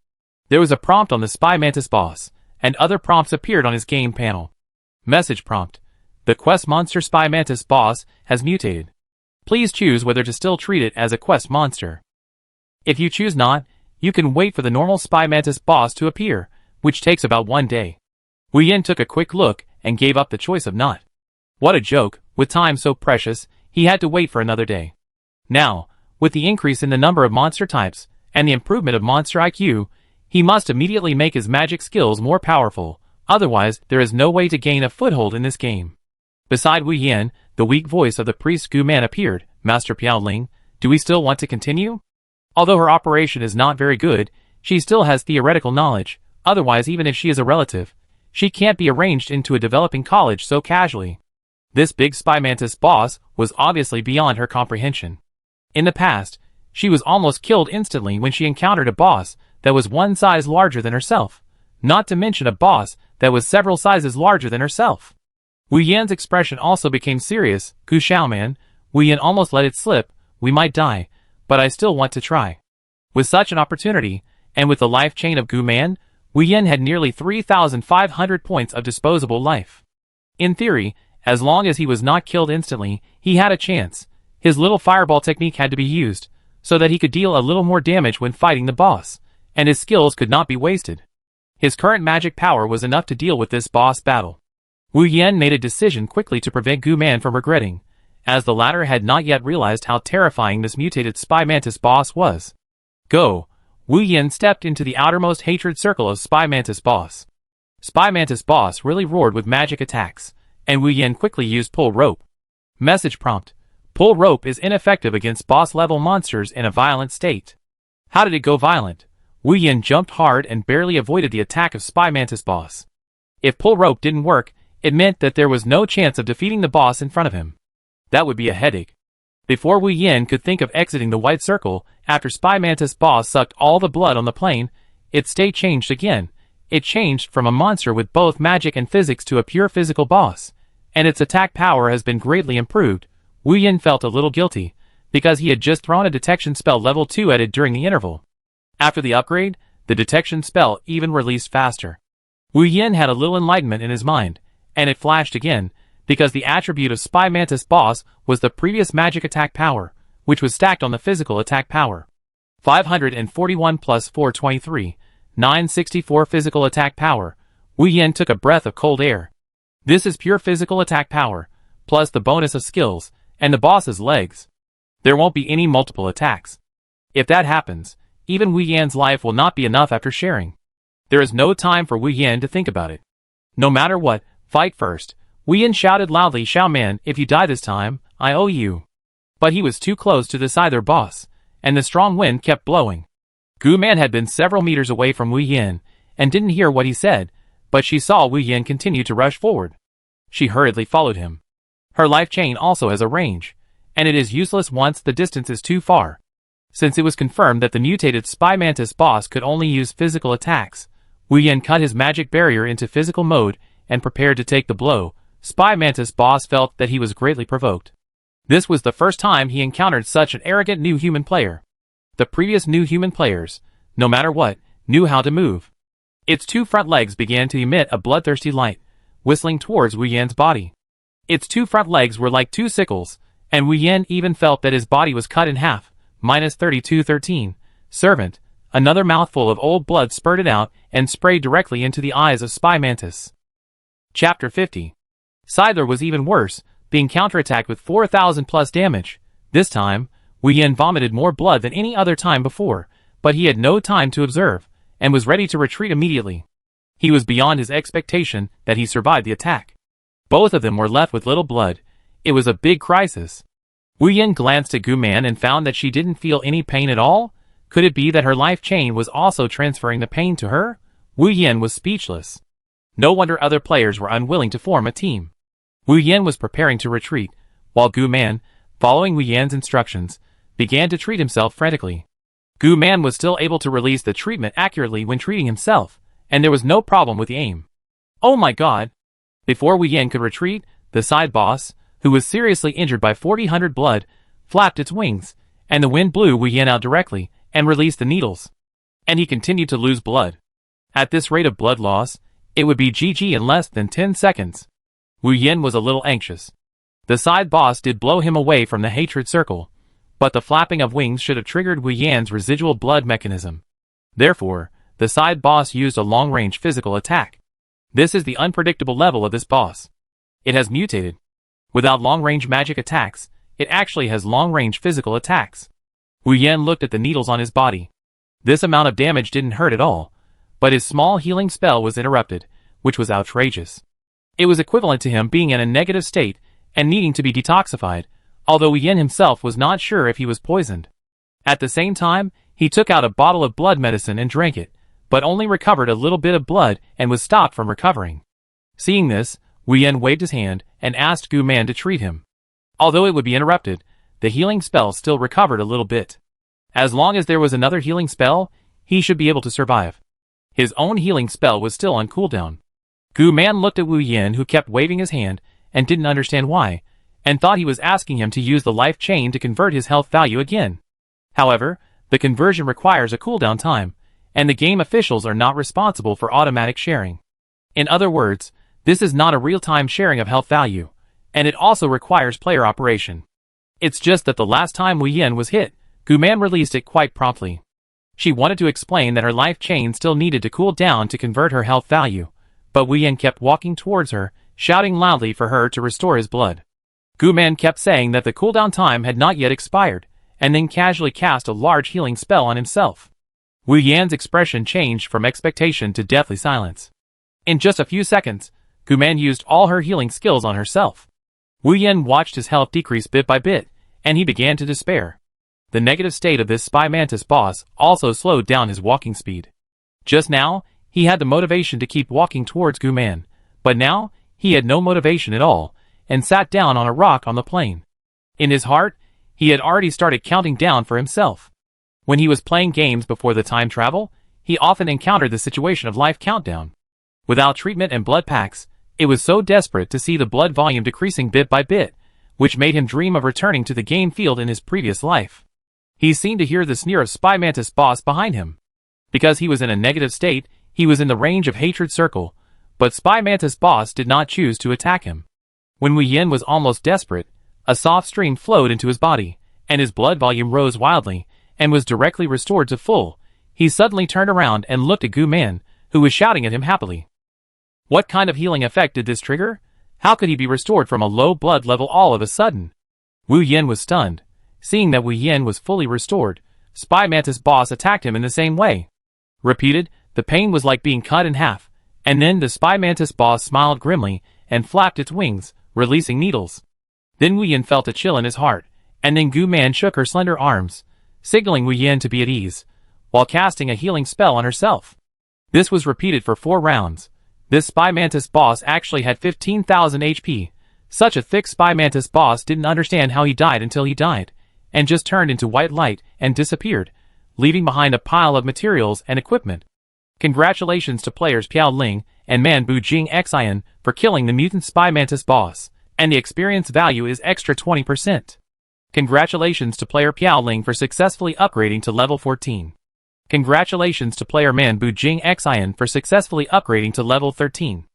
There was a prompt on the Spy Mantis boss, and other prompts appeared on his game panel. Message prompt. The quest monster Spy Mantis boss has mutated. Please choose whether to still treat it as a quest monster. If you choose not, you can wait for the normal Spy Mantis boss to appear, which takes about 1 day. Wu Yan took a quick look and gave up the choice of not. What a joke, With time so precious, he had to wait for another day. Now, with the increase in the number of monster types, and the improvement of monster IQ, he must immediately make his magic skills more powerful, otherwise there is no way to gain a foothold in this game. Beside Wu Yan, the weak voice of the priest Gu Man appeared. Master Piaoling, do we still want to continue? Although her operation is not very good, she still has theoretical knowledge, otherwise even if she is a relative, she can't be arranged into a developing college so casually. This big spy mantis boss was obviously beyond her comprehension. In the past, she was almost killed instantly when she encountered a boss that was one size larger than herself, not to mention a boss that was several sizes larger than herself. Wu Yan's expression also became serious. Gu Xiaoman, Wu Yan almost let it slip, we might die, but I still want to try. With such an opportunity, and with the life chain of Gu Man, Wu Yan had nearly 3,500 points of disposable life. In theory, as long as he was not killed instantly, he had a chance. His little fireball technique had to be used, so that he could deal a little more damage when fighting the boss, and his skills could not be wasted. His current magic power was enough to deal with this boss battle. Wu Yan made a decision quickly to prevent Gu Man from regretting, as the latter had not yet realized how terrifying this mutated spy mantis boss was. Go! Wu Yan stepped into the outermost hatred circle of spy mantis boss. Spy mantis boss really roared with magic attacks, and Wu Yan quickly used pull rope. Message prompt. Pull rope is ineffective against boss-level monsters in a violent state. How did it go violent? Wu Yan jumped hard and barely avoided the attack of spy mantis boss. If pull rope didn't work, it meant that there was no chance of defeating the boss in front of him. That would be a headache. Before Wu Yan could think of exiting the white circle, after spy mantis boss sucked all the blood on the plane, its state changed again. It changed from a monster with both magic and physics to a pure physical boss, and its attack power has been greatly improved. Wu Yan felt a little guilty, because he had just thrown a detection spell level 2 at it during the interval. After the upgrade, the detection spell even released faster. Wu Yan had a little enlightenment in his mind, and it flashed again, because the attribute of spy mantis boss was the previous magic attack power, which was stacked on the physical attack power. 541 plus 423, 964 physical attack power. Wu Yan took a breath of cold air. This is pure physical attack power, plus the bonus of skills, and the boss's legs. There won't be any multiple attacks. If that happens, even Wu Yan's life will not be enough after sharing. There is no time for Wu Yan to think about it. No matter what, fight first. Wu Yan shouted loudly, Xiaoman, if you die this time, I owe you. But he was too close to decide their boss, and the strong wind kept blowing. Gu Man had been several meters away from Wu Yan, and didn't hear what he said, but she saw Wu Yan continue to rush forward. She hurriedly followed him. Her life chain also has a range, and it is useless once the distance is too far. Since it was confirmed that the mutated spy mantis boss could only use physical attacks, Wu Yan cut his magic barrier into physical mode and prepared to take the blow. Spy mantis boss felt that he was greatly provoked. This was the first time he encountered such an arrogant new human player. The previous new human players, no matter what, knew how to move. Its two front legs began to emit a bloodthirsty light, whistling towards Wu Yan's body. Its two front legs were like two sickles, and Wu Yan even felt that his body was cut in half. Minus 3213. Servant. Another mouthful of old blood spurted out and sprayed directly into the eyes of Spy Mantis. Chapter 50. Scyther was even worse, being counterattacked with 4,000 plus damage. This time, Wu Yan vomited more blood than any other time before, but he had no time to observe, and was ready to retreat immediately. He was beyond his expectation that he survived the attack. Both of them were left with little blood. It was a big crisis. Wu Yan glanced at Gu Man and found that she didn't feel any pain at all. Could it be that her life chain was also transferring the pain to her? Wu Yan was speechless. No wonder other players were unwilling to form a team. Wu Yan was preparing to retreat, while Gu Man, following Wu Yan's instructions, began to treat himself frantically. Gu Man was still able to release the treatment accurately when treating himself, and there was no problem with the aim. Oh my god! Before Wu Yan could retreat, the side boss, who was seriously injured by 4,000 blood, flapped its wings, and the wind blew Wu Yan out directly, and released the needles. And he continued to lose blood. At this rate of blood loss, it would be GG in less than 10 seconds. Wu Yan was a little anxious. The side boss did blow him away from the hatred circle, but the flapping of wings should have triggered Wu Yan's residual blood mechanism. Therefore, the side boss used a long-range physical attack. This is the unpredictable level of this boss. It has mutated. Without long-range magic attacks, it actually has long-range physical attacks. Wu Yan looked at the needles on his body. This amount of damage didn't hurt at all, but his small healing spell was interrupted, which was outrageous. It was equivalent to him being in a negative state and needing to be detoxified, although Wu Yan himself was not sure if he was poisoned. At the same time, he took out a bottle of blood medicine and drank it, but only recovered a little bit of blood and was stopped from recovering. Seeing this, Wu Yan waved his hand and asked Gu Man to treat him. Although it would be interrupted, the healing spell still recovered a little bit. As long as there was another healing spell, he should be able to survive. His own healing spell was still on cooldown. Gu Man looked at Wu Yan, who kept waving his hand and didn't understand why, and thought he was asking him to use the life chain to convert his health value again. However, the conversion requires a cooldown time, and the game officials are not responsible for automatic sharing. In other words, this is not a real-time sharing of health value, and it also requires player operation. It's just that the last time Wu Yan was hit, Gu Man released it quite promptly. She wanted to explain that her life chain still needed to cool down to convert her health value, but Wu Yan kept walking towards her, shouting loudly for her to restore his blood. Gu Man kept saying that the cooldown time had not yet expired, and then casually cast a large healing spell on himself. Wu Yan's expression changed from expectation to deathly silence. In just a few seconds, Gu Man used all her healing skills on herself. Wu Yan watched his health decrease bit by bit, and he began to despair. The negative state of this Spy Mantis boss also slowed down his walking speed. Just now, he had the motivation to keep walking towards Gu Man, but now, he had no motivation at all, and sat down on a rock on the plain. In his heart, he had already started counting down for himself. When he was playing games before the time travel, he often encountered the situation of life countdown. Without treatment and blood packs, it was so desperate to see the blood volume decreasing bit by bit, which made him dream of returning to the game field in his previous life. He seemed to hear the sneer of Spy Mantis boss behind him. Because he was in a negative state, he was in the range of hatred circle, but Spy Mantis boss did not choose to attack him. When Wu Yan was almost desperate, a soft stream flowed into his body, and his blood volume rose wildly, and was directly restored to full. He suddenly turned around and looked at Gu Man, who was shouting at him happily. What kind of healing effect did this trigger? How could he be restored from a low blood level all of a sudden? Wu Yan was stunned. Seeing that Wu Yan was fully restored, Spy Mantis boss attacked him in the same way. Repeated, the pain was like being cut in half, and then the Spy Mantis boss smiled grimly and flapped its wings, releasing needles. Then Wu Yan felt a chill in his heart, and then Gu Man shook her slender arms, signaling Wu Yan to be at ease, while casting a healing spell on herself. This was repeated for 4 rounds. This Spy Mantis boss actually had 15,000 HP. Such a thick Spy Mantis boss didn't understand how he died until he died, and just turned into white light and disappeared, leaving behind a pile of materials and equipment. Congratulations to players Piao Ling and Man Bu Jing Xian for killing the mutant Spy Mantis boss, and the experience value is extra 20%. Congratulations to player Piao Ling for successfully upgrading to level 14. Congratulations to player Man Bu Jing Xian for successfully upgrading to level 13.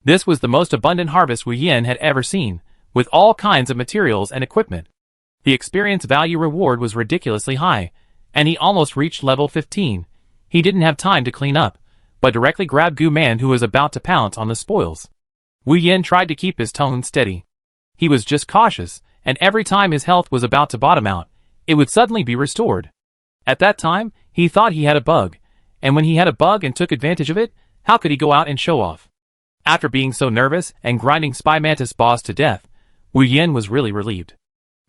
This was the most abundant harvest Wu Yan had ever seen, with all kinds of materials and equipment. The experience value reward was ridiculously high, and he almost reached level 15. He didn't have time to clean up, but directly grabbed Gu Man, who was about to pounce on the spoils. Wu Yan tried to keep his tone steady. He was just cautious, and every time his health was about to bottom out, it would suddenly be restored. At that time, he thought he had a bug, and when he had a bug and took advantage of it, how could he go out and show off? After being so nervous and grinding Spy Mantis boss to death, Wu Yan was really relieved.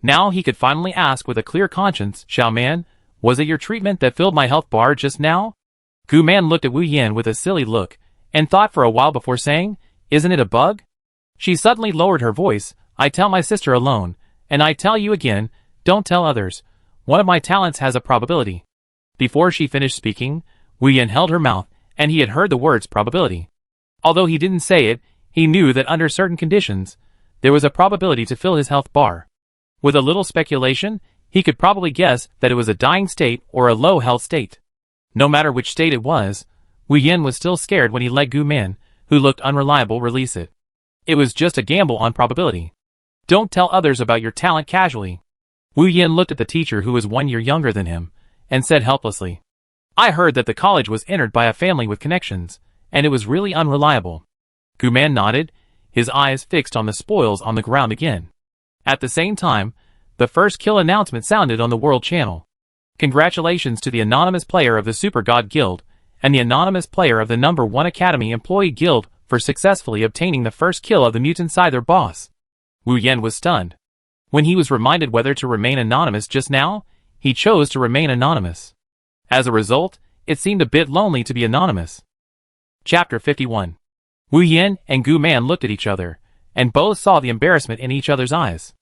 Now he could finally ask with a clear conscience, Xiao Man, was it your treatment that filled my health bar just now? Gu Man looked at Wu Yan with a silly look, and thought for a while before saying, isn't it a bug? She suddenly lowered her voice, I tell my sister alone, and I tell you again, don't tell others. One of my talents has a probability. Before she finished speaking, Wu Yan held her mouth, and he had heard the words probability. Although he didn't say it, he knew that under certain conditions, there was a probability to fill his health bar. With a little speculation, he could probably guess that it was a dying state or a low health state. No matter which state it was, Wu Yan was still scared when he let Gu Man, who looked unreliable, release it. It was just a gamble on probability. Don't tell others about your talent casually. Wu Yan looked at the teacher, who was 1 year younger than him, and said helplessly, I heard that the college was entered by a family with connections, and it was really unreliable. Gu Man nodded, his eyes fixed on the spoils on the ground again. At the same time, the first kill announcement sounded on the World Channel. Congratulations to the anonymous player of the Super God Guild and the anonymous player of the No. 1 Academy Employee Guild for successfully obtaining the first kill of the Mutant Scyther boss. Wu Yan was stunned. When he was reminded whether to remain anonymous just now, he chose to remain anonymous. As a result, it seemed a bit lonely to be anonymous. Chapter 51. Wu Yan and Gu Man looked at each other, and both saw the embarrassment in each other's eyes.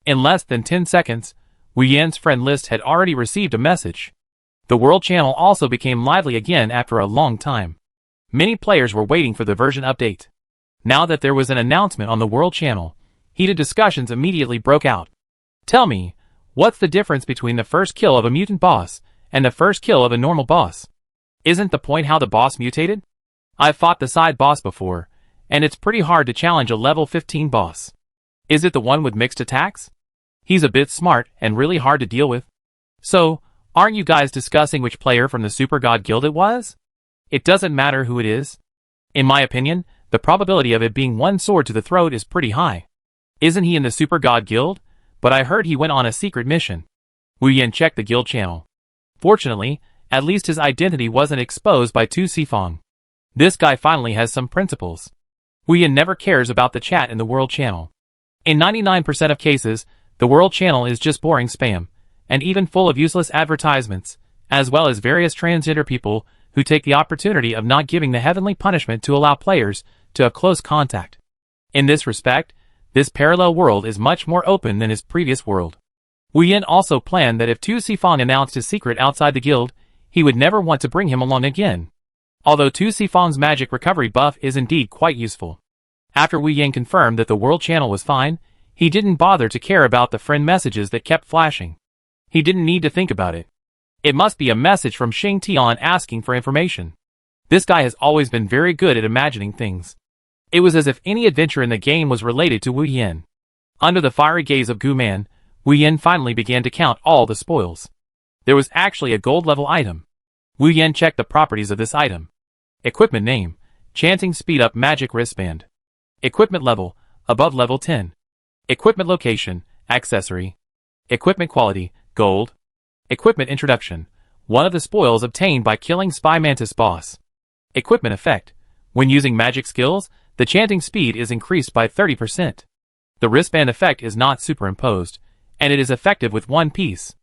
In less than 10 seconds, Wu Yan's friend list had already received a message. The World Channel also became lively again after a long time. Many players were waiting for the version update. Now that there was an announcement on the World Channel, heated discussions immediately broke out. Tell me, what's the difference between the first kill of a mutant boss and the first kill of a normal boss? Isn't the point how the boss mutated? I've fought the side boss before, and it's pretty hard to challenge a level 15 boss. Is it the one with mixed attacks? He's a bit smart and really hard to deal with. So, aren't you guys discussing which player from the Super God Guild it was? It doesn't matter who it is. In my opinion, the probability of it being one sword to the throat is pretty high. Isn't he in the Super God Guild? But I heard he went on a secret mission. Wu Yan checked the guild channel. Fortunately, at least his identity wasn't exposed by Tu Sifong. This guy finally has some principles. Wu Yan never cares about the chat in the World Channel. In 99% of cases, the World Channel is just boring spam, and even full of useless advertisements, as well as various transgender people who take the opportunity of not giving the heavenly punishment to allow players to a close contact. In this respect, this parallel world is much more open than his previous world. Wu Yan also planned that if Tu Sifong announced his secret outside the guild, he would never want to bring him along again. Although Tu Sifong's magic recovery buff is indeed quite useful. After Wu Yan confirmed that the World Channel was fine, he didn't bother to care about the friend messages that kept flashing. He didn't need to think about it. It must be a message from Xing Tian asking for information. This guy has always been very good at imagining things. It was as if any adventure in the game was related to Wu Yan. Under the fiery gaze of Gu Man, Wu Yan finally began to count all the spoils. There was actually a gold level item. Wu Yan checked the properties of this item. Equipment name, Chanting Speed Up Magic Wristband. Equipment level, above level 10. Equipment location, accessory. Equipment quality, gold. Equipment introduction, one of the spoils obtained by killing Spy Mantis boss. Equipment effect, when using magic skills, the chanting speed is increased by 30%. The wristband effect is not superimposed, and it is effective with one piece.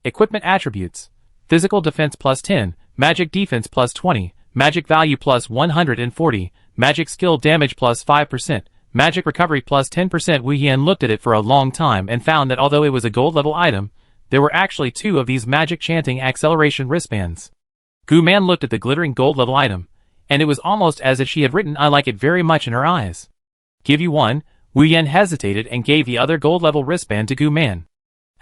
Equipment attributes, physical defense plus 10, magic defense plus 20, magic value plus 140, magic skill damage plus 5%, magic recovery plus 10%. Wu Yan looked at it for a long time and found that although it was a gold level item, there were actually two of these magic chanting acceleration wristbands. Gu Man looked at the glittering gold level item, and it was almost as if she had written "I like it very much" in her eyes. Give you one. Wu Yan hesitated and gave the other gold level wristband to Gu Man.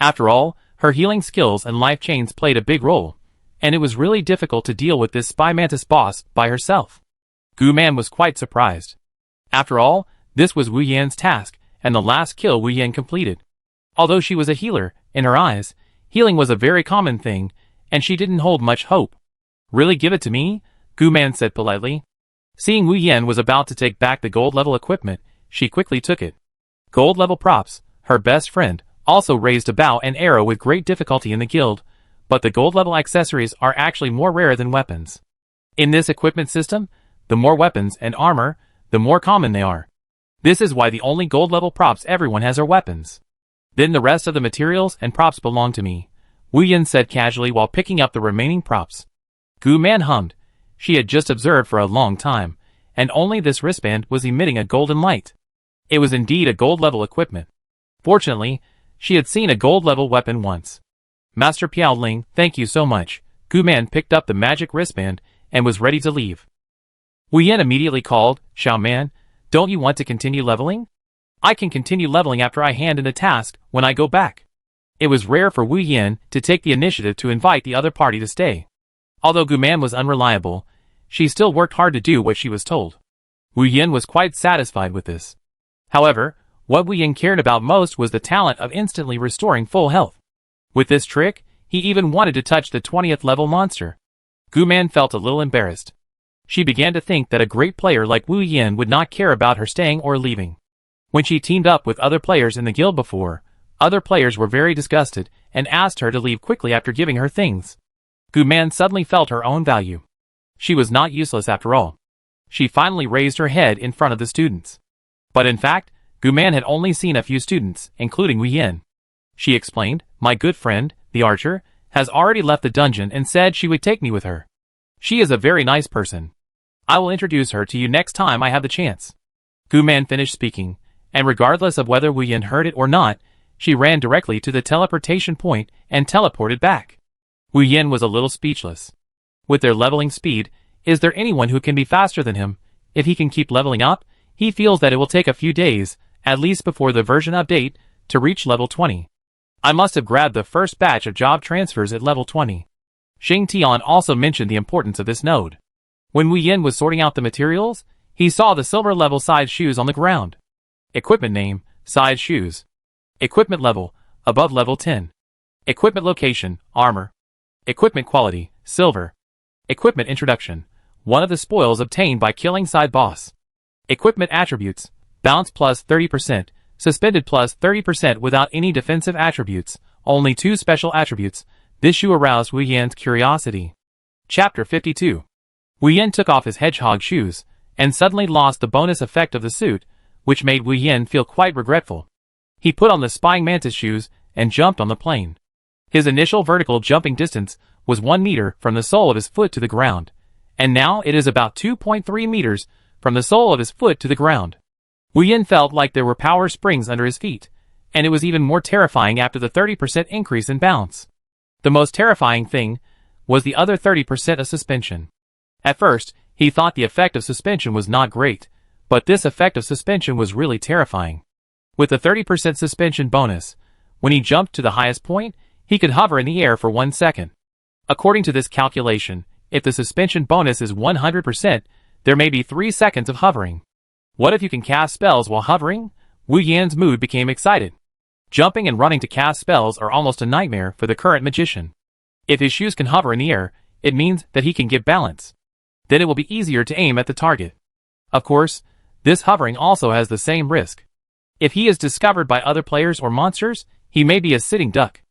After all, her healing skills and life chains played a big role, and it was really difficult to deal with this Spy Mantis boss by herself. Gu Man was quite surprised. After all, this was Wu Yan's task, and the last kill Wu Yan completed. Although she was a healer, in her eyes, healing was a very common thing, and she didn't hold much hope. Really, give it to me? Gu Man said politely. Seeing Wu Yan was about to take back the gold level equipment, she quickly took it. Gold level props, her best friend, also raised a bow and arrow with great difficulty in the guild, but the gold level accessories are actually more rare than weapons. In this equipment system, the more weapons and armor, the more common they are. This is why the only gold level props everyone has are weapons. Then the rest of the materials and props belong to me, Wu Yan said casually while picking up the remaining props. Gu Man hummed. She had just observed for a long time, and only this wristband was emitting a golden light. It was indeed a gold level equipment. Fortunately, she had seen a gold level weapon once. Master Piao Ling, thank you so much. Gu Man picked up the magic wristband and was ready to leave. Wu Yan immediately called, Xiao Man, don't you want to continue leveling? I can continue leveling after I hand in a task when I go back. It was rare for Wu Yan to take the initiative to invite the other party to stay. Although Gu Man was unreliable, she still worked hard to do what she was told. Wu Yan was quite satisfied with this. However, what Wu Yan cared about most was the talent of instantly restoring full health. With this trick, he even wanted to touch the 20th level monster. Gu Man felt a little embarrassed. She began to think that a great player like Wu Yan would not care about her staying or leaving. When she teamed up with other players in the guild before, Other players were very disgusted and asked her to leave quickly after giving her things. Guman suddenly felt her own value. She was not useless after all. She finally raised her head in front of the students. But in fact, Guman had only seen a few students, including Wu Yin. She explained, "My good friend, the archer, has already left the dungeon and said she would take me with her. She is a very nice person. I will introduce her to you next time I have the chance." Guman finished speaking, and regardless of whether Wu Yin heard it or not, she ran directly to the teleportation point and teleported back. Wu Yin was a little speechless. With their leveling speed, is there anyone who can be faster than him? If he can keep leveling up, he feels that it will take a few days, at least before the version update, to reach level 20. I must have grabbed the first batch of job transfers at level 20. Xing Tian also mentioned the importance of this node. When Wu Yin was sorting out the materials, he saw the silver level size shoes on the ground. Equipment name, size shoes. Equipment level, above level 10. Equipment location, armor. Equipment quality, silver. Equipment introduction, one of the spoils obtained by killing side boss. Equipment attributes, bounce plus 30%, suspended plus 30% without any defensive attributes, only 2 special attributes. This shoe aroused Wu Yan's curiosity. Chapter 52. Wu Yan took off his hedgehog shoes, and suddenly lost the bonus effect of the suit, which made Wu Yan feel quite regretful. He put on the spying mantis shoes, and jumped on the plane. His initial vertical jumping distance was 1 meter from the sole of his foot to the ground, and now it is about 2.3 meters from the sole of his foot to the ground. Wu Yan felt like there were power springs under his feet, and it was even more terrifying after the 30% increase in bounce. The most terrifying thing was the other 30% of suspension. At first, he thought the effect of suspension was not great, but this effect of suspension was really terrifying. With the 30% suspension bonus, when he jumped to the highest point, he could hover in the air for 1 second. According to this calculation, if the suspension bonus is 100%, there may be 3 seconds of hovering. What if you can cast spells while hovering? Wu Yan's mood became excited. Jumping and running to cast spells are almost a nightmare for the current magician. If his shoes can hover in the air, it means that he can get balance. Then it will be easier to aim at the target. Of course, this hovering also has the same risk. If he is discovered by other players or monsters, he may be a sitting duck.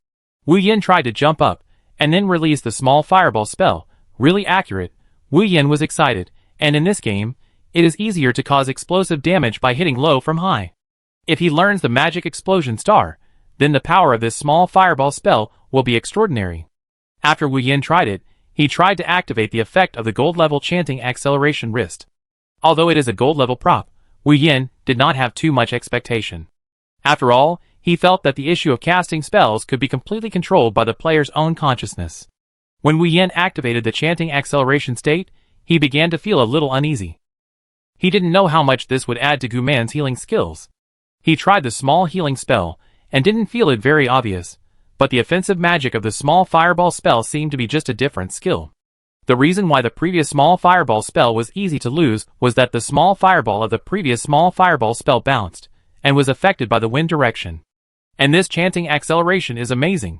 Wu Yan tried to jump up, and then release the small fireball spell, really accurate. Wu Yan was excited, and in this game, it is easier to cause explosive damage by hitting low from high. If he learns the magic explosion star, then the power of this small fireball spell will be extraordinary. After Wu Yan tried it, he tried to activate the effect of the gold level chanting acceleration wrist. Although it is a gold level prop, Wu Yan did not have too much expectation. After all, he felt that the issue of casting spells could be completely controlled by the player's own consciousness. When Wu Yan activated the chanting acceleration state, he began to feel a little uneasy. He didn't know how much this would add to Guman's healing skills. He tried the small healing spell, and didn't feel it very obvious, but the offensive magic of the small fireball spell seemed to be just a different skill. The reason why the previous small fireball spell was easy to lose was that the small fireball of the previous small fireball spell bounced, and was affected by the wind direction. And this chanting acceleration is amazing.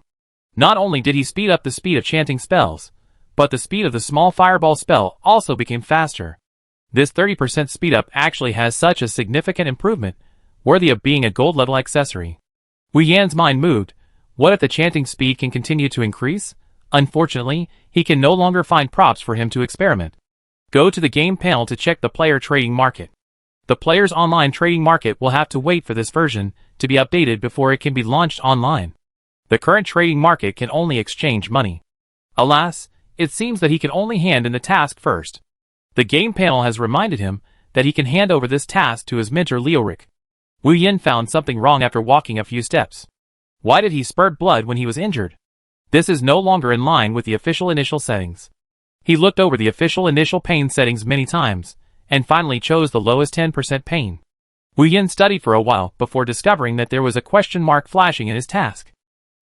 Not only did he speed up the speed of chanting spells, but the speed of the small fireball spell also became faster. This 30% speed up actually has such a significant improvement, worthy of being a gold level accessory. Wu Yan's mind moved. What if the chanting speed can continue to increase? Unfortunately, he can no longer find props for him to experiment. Go to the game panel to check the player trading market. The player's online trading market will have to wait for this version to be updated before it can be launched online. The current trading market can only exchange money. Alas, it seems that he can only hand in the task first. The game panel has reminded him that he can hand over this task to his mentor Leoric. Wu Yan found something wrong after walking a few steps. Why did he spurt blood when he was injured? This is no longer in line with the official initial settings. He looked over the official initial pain settings many times, and finally chose the lowest 10% pain. Wu Yan studied for a while before discovering that there was a question mark flashing in his task.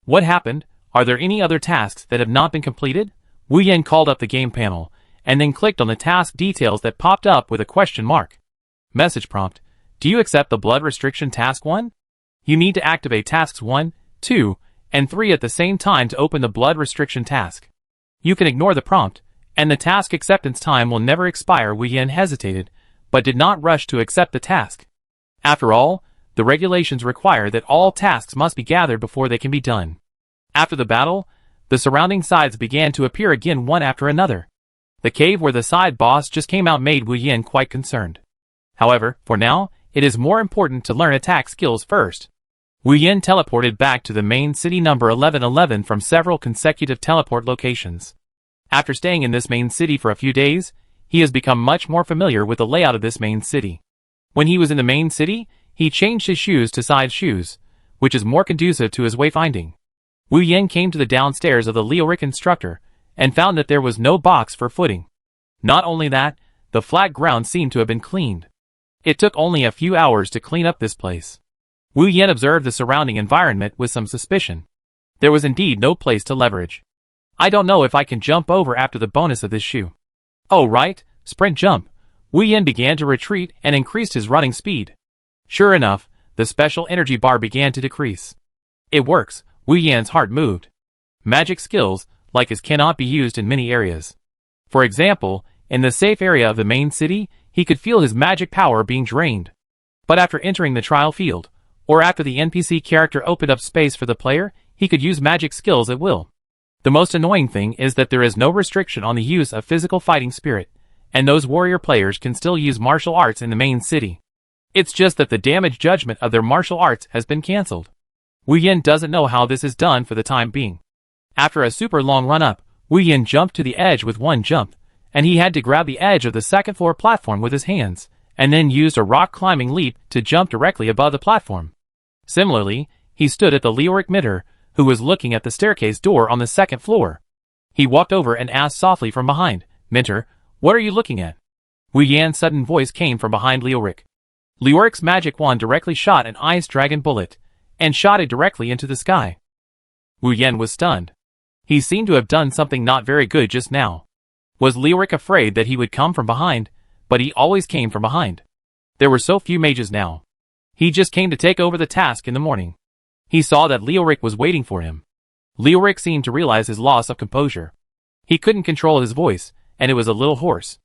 What happened? Are there any other tasks that have not been completed? Wu Yan called up the game panel, and then clicked on the task details that popped up with a question mark. Message prompt. Do you accept the blood restriction task 1? You need to activate tasks 1, 2, and 3 at the same time to open the blood restriction task. You can ignore the prompt, and the task acceptance time will never expire. Wu Yan hesitated, but did not rush to accept the task. After all, the regulations require that all tasks must be gathered before they can be done. After the battle, the surrounding sides began to appear again one after another. The cave where the side boss just came out made Wu Yin quite concerned. However, for now, it is more important to learn attack skills first. Wu Yin teleported back to the main city number 1111 from several consecutive teleport locations. After staying in this main city for a few days, he has become much more familiar with the layout of this main city. When he was in the main city, he changed his shoes to side shoes, which is more conducive to his wayfinding. Wu Yin came to the downstairs of the Leoric instructor, and found that there was no box for footing. Not only that, the flat ground seemed to have been cleaned. It took only a few hours to clean up this place. Wu Yin observed the surrounding environment with some suspicion. There was indeed no place to leverage. I don't know if I can jump over after the bonus of this shoe. Oh right, sprint jump. Wu Yin began to retreat and increased his running speed. Sure enough, the special energy bar began to decrease. It works, Wu Yin's heart moved. Magic skills, like his, cannot be used in many areas. For example, in the safe area of the main city, he could feel his magic power being drained. But after entering the trial field, or after the NPC character opened up space for the player, he could use magic skills at will. The most annoying thing is that there is no restriction on the use of physical fighting spirit, and those warrior players can still use martial arts in the main city. It's just that the damage judgment of their martial arts has been cancelled. Wu Yin doesn't know how this is done for the time being. After a super long run up, Wu Yin jumped to the edge with one jump, and he had to grab the edge of the second floor platform with his hands, and then used a rock climbing leap to jump directly above the platform. Similarly, he stood at the Leoric Minter, who was looking at the staircase door on the second floor. He walked over and asked softly from behind, "Minter, what are you looking at?" Wu Yan's sudden voice came from behind Leoric. Leoric's magic wand directly shot an ice dragon bullet, and shot it directly into the sky. Wu Yan was stunned. He seemed to have done something not very good just now. Was Leoric afraid that he would come from behind? But he always came from behind. There were so few mages now. He just came to take over the task in the morning. He saw that Leoric was waiting for him. Leoric seemed to realize his loss of composure. He couldn't control his voice, and it was a little hoarse.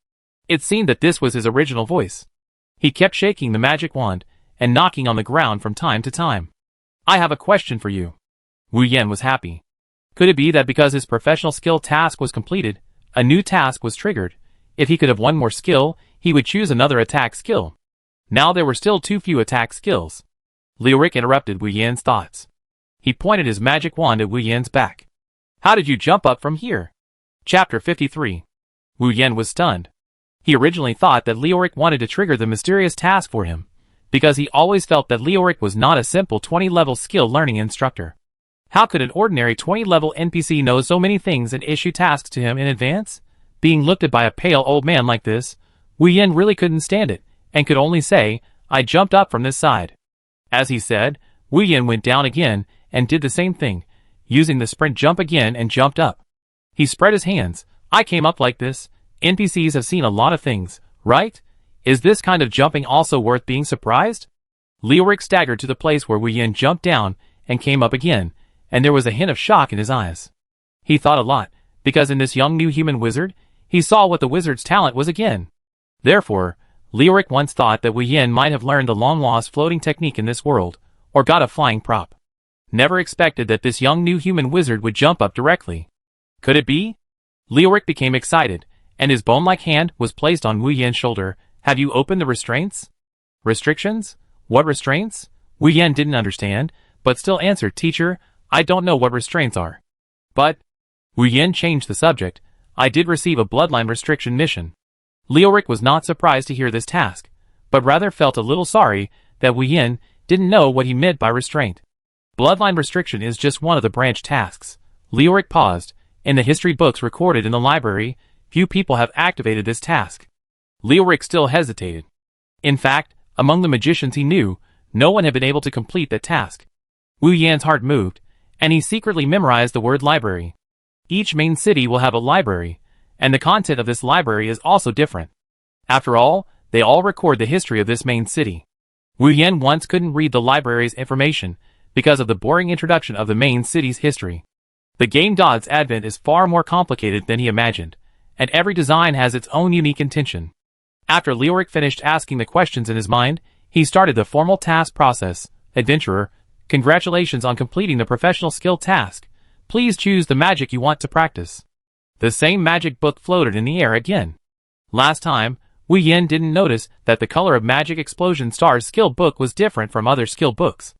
It seemed that this was his original voice. He kept shaking the magic wand, and knocking on the ground from time to time. "I have a question for you." Wu Yan was happy. Could it be that because his professional skill task was completed, a new task was triggered? If he could have one more skill, he would choose another attack skill. Now there were still too few attack skills. Leoric interrupted Wu Yan's thoughts. He pointed his magic wand at Wu Yan's back. "How did you jump up from here?" Chapter 53. Wu Yan was stunned. He originally thought that Leoric wanted to trigger the mysterious task for him, because he always felt that Leoric was not a simple 20-level skill learning instructor. How could an ordinary 20-level NPC know so many things and issue tasks to him in advance? Being looked at by a pale old man like this, Wu Yan really couldn't stand it, and could only say, "I jumped up from this side." As he said, Wu Yan went down again, and did the same thing, using the sprint jump again and jumped up. He spread his hands. "I came up like this. NPCs have seen a lot of things, right? Is this kind of jumping also worth being surprised?" Leoric staggered to the place where Wu Yan jumped down, and came up again, and there was a hint of shock in his eyes. He thought a lot, because in this young new human wizard, he saw what the wizard's talent was again. Therefore, Leoric once thought that Wu Yan might have learned the long-lost floating technique in this world, or got a flying prop. Never expected that this young new human wizard would jump up directly. Could it be? Leoric became excited, and his bone-like hand was placed on Wu Yan's shoulder. "Have you opened the restraints?" "Restrictions? What restraints?" Wu Yan didn't understand, but still answered, "Teacher, I don't know what restraints are." "But..." Wu Yan changed the subject. "I did receive a bloodline restriction mission." Leoric was not surprised to hear this task, but rather felt a little sorry that Wu Yan didn't know what he meant by restraint. Bloodline restriction is just one of the branch tasks. Leoric paused. In the history books recorded in the library, few people have activated this task. Leoric still hesitated. In fact, among the magicians he knew, no one had been able to complete that task. Wu Yan's heart moved, and he secretly memorized the word library. Each main city will have a library, and the content of this library is also different. After all, they all record the history of this main city. Wu Yan once couldn't read the library's information because of the boring introduction of the main city's history. The game Dod's advent is far more complicated than he imagined, and every design has its own unique intention. After Leoric finished asking the questions in his mind, He started the formal task process. Adventurer, congratulations on completing the professional skill task. Please choose the magic you want to practice. The same magic book floated in the air again. Last time, Wu Yin didn't notice that the color of Magic Explosion Star's skill book was different from other skill books.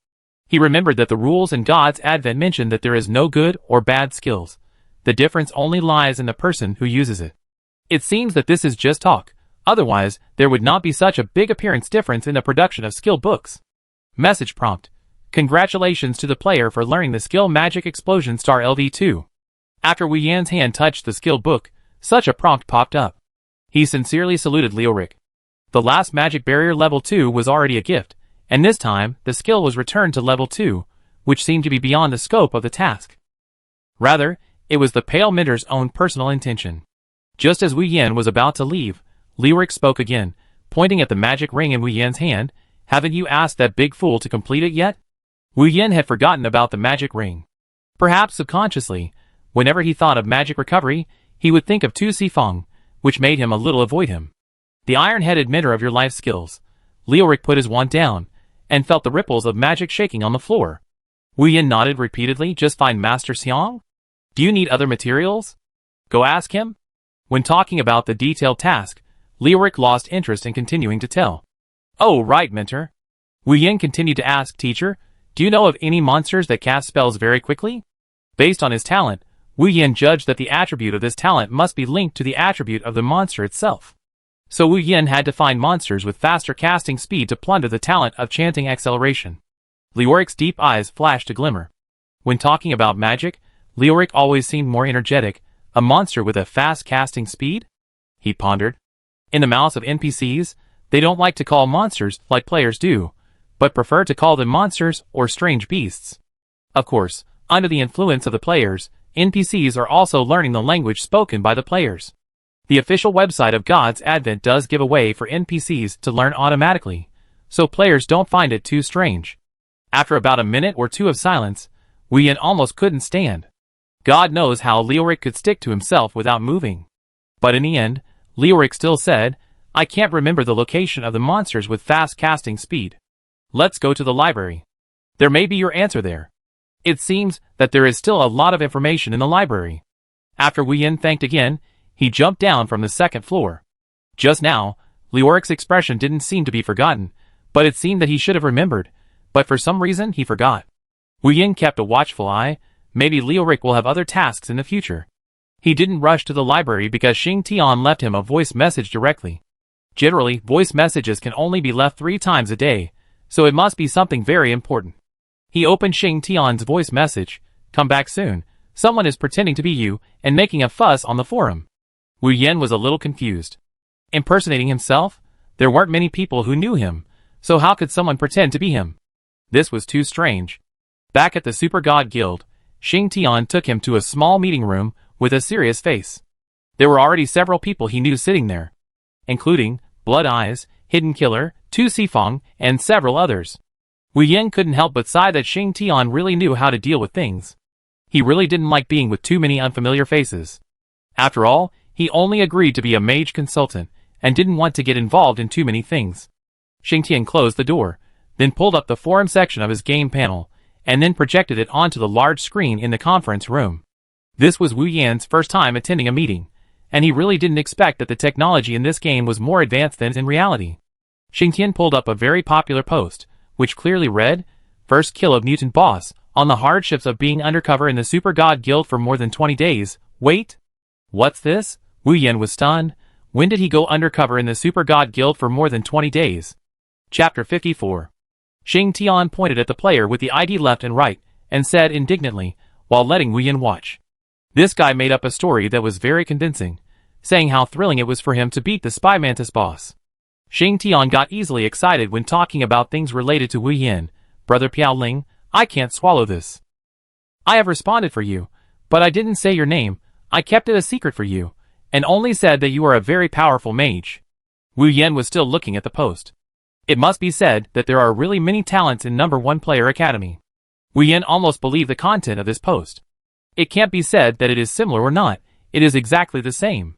He remembered that the rules in God's Advent mention that there is no good or bad skills. The difference only lies in the person who uses it. It seems that this is just talk, otherwise there would not be such a big appearance difference in the production of skill books. Message prompt. Congratulations to the player for learning the skill Magic Explosion Star LV2. After Wu Yan's hand touched the skill book, such a prompt popped up. He sincerely saluted Leoric. The last magic barrier level 2 was already a gift, and this time the skill was returned to level 2, which seemed to be beyond the scope of the task. Rather, it was the Pale Minter's own personal intention. Just as Wu Yan was about to leave, Leoric spoke again, pointing at the magic ring in Wu Yan's hand. Haven't you asked that big fool to complete it yet? Wu Yan had forgotten about the magic ring. Perhaps subconsciously, whenever he thought of magic recovery, he would think of Tu Sifeng, which made him a little avoid him. The iron-headed mentor of your life skills. Leoric put his wand down, and felt the ripples of magic shaking on the floor. Wu Yan nodded repeatedly. Just find Master Xiang? Do you need other materials? Go ask him? When talking about the detailed task, Leoric lost interest in continuing to tell. Oh right, mentor. Wu Yan continued to ask, teacher, do you know of any monsters that cast spells very quickly? Based on his talent, Wu Yan judged that the attribute of this talent must be linked to the attribute of the monster itself. So Wu Yan had to find monsters with faster casting speed to plunder the talent of chanting acceleration. Leoric's deep eyes flashed a glimmer. When talking about magic, Leoric always seemed more energetic. A monster with a fast casting speed? He pondered. In the mouths of NPCs, they don't like to call monsters like players do, but prefer to call them monsters or strange beasts. Of course, under the influence of the players, NPCs are also learning the language spoken by the players. The official website of God's Advent does give a way for NPCs to learn automatically, so players don't find it too strange. After about a minute or two of silence, Wu Yan almost couldn't stand. God knows how Leoric could stick to himself without moving. But in the end, Leoric still said, I can't remember the location of the monsters with fast casting speed. Let's go to the library. There may be your answer there. It seems that there is still a lot of information in the library. After Wu Yan thanked again, he jumped down from the second floor. Just now, Leoric's expression didn't seem to be forgotten, but it seemed that he should have remembered, but for some reason he forgot. Wu Yan kept a watchful eye. Maybe Leoric will have other tasks in the future. He didn't rush to the library because Xing Tian left him a voice message directly. Generally, voice messages can only be left 3 times a day, so it must be something very important. He opened Xing Tian's voice message. Come back soon. Someone is pretending to be you and making a fuss on the forum. Wu Yan was a little confused. Impersonating himself? There weren't many people who knew him, so how could someone pretend to be him? This was too strange. Back at the Super God Guild, Xing Tian took him to a small meeting room with a serious face. There were already several people he knew sitting there, including Blood Eyes, Hidden Killer, Tu Sifeng, and several others. Wu Yan couldn't help but sigh that Xing Tian really knew how to deal with things. He really didn't like being with too many unfamiliar faces. After all, he only agreed to be a mage consultant and didn't want to get involved in too many things. Xing Tian closed the door, then pulled up the forum section of his game panel, and then projected it onto the large screen in the conference room. This was Wu Yan's first time attending a meeting, and he really didn't expect that the technology in this game was more advanced than in reality. Xing Tian pulled up a very popular post, which clearly read, First kill of mutant boss, on the hardships of being undercover in the Super God Guild for more than 20 days. Wait? What's this? Wu Yan was stunned. When did he go undercover in the Super God Guild for more than 20 days? Chapter 54. Xing Tian pointed at the player with the ID left and right, and said indignantly, while letting Wu Yan watch. This guy made up a story that was very convincing, saying how thrilling it was for him to beat the Spy Mantis boss. Xing Tian got easily excited when talking about things related to Wu Yan. Brother Piaoling, I can't swallow this. I have responded for you, but I didn't say your name. I kept it a secret for you, and only said that you are a very powerful mage. Wu Yan was still looking at the post. It must be said that there are really many talents in number 1 player academy. Wu Yan almost believed the content of this post. It can't be said that it is similar or not, it is exactly the same.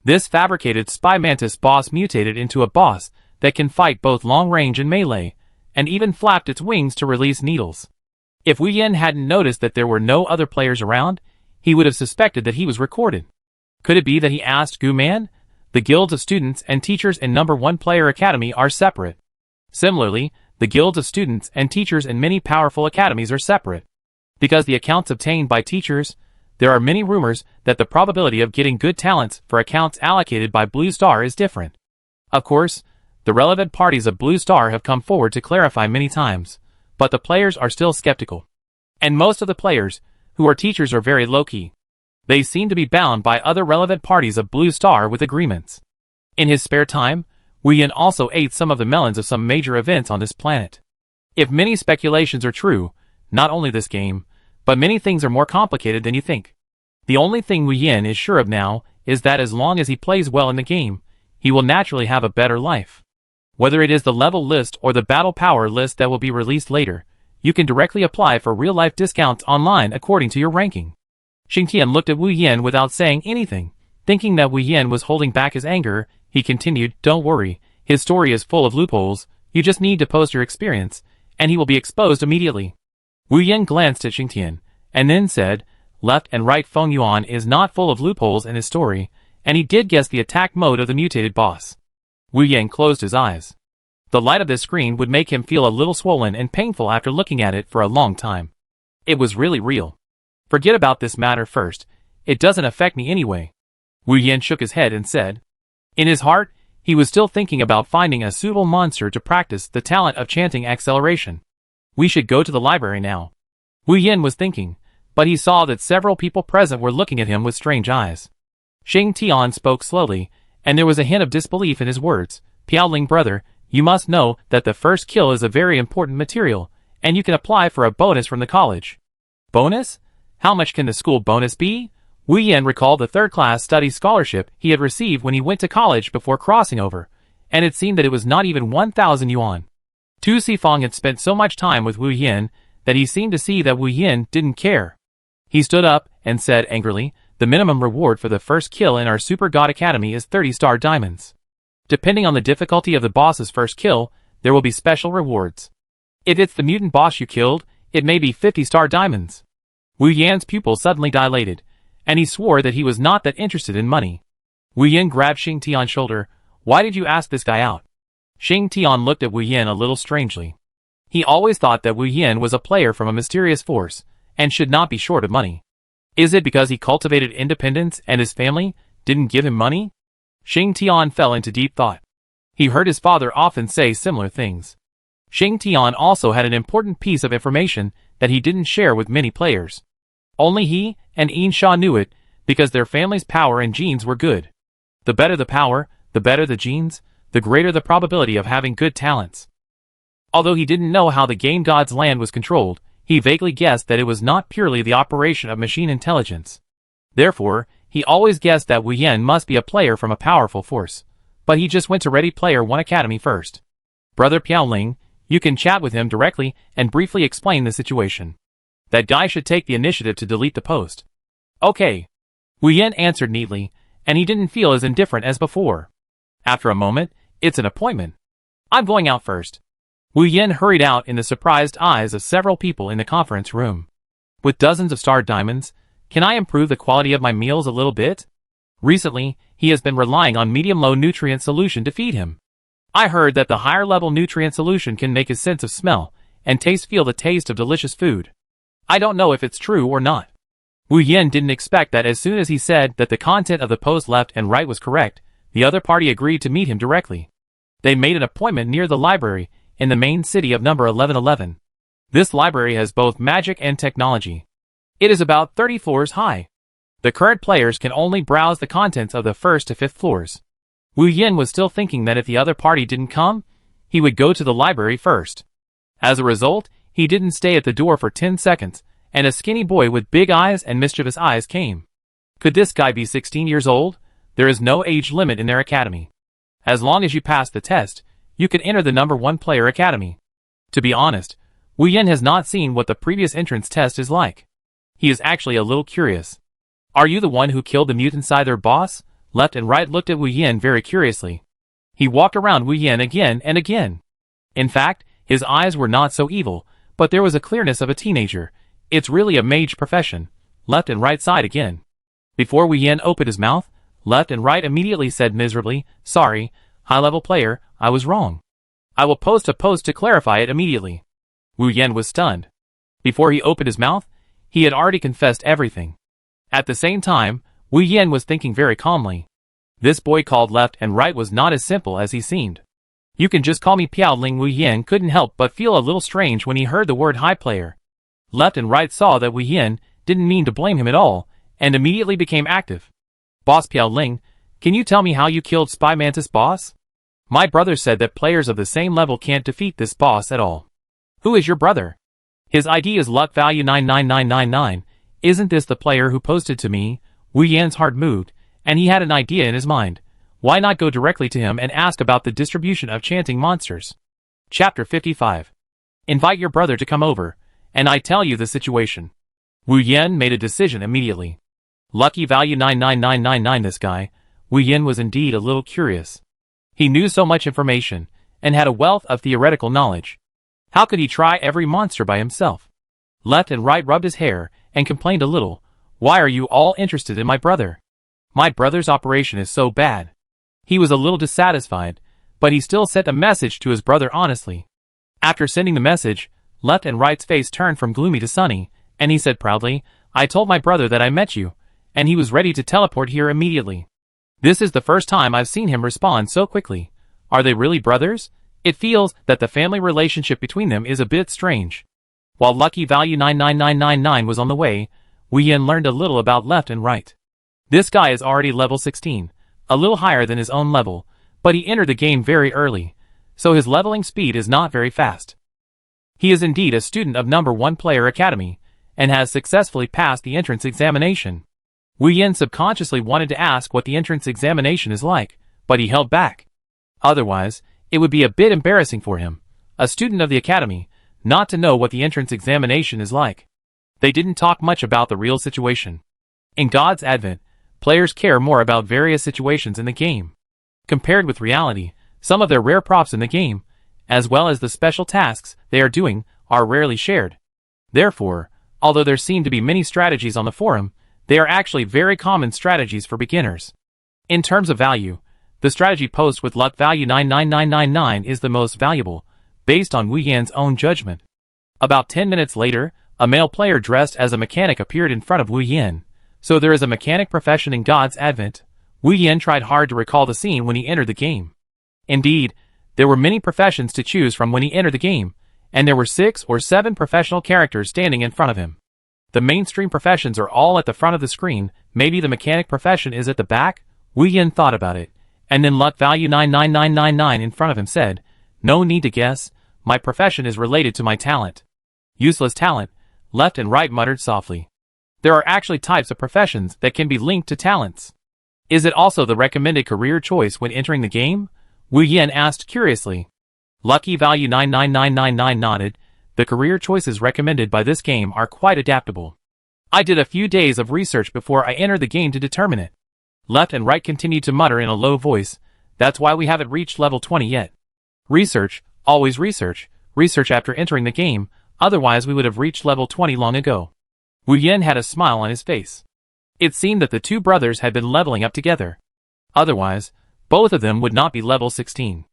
This fabricated Spy Mantis boss mutated into a boss that can fight both long range and melee, and even flapped its wings to release needles. If Wu Yin hadn't noticed that there were no other players around, he would have suspected that he was recorded. Could it be that he asked Gu Man? The guilds of students and teachers in number 1 player academy are separate. Similarly, the guilds of students and teachers in many powerful academies are separate. Because the accounts obtained by teachers, there are many rumors that the probability of getting good talents for accounts allocated by Blue Star is different. Of course, the relevant parties of Blue Star have come forward to clarify many times, but the players are still skeptical. And most of the players, who are teachers, are very low-key. They seem to be bound by other relevant parties of Blue Star with agreements. In his spare time, Wu Yin also ate some of the melons of some major events on this planet. If many speculations are true, not only this game, but many things are more complicated than you think. The only thing Wu Yin is sure of now is that as long as he plays well in the game, he will naturally have a better life. Whether it is the level list or the battle power list that will be released later, you can directly apply for real-life discounts online according to your ranking. Xingtian looked at Wu Yin without saying anything. Thinking that Wu Yin was holding back his anger, he continued, "Don't worry, his story is full of loopholes. You just need to post your experience, and he will be exposed immediately." Wu Yin glanced at Xingtian, and then said, "Left and right Feng Yuan is not full of loopholes in his story, and he did guess the attack mode of the mutated boss." Wu Yin closed his eyes. The light of this screen would make him feel a little swollen and painful after looking at it for a long time. It was really real. "Forget about this matter first. It doesn't affect me anyway." Wu Yin shook his head and said. In his heart, he was still thinking about finding a suitable monster to practice the talent of chanting acceleration. "We should go to the library now." Wu Yin was thinking, but he saw that several people present were looking at him with strange eyes. Xingtian spoke slowly, and there was a hint of disbelief in his words. "Piaoling brother, you must know that the first kill is a very important material, and you can apply for a bonus from the college." "Bonus? How much can the school bonus be?" Wu Yin recalled the third-class study scholarship he had received when he went to college before crossing over, and it seemed that it was not even 1,000 yuan. Tu Sifang had spent so much time with Wu Yin that he seemed to see that Wu Yin didn't care. He stood up and said angrily, "The minimum reward for the first kill in our Super God Academy is 30 star diamonds. Depending on the difficulty of the boss's first kill, there will be special rewards. If it's the mutant boss you killed, it may be 50 star diamonds." Wu Yan's pupil suddenly dilated, and he swore that he was not that interested in money. Wu Yin grabbed Xingtian's shoulder. "Why did you ask this guy out?" Xingtian looked at Wu Yin a little strangely. He always thought that Wu Yin was a player from a mysterious force, and should not be short of money. Is it because he cultivated independence and his family didn't give him money? Xingtian fell into deep thought. He heard his father often say similar things. Xingtian also had an important piece of information that he didn't share with many players. Only he and Insha knew it, because their family's power and genes were good. The better the power, the better the genes, the greater the probability of having good talents. Although he didn't know how the game god's land was controlled, he vaguely guessed that it was not purely the operation of machine intelligence. Therefore, he always guessed that Wu Yin must be a player from a powerful force. But he just went to Ready Player 1 Academy first. "Brother Piaoling, you can chat with him directly and briefly explain the situation. That guy should take the initiative to delete the post." "Okay." Wu Yin answered neatly, and he didn't feel as indifferent as before. After a moment, "It's an appointment. I'm going out first." Wu Yin hurried out in the surprised eyes of several people in the conference room. "With dozens of star diamonds, can I improve the quality of my meals a little bit?" Recently, he has been relying on medium-low nutrient solution to feed him. I heard that the higher-level nutrient solution can make his sense of smell and taste feel the taste of delicious food. I don't know if it's true or not. Wu Yin didn't expect that as soon as he said that the content of the post left and right was correct, the other party agreed to meet him directly. They made an appointment near the library in the main city of number 1111. This library has both magic and technology. It is about 30 floors high. The current players can only browse the contents of the 1st to 5th floors. Wu Yin was still thinking that if the other party didn't come, he would go to the library first. As a result, he didn't stay at the door for 10 seconds, and a skinny boy with big eyes and mischievous eyes came. Could this guy be 16 years old? There is no age limit in their academy. As long as you pass the test, you can enter the number 1 player academy. To be honest, Wu Yin has not seen what the previous entrance test is like. He is actually a little curious. "Are you the one who killed the mutant Scyther boss?" Left and right looked at Wu Yin very curiously. He walked around Wu Yan again and again. In fact, his eyes were not so evil, but there was a clearness of a teenager. It's really a mage profession. Left and right side again. Before Wu Yan opened his mouth, left and right immediately said miserably, "Sorry, high-level player, I was wrong. I will post a post to clarify it immediately." Wu Yan was stunned. Before he opened his mouth, he had already confessed everything. At the same time, Wu Yan was thinking very calmly. This boy called left and right was not as simple as he seemed. "You can just call me Piao Ling." Wu Yan couldn't help but feel a little strange when he heard the word high player. Left and right saw that Wu Yan didn't mean to blame him at all, and immediately became active. "Boss Piao Ling, can you tell me how you killed Spy Mantis boss? My brother said that players of the same level can't defeat this boss at all." "Who is your brother?" "His ID is luck value 99999. Isn't this the player who posted to me?" Wu Yan's heart moved, and he had an idea in his mind. Why not go directly to him and ask about the distribution of chanting monsters? Chapter 55. Invite your brother to come over, and I tell you the situation. Wu Yan made a decision immediately. Lucky value 99999. This guy, Wu Yan, was indeed a little curious. He knew so much information, and had a wealth of theoretical knowledge. How could he try every monster by himself? Left and right rubbed his hair, and complained a little. "Why are you all interested in my brother? My brother's operation is so bad." He was a little dissatisfied, but he still sent a message to his brother honestly. After sending the message, Left and Right's face turned from gloomy to sunny, and he said proudly, "I told my brother that I met you, and he was ready to teleport here immediately. This is the first time I've seen him respond so quickly. Are they really brothers? It feels that the family relationship between them is a bit strange." While lucky value 99999 was on the way, Wu Yan learned a little about Left and Right. This guy is already level 16, a little higher than his own level, but he entered the game very early, so his leveling speed is not very fast. He is indeed a student of number 1 Player Academy, and has successfully passed the entrance examination. Wu Yan subconsciously wanted to ask what the entrance examination is like, but he held back. Otherwise, it would be a bit embarrassing for him, a student of the academy, not to know what the entrance examination is like. They didn't talk much about the real situation. In God's Advent, players care more about various situations in the game. Compared with reality, some of their rare props in the game, as well as the special tasks they are doing, are rarely shared. Therefore, although there seem to be many strategies on the forum, they are actually very common strategies for beginners. In terms of value, the strategy post with luck value 99999 is the most valuable, based on Wu Yan's own judgment. About 10 minutes later, a male player dressed as a mechanic appeared in front of Wu Yan. So there is a mechanic profession in God's Advent. Wu Yan tried hard to recall the scene when he entered the game. Indeed, there were many professions to choose from when he entered the game, and there were 6 or 7 professional characters standing in front of him. The mainstream professions are all at the front of the screen. Maybe the mechanic profession is at the back? Wu Yan thought about it, and then luck value 99999 in front of him said, "No need to guess, my profession is related to my talent." "Useless talent," Left and Right muttered softly. There are actually types of professions that can be linked to talents. "Is it also the recommended career choice when entering the game?" Wu Yan asked curiously. Lucky value 99999 nodded. The career choices recommended by this game are quite adaptable. I did a few days of research before I entered the game to determine it. Left and Right continued to mutter in a low voice. That's why we haven't reached level 20 yet. Research, always research, research after entering the game, otherwise we would have reached level 20 long ago. Wu Yan had a smile on his face. It seemed that the two brothers had been leveling up together. Otherwise, both of them would not be level 16.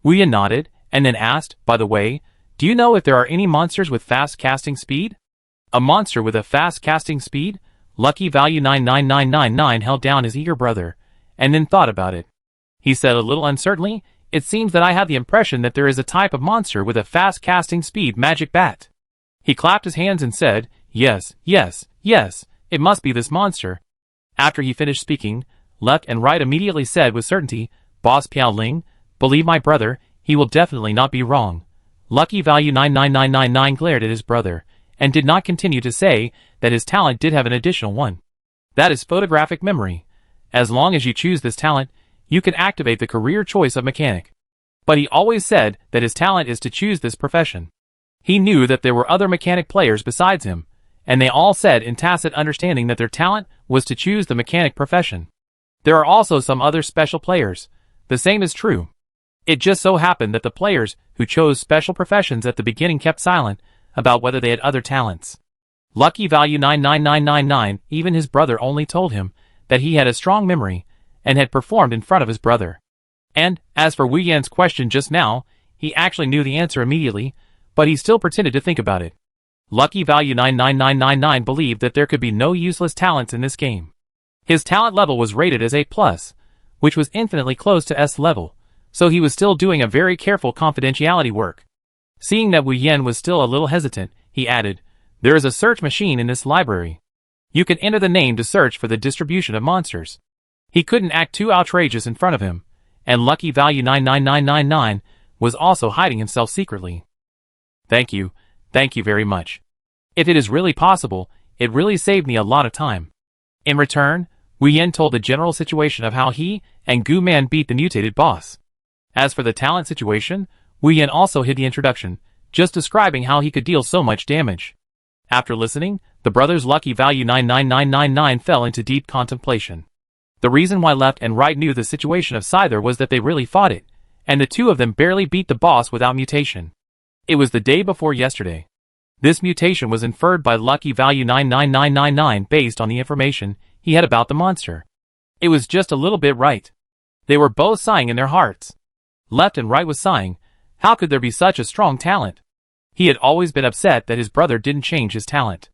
Wu Yan nodded, and then asked, "By the way, do you know if there are any monsters with fast casting speed?" "A monster with a fast casting speed?" Lucky value 99999 held down his eager brother, and then thought about it. He said a little uncertainly, "It seems that I have the impression that there is a type of monster with a fast casting speed magic bat." He clapped his hands and said, "Yes, yes, yes, it must be this monster." After he finished speaking, Left and Right immediately said with certainty, "Boss Piao Ling, believe my brother, he will definitely not be wrong." Lucky value 99999 glared at his brother, and did not continue to say that his talent did have an additional one. That is photographic memory. As long as you choose this talent, you can activate the career choice of mechanic. But he always said that his talent is to choose this profession. He knew that there were other mechanic players besides him, and they all said in tacit understanding that their talent was to choose the mechanic profession. There are also some other special players. The same is true. It just so happened that the players who chose special professions at the beginning kept silent about whether they had other talents. Lucky value 99999, even his brother only told him that he had a strong memory and had performed in front of his brother. And, as for Wu Yan's question just now, he actually knew the answer immediately, but he still pretended to think about it. Lucky value 99999 believed that there could be no useless talents in this game. His talent level was rated as A+, which was infinitely close to S level, so he was still doing a very careful confidentiality work. Seeing that Wu Yan was still a little hesitant, he added, "There is a search machine in this library. You can enter the name to search for the distribution of monsters." He couldn't act too outrageous in front of him, and lucky value 99999 was also hiding himself secretly. Thank you very much. If it is really possible, it really saved me a lot of time." In return, Wu Yan told the general situation of how he and Gu Man beat the mutated boss. As for the talent situation, Wu Yan also hid the introduction, just describing how he could deal so much damage. After listening, the brothers' lucky value 99999 fell into deep contemplation. The reason why left and right knew the situation of Scyther was that they really fought it, and the two of them barely beat the boss without mutation. It was the day before yesterday. This mutation was inferred by lucky value 99999 based on the information he had about the monster. It was just a little bit right. They were both sighing in their hearts. Left and right was sighing. How could there be such a strong talent? He had always been upset that his brother didn't change his talent.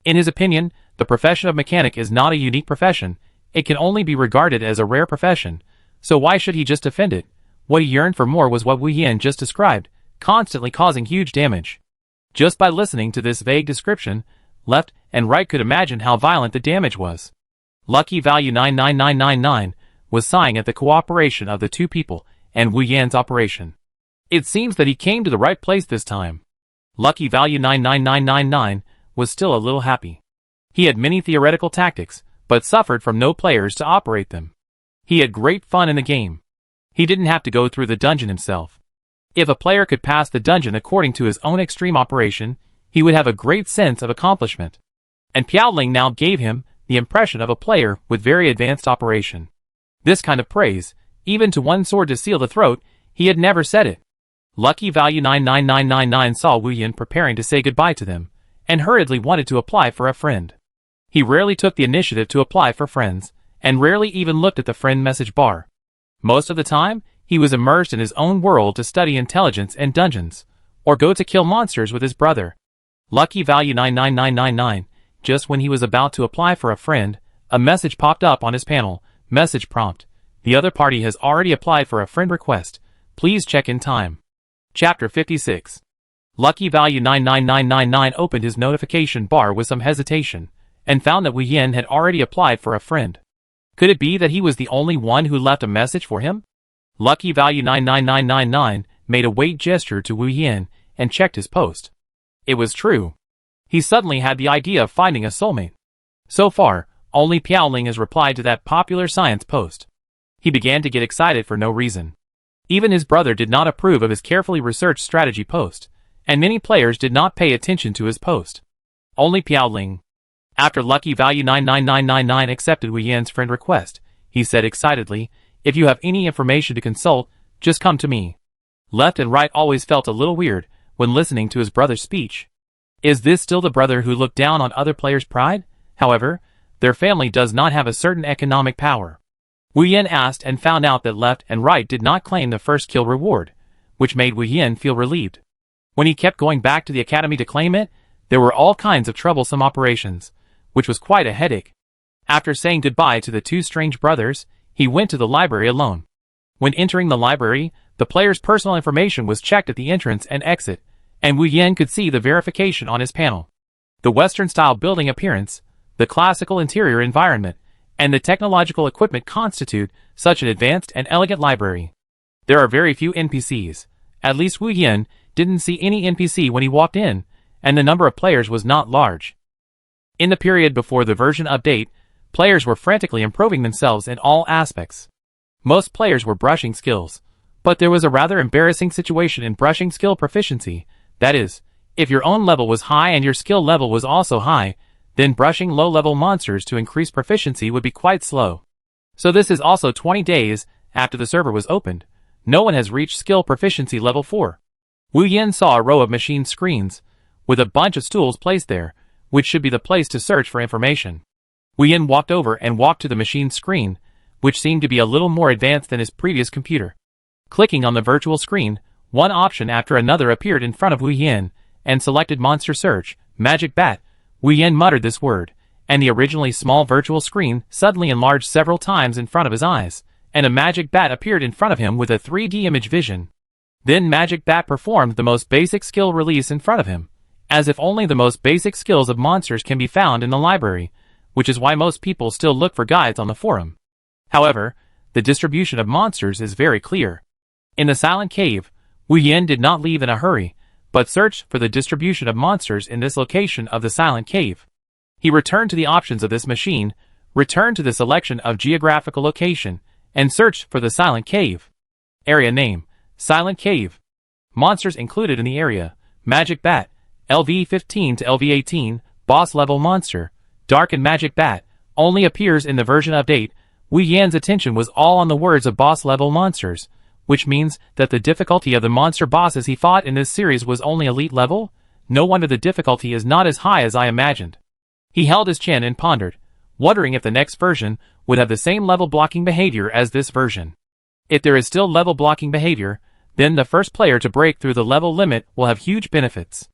In his opinion, the profession of mechanic is not a unique profession. It can only be regarded as a rare profession, so why should he just defend it? What he yearned for more was what Wu Yan just described, constantly causing huge damage. Just by listening to this vague description, left and right could imagine how violent the damage was. Lucky value 99999 was sighing at the cooperation of the two people and Wu Yan's operation. It seems that he came to the right place this time. Lucky value 99999 was still a little happy. He had many theoretical tactics, but suffered from no players to operate them. He had great fun in the game. He didn't have to go through the dungeon himself. If a player could pass the dungeon according to his own extreme operation, he would have a great sense of accomplishment. And Piaoling now gave him the impression of a player with very advanced operation. This kind of praise, even to one sword to seal the throat, he had never said it. Lucky value 99999 saw Wu Yan preparing to say goodbye to them, and hurriedly wanted to apply for a friend. He rarely took the initiative to apply for friends, and rarely even looked at the friend message bar. Most of the time, he was immersed in his own world to study intelligence and dungeons, or go to kill monsters with his brother. Lucky value 99999, just when he was about to apply for a friend, a message popped up on his panel, message prompt. The other party has already applied for a friend request. Please check in time. Chapter 56. Lucky value 99999 opened his notification bar with some hesitation, and found that Wu Yan had already applied for a friend. Could it be that he was the only one who left a message for him? Lucky value 99999 made a wait gesture to Wu Yan and checked his post. It was true. He suddenly had the idea of finding a soulmate. So far, only Piaoling has replied to that popular science post. He began to get excited for no reason. Even his brother did not approve of his carefully researched strategy post, and many players did not pay attention to his post. Only Piaoling. After lucky value 99999 accepted Wu Yan's friend request, he said excitedly, "If you have any information to consult, just come to me." Left and right always felt a little weird when listening to his brother's speech. Is this still the brother who looked down on other players' pride? However, their family does not have a certain economic power. Wu Yan asked and found out that left and right did not claim the first kill reward, which made Wu Yan feel relieved. When he kept going back to the academy to claim it, there were all kinds of troublesome operations, which was quite a headache. After saying goodbye to the two strange brothers, he went to the library alone. When entering the library, the player's personal information was checked at the entrance and exit, and Wu Yan could see the verification on his panel. The Western-style building appearance, the classical interior environment, and the technological equipment constitute such an advanced and elegant library. There are very few NPCs. At least Wu Yan didn't see any NPC when he walked in, and the number of players was not large. In the period before the version update, players were frantically improving themselves in all aspects. Most players were brushing skills, but there was a rather embarrassing situation in brushing skill proficiency. That is, if your own level was high and your skill level was also high, then brushing low-level monsters to increase proficiency would be quite slow. So this is also 20 days after the server was opened. No one has reached skill proficiency level 4. Wu Yin saw a row of machine screens, with a bunch of stools placed there, which should be the place to search for information. Wu Yin walked over and walked to the machine screen, which seemed to be a little more advanced than his previous computer. Clicking on the virtual screen, one option after another appeared in front of Wu Yin, and selected Monster Search, Magic Bat. Wu Yin muttered this word, and the originally small virtual screen suddenly enlarged several times in front of his eyes, and a Magic Bat appeared in front of him with a 3D image vision. Then Magic Bat performed the most basic skill release in front of him, as if only the most basic skills of monsters can be found in the library, which is why most people still look for guides on the forum. However, the distribution of monsters is very clear. In the Silent Cave, Wu Yin did not leave in a hurry, but searched for the distribution of monsters in this location of the Silent Cave. He returned to the options of this machine, returned to the selection of geographical location, and searched for the Silent Cave. Area name: Silent Cave. Monsters included in the area: Magic Bat, LV15 to LV18, boss level monster. Dark and Magic Bat only appears in the version update. Wu Yan's attention was all on the words of boss level monsters, which means that the difficulty of the monster bosses he fought in this series was only elite level. No wonder the difficulty is not as high as I imagined. He held his chin and pondered, wondering if the next version would have the same level blocking behavior as this version. If there is still level blocking behavior, then the first player to break through the level limit will have huge benefits.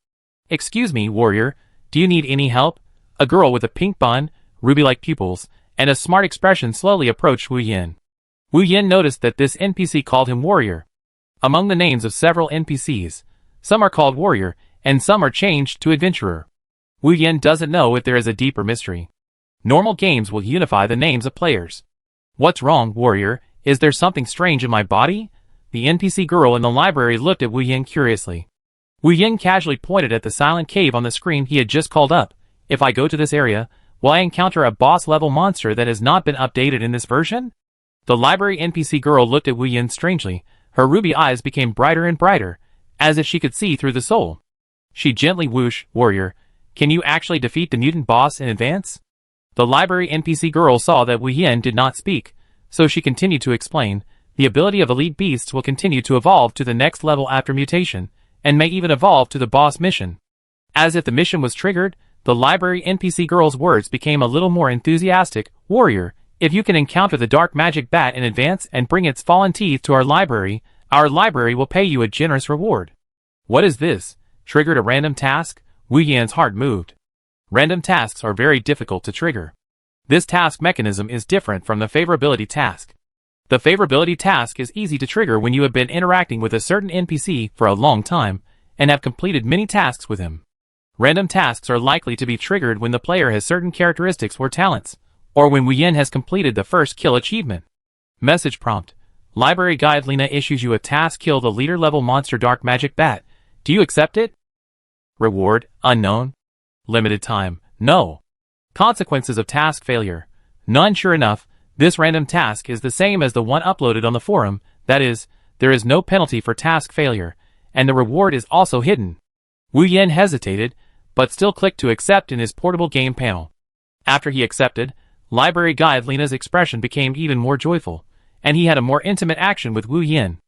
"Excuse me, warrior, do you need any help?" A girl with a pink bun, ruby-like pupils, and a smart expression slowly approached Wu Yin. Wu Yin noticed that this NPC called him warrior. Among the names of several NPCs, some are called warrior, and some are changed to adventurer. Wu Yin doesn't know if there is a deeper mystery. Normal games will unify the names of players. "What's wrong, warrior? Is there something strange in my body?" The NPC girl in the library looked at Wu Yin curiously. Wu Yin casually pointed at the Silent Cave on the screen he had just called up. "If I go to this area, will I encounter a boss-level monster that has not been updated in this version?" The library NPC girl looked at Wu Yin strangely. Her ruby eyes became brighter and brighter, as if she could see through the soul. She gently whooshed, "Warrior, can you actually defeat the mutant boss in advance?" The library NPC girl saw that Wu Yin did not speak, so she continued to explain. "The ability of elite beasts will continue to evolve to the next level after mutation, and may even evolve to the boss mission." As if the mission was triggered, the library NPC girl's words became a little more enthusiastic. "Warrior, if you can encounter the dark magic bat in advance and bring its fallen teeth to our library will pay you a generous reward." "What is this? Triggered a random task?" Wu Yan's heart moved. Random tasks are very difficult to trigger. This task mechanism is different from the favorability task. The favorability task is easy to trigger when you have been interacting with a certain NPC for a long time, and have completed many tasks with him. Random tasks are likely to be triggered when the player has certain characteristics or talents, or when Wu Yin has completed the first kill achievement. Message prompt: Library Guide Lena issues you a task: kill the leader level monster Dark Magic Bat. Do you accept it? Reward: unknown. Limited time: no. Consequences of task failure: none. Sure enough, this random task is the same as the one uploaded on the forum. That is, there is no penalty for task failure, and the reward is also hidden. Wu Yin hesitated, but still clicked to accept in his portable game panel. After he accepted, Library Guide Lena's expression became even more joyful, and he had a more intimate action with Wu Yin.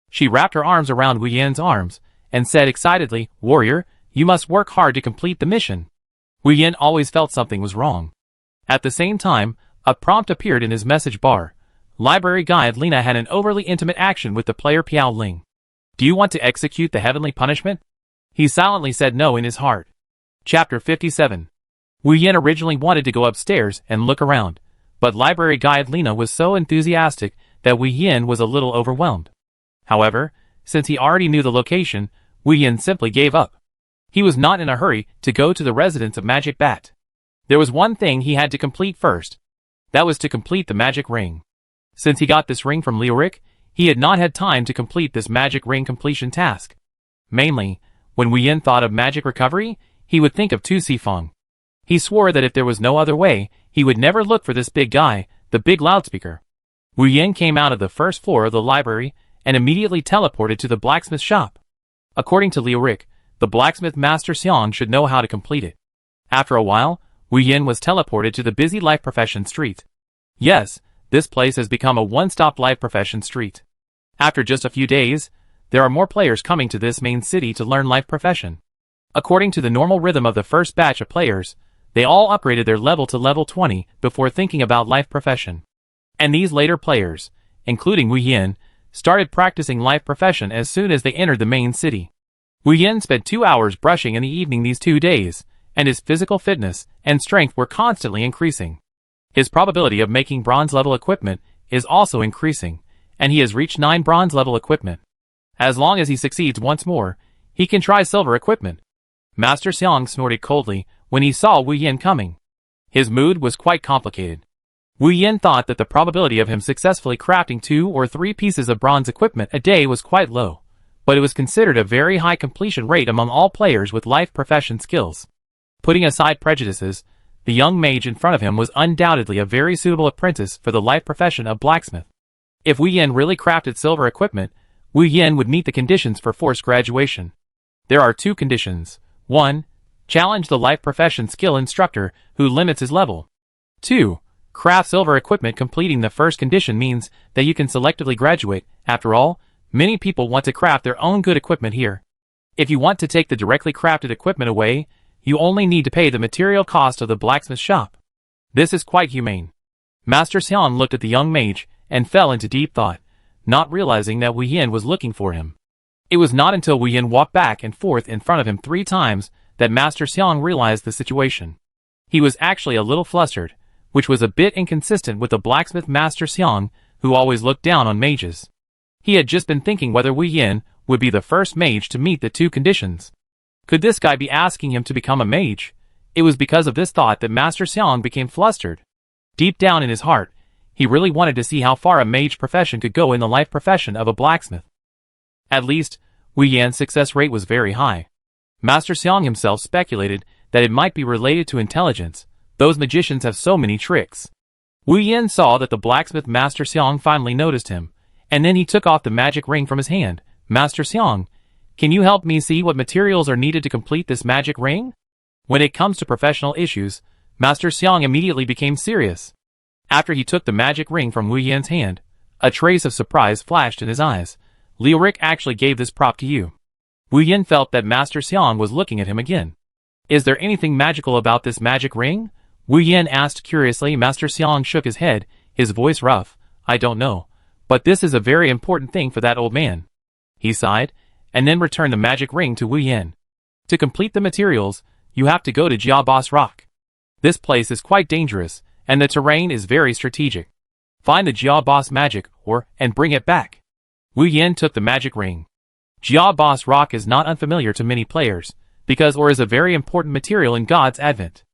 She wrapped her arms around Wu Yin's arms, and said excitedly, "Warrior, you must work hard to complete the mission." Wu Yin always felt something was wrong. At the same time, a prompt appeared in his message bar. Library Guide Lena had an overly intimate action with the player Piao Ling. "Do you want to execute the heavenly punishment?" He silently said no in his heart. Chapter 57. Wu Yin originally wanted to go upstairs and look around, but Library Guide Lena was so enthusiastic that Wu Yin was a little overwhelmed. However, since he already knew the location, Wu Yin simply gave up. He was not in a hurry to go to the residence of Magic Bat. There was one thing he had to complete first. That was to complete the magic ring. Since he got this ring from Lioric, he had not had time to complete this magic ring completion task. Mainly, when Wu Yin thought of magic recovery, he would think of Tu Sifeng. He swore that if there was no other way, he would never look for this big guy, the big loudspeaker. Wu Yin came out of the first floor of the library and immediately teleported to the blacksmith shop. According to Lioric, the blacksmith master Xiang should know how to complete it. After a while, Wu Yin was teleported to the busy life profession street. Yes, this place has become a one-stop life profession street. After just a few days, there are more players coming to this main city to learn life profession. According to the normal rhythm of the first batch of players, they all upgraded their level to level 20 before thinking about life profession. And these later players, including Wu Yin, started practicing life profession as soon as they entered the main city. Wu Yin spent 2 hours brushing in the evening these 2 days, and his physical fitness and strength were constantly increasing. His probability of making bronze level equipment is also increasing, and he has reached 9 bronze level equipment. As long as he succeeds once more, he can try silver equipment. Master Xiang snorted coldly when he saw Wu Yin coming. His mood was quite complicated. Wu Yin thought that the probability of him successfully crafting 2 or 3 pieces of bronze equipment a day was quite low, but it was considered a very high completion rate among all players with life profession skills. Putting aside prejudices, the young mage in front of him was undoubtedly a very suitable apprentice for the life profession of blacksmith. If Wu Yin really crafted silver equipment, Wu Yin would meet the conditions for forced graduation. There are 2 conditions. 1. Challenge the life profession skill instructor who limits his level. 2. Craft silver equipment. Completing the first condition means that you can selectively graduate. After all, many people want to craft their own good equipment here. If you want to take the directly crafted equipment away, you only need to pay the material cost of the blacksmith shop. This is quite humane. Master Xian looked at the young mage and fell into deep thought, not realizing that Wu Yin was looking for him. It was not until Wu Yin walked back and forth in front of him 3 times that Master Xiang realized the situation. He was actually a little flustered, which was a bit inconsistent with the blacksmith Master Xiang, who always looked down on mages. He had just been thinking whether Wu Yin would be the first mage to meet the 2 conditions. Could this guy be asking him to become a mage? It was because of this thought that Master Xiang became flustered. Deep down in his heart, he really wanted to see how far a mage profession could go in the life profession of a blacksmith. At least, Wu Yan's success rate was very high. Master Xiang himself speculated that it might be related to intelligence. Those magicians have so many tricks. Wu Yan saw that the blacksmith Master Xiang finally noticed him, and then he took off the magic ring from his hand. Master Xiang, can you help me see what materials are needed to complete this magic ring? When it comes to professional issues, Master Xiang immediately became serious. After he took the magic ring from Wu Yan's hand, a trace of surprise flashed in his eyes. Liuric actually gave this prop to you. Wu Yan felt that Master Xiang was looking at him again. Is there anything magical about this magic ring? Wu Yan asked curiously. Master Xiang shook his head, his voice rough. I don't know, but this is a very important thing for that old man. He sighed, and then returned the magic ring to Wu Yan. To complete the materials, you have to go to Jia Boss Rock. This place is quite dangerous, and the terrain is very strategic. Find the Jia Boss magic ore and bring it back. Wu Yan took the magic ring. Jia Boss Rock is not unfamiliar to many players, because ore is a very important material in God's Advent.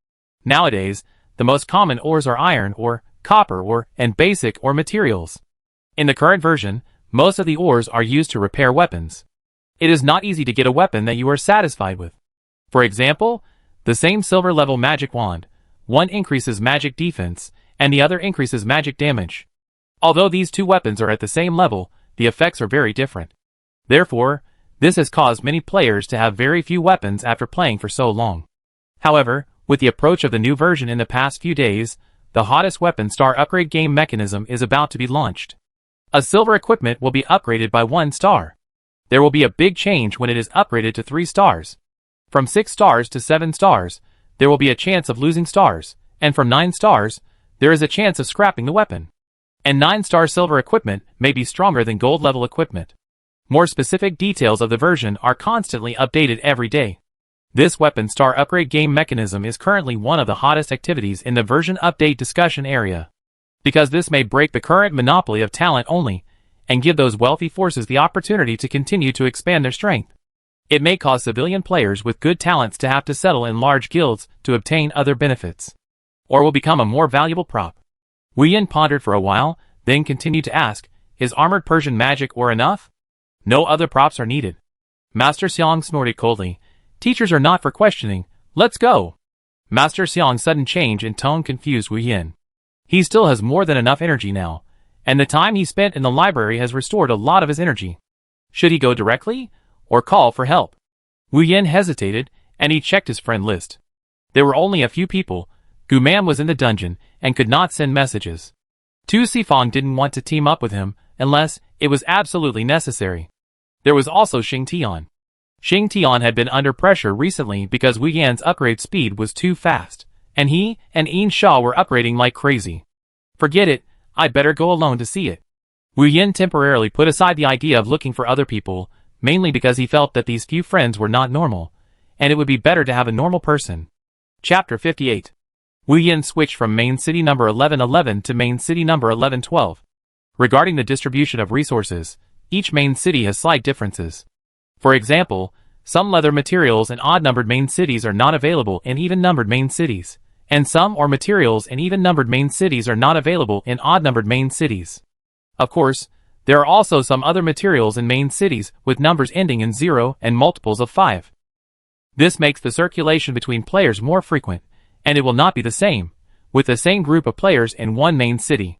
Nowadays, the most common ores are iron ore, copper ore, and basic ore materials. In the current version, most of the ores are used to repair weapons. It is not easy to get a weapon that you are satisfied with. For example, the same silver level magic wand, one increases magic defense, and the other increases magic damage. Although these 2 weapons are at the same level, the effects are very different. Therefore, this has caused many players to have very few weapons after playing for so long. However, with the approach of the new version in the past few days, the hottest weapon star upgrade game mechanism is about to be launched. A silver equipment will be upgraded by 1 star. There will be a big change when it is upgraded to 3 stars. From 6 stars to 7 stars, there will be a chance of losing stars, and from 9 stars, there is a chance of scrapping the weapon. And 9-star silver equipment may be stronger than gold level equipment. More specific details of the version are constantly updated every day. This weapon star upgrade game mechanism is currently one of the hottest activities in the version update discussion area. Because this may break the current monopoly of talent only, and give those wealthy forces the opportunity to continue to expand their strength. It may cause civilian players with good talents to have to settle in large guilds to obtain other benefits. Or will become a more valuable prop. Wu Yan pondered for a while, then continued to ask, is armored Persian magic ore enough? No other props are needed. Master Xiang snorted coldly. Teachers are not for questioning. Let's go. Master Xiang's sudden change in tone confused Wu Yan. He still has more than enough energy now, and the time he spent in the library has restored a lot of his energy. Should he go directly, or call for help? Wu Yan hesitated, and he checked his friend list. There were only a few people. Gu Man was in the dungeon, and could not send messages. Tu Sifang didn't want to team up with him, unless It was absolutely necessary. There was also Xing Tian. Xing Tian had been under pressure recently because Wu Yan's upgrade speed was too fast, and he and Yin Sha were upgrading like crazy. Forget it, I'd better go alone to see it. Wu Yan temporarily put aside the idea of looking for other people, mainly because he felt that these few friends were not normal, and it would be better to have a normal person. Chapter 58. Wu Yan switched from main city number 1111 to main city number 1112. Regarding the distribution of resources, each main city has slight differences. For example, some leather materials in odd-numbered main cities are not available in even-numbered main cities, and some ore materials in even-numbered main cities are not available in odd-numbered main cities. Of course, there are also some other materials in main cities with numbers ending in 0 and multiples of 5. This makes the circulation between players more frequent, and it will not be the same, with the same group of players in one main city.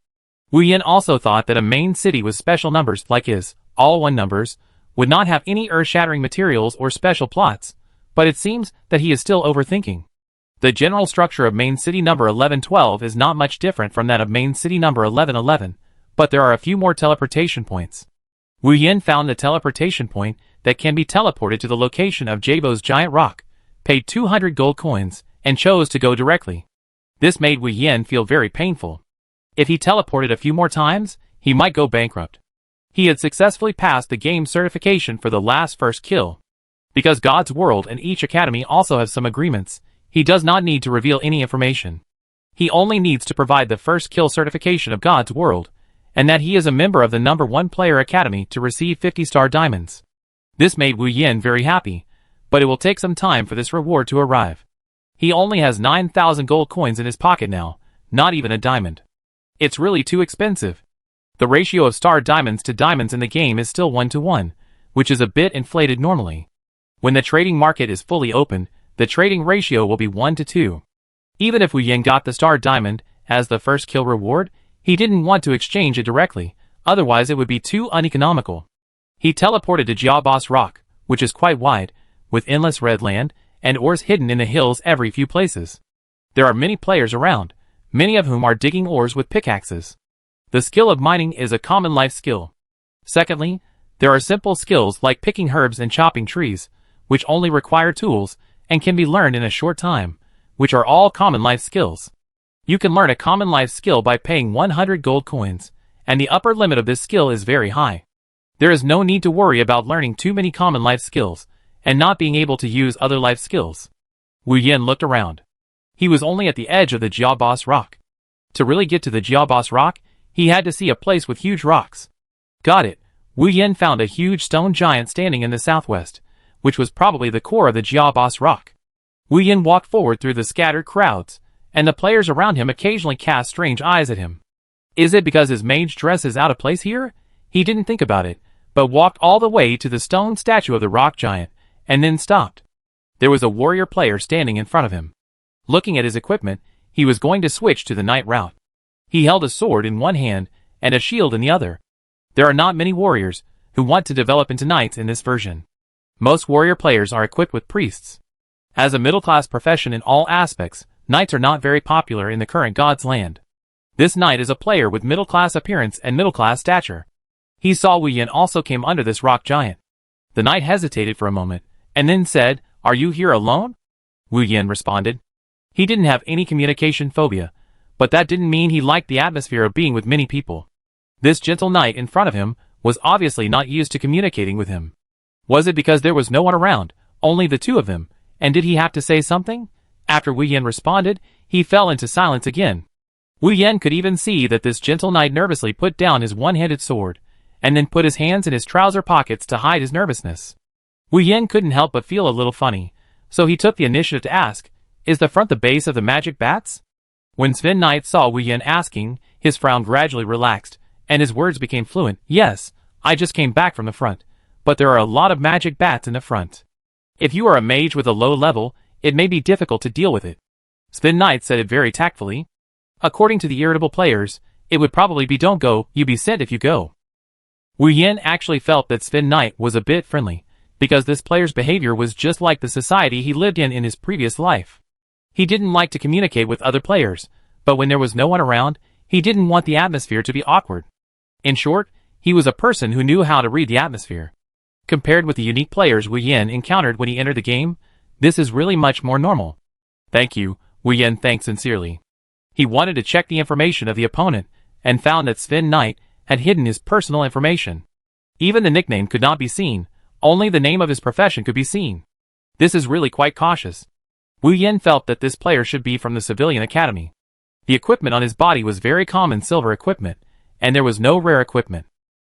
Wu Yan also thought that a main city with special numbers like his, all one numbers, would not have any earth-shattering materials or special plots, but it seems that he is still overthinking. The general structure of main city number 1112 is not much different from that of main city number 1111, but there are a few more teleportation points. Wu Yan found a teleportation point that can be teleported to the location of Jabo's giant rock, paid 200 gold coins, and chose to go directly. This made Wu Yan feel very painful. If he teleported a few more times, he might go bankrupt. He had successfully passed the game certification for the last first kill. Because God's World and each academy also have some agreements, he does not need to reveal any information. He only needs to provide the first kill certification of God's World, and that he is a member of the number 1 player academy to receive 50-star diamonds. This made Wu Yan very happy, but it will take some time for this reward to arrive. He only has 9,000 gold coins in his pocket now, not even a diamond. It's really too expensive. The ratio of star diamonds to diamonds in the game is still 1-to-1, which is a bit inflated normally. When the trading market is fully open, the trading ratio will be 1-to-2. Even if Wu Yan got the star diamond as the first kill reward, he didn't want to exchange it directly, otherwise it would be too uneconomical. He teleported to Jiabo's rock, which is quite wide, with endless red land, and ores hidden in the hills every few places. There are many players around, many of whom are digging ores with pickaxes. The skill of mining is a common life skill. Secondly, there are simple skills like picking herbs and chopping trees, which only require tools, and can be learned in a short time, which are all common life skills. You can learn a common life skill by paying 100 gold coins, and the upper limit of this skill is very high. There is no need to worry about learning too many common life skills, and not being able to use other life skills. Wu Yan looked around. He was only at the edge of the Jiabo's rock. To really get to the Jiabo's rock, he had to see a place with huge rocks. Got it. Wu Yan found a huge stone giant standing in the southwest, which was probably the core of the Jiabo's rock. Wu Yan walked forward through the scattered crowds, and the players around him occasionally cast strange eyes at him. Is it because his mage dress is out of place here? He didn't think about it, but walked all the way to the stone statue of the rock giant, and then stopped. There was a warrior player standing in front of him. Looking at his equipment, he was going to switch to the knight route. He held a sword in one hand and a shield in the other. There are not many warriors who want to develop into knights in this version. Most warrior players are equipped with priests. As a middle-class profession in all aspects, knights are not very popular in the current God's land. This knight is a player with middle-class appearance and middle-class stature. He saw Wu Yan also came under this rock giant. The knight hesitated for a moment, and then said, "Are you here alone?" Wu Yan responded. He didn't have any communication phobia, but that didn't mean he liked the atmosphere of being with many people. This gentle knight in front of him was obviously not used to communicating with him. Was it because there was no one around, only the two of them, and did he have to say something? After Wu Yan responded, he fell into silence again. Wu Yan could even see that this gentle knight nervously put down his one-handed sword, and then put his hands in his trouser pockets to hide his nervousness. Wu Yan couldn't help but feel a little funny, so he took the initiative to ask, "Is the front the base of the magic bats?" When Sven Knight saw Wu Yan asking, his frown gradually relaxed, and his words became fluent. "Yes, I just came back from the front, but there are a lot of magic bats in the front. If you are a mage with a low level, it may be difficult to deal with it." Sven Knight said it very tactfully. According to the irritable players, it would probably be "Don't go, you be sent if you go." Wu Yan actually felt that Sven Knight was a bit friendly, because this player's behavior was just like the society he lived in his previous life. He didn't like to communicate with other players, but when there was no one around, he didn't want the atmosphere to be awkward. In short, He was a person who knew how to read the atmosphere. Compared with the unique players Wu Yin encountered when he entered the game, this is really much more normal. Thank you, Wu Yin thanked sincerely. He wanted to check the information of the opponent, and found that Sven Knight had hidden his personal information. Even the nickname could not be seen, only the name of his profession could be seen. This is really quite cautious. Wu Yin felt that this player should be from the civilian academy. The equipment on his body was very common silver equipment, and there was no rare equipment.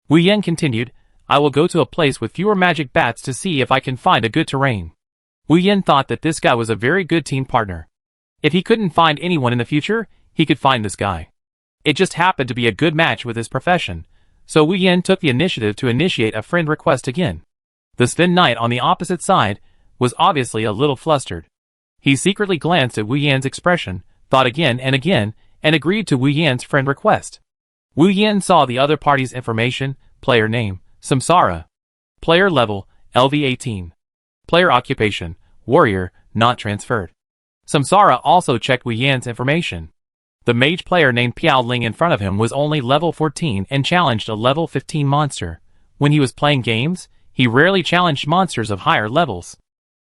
Wu Yin continued, I will go to a place with fewer magic bats to see if I can find a good terrain. Wu Yin thought that this guy was a very good team partner. If he couldn't find anyone in the future, he could find this guy. It just happened to be a good match with his profession, so Wu Yin took the initiative to initiate a friend request again. The Sven Knight on the opposite side was obviously a little flustered. He secretly glanced at Wu Yan's expression, thought again, and agreed to Wu Yan's friend request. Wu Yan saw the other party's information, player name, Samsara. Player level, LV18. Player occupation, warrior, not transferred. Samsara also checked Wu Yan's information. The mage player named Piao Ling in front of him was only level 14 and challenged a level 15 monster. When he was playing games, he rarely challenged monsters of higher levels.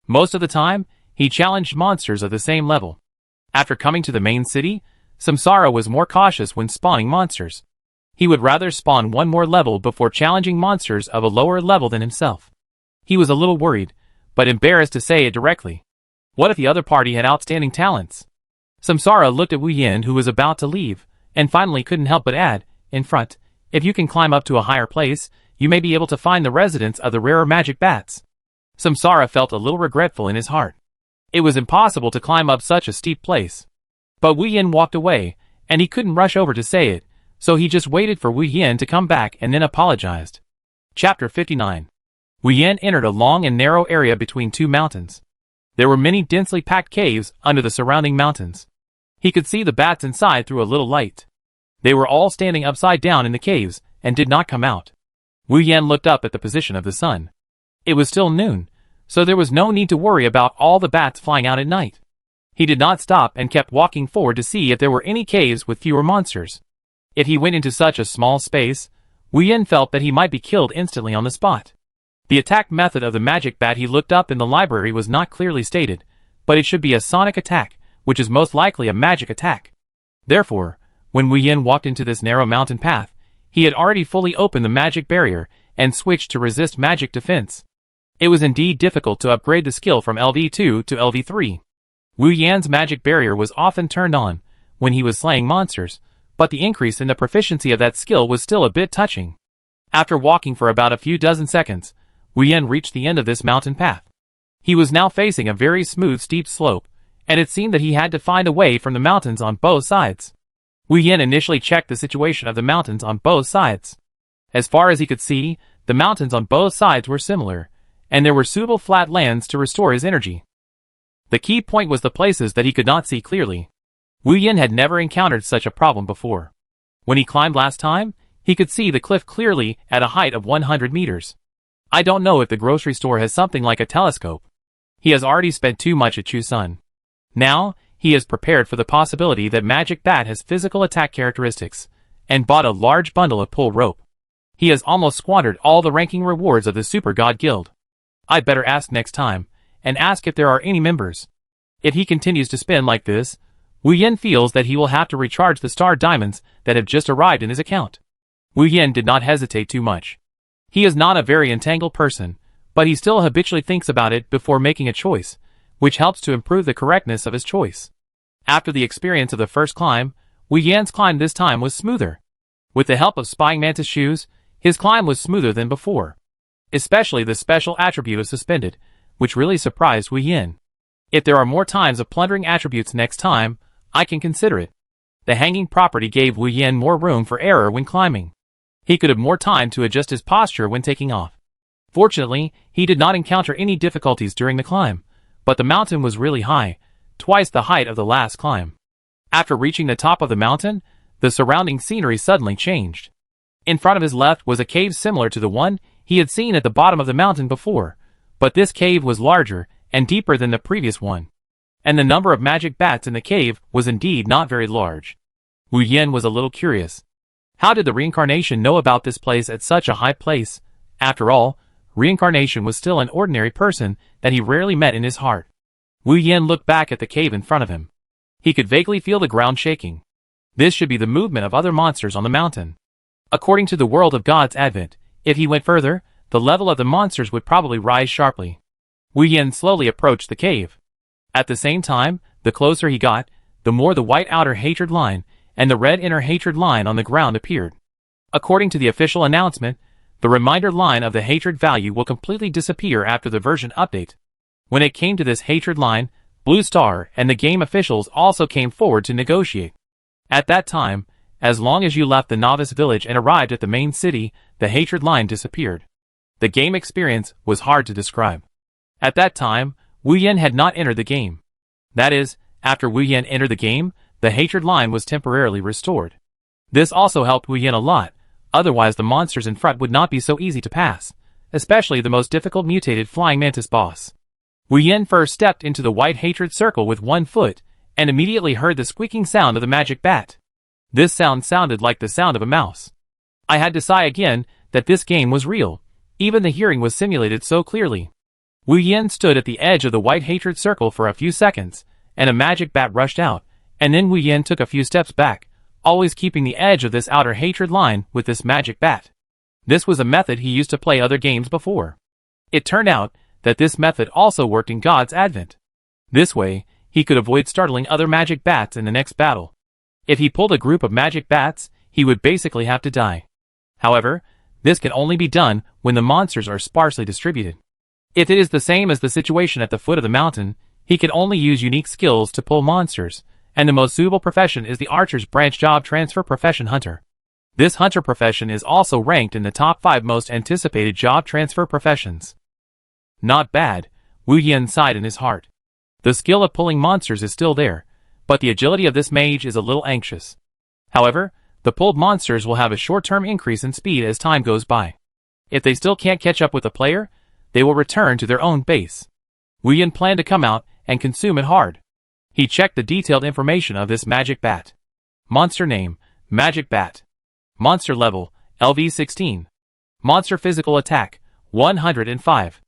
Most of the time, he challenged monsters of the same level. After coming to the main city, Samsara was more cautious when spawning monsters. He would rather spawn one more level before challenging monsters of a lower level than himself. He was a little worried, but embarrassed to say it directly. What if the other party had outstanding talents? Samsara looked at Wu Yin, who was about to leave, and finally couldn't help but add, in front, if you can climb up to a higher place, you may be able to find the residence of the rarer magic bats. Samsara felt a little regretful in his heart. It was impossible to climb up such a steep place. But Wu Yin walked away, and he couldn't rush over to say it, so he just waited for Wu Yin to come back and then apologized. Chapter 59. Wu Yin entered a long and narrow area between two mountains. There were many densely packed caves under the surrounding mountains. He could see the bats inside through a little light. They were all standing upside down in the caves, and did not come out. Wu Yin looked up at the position of the sun. It was still noon, so there was no need to worry about all the bats flying out at night. He did not stop and kept walking forward to see if there were any caves with fewer monsters. If he went into such a small space, Wu Yin felt that he might be killed instantly on the spot. The attack method of the magic bat he looked up in the library was not clearly stated, but it should be a sonic attack, which is most likely a magic attack. Therefore, when Wu Yin walked into this narrow mountain path, he had already fully opened the magic barrier and switched to resist magic defense. It was indeed difficult to upgrade the skill from LV2 to LV3. Wu Yan's magic barrier was often turned on when he was slaying monsters, but the increase in the proficiency of that skill was still a bit touching. After walking for about a few dozen seconds, Wu Yin reached the end of this mountain path. He was now facing a very smooth steep slope, and it seemed that he had to find a way from the mountains on both sides. Wu Yin initially checked the situation of the mountains on both sides. As far as he could see, the mountains on both sides were similar, and there were suitable flat lands to restore his energy. The key point was the places that he could not see clearly. Wu Yin had never encountered such a problem before. When he climbed last time, he could see the cliff clearly at a height of 100 meters. I don't know if the grocery store has something like a telescope. He has already spent too much at Chusun. Now, he is prepared for the possibility that Magic Bat has physical attack characteristics, and bought a large bundle of pull rope. He has almost squandered all the ranking rewards of the Super God Guild. I'd better ask next time, and ask if there are any members. If he continues to spend like this, Wu Yin feels that he will have to recharge the star diamonds that have just arrived in his account. Wu Yin did not hesitate too much. He is not a very entangled person, but he still habitually thinks about it before making a choice, which helps to improve the correctness of his choice. After the experience of the first climb, Wu Yan's climb this time was smoother. With the help of Spying Mantis shoes, his climb was smoother than before. Especially the special attribute of Suspended, which really surprised Wu Yin. If there are more times of plundering attributes next time, I can consider it. The hanging property gave Wu Yin more room for error when climbing. He could have more time to adjust his posture when taking off. Fortunately, he did not encounter any difficulties during the climb, but the mountain was really high, twice the height of the last climb. After reaching the top of the mountain, the surrounding scenery suddenly changed. In front of his left was a cave similar to the one he had seen at the bottom of the mountain before, but this cave was larger and deeper than the previous one. And the number of magic bats in the cave was indeed not very large. Wu Yin was a little curious. How did the reincarnation know about this place at such a high place? After all, reincarnation was still an ordinary person that he rarely met in his heart. Wu Yin looked back at the cave in front of him. He could vaguely feel the ground shaking. This should be the movement of other monsters on the mountain. According to the world of God's advent, if he went further, the level of the monsters would probably rise sharply. Wu Yin slowly approached the cave. At the same time, the closer he got, the more the white outer hatred line and the red inner hatred line on the ground appeared. According to the official announcement, the reminder line of the hatred value will completely disappear after the version update. When it came to this hatred line, Blue Star and the game officials also came forward to negotiate. At that time, as long as you left the novice village and arrived at the main city, the hatred line disappeared. The game experience was hard to describe. At that time, Wu Yin had not entered the game. That is, after Wu Yin entered the game, the hatred line was temporarily restored. This also helped Wu Yin a lot, otherwise the monsters in front would not be so easy to pass, especially the most difficult mutated flying mantis boss. Wu Yin first stepped into the white hatred circle with one foot, and immediately heard the squeaking sound of the magic bat. This sound sounded like the sound of a mouse. I had to sigh again that this game was real. Even the hearing was simulated so clearly. Wu Yin stood at the edge of the white hatred circle for a few seconds, and a magic bat rushed out, and then Wu Yin took a few steps back, always keeping the edge of this outer hatred line with this magic bat. This was a method he used to play other games before. It turned out that this method also worked in God's Advent. This way, he could avoid startling other magic bats in the next battle. If he pulled a group of magic bats, he would basically have to die. However, this can only be done when the monsters are sparsely distributed. If it is the same as the situation at the foot of the mountain, he can only use unique skills to pull monsters, and the most suitable profession is the archer's branch job transfer profession hunter. This hunter profession is also ranked in the top 5 most anticipated job transfer professions. Not bad, Wu Yin sighed in his heart. The skill of pulling monsters is still there, but the agility of this mage is a little anxious. However, the pulled monsters will have a short-term increase in speed as time goes by. If they still can't catch up with the player, they will return to their own base. Wu Yin planned to come out and consume it hard. He checked the detailed information of this magic bat. Monster name, Magic Bat. Monster level, LV16. Monster physical attack, 105.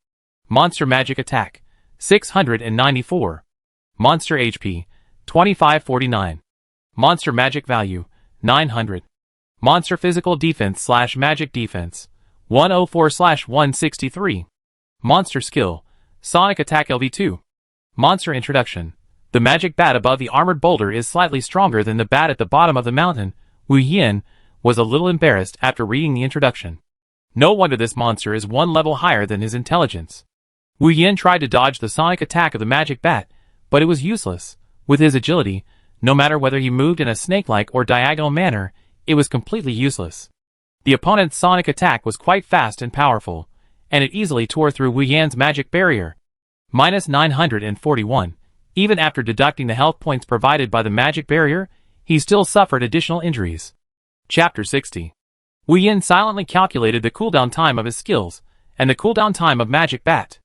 Monster magic attack, 694. Monster HP, 2549. Monster magic value, 900. Monster physical defense / magic defense, 104 / 163. Monster skill, Sonic Attack LV2. Monster introduction. The magic bat above the armored boulder is slightly stronger than the bat at the bottom of the mountain. Wu Yin was a little embarrassed after reading the introduction. No wonder this monster is 1 level higher than his intelligence. Wu Yin tried to dodge the sonic attack of the magic bat, but it was useless. With his agility, no matter whether he moved in a snake-like or diagonal manner, it was completely useless. The opponent's sonic attack was quite fast and powerful, and it easily tore through Wu Yan's magic barrier. Minus 941. Even after deducting the health points provided by the magic barrier, he still suffered additional injuries. Chapter 60. Wu Yin silently calculated the cooldown time of his skills, and the cooldown time of Magic Bat.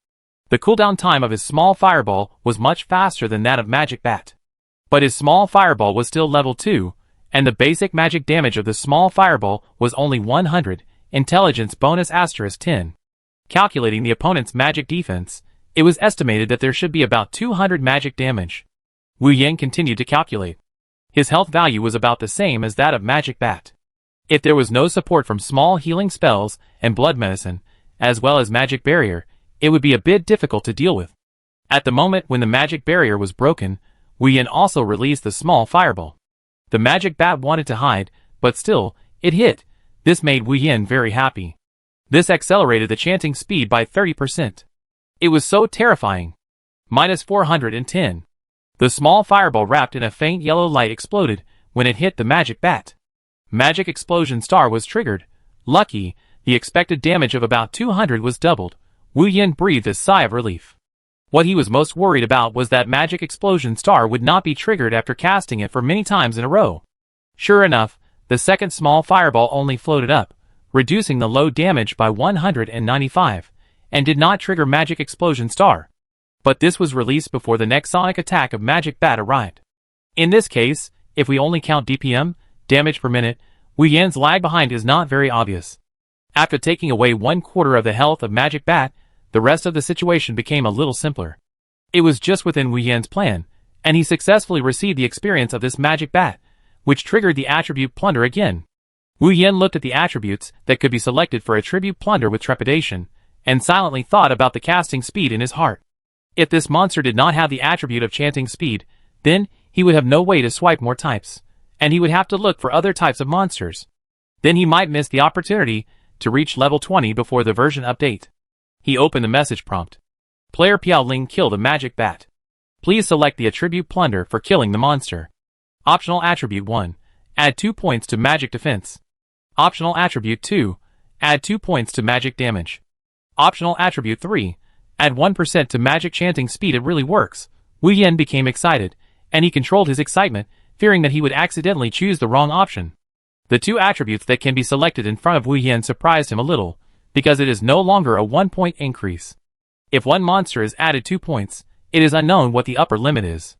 The cooldown time of his small fireball was much faster than that of Magic Bat. But his small fireball was still level 2, and the basic magic damage of the small fireball was only 100, intelligence bonus * 10. Calculating the opponent's magic defense, it was estimated that there should be about 200 magic damage. Wu Yin continued to calculate. His health value was about the same as that of Magic Bat. If there was no support from small healing spells and blood medicine, as well as magic barrier, it would be a bit difficult to deal with. At the moment when the magic barrier was broken, Wu Yin also released the small fireball. The magic bat wanted to hide, but still, it hit. This made Wu Yin very happy. This accelerated the chanting speed by 30%. It was so terrifying. Minus 410. The small fireball wrapped in a faint yellow light exploded when it hit the magic bat. Magic explosion star was triggered. Lucky, the expected damage of about 200 was doubled. Wu Yin breathed a sigh of relief. What he was most worried about was that magic explosion star would not be triggered after casting it for many times in a row. Sure enough, the second small fireball only floated up, reducing the low damage by 195, and did not trigger magic explosion star. But this was released before the next sonic attack of Magic Bat arrived. In this case, if we only count DPM, damage per minute, Wu Yan's lag behind is not very obvious. After taking away 1/4 of the health of Magic Bat, the rest of the situation became a little simpler. It was just within Wu Yan's plan, and he successfully received the experience of this Magic Bat, which triggered the attribute Plunder again. Wu Yan looked at the attributes that could be selected for attribute Plunder with trepidation, and silently thought about the casting speed in his heart. If this monster did not have the attribute of chanting speed, then he would have no way to swipe more types, and he would have to look for other types of monsters. Then he might miss the opportunity to reach level 20 before the version update. He opened the message prompt. Player Piao Ling killed a Magic Bat. Please select the attribute Plunder for killing the monster. Optional attribute 1. Add 2 points to magic defense. Optional attribute 2. Add 2 points to magic damage. Optional attribute 3. Add 1% to magic chanting speed. It really works. Wu Yan became excited, and he controlled his excitement, fearing that he would accidentally choose the wrong option. The 2 attributes that can be selected in front of Wu Yan surprised him a little, because it is no longer a 1-point increase. If one monster is added 2 points, it is unknown what the upper limit is.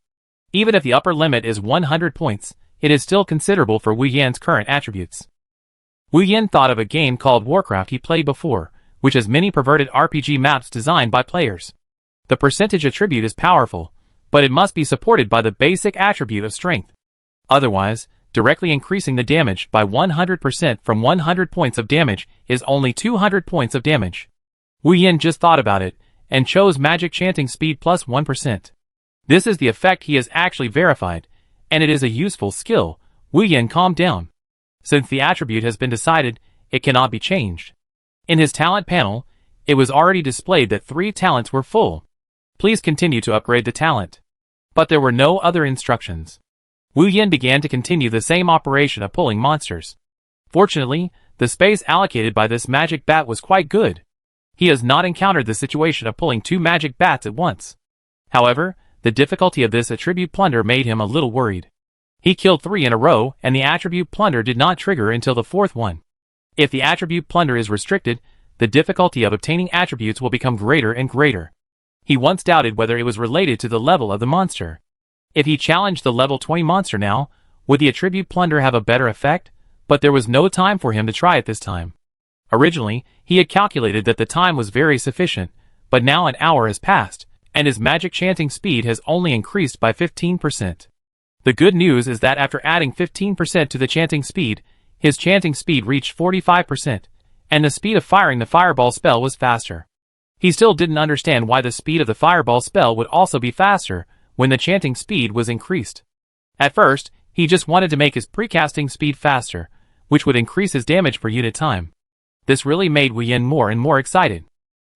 Even if the upper limit is 100 points, it is still considerable for Wu Yan's current attributes. Wu Yan thought of a game called Warcraft he played before, which has many perverted RPG maps designed by players. The percentage attribute is powerful, but it must be supported by the basic attribute of strength. Otherwise, directly increasing the damage by 100% from 100 points of damage is only 200 points of damage. Wu Yan just thought about it, and chose magic chanting speed plus 1%. This is the effect he has actually verified, and it is a useful skill. Wu Yan calmed down. Since the attribute has been decided, it cannot be changed. In his talent panel, it was already displayed that 3 talents were full. Please continue to upgrade the talent. But there were no other instructions. Wu Yan began to continue the same operation of pulling monsters. Fortunately, the space allocated by this Magic Bat was quite good. He has not encountered the situation of pulling 2 Magic Bats at once. However, the difficulty of this attribute Plunder made him a little worried. He killed 3 in a row, and the attribute Plunder did not trigger until the 4th one. If the attribute Plunder is restricted, the difficulty of obtaining attributes will become greater and greater. He once doubted whether it was related to the level of the monster. If he challenged the level 20 monster now, would the attribute Plunder have a better effect? But there was no time for him to try it this time. Originally, he had calculated that the time was very sufficient, but now an hour has passed, and his magic chanting speed has only increased by 15%. The good news is that after adding 15% to the chanting speed, his chanting speed reached 45%, and the speed of firing the fireball spell was faster. He still didn't understand why the speed of the fireball spell would also be faster when the chanting speed was increased. At first, he just wanted to make his precasting speed faster, which would increase his damage per unit time. This really made Wu Yan more and more excited.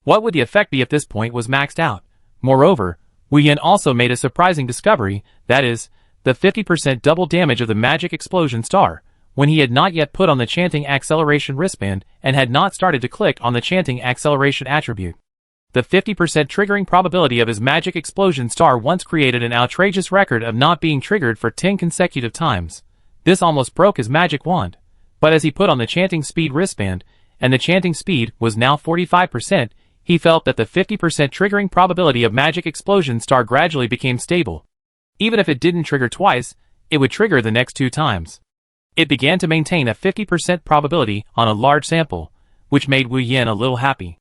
What would the effect be if this point was maxed out? Moreover, Wu Yan also made a surprising discovery, that is, the 50% double damage of the magic explosion star, when he had not yet put on the chanting acceleration wristband and had not started to click on the chanting acceleration attribute. The 50% triggering probability of his magic explosion star once created an outrageous record of not being triggered for 10 consecutive times. This almost broke his magic wand. But as he put on the chanting speed wristband, and the chanting speed was now 45%, he felt that the 50% triggering probability of magic explosion star gradually became stable. Even if it didn't trigger twice, it would trigger the next 2 times. It began to maintain a 50% probability on a large sample, which made Wu Yan a little happy.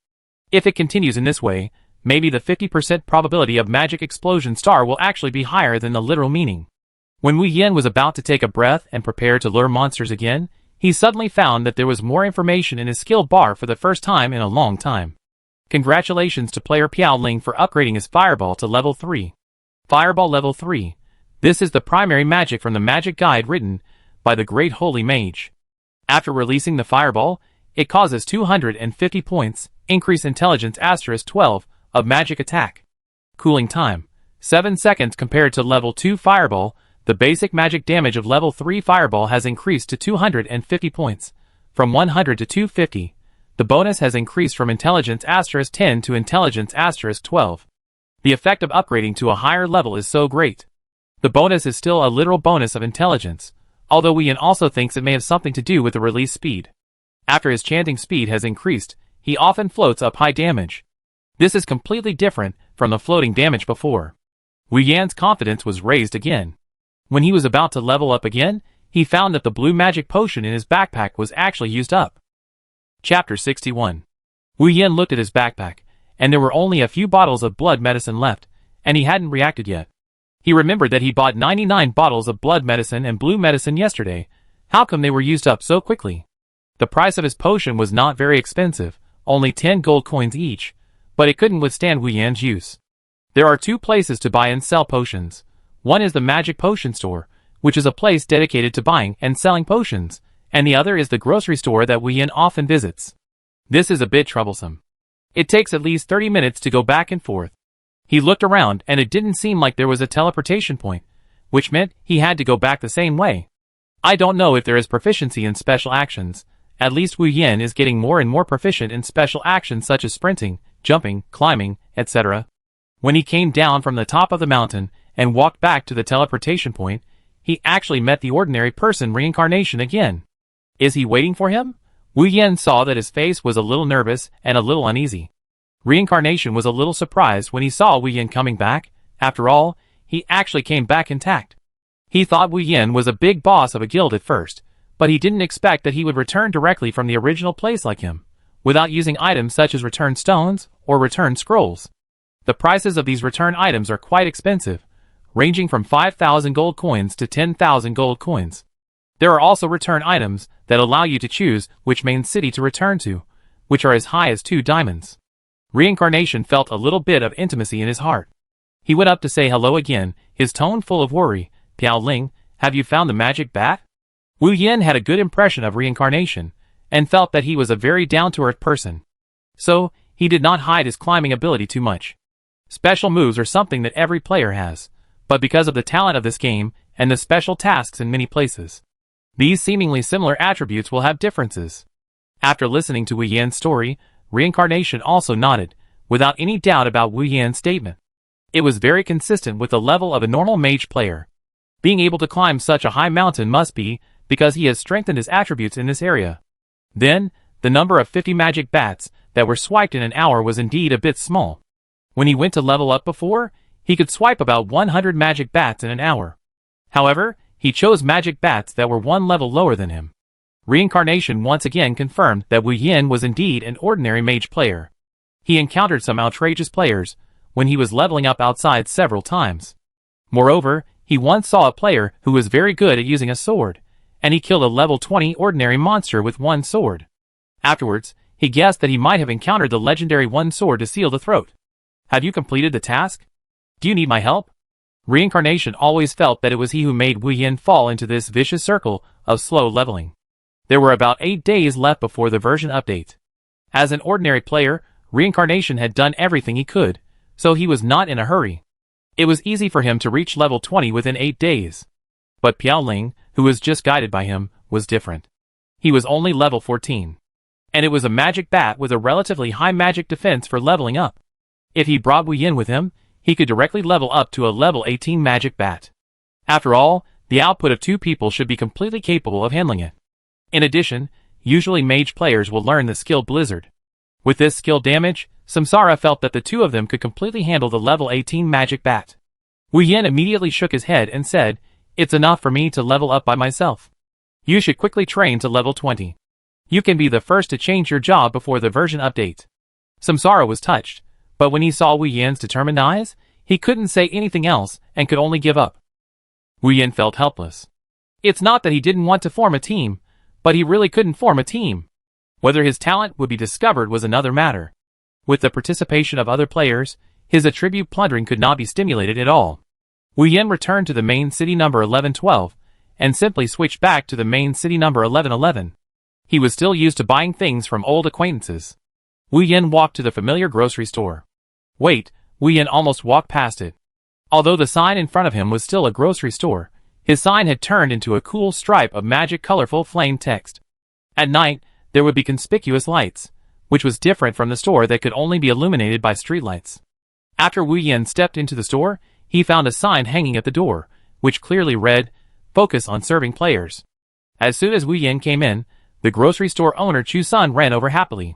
If it continues in this way, maybe the 50% probability of magic explosion star will actually be higher than the literal meaning. When Wu Yan was about to take a breath and prepare to lure monsters again, he suddenly found that there was more information in his skill bar for the first time in a long time. Congratulations to player Piao Ling for upgrading his Fireball to level 3. Fireball level 3. This is the primary magic from the magic guide written by the Great Holy Mage. After releasing the Fireball, it causes 250 points, increase intelligence *12 of magic attack. Cooling time, 7 seconds compared to level 2 Fireball. The basic magic damage of level 3 Fireball has increased to 250 points, from 100 to 250. The bonus has increased from intelligence *10 to intelligence *12. The effect of upgrading to a higher level is so great. The bonus is still a literal bonus of intelligence, although Wu Yan also thinks it may have something to do with the release speed. After his chanting speed has increased, he often floats up high damage. This is completely different from the floating damage before. Wu Yan's confidence was raised again. When he was about to level up again, he found that the blue magic potion in his backpack was actually used up. Chapter 61. Wu Yin looked at his backpack, and there were only a few bottles of blood medicine left, and he hadn't reacted yet. He remembered that he bought 99 bottles of blood medicine and blue medicine yesterday. How come they were used up so quickly? The price of his potion was not very expensive, only 10 gold coins each, but it couldn't withstand Wu Yan's use. There are two places to buy and sell potions. One is the Magic Potion Store, which is a place dedicated to buying and selling potions, and the other is the grocery store that Wu Yan often visits. This is a bit troublesome. It takes at least 30 minutes to go back and forth. He looked around and it didn't seem like there was a teleportation point, which meant he had to go back the same way. I don't know if there is proficiency in special actions. At least Wu Yan is getting more and more proficient in special actions such as sprinting, jumping, climbing, etc. When he came down from the top of the mountain and walked back to the teleportation point, he actually met the ordinary person reincarnation again. Is he waiting for him? Wu Yan saw that his face was a little nervous and a little uneasy. Reincarnation was a little surprised when he saw Wu Yan coming back. After all, he actually came back intact. He thought Wu Yan was a big boss of a guild at first, but he didn't expect that he would return directly from the original place like him, without using items such as return stones or return scrolls. The prices of these return items are quite expensive, ranging from 5,000 gold coins to 10,000 gold coins. There are also return items that allow you to choose which main city to return to, which are as high as 2 diamonds. Reincarnation felt a little bit of intimacy in his heart. He went up to say hello again, his tone full of worry. Piao Ling, have you found the magic bat? Wu Yan had a good impression of reincarnation, and felt that he was a very down-to-earth person. So, he did not hide his climbing ability too much. Special moves are something that every player has, but because of the talent of this game, and the special tasks in many places, these seemingly similar attributes will have differences. After listening to Wu Yan's story, reincarnation also nodded, without any doubt about Wu Yan's statement. It was very consistent with the level of a normal mage player. Being able to climb such a high mountain must be because he has strengthened his attributes in this area. Then, the number of 50 magic bats that were swiped in an hour was indeed a bit small. When he went to level up before, he could swipe about 100 magic bats in an hour. However, he chose magic bats that were one level lower than him. Reincarnation once again confirmed that Wu Yan was indeed an ordinary mage player. He encountered some outrageous players when he was leveling up outside several times. Moreover, he once saw a player who was very good at using a sword, and he killed a level 20 ordinary monster with one sword. Afterwards, he guessed that he might have encountered the legendary one sword to seal the throat. Have you completed the task? Do you need my help? Reincarnation always felt that it was he who made Wu Yan fall into this vicious circle of slow leveling. There were about 8 days left before the version update. As an ordinary player, Reincarnation had done everything he could, so he was not in a hurry. It was easy for him to reach level 20 within 8 days. But Piao Ling, who was just guided by him, was different. He was only level 14. And it was a magic bat with a relatively high magic defense for leveling up. If he brought Wu Yan with him, he could directly level up to a level 18 magic bat. After all, the output of 2 people should be completely capable of handling it. In addition, usually mage players will learn the skill Blizzard. With this skill damage, Samsara felt that the 2 of them could completely handle the level 18 magic bat. Wu Yan immediately shook his head and said, "It's enough for me to level up by myself. You should quickly train to level 20. You can be the first to change your job before the version update." Samsara was touched, but when he saw Wu Yan's determined eyes, he couldn't say anything else and could only give up. Wu Yan felt helpless. It's not that he didn't want to form a team, but he really couldn't form a team. Whether his talent would be discovered was another matter. With the participation of other players, his attribute plundering could not be stimulated at all. Wu Yan returned to the main city number 1112, and simply switched back to the main city number 1111. He was still used to buying things from old acquaintances. Wu Yan walked to the familiar grocery store. Wait, Wu Yan almost walked past it. Although the sign in front of him was still a grocery store, his sign had turned into a cool stripe of magic colorful flame text. At night, there would be conspicuous lights, which was different from the store that could only be illuminated by streetlights. After Wu Yan stepped into the store, he found a sign hanging at the door, which clearly read, "Focus on serving players." As soon as Wu Yan came in, the grocery store owner Chu Sun ran over happily.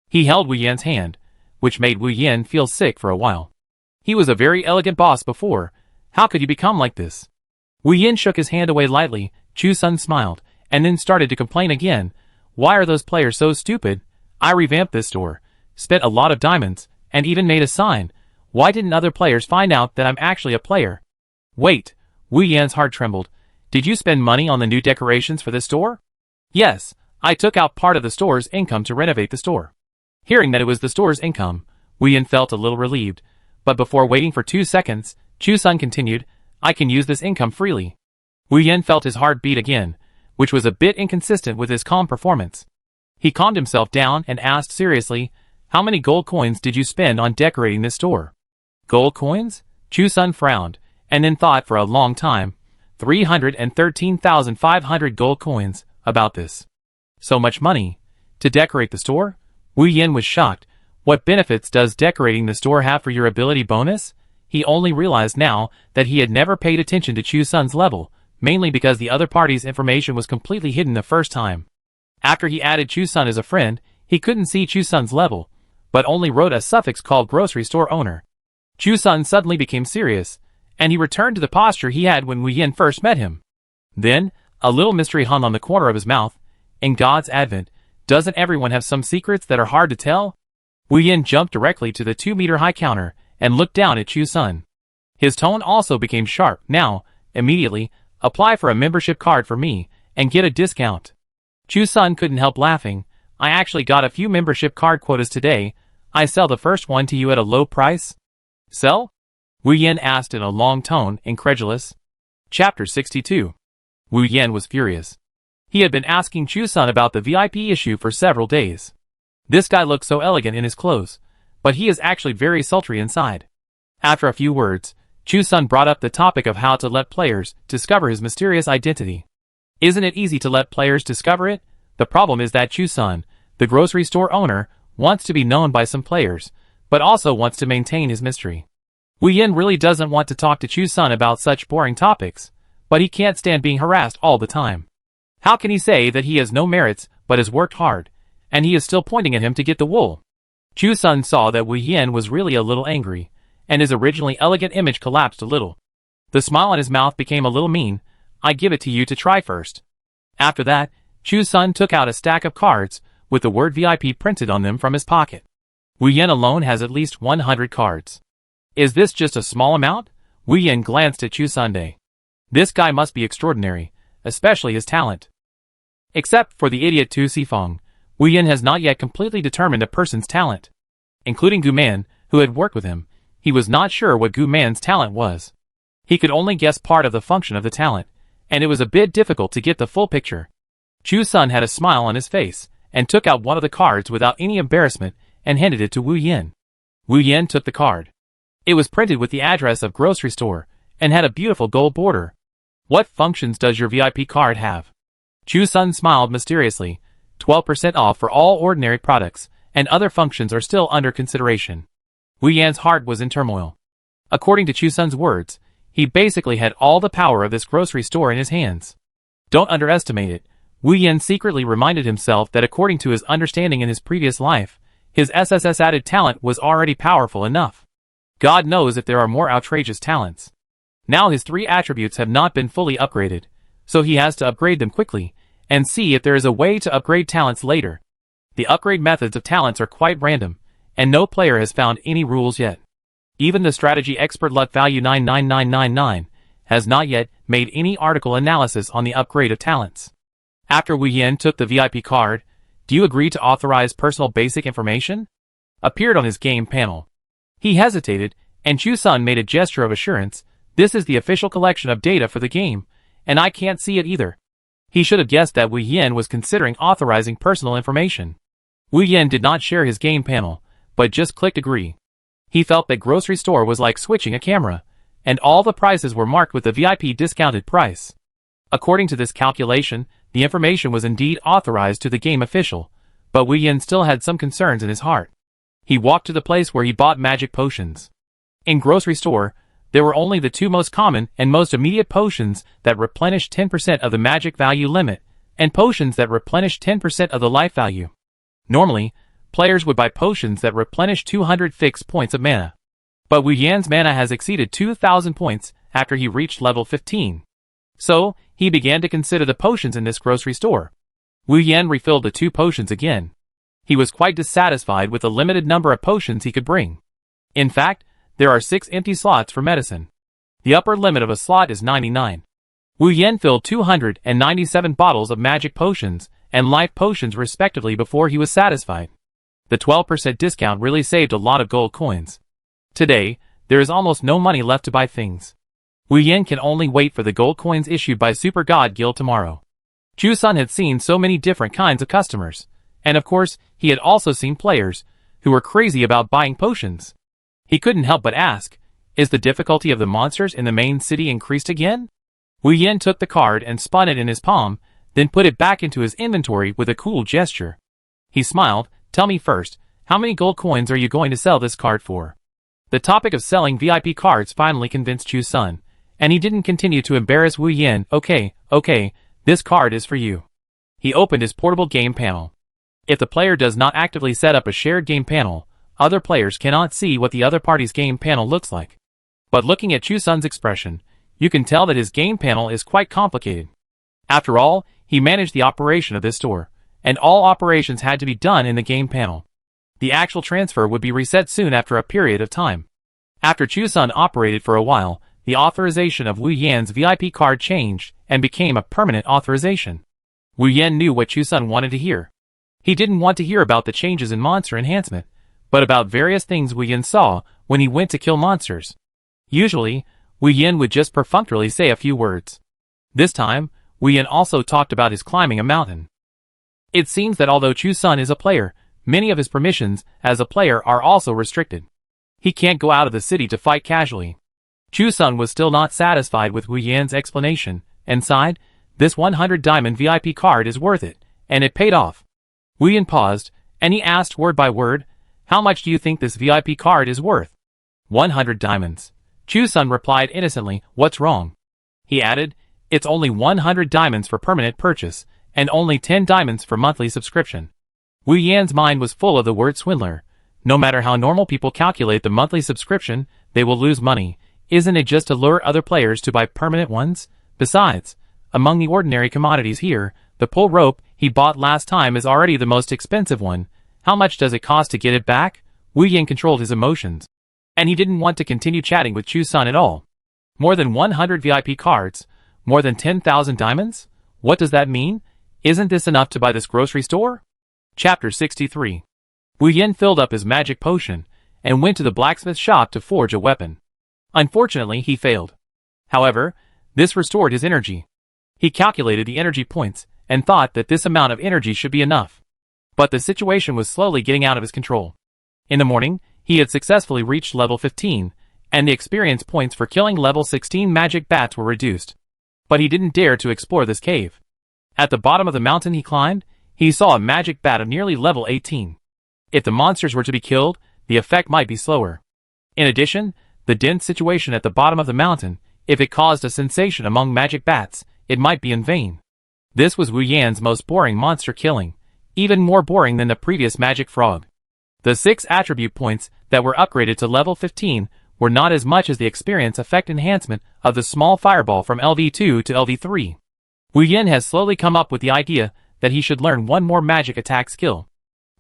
He held Wu Yan's hand, which made Wu Yan feel sick for a while. He was a very elegant boss before. How could you become like this? Wu Yan shook his hand away lightly, Chu Sun smiled, and then started to complain again. Why are those players so stupid? I revamped this store, spent a lot of diamonds, and even made a sign. Why didn't other players find out that I'm actually a player? Wait, Wu Yan's heart trembled. Did you spend money on the new decorations for this store? Yes, I took out part of the store's income to renovate the store. Hearing that it was the store's income, Wu Yan felt a little relieved, but before waiting for 2 seconds, Chu Sun continued, I can use this income freely. Wu Yan felt his heart beat again, which was a bit inconsistent with his calm performance. He calmed himself down and asked seriously, how many gold coins did you spend on decorating this store? Gold coins? Chu Sun frowned, and then thought for a long time. 313,500 gold coins, about this. So much money? To decorate the store? Wu Yan was shocked. What benefits does decorating the store have for your ability bonus? He only realized now that he had never paid attention to Chu Sun's level, mainly because the other party's information was completely hidden the first time. After he added Chu Sun as a friend, he couldn't see Chu Sun's level, but only wrote a suffix called grocery store owner. Chu Sun suddenly became serious, and he returned to the posture he had when Wu Yan first met him. Then, a little mystery hung on the corner of his mouth. In God's advent, doesn't everyone have some secrets that are hard to tell? Wu Yan jumped directly to the 2-meter-high counter and looked down at Chu Sun. His tone also became sharp. Now, immediately, apply for a membership card for me, and get a discount. Chu Sun couldn't help laughing. I actually got a few membership card quotas today. I sell the first one to you at a low price. Sell? Wu Yan asked in a long tone, incredulous. Chapter 62. Wu Yan was furious. He had been asking Chu Sun about the VIP issue for several days. This guy looked so elegant in his clothes, but he is actually very sultry inside. After a few words, Chu Sun brought up the topic of how to let players discover his mysterious identity. Isn't it easy to let players discover it? The problem is that Chu Sun, the grocery store owner, wants to be known by some players, but also wants to maintain his mystery. Wu Yan really doesn't want to talk to Chu Sun about such boring topics, but he can't stand being harassed all the time. How can he say that he has no merits but has worked hard, and he is still pointing at him to get the wool? Chu Sun saw that Wu Yan was really a little angry, and his originally elegant image collapsed a little. The smile on his mouth became a little mean. I give it to you to try first. After that, Chu Sun took out a stack of cards with the word VIP printed on them from his pocket. Wu Yan alone has at least 100 cards. Is this just a small amount? Wu Yan glanced at Chu Sun. This guy must be extraordinary, especially his talent. Except for the idiot Tu Sifeng, Wu Yan has not yet completely determined a person's talent. Including Gu Man, who had worked with him, he was not sure what Gu Man's talent was. He could only guess part of the function of the talent, and it was a bit difficult to get the full picture. Chu Sun had a smile on his face, and took out one of the cards without any embarrassment and handed it to Wu Yan. Wu Yan took the card. It was printed with the address of grocery store, and had a beautiful gold border. What functions does your VIP card have? Chu Sun smiled mysteriously. 12% off for all ordinary products, and other functions are still under consideration. Wu Yan's heart was in turmoil. According to Chu Sun's words, he basically had all the power of this grocery store in his hands. Don't underestimate it. Wu Yan secretly reminded himself that according to his understanding in his previous life, his SSS added talent was already powerful enough. God knows if there are more outrageous talents. Now his 3 attributes have not been fully upgraded, so he has to upgrade them quickly, and see if there is a way to upgrade talents later. The upgrade methods of talents are quite random, and no player has found any rules yet. Even the strategy expert luck value 99999 has not yet made any article analysis on the upgrade of talents. After Wu Yan took the VIP card, do you agree to authorize personal basic information? Appeared on his game panel. He hesitated, and Chu Sun made a gesture of assurance. This is the official collection of data for the game, and I can't see it either. He should have guessed that Wu Yan was considering authorizing personal information. Wu Yan did not share his game panel, but just clicked agree. He felt that grocery store was like switching a camera, and all the prices were marked with the VIP discounted price. According to this calculation, the information was indeed authorized to the game official, but Wu Yan still had some concerns in his heart. He walked to the place where he bought magic potions. In grocery store, there were only the 2 most common and most immediate potions that replenished 10% of the magic value limit, and potions that replenished 10% of the life value. Normally, players would buy potions that replenish 200 fixed points of mana. But Wu Yan's mana has exceeded 2,000 points after he reached level 15. So, he began to consider the potions in this grocery store. Wu Yan refilled the 2 potions again. He was quite dissatisfied with the limited number of potions he could bring. In fact, there are 6 empty slots for medicine. The upper limit of a slot is 99. Wu Yan filled 297 bottles of magic potions and life potions respectively before he was satisfied. The 12% discount really saved a lot of gold coins. Today, there is almost no money left to buy things. Wu Yan can only wait for the gold coins issued by Super God Guild tomorrow. Chu Sun had seen so many different kinds of customers, and of course, he had also seen players who were crazy about buying potions. He couldn't help but ask, is the difficulty of the monsters in the main city increased again? Wu Yan took the card and spun it in his palm, then put it back into his inventory with a cool gesture. He smiled. Tell me first, how many gold coins are you going to sell this card for? The topic of selling VIP cards finally convinced Chu Sun, and he didn't continue to embarrass Wu Yan. Okay, this card is for you. He opened his portable game panel. If the player does not actively set up a shared game panel, other players cannot see what the other party's game panel looks like. But looking at Chu Sun's expression, you can tell that his game panel is quite complicated. After all, he managed the operation of this store, and all operations had to be done in the game panel. The actual transfer would be reset soon after a period of time. After Chu Sun operated for a while, the authorization of Wu Yan's VIP card changed and became a permanent authorization. Wu Yan knew what Chu Sun wanted to hear. He didn't want to hear about the changes in monster enhancement, but about various things Wu Yan saw when he went to kill monsters. Usually, Wu Yan would just perfunctorily say a few words. This time, Wu Yan also talked about his climbing a mountain. It seems that although Chu Sun is a player, many of his permissions as a player are also restricted. He can't go out of the city to fight casually. Chu Sun was still not satisfied with Wu Yan's explanation, and sighed, this 100 diamond VIP card is worth it, and it paid off. Wu Yan paused, and he asked word by word, how much do you think this VIP card is worth? 100 diamonds. Chu Sun replied innocently, what's wrong? He added, it's only 100 diamonds for permanent purchase, and only 10 diamonds for monthly subscription. Wu Yan's mind was full of the word swindler. No matter how normal people calculate the monthly subscription, they will lose money. Isn't it just to lure other players to buy permanent ones? Besides, among the ordinary commodities here, the pull rope he bought last time is already the most expensive one. How much does it cost to get it back? Wu Yan controlled his emotions, and he didn't want to continue chatting with Chu Sun at all. More than 100 VIP cards? More than 10,000 diamonds? What does that mean? Isn't this enough to buy this grocery store? Chapter 63. Wu Yan filled up his magic potion and went to the blacksmith shop to forge a weapon. Unfortunately, he failed. However, this restored his energy. He calculated the energy points and thought that this amount of energy should be enough. But the situation was slowly getting out of his control. In the morning, he had successfully reached level 15, and the experience points for killing level 16 magic bats were reduced. But he didn't dare to explore this cave. At the bottom of the mountain he climbed, he saw a magic bat of nearly level 18. If the monsters were to be killed, the effect might be slower. In addition, the dense situation at the bottom of the mountain, if it caused a sensation among magic bats, it might be in vain. This was Wu Yan's most boring monster killing, even more boring than the previous magic frog. The 6 attribute points that were upgraded to level 15 were not as much as the experience effect enhancement of the small fireball from LV2 to LV3. Wu Yan has slowly come up with the idea that he should learn one more magic attack skill.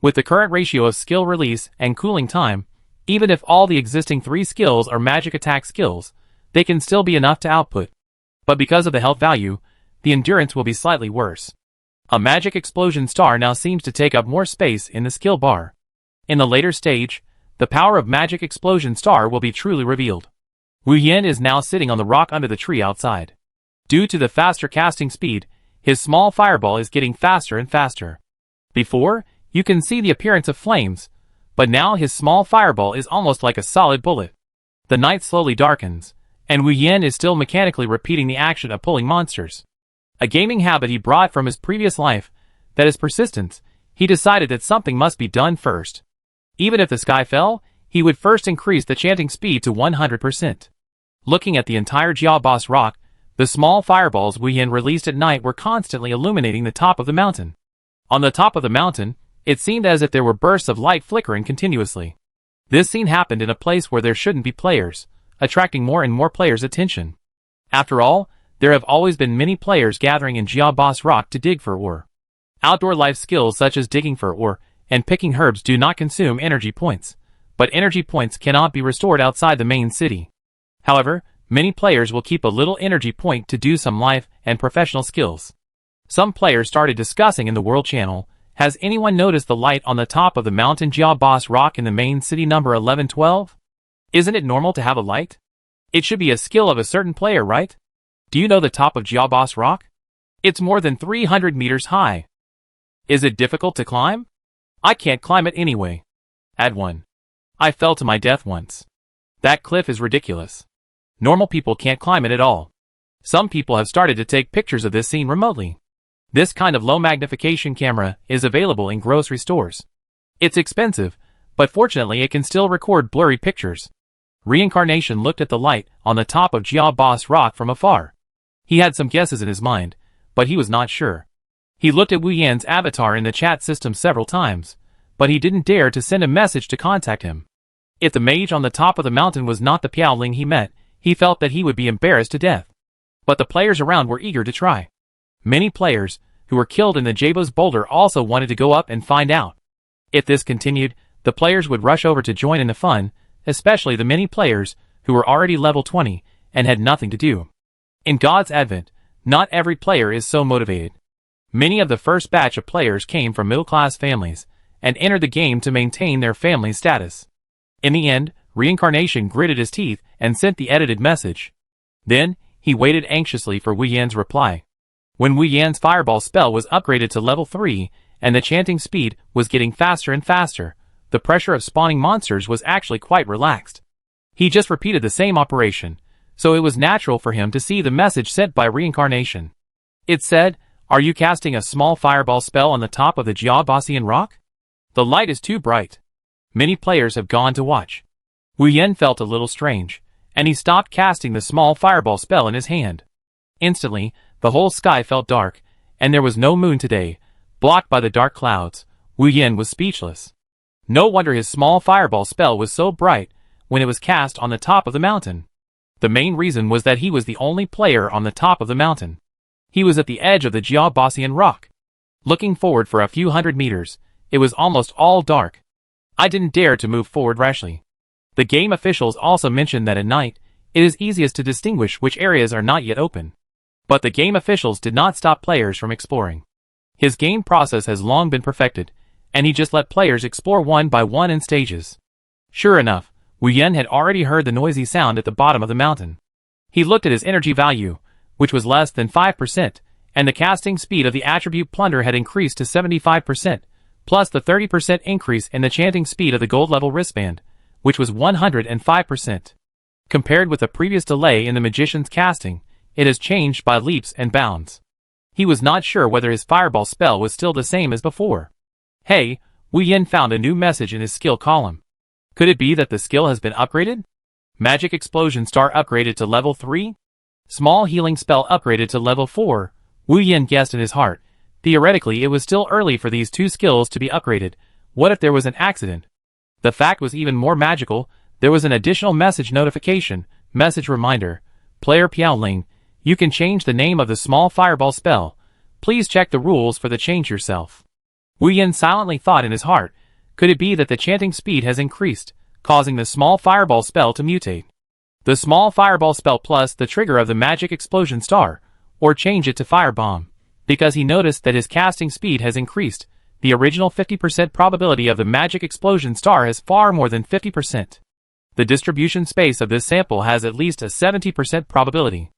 With the current ratio of skill release and cooling time, even if all the existing 3 skills are magic attack skills, they can still be enough to output. But because of the health value, the endurance will be slightly worse. A magic explosion star now seems to take up more space in the skill bar. In the later stage, the power of magic explosion star will be truly revealed. Wu Yan is now sitting on the rock under the tree outside. Due to the faster casting speed, his small fireball is getting faster and faster. Before, you can see the appearance of flames, but now his small fireball is almost like a solid bullet. The night slowly darkens, and Wu Yan is still mechanically repeating the action of pulling monsters. A gaming habit he brought from his previous life, that is persistence, he decided that something must be done first. Even if the sky fell, he would first increase the chanting speed to 100%. Looking at the entire Jia Boss rock, the small fireballs Wu Yan released at night were constantly illuminating the top of the mountain. On the top of the mountain, it seemed as if there were bursts of light flickering continuously. This scene happened in a place where there shouldn't be players, attracting more and more players' attention. After all, there have always been many players gathering in Boss Rock to dig for ore. Outdoor life skills such as digging for ore and picking herbs do not consume energy points, but energy points cannot be restored outside the main city. However, many players will keep a little energy point to do some life and professional skills. Some players started discussing in the World Channel, has anyone noticed the light on the top of the mountain Boss Rock in the main city number 1112? Isn't it normal to have a light? It should be a skill of a certain player, right? Do you know the top of Boss Rock? It's more than 300 meters high. Is it difficult to climb? I can't climb it anyway. Add 1. I fell to my death once. That cliff is ridiculous. Normal people can't climb it at all. Some people have started to take pictures of this scene remotely. This kind of low magnification camera is available in grocery stores. It's expensive, but fortunately it can still record blurry pictures. Reincarnation looked at the light on the top of Boss Rock from afar. He had some guesses in his mind, but he was not sure. He looked at Wu Yan's avatar in the chat system several times, but he didn't dare to send a message to contact him. If the mage on the top of the mountain was not the Piaoling he met, he felt that he would be embarrassed to death. But the players around were eager to try. Many players, who were killed in the Jabos boulder also wanted to go up and find out. If this continued, the players would rush over to join in the fun, especially the many players, who were already level 20, and had nothing to do. In God's Advent, not every player is so motivated. Many of the first batch of players came from middle-class families, and entered the game to maintain their family status. In the end, Reincarnation gritted his teeth and sent the edited message. Then, he waited anxiously for Wu Yan's reply. When Wu Yan's fireball spell was upgraded to level 3, and the chanting speed was getting faster and faster, the pressure of spawning monsters was actually quite relaxed. He just repeated the same operation, so it was natural for him to see the message sent by Reincarnation. It said, "Are you casting a small fireball spell on the top of the Bossian rock? The light is too bright." Many players have gone to watch. Wu Yan felt a little strange, and he stopped casting the small fireball spell in his hand. Instantly, the whole sky felt dark, and there was no moon today. Blocked by the dark clouds, Wu Yan was speechless. No wonder his small fireball spell was so bright when it was cast on the top of the mountain. The main reason was that he was the only player on the top of the mountain. He was at the edge of the Bossian rock. Looking forward for a few hundred meters, it was almost all dark. I didn't dare to move forward rashly. The game officials also mentioned that at night, it is easiest to distinguish which areas are not yet open. But the game officials did not stop players from exploring. His game process has long been perfected, and he just let players explore one by one in stages. Sure enough, Wu Yan had already heard the noisy sound at the bottom of the mountain. He looked at his energy value, which was less than 5%, and the casting speed of the attribute plunder had increased to 75%, plus the 30% increase in the chanting speed of the gold level wristband, which was 105%. Compared with the previous delay in the magician's casting, it has changed by leaps and bounds. He was not sure whether his fireball spell was still the same as before. Hey, Wu Yan found a new message in his skill column. Could it be that the skill has been upgraded? Magic Explosion Star upgraded to level 3? Small Healing Spell upgraded to level 4, Wu Yan guessed in his heart. Theoretically, it was still early for these two skills to be upgraded. What if there was an accident? The fact was even more magical. There was an additional message notification, message reminder. Player Piaoling, you can change the name of the small fireball spell. Please check the rules for the change yourself. Wu Yan silently thought in his heart, could it be that the chanting speed has increased, causing the small fireball spell to mutate? The small fireball spell plus the trigger of the magic explosion star, or change it to firebomb. Because he noticed that his casting speed has increased, the original 50% probability of the magic explosion star has far more than 50%. The distribution space of this sample has at least a 70% probability.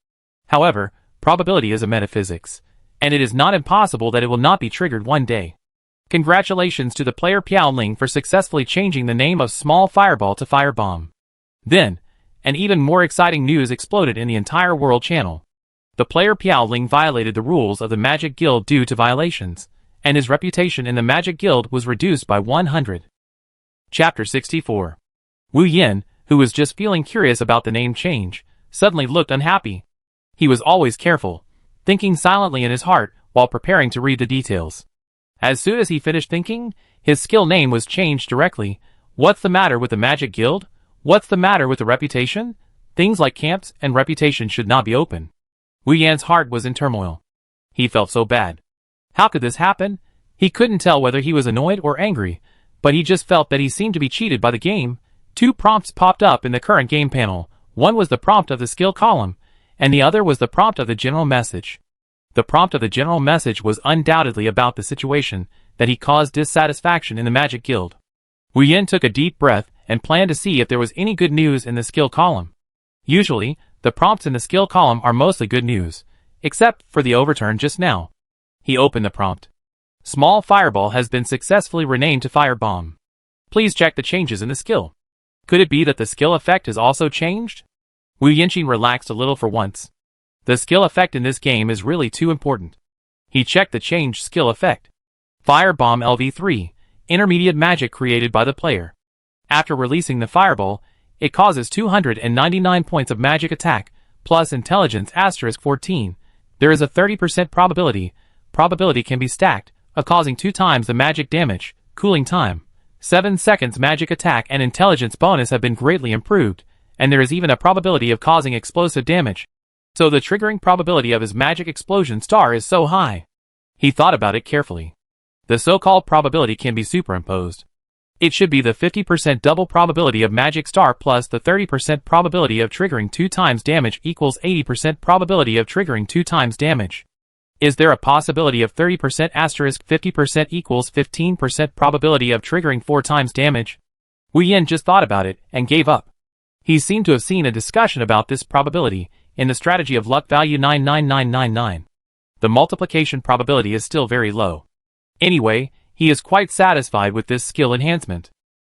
However, probability is a metaphysics, and it is not impossible that it will not be triggered one day. Congratulations to the player Piaoling for successfully changing the name of Small Fireball to Firebomb. Then, an even more exciting news exploded in the entire World Channel. The player Piaoling violated the rules of the Magic Guild due to violations, and his reputation in the Magic Guild was reduced by 100. Chapter 64. Wu Yan, who was just feeling curious about the name change, suddenly looked unhappy. He was always careful, thinking silently in his heart while preparing to read the details. As soon as he finished thinking, his skill name was changed directly. What's the matter with the Magic Guild? What's the matter with the reputation? Things like camps and reputation should not be open. Wu Yan's heart was in turmoil. He felt so bad. How could this happen? He couldn't tell whether he was annoyed or angry, but he just felt that he seemed to be cheated by the game. Two prompts popped up in the current game panel. One was the prompt of the skill column, and the other was the prompt of the general message. The prompt of the general message was undoubtedly about the situation that he caused dissatisfaction in the Magic Guild. Wu Yan took a deep breath and planned to see if there was any good news in the skill column. Usually, the prompts in the skill column are mostly good news, except for the overturn just now. He opened the prompt. Small fireball has been successfully renamed to firebomb. Please check the changes in the skill. Could it be that the skill effect has also changed? Wu Yanqing relaxed a little for once. The skill effect in this game is really too important. He checked the changed skill effect. Firebomb LV3, intermediate magic created by the player. After releasing the fireball, it causes 299 points of magic attack, plus intelligence *14. There is a 30% probability can be stacked, of causing 2 times the magic damage. Cooling time. 7 seconds magic attack and intelligence bonus have been greatly improved, and there is even a probability of causing explosive damage. So the triggering probability of his magic explosion star is so high. He thought about it carefully. The so-called probability can be superimposed. It should be the 50% double probability of magic star plus the 30% probability of triggering 2 times damage equals 80% probability of triggering 2 times damage. Is there a possibility of 30% * 50% equals 15% probability of triggering 4 times damage? Wu Yan just thought about it and gave up. He seemed to have seen a discussion about this probability in the strategy of luck value 99999. The multiplication probability is still very low. Anyway, he is quite satisfied with this skill enhancement.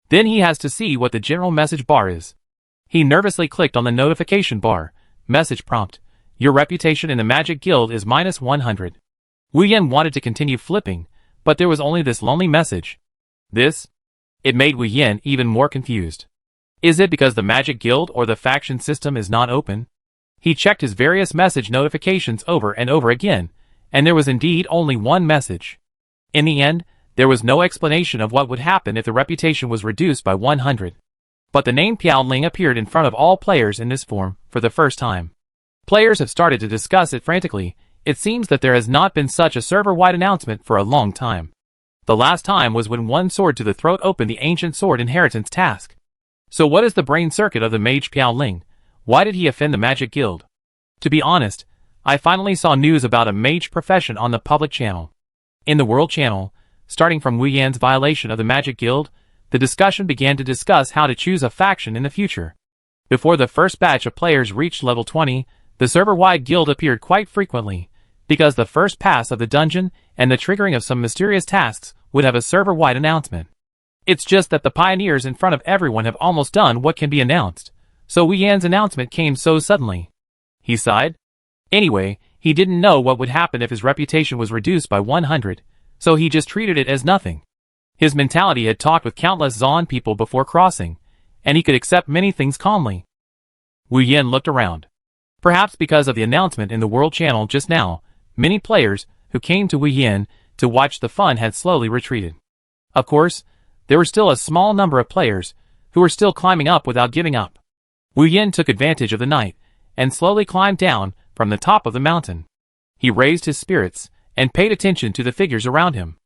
Then he has to see what the general message bar is. He nervously clicked on the notification bar. Message prompt. Your reputation in the Magic Guild is -100. Wu Yan wanted to continue flipping, but there was only this lonely message. This? It made Wu Yan even more confused. Is it because the Magic Guild or the faction system is not open? He checked his various message notifications over and over again, and there was indeed only one message. In the end, there was no explanation of what would happen if the reputation was reduced by 100. But the name Piao Ling appeared in front of all players in this form for the first time. Players have started to discuss it frantically. It seems that there has not been such a server-wide announcement for a long time. The last time was when one sword to the throat opened the ancient sword inheritance task. So what is the brain circuit of the mage Piao Ling? Why did he offend the Magic Guild? To be honest, I finally saw news about a mage profession on the public channel. In the world channel, starting from Wu Yan's violation of the Magic Guild, the discussion began to discuss how to choose a faction in the future. Before the first batch of players reached level 20, the server-wide guild appeared quite frequently, because the first pass of the dungeon and the triggering of some mysterious tasks would have a server-wide announcement. It's just that the pioneers in front of everyone have almost done what can be announced, so Wu Yan's announcement came so suddenly. He sighed. Anyway, he didn't know what would happen if his reputation was reduced by 100, so he just treated it as nothing. His mentality had talked with countless Zon people before crossing, and he could accept many things calmly. Wu Yan looked around. Perhaps because of the announcement in the World Channel just now, many players who came to Wu Yan to watch the fun had slowly retreated. Of course, there were still a small number of players who were still climbing up without giving up. Wu Yan took advantage of the night and slowly climbed down from the top of the mountain. He raised his spirits and paid attention to the figures around him.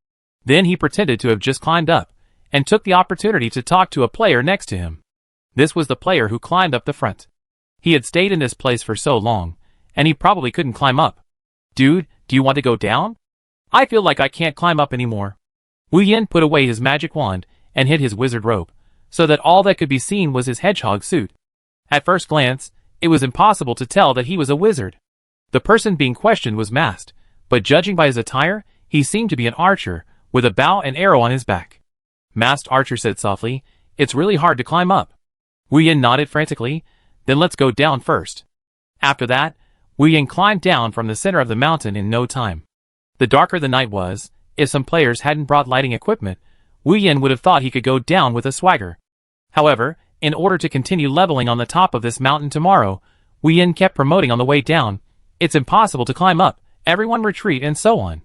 Then he pretended to have just climbed up and took the opportunity to talk to a player next to him. This was the player who climbed up the front. He had stayed in this place for so long, and he probably couldn't climb up. Dude, do you want to go down? I feel like I can't climb up anymore. Wu Yan put away his magic wand and hid his wizard robe, so that all that could be seen was his hedgehog suit. At first glance, it was impossible to tell that he was a wizard. The person being questioned was masked, but judging by his attire, he seemed to be an archer, with a bow and arrow on his back. Masked archer said softly, "It's really hard to climb up." Wu Yan nodded frantically. "Then let's go down first." After that, Wu Yan climbed down from the center of the mountain in no time. The darker the night was, if some players hadn't brought lighting equipment, Wu Yan would have thought he could go down with a swagger. However, in order to continue leveling on the top of this mountain tomorrow, Wu Yan kept promoting on the way down, "It's impossible to climb up, everyone retreat," and so on.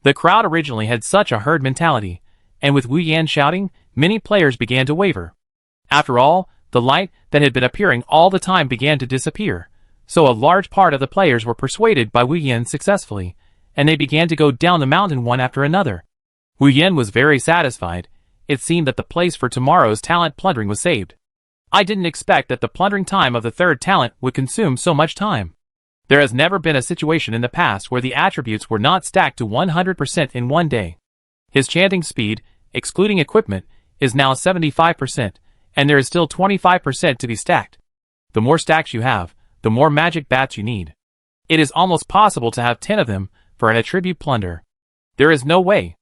The crowd originally had such a herd mentality, and with Wu Yan shouting, many players began to waver. After all, the light that had been appearing all the time began to disappear, So a large part of the players were persuaded by Wu Yin successfully, and they began to go down the mountain one after another. Wu Yin was very satisfied. It seemed that the place for tomorrow's talent plundering was saved. I didn't expect that the plundering time of the third talent would consume so much time. There has never been a situation in the past where the attributes were not stacked to 100% in one day. His chanting speed, excluding equipment, is now 75%, and there is still 25% to be stacked. The more stacks you have, the more magic bats you need. It is almost possible to have 10 of them for an attribute plunder. There is no way.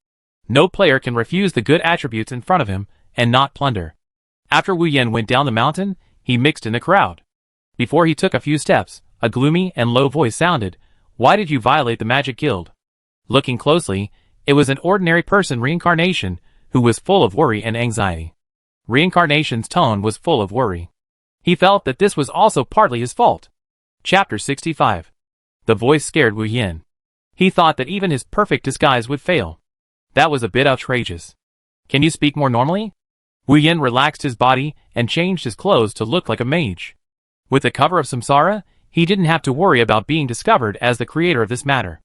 No player can refuse the good attributes in front of him and not plunder. After Wu Yin went down the mountain, he mixed in the crowd. Before he took a few steps, a gloomy and low voice sounded, "Why did you violate the Magic Guild?" Looking closely, it was an ordinary person reincarnation who was full of worry and anxiety. Reincarnation's tone was full of worry. He felt that this was also partly his fault. Chapter 65. The voice scared Wu Yin. He thought that even his perfect disguise would fail. That was a bit outrageous. "Can you speak more normally?" Wu Yin relaxed his body and changed his clothes to look like a mage. With the cover of samsara, he didn't have to worry about being discovered as the creator of this matter.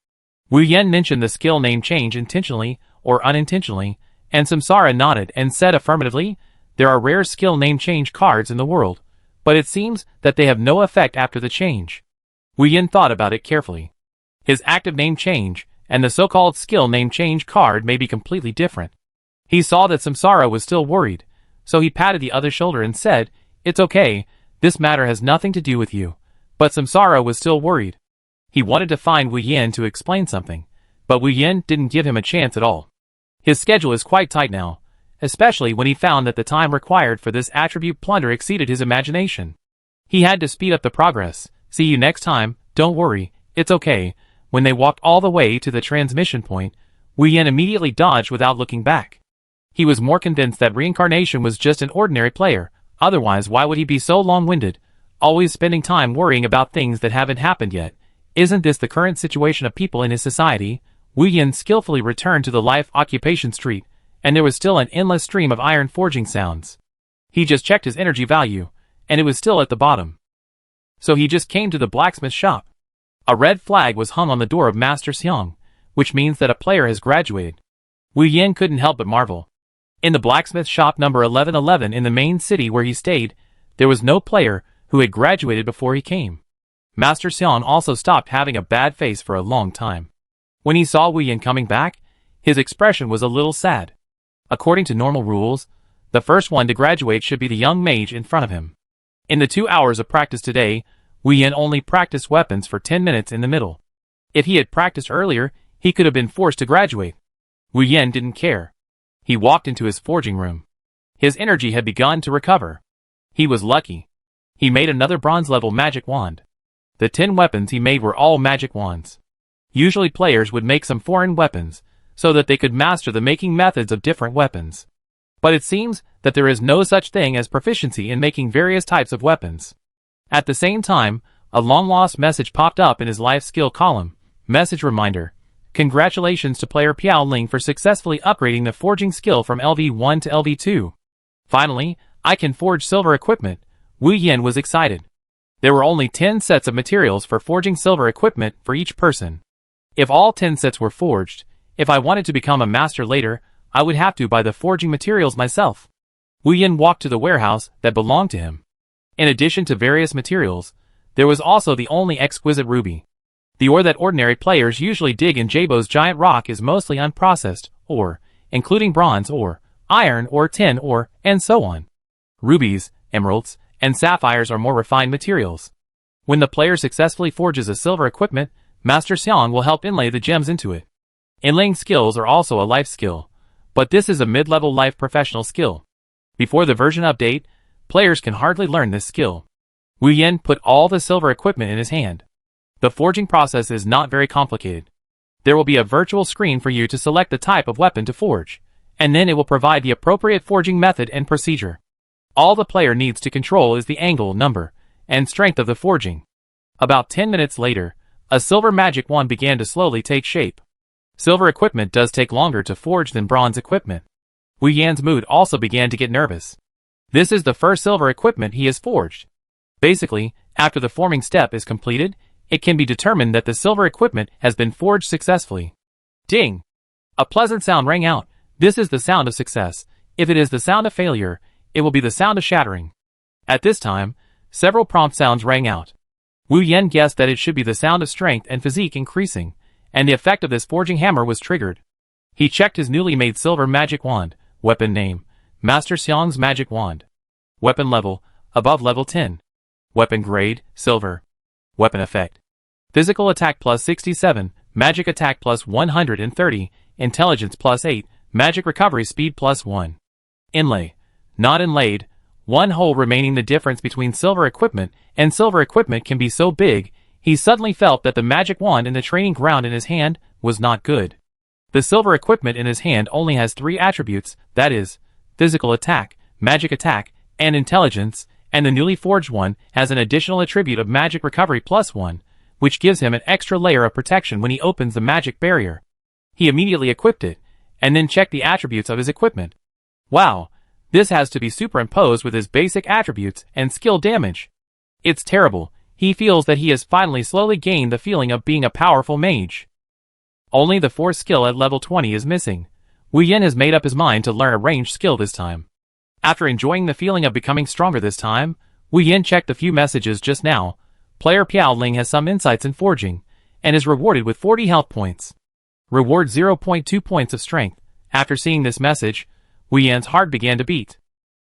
Wu Yin mentioned the skill name change intentionally or unintentionally, and Samsara nodded and said affirmatively, "There are rare skill name change cards in the world, but it seems that they have no effect after the change." Wu Yin thought about it carefully. His active name change and the so-called skill name change card may be completely different. He saw that Samsara was still worried, so he patted the other's shoulder and said, "It's okay, this matter has nothing to do with you." But Samsara was still worried. He wanted to find Wu Yin to explain something, but Wu Yin didn't give him a chance at all. His schedule is quite tight now, especially when he found that the time required for this attribute plunder exceeded his imagination. He had to speed up the progress. "See you next time, don't worry, it's okay." When they walked all the way to the transmission point, Wu Yin immediately dodged without looking back. He was more convinced that reincarnation was just an ordinary player, otherwise why would he be so long-winded, always spending time worrying about things that haven't happened yet? Isn't this the current situation of people in his society? Wu Yin skillfully returned to the life occupation street, and there was still an endless stream of iron forging sounds. He just checked his energy value, and it was still at the bottom. So he just came to the blacksmith shop. A red flag was hung on the door of Master Xiang, which means that a player has graduated. Wu Yin couldn't help but marvel. In the blacksmith shop number 1111 in the main city where he stayed, there was no player who had graduated before he came. Master Xiang also stopped having a bad face for a long time. When he saw Wu Yin coming back, his expression was a little sad. According to normal rules, the first one to graduate should be the young mage in front of him. In the 2 hours of practice today, Wu Yin only practiced weapons for 10 minutes in the middle. If he had practiced earlier, he could have been forced to graduate. Wu Yin didn't care. He walked into his forging room. His energy had begun to recover. He was lucky. He made another bronze-level magic wand. The 10 weapons he made were all magic wands. Usually players would make some foreign weapons, so that they could master the making methods of different weapons. But it seems that there is no such thing as proficiency in making various types of weapons. At the same time, a long-lost message popped up in his life skill column. Message reminder. Congratulations to player Piao Ling for successfully upgrading the forging skill from LV1 to LV2. Finally, I can forge silver equipment. Wu Yin was excited. There were only 10 sets of materials for forging silver equipment for each person. If all 10 sets were forged, if I wanted to become a master later, I would have to buy the forging materials myself. Wu Yin walked to the warehouse that belonged to him. In addition to various materials, there was also the only exquisite ruby. The ore that ordinary players usually dig in Jabo's giant rock is mostly unprocessed ore, including bronze ore, iron ore, tin ore, and so on. Rubies, emeralds, and sapphires are more refined materials. When the player successfully forges a silver equipment, Master Xiang will help inlay the gems into it. Inlaying skills are also a life skill, but this is a mid-level life professional skill. Before the version update, players can hardly learn this skill. Wu Yin put all the silver equipment in his hand. The forging process is not very complicated. There will be a virtual screen for you to select the type of weapon to forge, and then it will provide the appropriate forging method and procedure. All the player needs to control is the angle, number, and strength of the forging. About 10 minutes later, a silver magic wand began to slowly take shape. Silver equipment does take longer to forge than bronze equipment. Wu Yan's mood also began to get nervous. This is the first silver equipment he has forged. Basically, After the forming step is completed, it can be determined that the silver equipment has been forged successfully. Ding! A pleasant sound rang out. This is the sound of success. If it is the sound of failure, it will be the sound of shattering. At this time, several prompt sounds rang out. Wu Yan guessed that it should be the sound of strength and physique increasing, and the effect of this forging hammer was triggered. He checked his newly made silver magic wand. Weapon name: Master Xiang's magic wand. Weapon level: above level 10. Weapon grade: silver. Weapon effect: physical attack plus 67, magic attack plus 130, intelligence plus 8, magic recovery speed plus 1. Inlay: not inlaid. One hole remaining. The difference between silver equipment and silver equipment can be so big. He suddenly felt that the magic wand in the training ground in his hand was not good. The silver equipment in his hand only has 3 attributes, that is, physical attack, magic attack, and intelligence, and the newly forged one has an additional attribute of magic recovery plus 1, which gives him an extra layer of protection when he opens the magic barrier. He immediately equipped it, and then checked the attributes of his equipment. Wow! This has to be superimposed with his basic attributes and skill damage. It's terrible. He feels that he has finally slowly gained the feeling of being a powerful mage. Only the 4th skill at level 20 is missing. Wu Yan has made up his mind to learn a ranged skill this time. After enjoying the feeling of becoming stronger this time, Wu Yan checked a few messages just now. Player Piao Ling has some insights in forging, and is rewarded with 40 health points. Reward 0.2 points of strength. After seeing this message, Wu Yan's heart began to beat.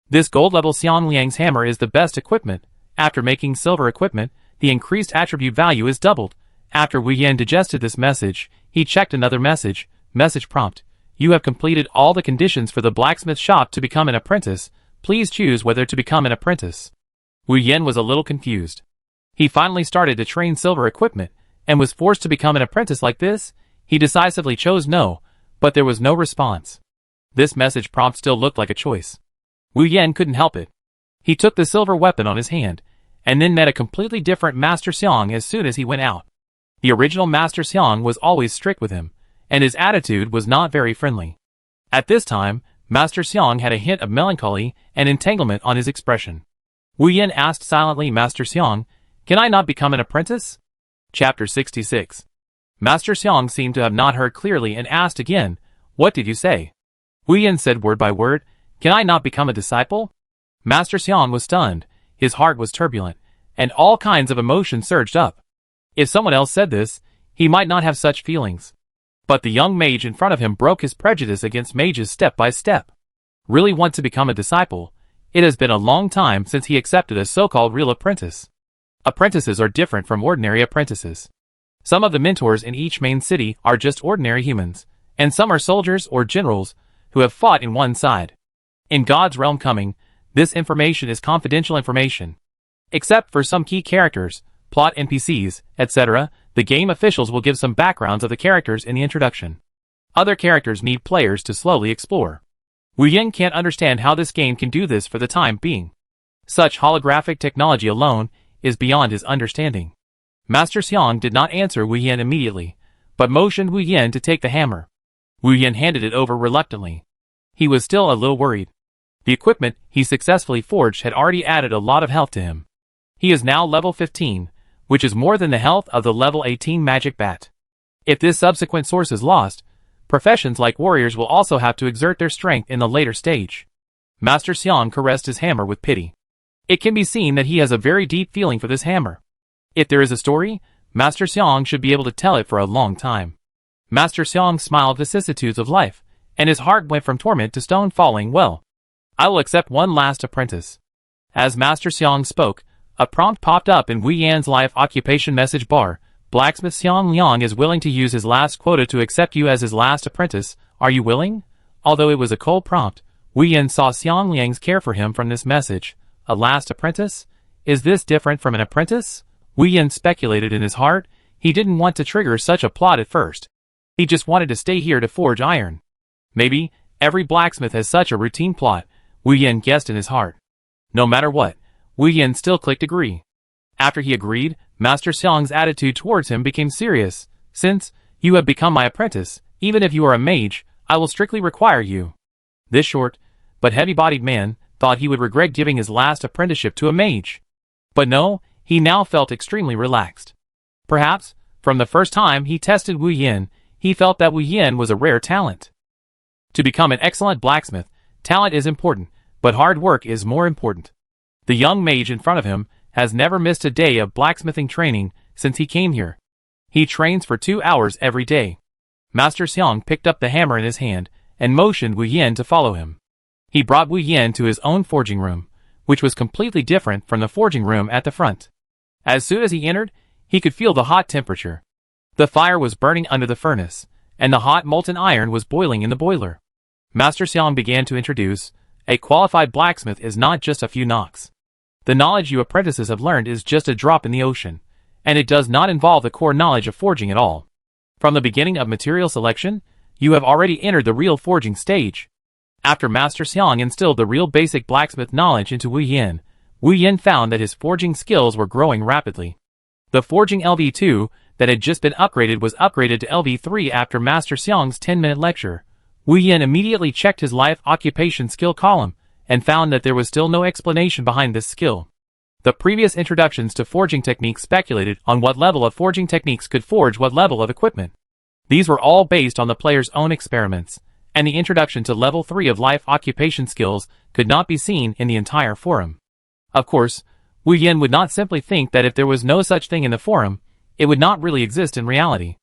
This gold-level Xiang Liang's hammer is the best equipment. After making silver equipment, the increased attribute value is doubled. After Wu Yan digested this message, he checked another message. Message prompt: you have completed all the conditions for the blacksmith shop to become an apprentice. Please choose whether to become an apprentice. Wu Yan was a little confused. He finally started to train silver equipment, and was forced to become an apprentice like this? He decisively chose no, but there was no response. This message prompt still looked like a choice. Wu Yan couldn't help it. He took the silver weapon on his hand, and then met a completely different Master Xiang as soon as he went out. The original Master Xiang was always strict with him, and his attitude was not very friendly. At this time, Master Xiang had a hint of melancholy and entanglement on his expression. Wu Yan asked silently, Master Xiang, can I not become an apprentice? Chapter 66. Master Xiang seemed to have not heard clearly and asked again, what did you say? Wu Yan said word by word, can I not become a disciple? Master Xiang was stunned, his heart was turbulent, and all kinds of emotions surged up. If someone else said this, he might not have such feelings. But the young mage in front of him broke his prejudice against mages step by step. Really want to become a disciple? It has been a long time since he accepted a so-called real apprentice. Apprentices are different from ordinary apprentices. Some of the mentors in each main city are just ordinary humans, and some are soldiers or generals who have fought in one side. In God's realm coming, this information is confidential information. Except for some key characters, plot NPCs, etc., the game officials will give some backgrounds of the characters in the introduction. Other characters need players to slowly explore. Wu Yan can't understand how this game can do this for the time being. Such holographic technology alone is beyond his understanding. Master Xiang did not answer Wu Yan immediately, but motioned Wu Yan to take the hammer. Wu Yan handed it over reluctantly. He was still a little worried. The equipment he successfully forged had already added a lot of health to him. He is now level 15, which is more than the health of the level 18 magic bat. If this subsequent source is lost, professions like warriors will also have to exert their strength in the later stage. Master Xiang caressed his hammer with pity. It can be seen that he has a very deep feeling for this hammer. If there is a story, Master Xiang should be able to tell it for a long time. Master Xiang smiled vicissitudes of life, and his heart went from torment to stone falling. Well, I will accept one last apprentice. As Master Xiang spoke, a prompt popped up in Wu Yan's life occupation message bar. Blacksmith Xiang Liang is willing to use his last quota to accept you as his last apprentice. Are you willing? Although it was a cold prompt, Wu Yan saw Xiang Liang's care for him from this message. A last apprentice? Is this different from an apprentice? Wu Yan speculated in his heart. He didn't want to trigger such a plot at first. He just wanted to stay here to forge iron. Maybe every blacksmith has such a routine plot, Wu Yan guessed in his heart. No matter what, Wu Yan still clicked agree. After he agreed, Master Xiang's attitude towards him became serious. Since you have become my apprentice, even if you are a mage, I will strictly require you. This short, but heavy-bodied man thought he would regret giving his last apprenticeship to a mage. But no, he now felt extremely relaxed. Perhaps, from the first time he tested Wu Yin, he felt that Wu Yin was a rare talent. To become an excellent blacksmith, talent is important, but hard work is more important. The young mage in front of him has never missed a day of blacksmithing training since he came here. He trains for 2 hours every day. Master Xiang picked up the hammer in his hand and motioned Wu Yin to follow him. He brought Wu Yin to his own forging room, which was completely different from the forging room at the front. As soon as he entered, he could feel the hot temperature. The fire was burning under the furnace, and the hot molten iron was boiling in the boiler. Master Xiang began to introduce, a qualified blacksmith is not just a few knocks. The knowledge you apprentices have learned is just a drop in the ocean, and it does not involve the core knowledge of forging at all. From the beginning of material selection, you have already entered the real forging stage. After Master Xiang instilled the real basic blacksmith knowledge into Wu Yin found that his forging skills were growing rapidly. The forging LV2 that had just been upgraded was upgraded to LV3 after Master Xiang's 10-minute lecture. Wu Yin immediately checked his life occupation skill column and found that there was still no explanation behind this skill. The previous introductions to forging techniques speculated on what level of forging techniques could forge what level of equipment. These were all based on the player's own experiments, and the introduction to level 3 of life occupation skills could not be seen in the entire forum. Of course, Wu Yin would not simply think that if there was no such thing in the forum, it would not really exist in reality.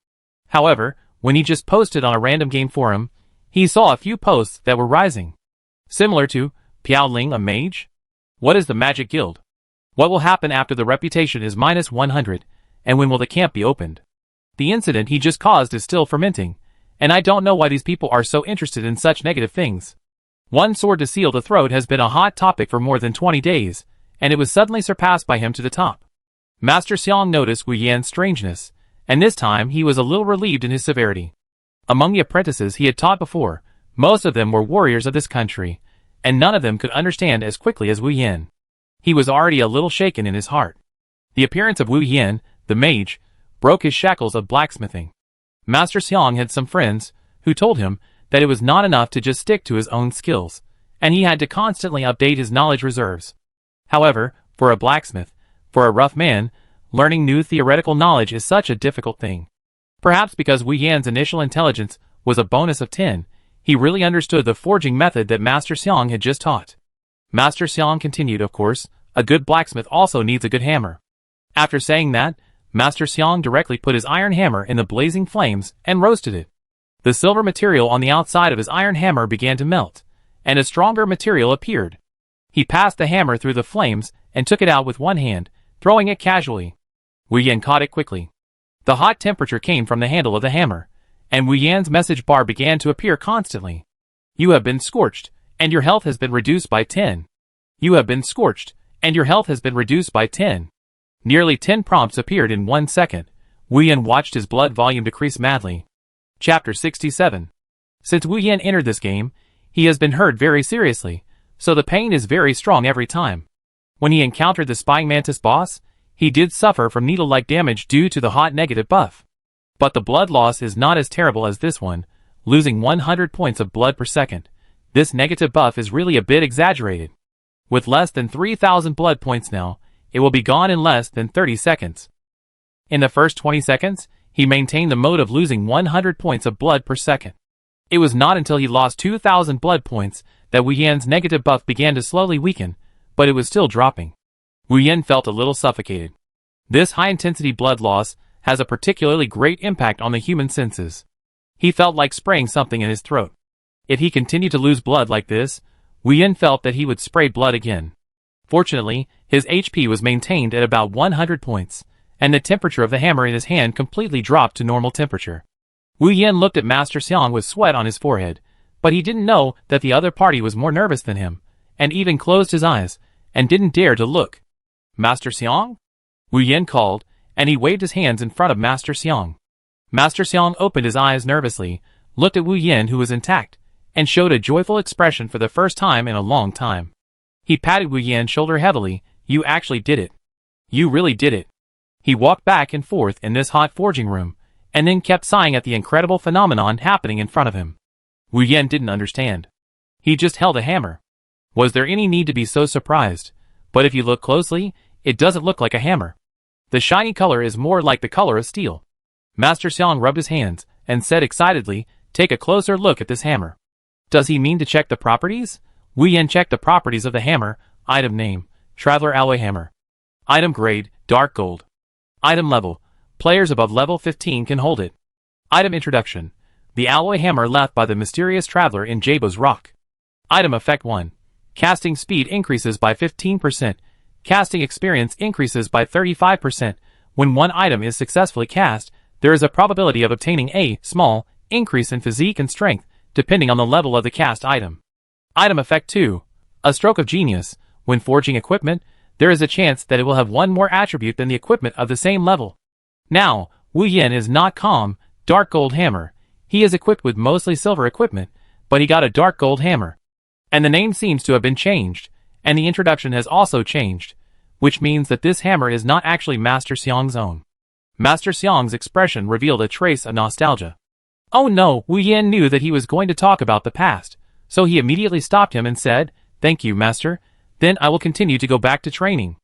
However, when he just posted on a random game forum, he saw a few posts that were rising. Similar to, Piaoling a mage? What is the magic guild? What will happen after the reputation is -100, and when will the camp be opened? The incident he just caused is still fermenting, and I don't know why these people are so interested in such negative things. One sword to seal the throat has been a hot topic for more than 20 days, and it was suddenly surpassed by him to the top. Master Xiang noticed Wu Yan's strangeness, and this time he was a little relieved in his severity. Among the apprentices he had taught before, most of them were warriors of this country, and none of them could understand as quickly as Wu Yin. He was already a little shaken in his heart. The appearance of Wu Yin, the mage, broke his shackles of blacksmithing. Master Xiang had some friends who told him that it was not enough to just stick to his own skills, and he had to constantly update his knowledge reserves. However, for a blacksmith, for a rough man, learning new theoretical knowledge is such a difficult thing. Perhaps because Wu Yan's initial intelligence was a bonus of 10, he really understood the forging method that Master Xiang had just taught. Master Xiang continued, of course, a good blacksmith also needs a good hammer. After saying that, Master Xiang directly put his iron hammer in the blazing flames and roasted it. The silver material on the outside of his iron hammer began to melt, and a stronger material appeared. He passed the hammer through the flames and took it out with one hand, throwing it casually. Wu Yan caught it quickly. The hot temperature came from the handle of the hammer, and Wu Yan's message bar began to appear constantly. You have been scorched, and your health has been reduced by 10. You have been scorched, and your health has been reduced by 10. Nearly 10 prompts appeared in 1 second. Wu Yan watched his blood volume decrease madly. Chapter 67. Since Wu Yan entered this game, he has been hurt very seriously, so the pain is very strong every time. When he encountered the Spying Mantis boss, he did suffer from needle-like damage due to the hot negative buff. But the blood loss is not as terrible as this one, losing 100 points of blood per second. This negative buff is really a bit exaggerated. With less than 3,000 blood points now, it will be gone in less than 30 seconds. In the first 20 seconds, he maintained the mode of losing 100 points of blood per second. It was not until he lost 2,000 blood points that Wu Yan's negative buff began to slowly weaken, but it was still dropping. Wu Yan felt a little suffocated. This high-intensity blood loss has a particularly great impact on the human senses. He felt like spraying something in his throat. If he continued to lose blood like this, Wu Yan felt that he would spray blood again. Fortunately, his HP was maintained at about 100 points, and the temperature of the hammer in his hand completely dropped to normal temperature. Wu Yan looked at Master Xiang with sweat on his forehead, but he didn't know that the other party was more nervous than him, and even closed his eyes, and didn't dare to look. Master Xiang? Wu Yan called, and he waved his hands in front of Master Xiang. Master Xiang opened his eyes nervously, looked at Wu Yan who was intact, and showed a joyful expression for the first time in a long time. He patted Wu Yan's shoulder heavily. You actually did it. You really did it. He walked back and forth in this hot forging room, and then kept sighing at the incredible phenomenon happening in front of him. Wu Yan didn't understand. He just held a hammer. Was there any need to be so surprised? But if you look closely, it doesn't look like a hammer. The shiny color is more like the color of steel. Master Xiang rubbed his hands and said excitedly, "Take a closer look at this hammer." Does he mean to check the properties? Wu Yan checked the properties of the hammer. Item name, Traveler Alloy Hammer. Item grade, dark gold. Item level, players above level 15 can hold it. Item introduction, the alloy hammer left by the mysterious traveler in Jabo's rock. Item effect 1, casting speed increases by 15%, casting experience increases by 35%. When one item is successfully cast, there is a probability of obtaining a small increase in physique and strength, depending on the level of the cast item. Item effect 2, a stroke of genius. When forging equipment, there is a chance that it will have one more attribute than the equipment of the same level. Now, Wu Yan is not calm, dark gold hammer. He is equipped with mostly silver equipment, but he got a dark gold hammer. And the name seems to have been changed, and the introduction has also changed, which means that this hammer is not actually Master Xiang's own. Master Xiang's expression revealed a trace of nostalgia. Oh no, Wu Yan knew that he was going to talk about the past, so he immediately stopped him and said, "Thank you, Master. Then I will continue to go back to training."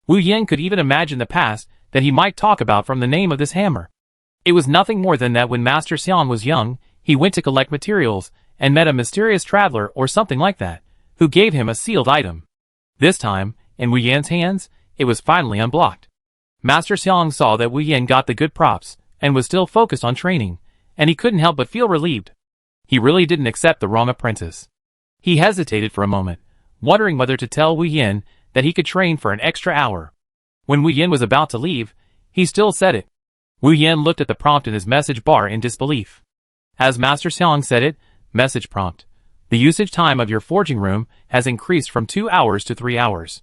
Wu Yan could even imagine the past that he might talk about from the name of this hammer. It was nothing more than that when Master Xiang was young, he went to collect materials and met a mysterious traveler or something like that, who gave him a sealed item. This time, in Wu Yan's hands, it was finally unblocked. Master Xiang saw that Wu Yan got the good props and was still focused on training, and he couldn't help but feel relieved. He really didn't accept the wrong apprentice. He hesitated for a moment, wondering whether to tell Wu Yan that he could train for an extra hour. When Wu Yan was about to leave, he still said it. Wu Yan looked at the prompt in his message bar in disbelief. As Master Xiang said it, message prompt, the usage time of your forging room has increased from 2 hours to 3 hours.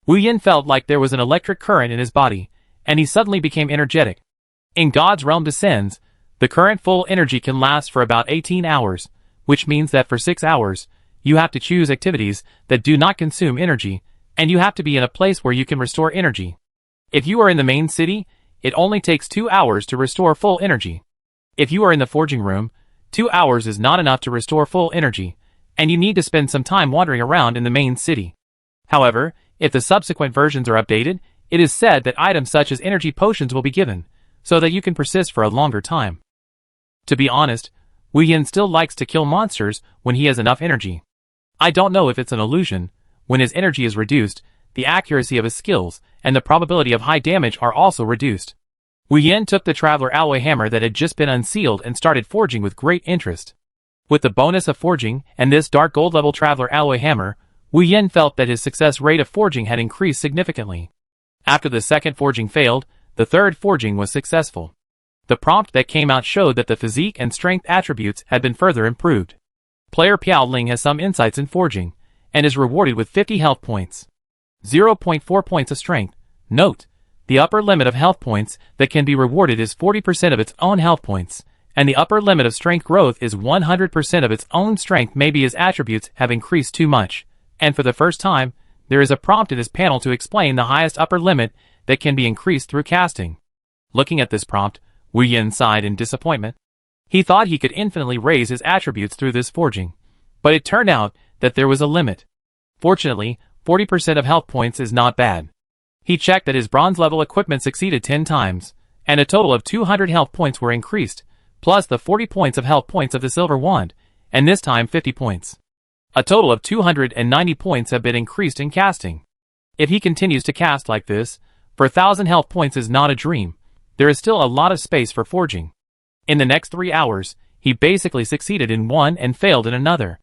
Wu Yan felt like there was an electric current in his body, and he suddenly became energetic. In God's realm descends, the current full energy can last for about 18 hours, which means that for 6 hours, you have to choose activities that do not consume energy, and you have to be in a place where you can restore energy. If you are in the main city, it only takes 2 hours to restore full energy. If you are in the forging room, 2 hours is not enough to restore full energy, and you need to spend some time wandering around in the main city. However, if the subsequent versions are updated, it is said that items such as energy potions will be given, so that you can persist for a longer time. To be honest, Wu Yan still likes to kill monsters when he has enough energy. I don't know if it's an illusion. When his energy is reduced, the accuracy of his skills and the probability of high damage are also reduced. Wu Yan took the Traveler Alloy Hammer that had just been unsealed and started forging with great interest. With the bonus of forging and this dark gold level Traveler Alloy Hammer, Wu Yan felt that his success rate of forging had increased significantly. After the second forging failed, the third forging was successful. The prompt that came out showed that the physique and strength attributes had been further improved. Player Piao Ling has some insights in forging, and is rewarded with 50 health points. 0.4 points of strength. Note, the upper limit of health points that can be rewarded is 40% of its own health points, and the upper limit of strength growth is 100% of its own strength. Maybe his attributes have increased too much, and for the first time, there is a prompt in this panel to explain the highest upper limit that can be increased through casting. Looking at this prompt, Wu Yan sighed in disappointment. He thought he could infinitely raise his attributes through this forging, but it turned out that there was a limit. Fortunately, 40% of health points is not bad. He checked that his bronze level equipment succeeded 10 times, and a total of 200 health points were increased, plus the 40 points of health points of the silver wand, and this time 50 points. A total of 290 points have been increased in casting. If he continues to cast like this, for 1,000 health points is not a dream. There is still a lot of space for forging. In the next 3 hours, he basically succeeded in one and failed in another.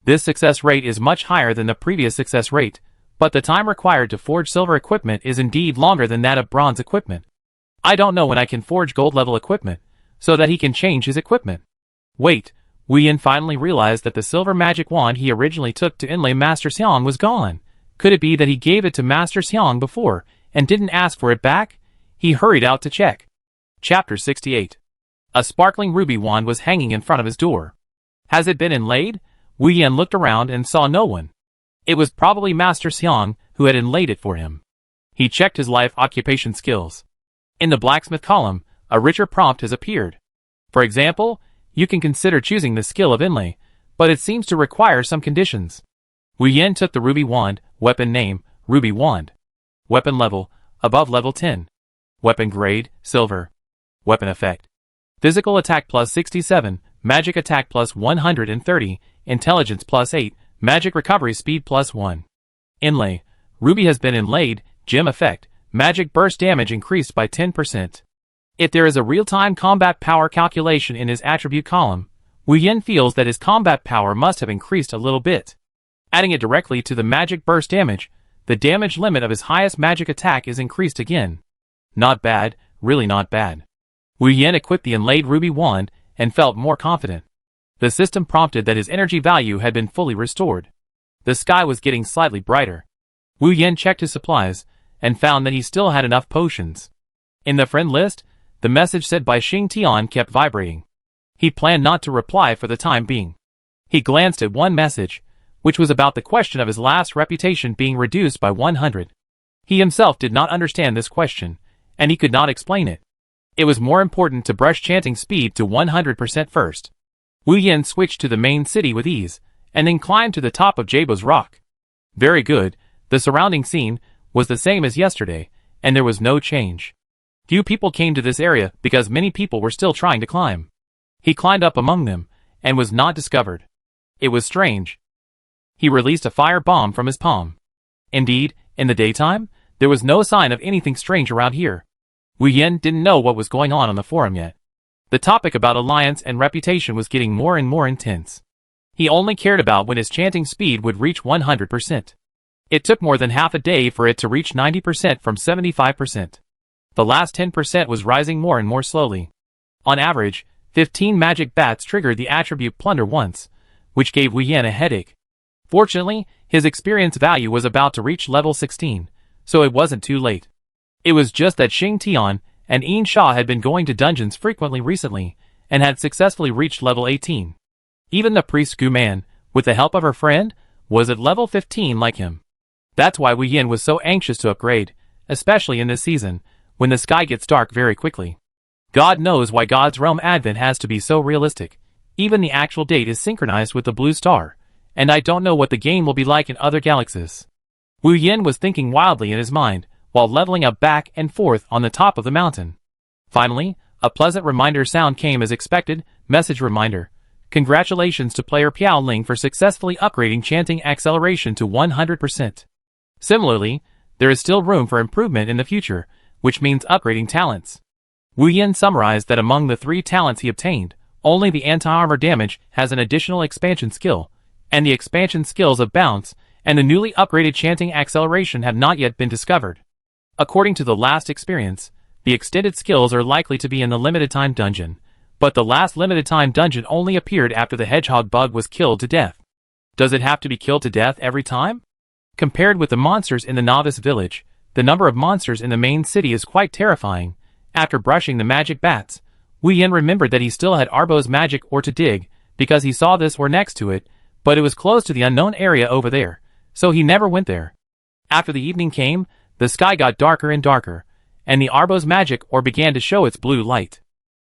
This success rate is much higher than the previous success rate, but the time required to forge silver equipment is indeed longer than that of bronze equipment. I don't know when I can forge gold level equipment, so that he can change his equipment. Wait, Wu Yan finally realized that the silver magic wand he originally took to inlay Master Xiang was gone. Could it be that he gave it to Master Xiang before, and didn't ask for it back? He hurried out to check. Chapter 68. A sparkling ruby wand was hanging in front of his door. Has it been inlaid? Wu Yan looked around and saw no one. It was probably Master Xiang who had inlaid it for him. He checked his life occupation skills. In the blacksmith column, a richer prompt has appeared. For example, you can consider choosing the skill of inlay, but it seems to require some conditions. Wu Yan took the ruby wand, weapon name, Ruby Wand. Weapon level, above level 10. Weapon grade, silver. Weapon effect. Physical attack plus 67, magic attack plus 130, intelligence plus 8, magic recovery speed plus 1. Inlay. Ruby has been inlaid, gem effect, magic burst damage increased by 10%. If there is a real-time combat power calculation in his attribute column, Wu Yin feels that his combat power must have increased a little bit. Adding it directly to the magic burst damage, the damage limit of his highest magic attack is increased again. Not bad, really not bad. Wu Yin equipped the inlaid ruby wand and felt more confident. The system prompted that his energy value had been fully restored. The sky was getting slightly brighter. Wu Yin checked his supplies and found that he still had enough potions. In the friend list, the message said by Xing Tian kept vibrating. He planned not to reply for the time being. He glanced at one message, which was about the question of his last reputation being reduced by 100. He himself did not understand this question, and he could not explain it. It was more important to brush chanting speed to 100% first. Wu Yin switched to the main city with ease, and then climbed to the top of Jabo's rock. Very good, the surrounding scene was the same as yesterday, and there was no change. Few people came to this area because many people were still trying to climb. He climbed up among them, and was not discovered. It was strange. He released a fire bomb from his palm. Indeed, in the daytime, there was no sign of anything strange around here. Wu Yin didn't know what was going on the forum yet. The topic about alliance and reputation was getting more and more intense. He only cared about when his chanting speed would reach 100%. It took more than half a day for it to reach 90% from 75%. The last 10% was rising more and more slowly. On average, 15 magic bats triggered the attribute plunder once, which gave Wu Yin a headache. Fortunately, his experience value was about to reach level 16, so it wasn't too late. It was just that Xing Tian and Yin Sha had been going to dungeons frequently recently, and had successfully reached level 18. Even the priest Gu Man, with the help of her friend, was at level 15 like him. That's why Wu Yin was so anxious to upgrade, especially in this season, when the sky gets dark very quickly. God knows why God's Realm Advent has to be so realistic. Even the actual date is synchronized with the blue star, and I don't know what the game will be like in other galaxies. Wu Yin was thinking wildly in his mind, while leveling up back and forth on the top of the mountain. Finally, a pleasant reminder sound came as expected. Message reminder. Congratulations to player Piao Ling for successfully upgrading chanting acceleration to 100%. Similarly, there is still room for improvement in the future, which means upgrading talents. Wu Yin summarized that among the 3 talents he obtained, only the anti-armor damage has an additional expansion skill, and the expansion skills of bounce and the newly upgraded chanting acceleration have not yet been discovered. According to the last experience, the extended skills are likely to be in the limited time dungeon, but the last limited time dungeon only appeared after the hedgehog bug was killed to death. Does it have to be killed to death every time? Compared with the monsters in the novice village, the number of monsters in the main city is quite terrifying. After brushing the magic bats, Wu Yin remembered that he still had Arbo's magic or to dig, because he saw this or next to it, but it was close to the unknown area over there, so he never went there. After the evening came, the sky got darker and darker, and the Arbo's magic ore began to show its blue light.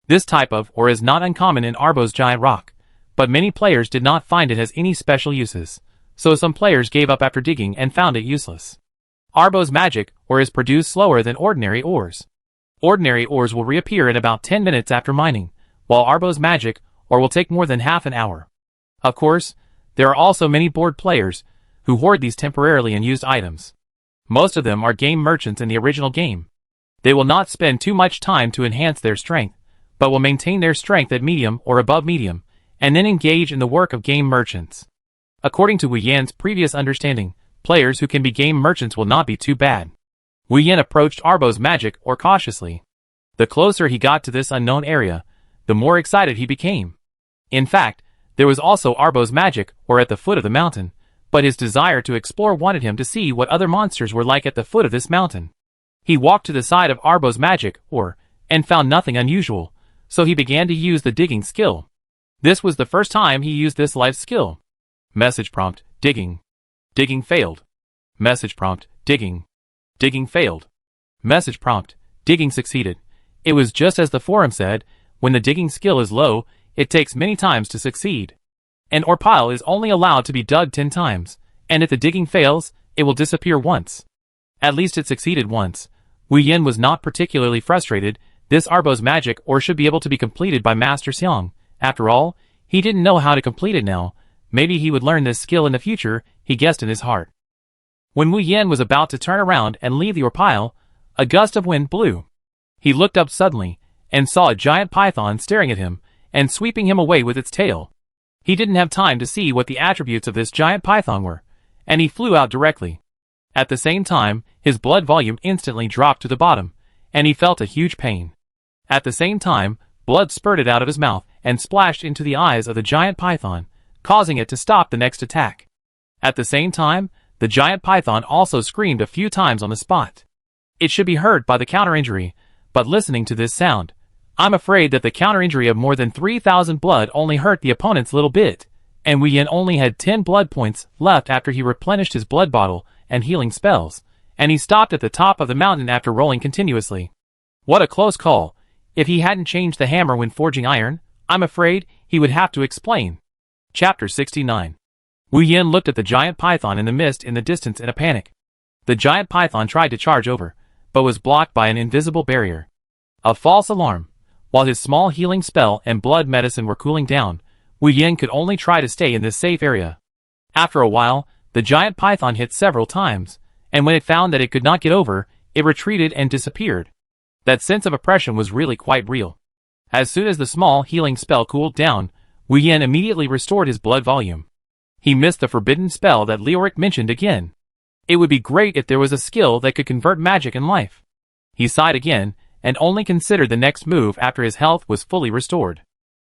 This type of ore is not uncommon in Arbo's giant rock, but many players did not find it has any special uses, so some players gave up after digging and found it useless. Arbo's magic ore is produced slower than ordinary ores. Ordinary ores will reappear in about 10 minutes after mining, while Arbo's magic ore will take more than half an hour. Of course, there are also many bored players who hoard these temporarily unused items. Most of them are game merchants in the original game. They will not spend too much time to enhance their strength, but will maintain their strength at medium or above medium, and then engage in the work of game merchants. According to Wu Yin's previous understanding, players who can be game merchants will not be too bad. Wu Yin approached Arbo's magic ore cautiously. The closer he got to this unknown area, the more excited he became. In fact, there was also Arbo's magic ore at the foot of the mountain, but his desire to explore wanted him to see what other monsters were like at the foot of this mountain. He walked to the side of Arbo's magic ore, and found nothing unusual, so he began to use the digging skill. This was the first time he used this life skill. Message prompt, digging. Digging failed. Message prompt, digging. Digging failed. Message prompt, digging succeeded. It was just as the forum said, when the digging skill is low, it takes many times to succeed. An ore pile is only allowed to be dug 10 times, and if the digging fails, it will disappear once. At least it succeeded once. Wu Yin was not particularly frustrated. This Arbo's magic ore should be able to be completed by Master Xiang. After all, he didn't know how to complete it now. Maybe he would learn this skill in the future, he guessed in his heart. When Wu Yin was about to turn around and leave the ore pile, a gust of wind blew. He looked up suddenly, and saw a giant python staring at him, and sweeping him away with its tail. He didn't have time to see what the attributes of this giant python were, and he flew out directly. At the same time, his blood volume instantly dropped to the bottom, and he felt a huge pain. At the same time, blood spurted out of his mouth and splashed into the eyes of the giant python, causing it to stop the next attack. At the same time, the giant python also screamed a few times on the spot. It should be heard by the counter-injury, but listening to this sound, I'm afraid that the counter-injury of more than 3,000 blood only hurt the opponent's little bit, and Wu Yin only had 10 blood points left after he replenished his blood bottle and healing spells, and he stopped at the top of the mountain after rolling continuously. What a close call. If he hadn't changed the hammer when forging iron, I'm afraid he would have to explain. Chapter 69. Wu Yin looked at the giant python in the mist in the distance in a panic. The giant python tried to charge over, but was blocked by an invisible barrier. A false alarm. While his small healing spell and blood medicine were cooling down, Wu Yin could only try to stay in this safe area. After a while, the giant python hit several times, and when it found that it could not get over, it retreated and disappeared. That sense of oppression was really quite real. As soon as the small healing spell cooled down, Wu Yin immediately restored his blood volume. He missed the forbidden spell that Leoric mentioned again. It would be great if there was a skill that could convert magic and life. He sighed again, and only considered the next move after his health was fully restored.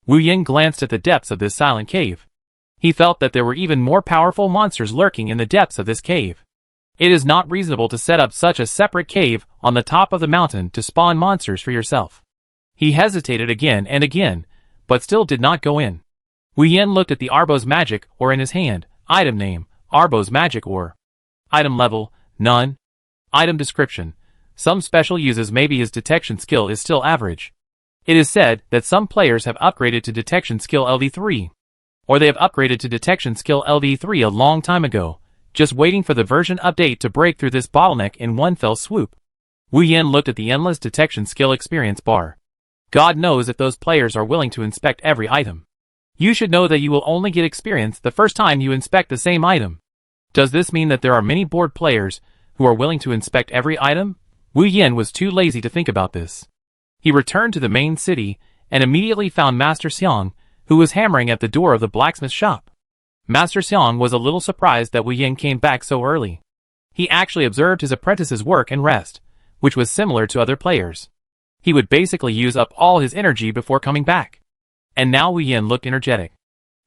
Wu Yin glanced at the depths of this silent cave. He felt that there were even more powerful monsters lurking in the depths of this cave. It is not reasonable to set up such a separate cave on the top of the mountain to spawn monsters for yourself. He hesitated again and again, but still did not go in. Wu Yin looked at the Arbo's magic ore in his hand. Item name, Arbo's magic ore. Item level, none. Item description. Some special uses. Maybe his detection skill is still average. It is said that some players have upgraded to detection skill LV3. Or they have upgraded to detection skill LV3 a long time ago, just waiting for the version update to break through this bottleneck in one fell swoop. Wu Yin looked at the endless detection skill experience bar. God knows if those players are willing to inspect every item. You should know that you will only get experience the first time you inspect the same item. Does this mean that there are many bored players who are willing to inspect every item? Wu Yin was too lazy to think about this. He returned to the main city and immediately found Master Xiang, who was hammering at the door of the blacksmith shop. Master Xiang was a little surprised that Wu Yin came back so early. He actually observed his apprentice's work and rest, which was similar to other players. He would basically use up all his energy before coming back. And now Wu Yin looked energetic.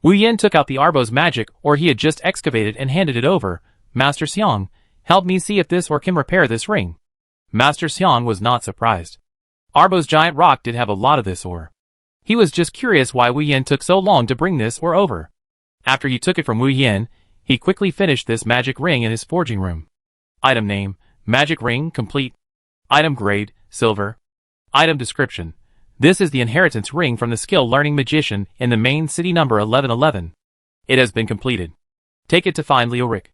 Wu Yin took out the Arbo's magic ore he had just excavated and handed it over. Master Xiang, help me see if this ore can repair this ring. Master Xiang was not surprised. Arbo's giant rock did have a lot of this ore. He was just curious why Wu Yin took so long to bring this ore over. After he took it from Wu Yin, he quickly finished this magic ring in his forging room. Item name, magic ring, complete. Item grade, silver. Item description. This is the inheritance ring from the skill learning magician in the main city number 1111. It has been completed. Take it to find Leoric.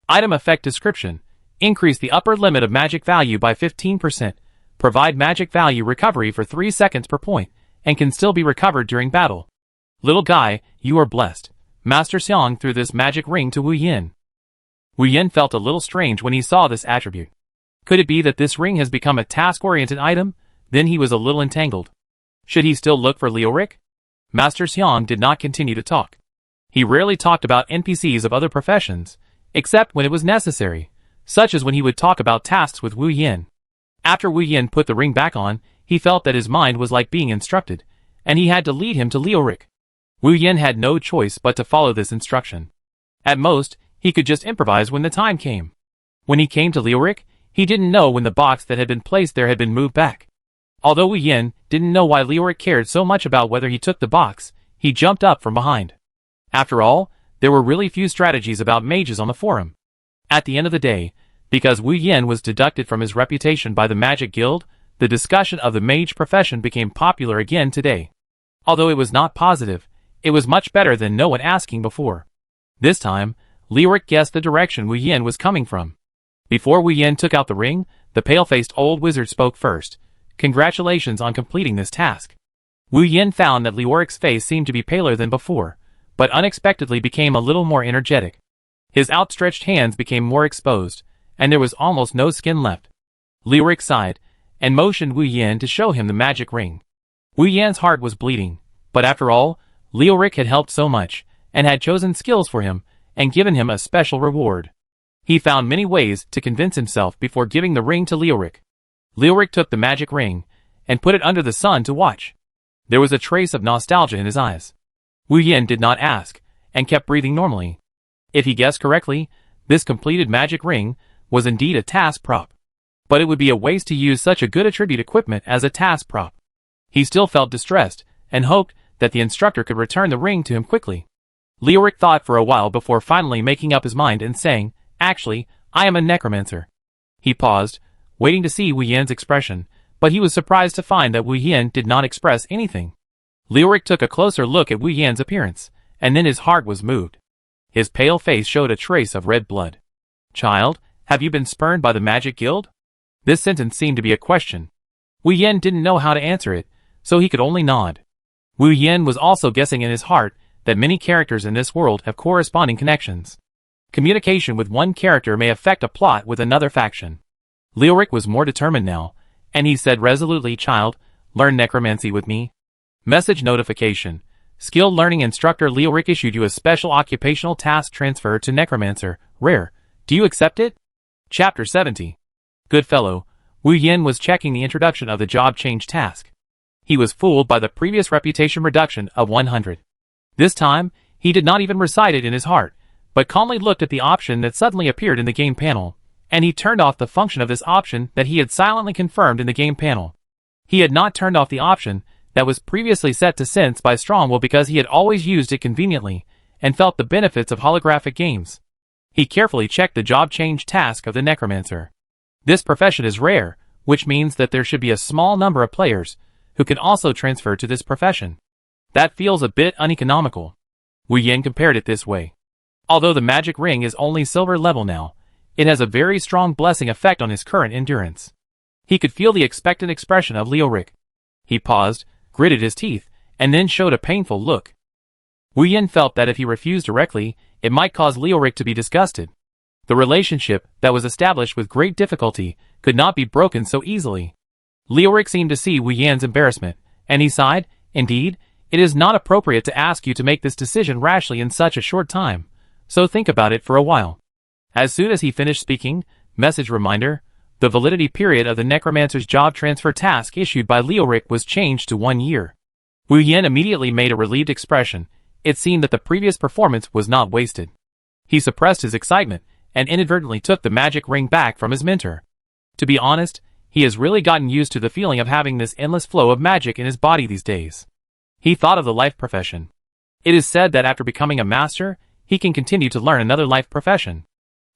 Item effect description. Increase the upper limit of magic value by 15%. Provide magic value recovery for 3 seconds per point, and can still be recovered during battle. Little guy, you are blessed. Master Xiang threw this magic ring to Wu Yin. Wu Yin felt a little strange when he saw this attribute. Could it be that this ring has become a task-oriented item? Then he was a little entangled. Should he still look for Leoric? Master Xiang did not continue to talk. He rarely talked about NPCs of other professions, except when it was necessary, such as when he would talk about tasks with Wu Yin. After Wu Yin put the ring back on, he felt that his mind was like being instructed, and he had to lead him to Leoric. Wu Yin had no choice but to follow this instruction. At most, he could just improvise when the time came. When he came to Leoric, he didn't know when the box that had been placed there had been moved back. Although Wu Yin didn't know why Leoric cared so much about whether he took the box, he jumped up from behind. After all, there were really few strategies about mages on the forum. At the end of the day, because Wu Yin was deducted from his reputation by the Magic Guild, the discussion of the mage profession became popular again today. Although it was not positive, it was much better than no one asking before. This time, Leoric guessed the direction Wu Yin was coming from. Before Wu Yin took out the ring, the pale-faced old wizard spoke first. Congratulations on completing this task. Wu Yin found that Lioric's face seemed to be paler than before, but unexpectedly became a little more energetic. His outstretched hands became more exposed, and there was almost no skin left. Lioric sighed, and motioned Wu Yin to show him the magic ring. Wu Yin's heart was bleeding, but after all, Lioric had helped so much, and had chosen skills for him, and given him a special reward. He found many ways to convince himself before giving the ring to Lioric. Lioric took the magic ring, and put it under the sun to watch. There was a trace of nostalgia in his eyes. Wu Yin did not ask, and kept breathing normally. If he guessed correctly, this completed magic ring was indeed a task prop. But it would be a waste to use such a good attribute equipment as a task prop. He still felt distressed, and hoped that the instructor could return the ring to him quickly. Lioric thought for a while before finally making up his mind and saying, "Actually, I am a necromancer." He paused, waiting to see Wu Yin's expression, but he was surprised to find that Wu Yin did not express anything. Lioric took a closer look at Wu Yin's appearance, and then his heart was moved. His pale face showed a trace of red blood. "Child, have you been spurned by the Magic Guild?" This sentence seemed to be a question. Wu Yin didn't know how to answer it, so he could only nod. Wu Yin was also guessing in his heart that many characters in this world have corresponding connections. Communication with one character may affect a plot with another faction. Lioric was more determined now, and he said resolutely, "Child, learn necromancy with me." Message notification. Skill learning instructor Lioric issued you a special occupational task transfer to necromancer, rare. Do you accept it? Chapter 70. Good fellow, Wu Yin was checking the introduction of the job change task. He was fooled by the previous reputation reduction of 100. This time, he did not even recite it in his heart, but calmly looked at the option that suddenly appeared in the game panel, and he turned off the function of this option that he had silently confirmed in the game panel. He had not turned off the option that was previously set to sense by Strongwill because he had always used it conveniently, and felt the benefits of holographic games. He carefully checked the job change task of the necromancer. This profession is rare, which means that there should be a small number of players who can also transfer to this profession. That feels a bit uneconomical. Wu Yin compared it this way. Although the magic ring is only silver level now, it has a very strong blessing effect on his current endurance. He could feel the expectant expression of Lioric. He paused, gritted his teeth, and then showed a painful look. Wu Yin felt that if he refused directly, it might cause Lioric to be disgusted. The relationship that was established with great difficulty could not be broken so easily. Lioric seemed to see Wu Yin's embarrassment, and he sighed, "Indeed, it is not appropriate to ask you to make this decision rashly in such a short time, so think about it for a while." As soon as he finished speaking, message reminder, the validity period of the necromancer's job transfer task issued by Lioric was changed to 1 year. Wu Yin immediately made a relieved expression. It seemed that the previous performance was not wasted. He suppressed his excitement, and inadvertently took the magic ring back from his mentor. To be honest, he has really gotten used to the feeling of having this endless flow of magic in his body these days. He thought of the life profession. It is said that after becoming a master, he can continue to learn another life profession.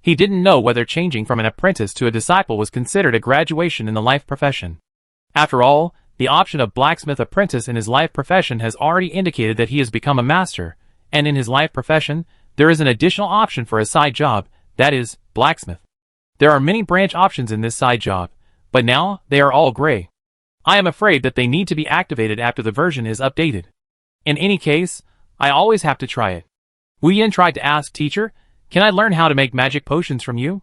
He didn't know whether changing from an apprentice to a disciple was considered a graduation in the life profession. After all, the option of blacksmith apprentice in his life profession has already indicated that he has become a master, and in his life profession, there is an additional option for a side job, that is, blacksmith. There are many branch options in this side job, but now they are all gray. I am afraid that they need to be activated after the version is updated. In any case, I always have to try it. Wu Yin tried to ask, "Teacher, can I learn how to make magic potions from you?"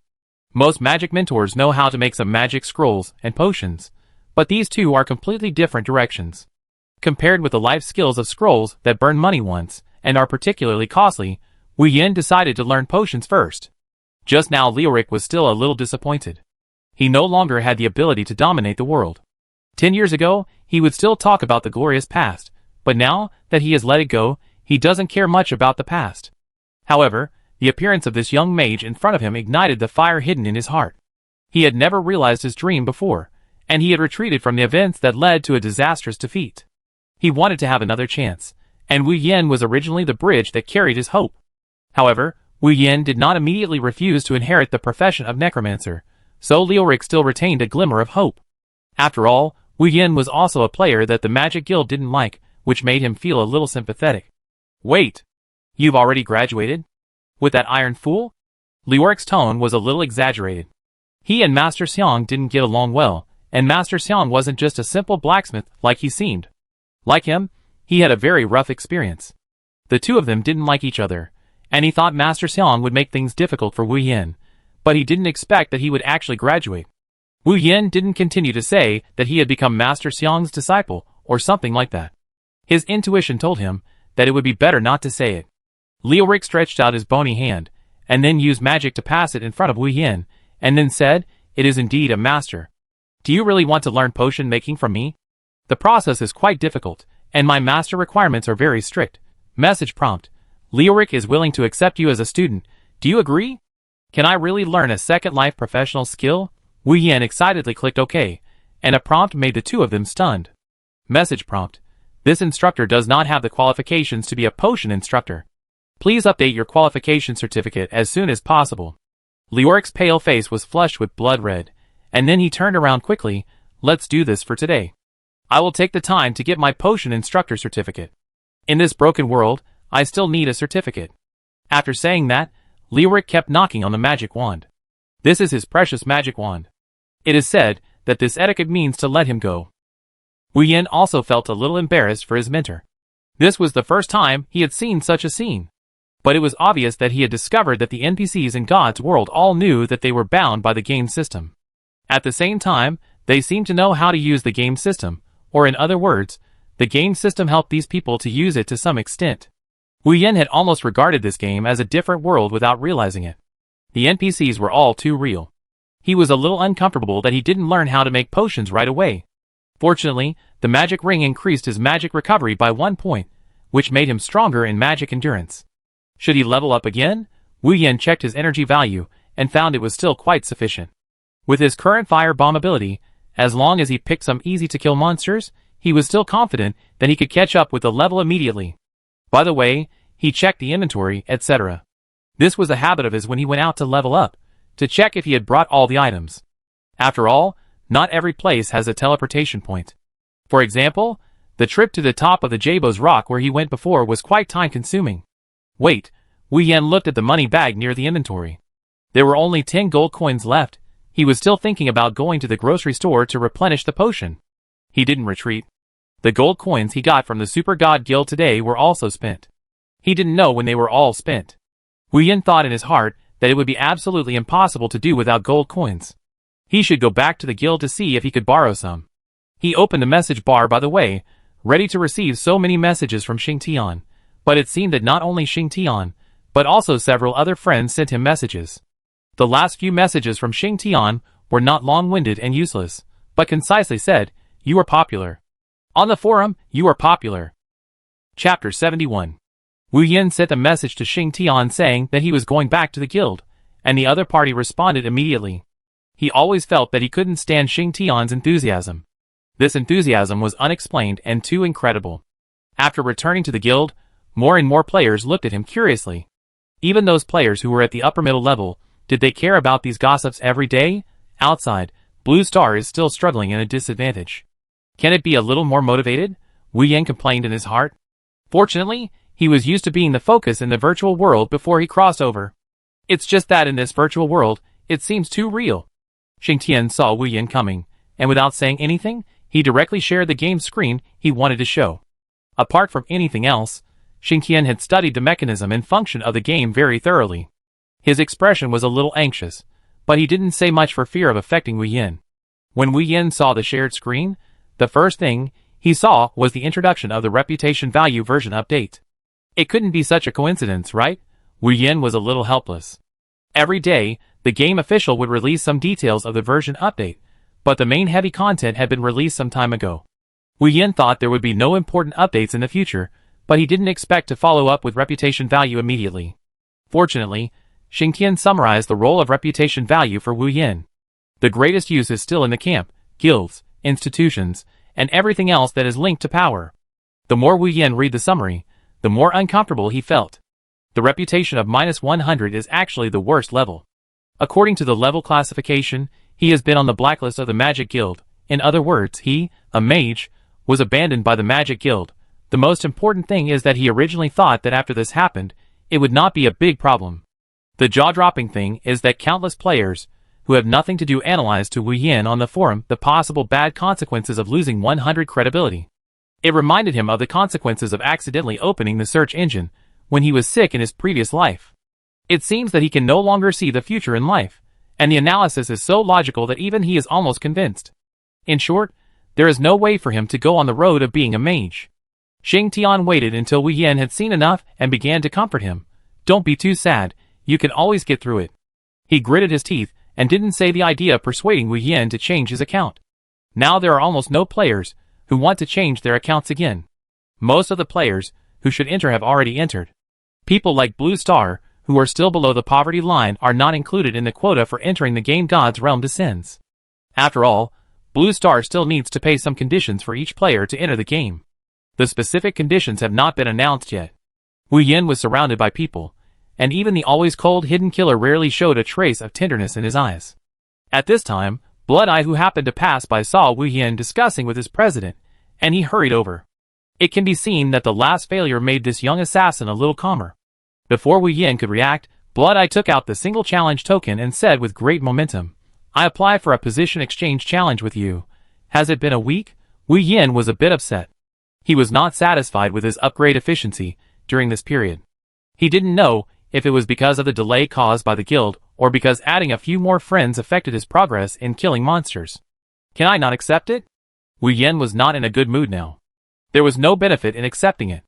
Most magic mentors know how to make some magic scrolls and potions, but these two are completely different directions. Compared with the life skills of scrolls that burn money once, and are particularly costly, Wu Yin decided to learn potions first. Just now Lioric was still a little disappointed. He no longer had the ability to dominate the world. 10 years ago, he would still talk about the glorious past, but now that he has let it go, he doesn't care much about the past. However, the appearance of this young mage in front of him ignited the fire hidden in his heart. He had never realized his dream before, and he had retreated from the events that led to a disastrous defeat. He wanted to have another chance, and Wu Yin was originally the bridge that carried his hope. However, Wu Yin did not immediately refuse to inherit the profession of necromancer, so Lioric still retained a glimmer of hope. After all, Wu Yin was also a player that the Magic Guild didn't like, which made him feel a little sympathetic. "Wait! You've already graduated? With that iron fool?" Lioric's tone was a little exaggerated. He and Master Xiang didn't get along well, and Master Xiang wasn't just a simple blacksmith like he seemed. Like him, he had a very rough experience. The two of them didn't like each other, and he thought Master Xiang would make things difficult for Wu Yin, but he didn't expect that he would actually graduate. Wu Yin didn't continue to say that he had become Master Xiang's disciple, or something like that. His intuition told him that it would be better not to say it. Leoric stretched out his bony hand, and then used magic to pass it in front of Wu Yin, and then said, "It is indeed a master. Do you really want to learn potion making from me? The process is quite difficult, and my master requirements are very strict." Message prompt. Leoric is willing to accept you as a student. Do you agree? Can I really learn a Second Life professional skill? Wu Yin excitedly clicked OK, and a prompt made the two of them stunned. Message prompt. This instructor does not have the qualifications to be a potion instructor. Please update your qualification certificate as soon as possible. Leoric's pale face was flushed with blood red, and then he turned around quickly. Let's do this for today. I will take the time to get my potion instructor certificate. In this broken world, I still need a certificate. After saying that, Leoric kept knocking on the magic wand. This is his precious magic wand. It is said that this etiquette means to let him go. Wu Yin also felt a little embarrassed for his mentor. This was the first time he had seen such a scene. But it was obvious that he had discovered that the NPCs in God's world all knew that they were bound by the game system. At the same time, they seemed to know how to use the game system, or in other words, the game system helped these people to use it to some extent. Wu Yin had almost regarded this game as a different world without realizing it. The NPCs were all too real. He was a little uncomfortable that he didn't learn how to make potions right away. Fortunately, the magic ring increased his magic recovery by 1 point, which made him stronger in magic endurance. Should he level up again? Wu Yin checked his energy value and found it was still quite sufficient. With his current fire bomb ability, as long as he picked some easy-to-kill monsters, he was still confident that he could catch up with the level immediately. By the way, he checked the inventory, etc. This was a habit of his when he went out to level up, to check if he had brought all the items. After all, not every place has a teleportation point. For example, the trip to the top of the Jabos rock where he went before was quite time-consuming. Wait, Wu Yin looked at the money bag near the inventory. There were only 10 gold coins left. He was still thinking about going to the grocery store to replenish the potion. He didn't retreat. The gold coins he got from the Super God Guild today were also spent. He didn't know when they were all spent. Wu Yin thought in his heart that it would be absolutely impossible to do without gold coins. He should go back to the guild to see if he could borrow some. He opened the message bar by the way, ready to receive so many messages from Xing Tian. But it seemed that not only Xing Tian, but also several other friends sent him messages. The last few messages from Xing Tian were not long-winded and useless, but concisely said, "You are popular. On the forum, you are popular." Chapter 71. Wu Yin sent a message to Xing Tian saying that he was going back to the guild, and the other party responded immediately. He always felt that he couldn't stand Xing Tian's enthusiasm. This enthusiasm was unexplained and too incredible. After returning to the guild, more and more players looked at him curiously. Even those players who were at the upper middle level, did they care about these gossips every day? Outside, Blue Star is still struggling in a disadvantage. Can it be a little more motivated? Wu Yin complained in his heart. Fortunately, he was used to being the focus in the virtual world before he crossed over. It's just that in this virtual world, it seems too real. Xing Tian saw Wu Yin coming, and without saying anything, he directly shared the game screen he wanted to show. Apart from anything else, Xing Tian had studied the mechanism and function of the game very thoroughly. His expression was a little anxious, but he didn't say much for fear of affecting Wu Yin. When Wu Yin saw the shared screen, the first thing he saw was the introduction of the reputation value version update. It couldn't be such a coincidence, right? Wu Yin was a little helpless. Every day, the game official would release some details of the version update, but the main heavy content had been released some time ago. Wu Yin thought there would be no important updates in the future, but he didn't expect to follow up with reputation value immediately. Fortunately, Xing Tian summarized the role of reputation value for Wu Yin. The greatest use is still in the camp, guilds, institutions, and everything else that is linked to power. The more Wu Yin read the summary, the more uncomfortable he felt. The reputation of -100 is actually the worst level. According to the level classification, he has been on the blacklist of the Magic Guild. In other words, he, a mage, was abandoned by the Magic Guild. The most important thing is that he originally thought that after this happened, it would not be a big problem. The jaw-dropping thing is that countless players, who have nothing to do analyzed to Wu Yin on the forum the possible bad consequences of losing 100 credibility. It reminded him of the consequences of accidentally opening the search engine when he was sick in his previous life. It seems that he can no longer see the future in life, and the analysis is so logical that even he is almost convinced. In short, there is no way for him to go on the road of being a mage. Xing Tian waited until Wu Yin had seen enough and began to comfort him. Don't be too sad, you can always get through it. He gritted his teeth and didn't say the idea of persuading Wu Yin to change his account. Now there are almost no players who want to change their accounts again. Most of the players who should enter have already entered. People like Blue Star, who are still below the poverty line, are not included in the quota for entering the game God's Realm Descends. After all, Blue Star still needs to pay some conditions for each player to enter the game. The specific conditions have not been announced yet. Wu Yin was surrounded by people, and even the always cold hidden killer rarely showed a trace of tenderness in his eyes. At this time, Blood Eye, who happened to pass by, saw Wu Yin discussing with his president, and he hurried over. It can be seen that the last failure made this young assassin a little calmer. Before Wu Yin could react, Blood Eye took out the single challenge token and said with great momentum, "I apply for a position exchange challenge with you. Has it been a week?" Wu Yin was a bit upset. He was not satisfied with his upgrade efficiency during this period. He didn't know if it was because of the delay caused by the guild, or because adding a few more friends affected his progress in killing monsters. Can I not accept it? Wu Yin was not in a good mood now. There was no benefit in accepting it.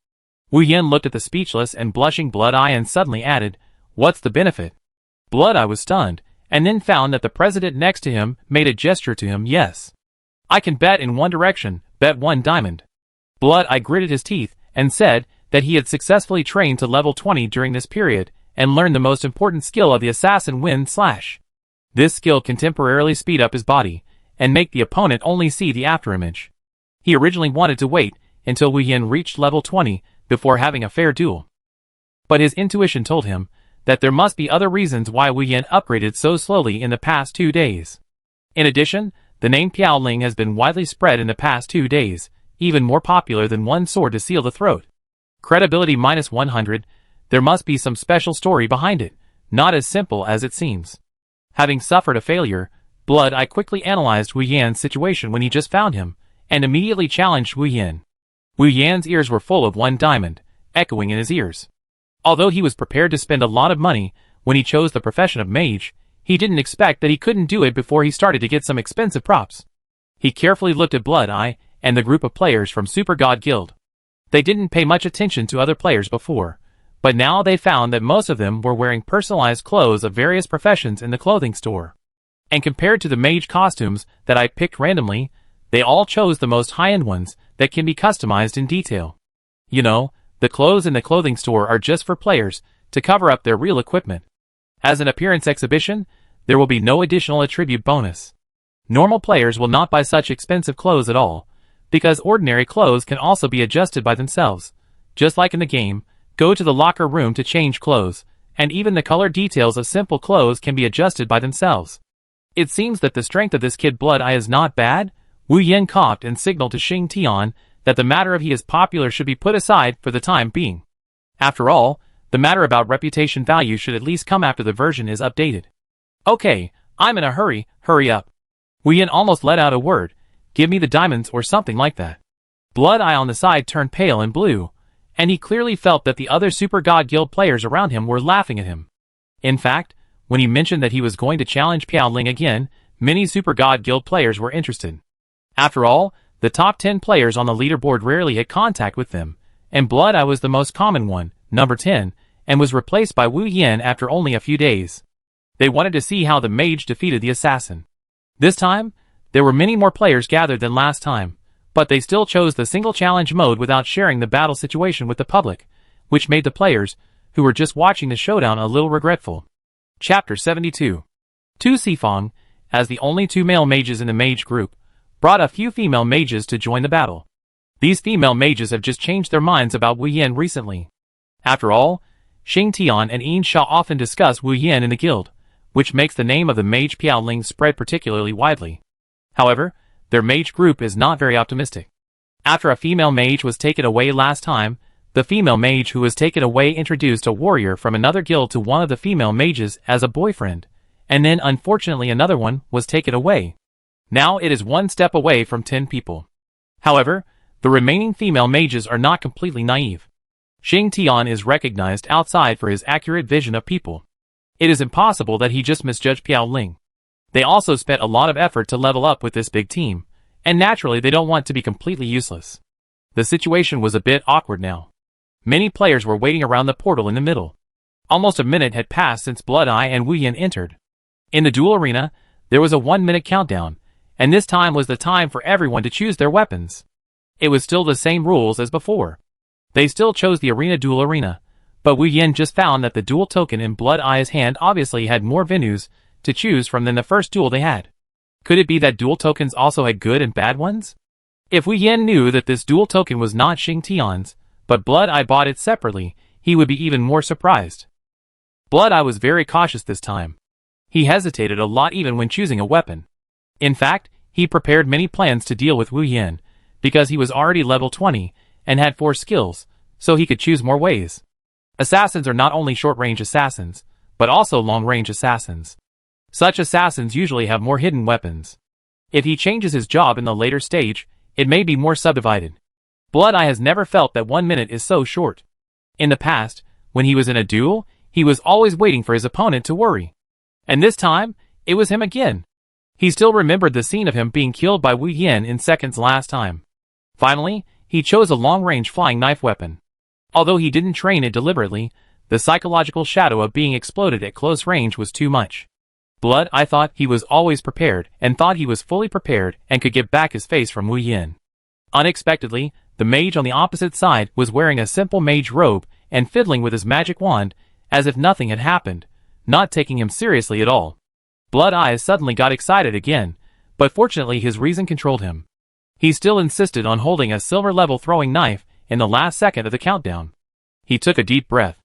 Wu Yin looked at the speechless and blushing Blood Eye and suddenly added, "What's the benefit?" Blood Eye was stunned, and then found that the president next to him made a gesture to him. "Yes. I can bet in one direction, bet 1 diamond. Blood Eye gritted his teeth and said that he had successfully trained to level 20 during this period and learned the most important skill of the assassin Wind Slash. This skill can temporarily speed up his body and make the opponent only see the afterimage. He originally wanted to wait until Wu Yin reached level 20 before having a fair duel. But his intuition told him that there must be other reasons why Wu Yin upgraded so slowly in the past 2 days. In addition, the name Piao Ling has been widely spread in the past 2 days, even more popular than one sword to seal the throat. Credibility minus 100, there must be some special story behind it, not as simple as it seems. Having suffered a failure, Blood Eye quickly analyzed Wu Yin's situation when he just found him, and immediately challenged Wu Yin. Wu Yin's ears were full of 1 diamond, echoing in his ears. Although he was prepared to spend a lot of money when he chose the profession of mage, he didn't expect that he couldn't do it before he started to get some expensive props. He carefully looked at Blood Eye and the group of players from Super God Guild. They didn't pay much attention to other players before, but now they found that most of them were wearing personalized clothes of various professions in the clothing store. And compared to the mage costumes that I picked randomly, they all chose the most high-end ones that can be customized in detail. You know, the clothes in the clothing store are just for players to cover up their real equipment. As an appearance exhibition, there will be no additional attribute bonus. Normal players will not buy such expensive clothes at all, because ordinary clothes can also be adjusted by themselves. Just like in the game, go to the locker room to change clothes, and even the color details of simple clothes can be adjusted by themselves. It seems that the strength of this kid Blood Eye is not bad. Wu Yin coughed and signaled to Xing Tian that the matter of he is popular should be put aside for the time being. After all, the matter about reputation value should at least come after the version is updated. Okay, I'm in a hurry, hurry up. Wu Yin almost let out a word, "Give me the diamonds," or something like that. Blood Eye on the side turned pale and blue, and he clearly felt that the other Super God Guild players around him were laughing at him. In fact, when he mentioned that he was going to challenge Piao Ling again, many Super God Guild players were interested. After all, the top 10 players on the leaderboard rarely had contact with them, and Blood Eye was the most common one, number 10, and was replaced by Wu Yin after only a few days. They wanted to see how the mage defeated the assassin. This time, there were many more players gathered than last time, but they still chose the single challenge mode without sharing the battle situation with the public, which made the players, who were just watching the showdown, a little regretful. Chapter 72. Tu Sifang, as the only 2 male mages in the mage group, brought a few female mages to join the battle. These female mages have just changed their minds about Wu Yin recently. After all, Xing Tian and Yin Sha often discuss Wu Yin in the guild, which makes the name of the mage Piao Ling spread particularly widely. However, their mage group is not very optimistic. After a female mage was taken away last time, the female mage who was taken away introduced a warrior from another guild to one of the female mages as a boyfriend, and then unfortunately another one was taken away. Now it is one step away from 10 people. However, the remaining female mages are not completely naive. Xing Tian is recognized outside for his accurate vision of people. It is impossible that he just misjudged Piao Ling. They also spent a lot of effort to level up with this big team, and naturally they don't want to be completely useless. The situation was a bit awkward now. Many players were waiting around the portal in the middle. Almost a minute had passed since Blood Eye and Wu Yin entered. In the duel arena, there was a 1-minute countdown, and this time was the time for everyone to choose their weapons. It was still the same rules as before. They still chose the arena duel arena, but Wu Yin just found that the duel token in Blood Eye's hand obviously had more venues to choose from than the first duel they had. Could it be that duel tokens also had good and bad ones? If Wu Yin knew that this duel token was not Xing Tian's, but Blood Eye bought it separately, he would be even more surprised. Blood Eye was very cautious this time. He hesitated a lot even when choosing a weapon. In fact, he prepared many plans to deal with Wu Yin, because he was already level 20 and had 4 skills, so he could choose more ways. Assassins are not only short-range assassins, but also long-range assassins. Such assassins usually have more hidden weapons. If he changes his job in the later stage, it may be more subdivided. Blood Eye has never felt that 1 minute is so short. In the past, when he was in a duel, he was always waiting for his opponent to worry. And this time, it was him again. He still remembered the scene of him being killed by Wu Yin in seconds last time. Finally, he chose a long-range flying knife weapon. Although he didn't train it deliberately, the psychological shadow of being exploded at close range was too much. Blood Eye thought he was always prepared and thought he was fully prepared and could get back his face from Wu Yin. Unexpectedly, the mage on the opposite side was wearing a simple mage robe and fiddling with his magic wand as if nothing had happened, not taking him seriously at all. Blood Eye suddenly got excited again, but fortunately his reason controlled him. He still insisted on holding a silver-level throwing knife in the last second of the countdown. He took a deep breath.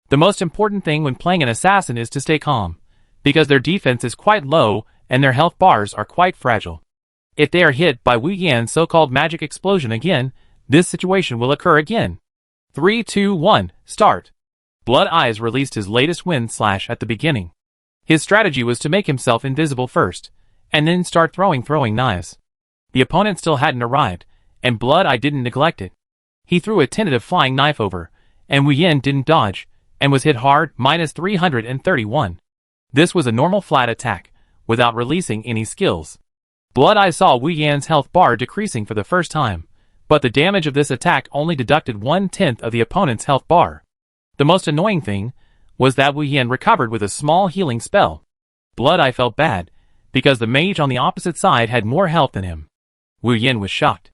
The most important thing when playing an assassin is to stay calm, because their defense is quite low and their health bars are quite fragile. If they are hit by Wu Yan's so-called magic explosion again, this situation will occur again. 3, 2, 1, start. Blood Eyes released his latest wind slash at the beginning. His strategy was to make himself invisible first, and then start throwing knives. The opponent still hadn't arrived, and Blood Eye didn't neglect it. He threw a tentative flying knife over, and Wu Yin didn't dodge, and was hit hard, minus 331. This was a normal flat attack, without releasing any skills. Blood Eye saw Wu Yan's health bar decreasing for the first time, but the damage of this attack only deducted 1/10 of the opponent's health bar. The most annoying thing was that Wu Yin recovered with a small healing spell. Blood Eye felt bad, because the mage on the opposite side had more health than him. Wu Yin was shocked.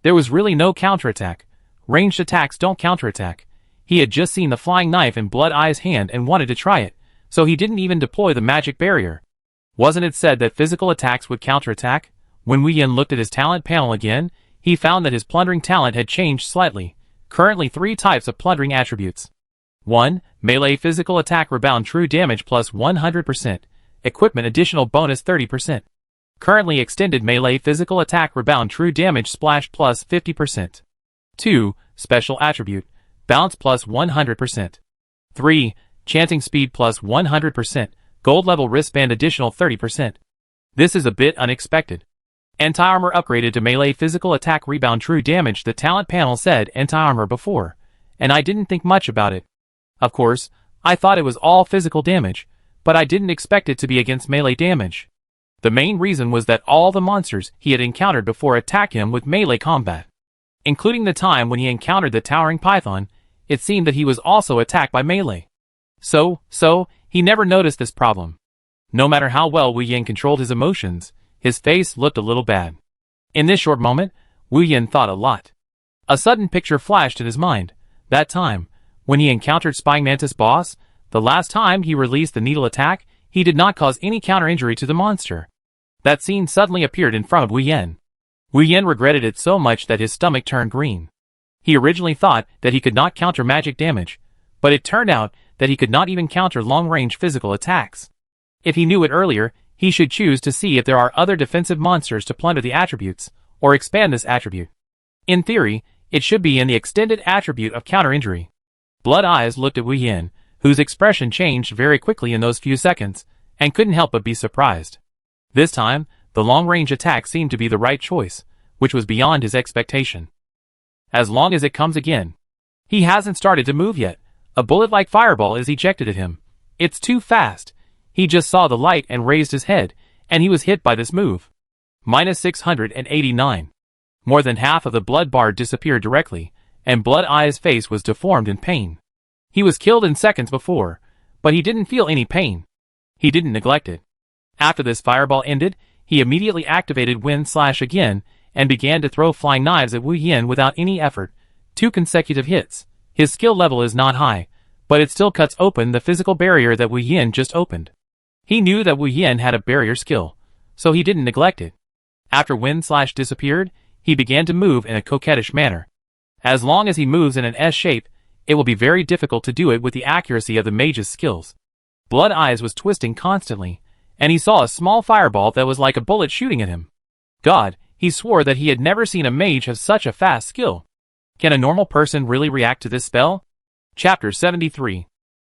There was really no counterattack. Ranged attacks don't counterattack. He had just seen the flying knife in Blood Eye's hand and wanted to try it, so he didn't even deploy the magic barrier. Wasn't it said that physical attacks would counterattack? When Wu Yin looked at his talent panel again, he found that his plundering talent had changed slightly. Currently 3 types of plundering attributes. 1. Melee physical attack rebound true damage plus 100%. Equipment additional bonus 30%. Currently extended melee physical attack rebound true damage splash plus 50%. 2. Special attribute. Bounce plus 100%. 3. Chanting speed plus 100%. Gold level wristband additional 30%. This is a bit unexpected. Anti-armor upgraded to melee physical attack rebound true damage. The talent panel said anti-armor before, and I didn't think much about it. Of course, I thought it was all physical damage, but I didn't expect it to be against melee damage. The main reason was that all the monsters he had encountered before attacked him with melee combat. Including the time when he encountered the towering python, it seemed that he was also attacked by melee. So, he never noticed this problem. No matter how well Wu Yin controlled his emotions, his face looked a little bad. In this short moment, Wu Yin thought a lot. A sudden picture flashed in his mind. That time, when he encountered Spying Mantis boss, the last time he released the needle attack, he did not cause any counter-injury to the monster. That scene suddenly appeared in front of Wu Yin. Wu Yin regretted it so much that his stomach turned green. He originally thought that he could not counter magic damage, but it turned out that he could not even counter long-range physical attacks. If he knew it earlier, he should choose to see if there are other defensive monsters to plunder the attributes, or expand this attribute. In theory, it should be in the extended attribute of counter-injury. Blood Eyes looked at Wu Yin, whose expression changed very quickly in those few seconds, and couldn't help but be surprised. This time, the long-range attack seemed to be the right choice, which was beyond his expectation. As long as it comes again. He hasn't started to move yet. A bullet-like fireball is ejected at him. It's too fast. He just saw the light and raised his head, and he was hit by this move. Minus 689. More than half of the blood bar disappeared directly, and Blood Eye's face was deformed in pain. He was killed in seconds before, but he didn't feel any pain. He didn't neglect it. After this fireball ended, he immediately activated Wind Slash again, and began to throw flying knives at Wu Yin without any effort. 2 consecutive hits. His skill level is not high, but it still cuts open the physical barrier that Wu Yin just opened. He knew that Wu Yin had a barrier skill, so he didn't neglect it. After Wind Slash disappeared, he began to move in a coquettish manner. As long as he moves in an S shape, it will be very difficult to do it with the accuracy of the mage's skills. Blood Eyes was twisting constantly, and he saw a small fireball that was like a bullet shooting at him. God, he swore that he had never seen a mage have such a fast skill. Can a normal person really react to this spell? Chapter 73.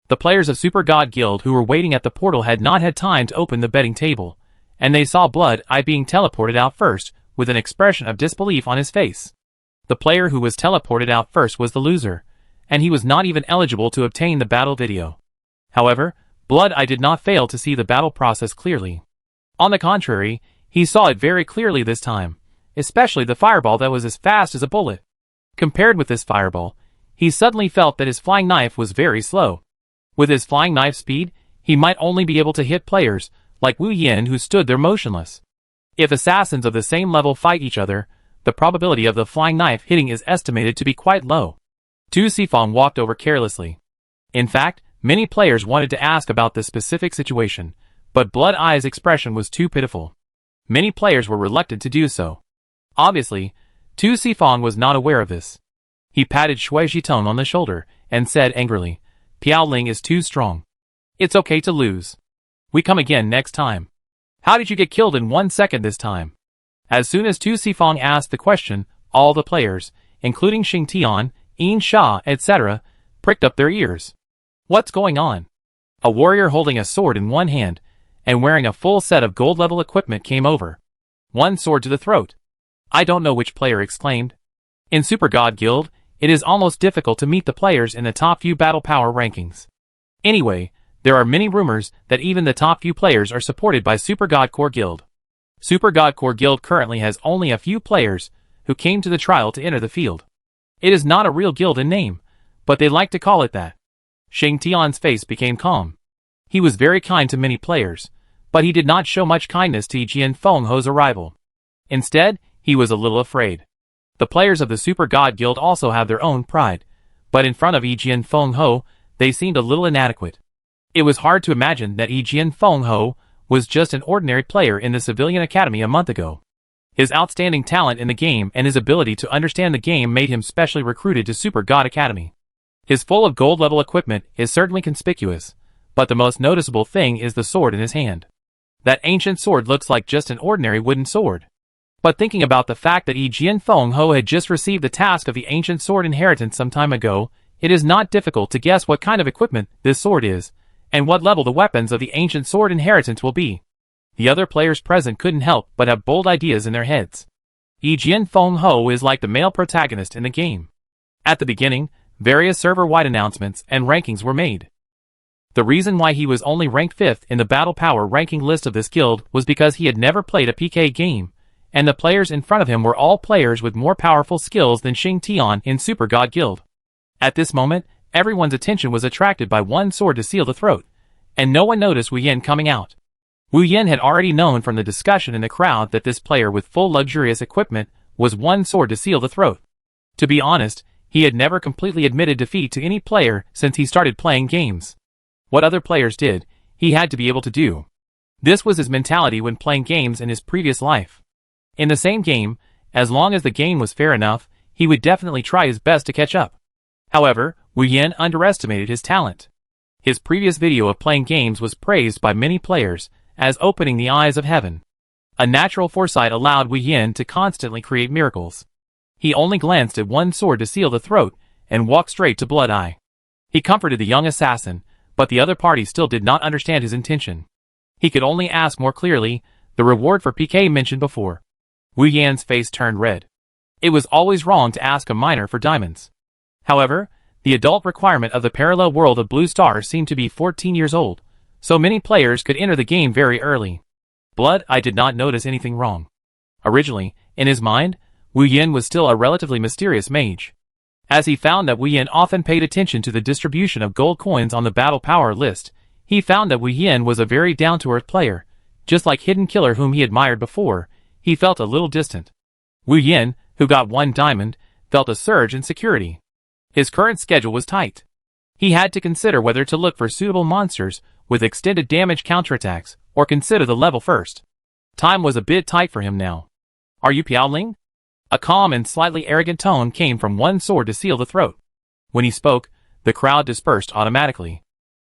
The players of Super God Guild who were waiting at the portal had not had time to open the betting table, and they saw Blood Eye being teleported out first, with an expression of disbelief on his face. The player who was teleported out first was the loser, and he was not even eligible to obtain the battle video. However, Blood Eye did not fail to see the battle process clearly. On the contrary, he saw it very clearly this time, especially the fireball that was as fast as a bullet. Compared with this fireball, he suddenly felt that his flying knife was very slow. With his flying knife speed, he might only be able to hit players like Wu Yin who stood there motionless. If assassins of the same level fight each other, the probability of the flying knife hitting is estimated to be quite low. Tu Sifong walked over carelessly. In fact, many players wanted to ask about this specific situation, but Blood Eye's expression was too pitiful. Many players were reluctant to do so. Obviously, Tu Sifong was not aware of this. He patted Shui Jitong on the shoulder and said angrily, "Piao Ling is too strong. It's okay to lose. We come again next time. How did you get killed in 1 second this time?" As soon as Tu Sifong asked the question, all the players, including Xing Tian, Yin Sha, etc., pricked up their ears. What's going on? A warrior holding a sword in one hand and wearing a full set of gold-level equipment came over. One sword to the throat. I don't know which player exclaimed. In Super God Guild, it is almost difficult to meet the players in the top few battle power rankings. Anyway, there are many rumors that even the top few players are supported by Super God Core Guild. Super God Core Guild currently has only a few players who came to the trial to enter the field. It is not a real guild in name, but they like to call it that. Xing Tian's face became calm. He was very kind to many players, but he did not show much kindness to Jian Fengho's arrival. Instead, he was a little afraid. The players of the Super God Guild also have their own pride, but in front of Jian Fengho, they seemed a little inadequate. It was hard to imagine that Jian Fengho was just an ordinary player in the civilian academy a month ago. His outstanding talent in the game and his ability to understand the game made him specially recruited to Super God Academy. His full of gold-level equipment is certainly conspicuous, but the most noticeable thing is the sword in his hand. That ancient sword looks like just an ordinary wooden sword. But thinking about the fact that Jian Fengho had just received the task of the ancient sword inheritance some time ago, it is not difficult to guess what kind of equipment this sword is, and what level the weapons of the ancient sword inheritance will be. The other players present couldn't help but have bold ideas in their heads. Jian Fengho is like the male protagonist in the game. At the beginning, various server-wide announcements and rankings were made. The reason why he was only ranked 5th in the battle power ranking list of this guild was because he had never played a PK game, and the players in front of him were all players with more powerful skills than Xing Tian in Super God Guild. At this moment, everyone's attention was attracted by one sword to seal the throat, and no one noticed Wu Yin coming out. Wu Yin had already known from the discussion in the crowd that this player with full luxurious equipment was one sword to seal the throat. To be honest, he had never completely admitted defeat to any player since he started playing games. What other players did, he had to be able to do. This was his mentality when playing games in his previous life. In the same game, as long as the game was fair enough, he would definitely try his best to catch up. However, Wu Yin underestimated his talent. His previous video of playing games was praised by many players as opening the eyes of heaven. A natural foresight allowed Wu Yin to constantly create miracles. He only glanced at one sword to seal the throat and walked straight to Blood Eye. He comforted the young assassin, but the other party still did not understand his intention. He could only ask more clearly, the reward for PK mentioned before. Wu Yan's face turned red. It was always wrong to ask a minor for diamonds. However, the adult requirement of the parallel world of Blue Star seemed to be 14 years old, so many players could enter the game very early. Blood, I did not notice anything wrong. Originally, in his mind, Wu Yan was still a relatively mysterious mage. As he found that Wu Yan often paid attention to the distribution of gold coins on the battle power list, he found that Wu Yan was a very down-to-earth player. Just like Hidden Killer whom he admired before, he felt a little distant. Wu Yan, who got 1 diamond, felt a surge in security. His current schedule was tight. He had to consider whether to look for suitable monsters with extended damage counterattacks, or consider the level first. Time was a bit tight for him now. Are you Piaoling? A calm and slightly arrogant tone came from One Sword to seal the throat. When he spoke, the crowd dispersed automatically.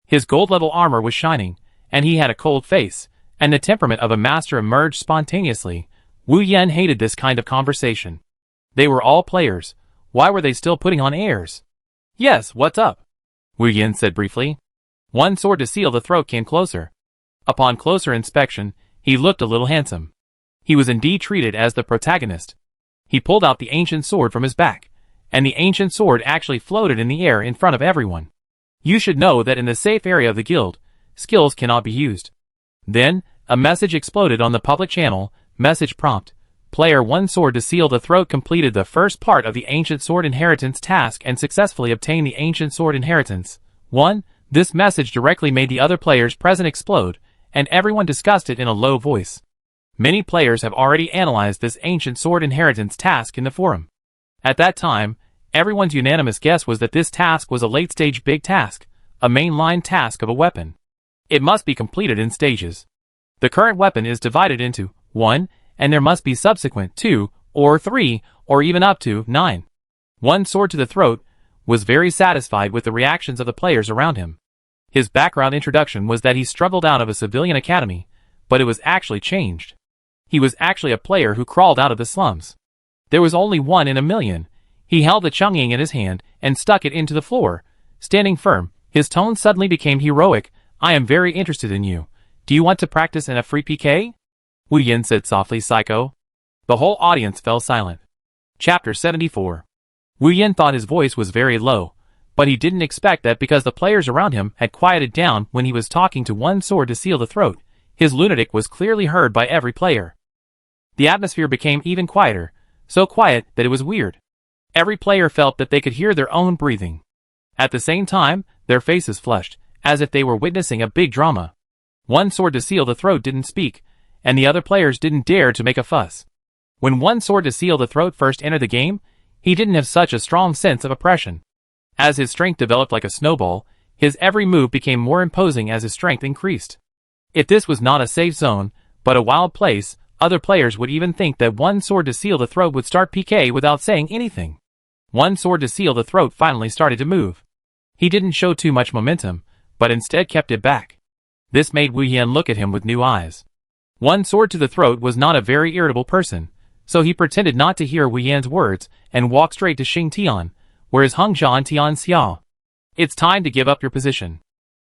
His gold-level armor was shining, and he had a cold face, and the temperament of a master emerged spontaneously. Wu Yan hated this kind of conversation. They were all players. Why were they still putting on airs? Yes, what's up? Wu Yan said briefly. One Sword to seal the throat came closer. Upon closer inspection, he looked a little handsome. He was indeed treated as the protagonist. He pulled out the ancient sword from his back, and the ancient sword actually floated in the air in front of everyone. You should know that in the safe area of the guild, skills cannot be used. Then, a message exploded on the public channel. Message prompt. Player One Sword to seal the throat completed the first part of the Ancient Sword Inheritance task and successfully obtained the Ancient Sword Inheritance. 1. This message directly made the other players present explode, and everyone discussed it in a low voice. Many players have already analyzed this Ancient Sword Inheritance task in the forum. At that time, everyone's unanimous guess was that this task was a late-stage big task, a mainline task of a weapon. It must be completed in stages. The current weapon is divided into 1, and there must be subsequent 2, or 3, or even up to 9. One Sword to the throat was very satisfied with the reactions of the players around him. His background introduction was that he struggled out of a civilian academy, but it was actually changed. He was actually a player who crawled out of the slums. There was only 1 in a million. He held the Chongying in his hand and stuck it into the floor. Standing firm, his tone suddenly became heroic. I am very interested in you. Do you want to practice in a free PK? Wu Yan said softly, psycho. The whole audience fell silent. Chapter 74. Wu Yan thought his voice was very low, but he didn't expect that because the players around him had quieted down when he was talking to One Sword to seal the throat. His lunatic was clearly heard by every player. The atmosphere became even quieter, so quiet that it was weird. Every player felt that they could hear their own breathing. At the same time, their faces flushed, as if they were witnessing a big drama. One Sword to seal the throat didn't speak, and the other players didn't dare to make a fuss. When One Sword to seal the throat first entered the game, he didn't have such a strong sense of oppression. As his strength developed like a snowball, his every move became more imposing as his strength increased. If this was not a safe zone, but a wild place, other players would even think that One Sword to seal the throat would start PK without saying anything. One Sword to seal the throat finally started to move. He didn't show too much momentum, but instead kept it back. This made Wu Yan look at him with new eyes. One Sword to the throat was not a very irritable person, so he pretended not to hear Wu Yan's words and walked straight to Xing Tian, where is Hung Zhan Tian Xia. It's time to give up your position.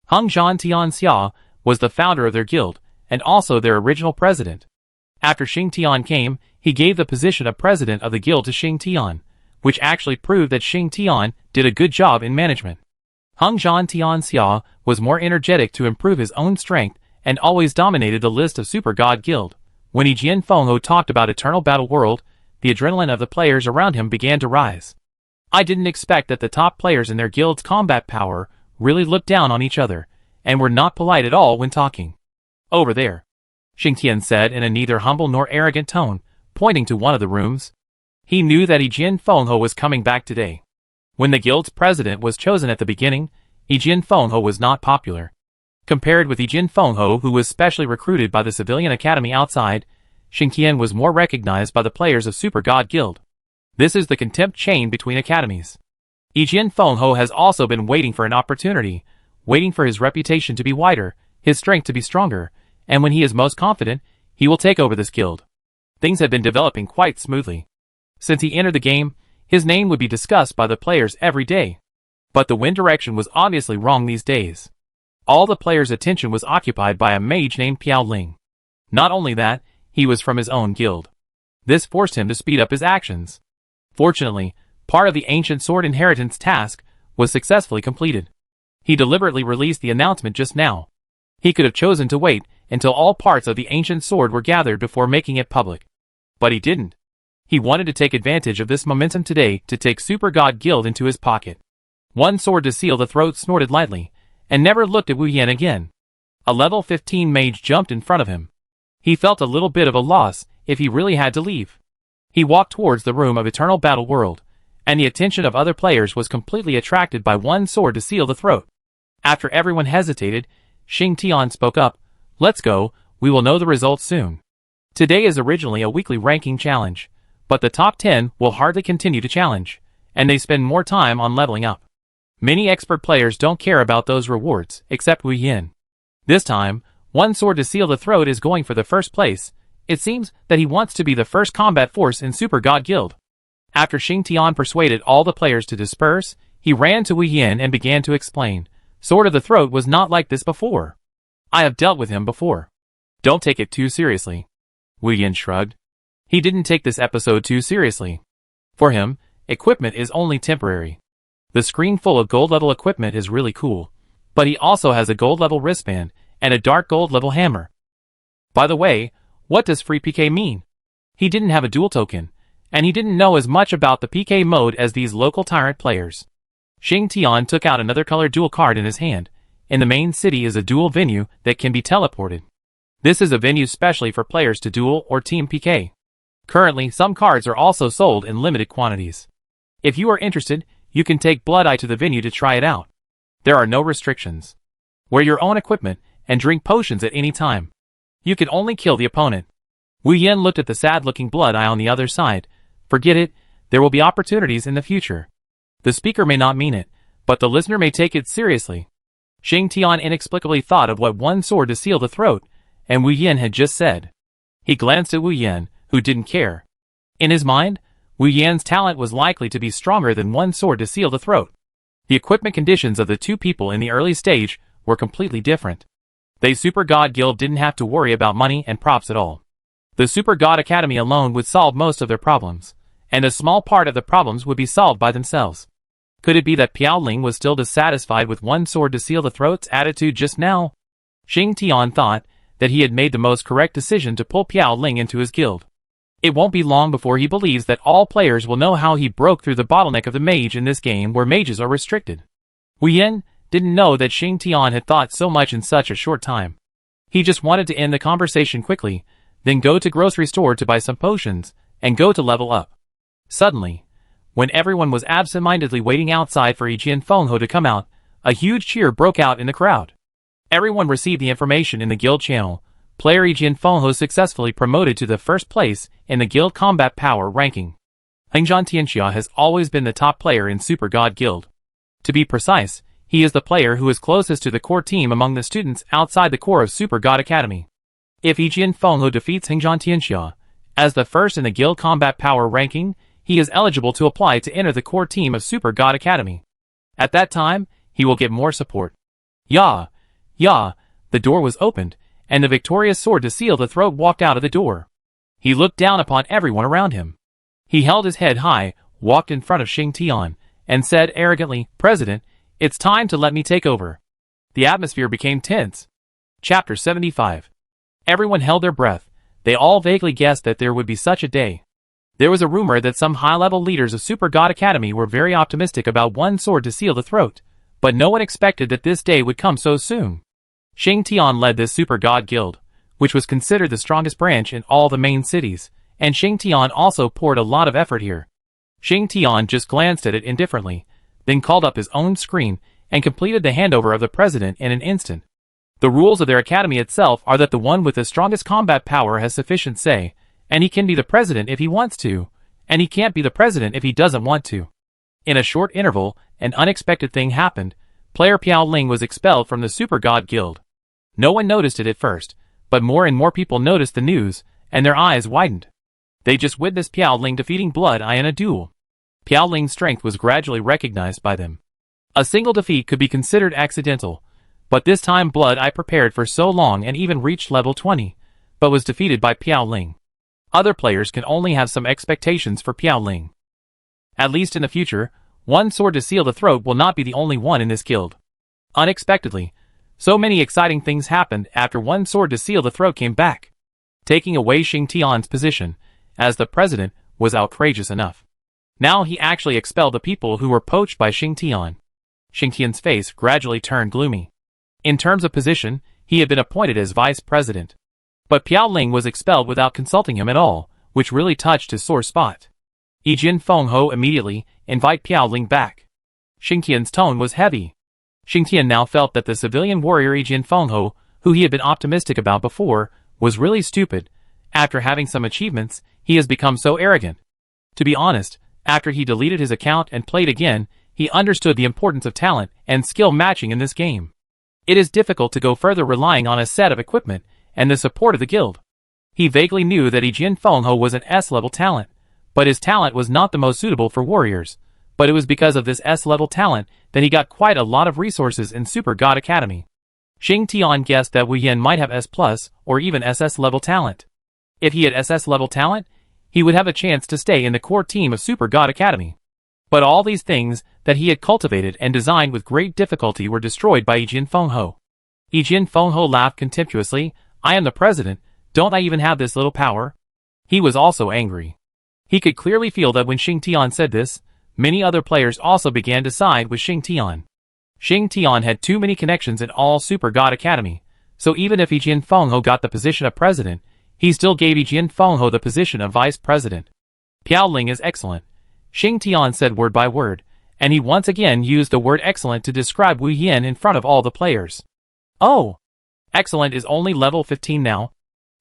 Hung Zhan Tian Xia was the founder of their guild, and also their original president. After Xing Tian came, he gave the position of president of the guild to Xing Tian, which actually proved that Xing Tian did a good job in management. Hung Zhan Tian Xia was more energetic to improve his own strength and always dominated the list of Super God Guild. When Jian Fengho talked about Eternal Battle World, the adrenaline of the players around him began to rise. I didn't expect that the top players in their guild's combat power really looked down on each other, and were not polite at all when talking. Over there, Xing Tian said in a neither humble nor arrogant tone, pointing to one of the rooms. He knew that Jian Fengho was coming back today. When the guild's president was chosen at the beginning, Jian Fengho was not popular. Compared with Jian Fengho, who was specially recruited by the civilian academy outside, Xing Tian was more recognized by the players of Super God Guild. This is the contempt chain between academies. Jian Fengho has also been waiting for an opportunity, waiting for his reputation to be wider, his strength to be stronger, and when he is most confident, he will take over this guild. Things have been developing quite smoothly. Since he entered the game, his name would be discussed by the players every day. But the wind direction was obviously wrong these days. All the players' attention was occupied by a mage named Piao Ling. Not only that, he was from his own guild. This forced him to speed up his actions. Fortunately, part of the ancient sword inheritance task was successfully completed. He deliberately released the announcement just now. He could have chosen to wait until all parts of the ancient sword were gathered before making it public. But he didn't. He wanted to take advantage of this momentum today to take Super God Guild into his pocket. One sword to seal the throat snorted lightly, and never looked at Wu Yan again. A level 15 mage jumped in front of him. He felt a little bit of a loss if he really had to leave. He walked towards the room of Eternal Battle World, and the attention of other players was completely attracted by one sword to seal the throat. After everyone hesitated, Xing Tian spoke up, "Let's go, we will know the results soon." Today is originally a weekly ranking challenge, but the top 10 will hardly continue to challenge, and they spend more time on leveling up. Many expert players don't care about those rewards, except Wu Yin. This time, one sword to seal the throat is going for the first place. It seems that he wants to be the first combat force in Super God Guild. After Xing Tian persuaded all the players to disperse, he ran to Wu Yin and began to explain, "Sword of the Throat was not like this before. I have dealt with him before. Don't take it too seriously." Wu Yin shrugged. He didn't take this episode too seriously. For him, equipment is only temporary. The screen full of gold level equipment is really cool, but he also has a gold level wristband and a dark gold level hammer. By the way, what does free PK mean? He didn't have a duel token, and he didn't know as much about the PK mode as these local tyrant players. Xing Tian took out another colored duel card in his hand. In the main city is a duel venue that can be teleported. This is a venue specially for players to duel or team PK. Currently, some cards are also sold in limited quantities. If you are interested, you can take Blood Eye to the venue to try it out. There are no restrictions. Wear your own equipment and drink potions at any time. You can only kill the opponent. Wu Yin looked at the sad-looking Blood Eye on the other side. Forget it, there will be opportunities in the future. The speaker may not mean it, but the listener may take it seriously. Xing Tian inexplicably thought of what one sword to seal the throat, and Wu Yin had just said. He glanced at Wu Yin, who didn't care. In his mind, Wu Yan's talent was likely to be stronger than one sword to seal the throat. The equipment conditions of the two people in the early stage were completely different. The Super God Guild didn't have to worry about money and props at all. The Super God Academy alone would solve most of their problems, and a small part of the problems would be solved by themselves. Could it be that Piao Ling was still dissatisfied with one sword to seal the throat's attitude just now? Xing Tian thought that he had made the most correct decision to pull Piao Ling into his guild. It won't be long before he believes that all players will know how he broke through the bottleneck of the mage in this game where mages are restricted. Wu Yin didn't know that Xing Tian had thought so much in such a short time. He just wanted to end the conversation quickly, then go to grocery store to buy some potions, and go to level up. Suddenly, when everyone was absent-mindedly waiting outside for Yijian Fenghe to come out, a huge cheer broke out in the crowd. Everyone received the information in the guild channel. Player Yijian Fenghe successfully promoted to the first place in the guild combat power ranking. Hengzhan Tianxia has always been the top player in Super God Guild. To be precise, he is the player who is closest to the core team among the students outside the core of Super God Academy. If Yijian Fenghe defeats Hengzhan Tianxia as the first in the guild combat power ranking, he is eligible to apply to enter the core team of Super God Academy. At that time, he will get more support. Ya! The door was opened, and the victorious sword to seal the throat walked out of the door. He looked down upon everyone around him. He held his head high, walked in front of Xing Tian, and said arrogantly, "President, it's time to let me take over." The atmosphere became tense. Chapter 75. Everyone held their breath. They all vaguely guessed that there would be such a day. There was a rumor that some high-level leaders of Super God Academy were very optimistic about one sword to seal the throat, but no one expected that this day would come so soon. Xing Tian led this Super God Guild, which was considered the strongest branch in all the main cities, and Xing Tian also poured a lot of effort here. Xing Tian just glanced at it indifferently, then called up his own screen and completed the handover of the president in an instant. The rules of their academy itself are that the one with the strongest combat power has sufficient say, and he can be the president if he wants to, and he can't be the president if he doesn't want to. In a short interval, an unexpected thing happened. Player Piao Ling was expelled from the Super God Guild. No one noticed it at first, but more and more people noticed the news, and their eyes widened. They just witnessed Piao Ling defeating Blood Eye in a duel. Piao Ling's strength was gradually recognized by them. A single defeat could be considered accidental, But this time blood I prepared for so long and even reached level 20, but was defeated by Piao Ling. Other players can only have some expectations for Piao Ling. At least in the future, one sword to seal the throat will not be the only one in this guild. Unexpectedly, so many exciting things happened after one sword to seal the throat came back. Taking away Xing Tian's position as the president was outrageous enough. Now he actually expelled the people who were poached by Xing Tian. Xing Tian's face gradually turned gloomy. In terms of position, he had been appointed as vice president. But Piao Ling was expelled without consulting him at all, which really touched his sore spot. Yijin Fengho immediately invite Piao Ling back. Xing Tian's tone was heavy. Xing Tian now felt that the civilian warrior Yijin Fengho, who he had been optimistic about before, was really stupid. After having some achievements, he has become so arrogant. To be honest, after he deleted his account and played again, he understood the importance of talent and skill matching in this game. It is difficult to go further relying on a set of equipment and the support of the guild. He vaguely knew that Yijin Fengho was an S-level talent, but his talent was not the most suitable for warriors. But it was because of this S-level talent that he got quite a lot of resources in Super God Academy. Xing Tian guessed that Wu Yin might have S+, or even SS level talent. If he had SS level talent, he would have a chance to stay in the core team of Super God Academy. But all these things that he had cultivated and designed with great difficulty were destroyed by Yijin Fengho. Yijin Fengho laughed contemptuously. I am the president, don't I even have this little power? He was also angry. He could clearly feel that when Xing Tian said this, many other players also began to side with Xing Tian. Xing Tian had too many connections in all Super God Academy, so even if Yijin Fengho got the position of president, he still gave Yijin Fengho the position of vice president. Piao Ling is excellent, Xing Tian said word by word, and he once again used the word excellent to describe Wu Yin in front of all the players. Oh! Excellent is only level 15 now.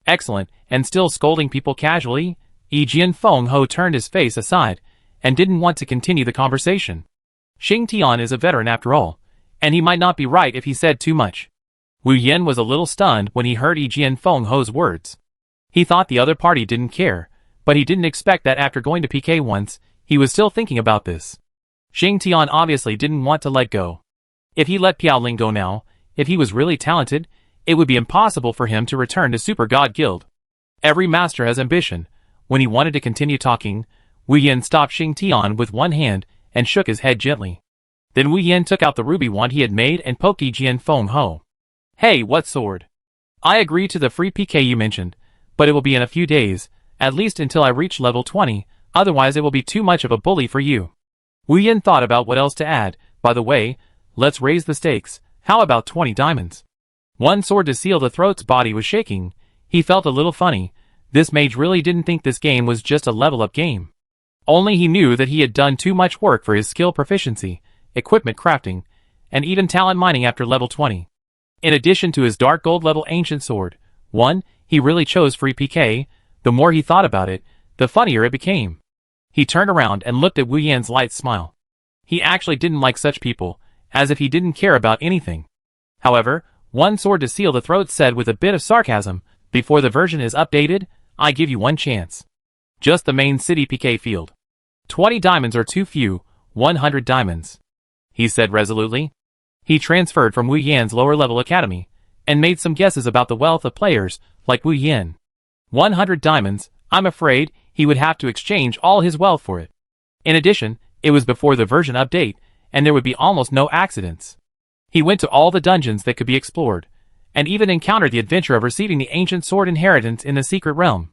Excellent, and still scolding people casually? Yijin Fengho turned his face aside, and didn't want to continue the conversation. Xing Tian is a veteran after all, and he might not be right if he said too much. Wu Yin was a little stunned when he heard Yijin Fengho's words. He thought the other party didn't care, but he didn't expect that after going to PK once, he was still thinking about this. Xing Tian obviously didn't want to let go. If he let Piao Ling go now, if he was really talented, it would be impossible for him to return to Super God Guild. Every master has ambition. When he wanted to continue talking, Wu Yin stopped Xing Tian with one hand and shook his head gently. Then Wu Yin took out the ruby wand he had made and poked Yijin Fengho. Hey, what sword? I agree to the free PK you mentioned, but it will be in a few days, at least until I reach level 20, otherwise it will be too much of a bully for you. Wu Yin thought about what else to add. By the way, let's raise the stakes. How about 20 diamonds? One sword to seal the throat's body was shaking. He felt a little funny. This mage really didn't think this game was just a level-up game. Only he knew that he had done too much work for his skill proficiency, equipment crafting, and even talent mining after level 20. In addition to his dark gold level ancient sword, he really chose free PK. The more he thought about it, the funnier it became. He turned around and looked at Wu Yan's light smile. He actually didn't like such people, as if he didn't care about anything. However, one sword to seal the throat said with a bit of sarcasm, before the version is updated, I give you one chance. Just the main city PK field. 20 diamonds are too few, 100 diamonds. He said resolutely. He transferred from Wu Yan's lower level academy, and made some guesses about the wealth of players, like Wu Yin. 100 diamonds, I'm afraid, he would have to exchange all his wealth for it. In addition, it was before the version update, and there would be almost no accidents. He went to all the dungeons that could be explored, and even encountered the adventure of receiving the ancient sword inheritance in the secret realm.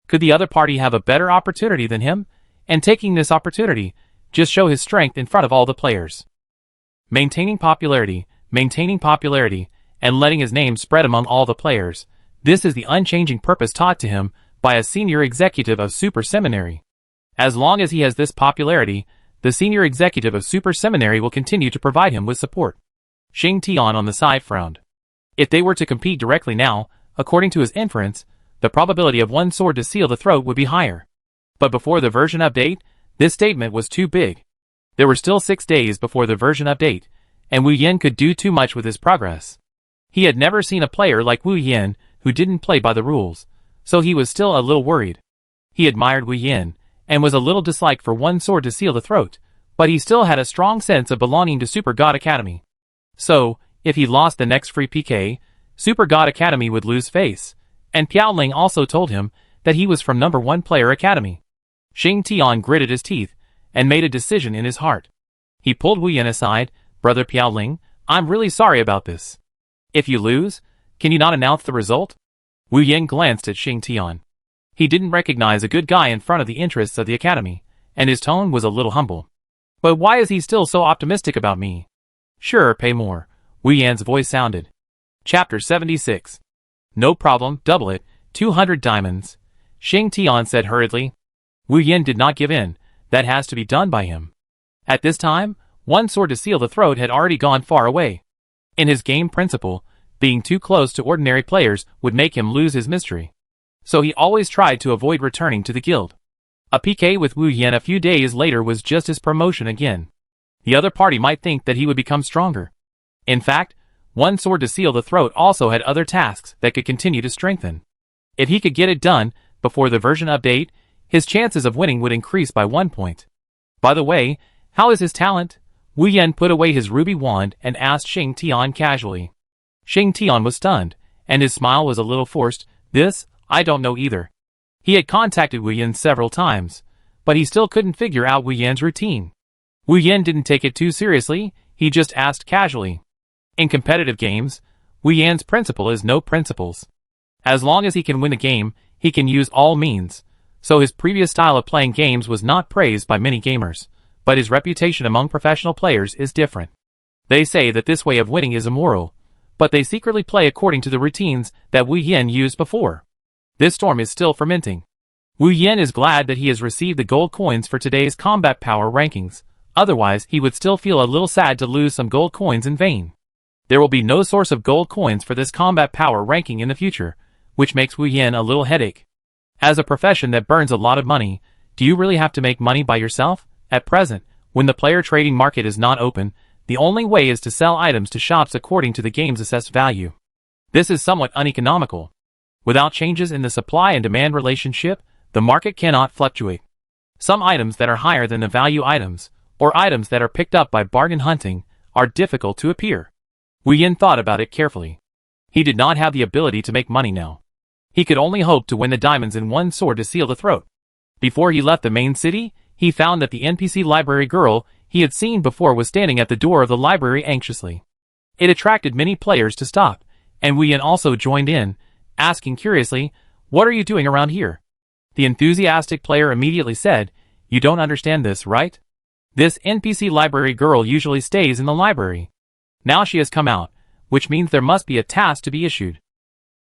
Could the other party have a better opportunity than him? And taking this opportunity, just show his strength in front of all the players. Maintaining popularity, and letting his name spread among all the players. This is the unchanging purpose taught to him by a senior executive of Super Seminary. As long as he has this popularity, the senior executive of Super Seminary will continue to provide him with support. Xing Tian on the side frowned. If they were to compete directly now, according to his inference, the probability of one sword to seal the throat would be higher. But before the version update, this statement was too big. There were still 6 days before the version update, and Wu Yin could do too much with his progress. He had never seen a player like Wu Yin who didn't play by the rules, so he was still a little worried. He admired Wu Yin, and was a little disliked for one sword to seal the throat, but he still had a strong sense of belonging to Super God Academy. So, If he lost the next free PK, Super God Academy would lose face, and Piaoling also told him that he was from number 1 player academy. Xing Tian gritted his teeth and made a decision in his heart. He pulled Wu Yan aside. Brother Piaoling, I'm really sorry about this. If you lose, can you not announce the result? Wu Yan glanced at Xing Tian. He didn't recognize a good guy in front of the interests of the academy, and his tone was a little humble. But why is he still so optimistic about me? Sure, pay more, Wu Yan's voice sounded. Chapter 76. No problem, double it, 200 diamonds. Xing Tian said hurriedly. Wu Yan did not give in. That has to be done by him. At this time, one sword to seal the throat had already gone far away. In his game principle, being too close to ordinary players would make him lose his mystery. So he always tried to avoid returning to the guild. A PK with Wu Yan a few days later was just his promotion again. The other party might think that he would become stronger. In fact, one sword to seal the throat also had other tasks that could continue to strengthen. If he could get it done before the version update, his chances of winning would increase by 1 point. By the way, how is his talent? Wu Yan put away his ruby wand and asked Xing Tian casually. Xing Tian was stunned, and his smile was a little forced. This, I don't know either. He had contacted Wu Yan several times, but he still couldn't figure out Wu Yan's routine. Wu Yan didn't take it too seriously, he just asked casually. In competitive games, Wu Yan's principle is no principles. As long as he can win a game, he can use all means. So his previous style of playing games was not praised by many gamers, but his reputation among professional players is different. They say that this way of winning is immoral, but they secretly play according to the routines that Wu Yan used before. This storm is still fermenting. Wu Yan is glad that he has received the gold coins for today's combat power rankings, otherwise he would still feel a little sad to lose some gold coins in vain. There will be no source of gold coins for this combat power ranking in the future, which makes Wu Yan a little headache. As a profession that burns a lot of money, do you really have to make money by yourself? At present, when the player trading market is not open, the only way is to sell items to shops according to the game's assessed value. This is somewhat uneconomical. Without changes in the supply and demand relationship, the market cannot fluctuate. Some items that are higher than the value items, or items that are picked up by bargain hunting, are difficult to appear. Wu Yan thought about it carefully. He did not have the ability to make money now. He could only hope to win the diamonds in one sword to seal the throat. Before he left the main city, he found that the NPC library girl he had seen before was standing at the door of the library anxiously. It attracted many players to stop, and Wu Yan also joined in, asking curiously, "What are you doing around here?" The enthusiastic player immediately said, "You don't understand this, right? This NPC library girl usually stays in the library. Now she has come out, which means there must be a task to be issued."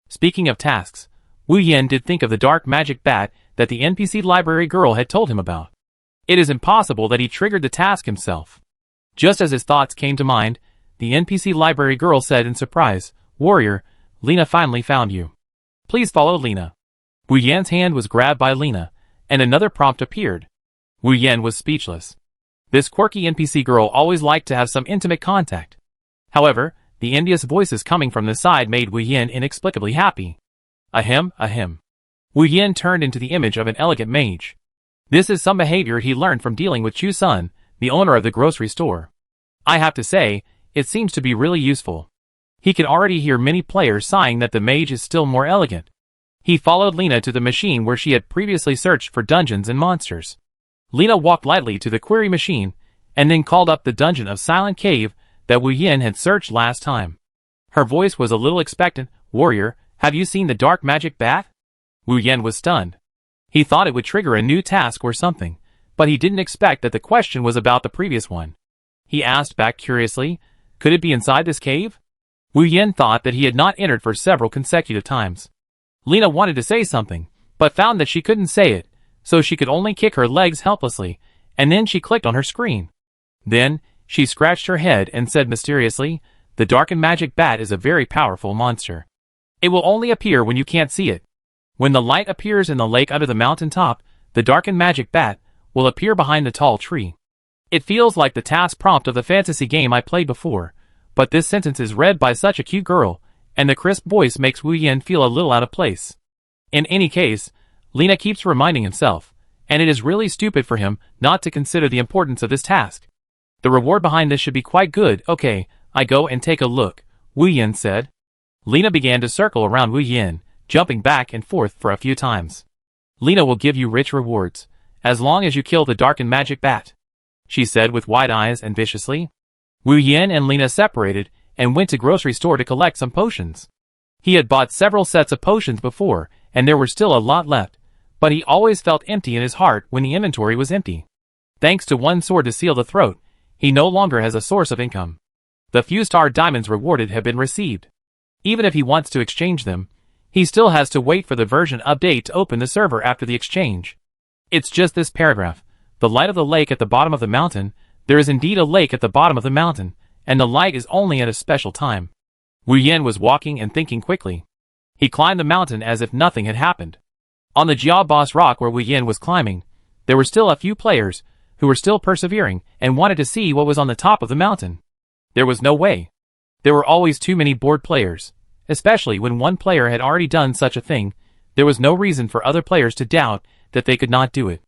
Speaking of tasks, Wu Yan did think of the dark magic bat that the NPC library girl had told him about. It is impossible that he triggered the task himself. Just as his thoughts came to mind, the NPC library girl said in surprise, "Warrior, Lena finally found you. Please follow Lena." Wu Yan's hand was grabbed by Lena, and another prompt appeared. Wu Yan was speechless. This quirky NPC girl always liked to have some intimate contact. However, the envious voices coming from the side made Wu Yan inexplicably happy. Ahem, ahem. Wu Yan turned into the image of an elegant mage. This is some behavior he learned from dealing with Chu Sun, the owner of the grocery store. I have to say, it seems to be really useful. He could already hear many players sighing that the mage is still more elegant. He followed Lena to the machine where she had previously searched for dungeons and monsters. Lena walked lightly to the query machine, and then called up the dungeon of Silent Cave that Wu Yan had searched last time. Her voice was a little expectant. "Warrior, have you seen the dark magic bat?" Wu Yan was stunned. He thought it would trigger a new task or something, but he didn't expect that the question was about the previous one. He asked back curiously, "Could it be inside this cave?" Wu Yan thought that he had not entered for several consecutive times. Lena wanted to say something, but found that she couldn't say it, so she could only kick her legs helplessly, and then she clicked on her screen. Then, she scratched her head and said mysteriously, "The darkened magic bat is a very powerful monster. It will only appear when you can't see it. When the light appears in the lake under the mountain top, the darkened magic bat will appear behind the tall tree." It feels like the task prompt of the fantasy game I played before, but this sentence is read by such a cute girl, and the crisp voice makes Wu Yan feel a little out of place. In any case, Lena keeps reminding himself, and it is really stupid for him not to consider the importance of this task. The reward behind this should be quite good. Okay, I go and take a look. Wu Yin said. Lena began to circle around Wu Yin, jumping back and forth for a few times. Lena will give you rich rewards, as long as you kill the darkened magic bat, she said with wide eyes and viciously. Wu Yin and Lena separated and went to grocery store to collect some potions. He had bought several sets of potions before, and there were still a lot left, but he always felt empty in his heart when the inventory was empty. Thanks to one sword to seal the throat, he no longer has a source of income. The few star diamonds rewarded have been received. Even if he wants to exchange them, he still has to wait for the version update to open the server after the exchange. It's just this paragraph. The light of the lake at the bottom of the mountain. There is indeed a lake at the bottom of the mountain, and the light is only at a special time. Wu Yin was walking and thinking quickly. He climbed the mountain as if nothing had happened. On the Jia Boss Rock where Wu Yin was climbing, there were still a few players who were still persevering and wanted to see what was on the top of the mountain. There was no way. There were always too many bored players, especially when one player had already done such a thing. There was no reason for other players to doubt that they could not do it.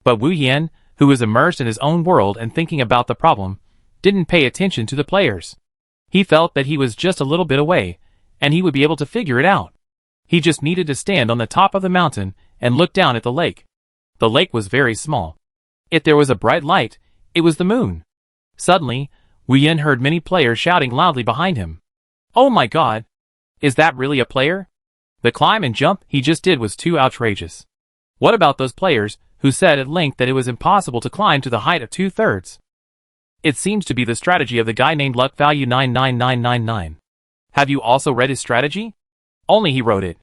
But Wu Yin, who was immersed in his own world and thinking about the problem, didn't pay attention to the players. He felt that he was just a little bit away, and he would be able to figure it out. He just needed to stand on the top of the mountain and look down at the lake. The lake was very small. If there was a bright light, it was the moon. Suddenly, Wu Yin heard many players shouting loudly behind him. Oh my god! Is that really a player? The climb and jump he just did was too outrageous. What about those players who said at length that it was impossible to climb to the height of 2/3? It seems to be the strategy of the guy named Luck Value 99999. Have you also read his strategy? Only he wrote it.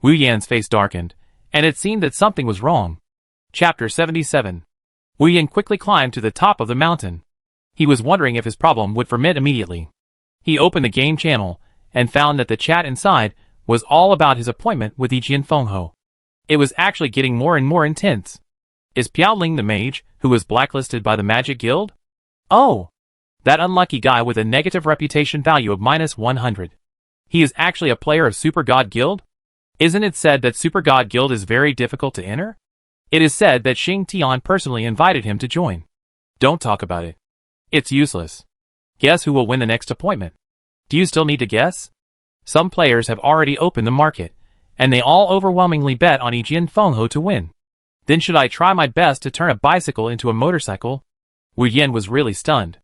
Wu Yan's face darkened, and it seemed that something was wrong. Chapter 77. Wu Yan quickly climbed to the top of the mountain. He was wondering if his problem would ferment immediately. He opened the game channel and found that the chat inside was all about his appointment with Yijian Fengho. It was actually getting more and more intense. Is Piaoling the mage who was blacklisted by the Magic Guild? Oh! That unlucky guy with a negative reputation value of -100. He is actually a player of Super God Guild? Isn't it said that Super God Guild is very difficult to enter? It is said that Xing Tian personally invited him to join. Don't talk about it. It's useless. Guess who will win the next appointment? Do you still need to guess? Some players have already opened the market, and they all overwhelmingly bet on Yijian Fengho to win. Then should I try my best to turn a bicycle into a motorcycle? Wu Yin was really stunned.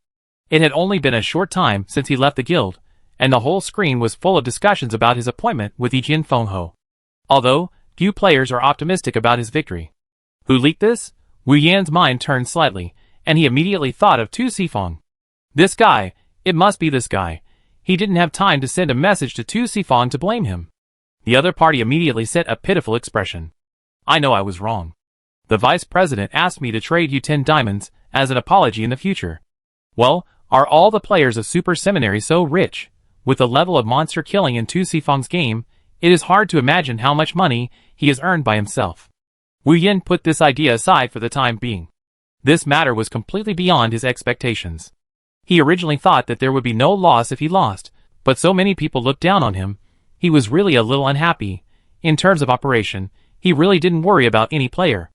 It had only been a short time since he left the guild, and the whole screen was full of discussions about his appointment with Yijian Fengho. Although, few players are optimistic about his victory. Who leaked this? Wu Yan's mind turned slightly, and he immediately thought of Tu Sifeng. This guy, it must be this guy. He didn't have time to send a message to Tu Sifeng to blame him. The other party immediately sent a pitiful expression. I know I was wrong. The vice president asked me to trade you 10 diamonds as an apology in the future. Well, are all the players of Super Seminary so rich? With the level of monster killing in Tu Sifeng's game, it is hard to imagine how much money he has earned by himself. Wu Yin put this idea aside for the time being. This matter was completely beyond his expectations. He originally thought that there would be no loss if he lost, but so many people looked down on him. He was really a little unhappy. In terms of operation, he really didn't worry about any player.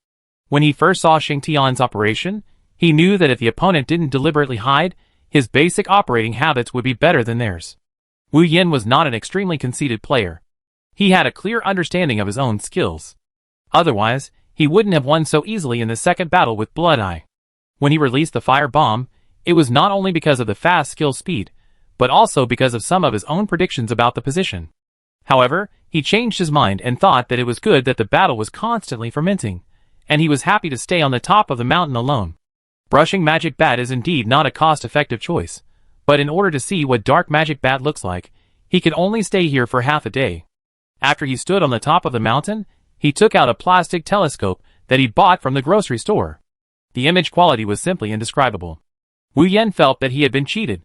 When he first saw Xing Tian's operation, he knew that if the opponent didn't deliberately hide, his basic operating habits would be better than theirs. Wu Yin was not an extremely conceited player. He had a clear understanding of his own skills. Otherwise, he wouldn't have won so easily in the second battle with Blood Eye. When he released the fire bomb, it was not only because of the fast skill speed, but also because of some of his own predictions about the position. However, he changed his mind and thought that it was good that the battle was constantly fermenting, and he was happy to stay on the top of the mountain alone. Brushing Magic Bat is indeed not a cost-effective choice, but in order to see what Dark Magic Bat looks like, he could only stay here for half a day. After he stood on the top of the mountain, he took out a plastic telescope that he bought from the grocery store. The image quality was simply indescribable. Wu Yin felt that he had been cheated.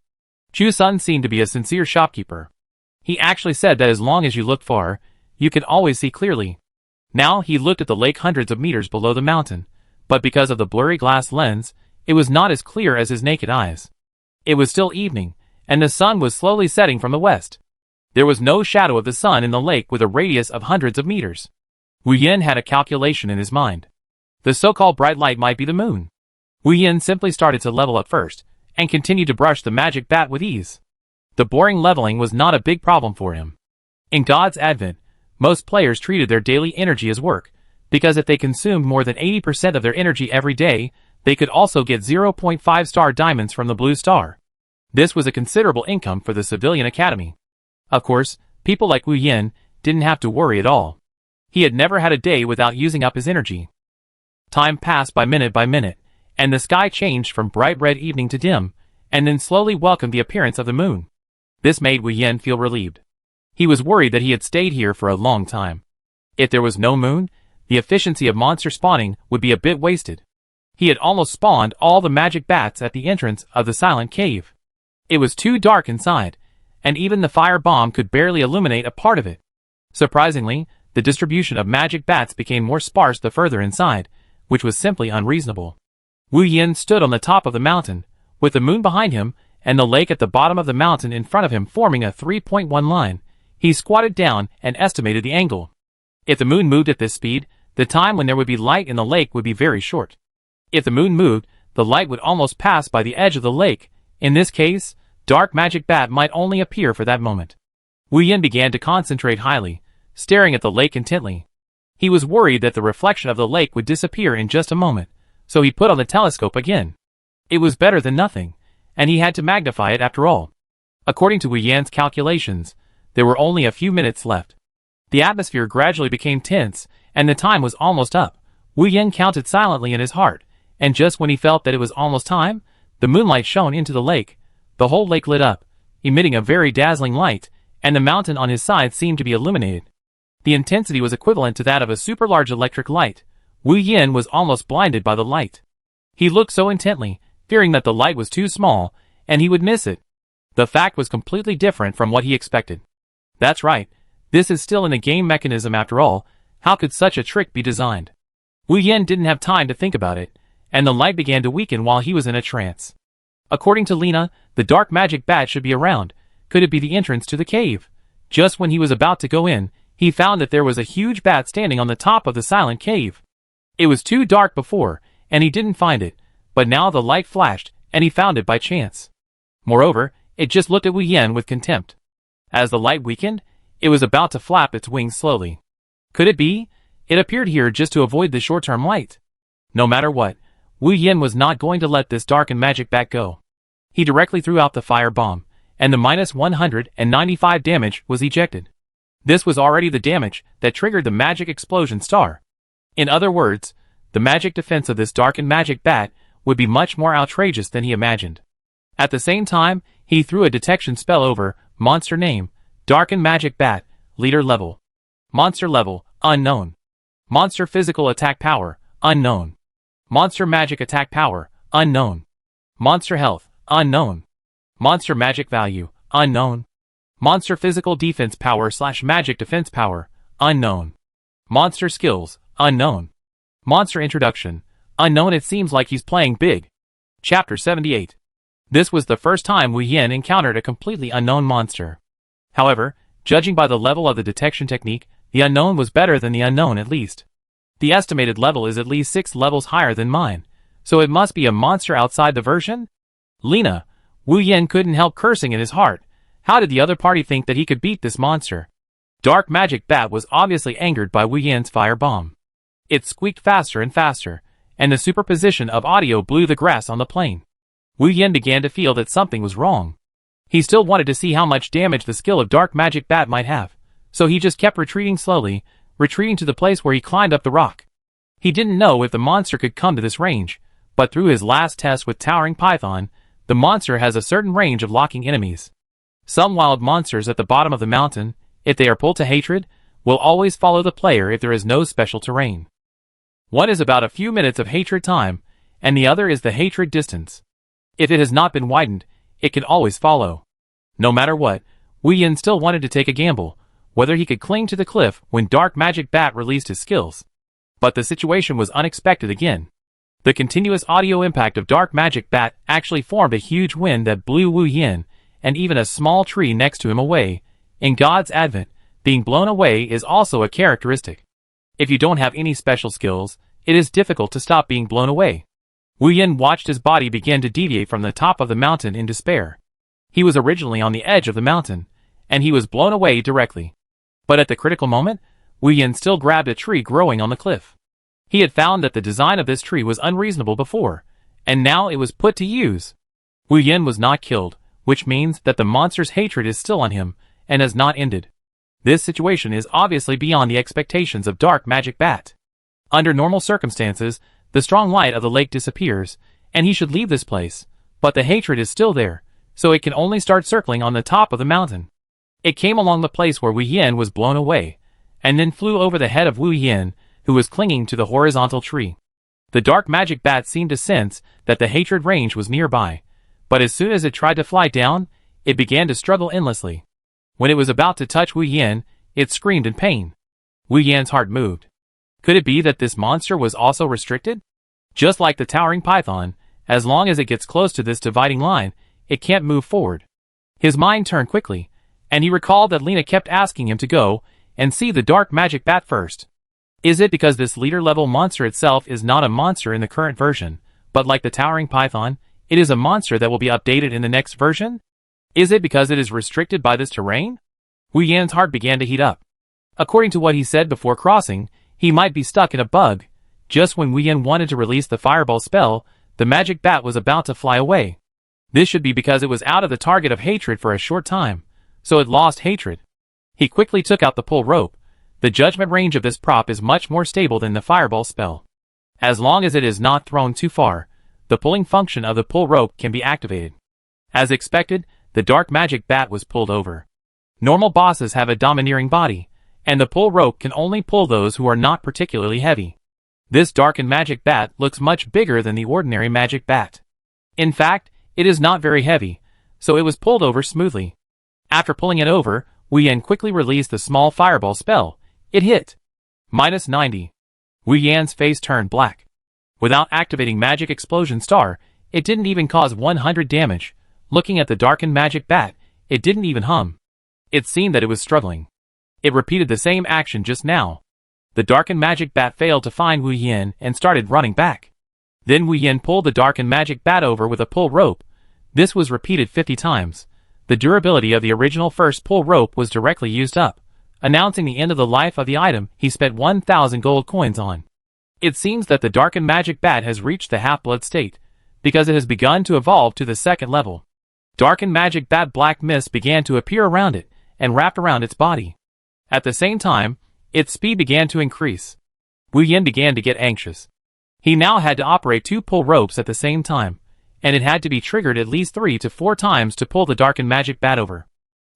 Chu Sun seemed to be a sincere shopkeeper. He actually said that as long as you looked far, you could always see clearly. Now he looked at the lake hundreds of meters below the mountain, but because of the blurry glass lens, it was not as clear as his naked eyes. It was still evening, and the sun was slowly setting from the west. There was no shadow of the sun in the lake with a radius of hundreds of meters. Wu Yin had a calculation in his mind. The so-called bright light might be the moon. Wu Yin simply started to level up first, and continued to brush the magic bat with ease. The boring leveling was not a big problem for him. In God's Advent, most players treated their daily energy as work, because if they consumed more than 80% of their energy every day, they could also get 0.5-star diamonds from the Blue Star. This was a considerable income for the civilian academy. Of course, people like Wu Yin didn't have to worry at all. He had never had a day without using up his energy. Time passed by minute, and the sky changed from bright red evening to dim, and then slowly welcomed the appearance of the moon. This made Wu Yin feel relieved. He was worried that he had stayed here for a long time. If there was no moon, the efficiency of monster spawning would be a bit wasted. He had almost spawned all the magic bats at the entrance of the silent cave. It was too dark inside, and even the fire bomb could barely illuminate a part of it. Surprisingly, the distribution of magic bats became more sparse the further inside, which was simply unreasonable. Wu Yin stood on the top of the mountain, with the moon behind him and the lake at the bottom of the mountain in front of him forming a 3.1 line. He squatted down and estimated the angle. If the moon moved at this speed, the time when there would be light in the lake would be very short. If the moon moved, the light would almost pass by the edge of the lake. In this case, dark magic bat might only appear for that moment. Wu Yin began to concentrate highly, staring at the lake intently. He was worried that the reflection of the lake would disappear in just a moment, so he put on the telescope again. It was better than nothing, and he had to magnify it after all. According to Wu Yin's calculations, there were only a few minutes left. The atmosphere gradually became tense, and the time was almost up. Wu Yin counted silently in his heart, and just when he felt that it was almost time, the moonlight shone into the lake. The whole lake lit up, emitting a very dazzling light, and the mountain on his side seemed to be illuminated. The intensity was equivalent to that of a super large electric light. Wu Yin was almost blinded by the light. He looked so intently, fearing that the light was too small, and he would miss it. The fact was completely different from what he expected. That's right, this is still in the game mechanism after all. How could such a trick be designed? Wu Yin didn't have time to think about it, and the light began to weaken while he was in a trance. According to Lena, the dark magic bat should be around. Could it be the entrance to the cave? Just when he was about to go in, he found that there was a huge bat standing on the top of the silent cave. It was too dark before, and he didn't find it, but now the light flashed, and he found it by chance. Moreover, it just looked at Wu Yin with contempt. As the light weakened, it was about to flap its wings slowly. Could it be? It appeared here just to avoid the short-term light. No matter what, Wu Yin was not going to let this dark and magic bat go. He directly threw out the fire bomb, and the -195 damage was ejected. This was already the damage that triggered the magic explosion star. In other words, the magic defense of this dark and magic bat would be much more outrageous than he imagined. At the same time, he threw a detection spell over monster name, dark and magic bat, leader level. Monster level, unknown. Monster physical attack power, unknown. Monster magic attack power, unknown. Monster health, unknown. Monster magic value, unknown. Monster physical defense power / magic defense power, unknown. Monster skills, unknown. Monster introduction, unknown. It seems like he's playing big. Chapter 78. This was the first time Wu Yin encountered a completely unknown monster. However, judging by the level of the detection technique, the unknown was better than the unknown at least. The estimated level is at least 6 levels higher than mine, so it must be a monster outside the version? Lena, Wu Yin couldn't help cursing in his heart. How did the other party think that he could beat this monster? Dark Magic Bat was obviously angered by Wu Yin's fire bomb. It squeaked faster and faster, and the superposition of audio blew the grass on the plain. Wu Yin began to feel that something was wrong. He still wanted to see how much damage the skill of Dark Magic Bat might have, so he just kept retreating slowly, retreating to the place where he climbed up the rock. He didn't know if the monster could come to this range, but through his last test with Towering Python, the monster has a certain range of locking enemies. Some wild monsters at the bottom of the mountain, if they are pulled to hatred, will always follow the player if there is no special terrain. One is about a few minutes of hatred time, and the other is the hatred distance. If it has not been widened, it can always follow. No matter what, Wu Yin still wanted to take a gamble, whether he could cling to the cliff when Dark Magic Bat released his skills. But the situation was unexpected again. The continuous audio impact of Dark Magic Bat actually formed a huge wind that blew Wu Yin, and even a small tree next to him away. In God's Advent, being blown away is also a characteristic. If you don't have any special skills, it is difficult to stop being blown away. Wu Yin watched his body begin to deviate from the top of the mountain in despair. He was originally on the edge of the mountain, and he was blown away directly. But at the critical moment, Wu Yin still grabbed a tree growing on the cliff. He had found that the design of this tree was unreasonable before, and now it was put to use. Wu Yin was not killed, which means that the monster's hatred is still on him, and has not ended. This situation is obviously beyond the expectations of Dark Magic Bat. Under normal circumstances, the strong light of the lake disappears, and he should leave this place, but the hatred is still there, so it can only start circling on the top of the mountain. It came along the place where Wu Yin was blown away, and then flew over the head of Wu Yin, who was clinging to the horizontal tree. The Dark Magic Bat seemed to sense that the hatred range was nearby, but as soon as it tried to fly down, it began to struggle endlessly. When it was about to touch Wu Yin, it screamed in pain. Wu Yan's heart moved. Could it be that this monster was also restricted? Just like the towering python, as long as it gets close to this dividing line, it can't move forward. His mind turned quickly, and he recalled that Lena kept asking him to go and see the Dark Magic Bat first. Is it because this leader-level monster itself is not a monster in the current version, but like the towering python, it is a monster that will be updated in the next version? Is it because it is restricted by this terrain? Wu Yan's heart began to heat up. According to what he said before crossing, he might be stuck in a bug. Just when Wu Yan wanted to release the fireball spell, the magic bat was about to fly away. This should be because it was out of the target of hatred for a short time, so it lost hatred. He quickly took out the pull rope. The judgment range of this prop is much more stable than the fireball spell. As long as it is not thrown too far, the pulling function of the pull rope can be activated. As expected, the Dark Magic Bat was pulled over. Normal bosses have a domineering body, and the pull rope can only pull those who are not particularly heavy. This Darkened Magic Bat looks much bigger than the ordinary Magic Bat. In fact, it is not very heavy, so it was pulled over smoothly. After pulling it over, Wu Yan quickly released the small fireball spell. It hit. -90. Wu Yan's face turned black. Without activating Magic Explosion Star, it didn't even cause 100 damage. Looking at the Darkened Magic Bat, it didn't even hum. It seemed that it was struggling. It repeated the same action just now. The Darkened Magic Bat failed to find Wu Yan and started running back. Then Wu Yan pulled the Darkened Magic Bat over with a pull rope. This was repeated 50 times. The durability of the original first pull rope was directly used up, announcing the end of the life of the item he spent 1,000 gold coins on. It seems that the Darkened Magic Bat has reached the half-blood state, because it has begun to evolve to the second level. Darkened Magic Bat black mist began to appear around it, and wrapped around its body. At the same time, its speed began to increase. Wu Yan began to get anxious. He now had to operate 2 pull ropes at the same time, and it had to be triggered at least 3 to 4 times to pull the Darkened Magic Bat over.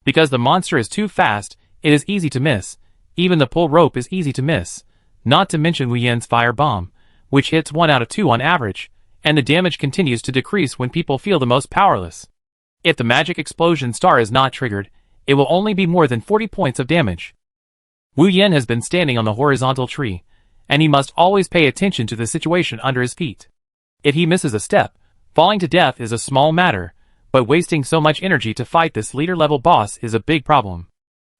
Because the monster is too fast, it is easy to miss. Even the pull rope is easy to miss, not to mention Wu Yan's fire bomb, which hits 1 out of 2 on average, and the damage continues to decrease when people feel the most powerless. If the Magic Explosion Star is not triggered, it will only be more than 40 points of damage. Wu Yan has been standing on the horizontal tree, and he must always pay attention to the situation under his feet. If he misses a step, falling to death is a small matter, but wasting so much energy to fight this leader-level boss is a big problem.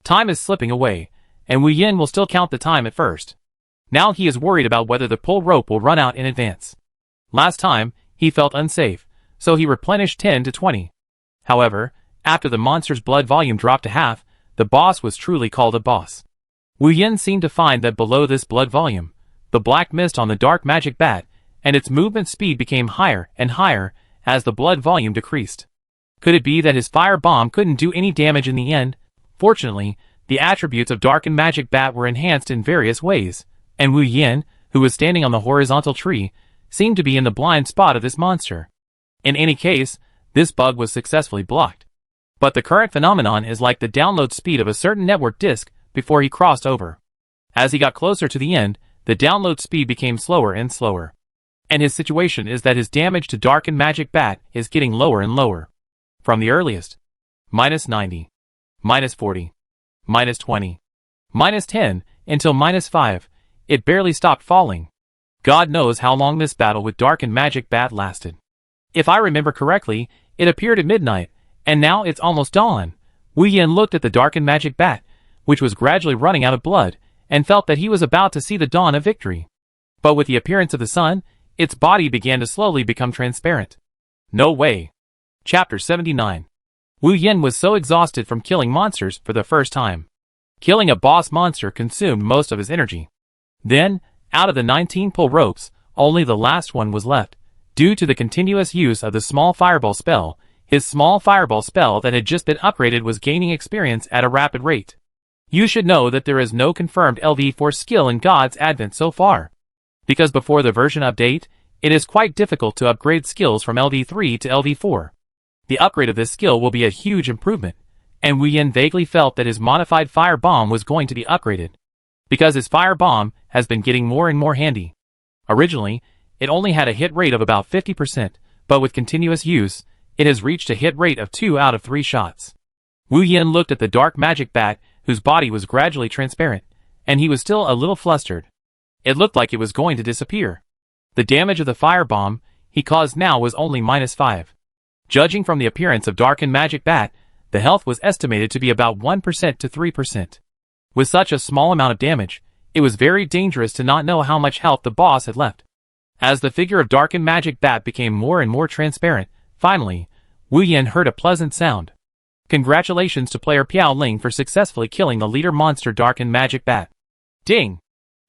Time is slipping away, and Wu Yan will still count the time at first. Now he is worried about whether the pull rope will run out in advance. Last time, he felt unsafe, so he replenished 10 to 20. However, after the monster's blood volume dropped to half, the boss was truly called a boss. Wu Yan seemed to find that below this blood volume, the black mist on the Dark Magic Bat, and its movement speed became higher and higher as the blood volume decreased. Could it be that his fire bomb couldn't do any damage in the end? Fortunately, the attributes of Darkened Magic Bat were enhanced in various ways, and Wu Yan, who was standing on the horizontal tree, seemed to be in the blind spot of this monster. In any case, this bug was successfully blocked. But the current phenomenon is like the download speed of a certain network disk before he crossed over. As he got closer to the end, the download speed became slower and slower. And his situation is that his damage to Darkened Magic Bat is getting lower and lower. From the earliest, -90, -40, -20, -10, until -5, it barely stopped falling. God knows how long this battle with Darkened Magic Bat lasted. If I remember correctly, it appeared at midnight, and now it's almost dawn. Wu Yan looked at the Darkened Magic Bat, which was gradually running out of blood, and felt that he was about to see the dawn of victory. But with the appearance of the sun, its body began to slowly become transparent. No way. Chapter 79. Wu Yin was so exhausted from killing monsters for the first time. Killing a boss monster consumed most of his energy. Then, out of the 19 pull ropes, only the last one was left. Due to the continuous use of the small fireball spell, his small fireball spell that had just been upgraded was gaining experience at a rapid rate. You should know that there is no confirmed LV4 skill in God's Advent so far. Because before the version update, it is quite difficult to upgrade skills from LV3 to LV4. The upgrade of this skill will be a huge improvement, and Wu Yin vaguely felt that his modified fire bomb was going to be upgraded. Because his fire bomb has been getting more and more handy. Originally, it only had a hit rate of about 50%, but with continuous use, it has reached a hit rate of 2 out of 3 shots. Wu Yin looked at the dark magic bat, whose body was gradually transparent, and he was still a little flustered. It looked like it was going to disappear. The damage of the fire bomb he caused now was only -5. Judging from the appearance of darkened magic bat, the health was estimated to be about 1% to 3%. With such a small amount of damage, it was very dangerous to not know how much health the boss had left. As the figure of darkened magic bat became more and more transparent, finally, Wu Yin heard a pleasant sound. Congratulations to player Piao Ling for successfully killing the leader monster darkened magic bat. Ding!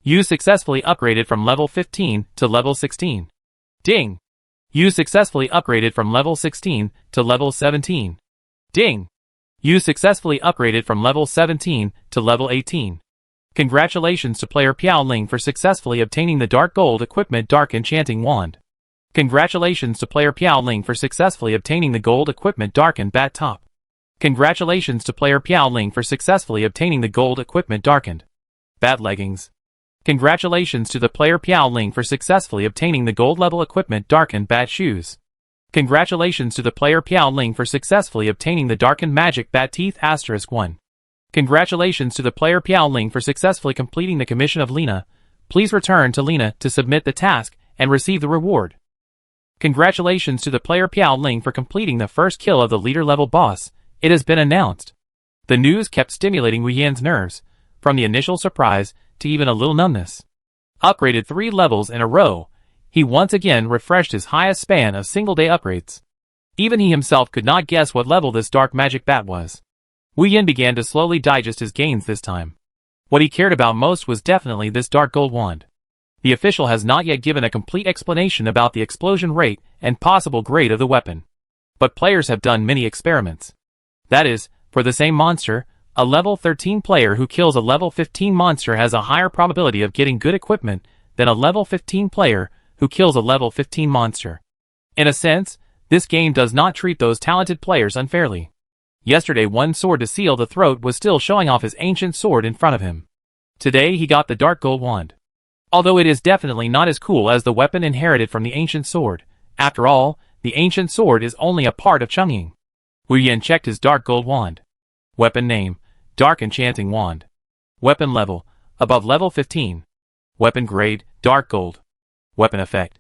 You successfully upgraded from level 15 to level 16. Ding! You successfully upgraded from level 16 to level 17. Ding! You successfully upgraded from level 17 to level 18. Congratulations to player Piao Ling for successfully obtaining the Dark Gold Equipment Dark Enchanting Wand. Congratulations to player Piao Ling for successfully obtaining the Gold Equipment Darkened Bat Top. Congratulations to player Piao Ling for successfully obtaining the Gold Equipment Darkened Bat Leggings. Congratulations to the player Piao Ling for successfully obtaining the Gold Level Equipment Darkened Bat Shoes. Congratulations to the player Piao Ling for successfully obtaining the Darkened Magic Bat Teeth *1. Congratulations to the player Piao Ling for successfully completing the commission of Lena. Please return to Lena to submit the task and receive the reward. Congratulations to the player Piao Ling for completing the first kill of the leader level boss. It has been announced. The news kept stimulating Wu Yin's nerves, from the initial surprise to even a little numbness. Upgraded 3 levels in a row, he once again refreshed his highest span of single-day upgrades. Even he himself could not guess what level this dark magic bat was. Wu Yin began to slowly digest his gains this time. What he cared about most was definitely this dark gold wand. The official has not yet given a complete explanation about the explosion rate and possible grade of the weapon. But players have done many experiments. That is, for the same monster, a level 13 player who kills a level 15 monster has a higher probability of getting good equipment than a level 15 player who kills a level 15 monster. In a sense, this game does not treat those talented players unfairly. Yesterday one sword to seal the throat was still showing off his ancient sword in front of him. Today he got the dark gold wand. Although it is definitely not as cool as the weapon inherited from the ancient sword. After all, the ancient sword is only a part of Chungying. Wu Yin checked his dark gold wand. Weapon name, Dark Enchanting Wand. Weapon level, above level 15. Weapon grade, dark gold. Weapon effect.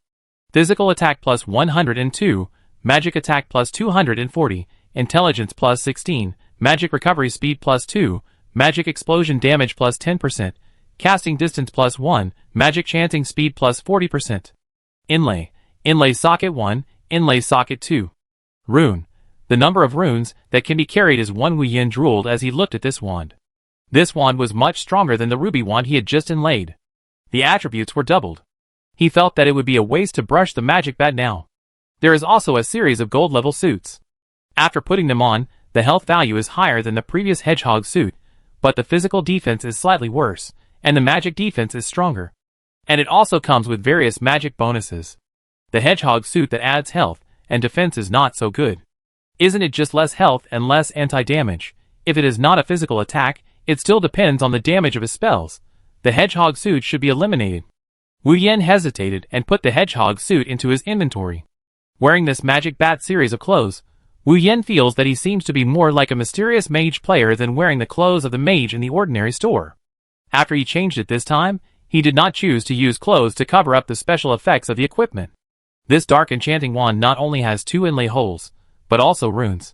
Physical attack plus 102, magic attack plus 240, intelligence plus 16, magic recovery speed plus 2, magic explosion damage plus 10%, casting distance plus 1, magic chanting speed plus 40%. Inlay, inlay socket 1, inlay socket 2. Rune. The number of runes that can be carried is 1. Wu Yin drooled as he looked at this wand. This wand was much stronger than the ruby wand he had just inlaid. The attributes were doubled. He felt that it would be a waste to brush the magic bat now. There is also a series of gold level suits. After putting them on, the health value is higher than the previous hedgehog suit, but the physical defense is slightly worse, and the magic defense is stronger. And it also comes with various magic bonuses. The hedgehog suit that adds health and defense is not so good. Isn't it just less health and less anti-damage? If it is not a physical attack, it still depends on the damage of his spells. The hedgehog suit should be eliminated. Wu Yin hesitated and put the hedgehog suit into his inventory. Wearing this magic bat series of clothes, Wu Yin feels that he seems to be more like a mysterious mage player than wearing the clothes of the mage in the ordinary store. After he changed it this time, he did not choose to use clothes to cover up the special effects of the equipment. This dark enchanting wand not only has 2 inlay holes, but also runes.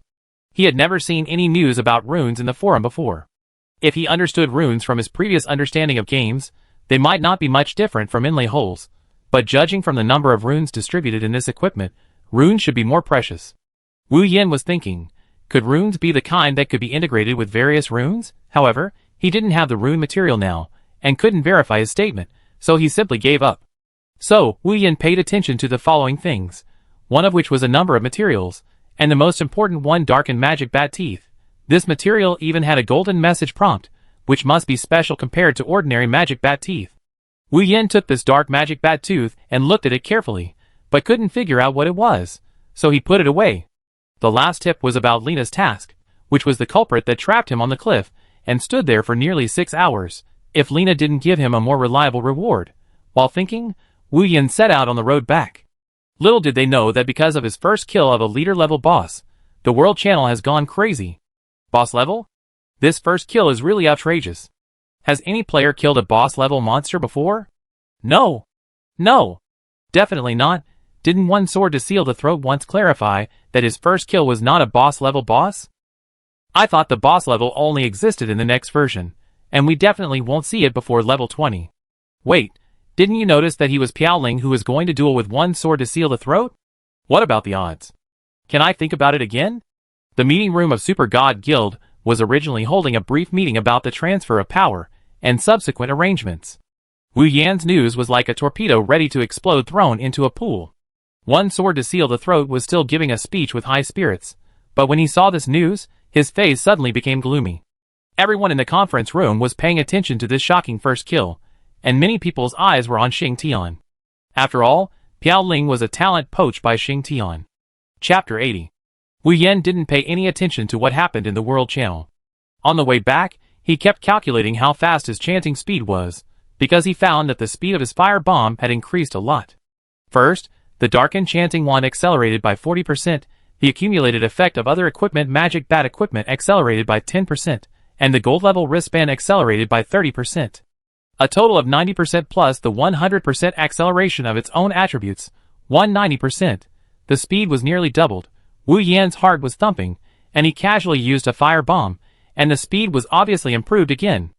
He had never seen any news about runes in the forum before. If he understood runes from his previous understanding of games, they might not be much different from inlay holes, but judging from the number of runes distributed in this equipment, runes should be more precious. Wu Yin was thinking, Could runes be the kind that could be integrated with various runes? However, he didn't have the rune material now, and couldn't verify his statement, so he simply gave up. So, Wu Yin paid attention to the following things, one of which was a number of materials, and the most important one darkened magic bat teeth. This material even had a golden message prompt, which must be special compared to ordinary magic bat teeth. Wu Yin took this dark magic bat tooth and looked at it carefully, but couldn't figure out what it was, so he put it away. The last tip was about Lena's task, which was the culprit that trapped him on the cliff and stood there for nearly 6 hours, if Lena didn't give him a more reliable reward. While thinking, Wu Yin set out on the road back. Little did they know that because of his first kill of a leader-level boss, the world channel has gone crazy. Boss level? This first kill is really outrageous. Has any player killed a boss-level monster before? No. No. Definitely not. Didn't one sword to seal the throat once clarify that his first kill was not a boss-level boss? I thought the boss level only existed in the next version, and we definitely won't see it before level 20. Wait, didn't you notice that he was Piaoling who was going to duel with one sword to seal the throat? What about the odds? Can I think about it again? The meeting room of Super God Guild was originally holding a brief meeting about the transfer of power and subsequent arrangements. Wu Yan's news was like a torpedo ready to explode thrown into a pool. One sword to seal the throat was still giving a speech with high spirits, but when he saw this news, his face suddenly became gloomy. Everyone in the conference room was paying attention to this shocking first kill, and many people's eyes were on Xing Tian. After all, Piaoling was a talent poached by Xing Tian. Chapter 80. Wu Yan didn't pay any attention to what happened in the world channel. On the way back, he kept calculating how fast his chanting speed was, because he found that the speed of his fire bomb had increased a lot. First, the darkened chanting wand accelerated by 40%, the accumulated effect of other equipment magic bat equipment accelerated by 10%, and the gold level wristband accelerated by 30%. A total of 90% plus the 100% acceleration of its own attributes, 190%. The speed was nearly doubled. Wu Yan's heart was thumping, and he casually used a fire bomb, and the speed was obviously improved again.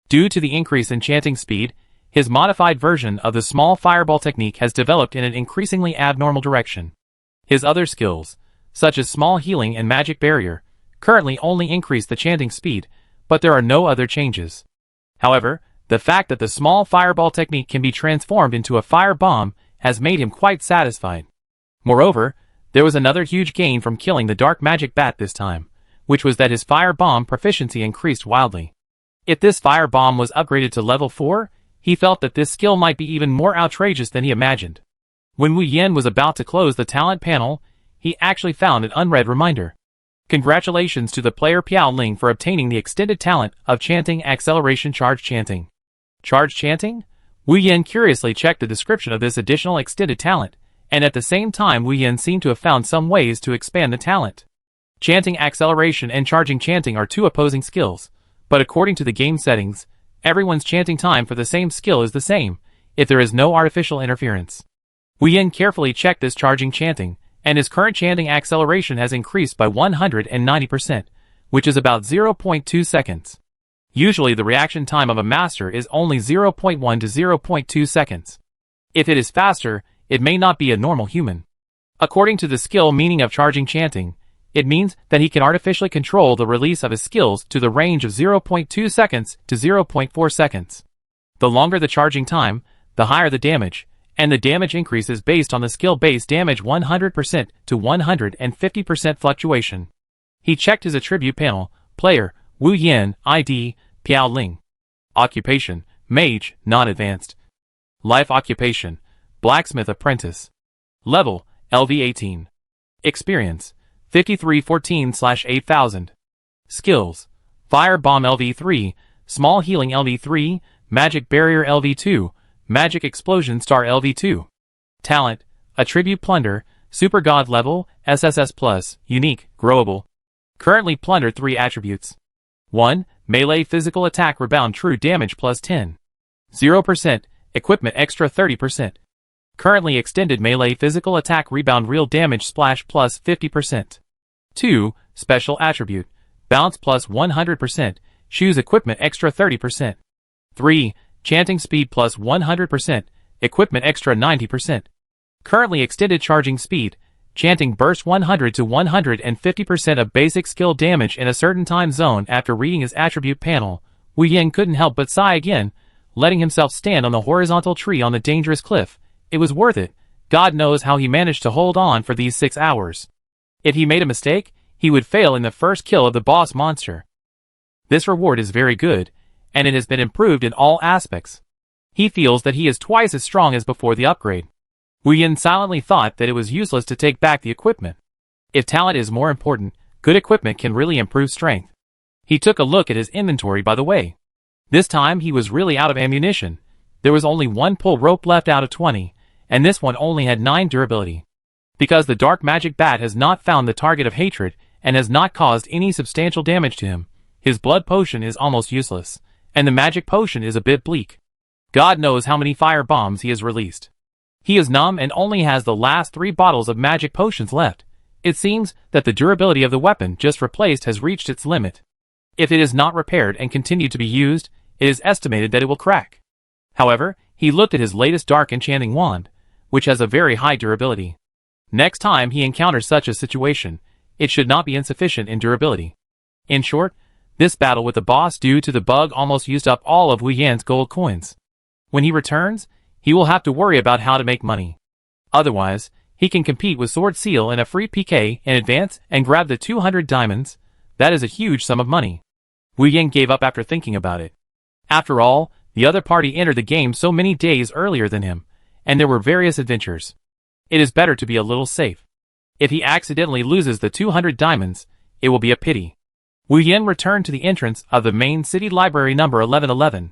Due to the increase in chanting speed, his modified version of the small fireball technique has developed in an increasingly abnormal direction. His other skills, such as small healing and magic barrier, currently only increase the chanting speed, but there are no other changes. However, the fact that the small fireball technique can be transformed into a fire bomb has made him quite satisfied. Moreover, there was another huge gain from killing the dark magic bat this time, which was that his fire bomb proficiency increased wildly. If this fire bomb was upgraded to level 4, he felt that this skill might be even more outrageous than he imagined. When Wu Yan was about to close the talent panel, he actually found an unread reminder. Congratulations to the player Piaoling for obtaining the extended talent of Chanting Acceleration Charge Chanting. Charge Chanting? Wu Yan curiously checked the description of this additional extended talent, and at the same time Wu Yan seemed to have found some ways to expand the talent. Chanting Acceleration and Charging Chanting are two opposing skills, but according to the game settings, everyone's chanting time for the same skill is the same, if there is no artificial interference. Wu Yan carefully checked this Charging Chanting, and his current chanting acceleration has increased by 190%, which is about 0.2 seconds. Usually the reaction time of a master is only 0.1 to 0.2 seconds. If it is faster, it may not be a normal human. According to the skill meaning of Charging Chanting, it means that he can artificially control the release of his skills to the range of 0.2 seconds to 0.4 seconds. The longer the charging time, the higher the damage, and the damage increases based on the skill-based damage 100% to 150% fluctuation. He checked his attribute panel, player, Wu Yan, ID, Piaoling. Occupation, mage, non-advanced. Life occupation, blacksmith apprentice. Level, LV18. Experience, 5314/8000. Skills, fire bomb LV3, small healing LV3, magic barrier LV2, magic explosion star LV2. Talent, attribute plunder, super god level, SSS plus, unique, growable. Currently plunder 3 attributes. 1. Melee physical attack rebound true damage plus 10. 0%, equipment extra 30%. Currently extended melee physical attack rebound real damage splash plus 50%. 2. Special attribute, bounce plus 100%, shoes equipment extra 30%. 3. Chanting speed plus 100%, equipment extra 90%. Currently extended charging speed, chanting burst 100 to 150% of basic skill damage in a certain time zone. After reading his attribute panel, Wu Yin couldn't help but sigh again, letting himself stand on the horizontal tree on the dangerous cliff. It was worth it. God knows how he managed to hold on for these 6 hours. If he made a mistake, he would fail in the first kill of the boss monster. This reward is very good, and it has been improved in all aspects. He feels that he is twice as strong as before the upgrade. Wu Yin silently thought that it was useless to take back the equipment. If talent is more important, good equipment can really improve strength. He took a look at his inventory by the way. This time he was really out of ammunition. There was only one pull rope left out of 20, and this one only had 9 durability. Because the dark magic bat has not found the target of hatred and has not caused any substantial damage to him, his blood potion is almost useless, and the magic potion is a bit bleak. God knows how many fire bombs he has released. He is numb and only has the last 3 bottles of magic potions left. It seems that the durability of the weapon just replaced has reached its limit. If it is not repaired and continued to be used, it is estimated that it will crack. However, he looked at his latest dark enchanting wand, which has a very high durability. Next time he encounters such a situation, it should not be insufficient in durability. In short, this battle with the boss due to the bug almost used up all of Wu Yan's gold coins. When he returns, he will have to worry about how to make money. Otherwise, he can compete with Sword Seal in a free PK in advance and grab the 200 diamonds. That is a huge sum of money. Wu Yan gave up after thinking about it. After all, the other party entered the game so many days earlier than him, and there were various adventures. It is better to be a little safe. If he accidentally loses the 200 diamonds, it will be a pity. Wu Yan returned to the entrance of the main city library number 1111.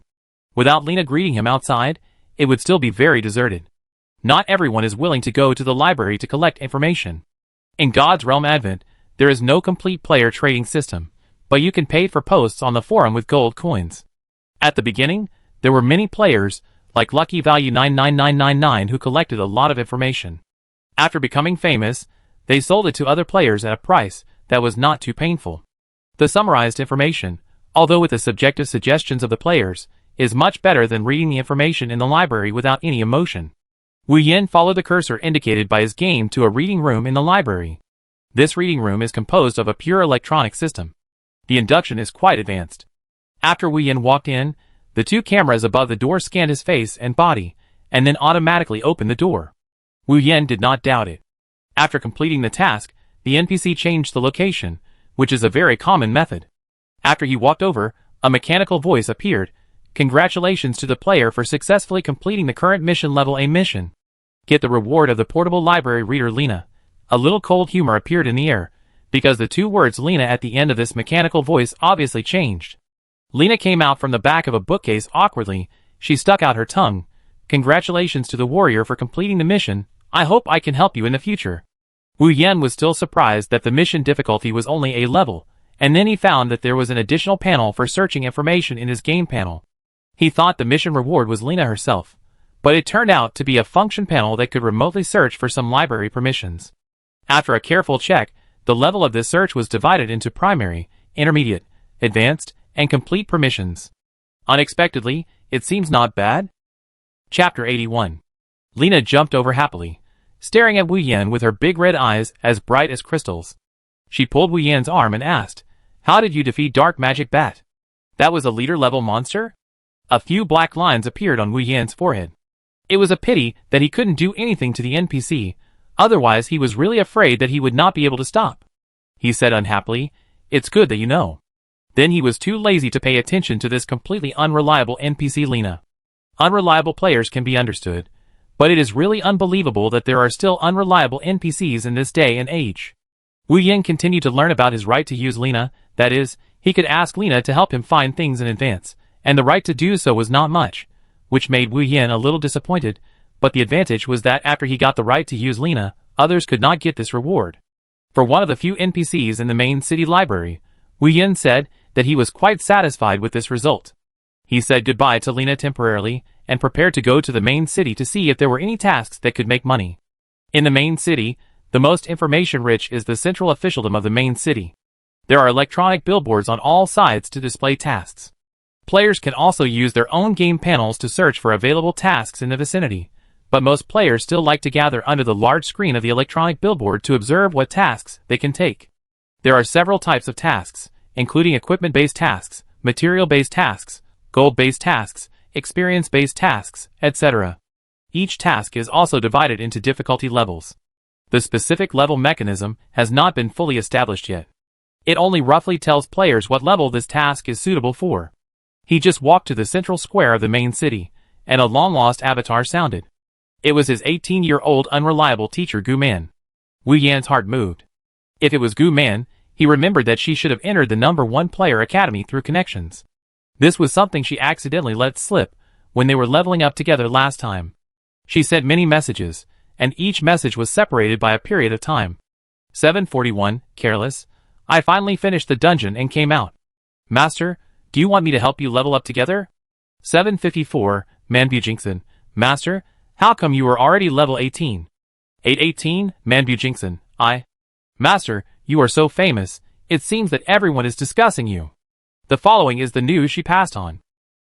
Without Lena greeting him outside, it would still be very deserted. Not everyone is willing to go to the library to collect information. In God's Realm Advent, there is no complete player trading system, but you can pay for posts on the forum with gold coins. At the beginning, there were many players, like Lucky Value 99999 who collected a lot of information. After becoming famous, they sold it to other players at a price that was not too painful. The summarized information, although with the subjective suggestions of the players, is much better than reading the information in the library without any emotion. Wu Yan followed the cursor indicated by his game to a reading room in the library. This reading room is composed of a pure electronic system. The induction is quite advanced. After Wu Yan walked in, the 2 cameras above the door scanned his face and body, and then automatically opened the door. Wu Yan did not doubt it. After completing the task, the NPC changed the location, which is a very common method. After he walked over, a mechanical voice appeared. Congratulations to the player for successfully completing the current mission level A mission. Get the reward of the portable library reader Lena. A little cold humor appeared in the air, because the 2 words Lena at the end of this mechanical voice obviously changed. Lena came out from the back of a bookcase awkwardly. She stuck out her tongue. Congratulations to the warrior for completing the mission. I hope I can help you in the future. Wu Yan was still surprised that the mission difficulty was only A level, and then he found that there was an additional panel for searching information in his game panel. He thought the mission reward was Lena herself, but it turned out to be a function panel that could remotely search for some library permissions. After a careful check, the level of this search was divided into primary, intermediate, advanced, and complete permissions. Unexpectedly, it seems not bad. Chapter 81. Lena jumped over happily, staring at Wu Yan with her big red eyes as bright as crystals. She pulled Wu Yan's arm and asked, "How did you defeat Dark Magic Bat? That was a leader-level monster?" A few black lines appeared on Wu Yan's forehead. It was a pity that he couldn't do anything to the NPC, otherwise he was really afraid that he would not be able to stop. He said unhappily, "It's good that you know." Then he was too lazy to pay attention to this completely unreliable NPC Lena. Unreliable players can be understood, but it is really unbelievable that there are still unreliable NPCs in this day and age. Wu Yan continued to learn about his right to use Lena, that is, he could ask Lena to help him find things in advance, and the right to do so was not much, which made Wu Yan a little disappointed, but the advantage was that after he got the right to use Lena, others could not get this reward. For one of the few NPCs in the main city library, Wu Yan said that he was quite satisfied with this result. He said goodbye to Lena temporarily, and prepared to go to the main city to see if there were any tasks that could make money. In the main city, the most information-rich is the central officialdom of the main city. There are electronic billboards on all sides to display tasks. Players can also use their own game panels to search for available tasks in the vicinity, but most players still like to gather under the large screen of the electronic billboard to observe what tasks they can take. There are several types of tasks, including equipment-based tasks, material-based tasks, gold-based tasks, experience-based tasks, etc. Each task is also divided into difficulty levels. The specific level mechanism has not been fully established yet. It only roughly tells players what level this task is suitable for. He just walked to the central square of the main city, and a long-lost avatar sounded. It was his 18-year-old unreliable teacher Gu Man. Wu Yan's heart moved. If it was Gu Man, he remembered that she should have entered the #1 player academy through connections. This was something she accidentally let slip when they were leveling up together last time. She sent many messages, and each message was separated by a period of time. 741, careless. I finally finished the dungeon and came out. Master, do you want me to help you level up together? 754, Manbu Jinkson. Master, how come you were already level 18? 818, Manbu Jinkson. Master, you are so famous, it seems that everyone is discussing you. The following is the news she passed on.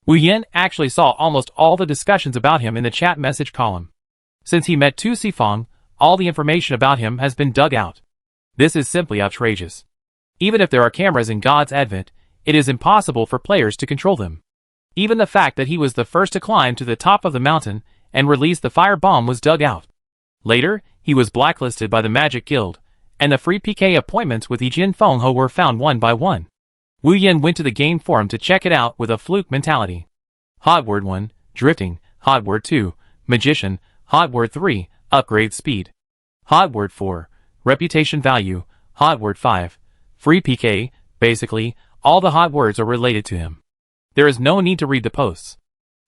Wu Yan actually saw almost all the discussions about him in the chat message column. Since he met Tu Sifang, all the information about him has been dug out. This is simply outrageous. Even if there are cameras in God's Advent, it is impossible for players to control them. Even the fact that he was the first to climb to the top of the mountain and release the fire bomb was dug out. Later, he was blacklisted by the Magic Guild, and the free PK appointments with Yijin Fenghe were found one by one. Wu Yan went to the game forum to check it out with a fluke mentality. Hot word 1, drifting. Hot word 2, magician. Hot word 3, upgrade speed. Hot word 4, reputation value. Hot word 5, free PK. Basically, all the hot words are related to him. There is no need to read the posts.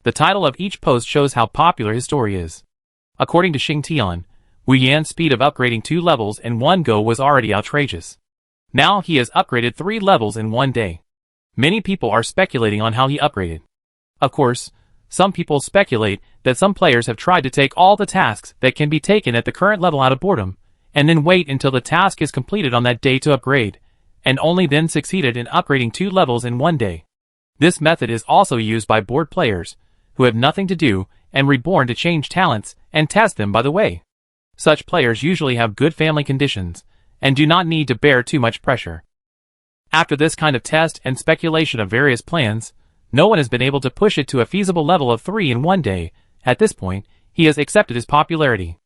The title of each post shows how popular his story is. According to Xing Tian, Wu Yan's speed of upgrading 2 levels in one go was already outrageous. Now he has upgraded 3 levels in one day. Many people are speculating on how he upgraded. Of course, some people speculate that some players have tried to take all the tasks that can be taken at the current level out of boredom, and then wait until the task is completed on that day to upgrade, and only then succeeded in upgrading 2 levels in one day. This method is also used by bored players, who have nothing to do and reborn to change talents and test them by the way. Such players usually have good family conditions, and do not need to bear too much pressure. After this kind of test and speculation of various plans, no one has been able to push it to a feasible level of 3 in one day. At this point, he has accepted his popularity.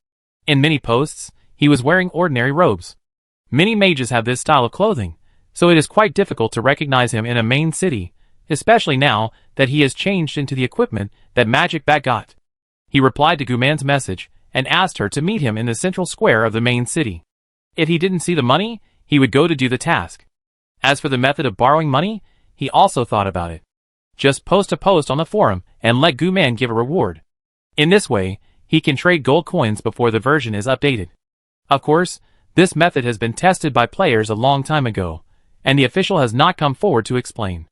In many posts, he was wearing ordinary robes. Many mages have this style of clothing, so it is quite difficult to recognize him in a main city, especially now that he has changed into the equipment that Magic Bat got. He replied to Gu Man's message and asked her to meet him in the central square of the main city. If he didn't see the money, he would go to do the task. As for the method of borrowing money, he also thought about it. Just post a post on the forum and let Gu Man give a reward. In this way, he can trade gold coins before the version is updated. Of course, this method has been tested by players a long time ago, and the official has not come forward to explain.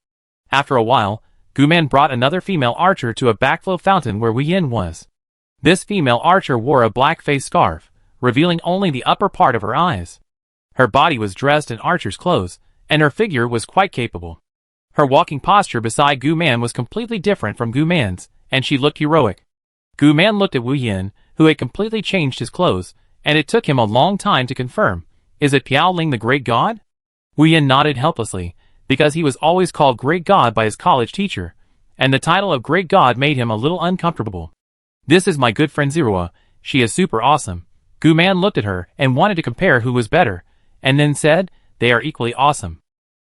After a while, Gu Man brought another female archer to a backflow fountain where Wu Yan was. This female archer wore a black face scarf, revealing only the upper part of her eyes. Her body was dressed in archer's clothes, and her figure was quite capable. Her walking posture beside Gu Man was completely different from Gu Man's, and she looked heroic. Gu Man looked at Wu Yan, who had completely changed his clothes, and it took him a long time to confirm. Is it Piao Ling the Great God? Wu Yan nodded helplessly, because he was always called Great God by his college teacher, and the title of Great God made him a little uncomfortable. This is my good friend Zirua, she is super awesome. Gu Man looked at her and wanted to compare who was better, and then said, they are equally awesome.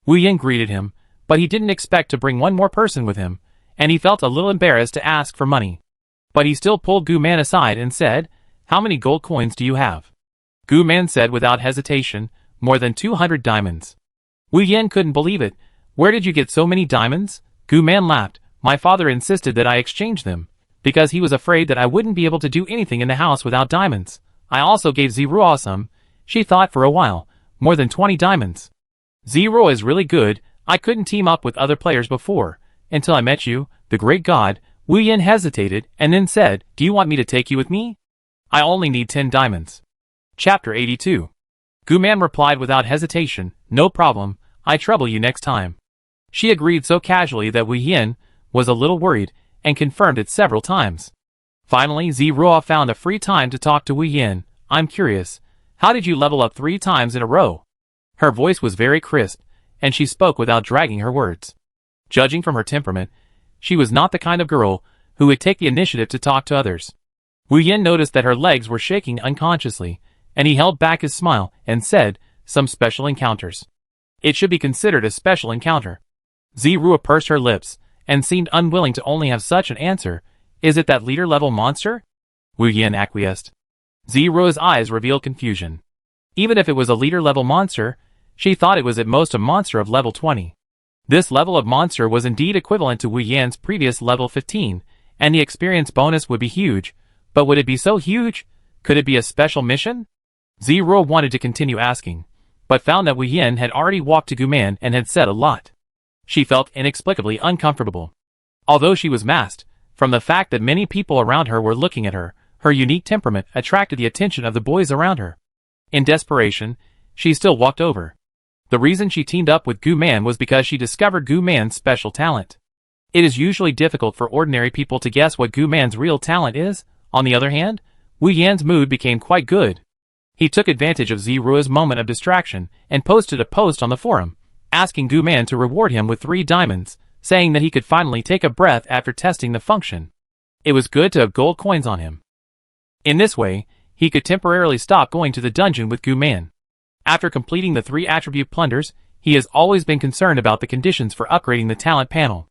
Wu Yan greeted him, but he didn't expect to bring one more person with him, and he felt a little embarrassed to ask for money. But he still pulled Gu Man aside and said, how many gold coins do you have? Gu Man said without hesitation, more than 200 diamonds. Wu Yan couldn't believe it. Where did you get so many diamonds? Gu Man laughed. My father insisted that I exchange them, because he was afraid that I wouldn't be able to do anything in the house without diamonds. I also gave Zirua some. She thought for a while. More than 20 diamonds. Zirua is really good. I couldn't team up with other players before, until I met you, the Great God. Wu Yan hesitated, and then said, do you want me to take you with me? I only need 10 diamonds. Chapter 82. Gu Man replied without hesitation, no problem, I trouble you next time. She agreed so casually that Wu Yan was a little worried, and confirmed it several times. Finally, Ziruo found a free time to talk to Wu Yin. I'm curious, how did you level up 3 times in a row? Her voice was very crisp, and she spoke without dragging her words. Judging from her temperament, she was not the kind of girl who would take the initiative to talk to others. Wu Yin noticed that her legs were shaking unconsciously, and he held back his smile and said, some special encounters. It should be considered a special encounter. Ziruo pursed her lips, and seemed unwilling to only have such an answer. Is it that leader-level monster? Wu Yin acquiesced. Ziruo's eyes revealed confusion. Even if it was a leader-level monster, she thought it was at most a monster of level 20. This level of monster was indeed equivalent to Wu Yan's previous level 15, and the experience bonus would be huge. But would it be so huge? Could it be a special mission? Ziruo wanted to continue asking, but found that Wu Yin had already walked to Guman and had said a lot. She felt inexplicably uncomfortable. Although she was masked, from the fact that many people around her were looking at her, her unique temperament attracted the attention of the boys around her. In desperation, she still walked over. The reason she teamed up with Guman was because she discovered Guman's special talent. It is usually difficult for ordinary people to guess what Guman's real talent is. On the other hand, Wu Yan's mood became quite good. He took advantage of Ziruo's moment of distraction and posted a post on the forum, asking Guman to reward him with 3 diamonds, saying that he could finally take a breath after testing the function. It was good to have gold coins on him. In this way, he could temporarily stop going to the dungeon with Guman. After completing the 3 attribute plunders, he has always been concerned about the conditions for upgrading the talent panel.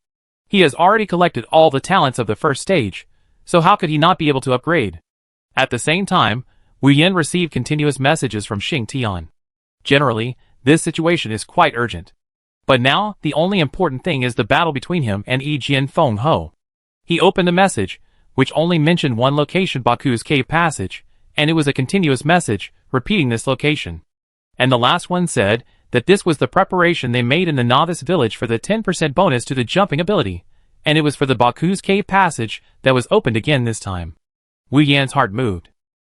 He has already collected all the talents of the first stage, so how could he not be able to upgrade? At the same time, Wu Yin received continuous messages from Xing Tian. Generally, this situation is quite urgent. But now, the only important thing is the battle between him and Yi Jian Feng Ho. He opened the message, which only mentioned one location, Baku's Cave Passage, and it was a continuous message, repeating this location. And the last one said that this was the preparation they made in the novice village for the 10% bonus to the jumping ability, and it was for the Baku's Cave Passage that was opened again this time. Wu Yan's heart moved.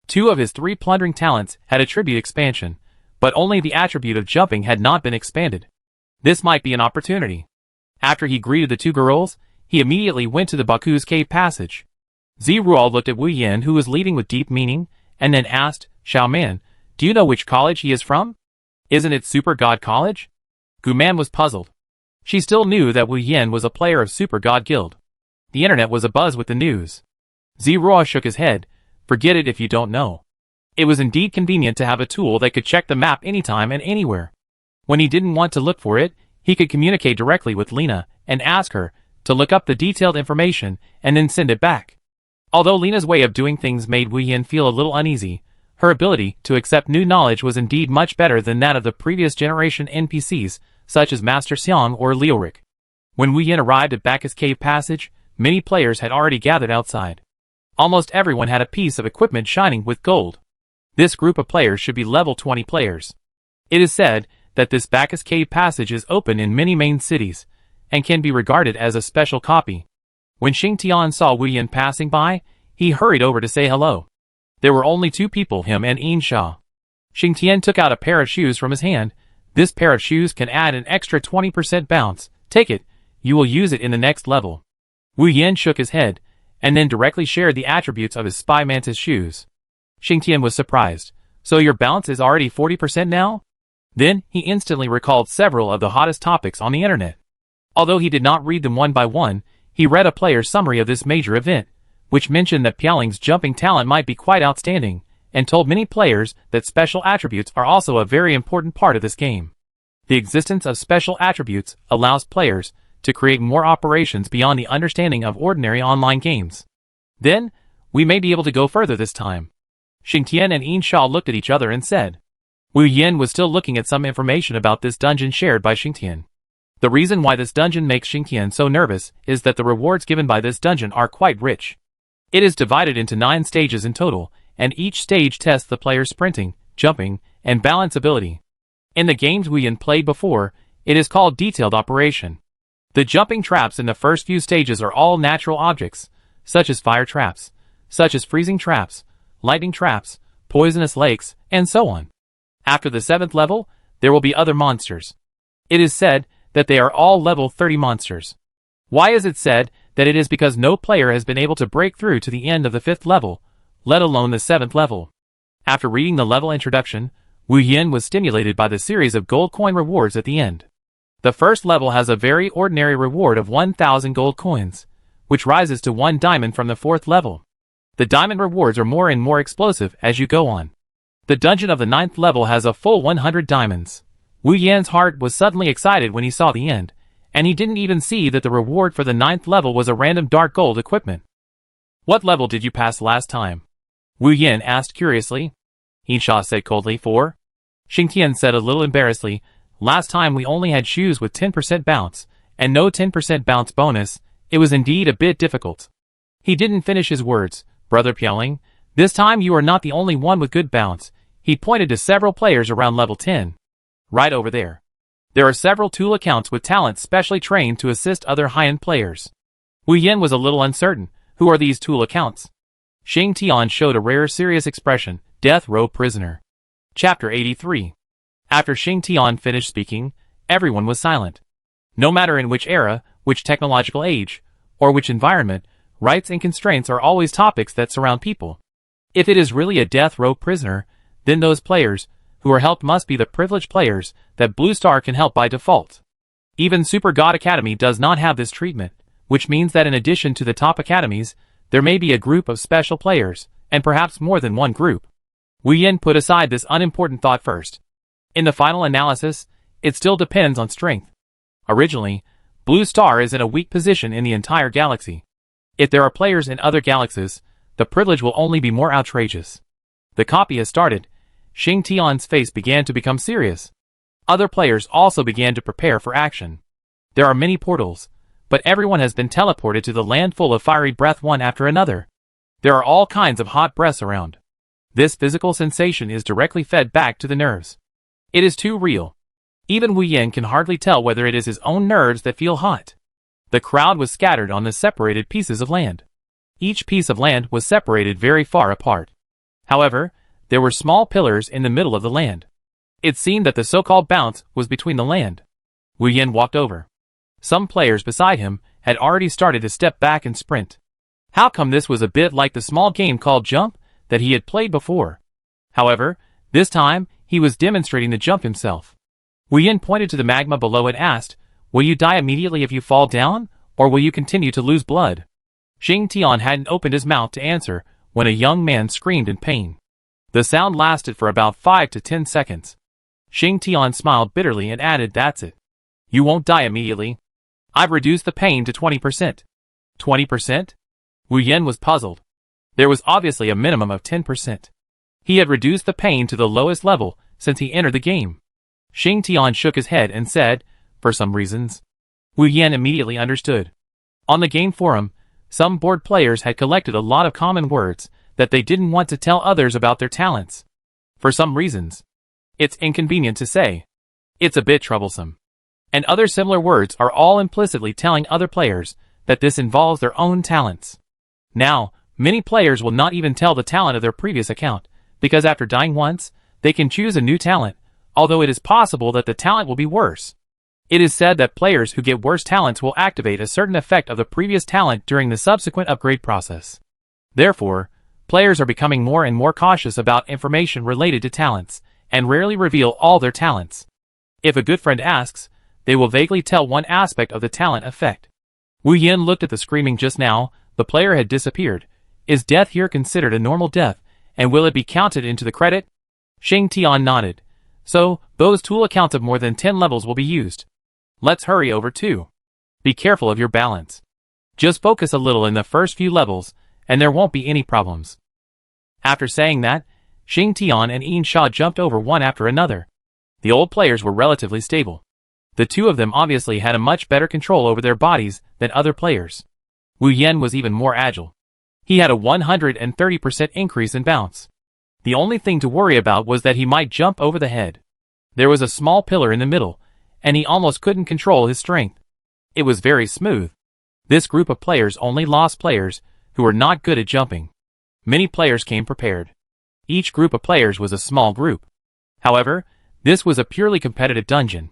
2 of his 3 plundering talents had attribute expansion, but only the attribute of jumping had not been expanded. This might be an opportunity. After he greeted the 2 girls, he immediately went to the Baku's Cave Passage. Ziruo looked at Wu Yin, who was leading with Deepening, and then asked, Xiaoman, do you know which college he is from? Isn't it Super God College? Guman was puzzled. She still knew that Wu Yin was a player of Super God Guild. The internet was abuzz with the news. Ziruo shook his head. Forget it if you don't know. It was indeed convenient to have a tool that could check the map anytime and anywhere. When he didn't want to look for it, he could communicate directly with Lena and ask her to look up the detailed information and then send it back. Although Lena's way of doing things made Wu Yin feel a little uneasy, her ability to accept new knowledge was indeed much better than that of the previous generation NPCs, such as Master Xiang or Lioric. When Wu Yin arrived at Bacchus Cave Passage, many players had already gathered outside. Almost everyone had a piece of equipment shining with gold. This group of players should be level 20 players. It is said that this Bacchus Cave Passage is open in many main cities, and can be regarded as a special copy. When Xing Tian saw Wu Yin passing by, he hurried over to say hello. There were only 2 people, him and Yin Sha. Xing Tian took out a pair of shoes from his hand. This pair of shoes can add an extra 20% bounce. Take it, you will use it in the next level. Wu Yin shook his head, and then directly shared the attributes of his spy mantis shoes. Xing Tian was surprised. So your bounce is already 40% now? Then, he instantly recalled several of the hottest topics on the internet. Although he did not read them one by one, he read a player's summary of this major event, which mentioned that Piaoling's jumping talent might be quite outstanding, and told many players that special attributes are also a very important part of this game. The existence of special attributes allows players to create more operations beyond the understanding of ordinary online games. Then, we may be able to go further this time. Xing Tian and Yin Sha looked at each other and said. Wu Yin was still looking at some information about this dungeon shared by Xing Tian. The reason why this dungeon makes Xing Tian so nervous is that the rewards given by this dungeon are quite rich. It is divided into 9 stages in total, and each stage tests the player's sprinting, jumping, and balance ability. In the games Wu Yin played before, it is called detailed operation. The jumping traps in the first few stages are all natural objects, such as fire traps, such as freezing traps, lightning traps, poisonous lakes, and so on. After the 7th level, there will be other monsters. It is said that they are all level 30 monsters. Why is it said that it is because no player has been able to break through to the end of the 5th level, let alone the 7th level. After reading the level introduction, Wu Yin was stimulated by the series of gold coin rewards at the end. The first level has a very ordinary reward of 1,000 gold coins, which rises to 1 diamond from the 4th level. The diamond rewards are more and more explosive as you go on. The dungeon of the 9th level has a full 100 diamonds. Wu Yan's heart was suddenly excited when he saw the end, and he didn't even see that the reward for the 9th level was a random dark gold equipment. What level did you pass last time? Wu Yan asked curiously. Yinsha said coldly, 4. Xingtian said a little embarrassedly, last time we only had shoes with 10% bounce, and no 10% bounce bonus. It was indeed a bit difficult. He didn't finish his words. Brother Piaoling, this time you are not the only one with good bounce. He pointed to several players around level 10. Right over there. There are several tool accounts with talents specially trained to assist other high-end players. Wu Yin was a little uncertain. Who are these tool accounts? Xing Tian showed a rare serious expression. Death Row Prisoner. Chapter 83. After Xing Tian finished speaking, everyone was silent. No matter in which era, which technological age, or which environment, rights and constraints are always topics that surround people. If it is really a death row prisoner, then those players who are helped must be the privileged players that Blue Star can help by default. Even Super God Academy does not have this treatment, which means that in addition to the top academies, there may be a group of special players, and perhaps more than one group. Wu Yin put aside this unimportant thought first. In the final analysis, it still depends on strength. Originally, Blue Star is in a weak position in the entire galaxy. If there are players in other galaxies, the privilege will only be more outrageous. The copy has started. Xing Tian's face began to become serious. Other players also began to prepare for action. There are many portals, but everyone has been teleported to the land full of fiery breath one after another. There are all kinds of hot breaths around. This physical sensation is directly fed back to the nerves. It is too real. Even Wu Yin can hardly tell whether it is his own nerves that feel hot. The crowd was scattered on the separated pieces of land. Each piece of land was separated very far apart. However, there were small pillars in the middle of the land. It seemed that the so-called bounce was between the land. Wu Yin walked over. Some players beside him had already started to step back and sprint. How come this was a bit like the small game called Jump that he had played before? However, this time, he was demonstrating the jump himself. Wu Yin pointed to the magma below and asked, will you die immediately if you fall down, or will you continue to lose blood? Xing Tian hadn't opened his mouth to answer when a young man screamed in pain. The sound lasted for about 5 to 10 seconds. Xing Tian smiled bitterly and added, that's it. You won't die immediately. I've reduced the pain to 20%. 20%? Wu Yin was puzzled. There was obviously a minimum of 10%. He had reduced the pain to the lowest level since he entered the game. Xing Tian shook his head and said, for some reasons. Wu Yin immediately understood. On the game forum, some board players had collected a lot of common words that they didn't want to tell others about their talents. For some reasons. It's inconvenient to say. It's a bit troublesome. And other similar words are all implicitly telling other players that this involves their own talents. Now, many players will not even tell the talent of their previous account, because after dying once, they can choose a new talent, although it is possible that the talent will be worse. It is said that players who get worse talents will activate a certain effect of the previous talent during the subsequent upgrade process. Therefore, players are becoming more and more cautious about information related to talents, and rarely reveal all their talents. If a good friend asks, they will vaguely tell one aspect of the talent effect. Wu Yin looked at the screaming just now. The player had disappeared. Is death here considered a normal death, and will it be counted into the credit? Xing Tian nodded. So, those tool accounts of more than 10 levels will be used. Let's hurry over too. Be careful of your balance. Just focus a little in the first few levels, and there won't be any problems. After saying that, Xing Tian and Yinsha jumped over one after another. The old players were relatively stable. The two of them obviously had a much better control over their bodies than other players. Wu Yin was even more agile. He had a 130% increase in bounce. The only thing to worry about was that he might jump over the head. There was a small pillar in the middle, and he almost couldn't control his strength. It was very smooth. This group of players only lost players who were not good at jumping. Many players came prepared. Each group of players was a small group. However, this was a purely competitive dungeon.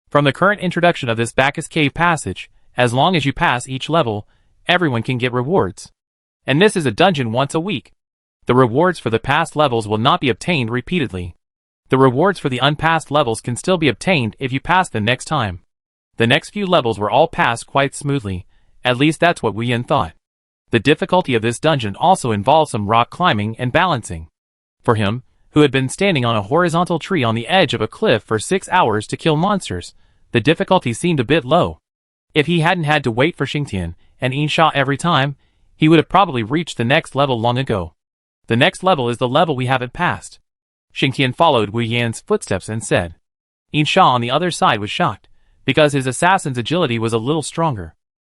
From the current introduction of this Bacchus Cave passage, as long as you pass each level, everyone can get rewards. And this is a dungeon once a week. The rewards for the past levels will not be obtained repeatedly. The rewards for the unpassed levels can still be obtained if you pass them next time. The next few levels were all passed quite smoothly, at least that's what Wu Yin thought. The difficulty of this dungeon also involves some rock climbing and balancing. For him, who had been standing on a horizontal tree on the edge of a cliff for 6 hours to kill monsters, the difficulty seemed a bit low. If he hadn't had to wait for Xingtian and Yinsha every time, he would have probably reached the next level long ago. The next level is the level we haven't passed. Xingtian followed Wu Yan's footsteps and said. Yinsha on the other side was shocked, because his assassin's agility was a little stronger.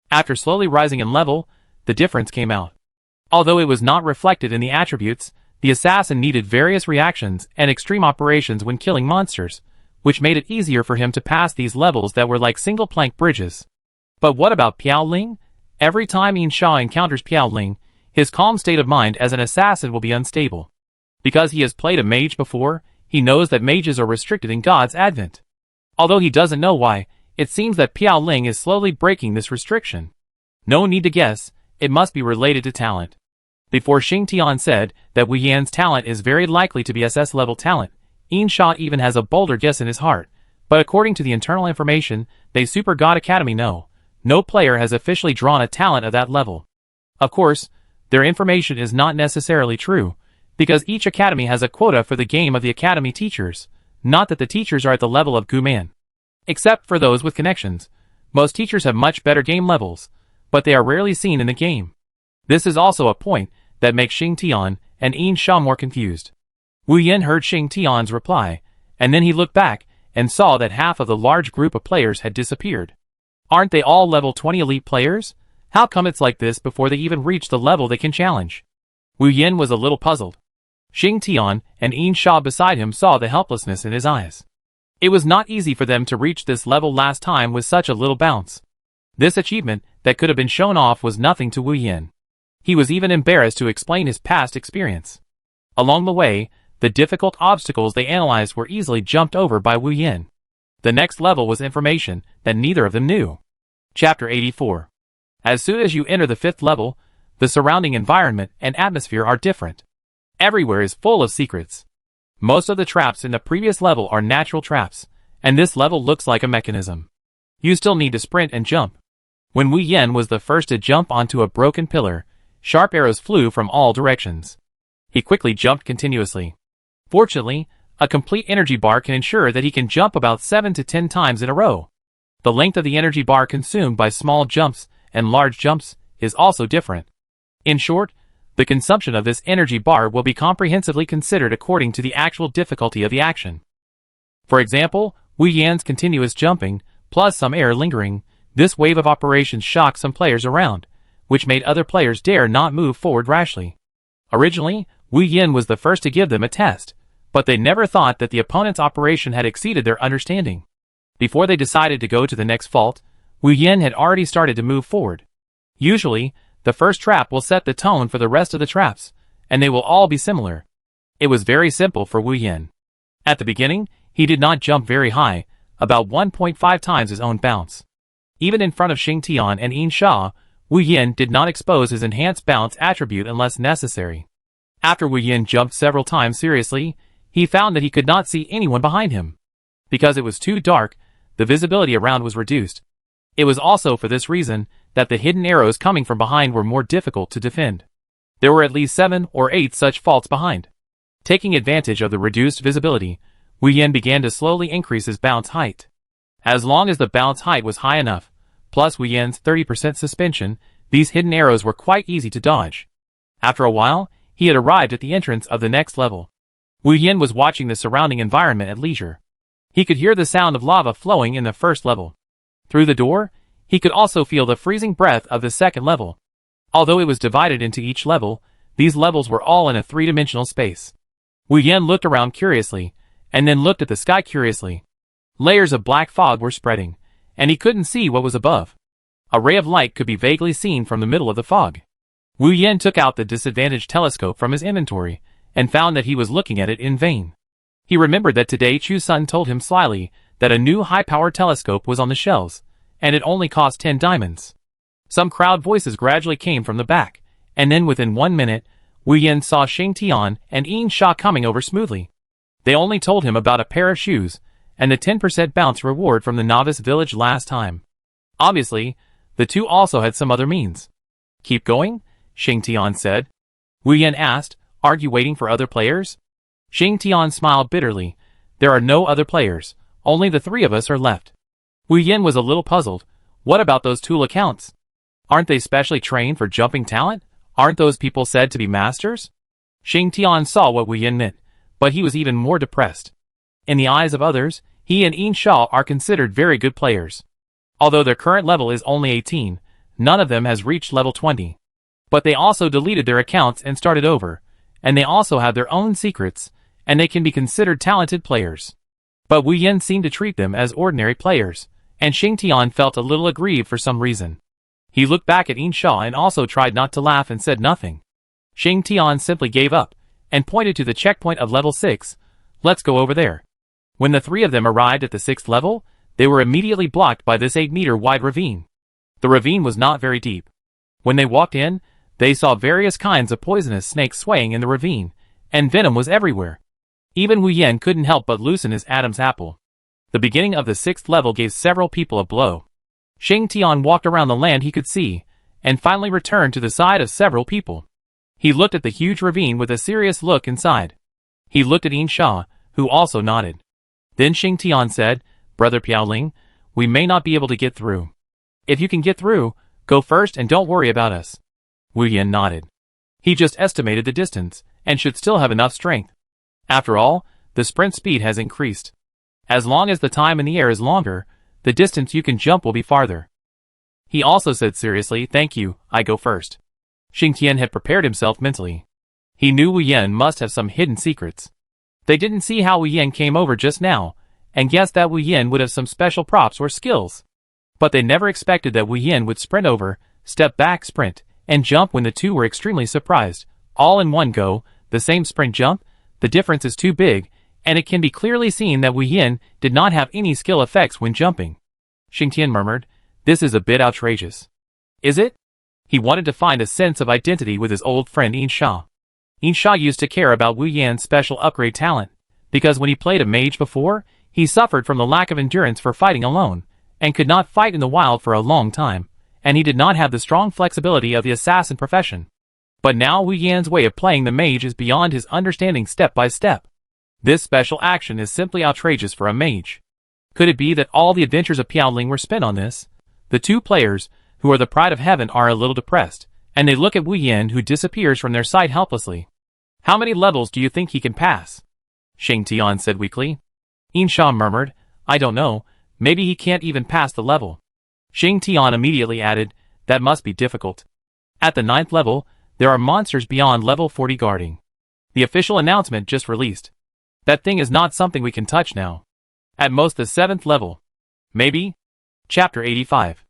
After slowly rising in level, the difference came out. Although it was not reflected in the attributes, the assassin needed various reactions and extreme operations when killing monsters, which made it easier for him to pass these levels that were like single-plank bridges. But what about Piao Ling? Every time Yinsha encounters Piao Ling, his calm state of mind as an assassin will be unstable. Because he has played a mage before, he knows that mages are restricted in God's advent. Although he doesn't know why, it seems that Piao Ling is slowly breaking this restriction. No need to guess, it must be related to talent. Before Xingtian said that Wu Yan's talent is very likely to be SS-level talent, Yinsha even has a bolder guess in his heart, but according to the internal information they Super God Academy know, no player has officially drawn a talent of that level. Of course, their information is not necessarily true, because each academy has a quota for the game of the academy teachers, not that the teachers are at the level of Guman. Except for those with connections, most teachers have much better game levels, but they are rarely seen in the game. This is also a point that makes Xingtian and Yinsha more confused. Wu Yin heard Xingtian's reply, and then he looked back and saw that half of the large group of players had disappeared. Aren't they all level 20 elite players? How come it's like this before they even reach the level they can challenge? Wu Yin was a little puzzled. Xingtian and Yinsha beside him saw the helplessness in his eyes. It was not easy for them to reach this level last time with such a little bounce. This achievement that could have been shown off was nothing to Wu Yin. He was even embarrassed to explain his past experience. Along the way, the difficult obstacles they analyzed were easily jumped over by Wu Yin. The next level was information that neither of them knew. Chapter 84. As soon as you enter the 5th level, the surrounding environment and atmosphere are different. Everywhere is full of secrets. Most of the traps in the previous level are natural traps, and this level looks like a mechanism. You still need to sprint and jump. When Wu Yin was the first to jump onto a broken pillar, sharp arrows flew from all directions. He quickly jumped continuously. Fortunately, a complete energy bar can ensure that he can jump about 7 to 10 times in a row. The length of the energy bar consumed by small jumps and large jumps is also different. In short, the consumption of this energy bar will be comprehensively considered according to the actual difficulty of the action. For example, Wu Yan's continuous jumping, plus some air lingering, this wave of operations shocked some players around, which made other players dare not move forward rashly. Originally, Wu Yin was the first to give them a test, but they never thought that the opponent's operation had exceeded their understanding. Before they decided to go to the next fault, Wu Yin had already started to move forward. Usually, the first trap will set the tone for the rest of the traps, and they will all be similar. It was very simple for Wu Yin. At the beginning, he did not jump very high, about 1.5 times his own bounce. Even in front of Xingtian and Yinsha, Wu Yin did not expose his enhanced bounce attribute unless necessary. After Wu Yin jumped several times seriously, he found that he could not see anyone behind him. Because it was too dark, the visibility around was reduced. It was also for this reason that the hidden arrows coming from behind were more difficult to defend. There were at least 7 or 8 such faults behind. Taking advantage of the reduced visibility, Wu Yin began to slowly increase his bounce height. As long as the bounce height was high enough, plus Wu Yin's 30% suspension, these hidden arrows were quite easy to dodge. After a while, he had arrived at the entrance of the next level. Wu Yin was watching the surrounding environment at leisure. He could hear the sound of lava flowing in the first level. Through the door, he could also feel the freezing breath of the second level. Although it was divided into each level, these levels were all in a 3-dimensional space. Wu Yin looked around curiously, and then looked at the sky curiously. Layers of black fog were spreading, and he couldn't see what was above. A ray of light could be vaguely seen from the middle of the fog. Wu Yin took out the disadvantaged telescope from his inventory, and found that he was looking at it in vain. He remembered that today Chu Sun told him slyly that a new high-powered telescope was on the shelves, and it only cost 10 diamonds. Some crowd voices gradually came from the back, and then within 1 minute, Wu Yin saw Xing Tian and Yin Sha coming over smoothly. They only told him about a pair of shoes, and the 10% bounce reward from the novice village last time. Obviously, the two also had some other means. Keep going? Xing Tian said. Wu Yin asked, Are you waiting for other players? Xing Tian smiled bitterly. There are no other players, only the three of us are left. Wu Yin was a little puzzled. What about those tool accounts? Aren't they specially trained for jumping talent? Aren't those people said to be masters? Xing Tian saw what Wu Yin meant, but he was even more depressed. In the eyes of others, he and Yin Sha are considered very good players. Although their current level is only 18, none of them has reached level 20. But they also deleted their accounts and started over, and they also have their own secrets, and they can be considered talented players. But Wu Yin seemed to treat them as ordinary players, and Xing Tian felt a little aggrieved for some reason. He looked back at Yin Sha and also tried not to laugh and said nothing. Xing Tian simply gave up, and pointed to the checkpoint of level 6, Let's go over there. When the three of them arrived at the 6th level, they were immediately blocked by this 8-meter wide ravine. The ravine was not very deep. When they walked in, they saw various kinds of poisonous snakes swaying in the ravine, and venom was everywhere. Even Wu Yin couldn't help but loosen his Adam's apple. The beginning of the 6th level gave several people a blow. Xing Tian walked around the land he could see, and finally returned to the side of several people. He looked at the huge ravine with a serious look inside. He looked at Yin Sha, who also nodded. Then Xing Tian said, Brother Piaoling, we may not be able to get through. If you can get through, go first and don't worry about us. Wu Yin nodded. He just estimated the distance, and should still have enough strength. After all, the sprint speed has increased. As long as the time in the air is longer, the distance you can jump will be farther. He also said seriously, Thank you, I go first. Xing Tian had prepared himself mentally. He knew Wu Yin must have some hidden secrets. They didn't see how Wu Yin came over just now, and guessed that Wu Yin would have some special props or skills. But they never expected that Wu Yin would sprint over, step back, sprint, and jump when the two were extremely surprised. All in one go, the same sprint jump, the difference is too big, and it can be clearly seen that Wu Yin did not have any skill effects when jumping. Xing Tian murmured, This is a bit outrageous. Is it? He wanted to find a sense of identity with his old friend Yin Sha. Yin Sha used to care about Wu Yin's special upgrade talent, because when he played a mage before, he suffered from the lack of endurance for fighting alone, and could not fight in the wild for a long time, and he did not have the strong flexibility of the assassin profession. But now Wu Yin's way of playing the mage is beyond his understanding step by step. This special action is simply outrageous for a mage. Could it be that all the adventures of Piaoling were spent on this? The two players, who are the pride of heaven, are a little depressed, and they look at Wu Yin, who disappears from their sight helplessly. How many levels do you think he can pass? Xing Tian said weakly. Yin Sha murmured, I don't know, maybe he can't even pass the level. Xing Tian immediately added, That must be difficult. At the 9th level, there are monsters beyond level 40 guarding. The official announcement just released. That thing is not something we can touch now. At most the 7th level. Maybe? Chapter 85.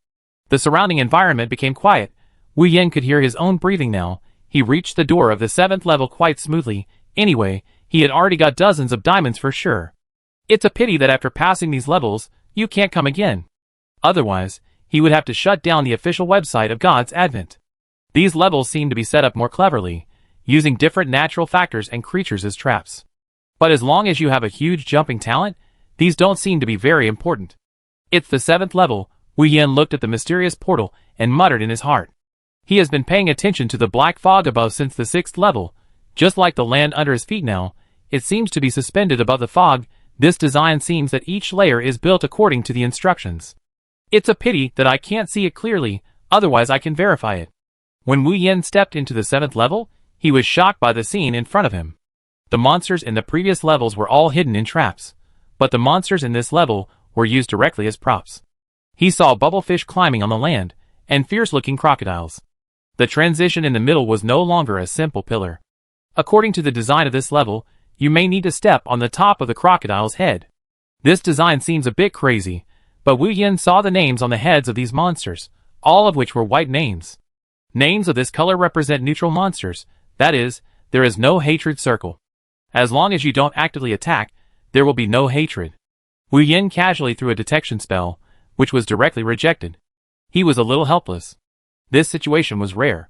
The surrounding environment became quiet. Wu Yin could hear his own breathing now. He reached the door of the 7th level quite smoothly. Anyway, he had already got dozens of diamonds for sure. It's a pity that after passing these levels, you can't come again. Otherwise, he would have to shut down the official website of God's Advent. These levels seem to be set up more cleverly, using different natural factors and creatures as traps. But as long as you have a huge jumping talent, these don't seem to be very important. It's the 7th level. Wu Yin looked at the mysterious portal and muttered in his heart. He has been paying attention to the black fog above since the 6th level. Just like the land under his feet now, it seems to be suspended above the fog. This design seems that each layer is built according to the instructions. It's a pity that I can't see it clearly, otherwise I can verify it. When Wu Yin stepped into the 7th level, he was shocked by the scene in front of him. The monsters in the previous levels were all hidden in traps, but the monsters in this level were used directly as props. He saw bubblefish climbing on the land, and fierce-looking crocodiles. The transition in the middle was no longer a simple pillar. According to the design of this level, you may need to step on the top of the crocodile's head. This design seems a bit crazy, but Wu Yin saw the names on the heads of these monsters, all of which were white names. Names of this color represent neutral monsters, that is, there is no hatred circle. As long as you don't actively attack, there will be no hatred. Wu Yin casually threw a detection spell, which was directly rejected. He was a little helpless. This situation was rare.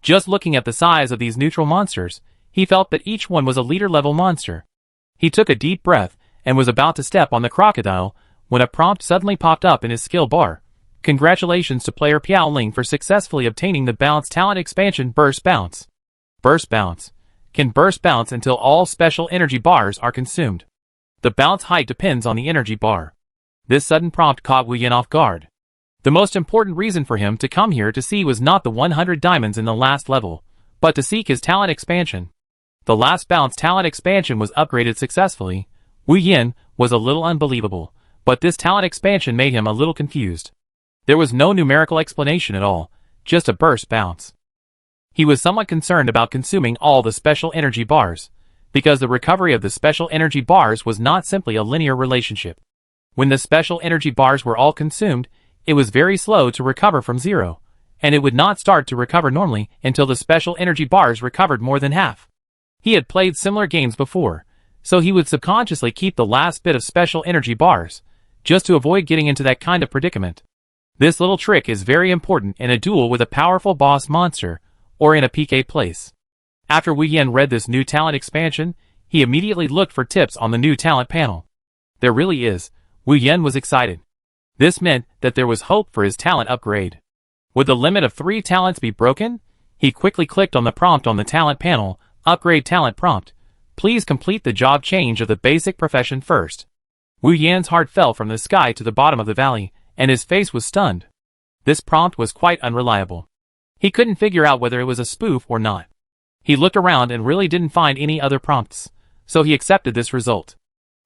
Just looking at the size of these neutral monsters, he felt that each one was a leader-level monster. He took a deep breath and was about to step on the crocodile when a prompt suddenly popped up in his skill bar. Congratulations to player Piao Ling for successfully obtaining the Bounce Talent Expansion Burst Bounce. Burst Bounce can burst bounce until all special energy bars are consumed. The bounce height depends on the energy bar. This sudden prompt caught Wu Yin off guard. The most important reason for him to come here to see was not the 100 diamonds in the last level, but to seek his talent expansion. The last bounce talent expansion was upgraded successfully. Wu Yin was a little unbelievable, but this talent expansion made him a little confused. There was no numerical explanation at all, just a burst bounce. He was somewhat concerned about consuming all the special energy bars, because the recovery of the special energy bars was not simply a linear relationship. When the special energy bars were all consumed, it was very slow to recover from zero, and it would not start to recover normally until the special energy bars recovered more than half. He had played similar games before, so he would subconsciously keep the last bit of special energy bars, just to avoid getting into that kind of predicament. This little trick is very important in a duel with a powerful boss monster, or in a PK place. After Wu Yin read this new talent expansion, he immediately looked for tips on the new talent panel. There really is. Wu Yin was excited. This meant that there was hope for his talent upgrade. Would the limit of 3 talents be broken? He quickly clicked on the prompt on the talent panel, Upgrade Talent Prompt. Please complete the job change of the basic profession first. Wu Yin's heart fell from the sky to the bottom of the valley, and his face was stunned. This prompt was quite unreliable. He couldn't figure out whether it was a spoof or not. He looked around and really didn't find any other prompts, so he accepted this result.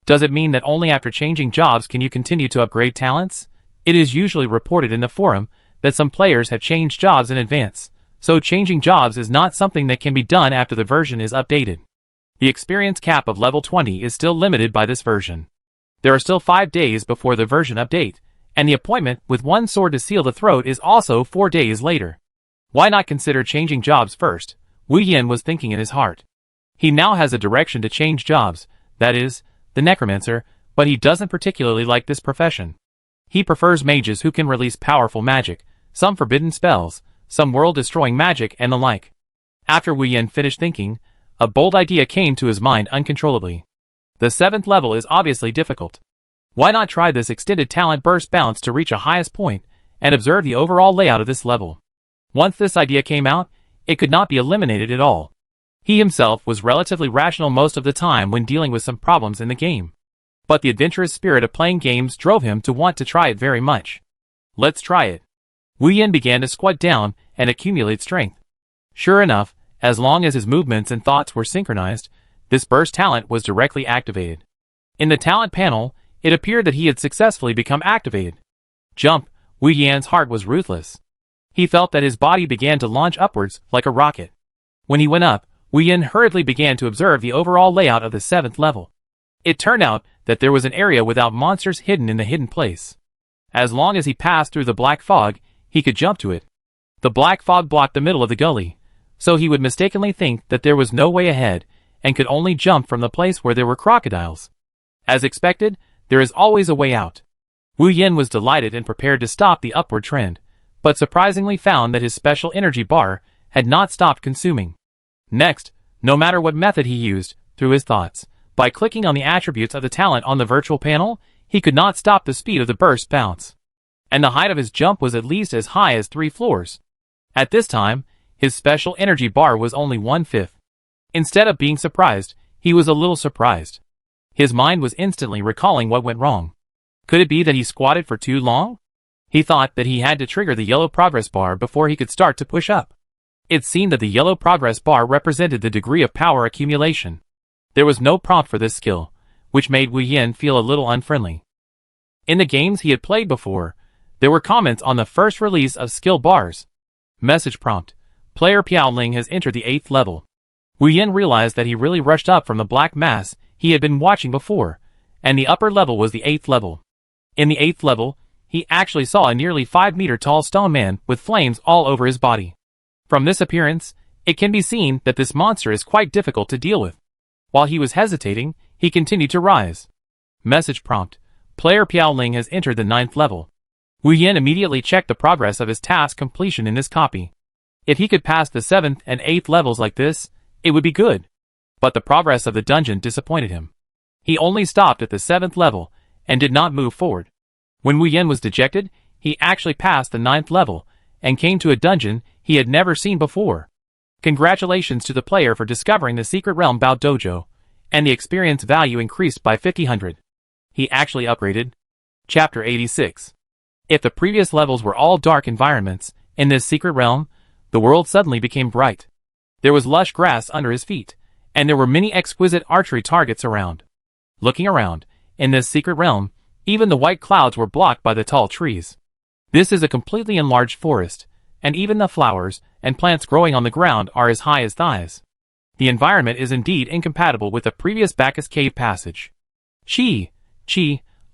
Does it mean that only after changing jobs can you continue to upgrade talents? It is usually reported in the forum that some players have changed jobs in advance, so changing jobs is not something that can be done after the version is updated. The experience cap of level 20 is still limited by this version. There are still 5 days before the version update, and the appointment with one sword to seal the throat is also 4 days later. Why not consider changing jobs first? Wu Yin was thinking in his heart. He now has a direction to change jobs, that is, the necromancer, but he doesn't particularly like this profession. He prefers mages who can release powerful magic, some forbidden spells, some world-destroying magic and the like. After Wu Yin finished thinking, a bold idea came to his mind uncontrollably. The 7th level is obviously difficult. Why not try this extended talent burst bounce to reach a highest point, and observe the overall layout of this level? Once this idea came out, it could not be eliminated at all. He himself was relatively rational most of the time when dealing with some problems in the game. But the adventurous spirit of playing games drove him to want to try it very much. Let's try it. Wu Yin began to squat down and accumulate strength. Sure enough, as long as his movements and thoughts were synchronized, this burst talent was directly activated. In the talent panel, it appeared that he had successfully become activated. Jump! Wu Yin's heart was ruthless. He felt that his body began to launch upwards like a rocket. When he went up, Wu Yin hurriedly began to observe the overall layout of the 7th level. It turned out that there was an area without monsters hidden in the hidden place. As long as he passed through the black fog, he could jump to it. The black fog blocked the middle of the gully, so he would mistakenly think that there was no way ahead and could only jump from the place where there were crocodiles. As expected, there is always a way out. Wu Yin was delighted and prepared to stop the upward trend, but surprisingly found that his special energy bar had not stopped consuming. Next, no matter what method he used, through his thoughts, by clicking on the attributes of the talent on the virtual panel, he could not stop the speed of the burst bounce. And the height of his jump was at least as high as 3 floors. At this time, his special energy bar was only 1/5. Instead of being surprised, he was a little surprised. His mind was instantly recalling what went wrong. Could it be that he squatted for too long? He thought that he had to trigger the yellow progress bar before he could start to push up. It seemed that the yellow progress bar represented the degree of power accumulation. There was no prompt for this skill, which made Wu Yin feel a little unfriendly. In the games he had played before, there were comments on the first release of skill bars. Message prompt. Player Piao Ling has entered the 8th level. Wu Yin realized that he really rushed up from the black mass he had been watching before, and the upper level was the 8th level. In the 8th level, he actually saw a nearly 5-meter tall stone man with flames all over his body. From this appearance, it can be seen that this monster is quite difficult to deal with. While he was hesitating, he continued to rise. Message prompt. Player Piao Ling has entered the 9th level. Wu Yin immediately checked the progress of his task completion in this copy. If he could pass the 7th and 8th levels like this, it would be good. But the progress of the dungeon disappointed him. He only stopped at the 7th level, and did not move forward. When Wu Yin was dejected, he actually passed the 9th level, and came to a dungeon he had never seen before. Congratulations to the player for discovering the secret realm Bao Dojo, and the experience value increased by 5000. He actually upgraded. Chapter 86. If the previous levels were all dark environments, in this secret realm, the world suddenly became bright. There was lush grass under his feet, and there were many exquisite archery targets around. Looking around, in this secret realm, even the white clouds were blocked by the tall trees. This is a completely enlarged forest, and even the flowers and plants growing on the ground are as high as thighs. The environment is indeed incompatible with the previous Bacchus Cave passage. Chi,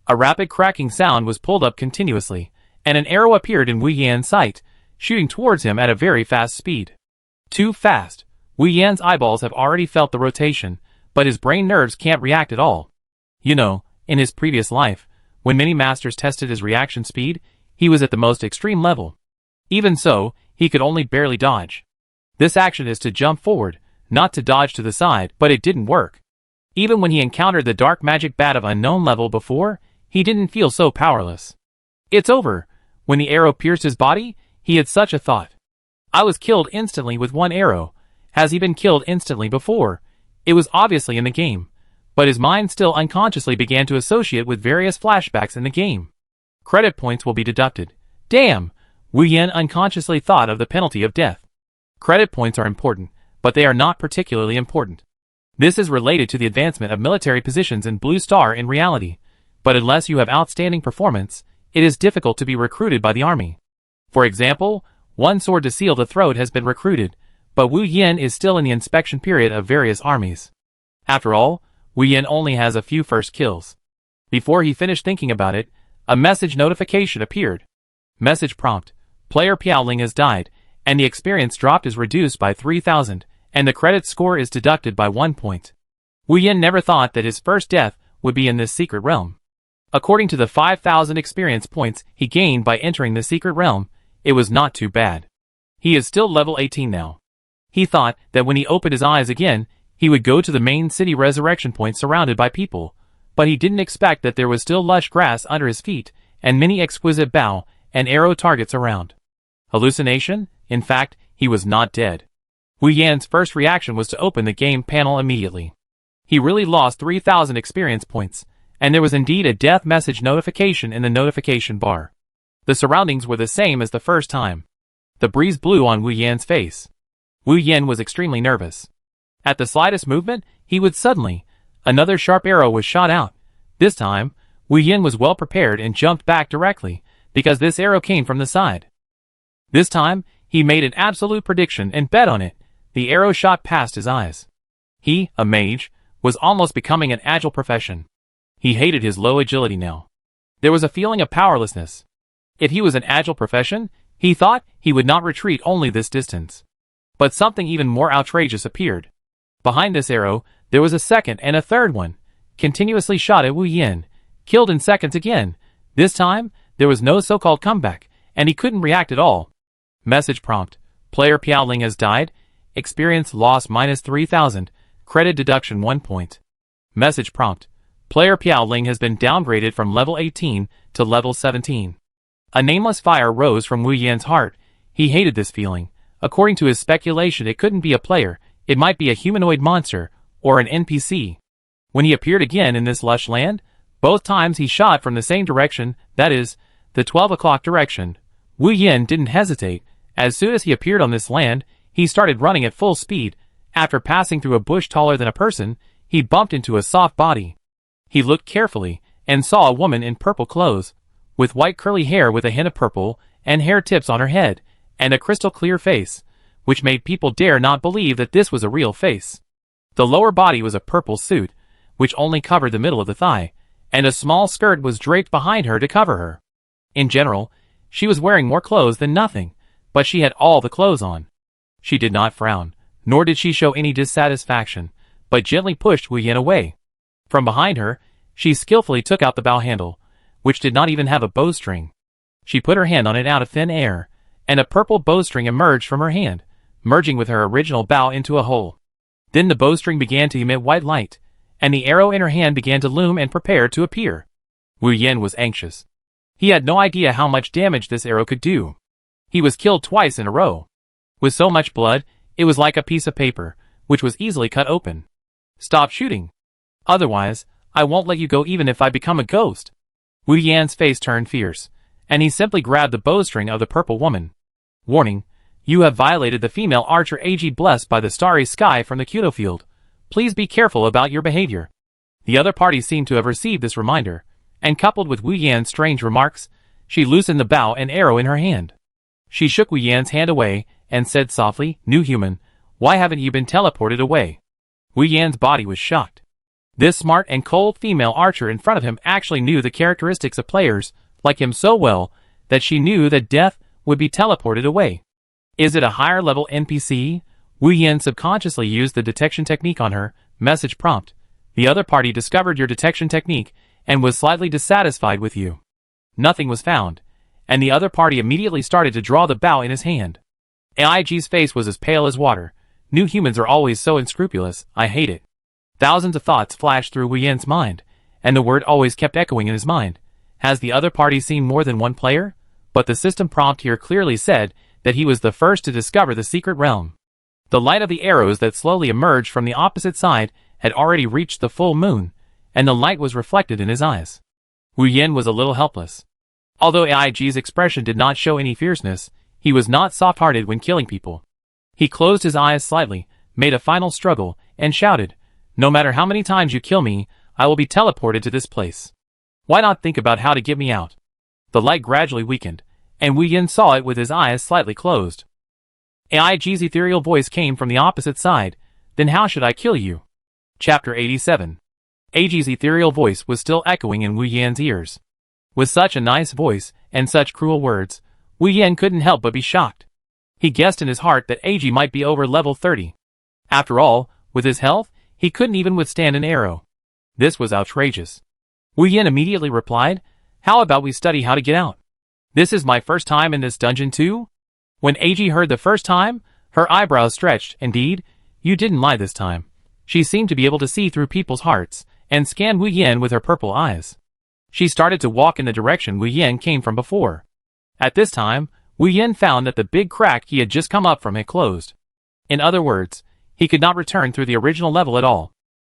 a rapid cracking sound was pulled up continuously, and an arrow appeared in Wu Yan's sight, shooting towards him at a very fast speed. Too fast. Wu Yan's eyeballs have already felt the rotation, but his brain nerves can't react at all. You know, in his previous life, when many masters tested his reaction speed, he was at the most extreme level. Even so, he could only barely dodge. This action is to jump forward, not to dodge to the side, but it didn't work. Even when he encountered the dark magic bat of unknown level before, he didn't feel so powerless. It's over. When the arrow pierced his body, he had such a thought. I was killed instantly with one arrow. Has he been killed instantly before? It was obviously in the game, but his mind still unconsciously began to associate with various flashbacks in the game. Credit points will be deducted. Damn! Wu Yan unconsciously thought of the penalty of death. Credit points are important, but they are not particularly important. This is related to the advancement of military positions in Blue Star in reality, but unless you have outstanding performance, it is difficult to be recruited by the army. For example, one sword to seal the throat has been recruited, but Wu Yan is still in the inspection period of various armies. After all, Wu Yan only has a few first kills. Before he finished thinking about it, a message notification appeared. Message prompt: Player Piaoling has died, and the experience dropped is reduced by 3000, and the credit score is deducted by 1 point. Wu Yan never thought that his first death would be in this secret realm. According to the 5000 experience points he gained by entering the secret realm, it was not too bad. He is still level 18 now. He thought that when he opened his eyes again, he would go to the main city resurrection point surrounded by people, but he didn't expect that there was still lush grass under his feet, and many exquisite bow and arrow targets around. Hallucination? In fact, he was not dead. Wu Yan's first reaction was to open the game panel immediately. He really lost 3000 experience points, and there was indeed a death message notification in the notification bar. The surroundings were the same as the first time. The breeze blew on Wu Yan's face. Wu Yan was extremely nervous. At the slightest movement, he would suddenly, another sharp arrow was shot out. This time, Wu Yan was well prepared and jumped back directly, because this arrow came from the side. This time, he made an absolute prediction and bet on it. The arrow shot past his eyes. He, a mage, was almost becoming an agile profession. He hated his low agility now. There was a feeling of powerlessness. If he was an agile profession, he thought he would not retreat only this distance. But something even more outrageous appeared. Behind this arrow, there was a second and a third one, continuously shot at Wu Yan, killed in seconds again. This time, there was no so-called comeback, and he couldn't react at all. Message prompt: Player Piaoling has died. Experience loss minus 3000. Credit deduction 1 point. Message prompt: Player Piaoling has been downgraded from level 18 to level 17. A nameless fire rose from Wu Yan's heart. He hated this feeling. According to his speculation, it couldn't be a player. It might be a humanoid monster, or an NPC. When he appeared again in this lush land, both times he shot from the same direction, that is, the 12 o'clock direction. Wu Yan didn't hesitate. As soon as he appeared on this land, he started running at full speed. After passing through a bush taller than a person, he bumped into a soft body. He looked carefully, and saw a woman in purple clothes, with white curly hair with a hint of purple, and hair tips on her head, and a crystal clear face, which made people dare not believe that this was a real face. The lower body was a purple suit, which only covered the middle of the thigh, and a small skirt was draped behind her to cover her. In general, she was wearing more clothes than nothing, but she had all the clothes on. She did not frown, nor did she show any dissatisfaction, but gently pushed Wu Yan away. From behind her, she skillfully took out the bow handle, which did not even have a bowstring. She put her hand on it out of thin air, and a purple bowstring emerged from her hand, merging with her original bow into a hole. Then the bowstring began to emit white light, and the arrow in her hand began to loom and prepare to appear. Wu Yan was anxious. He had no idea how much damage this arrow could do. He was killed twice in a row. With so much blood, it was like a piece of paper, which was easily cut open. Stop shooting. Otherwise, I won't let you go even if I become a ghost. Wu Yan's face turned fierce, and he simply grabbed the bowstring of the purple woman. Warning, you have violated the female archer AG blessed by the starry sky from the Kudo field. Please be careful about your behavior. The other party seemed to have received this reminder, and coupled with Wu Yan's strange remarks, she loosened the bow and arrow in her hand. She shook Wu Yan's hand away and said softly, "New human, why haven't you been teleported away?" Wu Yan's body was shocked. This smart and cold female archer in front of him actually knew the characteristics of players like him so well that she knew that death would be teleported away. Is it a higher level NPC? Wu Yan subconsciously used the detection technique on her. Message prompt. The other party discovered your detection technique and was slightly dissatisfied with you. Nothing was found, and the other party immediately started to draw the bow in his hand. AIG's face was as pale as water. New humans are always so unscrupulous, I hate it. Thousands of thoughts flashed through Wu Yan's mind, and the word always kept echoing in his mind. Has the other party seen more than one player? But the system prompt here clearly said that he was the first to discover the secret realm. The light of the arrows that slowly emerged from the opposite side had already reached the full moon, and the light was reflected in his eyes. Wu Yan was a little helpless. Although AIG's expression did not show any fierceness, he was not soft-hearted when killing people. He closed his eyes slightly, made a final struggle, and shouted, "No matter how many times you kill me, I will be teleported to this place. Why not think about how to get me out?" The light gradually weakened, and Wu Yan saw it with his eyes slightly closed. AIG's ethereal voice came from the opposite side. Then how should I kill you? Chapter 87. AIG's ethereal voice was still echoing in Wu Yan's ears. With such a nice voice and such cruel words, Wu Yan couldn't help but be shocked. He guessed in his heart that AIG might be over level 30. After all, with his health, he couldn't even withstand an arrow. This was outrageous. Wu Yan immediately replied, "How about we study how to get out? This is my first time in this dungeon too?" When AIG heard the first time, her eyebrows stretched. Indeed, you didn't lie this time. She seemed to be able to see through people's hearts, and scanned Wu Yan with her purple eyes. She started to walk in the direction Wu Yan came from before. At this time, Wu Yan found that the big crack he had just come up from had closed. In other words, he could not return through the original level at all.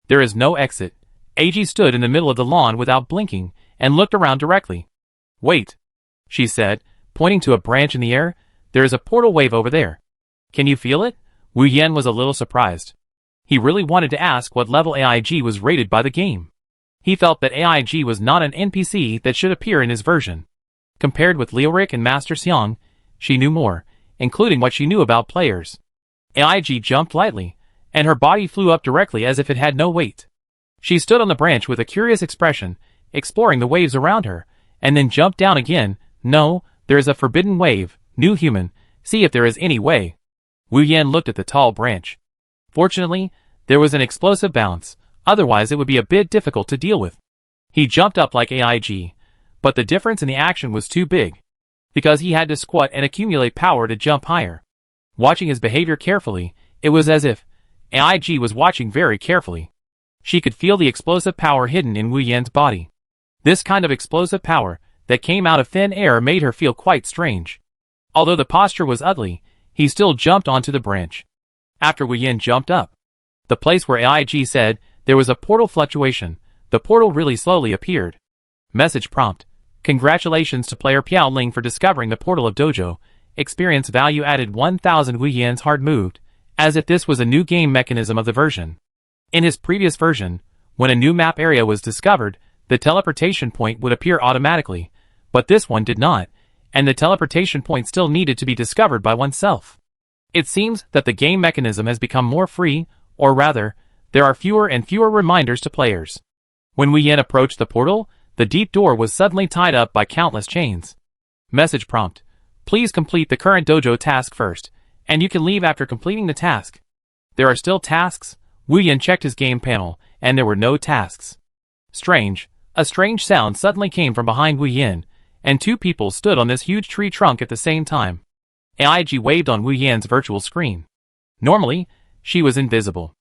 There is no exit. AIG stood in the middle of the lawn without blinking, and looked around directly. "Wait," she said, pointing to a branch in the air. "There is a portal wave over there. Can you feel it?" Wu Yan was a little surprised. He really wanted to ask what level AIG was rated by the game. He felt that AIG was not an NPC that should appear in his version. Compared with Leoric and Master Xiang, she knew more, including what she knew about players. AIG jumped lightly, and her body flew up directly as if it had no weight. She stood on the branch with a curious expression, exploring the waves around her, and then jumped down again. "No, there is a forbidden wave. New human, see if there is any way." Wu Yan looked at the tall branch. Fortunately, there was an explosive bounce, otherwise it would be a bit difficult to deal with. He jumped up like AIG, but the difference in the action was too big, because he had to squat and accumulate power to jump higher. Watching his behavior carefully, it was as if AIG was watching very carefully. She could feel the explosive power hidden in Wu Yan's body. This kind of explosive power that came out of thin air made her feel quite strange. Although the posture was ugly, he still jumped onto the branch. After Wu Yan jumped up, the place where AIG said there was a portal fluctuation, the portal really slowly appeared. Message prompt. Congratulations to player Piao Ling for discovering the portal of Dojo. Experience value added 1000. Wu Yan's heart moved, as if this was a new game mechanism of the version. In his previous version, when a new map area was discovered, the teleportation point would appear automatically, but this one did not, and the teleportation point still needed to be discovered by oneself. It seems that the game mechanism has become more free, or rather, there are fewer and fewer reminders to players. When Wu Yan approached the portal, the deep door was suddenly tied up by countless chains. Message prompt. Please complete the current dojo task first, and you can leave after completing the task. There are still tasks? Wu Yan checked his game panel, and there were no tasks. Strange. A strange sound suddenly came from behind Wu Yan, and two people stood on this huge tree trunk at the same time. AIG waved on Wu Yan's virtual screen. Normally, she was invisible.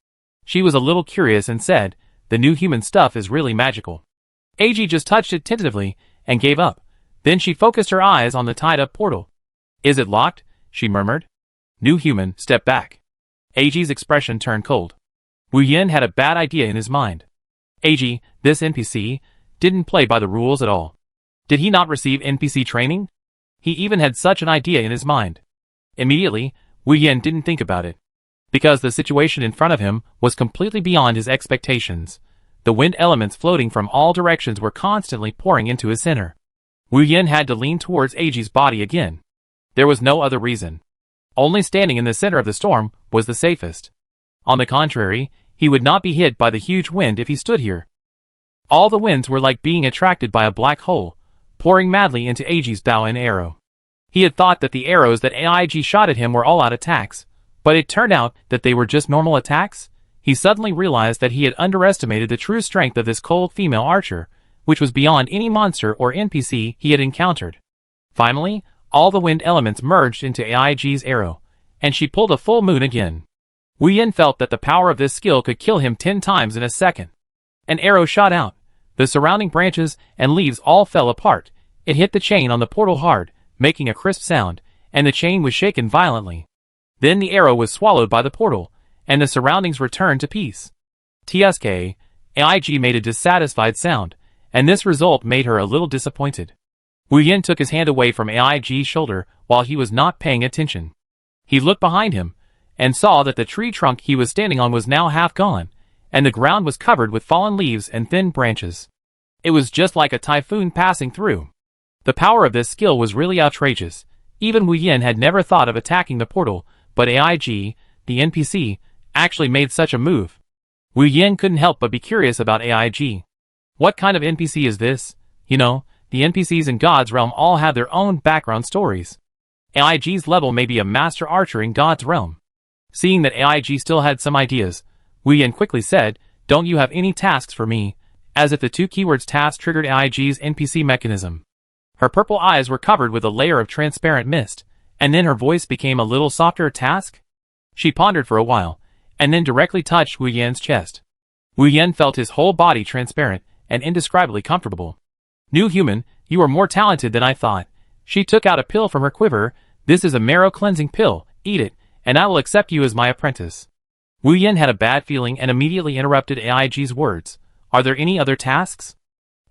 She was a little curious and said, "The new human stuff is really magical." AG just touched it tentatively and gave up. Then she focused her eyes on the tied-up portal. "Is it locked?" she murmured. New human, step back. AG's expression turned cold. Wu Yan had a bad idea in his mind. AG, this NPC, didn't play by the rules at all. Did he not receive NPC training? He even had such an idea in his mind. Immediately, Wu Yan didn't think about it. Because the situation in front of him was completely beyond his expectations. The wind elements floating from all directions were constantly pouring into his center. Wu Yan had to lean towards AG's body again. There was no other reason. Only standing in the center of the storm was the safest. On the contrary, he would not be hit by the huge wind if he stood here. All the winds were like being attracted by a black hole, pouring madly into AG's bow and arrow. He had thought that the arrows that AIG shot at him were all-out attacks, but it turned out that they were just normal attacks. He suddenly realized that he had underestimated the true strength of this cold female archer, which was beyond any monster or NPC he had encountered. Finally, all the wind elements merged into AIG's arrow, and she pulled a full moon again. Wu Yan felt that the power of this skill could kill him 10 times in a second. An arrow shot out. The surrounding branches and leaves all fell apart. It hit the chain on the portal hard, making a crisp sound, and the chain was shaken violently. Then the arrow was swallowed by the portal, and the surroundings returned to peace. TSK, AIG made a dissatisfied sound, and this result made her a little disappointed. Wu Yan took his hand away from AIG's shoulder while he was not paying attention. He looked behind him, and saw that the tree trunk he was standing on was now half gone, and the ground was covered with fallen leaves and thin branches. It was just like a typhoon passing through. The power of this skill was really outrageous. Even Wu Yan had never thought of attacking the portal, but AIG, the NPC, actually made such a move. Wu Yan couldn't help but be curious about AIG. What kind of NPC is this? You know, the NPCs in God's realm all have their own background stories. AIG's level may be a master archer in God's realm. Seeing that AIG still had some ideas, Wu Yan quickly said, "Don't you have any tasks for me?" As if the two keywords task triggered AIG's NPC mechanism. Her purple eyes were covered with a layer of transparent mist, and then her voice became a little softer. "Task?" She pondered for a while, and then directly touched Wu Yan's chest. Wu Yan felt his whole body transparent and indescribably comfortable. "New human, you are more talented than I thought." She took out a pill from her quiver. "This is a marrow-cleansing pill. Eat it, and I will accept you as my apprentice." Wu Yan had a bad feeling and immediately interrupted AIG's words. "Are there any other tasks?"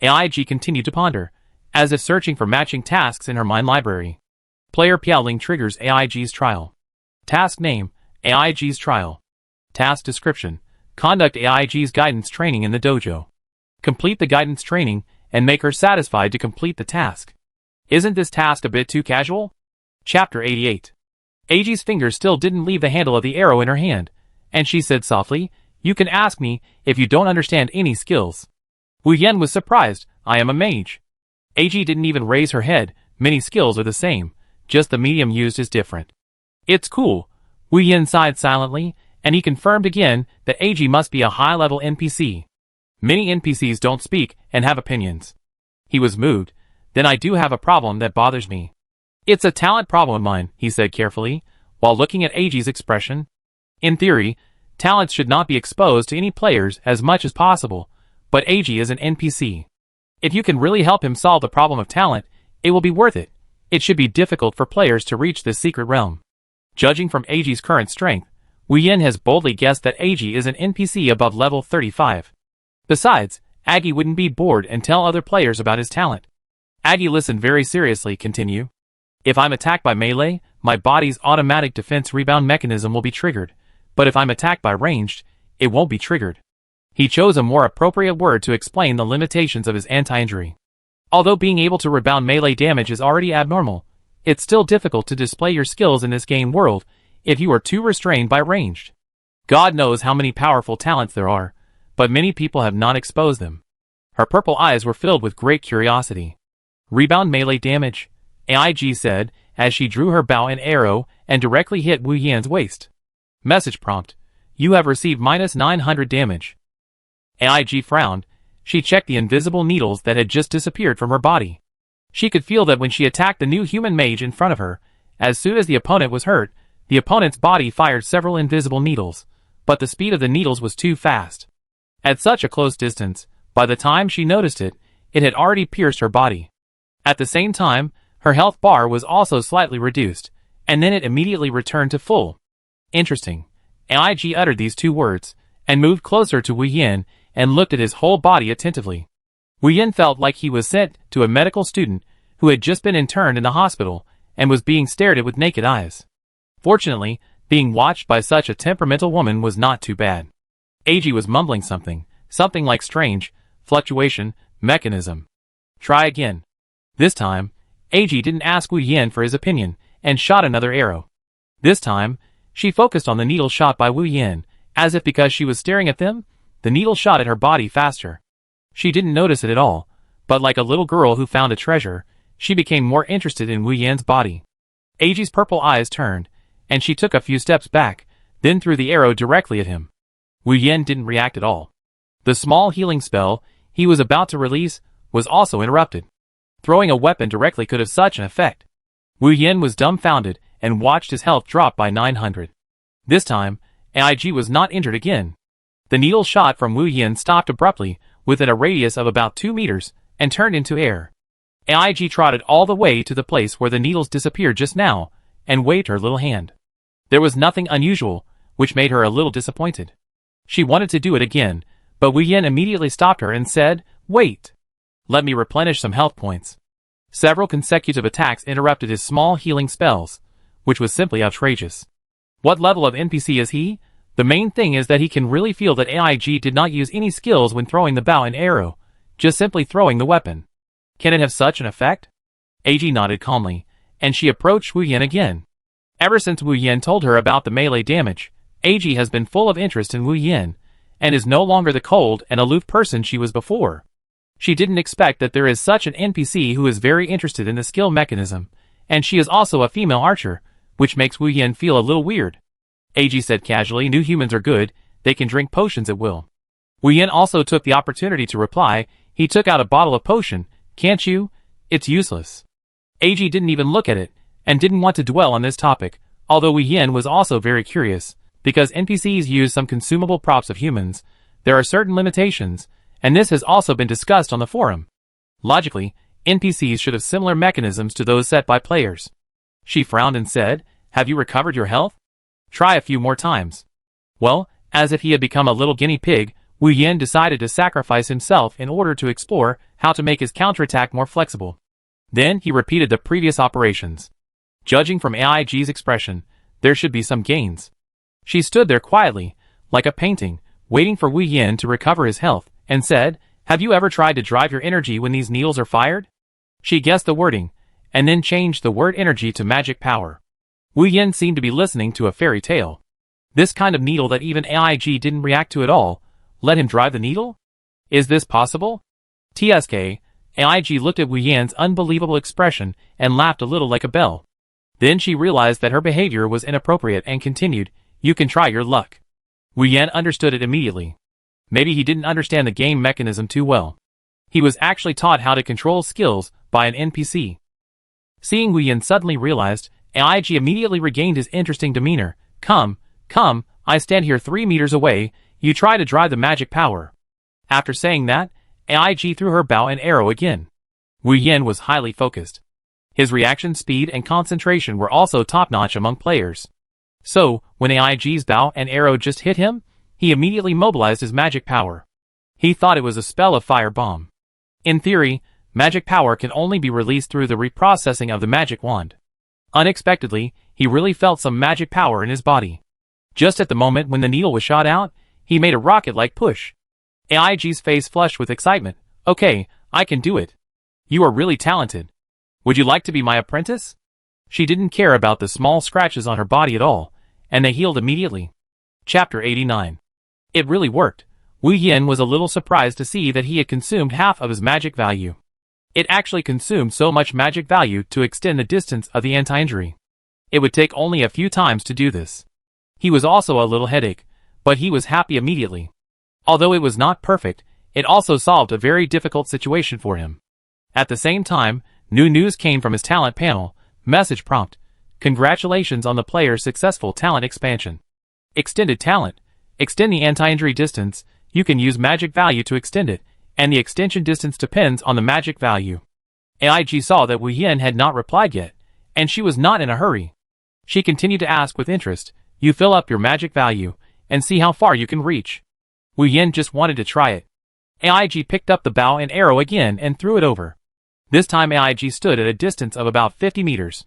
AIG continued to ponder, as if searching for matching tasks in her mind library. Player Piaoling triggers AIG's trial. Task name, AIG's trial. Task description, conduct AIG's guidance training in the dojo. Complete the guidance training, and make her satisfied to complete the task. Isn't this task a bit too casual? Chapter 88. AIG's fingers still didn't leave the handle of the arrow in her hand, and she said softly, "You can ask me if you don't understand any skills." Wu Yan was surprised. "I am a mage." AIG didn't even raise her head. "Many skills are the same, just the medium used is different." "It's cool." Wu Yan sighed silently, and he confirmed again that AIG must be a high-level NPC. Many NPCs don't speak and have opinions. He was moved. "Then I do have a problem that bothers me." "It's a talent problem of mine," he said carefully, while looking at AIG's expression. "In theory, talents should not be exposed to any players as much as possible, but AIG is an NPC. If you can really help him solve the problem of talent, it will be worth it. It should be difficult for players to reach this secret realm." Judging from AIG's current strength, Wu Yan has boldly guessed that AIG is an NPC above level 35. Besides, Aggie wouldn't be bored and tell other players about his talent. Aggie listened very seriously. Continue. "If I'm attacked by melee, my body's automatic defense rebound mechanism will be triggered, but if I'm attacked by ranged, it won't be triggered." He chose a more appropriate word to explain the limitations of his anti-injury. Although being able to rebound melee damage is already abnormal, it's still difficult to display your skills in this game world if you are too restrained by ranged. God knows how many powerful talents there are, but many people have not exposed them. Her purple eyes were filled with great curiosity. "Rebound melee damage," AIG said, as she drew her bow and arrow and directly hit Wu Yan's waist. Message prompt: "You have received -900 damage." AIG frowned. She checked the invisible needles that had just disappeared from her body. She could feel that when she attacked the new human mage in front of her, as soon as the opponent was hurt, the opponent's body fired several invisible needles, but the speed of the needles was too fast. At such a close distance, by the time she noticed it, it had already pierced her body. At the same time, her health bar was also slightly reduced, and then it immediately returned to full. Interesting. AIG uttered these two words, and moved closer to Wu Yin, and looked at his whole body attentively. Wu Yin felt like he was sent to a medical student who had just been interned in the hospital, and was being stared at with naked eyes. Fortunately, being watched by such a temperamental woman was not too bad. AG was mumbling something like strange, fluctuation, mechanism. Try again. This time, AG didn't ask Wu Yin for his opinion, and shot another arrow. This time, she focused on the needle shot by Wu Yin, as if because she was staring at them, the needle shot at her body faster. She didn't notice it at all, but like a little girl who found a treasure, she became more interested in Wu Yin's body. AG's purple eyes turned, and she took a few steps back, then threw the arrow directly at him. Wu Yin didn't react at all. The small healing spell he was about to release was also interrupted. Throwing a weapon directly could have such an effect. Wu Yin was dumbfounded and watched his health drop by 900. This time, AIG was not injured again. The needle shot from Wu Yin stopped abruptly within a radius of about 2 meters and turned into air. AIG trotted all the way to the place where the needles disappeared just now and waved her little hand. There was nothing unusual, which made her a little disappointed. She wanted to do it again, but Wu Yin immediately stopped her and said, "Wait. Let me replenish some health points." Several consecutive attacks interrupted his small healing spells, which was simply outrageous. What level of NPC is he? The main thing is that he can really feel that AIG did not use any skills when throwing the bow and arrow, just simply throwing the weapon. Can it have such an effect? AG nodded calmly, and she approached Wu Yin again. Ever since Wu Yin told her about the melee damage, AG has been full of interest in Wu Yin, and is no longer the cold and aloof person she was before. She didn't expect that there is such an NPC who is very interested in the skill mechanism, and she is also a female archer, which makes Wu Yin feel a little weird. AG said casually, "New humans are good, they can drink potions at will." Wu Yin also took the opportunity to reply, "He took out a bottle of potion, can't you? It's useless." AG didn't even look at it, and didn't want to dwell on this topic, although Wu Yin was also very curious, because NPCs use some consumable props of humans, there are certain limitations, and this has also been discussed on the forum. Logically, NPCs should have similar mechanisms to those set by players. She frowned and said, "Have you recovered your health? Try a few more times." Well, as if he had become a little guinea pig, Wu Yin decided to sacrifice himself in order to explore how to make his counterattack more flexible. Then he repeated the previous operations. Judging from AIG's expression, there should be some gains. She stood there quietly, like a painting, waiting for Wu Yin to recover his health, and said, "Have you ever tried to drive your energy when these needles are fired?" She guessed the wording, and then changed the word energy to magic power. Wu Yin seemed to be listening to a fairy tale. This kind of needle that even AIG didn't react to at all, let him drive the needle? Is this possible? TSK, AIG looked at Wu Yin's unbelievable expression and laughed a little like a bell. Then she realized that her behavior was inappropriate and continued, "You can try your luck." Wu Yin understood it immediately. Maybe he didn't understand the game mechanism too well. He was actually taught how to control skills by an NPC. Seeing Wu Yin suddenly realized, AIG immediately regained his interesting demeanor. Come, I stand here 3 meters away, you try to drive the magic power." After saying that, AIG threw her bow and arrow again. Wu Yin was highly focused. His reaction speed and concentration were also top-notch among players. So, when AIG's bow and arrow just hit him, he immediately mobilized his magic power. He thought it was a spell of fire bomb. In theory, magic power can only be released through the reprocessing of the magic wand. Unexpectedly, he really felt some magic power in his body. Just at the moment when the needle was shot out, he made a rocket-like push. AIG's face flushed with excitement. "Okay, I can do it. You are really talented. Would you like to be my apprentice?" She didn't care about the small scratches on her body at all, and they healed immediately. Chapter 89. It really worked. Wu Yin was a little surprised to see that he had consumed half of his magic value. It actually consumed so much magic value to extend the distance of the anti-injury. It would take only a few times to do this. He was also a little headache, but he was happy immediately. Although it was not perfect, it also solved a very difficult situation for him. At the same time, New news came from his talent panel. Message prompt. Congratulations on the player's successful talent expansion. Extended talent. Extend the anti-injury distance. You can use magic value to extend it, and the extension distance depends on the magic value. AIG saw that Wu Yin had not replied yet, and she was not in a hurry. She continued to ask with interest, you fill up your magic value, and see how far you can reach. Wu Yin just wanted to try it. AIG picked up the bow and arrow again and threw it over. This time AIG stood at a distance of about 50 meters.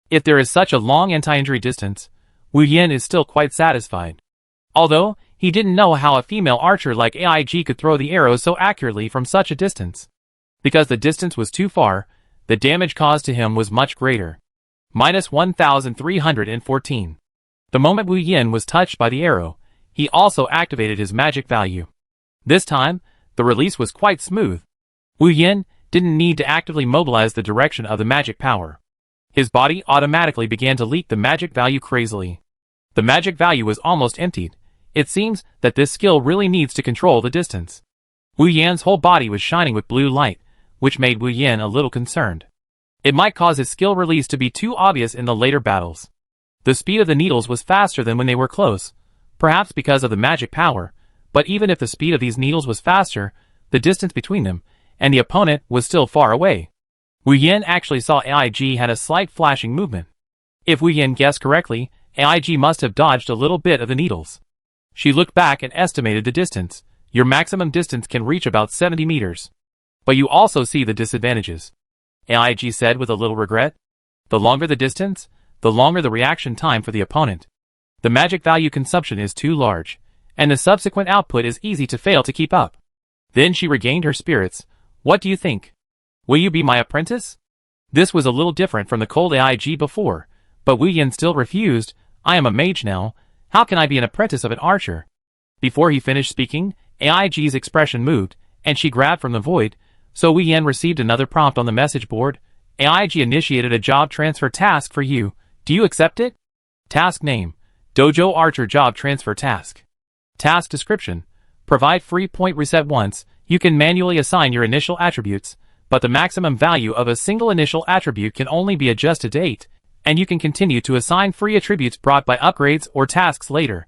If there is such a long anti-injury distance, Wu Yin is still quite satisfied. Although, he didn't know how a female archer like AIG could throw the arrows so accurately from such a distance. Because the distance was too far, the damage caused to him was much greater. Minus 1,314. The moment Wu Yin was touched by the arrow, he also activated his magic value. This time, the release was quite smooth. Wu Yin didn't need to actively mobilize the direction of the magic power. His body automatically began to leak the magic value crazily. The magic value was almost emptied. It seems that this skill really needs to control the distance. Wu Yan's whole body was shining with blue light, which made Wu Yin a little concerned. It might cause his skill release to be too obvious in the later battles. The speed of the needles was faster than when they were close, perhaps because of the magic power, but even if the speed of these needles was faster, the distance between them and the opponent was still far away. Wu Yin actually saw AIG had a slight flashing movement. If Wu Yin guessed correctly, AIG must have dodged a little bit of the needles. She looked back and estimated the distance. Your maximum distance can reach about 70 meters. But you also see the disadvantages. AIG said with a little regret. The longer the distance, the longer the reaction time for the opponent. The magic value consumption is too large, and the subsequent output is easy to fail to keep up. Then she regained her spirits. What do you think? Will you be my apprentice? This was a little different from the cold AIG before, but Wu Yin still refused. I am a mage now. How can I be an apprentice of an archer? Before he finished speaking, AIG's expression moved, and she grabbed from the void, so Wu Yin received another prompt on the message board. AIG initiated a job transfer task for you. Do you accept it? Task name: Dojo Archer Job Transfer Task. Task description: provide free point reset once. You can manually assign your initial attributes, but the maximum value of a single initial attribute can only be adjusted to 8, and you can continue to assign free attributes brought by upgrades or tasks later.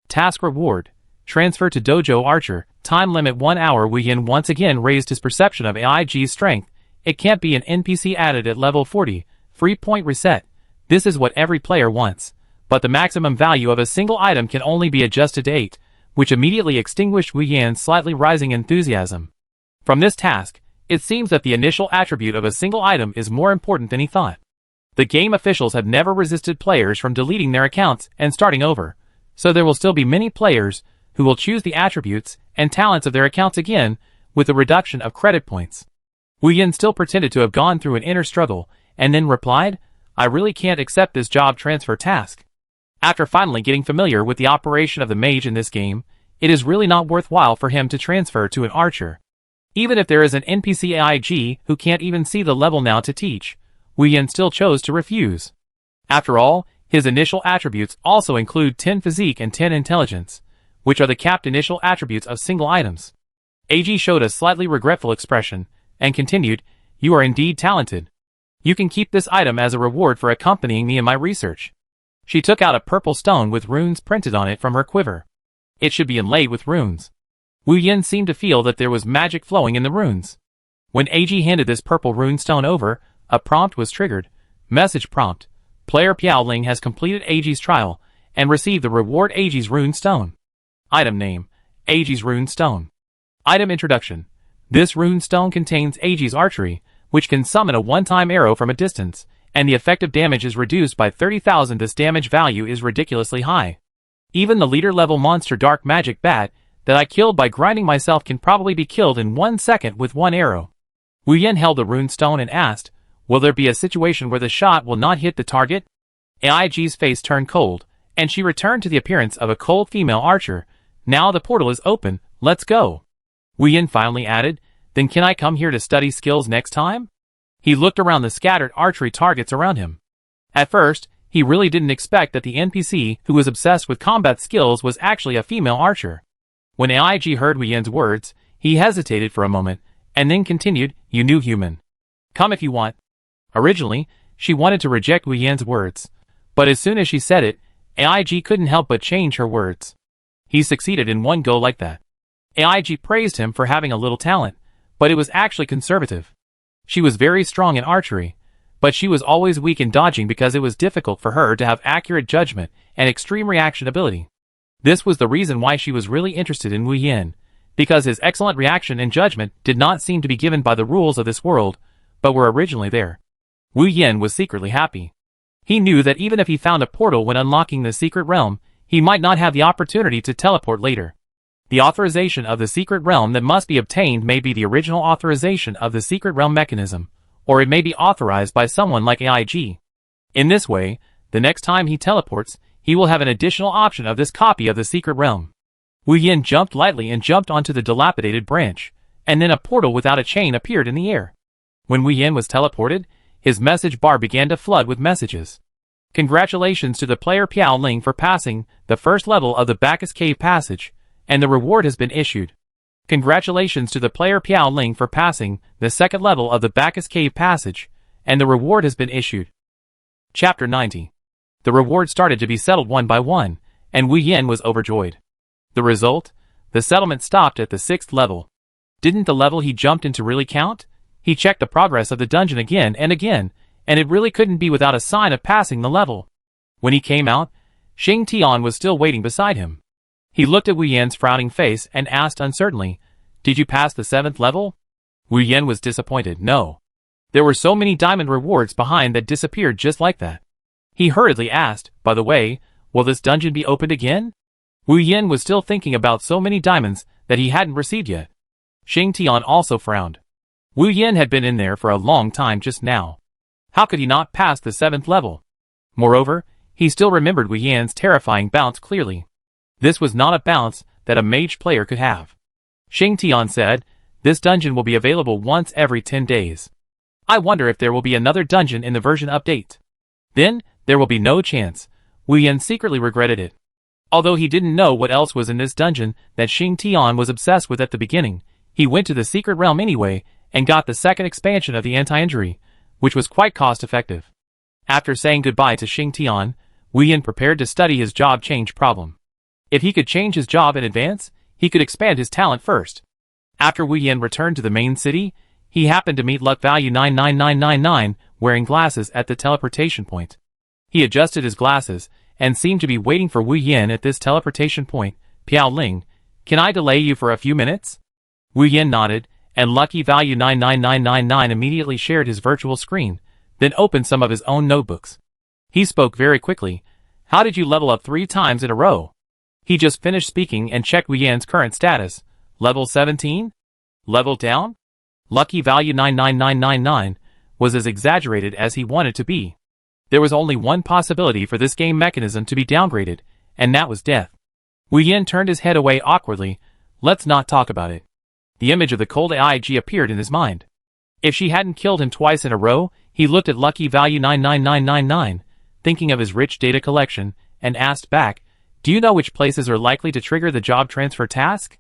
Task reward: transfer to Dojo Archer, time limit 1 hour. Wu Yin once again raised his perception of AIG's strength. It can't be an NPC added at level 40, free point reset. This is what every player wants, but the maximum value of a single item can only be adjusted to 8, which immediately extinguished Wu Yan's slightly rising enthusiasm. From this task, it seems that the initial attribute of a single item is more important than he thought. The game officials have never resisted players from deleting their accounts and starting over, so there will still be many players who will choose the attributes and talents of their accounts again with a reduction of credit points. Wu Yin still pretended to have gone through an inner struggle, and then replied, I really can't accept this job transfer task. After finally getting familiar with the operation of the mage in this game, it is really not worthwhile for him to transfer to an archer. Even if there is an NPC AIG who can't even see the level now to teach, Wu Yin still chose to refuse. After all, his initial attributes also include 10 physique and 10 intelligence, which are the capped initial attributes of single items. AG showed a slightly regretful expression, and continued, You are indeed talented. You can keep this item as a reward for accompanying me in my research. She took out a purple stone with runes printed on it from her quiver. It should be inlaid with runes. Wu Yin seemed to feel that there was magic flowing in the runes. When AG handed this purple rune stone over, a prompt was triggered. Message prompt: Player Piaoling has completed AG's trial and received the reward AG's rune stone. Item name: AG's rune stone. Item introduction: This rune stone contains AG's archery, which can summon a one-time arrow from a distance, and the effective damage is reduced by 30,000. This damage value is ridiculously high. Even the leader-level monster Dark Magic Bat that I killed by grinding myself can probably be killed in 1 second with one arrow. Wu Yin held the rune stone and asked, Will there be a situation where the shot will not hit the target? AIG's face turned cold, and she returned to the appearance of a cold female archer. Now the portal is open, let's go. Wu Yin finally added, Then can I come here to study skills next time? He looked around the scattered archery targets around him. At first, he really didn't expect that the NPC who was obsessed with combat skills was actually a female archer. When AIG heard Wu Yin's words, he hesitated for a moment, and then continued, You new human. Come if you want. Originally, she wanted to reject Wu Yan's words, but as soon as she said it, AIG couldn't help but change her words. He succeeded in one go like that. AIG praised him for having a little talent, but it was actually conservative. She was very strong in archery, but she was always weak in dodging because it was difficult for her to have accurate judgment and extreme reaction ability. This was the reason why she was really interested in Wu Yan, because his excellent reaction and judgment did not seem to be given by the rules of this world, but were originally there. Wu Yan was secretly happy. He knew that even if he found a portal when unlocking the secret realm, he might not have the opportunity to teleport later. The authorization of the secret realm that must be obtained may be the original authorization of the secret realm mechanism, or it may be authorized by someone like AIG. In this way, the next time he teleports, he will have an additional option of this copy of the secret realm. Wu Yan jumped lightly and jumped onto the dilapidated branch, and then a portal without a chain appeared in the air. When Wu Yan was teleported, his message bar began to flood with messages. Congratulations to the player Piao Ling for passing the first level of the Bacchus Cave Passage, and the reward has been issued. Congratulations to the player Piao Ling for passing the second level of the Bacchus Cave Passage, and the reward has been issued. Chapter 90. The reward started to be settled one by one, and Wu Yan was overjoyed. The result? The settlement stopped at the 6th level. Didn't the level he jumped into really count? He checked the progress of the dungeon again, and it really couldn't be without a sign of passing the level. When he came out, Xing Tian was still waiting beside him. He looked at Wu Yan's frowning face and asked uncertainly, "Did you pass the 7th level?" Wu Yan was disappointed. No. There were so many diamond rewards behind that disappeared just like that. He hurriedly asked, "By the way, will this dungeon be opened again?" Wu Yan was still thinking about so many diamonds that he hadn't received yet. Xing Tian also frowned. Wu Yan had been in there for a long time just now. How could he not pass the 7th level? Moreover, he still remembered Wu Yan's terrifying bounce clearly. This was not a bounce that a mage player could have. Xing Tian said, "This dungeon will be available once every 10 days. I wonder if there will be another dungeon in the version update. Then, there will be no chance." Wu Yan secretly regretted it. Although he didn't know what else was in this dungeon that Xing Tian was obsessed with at the beginning, he went to the secret realm anyway and got the second expansion of the anti-injury, which was quite cost-effective. After saying goodbye to Xing Tian, Wu Yan prepared to study his job change problem. If he could change his job in advance, he could expand his talent first. After Wu Yan returned to the main city, he happened to meet luck value 99999 wearing glasses at the teleportation point. He adjusted his glasses and seemed to be waiting for Wu Yan at this teleportation point. "Piao Ling, can I delay you for a few minutes?" Wu Yan nodded, and lucky value 99999 immediately shared his virtual screen, then opened some of his own notebooks. He spoke very quickly. "How did you level up 3 times in a row?" He just finished speaking and checked Wu Yan's current status. Level 17? Level down? Lucky value 99999 was as exaggerated as he wanted to be. There was only one possibility for this game mechanism to be downgraded, and that was death. Wu Yan turned his head away awkwardly. "Let's not talk about it." The image of the cold AIG appeared in his mind. If she hadn't killed him twice in a row, he looked at lucky value 99999, thinking of his rich data collection, and asked back, "Do you know which places are likely to trigger the job transfer task?"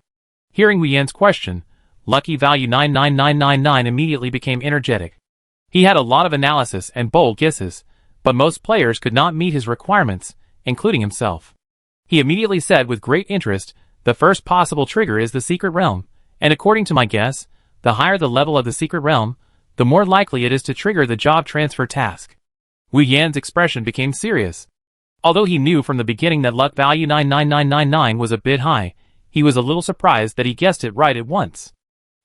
Hearing Wu Yan's question, lucky value 99999 immediately became energetic. He had a lot of analysis and bold guesses, but most players could not meet his requirements, including himself. He immediately said with great interest, "The first possible trigger is the secret realm, and according to my guess, the higher the level of the secret realm, the more likely it is to trigger the job transfer task." Wu Yan's expression became serious. Although he knew from the beginning that luck value 99999 was a bit high, he was a little surprised that he guessed it right at once.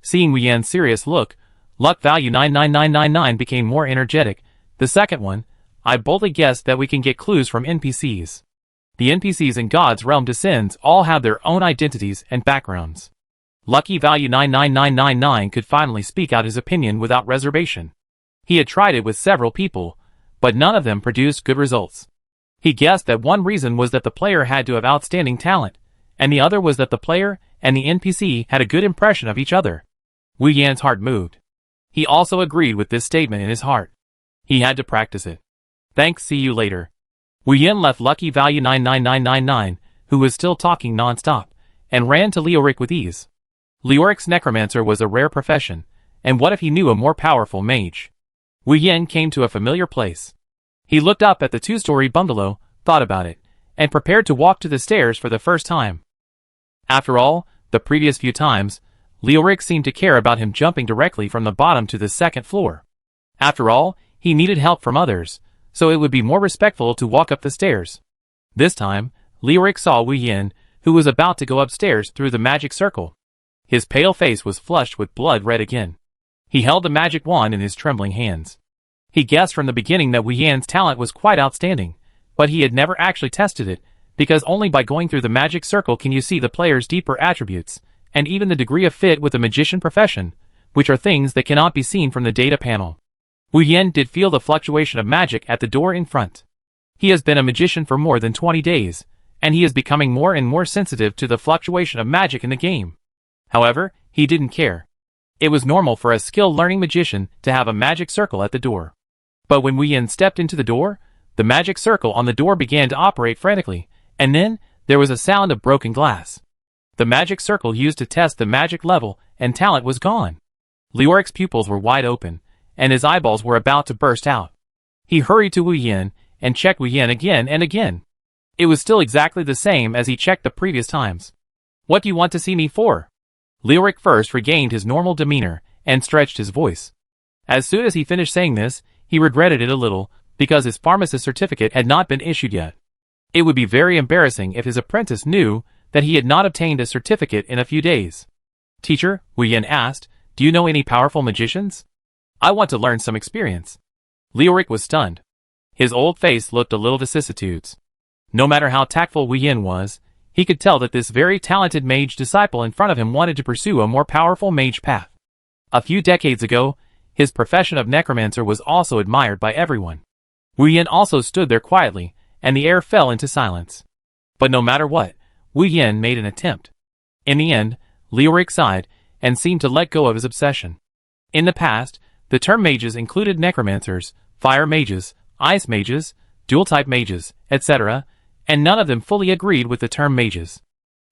Seeing Wu Yan's serious look, luck value 99999 became more energetic. "The second one, I boldly guessed that we can get clues from NPCs. The NPCs in God's Realm Descends all have their own identities and backgrounds." Lucky value 99999 could finally speak out his opinion without reservation. He had tried it with several people, but none of them produced good results. He guessed that one reason was that the player had to have outstanding talent, and the other was that the player and the NPC had a good impression of each other. Wu Yan's heart moved. He also agreed with this statement in his heart. He had to practice it. "Thanks, see you later." Wu Yan left lucky value 99999, who was still talking non-stop, and ran to Leoric with ease. Leoric's necromancer was a rare profession, and what if he knew a more powerful mage? Wu Yin came to a familiar place. He looked up at the two-story bungalow, thought about it, and prepared to walk to the stairs for the first time. After all, the previous few times, Leoric seemed to care about him jumping directly from the bottom to the second floor. After all, he needed help from others, so it would be more respectful to walk up the stairs. This time, Leoric saw Wu Yin, who was about to go upstairs through the magic circle. His pale face was flushed with blood red again. He held the magic wand in his trembling hands. He guessed from the beginning that Wu Yin's talent was quite outstanding, but he had never actually tested it, because only by going through the magic circle can you see the player's deeper attributes, and even the degree of fit with the magician profession, which are things that cannot be seen from the data panel. Wu Yin did feel the fluctuation of magic at the door in front. He has been a magician for more than 20 days, and he is becoming more and more sensitive to the fluctuation of magic in the game. However, he didn't care. It was normal for a skill-learning magician to have a magic circle at the door. But when Wu Yin stepped into the door, the magic circle on the door began to operate frantically, and then, there was a sound of broken glass. The magic circle used to test the magic level and talent was gone. Leoric's pupils were wide open, and his eyeballs were about to burst out. He hurried to Wu Yin, and checked Wu Yin again and again. It was still exactly the same as he checked the previous times. "What do you want to see me for?" Leoric first regained his normal demeanor, and stretched his voice. As soon as he finished saying this, he regretted it a little, because his pharmacist certificate had not been issued yet. It would be very embarrassing if his apprentice knew that he had not obtained a certificate in a few days. "Teacher," Wu Yin asked, "do you know any powerful magicians? I want to learn some experience." Leoric was stunned. His old face looked a little vicissitudes. No matter how tactful Wu Yin was, he could tell that this very talented mage disciple in front of him wanted to pursue a more powerful mage path. A few decades ago, his profession of necromancer was also admired by everyone. Wu Yin also stood there quietly, and the air fell into silence. But no matter what, Wu Yin made an attempt. In the end, Leoric sighed, and seemed to let go of his obsession. In the past, the term mages included necromancers, fire mages, ice mages, dual-type mages, etc., and none of them fully agreed with the term mages.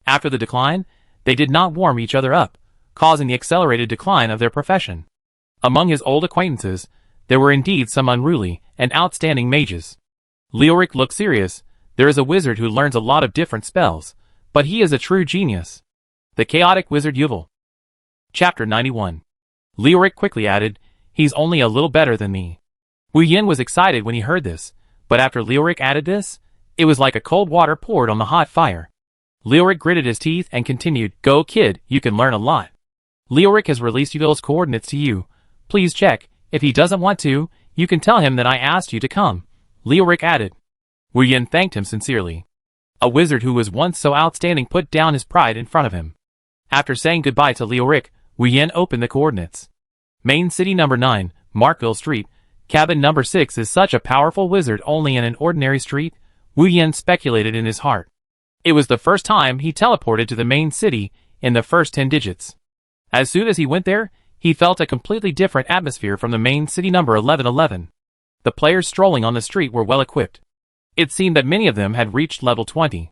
After the decline, they did not warm each other up, causing the accelerated decline of their profession. Among his old acquaintances, there were indeed some unruly and outstanding mages. Leoric looked serious. There is a wizard who learns a lot of different spells, but he is a true genius. The chaotic wizard Yuval. Chapter 91. Leoric quickly added, "He's only a little better than me." Wu Yin was excited when he heard this, but after Leoric added this, it was like a cold water poured on the hot fire. Leoric gritted his teeth and continued, "Go kid, you can learn a lot. Leoric has released Yuval's coordinates to you. Please check. If he doesn't want to, you can tell him that I asked you to come," Leoric added. Wu Yin thanked him sincerely. A wizard who was once so outstanding put down his pride in front of him. After saying goodbye to Leoric, Wu Yin opened the coordinates. Main City Number 9, Markville Street. Cabin Number 6 is such a powerful wizard only in an ordinary street, Wu Yin speculated in his heart. It was the first time he teleported to the main city in the first 10 digits. As soon as he went there, he felt a completely different atmosphere from the main city number 1111. The players strolling on the street were well equipped. It seemed that many of them had reached level 20.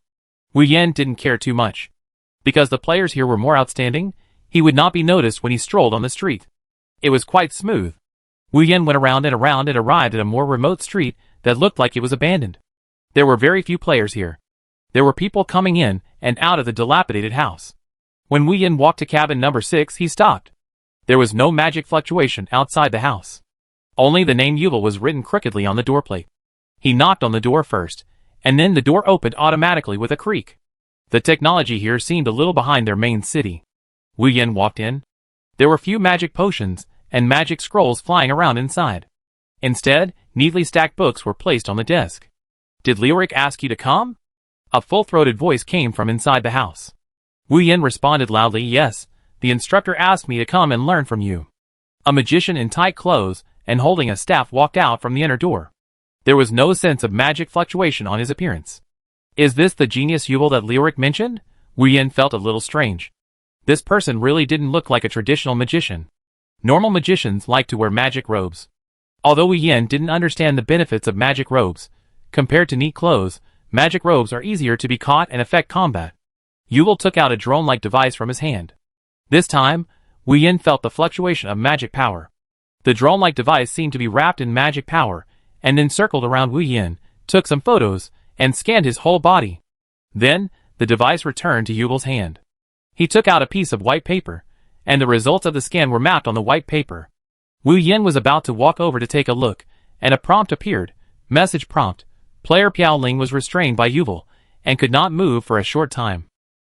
Wu Yin didn't care too much. Because the players here were more outstanding, he would not be noticed when he strolled on the street. It was quite smooth. Wu Yin went around and around and arrived at a more remote street that looked like it was abandoned. There were very few players here. There were people coming in and out of the dilapidated house. When Wu Yin walked to cabin number 6, he stopped. There was no magic fluctuation outside the house. Only the name Yuval was written crookedly on the doorplate. He knocked on the door first, and then the door opened automatically with a creak. The technology here seemed a little behind their main city. Wu Yin walked in. There were few magic potions and magic scrolls flying around inside. Instead, neatly stacked books were placed on the desk. "Did Leoric ask you to come?" A full-throated voice came from inside the house. Wu Yin responded loudly, "Yes, the instructor asked me to come and learn from you." A magician in tight clothes and holding a staff walked out from the inner door. There was no sense of magic fluctuation on his appearance. Is this the genius Yuval that Leoric mentioned? Wu Yin felt a little strange. This person really didn't look like a traditional magician. Normal magicians like to wear magic robes. Although Wu Yin didn't understand the benefits of magic robes, compared to neat clothes, magic robes are easier to be caught and affect combat. Yuval took out a drone-like device from his hand. This time, Wu Yin felt the fluctuation of magic power. The drone-like device seemed to be wrapped in magic power, and then circled around Wu Yin, took some photos, and scanned his whole body. Then, the device returned to Yuval's hand. He took out a piece of white paper, and the results of the scan were mapped on the white paper. Wu Yin was about to walk over to take a look, and a prompt appeared. Message prompt. Player Piao Ling was restrained by Yuval, and could not move for a short time.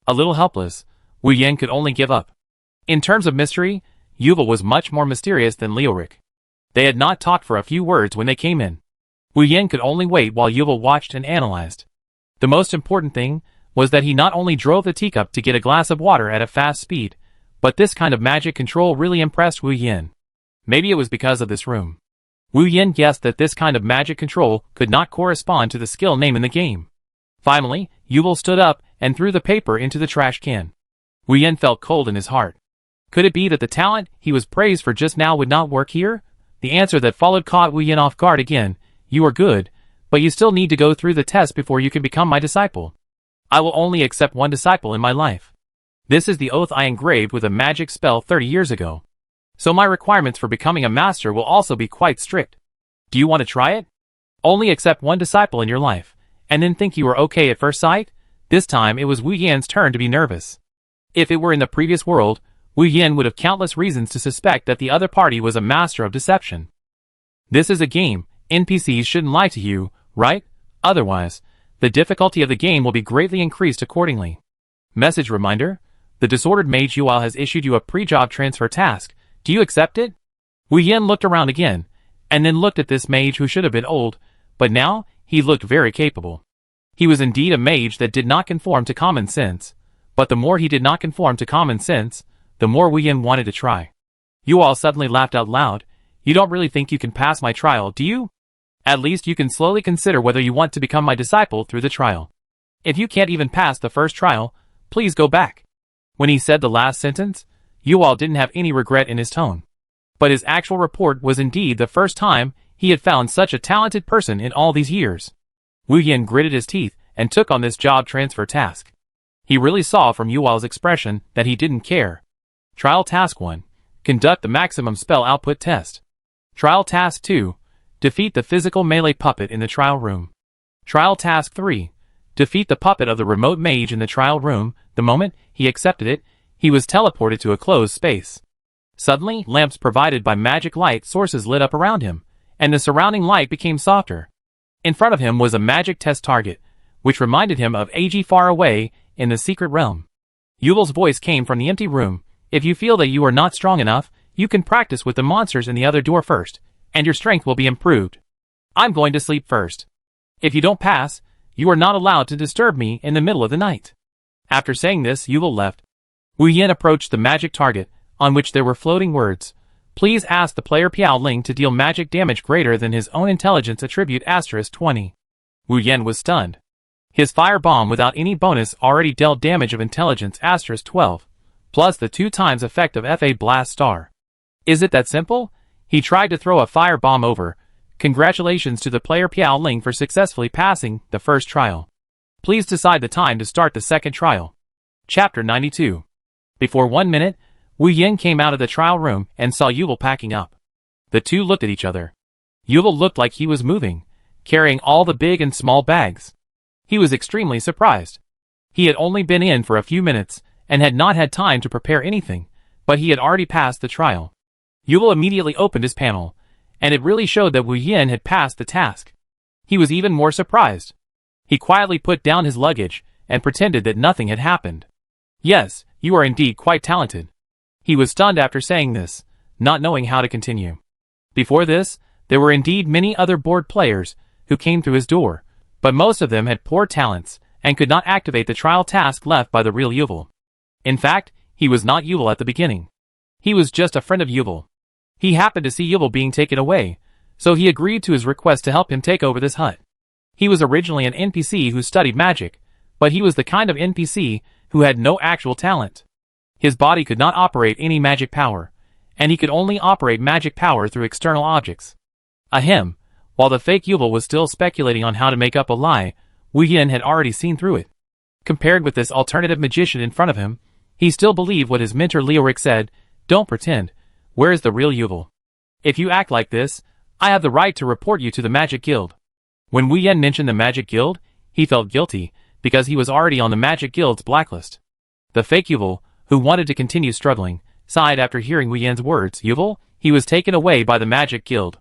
A little helpless, Wu Yin could only give up. In terms of mystery, Yuval was much more mysterious than Leoric. They had not talked for a few words when they came in. Wu Yin could only wait while Yuval watched and analyzed. The most important thing was that he not only drove the teacup to get a glass of water at a fast speed, but this kind of magic control really impressed Wu Yin. Maybe it was because of this room. Wu Yin guessed that this kind of magic control could not correspond to the skill name in the game. Finally, Yuval stood up and threw the paper into the trash can. Wu Yin felt cold in his heart. Could it be that the talent he was praised for just now would not work here? The answer that followed caught Wu Yin off guard again. You are good, but you still need to go through the test before you can become my disciple. I will only accept one disciple in my life. This is the oath I engraved with a magic spell 30 years ago. So my requirements for becoming a master will also be quite strict. Do you want to try it? Only accept one disciple in your life, and then think you are okay at first sight? This time it was Wu Yin's turn to be nervous. If it were in the previous world, Wu Yin would have countless reasons to suspect that the other party was a master of deception. This is a game. NPCs shouldn't lie to you, right? Otherwise, the difficulty of the game will be greatly increased accordingly. Message reminder. The disordered mage Yuval has issued you a pre-job transfer task. Do you accept it? Wu Yin looked around again, and then looked at this mage who should have been old, but now, he looked very capable. He was indeed a mage that did not conform to common sense, but the more he did not conform to common sense, the more Wu Yin wanted to try. Yuval suddenly laughed out loud. You don't really think you can pass my trial, do you? At least you can slowly consider whether you want to become my disciple through the trial. If you can't even pass the first trial, please go back. When he said the last sentence, Yuval didn't have any regret in his tone. But his actual report was indeed the first time he had found such a talented person in all these years. Wu Yin gritted his teeth and took on this job transfer task. He really saw from Yuval's expression that he didn't care. Trial Task 1. Conduct the maximum spell output test. Trial Task 2. Defeat the physical melee puppet in the trial room. Trial Task 3. Defeat the puppet of the remote mage in the trial room. The moment he accepted it, he was teleported to a closed space. Suddenly, lamps provided by magic light sources lit up around him, and the surrounding light became softer. In front of him was a magic test target, which reminded him of AG far away in the secret realm. Yuval's voice came from the empty room. If you feel that you are not strong enough, you can practice with the monsters in the other door first, and your strength will be improved. I'm going to sleep first. If you don't pass, you are not allowed to disturb me in the middle of the night. After saying this, Yuval left. Wu Yin approached the magic target, on which there were floating words. Please ask the player Piao Ling to deal magic damage greater than his own intelligence attribute *20. Wu Yin was stunned. His fire bomb without any bonus already dealt damage of intelligence *12, plus the 2 times effect of FA Blast Star. Is it that simple? He tried to throw a fire bomb over. Congratulations to the player Piao Ling for successfully passing the first trial. Please decide the time to start the second trial. Chapter 92. Before 1 minute, Wu Yin came out of the trial room and saw Yuval packing up. The two looked at each other. Yuval looked like he was moving, carrying all the big and small bags. He was extremely surprised. He had only been in for a few minutes, and had not had time to prepare anything, but he had already passed the trial. Yuval immediately opened his panel, and it really showed that Wu Yin had passed the task. He was even more surprised. He quietly put down his luggage, and pretended that nothing had happened. Yes, you are indeed quite talented. He was stunned after saying this, not knowing how to continue. Before this, there were indeed many other bored players who came through his door, but most of them had poor talents and could not activate the trial task left by the real Yuval. In fact, he was not Yuval at the beginning. He was just a friend of Yuval. He happened to see Yuval being taken away, so he agreed to his request to help him take over this hut. He was originally an NPC who studied magic, but he was the kind of NPC who had no actual talent. His body could not operate any magic power, and he could only operate magic power through external objects. Ahem, while the fake Yuval was still speculating on how to make up a lie, Wu Yin had already seen through it. Compared with this alternative magician in front of him, he still believed what his mentor Leoric said, don't pretend, where is the real Yuval? If you act like this, I have the right to report you to the Magic Guild. When Wu Yan mentioned the Magic Guild, he felt guilty, because he was already on the Magic Guild's blacklist. The fake Yuval, who wanted to continue struggling, sighed after hearing Wu Yan's words. Yuval, he was taken away by the Magic Guild.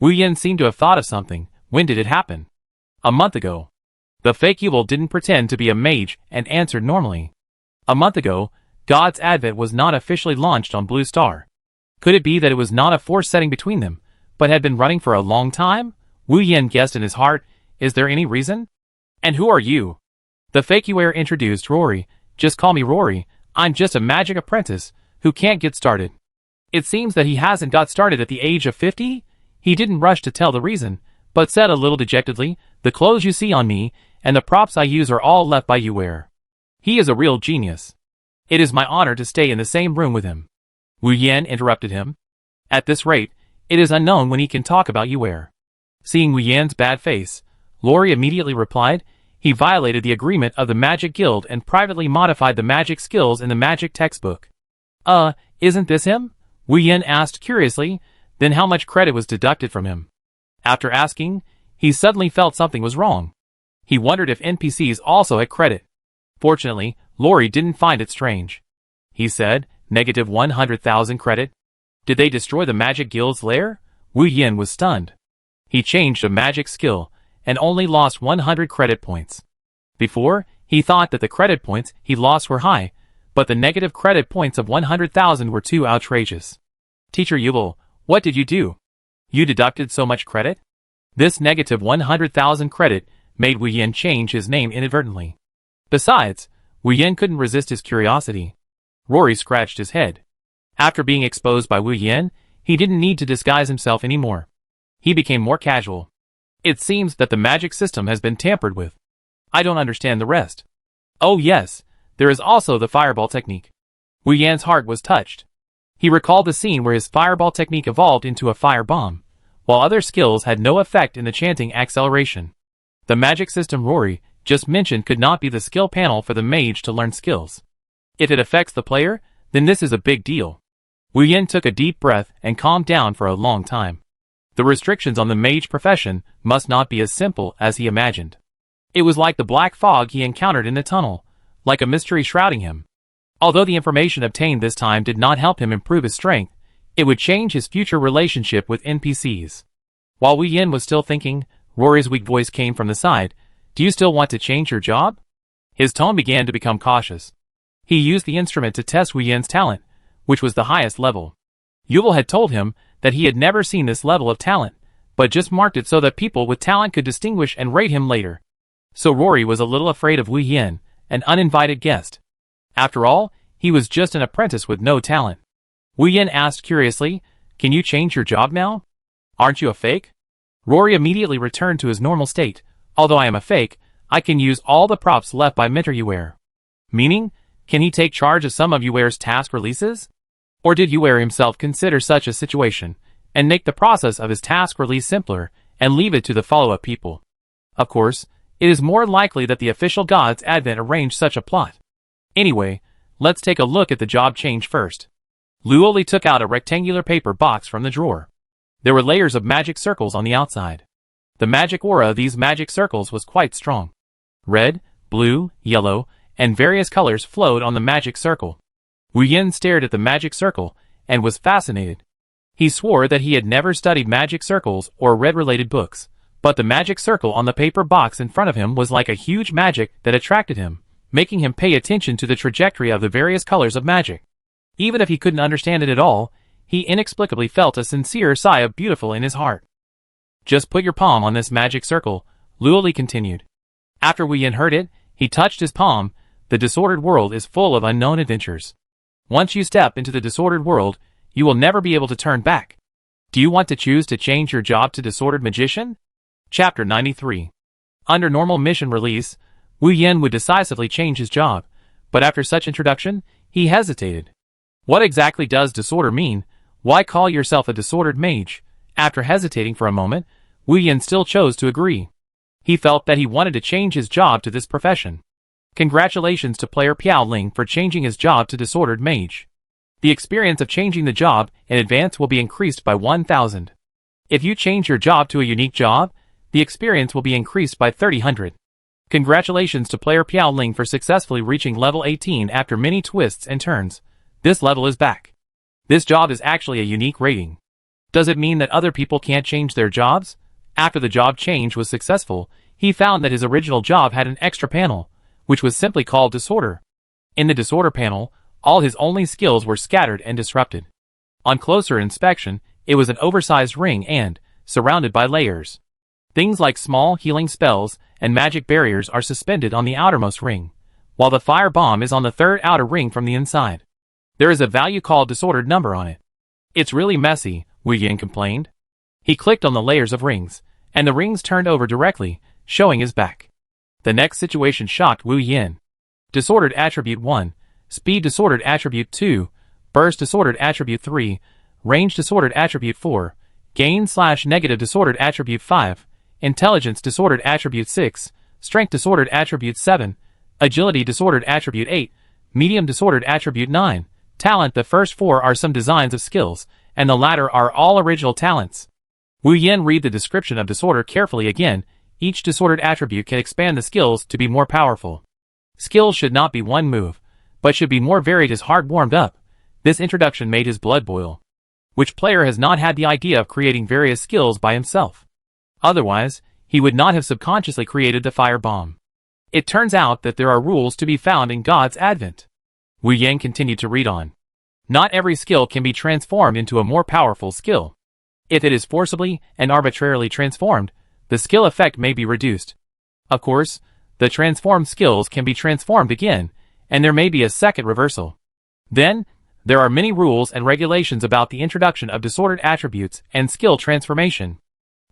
Wu Yan seemed to have thought of something. When did it happen? A month ago. The fake Yuval didn't pretend to be a mage and answered normally. A month ago, God's Advent was not officially launched on Blue Star. Could it be that it was not a force setting between them, but had been running for a long time? Wu Yan guessed in his heart, is there any reason? And who are you? The fake Yuer introduced Rory. Just call me Rory, I'm just a magic apprentice, who can't get started. It seems that he hasn't got started at the age of 50? He didn't rush to tell the reason, but said a little dejectedly, the clothes you see on me, and the props I use are all left by Yuer. He is a real genius. It is my honor to stay in the same room with him. Wu Yan interrupted him. At this rate, it is unknown when he can talk about Yuer. Seeing Wu Yan's bad face, Lori immediately replied, he violated the agreement of the Magic Guild and privately modified the magic skills in the magic textbook. Isn't this him? Wu Yan asked curiously, then how much credit was deducted from him? After asking, he suddenly felt something was wrong. He wondered if NPCs also had credit. Fortunately, Lori didn't find it strange. He said, negative 100,000 credit. Did they destroy the Magic Guild's lair? Wu Yan was stunned. He changed a magic skill, and only lost 100 credit points. Before, he thought that the credit points he lost were high, but the negative credit points of 100,000 were too outrageous. Teacher Yuval, what did you do? You deducted so much credit? This negative 100,000 credit made Wu Yan change his name inadvertently. Besides, Wu Yan couldn't resist his curiosity. Rory scratched his head. After being exposed by Wu Yan, he didn't need to disguise himself anymore. He became more casual. It seems that the magic system has been tampered with. I don't understand the rest. Oh yes, there is also the fireball technique. Wu Yan's heart was touched. He recalled the scene where his fireball technique evolved into a fire bomb, while other skills had no effect in the chanting acceleration. The magic system Rory just mentioned could not be the skill panel for the mage to learn skills. If it affects the player, then this is a big deal. Wu Yan took a deep breath and calmed down for a long time. The restrictions on the mage profession must not be as simple as he imagined. It was like the black fog he encountered in the tunnel, like a mystery shrouding him. Although the information obtained this time did not help him improve his strength, it would change his future relationship with NPCs. While Wu Yan was still thinking, Rory's weak voice came from the side. Do you still want to change your job? His tone began to become cautious. He used the instrument to test Wu Yan's talent, which was the highest level. Yuval had told him that he had never seen this level of talent, but just marked it so that people with talent could distinguish and rate him later. So Rory was a little afraid of Wu Yan, an uninvited guest. After all, he was just an apprentice with no talent. Wu Yan asked curiously, can you change your job now? Aren't you a fake? Rory immediately returned to his normal state. Although I am a fake, I can use all the props left by Mentor Yuer. Meaning, can he take charge of some of Yuer's task releases? Or did Yuer himself consider such a situation, and make the process of his task release simpler, and leave it to the follow-up people? Of course, it is more likely that the official God's Advent arranged such a plot. Anyway, let's take a look at the job change first. Luoli took out a rectangular paper box from the drawer. There were layers of magic circles on the outside. The magic aura of these magic circles was quite strong. Red, blue, yellow, and various colors flowed on the magic circle. Wu Yan stared at the magic circle, and was fascinated. He swore that he had never studied magic circles or read related books, but the magic circle on the paper box in front of him was like a huge magic that attracted him, making him pay attention to the trajectory of the various colors of magic. Even if he couldn't understand it at all, he inexplicably felt a sincere sigh of beautiful in his heart. Just put your palm on this magic circle, Luoli continued. After Wu Yan heard it, he touched his palm. The disordered world is full of unknown adventures. Once you step into the disordered world, you will never be able to turn back. Do you want to choose to change your job to Disordered Magician? Chapter 93. Under normal mission release, Wu Yan would decisively change his job, but after such introduction, he hesitated. What exactly does disorder mean? Why call yourself a disordered mage? After hesitating for a moment, Wu Yan still chose to agree. He felt that he wanted to change his job to this profession. Congratulations to player Piao Ling for changing his job to Disordered Mage. The experience of changing the job in advance will be increased by 1,000. If you change your job to a unique job, the experience will be increased by 3,000. Congratulations to player Piao Ling for successfully reaching level 18 after many twists and turns. This level is back. This job is actually a unique rating. Does it mean that other people can't change their jobs? After the job change was successful, he found that his original job had an extra panel, which was simply called Disorder. In the Disorder panel, all his only skills were scattered and disrupted. On closer inspection, it was an oversized ring and surrounded by layers. Things like small healing spells and magic barriers are suspended on the outermost ring, while the fire bomb is on the third outer ring from the inside. There is a value called disordered number on it. It's really messy, Wu Yin complained. He clicked on the layers of rings, and the rings turned over directly, showing his back. The next situation shocked Wu Yin. Disordered Attribute 1, Speed Disordered Attribute 2, Burst Disordered Attribute 3, Range Disordered Attribute 4, Gain/Negative Disordered Attribute 5, Intelligence Disordered Attribute 6, Strength Disordered Attribute 7, Agility Disordered Attribute 8, Medium Disordered Attribute 9, Talent. The first four are some designs of skills, and the latter are all original talents. Wu Yin read the description of disorder carefully again. Each disordered attribute can expand the skills to be more powerful. Skills should not be one move, but should be more varied. His heart warmed up. This introduction made his blood boil. Which player has not had the idea of creating various skills by himself? Otherwise, he would not have subconsciously created the fire bomb. It turns out that there are rules to be found in God's Advent. Wu Yin continued to read on. Not every skill can be transformed into a more powerful skill. If it is forcibly and arbitrarily transformed, the skill effect may be reduced. Of course, the transformed skills can be transformed again, and there may be a second reversal. Then, there are many rules and regulations about the introduction of disordered attributes and skill transformation.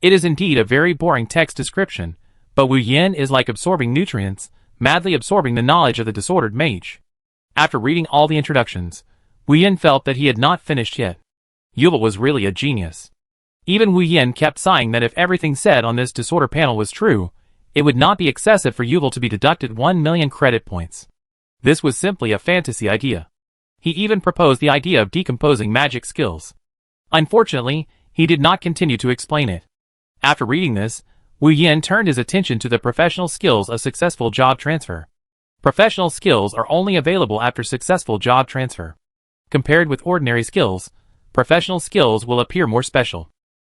It is indeed a very boring text description, but Wu Yin is like absorbing nutrients, madly absorbing the knowledge of the disordered mage. After reading all the introductions, Wu Yin felt that he had not finished yet. Yuval was really a genius. Even Wu Yin kept sighing that if everything said on this disorder panel was true, it would not be excessive for Yuval to be deducted 1 million credit points. This was simply a fantasy idea. He even proposed the idea of decomposing magic skills. Unfortunately, he did not continue to explain it. After reading this, Wu Yin turned his attention to the professional skills of successful job transfer. Professional skills are only available after successful job transfer. Compared with ordinary skills, professional skills will appear more special.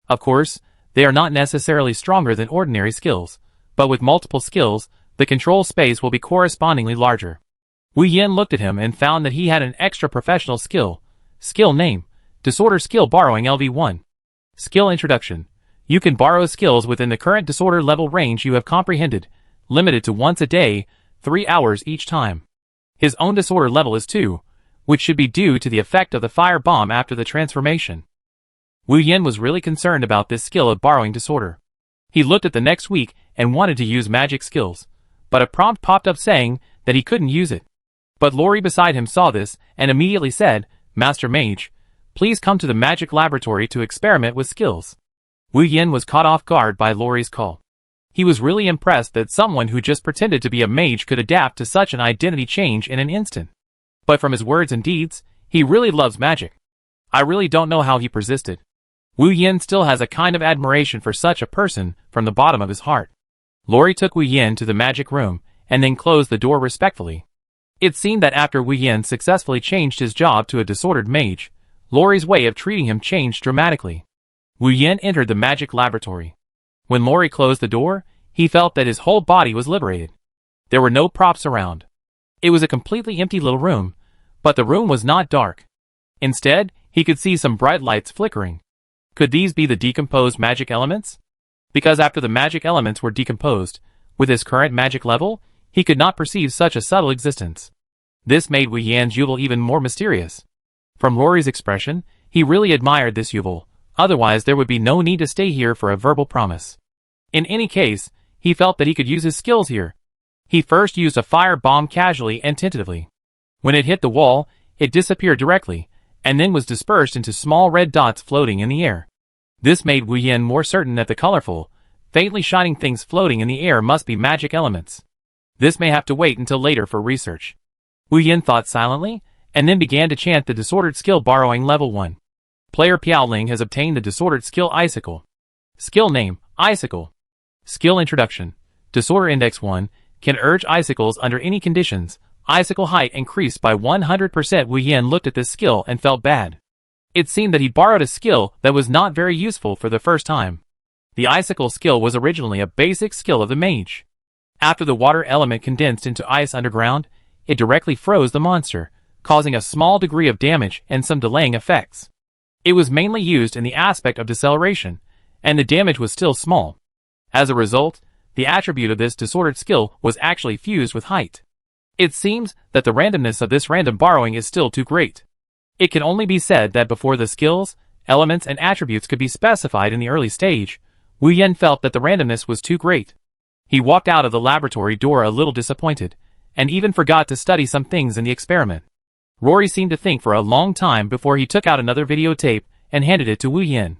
Of course, they are not necessarily stronger than ordinary skills, but with multiple skills, the control space will be correspondingly larger. Wu Yin looked at him and found that he had an extra professional skill. Skill name, Disorder Skill Borrowing LV1. Skill Introduction. You can borrow skills within the current disorder level range you have comprehended, limited to once a day, 3 hours each time. His own disorder level is 2, which should be due to the effect of the fire bomb after the transformation. Wu Yin was really concerned about this skill of borrowing disorder. He looked at the next week and wanted to use magic skills, but a prompt popped up saying that he couldn't use it. But Lori beside him saw this and immediately said, "Master Mage, please come to the magic laboratory to experiment with skills." Wu Yin was caught off guard by Lori's call. He was really impressed that someone who just pretended to be a mage could adapt to such an identity change in an instant. But from his words and deeds, he really loves magic. I really don't know how he persisted. Wu Yin still has a kind of admiration for such a person from the bottom of his heart. Lori took Wu Yin to the magic room, and then closed the door respectfully. It seemed that after Wu Yin successfully changed his job to a disordered mage, Lori's way of treating him changed dramatically. Wu Yin entered the magic laboratory. When Lori closed the door, he felt that his whole body was liberated. There were no props around. It was a completely empty little room, but the room was not dark. Instead, he could see some bright lights flickering. Could these be the decomposed magic elements? Because after the magic elements were decomposed, with his current magic level, he could not perceive such a subtle existence. This made Wu Yin's Yuval even more mysterious. From Lori's expression, he really admired this Yuval, otherwise there would be no need to stay here for a verbal promise. In any case, he felt that he could use his skills here. He first used a fire bomb casually and tentatively. When it hit the wall, it disappeared directly, and then was dispersed into small red dots floating in the air. This made Wu Yin more certain that the colorful, faintly shining things floating in the air must be magic elements. This may have to wait until later for research. Wu Yin thought silently, and then began to chant the disordered skill borrowing level 1. Player Piaoling has obtained the disordered skill Icicle. Skill name, Icicle. Skill introduction. Disorder index 1, can urge icicles under any conditions. Icicle height increased by 100%. Wu Yin looked at this skill and felt bad. It seemed that he borrowed a skill that was not very useful for the first time. The icicle skill was originally a basic skill of the mage. After the water element condensed into ice underground, it directly froze the monster, causing a small degree of damage and some delaying effects. It was mainly used in the aspect of deceleration, and the damage was still small. As a result, the attribute of this disordered skill was actually fused with height. It seems that the randomness of this random borrowing is still too great. It can only be said that before the skills, elements, and attributes could be specified in the early stage, Wu Yin felt that the randomness was too great. He walked out of the laboratory door a little disappointed, and even forgot to study some things in the experiment. Rory seemed to think for a long time before he took out another videotape and handed it to Wu Yin.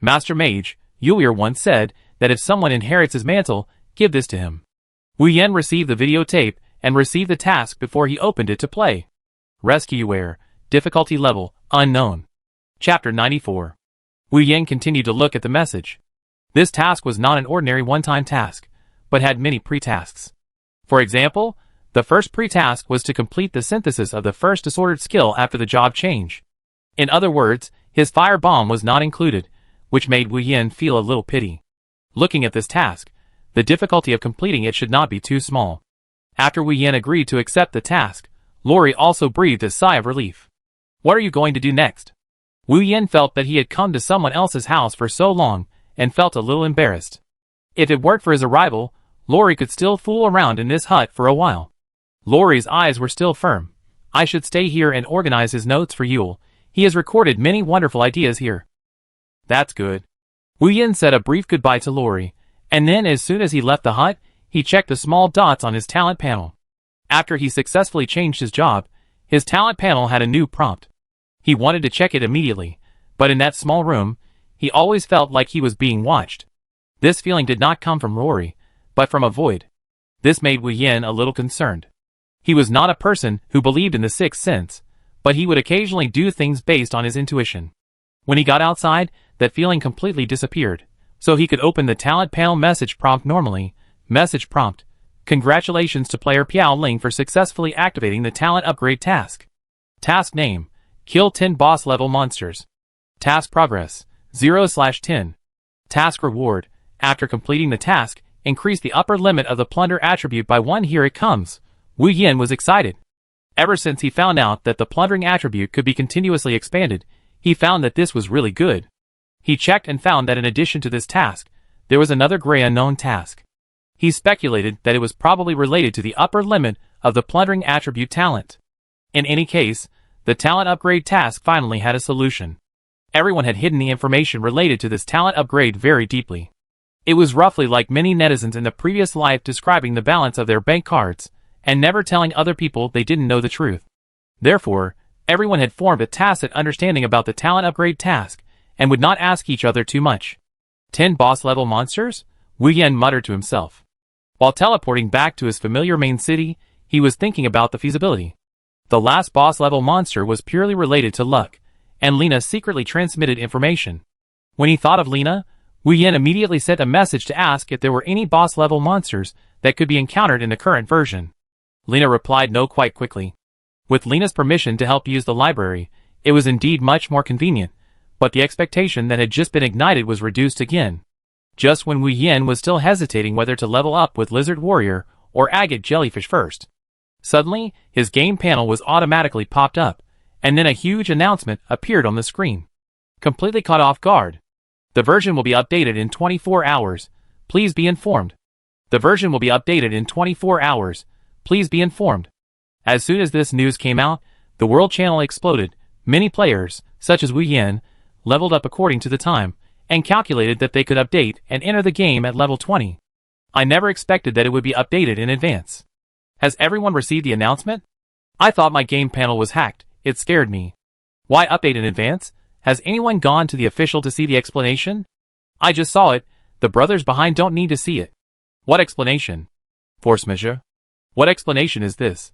Master Mage, Yulier once said that if someone inherits his mantle, give this to him. Wu Yin received the videotape and received the task before he opened it to play. Rescueware, difficulty level, unknown. Chapter 94. Wu Yin continued to look at the message. This task was not an ordinary one-time task, but had many pre-tasks. For example, the first pre-task was to complete the synthesis of the first disordered skill after the job change. In other words, his fire bomb was not included, which made Wu Yin feel a little pity. Looking at this task, the difficulty of completing it should not be too small. After Wu Yin agreed to accept the task, Lori also breathed a sigh of relief. What are you going to do next? Wu Yin felt that he had come to someone else's house for so long, and felt a little embarrassed. If it weren't for his arrival, Lori could still fool around in this hut for a while. Lori's eyes were still firm. I should stay here and organize his notes for Yule. He has recorded many wonderful ideas here. That's good. Wu Yin said a brief goodbye to Lori, and then as soon as he left the hut, he checked the small dots on his talent panel. After he successfully changed his job, his talent panel had a new prompt. He wanted to check it immediately, but in that small room, he always felt like he was being watched. This feeling did not come from Rory, but from a void. This made Wu Yin a little concerned. He was not a person who believed in the sixth sense, but he would occasionally do things based on his intuition. When he got outside, that feeling completely disappeared, so he could open the talent panel message prompt normally. Message prompt. Congratulations to player Piaoling for successfully activating the talent upgrade task. Task name. Kill 10 boss level monsters. Task progress. 0/10. Task reward. After completing the task, increase the upper limit of the plunder attribute by 1. Here it comes. Wu Yin was excited. Ever since he found out that the plundering attribute could be continuously expanded, he found that this was really good. He checked and found that in addition to this task, there was another gray unknown task. He speculated that it was probably related to the upper limit of the plundering attribute talent. In any case, the talent upgrade task finally had a solution. Everyone had hidden the information related to this talent upgrade very deeply. It was roughly like many netizens in the previous life describing the balance of their bank cards, and never telling other people they didn't know the truth. Therefore, everyone had formed a tacit understanding about the talent upgrade task, and would not ask each other too much. 10 boss-level monsters? Wu Yin muttered to himself. While teleporting back to his familiar main city, he was thinking about the feasibility. The last boss-level monster was purely related to luck, and Lena secretly transmitted information. When he thought of Lena, Wu Yin immediately sent a message to ask if there were any boss-level monsters that could be encountered in the current version. Lena replied no quite quickly. With Lena's permission to help use the library, it was indeed much more convenient, but the expectation that had just been ignited was reduced again. Just when Wu Yin was still hesitating whether to level up with Lizard Warrior or Agate Jellyfish first. Suddenly, his game panel was automatically popped up, and then a huge announcement appeared on the screen. Completely caught off guard. The version will be updated in 24 hours. Please be informed. The version will be updated in 24 hours. Please be informed. As soon as this news came out, the world channel exploded. Many players, such as Wu Yin, leveled up according to the time, and calculated that they could update and enter the game at level 20. I never expected that it would be updated in advance. Has everyone received the announcement? I thought my game panel was hacked. It scared me. Why update in advance? Has anyone gone to the official to see the explanation? I just saw it. The brothers behind don't need to see it. What explanation? Force measure? What explanation is this?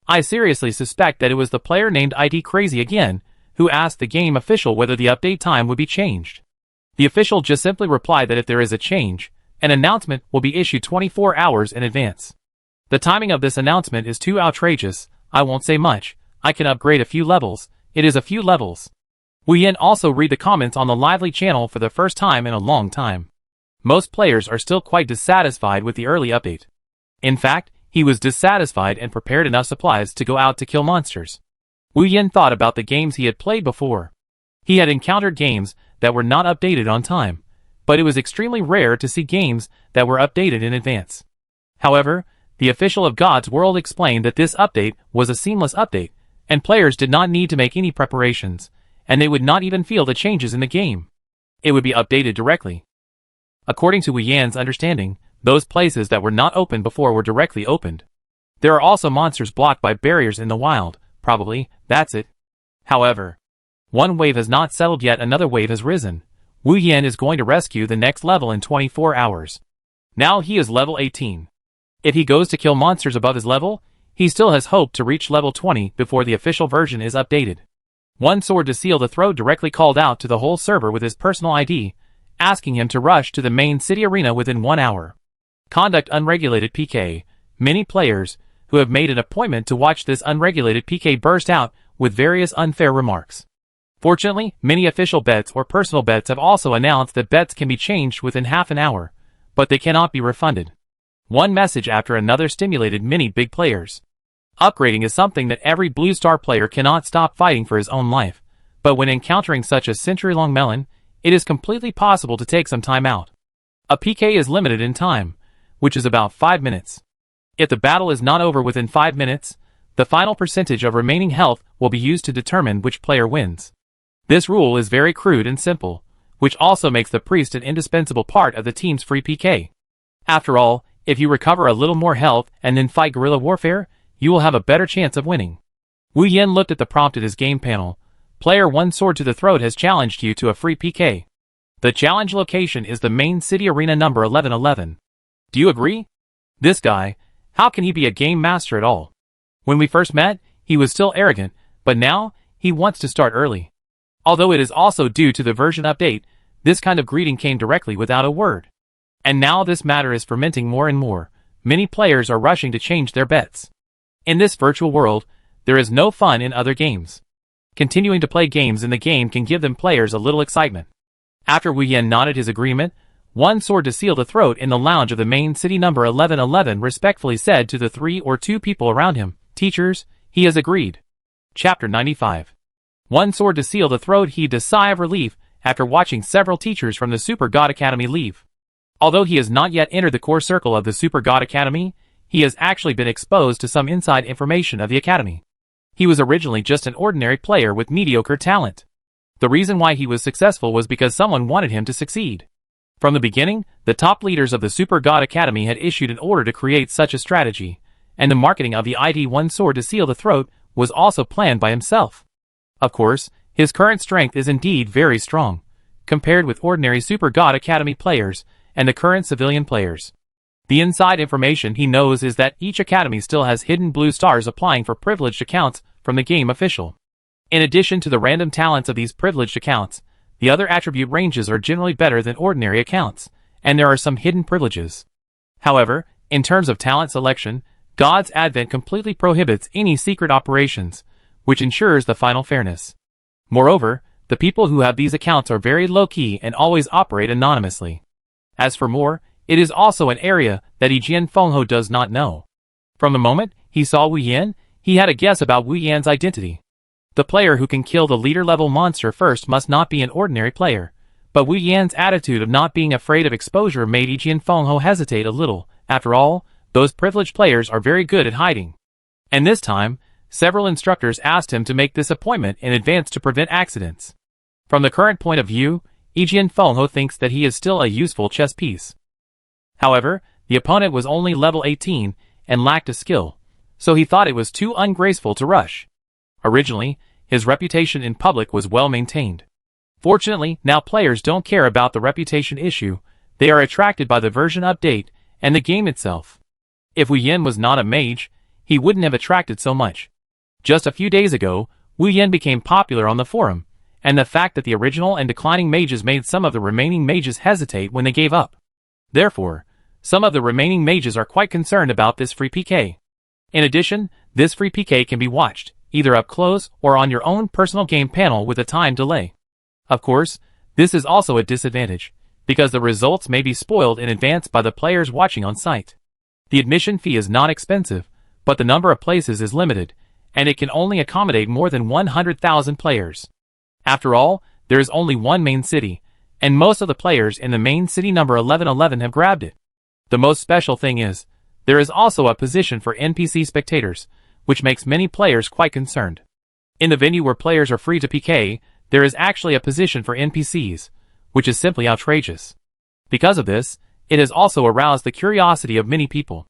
I seriously suspect that it was the player named ID Crazy again, who asked the game official whether the update time would be changed. The official just simply replied that if there is a change, an announcement will be issued 24 hours in advance. The timing of this announcement is too outrageous. I won't say much. I can upgrade a few levels. It is a few levels. Wu Yan also read the comments on the Lively channel for the first time in a long time. Most players are still quite dissatisfied with the early update. In fact, he was dissatisfied and prepared enough supplies to go out to kill monsters. Wu Yan thought about the games he had played before. He had encountered games that were not updated on time, but it was extremely rare to see games that were updated in advance. However, the official of God's World explained that this update was a seamless update, and players did not need to make any preparations, and they would not even feel the changes in the game. It would be updated directly. According to Wu Yan's understanding, those places that were not open before were directly opened. There are also monsters blocked by barriers in the wild, probably, that's it. However, one wave has not settled yet, another wave has risen. Wu Yan is going to rescue the next level in 24 hours. Now he is level 18. If he goes to kill monsters above his level, he still has hope to reach level 20 before the official version is updated. One sword to seal the throat directly called out to the whole server with his personal ID, asking him to rush to the main city arena within 1 hour. Conduct unregulated PK. Many players, who have made an appointment to watch this unregulated PK, burst out with various unfair remarks. Fortunately, many official bets or personal bets have also announced that bets can be changed within half an hour, but they cannot be refunded. One message after another stimulated many big players. Upgrading is something that every Blue Star player cannot stop fighting for his own life, but when encountering such a century-long melon, it is completely possible to take some time out. A PK is limited in time, which is about 5 minutes. If the battle is not over within 5 minutes, the final percentage of remaining health will be used to determine which player wins. This rule is very crude and simple, which also makes the priest an indispensable part of the team's free PK. After all, if you recover a little more health and then fight guerrilla warfare, you will have a better chance of winning. Wu Yan looked at the prompt at his game panel. Player 1 Sword to the Throat has challenged you to a free PK. The challenge location is the main city arena number 1111. Do you agree? This guy, how can he be a game master at all? When we first met, he was still arrogant, but now, he wants to start early. Although it is also due to the version update, this kind of greeting came directly without a word. And now this matter is fermenting more and more. Many players are rushing to change their bets. In this virtual world, there is no fun in other games. Continuing to play games in the game can give them players a little excitement. After Wu Yan nodded his agreement, One Sword to Seal the Throat in the lounge of the main city number 1111 respectfully said to the 3 or 2 people around him, "Teachers, he has agreed." Chapter 95. One Sword to Seal the Throat heaved a sigh of relief after watching several teachers from the Super God Academy leave. Although he has not yet entered the core circle of the Super God Academy, he has actually been exposed to some inside information of the Academy. He was originally just an ordinary player with mediocre talent. The reason why he was successful was because someone wanted him to succeed. From the beginning, the top leaders of the Super God Academy had issued an order to create such a strategy, and the marketing of the ID One Sword to Seal the Throat was also planned by himself. Of course, his current strength is indeed very strong, compared with ordinary Super God Academy players and the current civilian players. The inside information he knows is that each academy still has hidden blue stars applying for privileged accounts from the game official. In addition to the random talents of these privileged accounts, the other attribute ranges are generally better than ordinary accounts, and there are some hidden privileges. However, in terms of talent selection, God's Advent completely prohibits any secret operations, which ensures the final fairness. Moreover, the people who have these accounts are very low-key and always operate anonymously. As for more, it is also an area that Yijian Fengho does not know. From the moment he saw Wu Yan, he had a guess about Wu Yan's identity. The player who can kill the leader-level monster first must not be an ordinary player, but Wu Yan's attitude of not being afraid of exposure made Yijian Fengho hesitate a little. After all, those privileged players are very good at hiding. And this time, several instructors asked him to make this appointment in advance to prevent accidents. From the current point of view, Yijian Fengho thinks that he is still a useful chess piece. However, the opponent was only level 18 and lacked a skill, so he thought it was too ungraceful to rush. Originally, his reputation in public was well maintained. Fortunately, now players don't care about the reputation issue, they are attracted by the version update and the game itself. If Wu Yan was not a mage, he wouldn't have attracted so much. Just a few days ago, Wu Yan became popular on the forum, and the fact that the original and declining mages made some of the remaining mages hesitate when they gave up. Therefore, some of the remaining mages are quite concerned about this free PK. In addition, this free PK can be watched, either up close or on your own personal game panel with a time delay. Of course, this is also a disadvantage, because the results may be spoiled in advance by the players watching on site. The admission fee is not expensive, but the number of places is limited, and it can only accommodate more than 100,000 players. After all, there is only one main city, and most of the players in the main city number 1111 have grabbed it. The most special thing is, there is also a position for NPC spectators, which makes many players quite concerned. In the venue where players are free to PK, there is actually a position for NPCs, which is simply outrageous. Because of this, it has also aroused the curiosity of many people.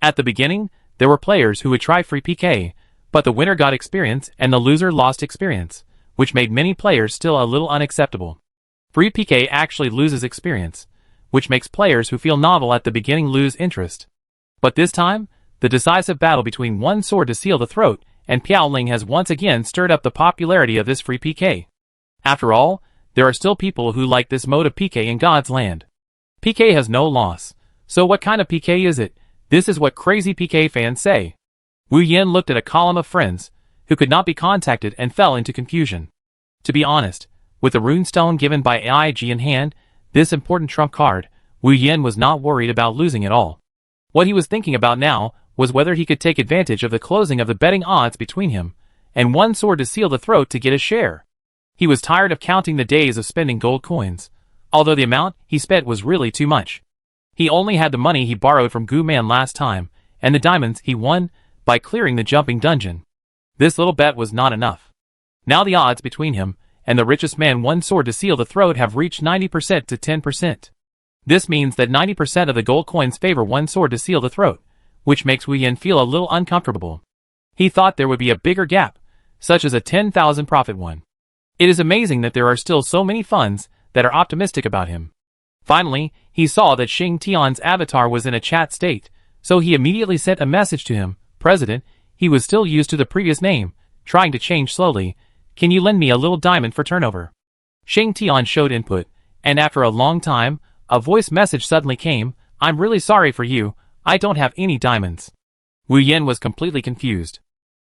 At the beginning, there were players who would try free PK, but the winner got experience and the loser lost experience, which made many players still a little unacceptable. Free PK actually loses experience, which makes players who feel novel at the beginning lose interest. But this time, the decisive battle between One Sword to Seal the Throat and Piao Ling has once again stirred up the popularity of this free PK. After all, there are still people who like this mode of PK in God's land. PK has no loss, so what kind of PK is it? This is what crazy PK fans say. Wu Yan looked at a column of friends, who could not be contacted and fell into confusion. To be honest, with the runestone given by AIG in hand, this important trump card, Wu Yan was not worried about losing at all. What he was thinking about now was whether he could take advantage of the closing of the betting odds between him and One Sword to Seal the Throat to get a share. He was tired of counting the days of spending gold coins, although the amount he spent was really too much. He only had the money he borrowed from Gu Man last time, and the diamonds he won by clearing the jumping dungeon. This little bet was not enough. Now the odds between him and the richest man One Sword to Seal the Throat have reached 90% to 10%. This means that 90% of the gold coins favor One Sword to Seal the Throat, which makes Wu Yan feel a little uncomfortable. He thought there would be a bigger gap, such as a 10,000 profit one. It is amazing that there are still so many funds that are optimistic about him. Finally, he saw that Xing Tian's avatar was in a chat state, so he immediately sent a message to him. President, he was still used to the previous name, trying to change slowly. Can you lend me a little diamond for turnover? Xing Tian showed input, and after a long time, a voice message suddenly came. I'm really sorry for you, I don't have any diamonds. Wu Yan was completely confused.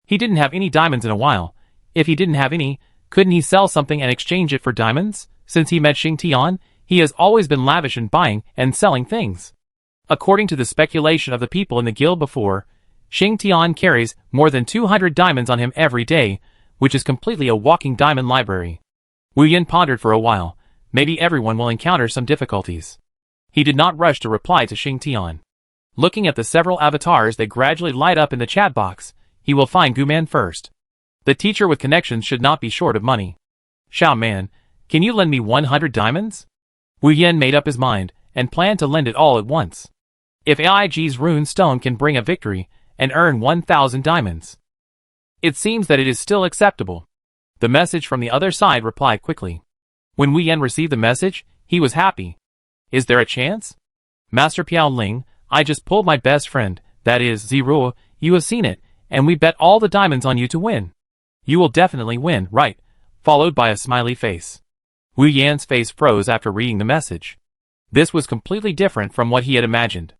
He didn't have any diamonds in a while. If he didn't have any, couldn't he sell something and exchange it for diamonds? Since he met Xing Tian, he has always been lavish in buying and selling things. According to the speculation of the people in the guild before, Xing Tian carries more than 200 diamonds on him every day, which is completely a walking diamond library. Wu Yan pondered for a while. Maybe everyone will encounter some difficulties. He did not rush to reply to Xing Tian. Looking at the several avatars that gradually light up in the chat box, he will find Gu Man first. The teacher with connections should not be short of money. Xiao Man, can you lend me 100 diamonds? Wu Yan made up his mind, and planned to lend it all at once. If AIG's rune stone can bring a victory, and earn 1,000 diamonds. It seems that it is still acceptable. The message from the other side replied quickly. When Wu Yan received the message, he was happy. Is there a chance? Master Piao Ling, I just pulled my best friend, that is, Ziruo, you have seen it, and we bet all the diamonds on you to win. You will definitely win, right? Followed by a smiley face. Wu Yan's face froze after reading the message. This was completely different from what he had imagined.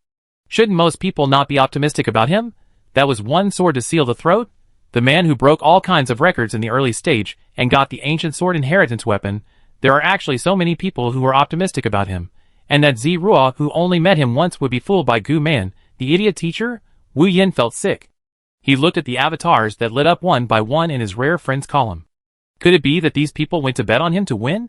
Shouldn't most people not be optimistic about him? That was One Sword to Seal the Throat? The man who broke all kinds of records in the early stage and got the ancient sword inheritance weapon. There are actually so many people who are optimistic about him. And that Ziruo who only met him once would be fooled by Gu Man, the idiot teacher? Wu Yan felt sick. He looked at the avatars that lit up one by one in his rare friends column. Could it be that these people went to bet on him to win?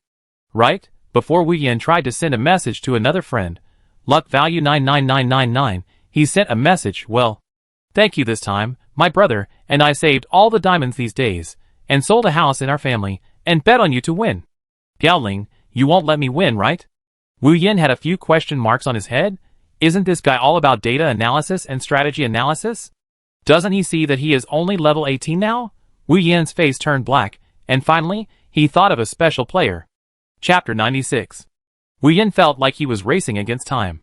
Right, before Wu Yan tried to send a message to another friend, luck value 99999, he sent a message, well, thank you this time, my brother, and I saved all the diamonds these days, and sold a house in our family, and bet on you to win. Piao Ling, you won't let me win, right? Wu Yan had a few question marks on his head. Isn't this guy all about data analysis and strategy analysis? Doesn't he see that he is only level 18 now? Wu Yan's face turned black, and finally, he thought of a special player. Chapter 96. Wu Yan felt like he was racing against time.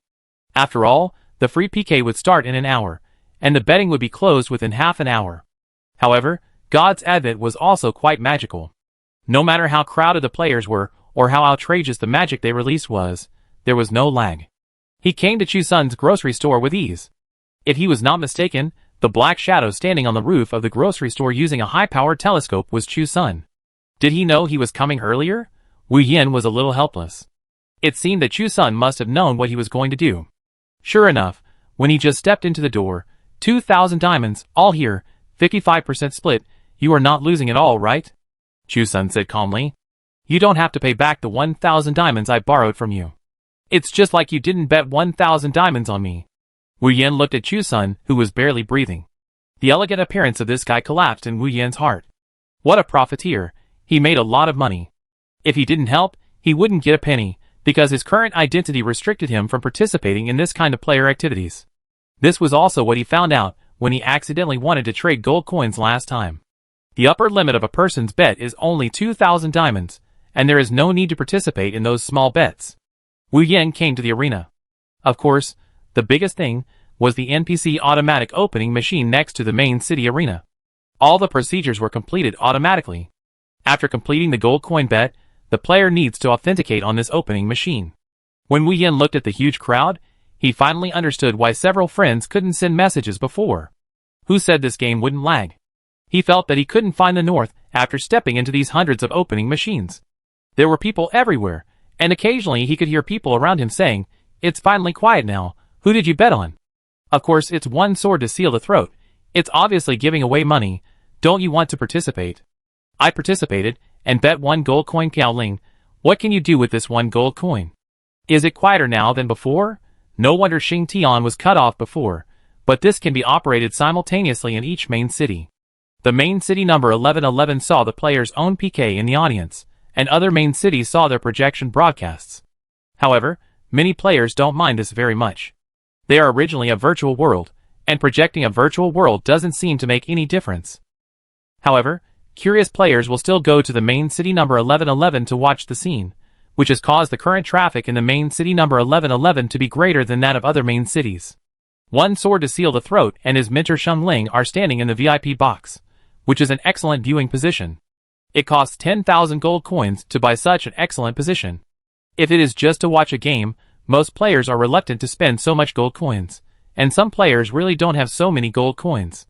After all, the free PK would start in an hour, and the betting would be closed within half an hour. However, God's advent was also quite magical. No matter how crowded the players were, or how outrageous the magic they released was, there was no lag. He came to Chu-sun's grocery store with ease. If he was not mistaken, the black shadow standing on the roof of the grocery store using a high-powered telescope was Chu-sun. Did he know he was coming earlier? Wu Yin was a little helpless. It seemed that Chu-sun must have known what he was going to do. Sure enough, when he just stepped into the door, 2,000 diamonds, all here, 55% split, you are not losing at all, right? Chu-sun said calmly. You don't have to pay back the 1,000 diamonds I borrowed from you. It's just like you didn't bet 1,000 diamonds on me. Wu Yin looked at Chu-sun, who was barely breathing. The elegant appearance of this guy collapsed in Wu Yin's heart. What a profiteer. He made a lot of money. If he didn't help, he wouldn't get a penny, because his current identity restricted him from participating in this kind of player activities. This was also what he found out when he accidentally wanted to trade gold coins last time. The upper limit of a person's bet is only 2,000 diamonds, and there is no need to participate in those small bets. Wu Yin came to the arena. Of course, the biggest thing was the NPC automatic opening machine next to the main city arena. All the procedures were completed automatically. After completing the gold coin bet, the player needs to authenticate on this opening machine. When Wu Yin looked at the huge crowd, he finally understood why several friends couldn't send messages before. Who said this game wouldn't lag? He felt that he couldn't find the north after stepping into these hundreds of opening machines. There were people everywhere, and occasionally he could hear people around him saying, "It's finally quiet now, who did you bet on?" Of course, it's one sword to seal the throat. It's obviously giving away money. Don't you want to participate? I participated, and bet 1 gold coin. Cao Ling, what can you do with this 1 gold coin? Is it quieter now than before? No wonder Xing Tian was cut off before, but this can be operated simultaneously in each main city. The main city number 1111 saw the player's own PK in the audience, and other main cities saw their projection broadcasts. However, many players don't mind this very much. They are originally a virtual world, and projecting a virtual world doesn't seem to make any difference. However, curious players will still go to the main city number 1111 to watch the scene, which has caused the current traffic in the main city number 1111 to be greater than that of other main cities. 1 sword to seal the throat and his mentor Sheng Ling are standing in the VIP box, which is an excellent viewing position. It costs 10,000 gold coins to buy such an excellent position. If it is just to watch a game, most players are reluctant to spend so much gold coins, and some players really don't have so many gold coins.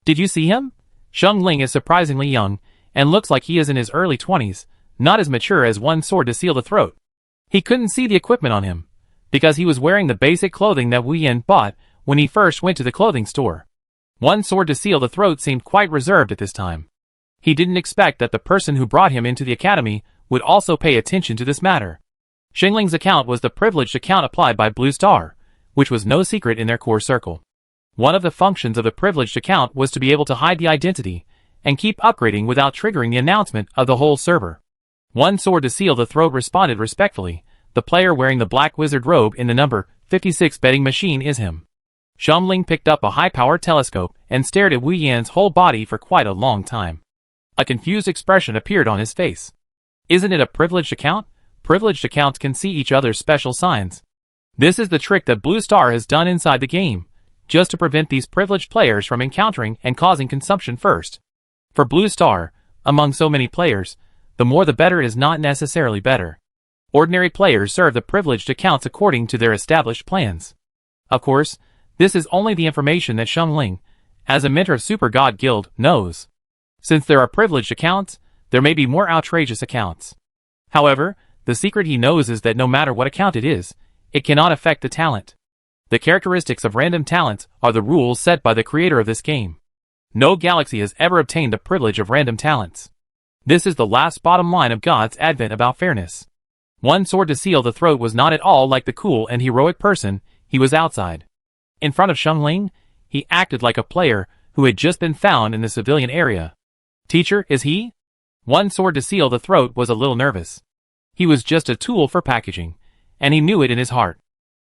Did you see him? Sheng Ling is surprisingly young, and looks like he is in his early 20s, not as mature as 1 sword to seal the throat. He couldn't see the equipment on him, because he was wearing the basic clothing that Wu Yin bought when he first went to the clothing store. 1 sword to seal the throat seemed quite reserved at this time. He didn't expect that the person who brought him into the academy would also pay attention to this matter. Xingling's account was the privileged account applied by Blue Star, which was no secret in their core circle. One of the functions of the privileged account was to be able to hide the identity and keep upgrading without triggering the announcement of the whole server. 1 sword to seal the throat responded respectfully. The player wearing the black wizard robe in the number 56 betting machine is him. Sheng Ling picked up a high-powered telescope and stared at Wu Yan's whole body for quite a long time. A confused expression appeared on his face. Isn't it a privileged account? Privileged accounts can see each other's special signs. This is the trick that Blue Star has done inside the game, just to prevent these privileged players from encountering and causing consumption first. For Blue Star, among so many players, the more the better is not necessarily better. Ordinary players serve the privileged accounts according to their established plans. Of course, this is only the information that Sheng Ling, as a mentor of Super God Guild, knows. Since there are privileged accounts, there may be more outrageous accounts. However, the secret he knows is that no matter what account it is, it cannot affect the talent. The characteristics of random talents are the rules set by the creator of this game. No galaxy has ever obtained the privilege of random talents. This is the last bottom line of God's advent about fairness. 1 sword to seal the throat was not at all like the cool and heroic person he was outside. In front of Sheng Ling, he acted like a player who had just been found in the civilian area. Teacher, is he? 1 sword to seal the throat was a little nervous. He was just a tool for packaging, and he knew it in his heart.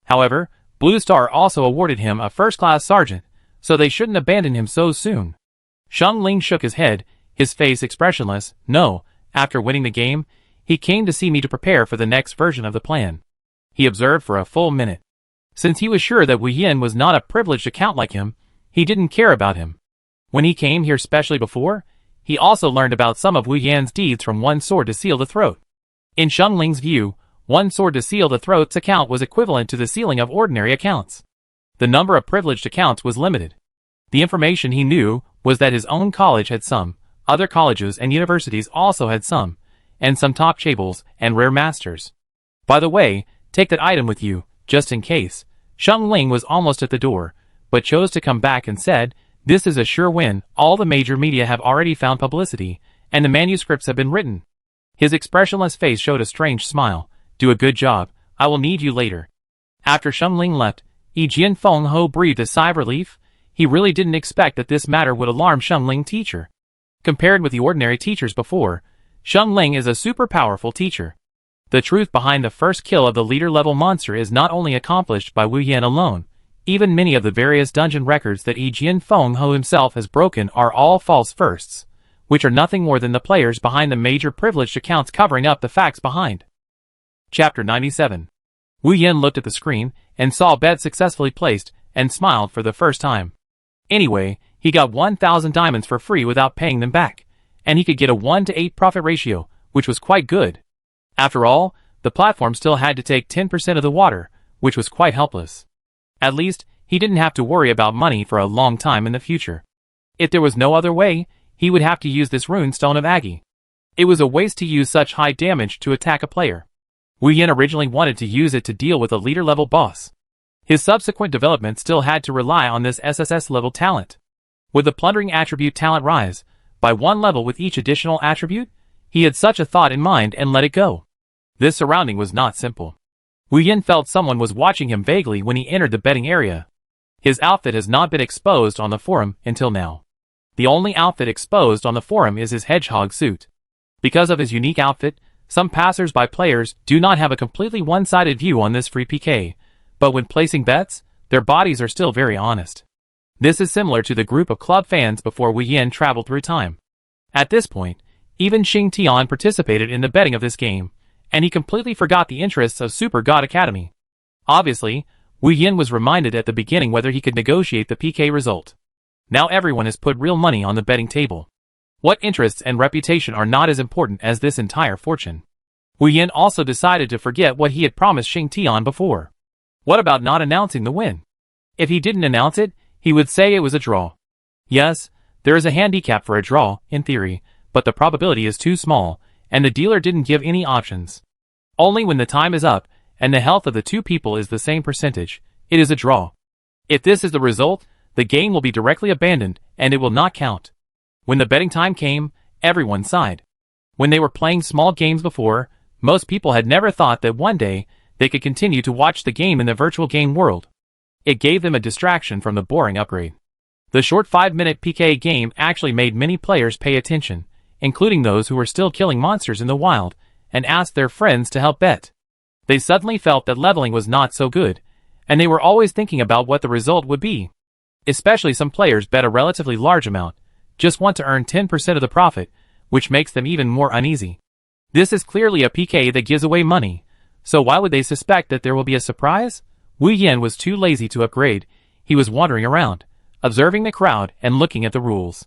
However, Blue Star also awarded him a first-class sergeant, so they shouldn't abandon him so soon. Sheng Ling shook his head, his face expressionless. No, after winning the game, he came to see me to prepare for the next version of the plan. He observed for a full minute. Since he was sure that Wu Yin was not a privileged account like him, he didn't care about him. When he came here specially before, he also learned about some of Wu Yan's deeds from one sword to seal the throat. In Xiangling's view, one sword to seal the throat's account was equivalent to the sealing of ordinary accounts. The number of privileged accounts was limited. The information he knew was that his own college had some, other colleges and universities also had some, and some top chables and rare masters. By the way, take that item with you, just in case. Xiangling was almost at the door, but chose to come back and said, "This is a sure win, all the major media have already found publicity, and the manuscripts have been written." His expressionless face showed a strange smile. "Do a good job, I will need you later." After Xiangling left, Jian Fengho breathed a sigh of relief. He really didn't expect that this matter would alarm Xiangling teacher. Compared with the ordinary teachers before, Xiangling is a super powerful teacher. The truth behind the first kill of the leader-level monster is not only accomplished by Wu Yan alone, even many of the various dungeon records that Jian Fengho himself has broken are all false firsts, which are nothing more than the players behind the major privileged accounts covering up the facts behind. Chapter 97. Wu Yan looked at the screen and saw bet successfully placed and smiled for the first time. Anyway, he got 1,000 diamonds for free without paying them back, and he could get a 1-to-8 profit ratio, which was quite good. After all, the platform still had to take 10% of the water, which was quite helpless. At least, he didn't have to worry about money for a long time in the future. If there was no other way, he would have to use this rune stone of Agi. It was a waste to use such high damage to attack a player. Wu Yan originally wanted to use it to deal with a leader-level boss. His subsequent development still had to rely on this SSS-level talent. Would the plundering attribute talent rise by 1 level with each additional attribute? He had such a thought in mind and let it go. This surrounding was not simple. Wu Yan felt someone was watching him vaguely when he entered the betting area. His outfit has not been exposed on the forum until now. The only outfit exposed on the forum is his hedgehog suit. Because of his unique outfit, some passers-by players do not have a completely one-sided view on this free PK, but when placing bets, their bodies are still very honest. This is similar to the group of club fans before Wu Yan traveled through time. At this point, even Xing Tian participated in the betting of this game, and he completely forgot the interests of Super God Academy. Obviously, Wu Yan was reminded at the beginning whether he could negotiate the PK result. Now everyone has put real money on the betting table. What interests and reputation are not as important as this entire fortune? Wu Yan also decided to forget what he had promised Xing Tian before. What about not announcing the win? If he didn't announce it, he would say it was a draw. Yes, there is a handicap for a draw, in theory, but the probability is too small, and the dealer didn't give any options. Only when the time is up, and the health of the two people is the same percentage, it is a draw. If this is the result, the game will be directly abandoned, and it will not count. When the betting time came, everyone sighed. When they were playing small games before, most people had never thought that one day, they could continue to watch the game in the virtual game world. It gave them a distraction from the boring upgrade. The short 5-minute PK game actually made many players pay attention, including those who were still killing monsters in the wild, and asked their friends to help bet. They suddenly felt that leveling was not so good, and they were always thinking about what the result would be. Especially some players bet a relatively large amount, just want to earn 10% of the profit, which makes them even more uneasy. This is clearly a PK that gives away money, so why would they suspect that there will be a surprise? Wu Yan was too lazy to upgrade. He was wandering around, observing the crowd and looking at the rules.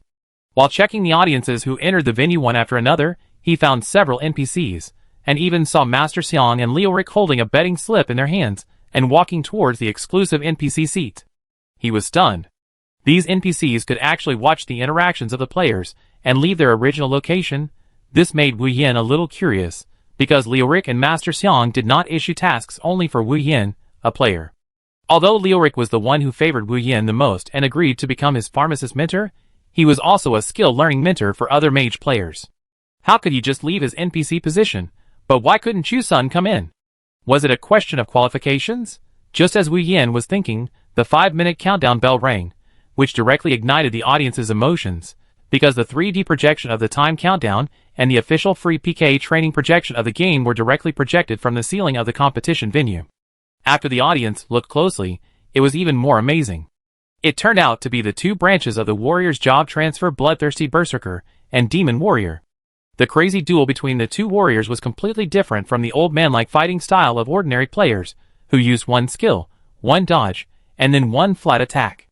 While checking the audiences who entered the venue one after another, he found several NPCs, and even saw Master Xiang and Lioric holding a betting slip in their hands and walking towards the exclusive NPC seat. He was stunned. These NPCs could actually watch the interactions of the players and leave their original location. This made Wu Yan a little curious, because Lioric and Master Xiang did not issue tasks only for Wu Yan, a player. Although Lioric was the one who favored Wu Yan the most and agreed to become his pharmacist mentor, he was also a skill-learning mentor for other mage players. How could he just leave his NPC position? But why couldn't Chu-sun come in? Was it a question of qualifications? Just as Wu Yan was thinking, the 5-minute countdown bell rang, which directly ignited the audience's emotions, because the 3D projection of the time countdown and the official free PK training projection of the game were directly projected from the ceiling of the competition venue. After the audience looked closely, it was even more amazing. It turned out to be the two branches of the warrior's job transfer: Bloodthirsty Berserker and Demon Warrior. The crazy duel between the two warriors was completely different from the old man-like fighting style of ordinary players, who used one skill, one dodge, and then one flat attack.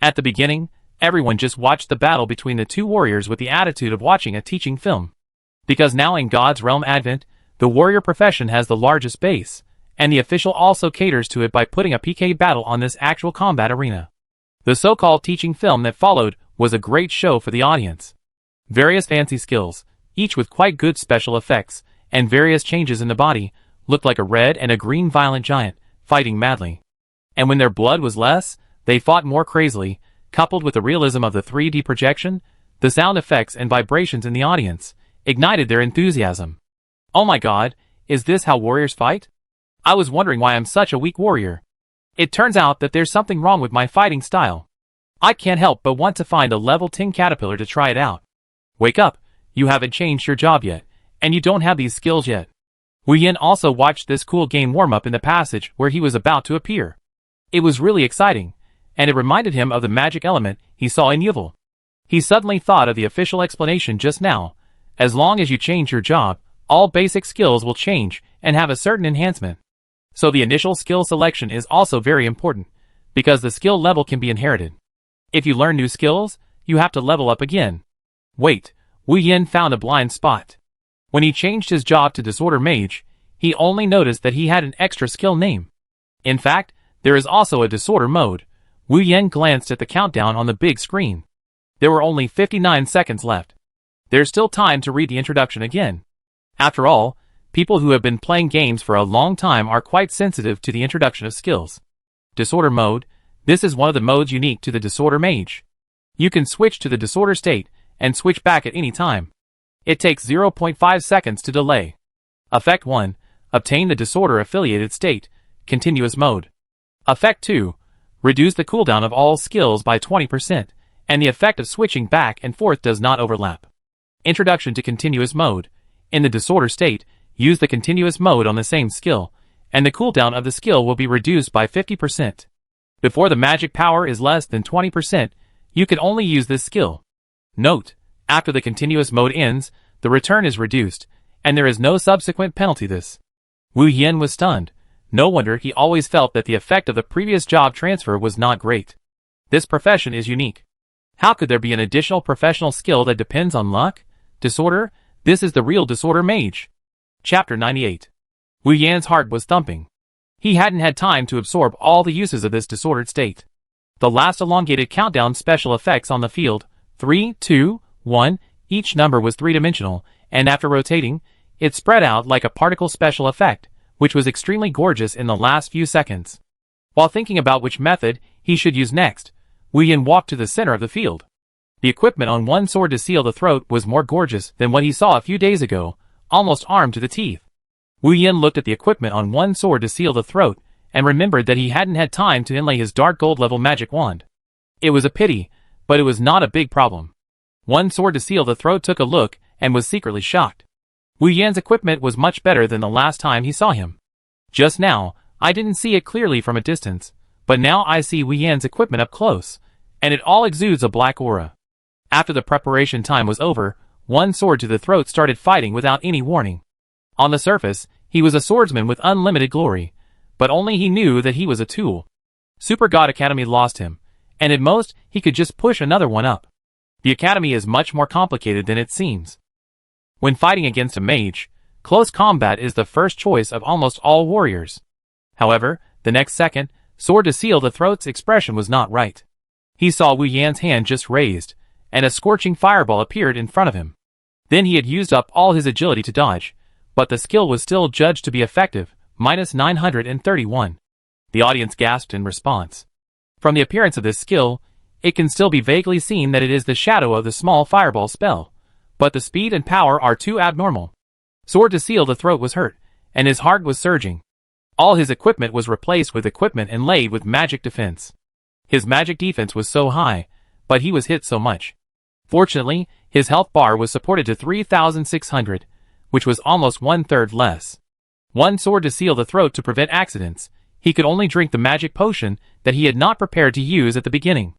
At the beginning, everyone just watched the battle between the two warriors with the attitude of watching a teaching film. Because now in God's Realm Advent, the warrior profession has the largest base, and the official also caters to it by putting a PK battle on this actual combat arena. The so-called teaching film that followed was a great show for the audience. Various fancy skills, each with quite good special effects, and various changes in the body, looked like a red and a green violent giant, fighting madly. And when their blood was less, they fought more crazily, coupled with the realism of the 3D projection, the sound effects and vibrations in the audience, ignited their enthusiasm. Oh my god, is this how warriors fight? I was wondering why I'm such a weak warrior. It turns out that there's something wrong with my fighting style. I can't help but want to find a level 10 caterpillar to try it out. Wake up, you haven't changed your job yet, and you don't have these skills yet. Wu Yin also watched this cool game warm-up in the passage where he was about to appear. It was really exciting, and it reminded him of the magic element he saw in Yuval. He suddenly thought of the official explanation just now. As long as you change your job, all basic skills will change and have a certain enhancement. So the initial skill selection is also very important, because the skill level can be inherited. If you learn new skills, you have to level up again. Wait, Wu Yin found a blind spot. When he changed his job to Disorder Mage, he only noticed that he had an extra skill name. In fact, there is also a Disorder mode. Wu Yin glanced at the countdown on the big screen. There were only 59 seconds left. There's still time to read the introduction again. After all, people who have been playing games for a long time are quite sensitive to the introduction of skills. Disorder mode. This is one of the modes unique to the Disorder Mage. You can switch to the Disorder state and switch back at any time. It takes 0.5 seconds to delay. Effect 1. Obtain the Disorder affiliated state, continuous mode. Effect 2. Reduce the cooldown of all skills by 20%, and the effect of switching back and forth does not overlap. Introduction to continuous mode. In the Disorder state, use the continuous mode on the same skill, and the cooldown of the skill will be reduced by 50%. Before the magic power is less than 20%, you can only use this skill. Note, after the continuous mode ends, the return is reduced, and there is no subsequent penalty this. Wu Yin was stunned. No wonder he always felt that the effect of the previous job transfer was not great. This profession is unique. How could there be an additional professional skill that depends on luck? Disorder? This is the real Disorder Mage. Chapter 98. Wu Yan's heart was thumping. He hadn't had time to absorb all the uses of this disordered state. The last elongated countdown special effects on the field, 3, 2, 1, each number was three-dimensional, and after rotating, it spread out like a particle special effect, which was extremely gorgeous in the last few seconds. While thinking about which method he should use next, Wu Yan walked to the center of the field. The equipment on one sword to seal the throat was more gorgeous than what he saw a few days ago, almost armed to the teeth. Wu Yan looked at the equipment on one sword to seal the throat, and remembered that he hadn't had time to inlay his dark gold level magic wand. It was a pity, but it was not a big problem. One sword to seal the throat took a look, and was secretly shocked. Wu Yan's equipment was much better than the last time he saw him. Just now, I didn't see it clearly from a distance, but now I see Wu Yan's equipment up close, and it all exudes a black aura. After the preparation time was over, one sword to the throat started fighting without any warning. On the surface, he was a swordsman with unlimited glory, but only he knew that he was a tool. Super God Academy lost him, and at most, he could just push another one up. The Academy is much more complicated than it seems. When fighting against a mage, close combat is the first choice of almost all warriors. However, the next second, sword to seal the throat's expression was not right. He saw Wu Yan's hand just raised, and a scorching fireball appeared in front of him. Then he had used up all his agility to dodge, but the skill was still judged to be effective, minus 931. The audience gasped in response. From the appearance of this skill, it can still be vaguely seen that it is the shadow of the small fireball spell, but the speed and power are too abnormal. Sword to seal the throat was hurt, and his heart was surging. All his equipment was replaced with equipment inlaid with magic defense. His magic defense was so high, but he was hit so much. Fortunately, his health bar was supported to 3,600, which was almost one-third less. One sword to seal the throat to prevent accidents. He could only drink the magic potion that he had not prepared to use at the beginning.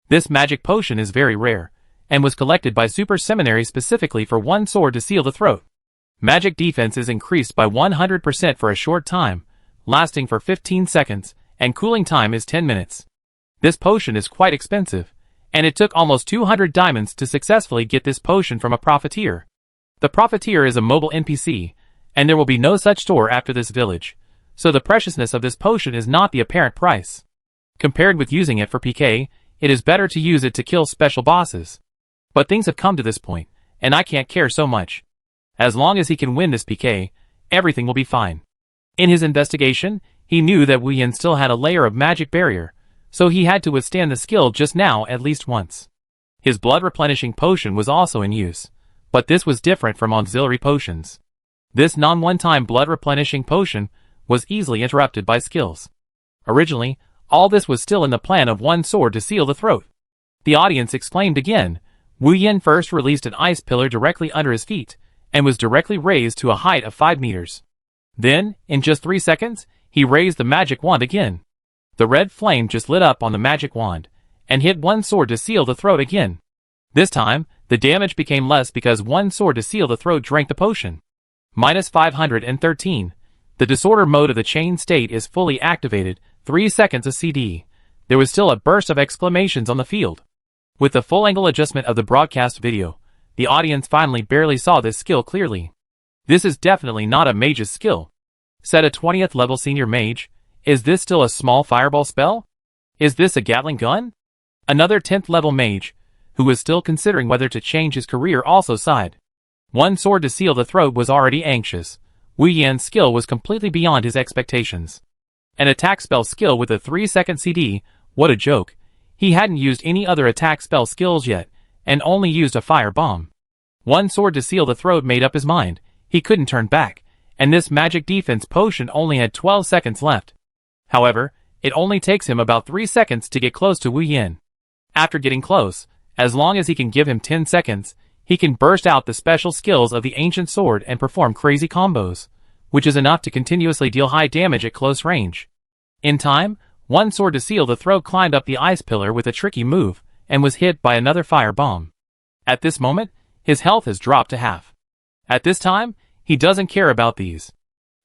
This magic potion is very rare, and was collected by Super Seminary specifically for one sword to seal the throat. Magic defense is increased by 100% for a short time, lasting for 15 seconds, and cooling time is 10 minutes. This potion is quite expensive, and it took almost 200 diamonds to successfully get this potion from a profiteer. The profiteer is a mobile NPC, and there will be no such store after this village, so the preciousness of this potion is not the apparent price. Compared with using it for PK, it is better to use it to kill special bosses. But things have come to this point, and I can't care so much. As long as he can win this PK, everything will be fine. In his investigation, he knew that Wu Yin still had a layer of magic barrier, so he had to withstand the skill just now at least once. His blood replenishing potion was also in use, but this was different from auxiliary potions. This non-one-time blood replenishing potion was easily interrupted by skills. Originally, all this was still in the plan of one sword to seal the throat. The audience exclaimed again. Wu Yin first released an ice pillar directly under his feet, and was directly raised to a height of 5 meters. Then, in just 3 seconds, he raised the magic wand again. The red flame just lit up on the magic wand, and hit one sword to seal the throat again. This time, the damage became less because one sword to seal the throat drank the potion. Minus 513. The disorder mode of the chain state is fully activated, 3 seconds of CD. There was still a burst of exclamations on the field. With the full angle adjustment of the broadcast video, the audience finally barely saw this skill clearly. This is definitely not a mage's skill. Said a 20th level senior mage, is this still a small fireball spell? Is this a Gatling gun? Another 10th level mage, who was still considering whether to change his career, also sighed. One sword to seal the throat was already anxious. Wu Yan's skill was completely beyond his expectations. An attack spell skill with a 3-second CD, what a joke. He hadn't used any other attack spell skills yet, and only used a fire bomb. One sword to seal the throat made up his mind. He couldn't turn back, and this magic defense potion only had 12 seconds left. However, it only takes him about 3 seconds to get close to Wu Yan. After getting close, as long as he can give him 10 seconds, he can burst out the special skills of the ancient sword and perform crazy combos, which is enough to continuously deal high damage at close range. In time, one sword to seal the throat climbed up the ice pillar with a tricky move, and was hit by another fire bomb. At this moment, his health has dropped to half. At this time, he doesn't care about these.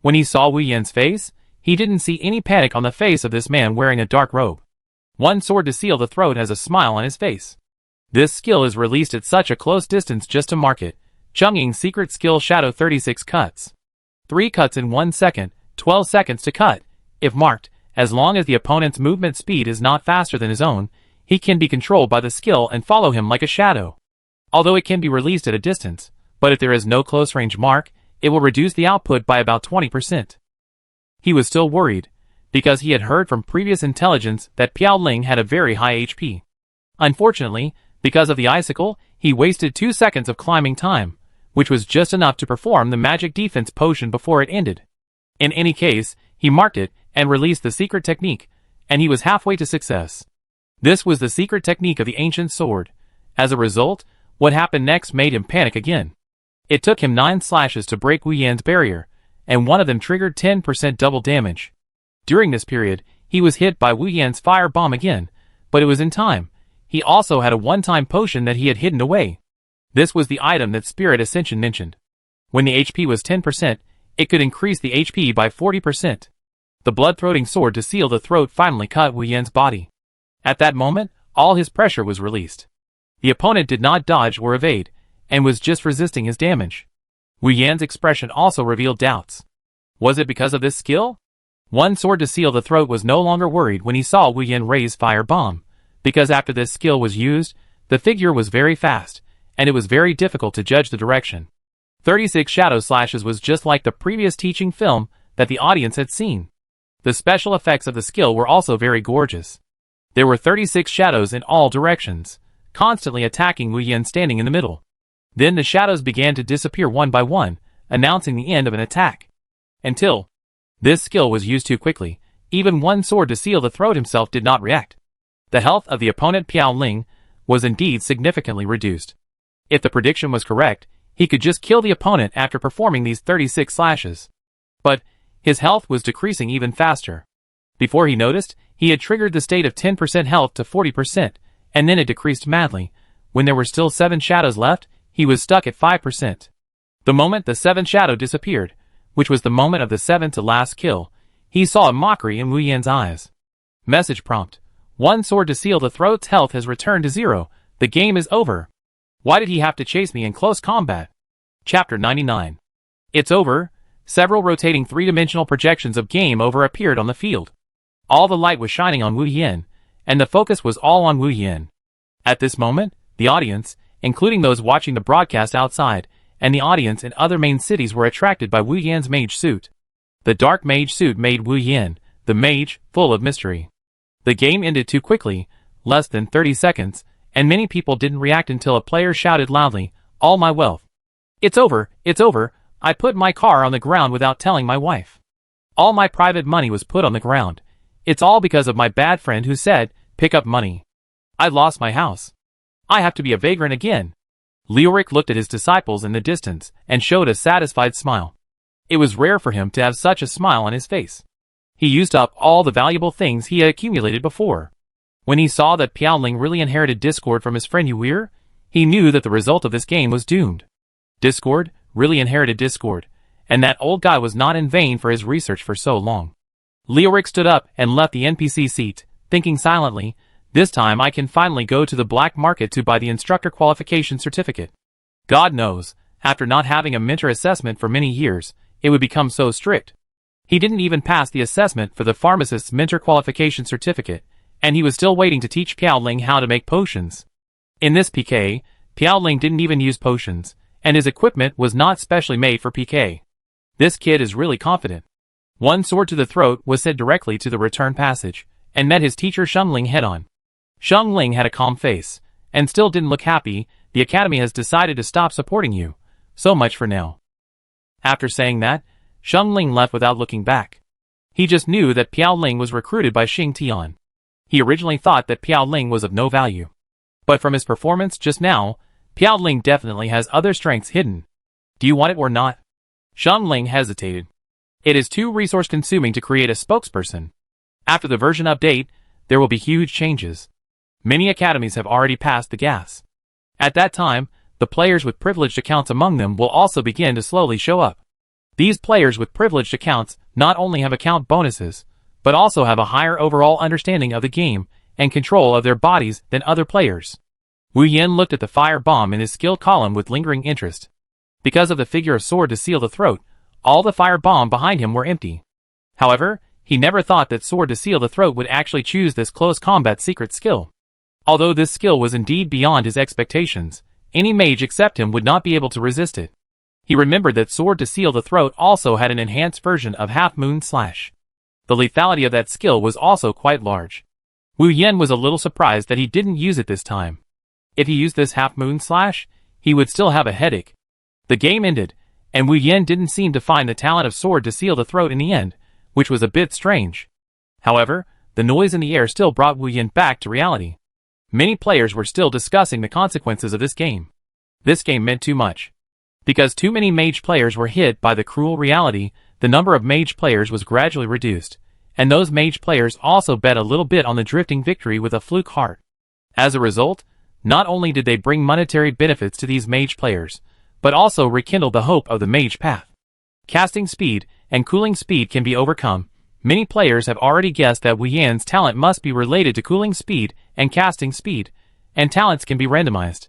When he saw Wu Yan's face, he didn't see any panic on the face of this man wearing a dark robe. One sword to seal the throat has a smile on his face. This skill is released at such a close distance just to mark it. Chungying's secret skill Shadow 36 cuts. 3 cuts in 1 second, 12 seconds to cut. If marked, as long as the opponent's movement speed is not faster than his own, he can be controlled by the skill and follow him like a shadow. Although it can be released at a distance, but if there is no close range mark, it will reduce the output by about 20%. He was still worried, because he had heard from previous intelligence that Piao Ling had a very high HP. Unfortunately, because of the icicle, he wasted 2 seconds of climbing time, which was just enough to perform the magic defense potion before it ended. In any case, he marked it and released the secret technique, and he was halfway to success. This was the secret technique of the ancient sword. As a result, what happened next made him panic again. It took him 9 slashes to break Wu Yan's barrier, and one of them triggered 10% double damage. During this period, he was hit by Wu Yan's fire bomb again, but it was in time. He also had a one-time potion that he had hidden away. This was the item that Spirit Ascension mentioned. When the HP was 10%, it could increase the HP by 40%. The blood-throating sword to seal the throat finally cut Wu Yan's body. At that moment, all his pressure was released. The opponent did not dodge or evade, and was just resisting his damage. Wu Yan's expression also revealed doubts. Was it because of this skill? One sword to seal the throat was no longer worried when he saw Wu Yan raise fire bomb, because after this skill was used, the figure was very fast, and it was very difficult to judge the direction. 36 shadow slashes was just like the previous teaching film that the audience had seen. The special effects of the skill were also very gorgeous. There were 36 shadows in all directions, constantly attacking Wu Yan standing in the middle. Then the shadows began to disappear one by one, announcing the end of an attack. Until this skill was used too quickly, even one sword to seal the throat himself did not react. The health of the opponent Piao Ling was indeed significantly reduced. If the prediction was correct, he could just kill the opponent after performing these 36 slashes. But his health was decreasing even faster. Before he noticed, he had triggered the state of 10% health to 40%, and then it decreased madly. When there were still 7 shadows left, he was stuck at 5%. The moment the 7th shadow disappeared, which was the moment of the 7th to last kill, he saw a mockery in Wu Yan's eyes. Message prompt. One sword to seal the throat's health has returned to 0. The game is over. Why did he have to chase me in close combat? Chapter 99. It's over. Several rotating three-dimensional projections of game over appeared on the field. All the light was shining on Wu Yan, and the focus was all on Wu Yan. At this moment, the audience, including those watching the broadcast outside, and the audience in other main cities were attracted by Wu Yan's mage suit. The dark mage suit made Wu Yan, the mage, full of mystery. The game ended too quickly, less than 30 seconds, and many people didn't react until a player shouted loudly, "All my wealth. It's over, it's over, I put my car on the ground without telling my wife. All my private money was put on the ground. It's all because of my bad friend who said, pick up money. I lost my house. I have to be a vagrant again." Leoric looked at his disciples in the distance and showed a satisfied smile. It was rare for him to have such a smile on his face. He used up all the valuable things he had accumulated before. When he saw that Piaoling really inherited Discord from his friend Yuir, he knew that the result of this game was doomed. Discord really inherited Discord, and that old guy was not in vain for his research for so long. Leoric stood up and left the NPC seat, thinking silently, this time I can finally go to the black market to buy the instructor qualification certificate. God knows, after not having a mentor assessment for many years, it would become so strict. He didn't even pass the assessment for the pharmacist's mentor qualification certificate, and he was still waiting to teach Piaoling how to make potions. In this PK, Piaoling didn't even use potions, and his equipment was not specially made for PK. This kid is really confident. One sword to the throat was sent directly to the return passage, and met his teacher Shengling head-on. Shengling had a calm face, and still didn't look happy. The academy has decided to stop supporting you. So much for now. After saying that, Shengling left without looking back. He just knew that Piaoling was recruited by Xing Tian. He originally thought that Piaoling was of no value. But from his performance just now, Piaoling definitely has other strengths hidden. Do you want it or not? Shengling hesitated. It is too resource-consuming to create a spokesperson. After the version update, there will be huge changes. Many academies have already passed the gas. At that time, the players with privileged accounts among them will also begin to slowly show up. These players with privileged accounts not only have account bonuses, but also have a higher overall understanding of the game and control of their bodies than other players. Wu Yan looked at the fire bomb in his skill column with lingering interest. Because of the figure of sword to seal the throat, all the fire bomb behind him were empty. However, he never thought that sword to seal the throat would actually choose this close combat secret skill. Although this skill was indeed beyond his expectations, any mage except him would not be able to resist it. He remembered that sword to seal the throat also had an enhanced version of Half Moon Slash. The lethality of that skill was also quite large. Wu Yan was a little surprised that he didn't use it this time. If he used this Half Moon Slash, he would still have a headache. The game ended, and Wu Yan didn't seem to find the talent of sword to seal the throat in the end, which was a bit strange. However, the noise in the air still brought Wu Yan back to reality. Many players were still discussing the consequences of this game. This game meant too much. Because too many mage players were hit by the cruel reality, the number of mage players was gradually reduced, and those mage players also bet a little bit on the drifting victory with a fluke heart. As a result, not only did they bring monetary benefits to these mage players, but also rekindled the hope of the mage path. Casting speed and cooling speed can be overcome. Many players have already guessed that Wu Yan's talent must be related to cooling speed and casting speed, and talents can be randomized.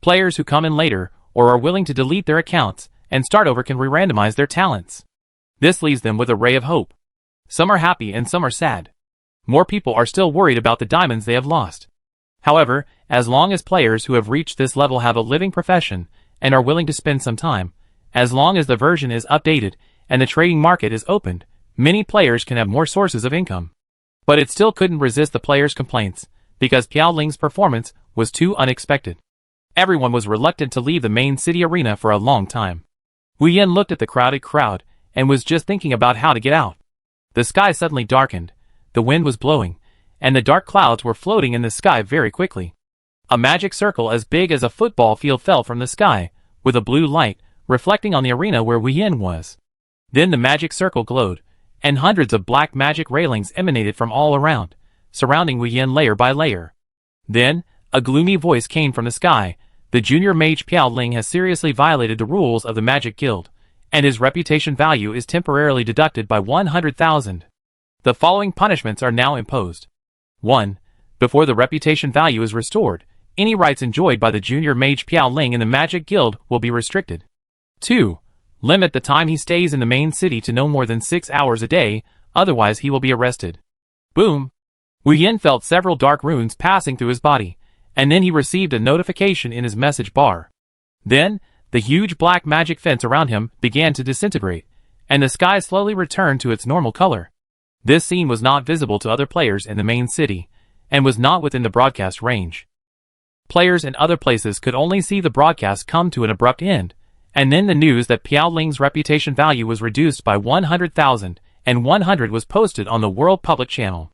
Players who come in later or are willing to delete their accounts and start over can re-randomize their talents. This leaves them with a ray of hope. Some are happy and some are sad. More people are still worried about the diamonds they have lost. However, as long as players who have reached this level have a living profession and are willing to spend some time, as long as the version is updated and the trading market is opened, many players can have more sources of income. But it still couldn't resist the players' complaints, because Piaoling's performance was too unexpected. Everyone was reluctant to leave the main city arena for a long time. Wu Yan looked at the crowded crowd and was just thinking about how to get out. The sky suddenly darkened, the wind was blowing, and the dark clouds were floating in the sky very quickly. A magic circle as big as a football field fell from the sky, with a blue light, reflecting on the arena where Wu Yan was. Then the magic circle glowed, and hundreds of black magic railings emanated from all around, surrounding Wu Yan layer by layer. Then, a gloomy voice came from the sky. The junior mage Piaoling has seriously violated the rules of the Magic Guild, and his reputation value is temporarily deducted by 100,000. The following punishments are now imposed. 1. Before the reputation value is restored, any rights enjoyed by the junior mage Piao Ling in the Magic Guild will be restricted. 2. Limit the time he stays in the main city to no more than 6 hours a day, otherwise he will be arrested. Boom! Wu Yin felt several dark runes passing through his body, and then he received a notification in his message bar. Then, the huge black magic fence around him began to disintegrate, and the sky slowly returned to its normal color. This scene was not visible to other players in the main city, and was not within the broadcast range. Players in other places could only see the broadcast come to an abrupt end, and then the news that Piao Ling's reputation value was reduced by 100,000, and 100 was posted on the World Public Channel.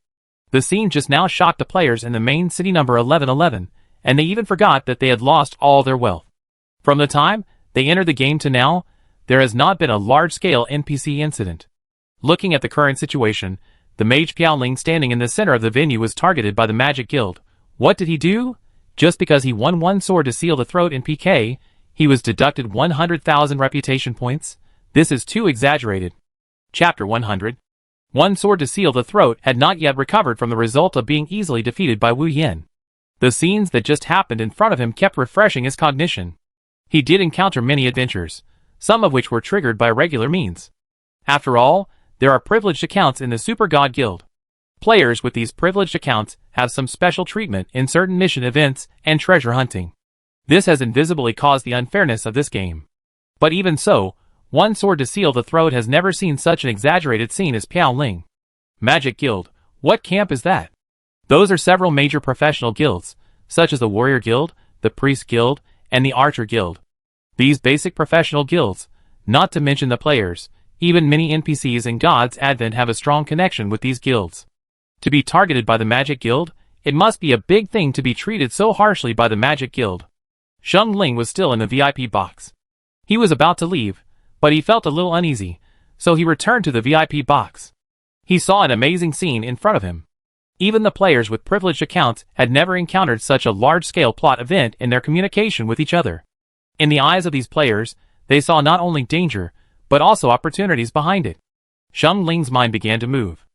The scene just now shocked the players in the main city number 1111, and they even forgot that they had lost all their wealth. From the time they entered the game to now, there has not been a large-scale NPC incident. Looking at the current situation, the mage Piao Ling standing in the center of the venue was targeted by the Magic Guild. What did he do? Just because he won one sword to seal the throat in PK, he was deducted 100,000 reputation points? This is too exaggerated. Chapter 100. One sword to seal the throat had not yet recovered from the result of being easily defeated by Wu Yin. The scenes that just happened in front of him kept refreshing his cognition. He did encounter many adventures, some of which were triggered by regular means. After all, there are privileged accounts in the Super God Guild. Players with these privileged accounts have some special treatment in certain mission events and treasure hunting. This has invisibly caused the unfairness of this game. But even so, one sword to seal the throat has never seen such an exaggerated scene as Piao Ling. Magic Guild, what camp is that? Those are several major professional guilds, such as the Warrior Guild, the Priest Guild, and the Archer Guild. These basic professional guilds, not to mention the players, even many NPCs in God's Advent have a strong connection with these guilds. To be targeted by the Magic Guild, it must be a big thing to be treated so harshly by the Magic Guild. Sheng Ling was still in the VIP box. He was about to leave, but he felt a little uneasy, so he returned to the VIP box. He saw an amazing scene in front of him. Even the players with privileged accounts had never encountered such a large-scale plot event in their communication with each other. In the eyes of these players, they saw not only danger, but also opportunities behind it. Sheng Ling's mind began to move.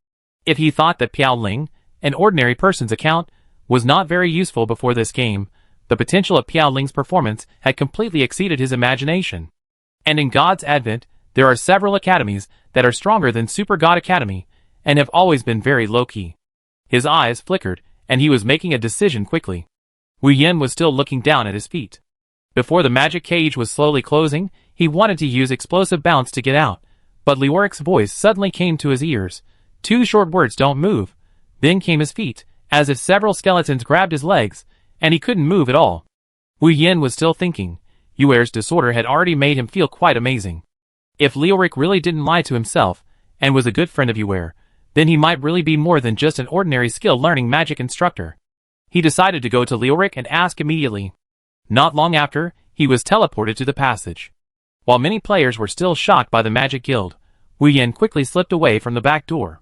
If he thought that Piao Ling, an ordinary person's account, was not very useful before this game, the potential of Piao Ling's performance had completely exceeded his imagination. And in God's Advent, there are several academies that are stronger than Super God Academy, and have always been very low-key. His eyes flickered, and he was making a decision quickly. Wu Yin was still looking down at his feet. Before the magic cage was slowly closing, he wanted to use explosive bounce to get out, but Lioric's voice suddenly came to his ears. 2 short words, "Don't move." Then came his feet, as if several skeletons grabbed his legs, and he couldn't move at all. Wu Yin was still thinking. Yuer's disorder had already made him feel quite amazing. If Lioric really didn't lie to himself, and was a good friend of Yuer, then he might really be more than just an ordinary skill-learning magic instructor. He decided to go to Lioric and ask immediately. Not long after, he was teleported to the passage. While many players were still shocked by the Magic Guild, Wu Yin quickly slipped away from the back door.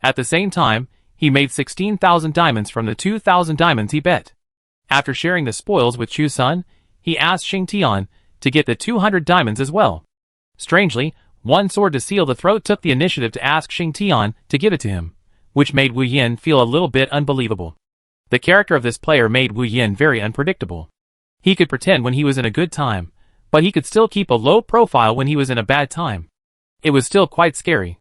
At the same time, he made 16,000 diamonds from the 2,000 diamonds he bet. After sharing the spoils with Chu Sun, he asked Xing Tian to get the 200 diamonds as well. Strangely, one sword to seal the throat took the initiative to ask Xing Tian to give it to him, which made Wu Yin feel a little bit unbelievable. The character of this player made Wu Yin very unpredictable. He could pretend when he was in a good time, but he could still keep a low profile when he was in a bad time. It was still quite scary.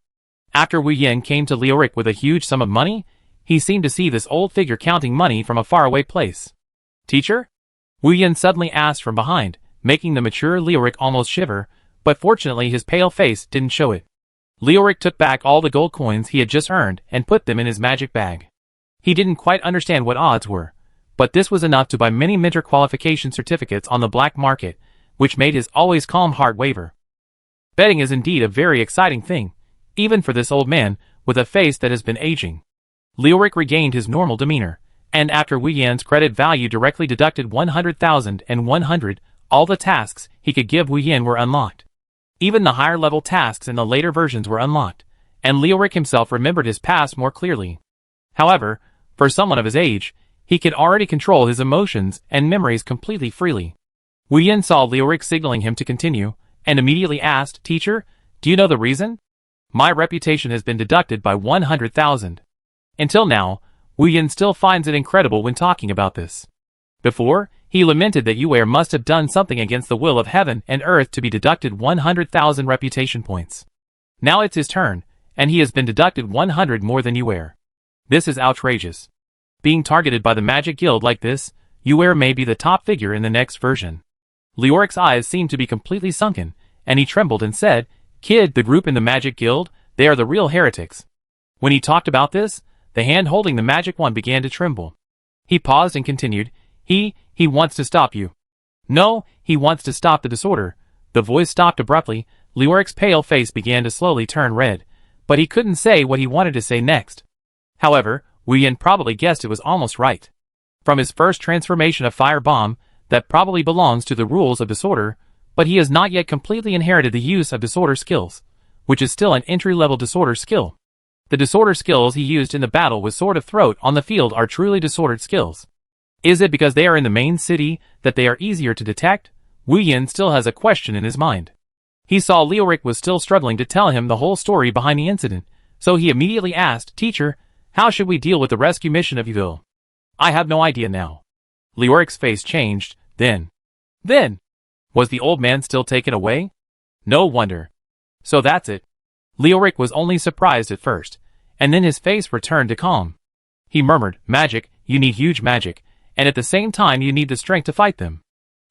After Wu Yin came to Lioric with a huge sum of money, he seemed to see this old figure counting money from a faraway place. "Teacher?" Wu Yin suddenly asked from behind, making the mature Lioric almost shiver, but fortunately his pale face didn't show it. Lioric took back all the gold coins he had just earned and put them in his magic bag. He didn't quite understand what odds were, but this was enough to buy many mentor qualification certificates on the black market, which made his always calm heart waver. Betting is indeed a very exciting thing, even for this old man with a face that has been aging. Lioric regained his normal demeanor, and after Wu Yin's credit value directly deducted 100,000 and 100, all the tasks he could give Wu Yin were unlocked. Even the higher level tasks in the later versions were unlocked, and Lioric himself remembered his past more clearly. However, for someone of his age, he could already control his emotions and memories completely freely. Wu Yin saw Lioric signaling him to continue, and immediately asked, "Teacher, do you know the reason? My reputation has been deducted by 100,000. Until now, Wu Yin still finds it incredible when talking about this. Before, he lamented that Yue must have done something against the will of heaven and earth to be deducted 100,000 reputation points. Now it's his turn, and he has been deducted 100 more than Yue. This is outrageous. Being targeted by the Magic Guild like this, Yue may be the top figure in the next version. Leoric's eyes seemed to be completely sunken, and he trembled and said, "Kid, the group in the Magic Guild, they are the real heretics." When he talked about this, the hand holding the magic wand began to tremble. He paused and continued, He wants to stop you. No, he wants to stop the disorder." The voice stopped abruptly. Leoric's pale face began to slowly turn red, but he couldn't say what he wanted to say next. However, Wu Yin probably guessed it was almost right. From his first transformation of Fire Bomb, that probably belongs to the rules of disorder, but he has not yet completely inherited the use of disorder skills, which is still an entry-level disorder skill. The disorder skills he used in the battle with Sword of Throat on the field are truly disordered skills. Is it because they are in the main city that they are easier to detect? Wu Yin still has a question in his mind. He saw Leoric was still struggling to tell him the whole story behind the incident, so he immediately asked, "Teacher, how should we deal with the rescue mission of Yuville?" "I have no idea now." Leoric's face changed. Then, was the old man still taken away? No wonder. So that's it. Leoric was only surprised at first, and then his face returned to calm. He murmured, "Magic, you need huge magic, and at the same time you need the strength to fight them."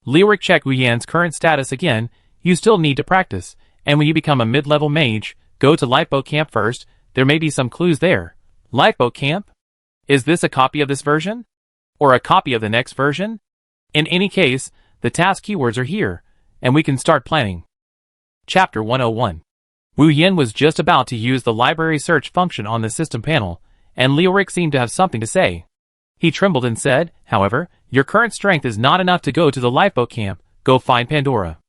Leoric checked Wu Yan's current status again. "You still need to practice, and when you become a mid-level mage, go to Lifeboat Camp first. There may be some clues there." Lifeboat Camp? Is this a copy of this version? Or a copy of the next version? In any case, the task keywords are here, and we can start planning. Chapter 101. Wu Yin was just about to use the library search function on the system panel, and Leoric seemed to have something to say. He trembled and said, "However, your current strength is not enough to go to the lifeboat camp. Go find Pandora.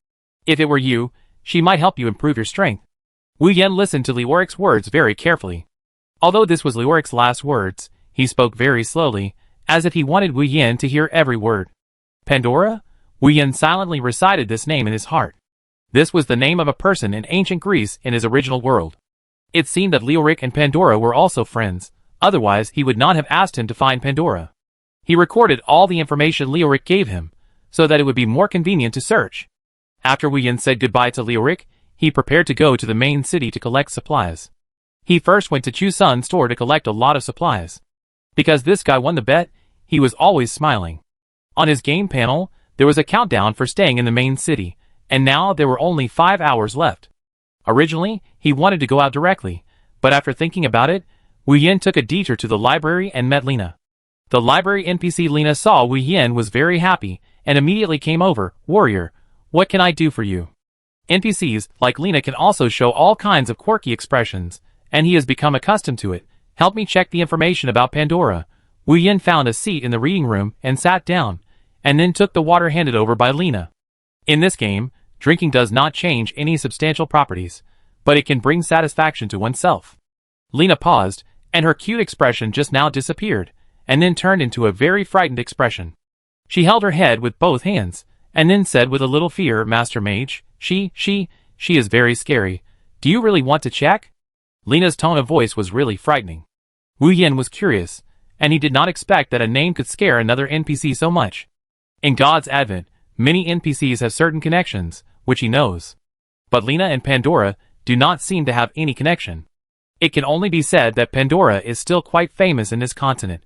If it were you, she might help you improve your strength." Wu Yin listened to Leoric's words very carefully. Although this was Leoric's last words, he spoke very slowly, as if he wanted Wu Yin to hear every word. Pandora? Wu Yin silently recited this name in his heart. This was the name of a person in ancient Greece in his original world. It seemed that Leoric and Pandora were also friends, otherwise he would not have asked him to find Pandora. He recorded all the information Leoric gave him, so that it would be more convenient to search. After Wu Yin said goodbye to Leoric, he prepared to go to the main city to collect supplies. He first went to Chusun's store to collect a lot of supplies. Because this guy won the bet, he was always smiling. On his game panel, there was a countdown for staying in the main city, and now there were only 5 hours left. Originally, he wanted to go out directly, but after thinking about it, Wu Yin took a detour to the library and met Lena. The library NPC Lena saw Wu Yin was very happy, and immediately came over. "Warrior, what can I do for you?" NPCs like Lena can also show all kinds of quirky expressions, and he has become accustomed to it. "Help me check the information about Pandora." Wu Yin found a seat in the reading room and sat down, and then took the water handed over by Lena. In this game, drinking does not change any substantial properties, but it can bring satisfaction to oneself. Lena paused, and her cute expression just now disappeared, and then turned into a very frightened expression. She held her head with both hands, and then said with a little fear, "Master Mage, she is very scary. Do you really want to check?" Lena's tone of voice was really frightening. Wu Yin was curious, and he did not expect that a name could scare another NPC so much. In God's Advent, many NPCs have certain connections, which he knows. But Lena and Pandora do not seem to have any connection. It can only be said that Pandora is still quite famous in this continent.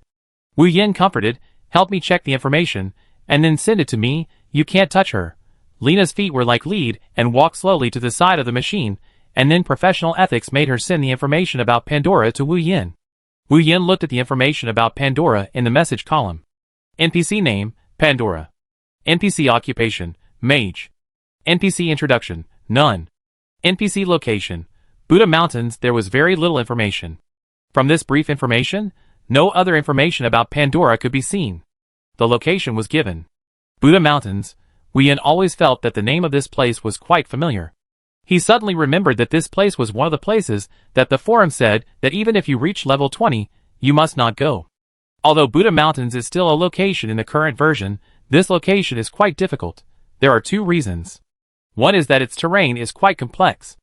Wu Yin comforted, "Help me check the information, and then send it to me. You can't touch her." Lena's feet were like lead and walked slowly to the side of the machine, and then professional ethics made her send the information about Pandora to Wu Yin. Wu Yin looked at the information about Pandora in the message column. NPC name, Pandora. NPC occupation, Mage. NPC introduction, none. NPC location, Buddha Mountains. There was very little information. From this brief information, no other information about Pandora could be seen. The location was given. Buddha Mountains. Wu Yin always felt that the name of this place was quite familiar. He suddenly remembered that this place was one of the places that the forum said that even if you reach level 20, you must not go. Although Buddha Mountains is still a location in the current version, this location is quite difficult. There are 2 reasons. One is that its terrain is quite complex.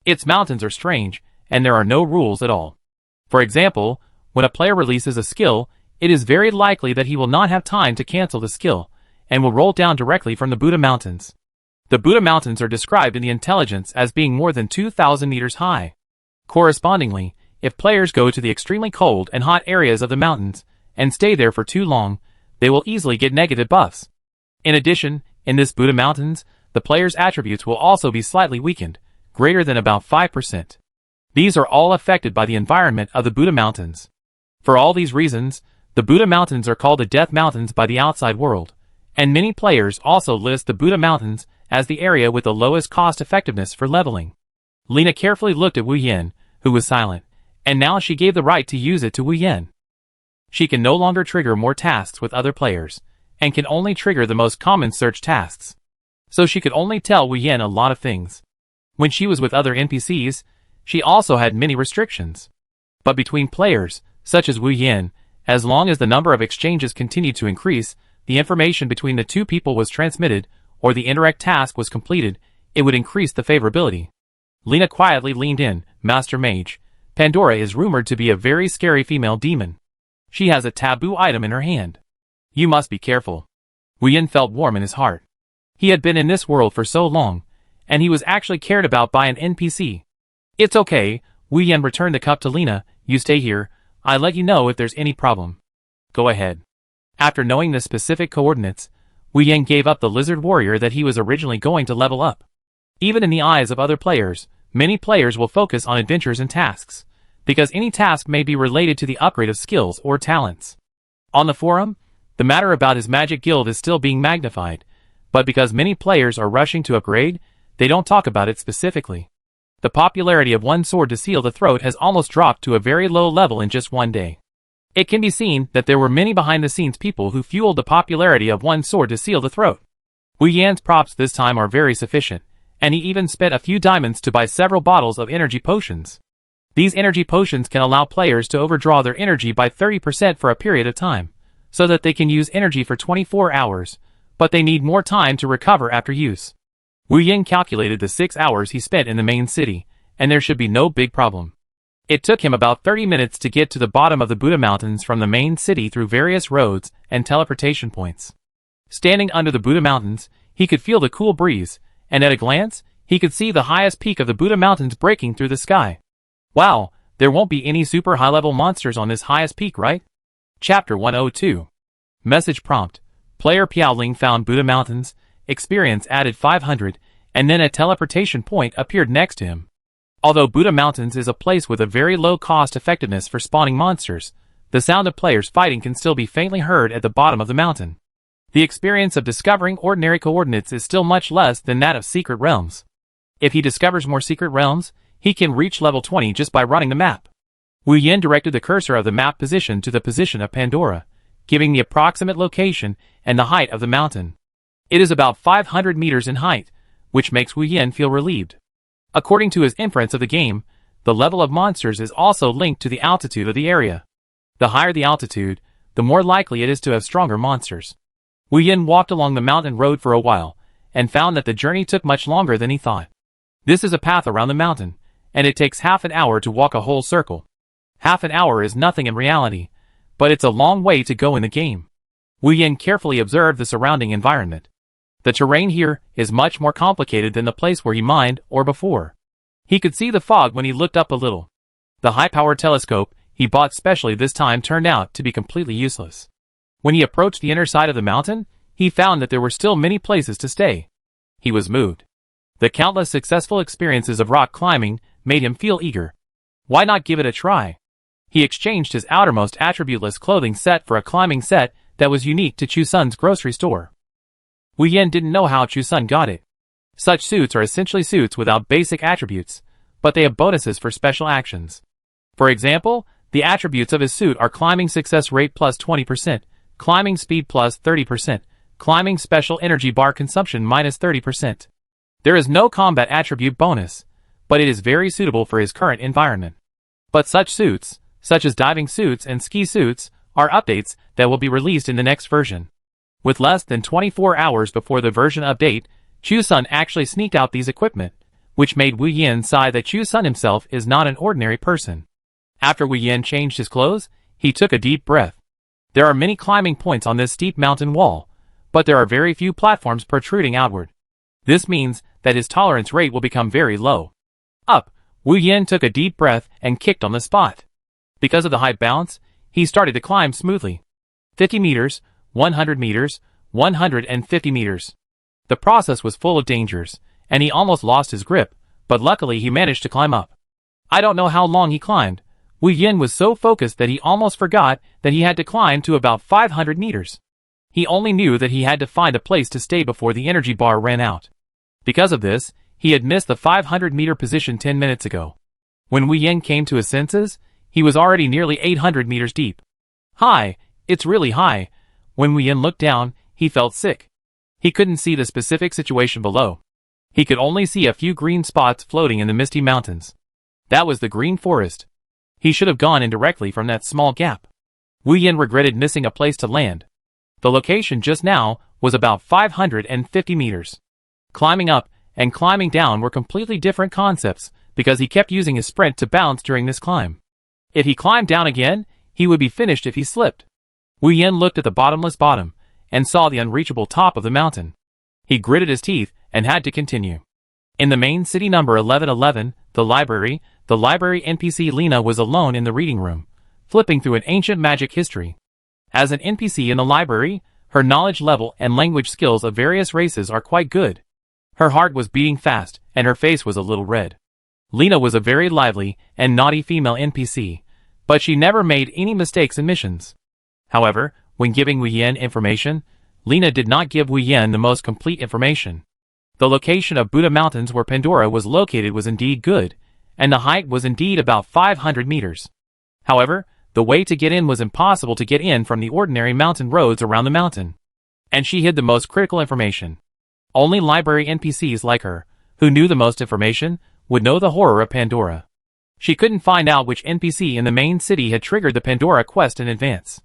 Its mountains are strange, and there are no rules at all. For example, When a player releases a skill, it is very likely that he will not have time to cancel the skill, and will roll down directly from the Buddha Mountains. The Buddha Mountains are described in the intelligence as being more than 2,000 meters high. Correspondingly, if players go to the extremely cold and hot areas of the mountains, and stay there for too long, they will easily get negative buffs. In addition, in this Buddha Mountains, the player's attributes will also be slightly weakened, greater than about 5%. These are all affected by the environment of the Buddha Mountains. For all these reasons, the Buddha Mountains are called the Death Mountains by the outside world, and many players also list the Buddha Mountains as the area with the lowest cost effectiveness for leveling. Lena carefully looked at Wu Yen, who was silent, and now she gave the right to use it to Wu Yen. She can no longer trigger more tasks with other players, and can only trigger the most common search tasks. So she could only tell Wu Yen a lot of things. When she was with other NPCs, she also had many restrictions. But between players, such as Wu Yen, as long as the number of exchanges continued to increase, the information between the two people was transmitted, or the indirect task was completed, it would increase the favorability. Lena quietly leaned in. Master Mage, Pandora is rumored to be a very scary female demon. She has a taboo item in her hand. You must be careful. Wu Yen felt warm in his heart. He had been in this world for so long, and he was actually cared about by an NPC. It's okay, Wu Yen returned the cup to Lena. You stay here, I'll let you know if there's any problem. Go ahead. After knowing the specific coordinates, Wu Yen gave up the lizard warrior that he was originally going to level up. Even in the eyes of other players, many players will focus on adventures and tasks, because any task may be related to the upgrade of skills or talents. On the forum, the matter about his magic guild is still being magnified, but because many players are rushing to upgrade, they don't talk about it specifically. The popularity of one sword to seal the throat has almost dropped to a very low level in just one day. It can be seen that there were many behind-the-scenes people who fueled the popularity of one sword to seal the throat. Wu Yan's props this time are very sufficient, and he even spent a few diamonds to buy several bottles of energy potions. These energy potions can allow players to overdraw their energy by 30% for a period of time, so that they can use energy for 24 hours, but they need more time to recover after use. Wu Yen calculated the 6 hours he spent in the main city, and there should be no big problem. It took him about 30 minutes to get to the bottom of the Buddha Mountains from the main city through various roads and teleportation points. Standing under the Buddha Mountains, he could feel the cool breeze, and at a glance, he could see the highest peak of the Buddha Mountains breaking through the sky. Wow, there won't be any super high-level monsters on this highest peak, right? Chapter 102. Message prompt. Player Piaoling found Buddha Mountains, experience added 500, and then a teleportation point appeared next to him. Although Buddha Mountains is a place with a very low cost effectiveness for spawning monsters, the sound of players fighting can still be faintly heard at the bottom of the mountain. The experience of discovering ordinary coordinates is still much less than that of secret realms. If he discovers more secret realms, he can reach level 20 just by running the map. Wu Yen directed the cursor of the map position to the position of Pandora, giving the approximate location and the height of the mountain. It is about 500 meters in height, which makes Wu Yen feel relieved. According to his inference of the game, the level of monsters is also linked to the altitude of the area. The higher the altitude, the more likely it is to have stronger monsters. Wu Yen walked along the mountain road for a while, and found that the journey took much longer than he thought. This is a path around the mountain, and it takes half an hour to walk a whole circle. Half an hour is nothing in reality, but it's a long way to go in the game. Wu Yen carefully observed the surrounding environment. The terrain here is much more complicated than the place where he mined or before. He could see the fog when he looked up a little. The high-powered telescope he bought specially this time turned out to be completely useless. When he approached the inner side of the mountain, he found that there were still many places to stay. He was moved. The countless successful experiences of rock climbing made him feel eager. Why not give it a try? He exchanged his outermost attributeless clothing set for a climbing set that was unique to Chusun's grocery store. Wu Yen didn't know how Chusun got it. Such suits are essentially suits without basic attributes, but they have bonuses for special actions. For example, the attributes of his suit are climbing success rate plus 20%, climbing speed plus 30%, climbing special energy bar consumption minus 30%. There is no combat attribute bonus, but it is very suitable for his current environment. But such suits, such as diving suits and ski suits, are updates that will be released in the next version. With less than 24 hours before the version update, Chusun actually sneaked out these equipment, which made Wu Yen sigh that Chusun himself is not an ordinary person. After Wu Yen changed his clothes, he took a deep breath. There are many climbing points on this steep mountain wall, but there are very few platforms protruding outward. This means that his tolerance rate will become very low. Up, Wu Yin took a deep breath and kicked on the spot. Because of the high bounce, he started to climb smoothly. 50 meters, 100 meters, 150 meters. The process was full of dangers, and he almost lost his grip, but luckily he managed to climb up. I don't know how long he climbed. Wu Yin was so focused that he almost forgot that he had to climb to about 500 meters. He only knew that he had to find a place to stay before the energy bar ran out. Because of this, he had missed the 500-meter position 10 minutes ago. When Wu Yin came to his senses, he was already nearly 800 meters deep. High, it's really high. When Wu Yin looked down, he felt sick. He couldn't see the specific situation below. He could only see a few green spots floating in the misty mountains. That was the green forest. He should have gone in directly from that small gap. Wu Yin regretted missing a place to land. The location just now was about 550 meters. Climbing up and climbing down were completely different concepts because he kept using his sprint to bounce during this climb. If he climbed down again, he would be finished if he slipped. Wu Yin looked at the bottomless bottom and saw the unreachable top of the mountain. He gritted his teeth and had to continue. In the main city number 1111, the library NPC Lena was alone in the reading room, flipping through an ancient magic history. As an NPC in the library, her knowledge level and language skills of various races are quite good. Her heart was beating fast, and her face was a little red. Lena was a very lively and naughty female NPC, but she never made any mistakes in missions. However, when giving Wu Yin information, Lena did not give Wu Yin the most complete information. The location of Buddha Mountains where Pandora was located was indeed good, and the height was indeed about 500 meters. However, the way to get in was impossible to get in from the ordinary mountain roads around the mountain. And she hid the most critical information. Only library NPCs like her, who knew the most information, would know the horror of Pandora. She couldn't find out which NPC in the main city had triggered the Pandora quest in advance.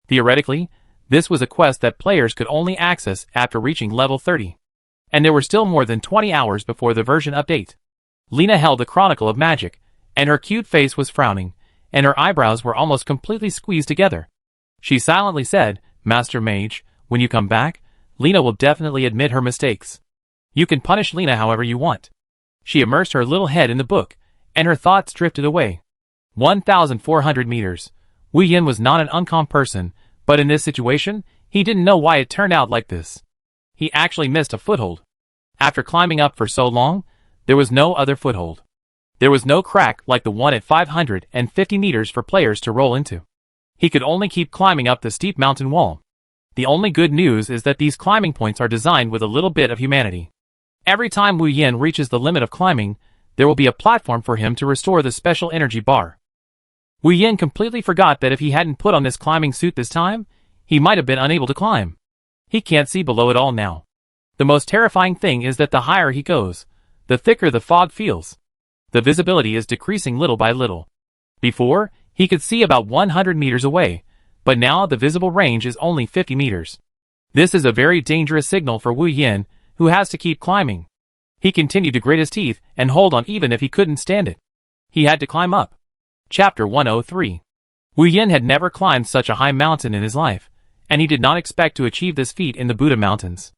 Theoretically, this was a quest that players could only access after reaching level 30. And there were still more than 20 hours before the version update. Lena held the Chronicle of Magic, and her cute face was frowning, and her eyebrows were almost completely squeezed together. She silently said, "Master Mage, when you come back, Lena will definitely admit her mistakes. You can punish Lena however you want." She immersed her little head in the book, and her thoughts drifted away. 1,400 meters. Wu Yin was not an uncommon person, but in this situation, he didn't know why it turned out like this. He actually missed a foothold. After climbing up for so long, there was no other foothold. There was no crack like the one at 550 meters for players to roll into. He could only keep climbing up the steep mountain wall. The only good news is that these climbing points are designed with a little bit of humanity. Every time Wu Yin reaches the limit of climbing, there will be a platform for him to restore the special energy bar. Wu Yin completely forgot that if he hadn't put on this climbing suit this time, he might have been unable to climb. He can't see below at all now. The most terrifying thing is that the higher he goes, the thicker the fog feels. The visibility is decreasing little by little. Before, he could see about 100 meters away, but now the visible range is only 50 meters. This is a very dangerous signal for Wu Yin, who has to keep climbing. He continued to grit his teeth and hold on even if he couldn't stand it. He had to climb up. Chapter 103. Wu Yin had never climbed such a high mountain in his life, and he did not expect to achieve this feat in the Buddha Mountains.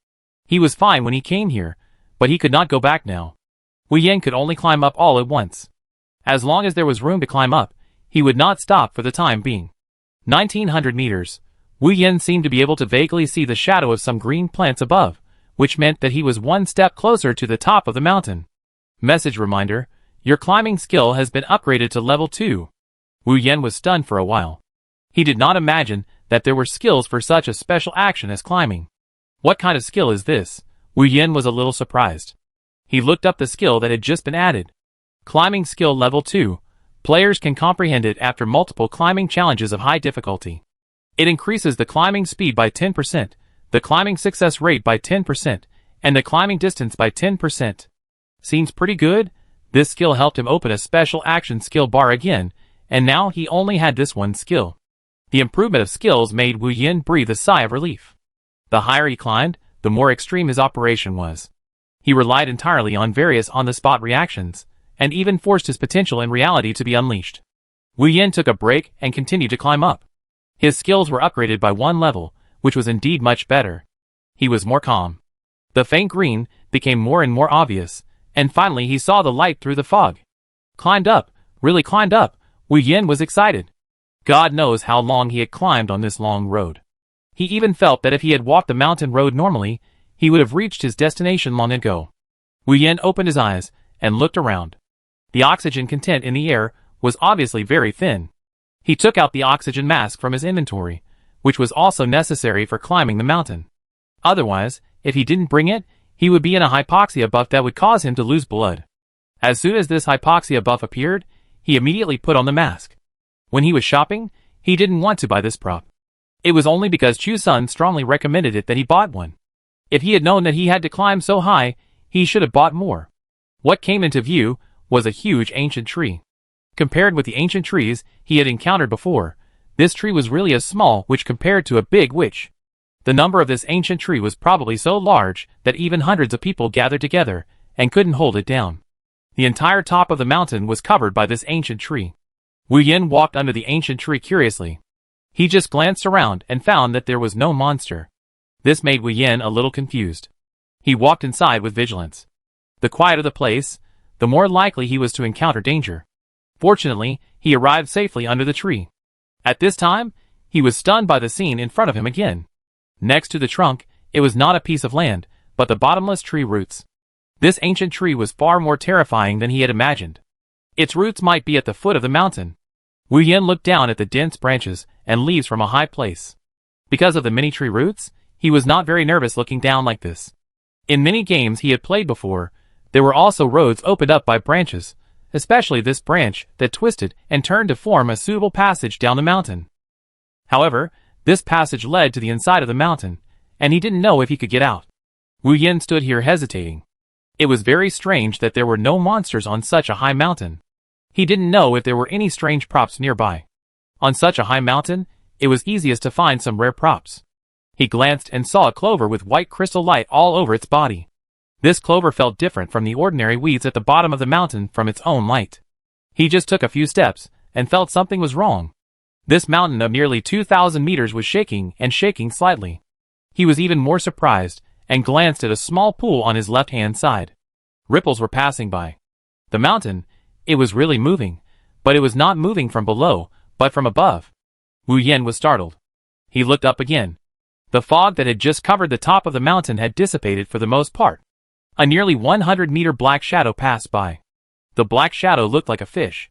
He was fine when he came here, but he could not go back now. Wu Yin could only climb up all at once. As long as there was room to climb up, he would not stop for the time being. 1,900 meters. Wu Yin seemed to be able to vaguely see the shadow of some green plants above, which meant that he was one step closer to the top of the mountain. Message reminder: your climbing skill has been upgraded to level 2. Wu Yin was stunned for a while. He did not imagine that there were skills for such a special action as climbing. What kind of skill is this? Wu Yin was a little surprised. He looked up the skill that had just been added. Climbing skill level 2. Players can comprehend it after multiple climbing challenges of high difficulty. It increases the climbing speed by 10%, the climbing success rate by 10%, and the climbing distance by 10%. Seems pretty good. This skill helped him open a special action skill bar again, and now he only had this one skill. The improvement of skills made Wu Yin breathe a sigh of relief. The higher he climbed, the more extreme his operation was. He relied entirely on various on-the-spot reactions, and even forced his potential in reality to be unleashed. Wu Yin took a break and continued to climb up. His skills were upgraded by one level, which was indeed much better. He was more calm. The faint green became more and more obvious, and finally he saw the light through the fog. Climbed up, really climbed up. Wu Yin was excited. God knows how long he had climbed on this long road. He even felt that if he had walked the mountain road normally, he would have reached his destination long ago. Wu Yin opened his eyes and looked around. The oxygen content in the air was obviously very thin. He took out the oxygen mask from his inventory, which was also necessary for climbing the mountain. Otherwise, if he didn't bring it, he would be in a hypoxia buff that would cause him to lose blood. As soon as this hypoxia buff appeared, he immediately put on the mask. When he was shopping, he didn't want to buy this prop. It was only because Chu Sun strongly recommended it that he bought one. If he had known that he had to climb so high, he should have bought more. What came into view was a huge ancient tree. Compared with the ancient trees he had encountered before, this tree was really as small which compared to a big witch. The number of this ancient tree was probably so large that even hundreds of people gathered together and couldn't hold it down. The entire top of the mountain was covered by this ancient tree. Wu Yin walked under the ancient tree curiously. He just glanced around and found that there was no monster. This made Wu Yin a little confused. He walked inside with vigilance. The quieter the place, the more likely he was to encounter danger. Fortunately, he arrived safely under the tree. At this time, he was stunned by the scene in front of him again. Next to the trunk, it was not a piece of land, but the bottomless tree roots. This ancient tree was far more terrifying than he had imagined. Its roots might be at the foot of the mountain. Wu Yin looked down at the dense branches and leaves from a high place. Because of the many tree roots, he was not very nervous looking down like this. In many games he had played before, there were also roads opened up by branches, especially this branch that twisted and turned to form a suitable passage down the mountain. However, this passage led to the inside of the mountain, and he didn't know if he could get out. Wu Yin stood here hesitating. It was very strange that there were no monsters on such a high mountain. He didn't know if there were any strange props nearby. On such a high mountain, it was easiest to find some rare props. He glanced and saw a clover with white crystal light all over its body. This clover felt different from the ordinary weeds at the bottom of the mountain from its own light. He just took a few steps and felt something was wrong. This mountain of nearly 2,000 meters was shaking and shaking slightly. He was even more surprised and glanced at a small pool on his left-hand side. Ripples were passing by. The mountain, it was really moving, but it was not moving from below, but from above. Wu Yin was startled. He looked up again. The fog that had just covered the top of the mountain had dissipated for the most part. A nearly 100-meter black shadow passed by. The black shadow looked like a fish.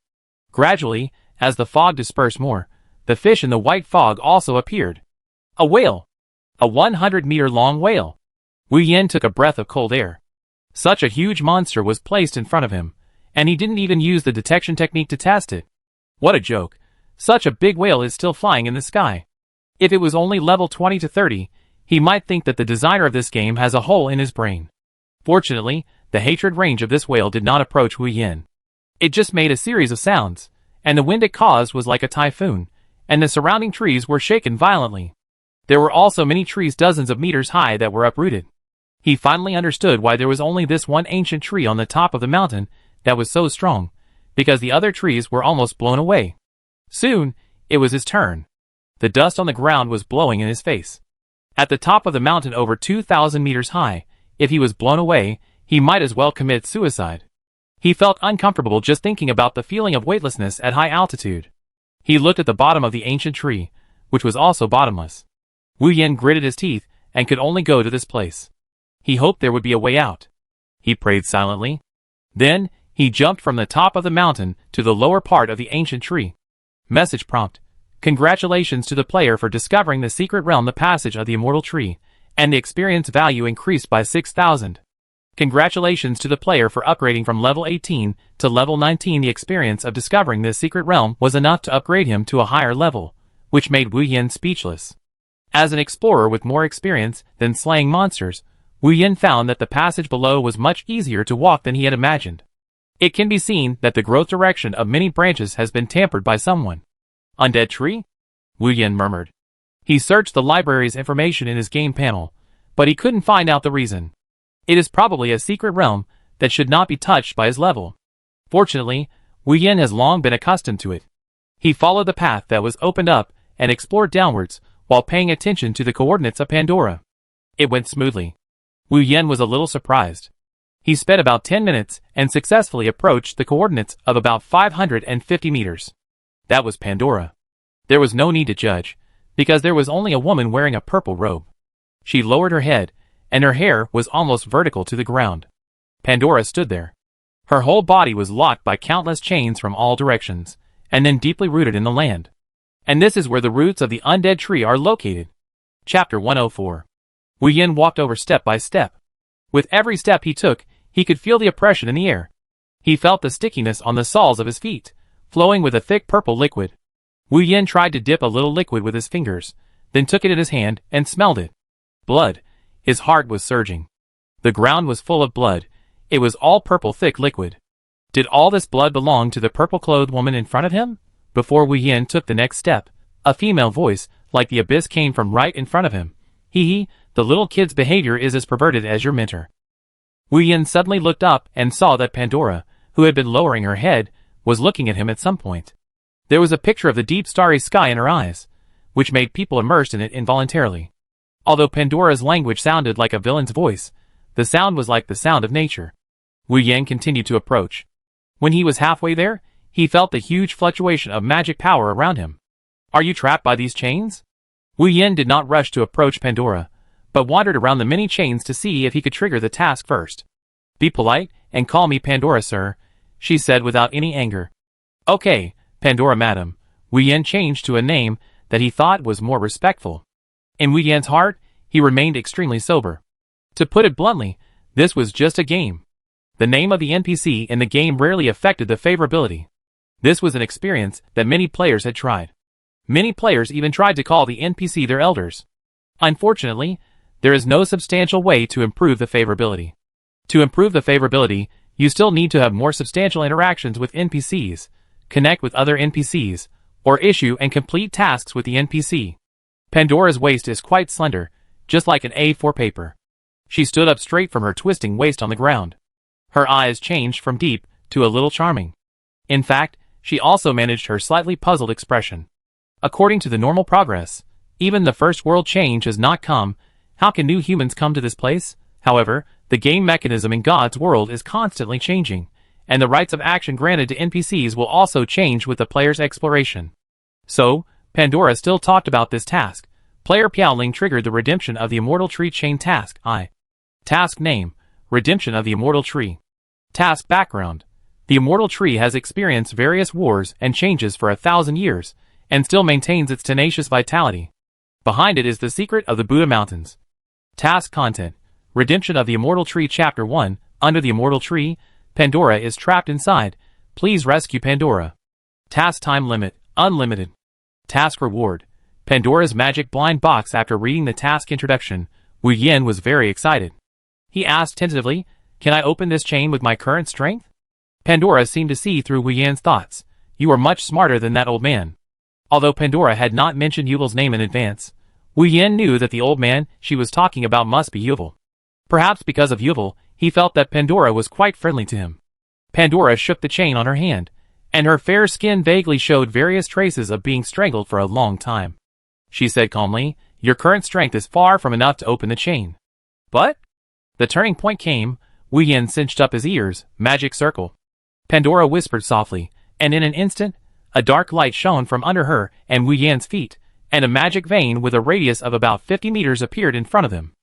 Gradually, as the fog dispersed more, the fish in the white fog also appeared. A whale! A 100-meter long whale! Wu Yin took a breath of cold air. Such a huge monster was placed in front of him, and he didn't even use the detection technique to test it. What a joke! Such a big whale is still flying in the sky. If it was only level 20 to 30, he might think that the designer of this game has a hole in his brain. Fortunately, the hatred range of this whale did not approach Wu Yin. It just made a series of sounds, and the wind it caused was like a typhoon, and the surrounding trees were shaken violently. There were also many trees dozens of meters high that were uprooted. He finally understood why there was only this one ancient tree on the top of the mountain that was so strong, because the other trees were almost blown away. Soon, it was his turn. The dust on the ground was blowing in his face. At the top of the mountain over 2,000 meters high, if he was blown away, he might as well commit suicide. He felt uncomfortable just thinking about the feeling of weightlessness at high altitude. He looked at the bottom of the ancient tree, which was also bottomless. Wu Yin gritted his teeth and could only go to this place. He hoped there would be a way out. He prayed silently. Then, he jumped from the top of the mountain to the lower part of the ancient tree. Message prompt. Congratulations to the player for discovering the secret realm, the passage of the immortal tree, and the experience value increased by 6,000. Congratulations to the player for upgrading from level 18 to level 19. The experience of discovering this secret realm was enough to upgrade him to a higher level, which made Wu Yin speechless. As an explorer with more experience than slaying monsters, Wu Yin found that the passage below was much easier to walk than he had imagined. It can be seen that the growth direction of many branches has been tampered by someone. Undead tree? Wu Yin murmured. He searched the library's information in his game panel, but he couldn't find out the reason. It is probably a secret realm that should not be touched by his level. Fortunately, Wu Yin has long been accustomed to it. He followed the path that was opened up and explored downwards, while paying attention to the coordinates of Pandora. It went smoothly. Wu Yan was a little surprised. He spent about 10 minutes and successfully approached the coordinates of about 550 meters. That was Pandora. There was no need to judge, because there was only a woman wearing a purple robe. She lowered her head, and her hair was almost vertical to the ground. Pandora stood there. Her whole body was locked by countless chains from all directions, and then deeply rooted in the land. And this is where the roots of the undead tree are located. Chapter 104. Wu Yan walked over step by step. With every step he took, he could feel the oppression in the air. He felt the stickiness on the soles of his feet, flowing with a thick purple liquid. Wu Yan tried to dip a little liquid with his fingers, then took it in his hand and smelled it. Blood. His heart was surging. The ground was full of blood. It was all purple thick liquid. Did all this blood belong to the purple-clothed woman in front of him? Before Wu Yan took the next step, a female voice, like the abyss, came from right in front of him. Hee, the little kid's behavior is as perverted as your mentor. Wu Yan suddenly looked up and saw that Pandora, who had been lowering her head, was looking at him at some point. There was a picture of the deep starry sky in her eyes, which made people immersed in it involuntarily. Although Pandora's language sounded like a villain's voice, the sound was like the sound of nature. Wu Yan continued to approach. When he was halfway there, he felt the huge fluctuation of magic power around him. Are you trapped by these chains? Wu Yan did not rush to approach Pandora, but wandered around the many chains to see if he could trigger the task first. Be polite and call me Pandora, sir, she said without any anger. Okay, Pandora madam. Wu Yan changed to a name that he thought was more respectful. In Wu Yan's heart, he remained extremely sober. To put it bluntly, this was just a game. The name of the NPC in the game rarely affected the favorability. This was an experience that many players had tried. Many players even tried to call the NPC their elders. Unfortunately, there is no substantial way to improve the favorability. To improve the favorability, you still need to have more substantial interactions with NPCs, connect with other NPCs, or issue and complete tasks with the NPC. Pandora's waist is quite slender, just like an A4 paper. She stood up straight from her twisting waist on the ground. Her eyes changed from deep to a little charming. In fact, she also managed her slightly puzzled expression. According to the normal progress, even the first world change has not come. How can new humans come to this place? However, the game mechanism in God's world is constantly changing, and the rights of action granted to NPCs will also change with the player's exploration. So, Pandora still talked about this task. Player Piaoling triggered the Redemption of the Immortal Tree chain task. Task name: Redemption of the Immortal Tree. Task background: the Immortal Tree has experienced various wars and changes for 1,000 years, and still maintains its tenacious vitality. Behind it is the secret of the Buddha Mountains. Task content: Redemption of the Immortal Tree Chapter 1. Under the Immortal Tree, Pandora is trapped inside. Please rescue Pandora. Task time limit: unlimited. Task reward: Pandora's magic blind box. After reading the task introduction, Wu Yan was very excited. He asked tentatively, "Can I open this chain with my current strength?" Pandora seemed to see through Wu Yan's thoughts. You are much smarter than that old man. Although Pandora had not mentioned Yuval's name in advance, Wu Yan knew that the old man she was talking about must be Yuval. Perhaps because of Yuval, he felt that Pandora was quite friendly to him. Pandora shook the chain on her hand, and her fair skin vaguely showed various traces of being strangled for a long time. She said calmly, "Your current strength is far from enough to open the chain." But the turning point came. Wu Yan cinched up his ears. Magic circle. Pandora whispered softly, and in an instant, a dark light shone from under her and Wu Yan's feet, and a magic vein with a radius of about 50 meters appeared in front of him.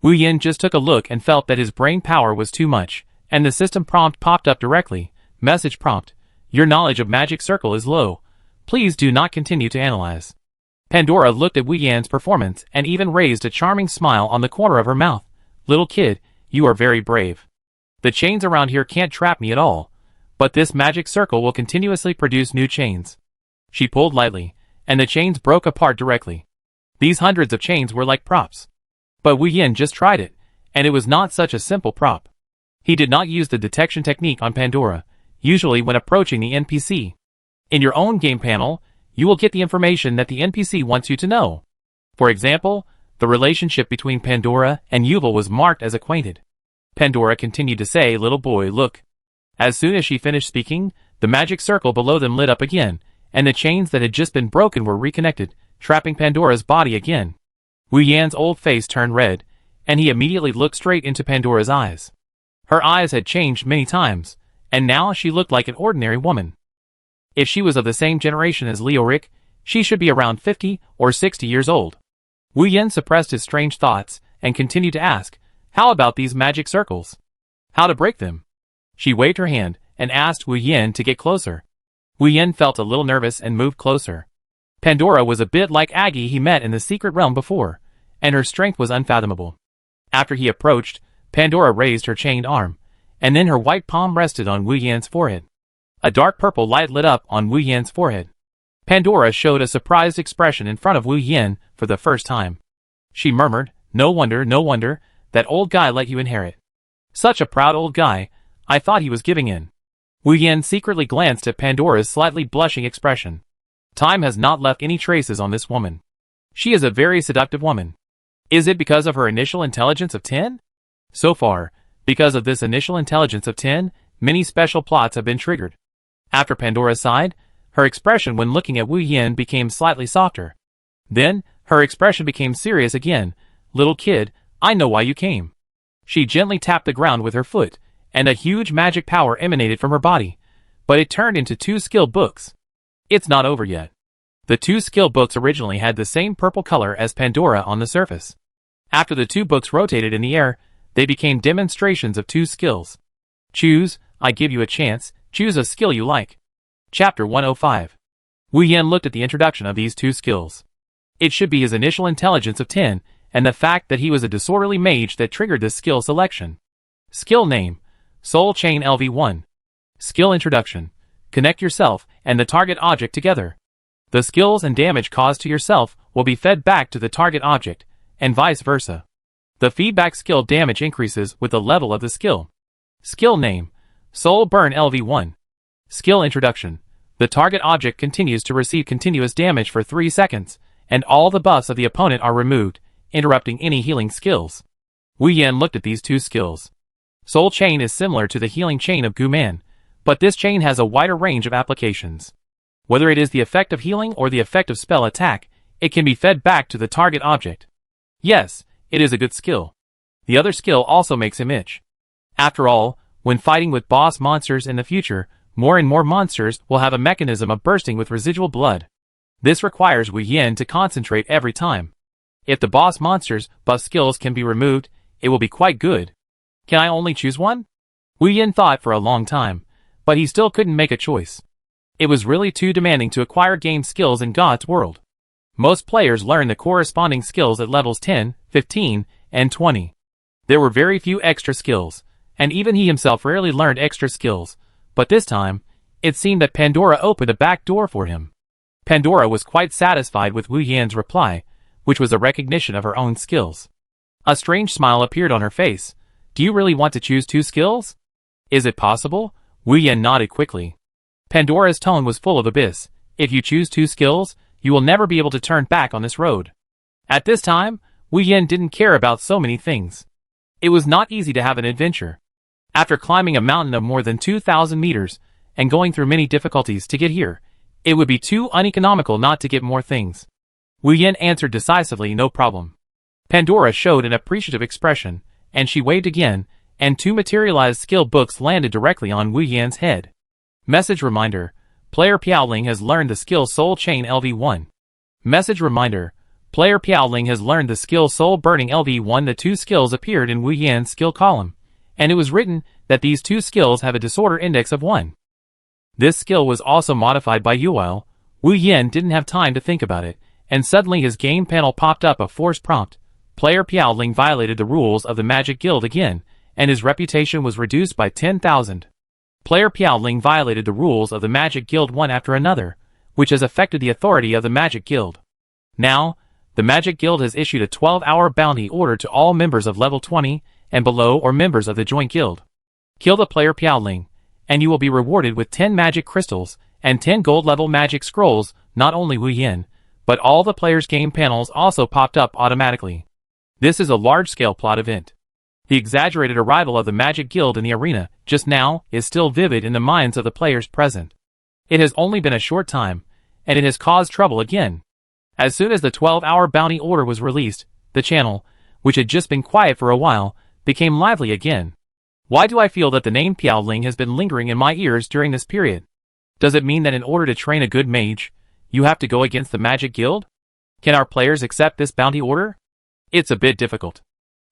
Wu Yan just took a look and felt that his brain power was too much, and the system prompt popped up directly. Message prompt: Your knowledge of magic circle is low. Please do not continue to analyze. Pandora looked at Wu Yan's performance and even raised a charming smile on the corner of her mouth. Little kid, you are very brave. The chains around here can't trap me at all, but this magic circle will continuously produce new chains. She pulled lightly, and the chains broke apart directly. These hundreds of chains were like props. But Wu Yan just tried it, and it was not such a simple prop. He did not use the detection technique on Pandora, usually when approaching the NPC. In your own game panel, you will get the information that the NPC wants you to know. For example, the relationship between Pandora and Yuval was marked as acquainted. Pandora continued to say, "Little boy, look." As soon as she finished speaking, the magic circle below them lit up again, and the chains that had just been broken were reconnected, trapping Pandora's body again. Wu Yan's old face turned red, and he immediately looked straight into Pandora's eyes. Her eyes had changed many times, and now she looked like an ordinary woman. If she was of the same generation as Leoric, she should be around 50 or 60 years old. Wu Yan suppressed his strange thoughts and continued to ask, "How about these magic circles? How to break them?" She waved her hand and asked Wu Yan to get closer. Wu Yan felt a little nervous and moved closer. Pandora was a bit like Aggie he met in the secret realm before, and her strength was unfathomable. After he approached, Pandora raised her chained arm, and then her white palm rested on Wu Yan's forehead. A dark purple light lit up on Wu Yan's forehead. Pandora showed a surprised expression in front of Wu Yan for the first time. She murmured, no wonder, that old guy let you inherit. Such a proud old guy, I thought he was giving in." Wu Yan secretly glanced at Pandora's slightly blushing expression. Time has not left any traces on this woman. She is a very seductive woman. Is it because of her initial intelligence of 10? So far, because of this initial intelligence of 10, many special plots have been triggered. After Pandora sighed, her expression when looking at Wu Yan became slightly softer. Then, her expression became serious again. "Little kid, I know why you came." She gently tapped the ground with her foot, and a huge magic power emanated from her body, but it turned into 2 skill books. It's not over yet. The 2 skill books originally had the same purple color as Pandora on the surface. After the 2 books rotated in the air, they became demonstrations of 2 skills. Choose, I give you a chance, choose a skill you like. Chapter 105. Wu Yan looked at the introduction of these 2 skills. It should be his initial intelligence of 10, and the fact that he was a disorderly mage that triggered this skill selection. Skill name, Soul Chain LV1. Skill introduction, connect yourself and the target object together. The skills and damage caused to yourself will be fed back to the target object, and vice versa. The feedback skill damage increases with the level of the skill. Skill name, Soul Burn LV1. Skill introduction, the target object continues to receive continuous damage for 3 seconds, and all the buffs of the opponent are removed, interrupting any healing skills. Wu Yan looked at these 2 skills. Soul Chain is similar to the healing chain of Guman, but this chain has a wider range of applications. Whether it is the effect of healing or the effect of spell attack, it can be fed back to the target object. Yes, it is a good skill. The other skill also makes him itch. After all, when fighting with boss monsters in the future, more and more monsters will have a mechanism of bursting with residual blood. This requires Wu Yan to concentrate every time. If the boss monsters' buff skills can be removed, it will be quite good. Can I only choose one? Wu Yan thought for a long time, but he still couldn't make a choice. It was really too demanding to acquire game skills in God's world. Most players learn the corresponding skills at levels 10, 15, and 20. There were very few extra skills, and even he himself rarely learned extra skills, but this time, it seemed that Pandora opened a back door for him. Pandora was quite satisfied with Wu Yan's reply, which was a recognition of her own skills. A strange smile appeared on her face. "Do you really want to choose 2 skills? Is it possible?" Wu Yan nodded quickly. Pandora's tone was full of abyss. "If you choose 2 skills, you will never be able to turn back on this road." At this time, Wu Yan didn't care about so many things. It was not easy to have an adventure. After climbing a mountain of more than 2,000 meters, and going through many difficulties to get here, it would be too uneconomical not to get more things. Wu Yan answered decisively, "No problem." Pandora showed an appreciative expression, and she waved again, and 2 materialized skill books landed directly on Wu Yan's head. Message reminder, player Piaoling has learned the skill Soul Chain LV1. Message reminder, player Piaoling has learned the skill Soul Burning LV1. The 2 skills appeared in Wu Yan's skill column, and it was written that these 2 skills have a disorder index of 1. This skill was also modified by duel. Wu Yan didn't have time to think about it, and suddenly his game panel popped up a force prompt. Player Piaoling violated the rules of the Magic Guild again, and his reputation was reduced by 10,000. Player Piaoling violated the rules of the Magic Guild one after another, which has affected the authority of the Magic Guild. Now, the Magic Guild has issued a 12-hour bounty order to all members of level 20 and below or members of the Joint Guild. Kill the player Piaoling, and you will be rewarded with 10 magic crystals and 10 gold-level magic scrolls. Not only Wu Yan, but all the players' game panels also popped up automatically. This is a large-scale plot event. The exaggerated arrival of the Magic Guild in the arena just now is still vivid in the minds of the players present. It has only been a short time, and it has caused trouble again. As soon as the 12-hour bounty order was released, the channel, which had just been quiet for a while, became lively again. Why do I feel that the name Piaoling has been lingering in my ears during this period? Does it mean that in order to train a good mage, you have to go against the Magic Guild? Can our players accept this bounty order? It's a bit difficult.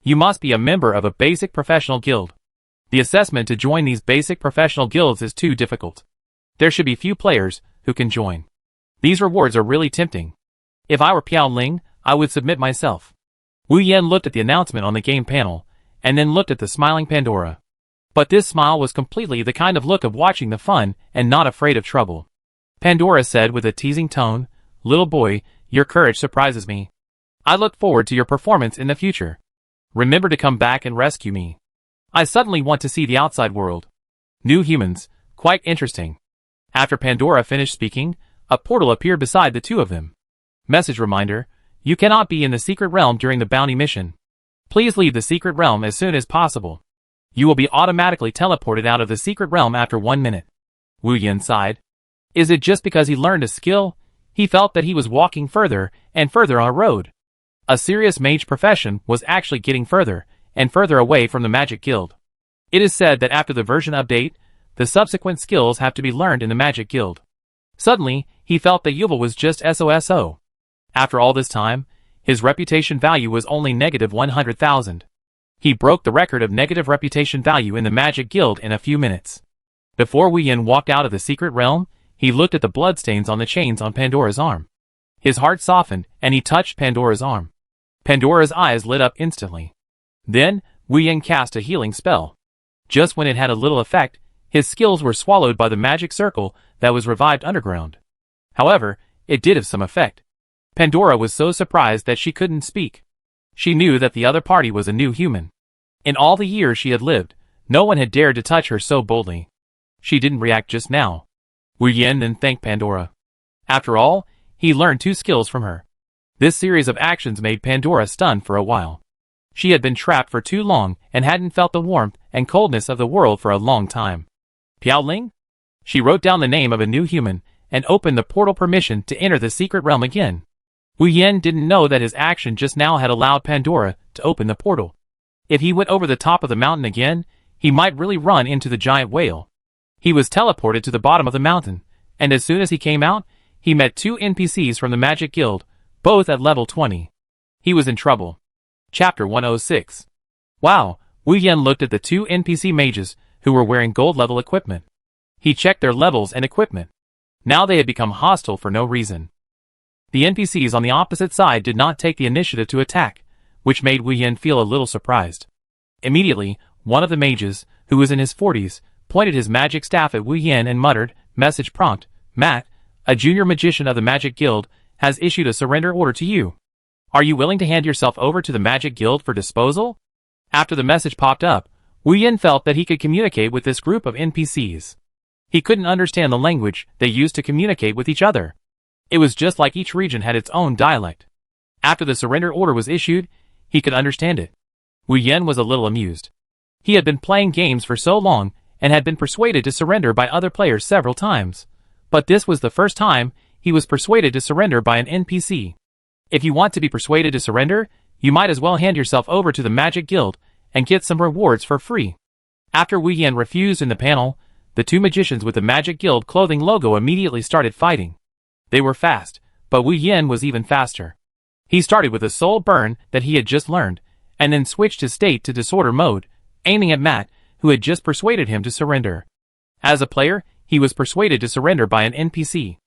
You must be a member of a basic professional guild. The assessment to join these basic professional guilds is too difficult. There should be few players who can join. These rewards are really tempting. If I were Piaoling, I would submit myself. Wu Yan looked at the announcement on the game panel, and then looked at the smiling Pandora. But this smile was completely the kind of look of watching the fun and not afraid of trouble. Pandora said with a teasing tone, "Little boy, your courage surprises me. I look forward to your performance in the future. Remember to come back and rescue me. I suddenly want to see the outside world. New humans, quite interesting." After Pandora finished speaking, a portal appeared beside the two of them. Message reminder: you cannot be in the secret realm during the bounty mission. Please leave the secret realm as soon as possible. You will be automatically teleported out of the secret realm after 1 minute. Wu Yan sighed. Is it just because he learned a skill? He felt that he was walking further and further on a road. A serious mage profession was actually getting further and further away from the Magic Guild. It is said that after the version update, the subsequent skills have to be learned in the Magic Guild. Suddenly, he felt that Yuval was just SOSO. After all this time, his reputation value was only negative 100,000. He broke the record of negative reputation value in the Magic Guild in a few minutes. Before Wu Yan walked out of the secret realm, he looked at the bloodstains on the chains on Pandora's arm. His heart softened, and he touched Pandora's arm. Pandora's eyes lit up instantly. Then, Wu Yan cast a healing spell. Just when it had a little effect, his skills were swallowed by the magic circle that was revived underground. However, it did have some effect. Pandora was so surprised that she couldn't speak. She knew that the other party was a new human. In all the years she had lived, no one had dared to touch her so boldly. She didn't react just now. Wu Yan then thanked Pandora. After all, he learned 2 skills from her. This series of actions made Pandora stunned for a while. She had been trapped for too long and hadn't felt the warmth and coldness of the world for a long time. Piaoling? She wrote down the name of a new human and opened the portal permission to enter the secret realm again. Wu Yan didn't know that his action just now had allowed Pandora to open the portal. If he went over the top of the mountain again, he might really run into the giant whale. He was teleported to the bottom of the mountain, and as soon as he came out, he met 2 NPCs from the Magic Guild, both at level 20. He was in trouble. Chapter 106. Wow, Wu Yan looked at the 2 NPC mages who were wearing gold-level equipment. He checked their levels and equipment. Now they had become hostile for no reason. The NPCs on the opposite side did not take the initiative to attack, which made Wu Yan feel a little surprised. Immediately, one of the mages, who was in his 40s, pointed his magic staff at Wu Yan and muttered, "Message prompt, Matt, a junior magician of the Magic Guild, has issued a surrender order to you. Are you willing to hand yourself over to the Magic Guild for disposal?" After the message popped up, Wu Yan felt that he could communicate with this group of NPCs. He couldn't understand the language they used to communicate with each other. It was just like each region had its own dialect. After the surrender order was issued, he could understand it. Wu Yan was a little amused. He had been playing games for so long and had been persuaded to surrender by other players several times. But this was the first time he was persuaded to surrender by an NPC. If you want to be persuaded to surrender, you might as well hand yourself over to the Magic Guild and get some rewards for free. After Wu Yan refused in the panel, the 2 magicians with the Magic Guild clothing logo immediately started fighting. They were fast, but Wu Yan was even faster. He started with a soul burn that he had just learned, and then switched his state to disorder mode, aiming at Matt, who had just persuaded him to surrender. As a player, he was persuaded to surrender by an NPC.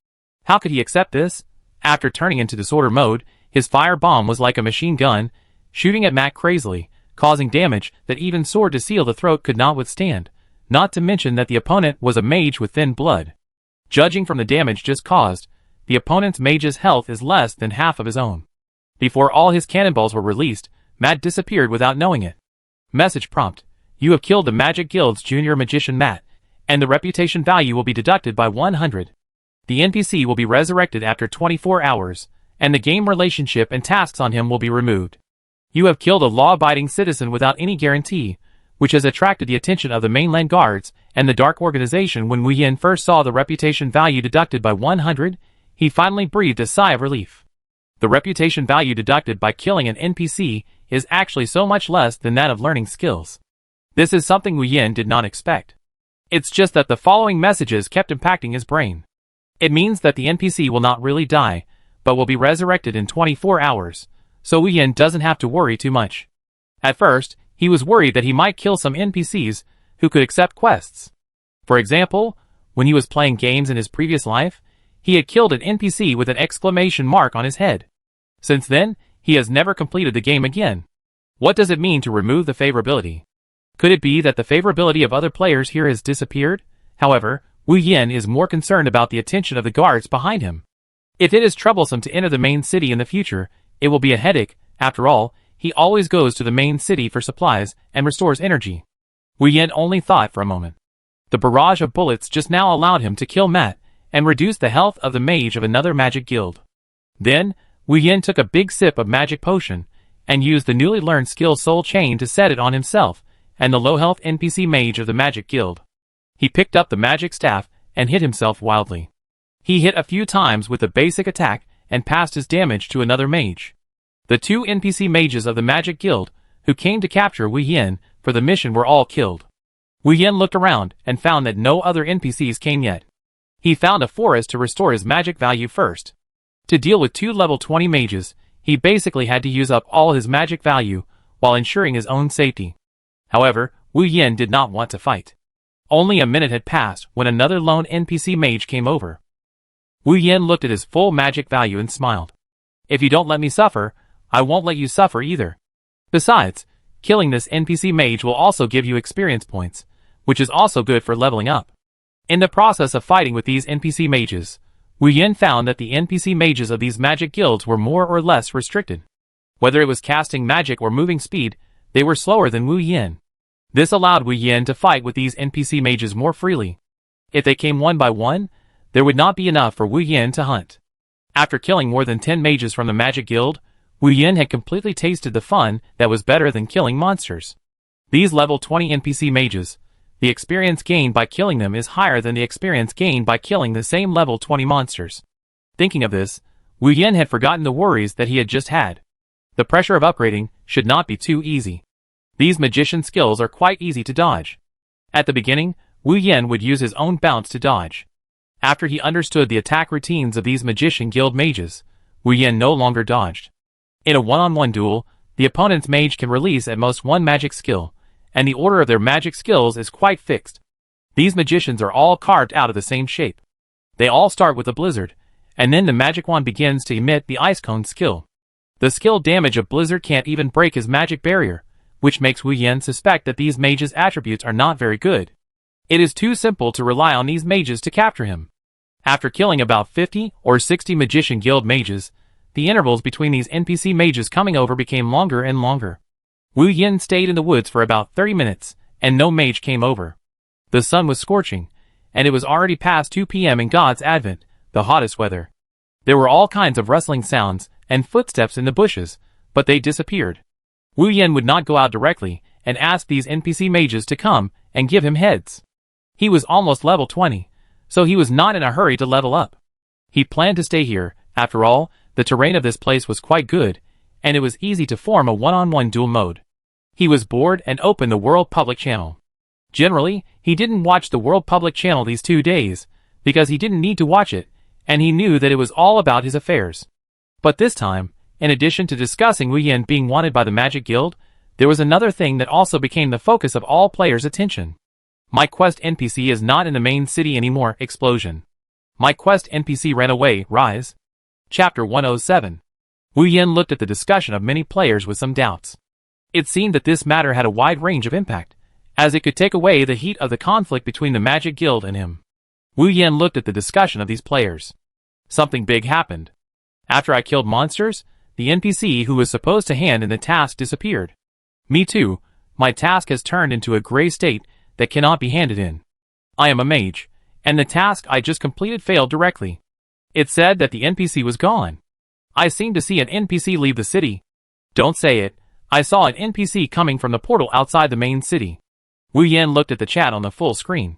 How could he accept this? After turning into disorder mode, his fire bomb was like a machine gun, shooting at Matt crazily, causing damage that even sword to seal the throat could not withstand, not to mention that the opponent was a mage with thin blood. Judging from the damage just caused, the opponent's mage's health is less than half of his own. Before all his cannonballs were released, Matt disappeared without knowing it. Message prompt: you have killed the Magic Guild's junior magician Matt, and the reputation value will be deducted by 100. The NPC will be resurrected after 24 hours, and the game relationship and tasks on him will be removed. You have killed a law-abiding citizen without any guarantee, which has attracted the attention of the mainland guards and the Dark Organization. When Wu Yan first saw the reputation value deducted by 100, He finally breathed a sigh of relief. The reputation value deducted by killing an NPC is actually so much less than that of learning skills. This is something Wu Yin did not expect. It's just that the following messages kept impacting his brain. It means that the NPC will not really die, but will be resurrected in 24 hours, so Wu Yin doesn't have to worry too much. At first, he was worried that he might kill some NPCs who could accept quests. For example, when he was playing games in his previous life, he had killed an NPC with an exclamation mark on his head. Since then, he has never completed the game again. What does it mean to remove the favorability? Could it be that the favorability of other players here has disappeared? However, Wu Yin is more concerned about the attention of the guards behind him. If it is troublesome to enter the main city in the future, it will be a headache. After all, he always goes to the main city for supplies and restores energy. Wu Yin only thought for a moment. The barrage of bullets just now allowed him to kill Matt and reduce the health of the mage of another magic guild. Then, Wu Yin took a big sip of magic potion and used the newly learned skill Soul Chain to set it on himself and the low-health NPC mage of the magic guild. He picked up the magic staff and hit himself wildly. He hit a few times with a basic attack and passed his damage to another mage. The two NPC mages of the magic guild who came to capture Wu Yin for the mission were all killed. Wu Yin looked around and found that no other NPCs came yet. He found a forest to restore his magic value first. To deal with two level 20 mages, he basically had to use up all his magic value while ensuring his own safety. However, Wu Yin did not want to fight. Only a minute had passed when another lone NPC mage came over. Wu Yin looked at his full magic value and smiled. If you don't let me suffer, I won't let you suffer either. Besides, killing this NPC mage will also give you experience points, which is also good for leveling up. In the process of fighting with these NPC mages, Wu Yin found that the NPC mages of these magic guilds were more or less restricted. Whether it was casting magic or moving speed, they were slower than Wu Yin. This allowed Wu Yin to fight with these NPC mages more freely. If they came one by one, there would not be enough for Wu Yin to hunt. After killing more than 10 mages from the magic guild, Wu Yin had completely tasted the fun that was better than killing monsters. These level 20 NPC mages, the experience gained by killing them is higher than the experience gained by killing the same level 20 monsters. Thinking of this, Wu Yin had forgotten the worries that he had just had. The pressure of upgrading should not be too easy. These magician skills are quite easy to dodge. At the beginning, Wu Yin would use his own bounce to dodge. After he understood the attack routines of these magician guild mages, Wu Yin no longer dodged. In a one-on-one duel, the opponent's mage can release at most one magic skill, and the order of their magic skills is quite fixed. These magicians are all carved out of the same shape. They all start with a blizzard, and then the magic wand begins to emit the ice cone skill. The skill damage of blizzard can't even break his magic barrier, which makes Wu Yin suspect that these mages' attributes are not very good. It is too simple to rely on these mages to capture him. After killing about 50 or 60 magician guild mages, the intervals between these NPC mages coming over became longer and longer. Wu Yin stayed in the woods for about 30 minutes, and no mage came over. The sun was scorching, and it was already past 2 p.m. in God's Advent, the hottest weather. There were all kinds of rustling sounds and footsteps in the bushes, but they disappeared. Wu Yin would not go out directly and ask these NPC mages to come and give him heads. He was almost level 20, so he was not in a hurry to level up. He planned to stay here. After all, the terrain of this place was quite good, and it was easy to form a one-on-one duel mode. He was bored and opened the World Public Channel. Generally, he didn't watch the World Public Channel these 2 days, because he didn't need to watch it, and he knew that it was all about his affairs. But this time, in addition to discussing Wu Yin being wanted by the Magic Guild, there was another thing that also became the focus of all players' attention. My quest NPC is not in the main city anymore. Explosion. My quest NPC ran away. Rise. Chapter 107. Wu Yin looked at the discussion of many players with some doubts. It seemed that this matter had a wide range of impact, as it could take away the heat of the conflict between the Magic Guild and him. Wu Yin looked at the discussion of these players. Something big happened. After I killed monsters, the NPC who was supposed to hand in the task disappeared. Me too, my task has turned into a gray state that cannot be handed in. I am a mage, and the task I just completed failed directly. It said that the NPC was gone. I seemed to see an NPC leave the city. Don't say it, I saw an NPC coming from the portal outside the main city. Wu Yin looked at the chat on the full screen.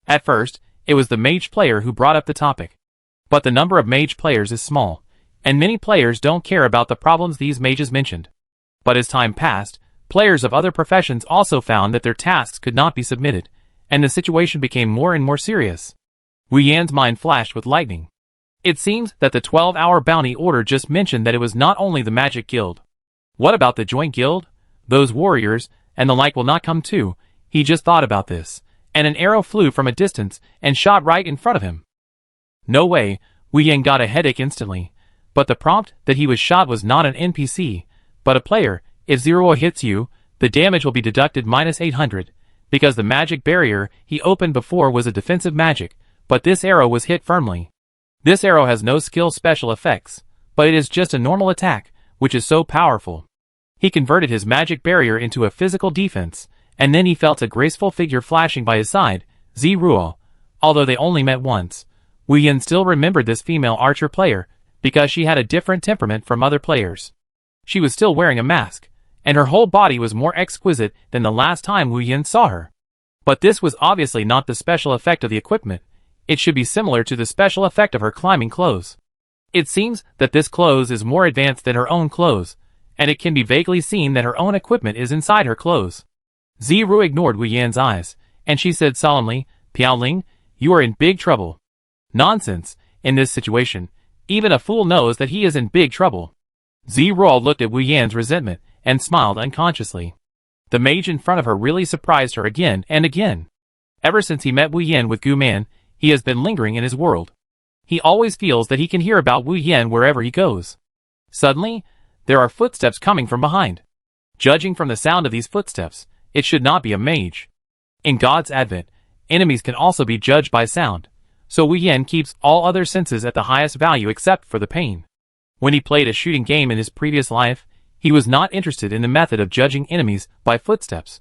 At first, it was the mage player who brought up the topic. But the number of mage players is small, and many players don't care about the problems these mages mentioned. But as time passed, players of other professions also found that their tasks could not be submitted, and the situation became more and more serious. Wu Yan's mind flashed with lightning. It seems that the 12-hour bounty order just mentioned that it was not only the magic guild. What about the joint guild? Those warriors, and the like will not come too. He just thought about this, and an arrow flew from a distance and shot right in front of him. No way, Wu Yan got a headache instantly. But the prompt that he was shot was not an NPC, but a player. If Zero hits you, the damage will be deducted minus 800, because the magic barrier he opened before was a defensive magic, but this arrow was hit firmly. This arrow has no skill special effects, but it is just a normal attack, which is so powerful. He converted his magic barrier into a physical defense, and then he felt a graceful figure flashing by his side, Ziruo. Although they only met once, Wu Yan still remembered this female archer player, because she had a different temperament from other players. She was still wearing a mask, and her whole body was more exquisite than the last time Wu Yan saw her. But this was obviously not the special effect of the equipment. It should be similar to the special effect of her climbing clothes. It seems that this clothes is more advanced than her own clothes, and it can be vaguely seen that her own equipment is inside her clothes. Ziru ignored Wu Yan's eyes, and she said solemnly, "Piaoling, you are in big trouble." Nonsense. In this situation, even a fool knows that he is in big trouble. Ziru looked at Wu Yan's resentment and smiled unconsciously. The mage in front of her really surprised her again and again. Ever since he met Wu Yan with Gu Man, he has been lingering in his world. He always feels that he can hear about Wu Yan wherever he goes. Suddenly, there are footsteps coming from behind. Judging from the sound of these footsteps, it should not be a mage. In God's advent, enemies can also be judged by sound, so Wu Yan keeps all other senses at the highest value except for the pain. When he played a shooting game in his previous life, he was not interested in the method of judging enemies by footsteps.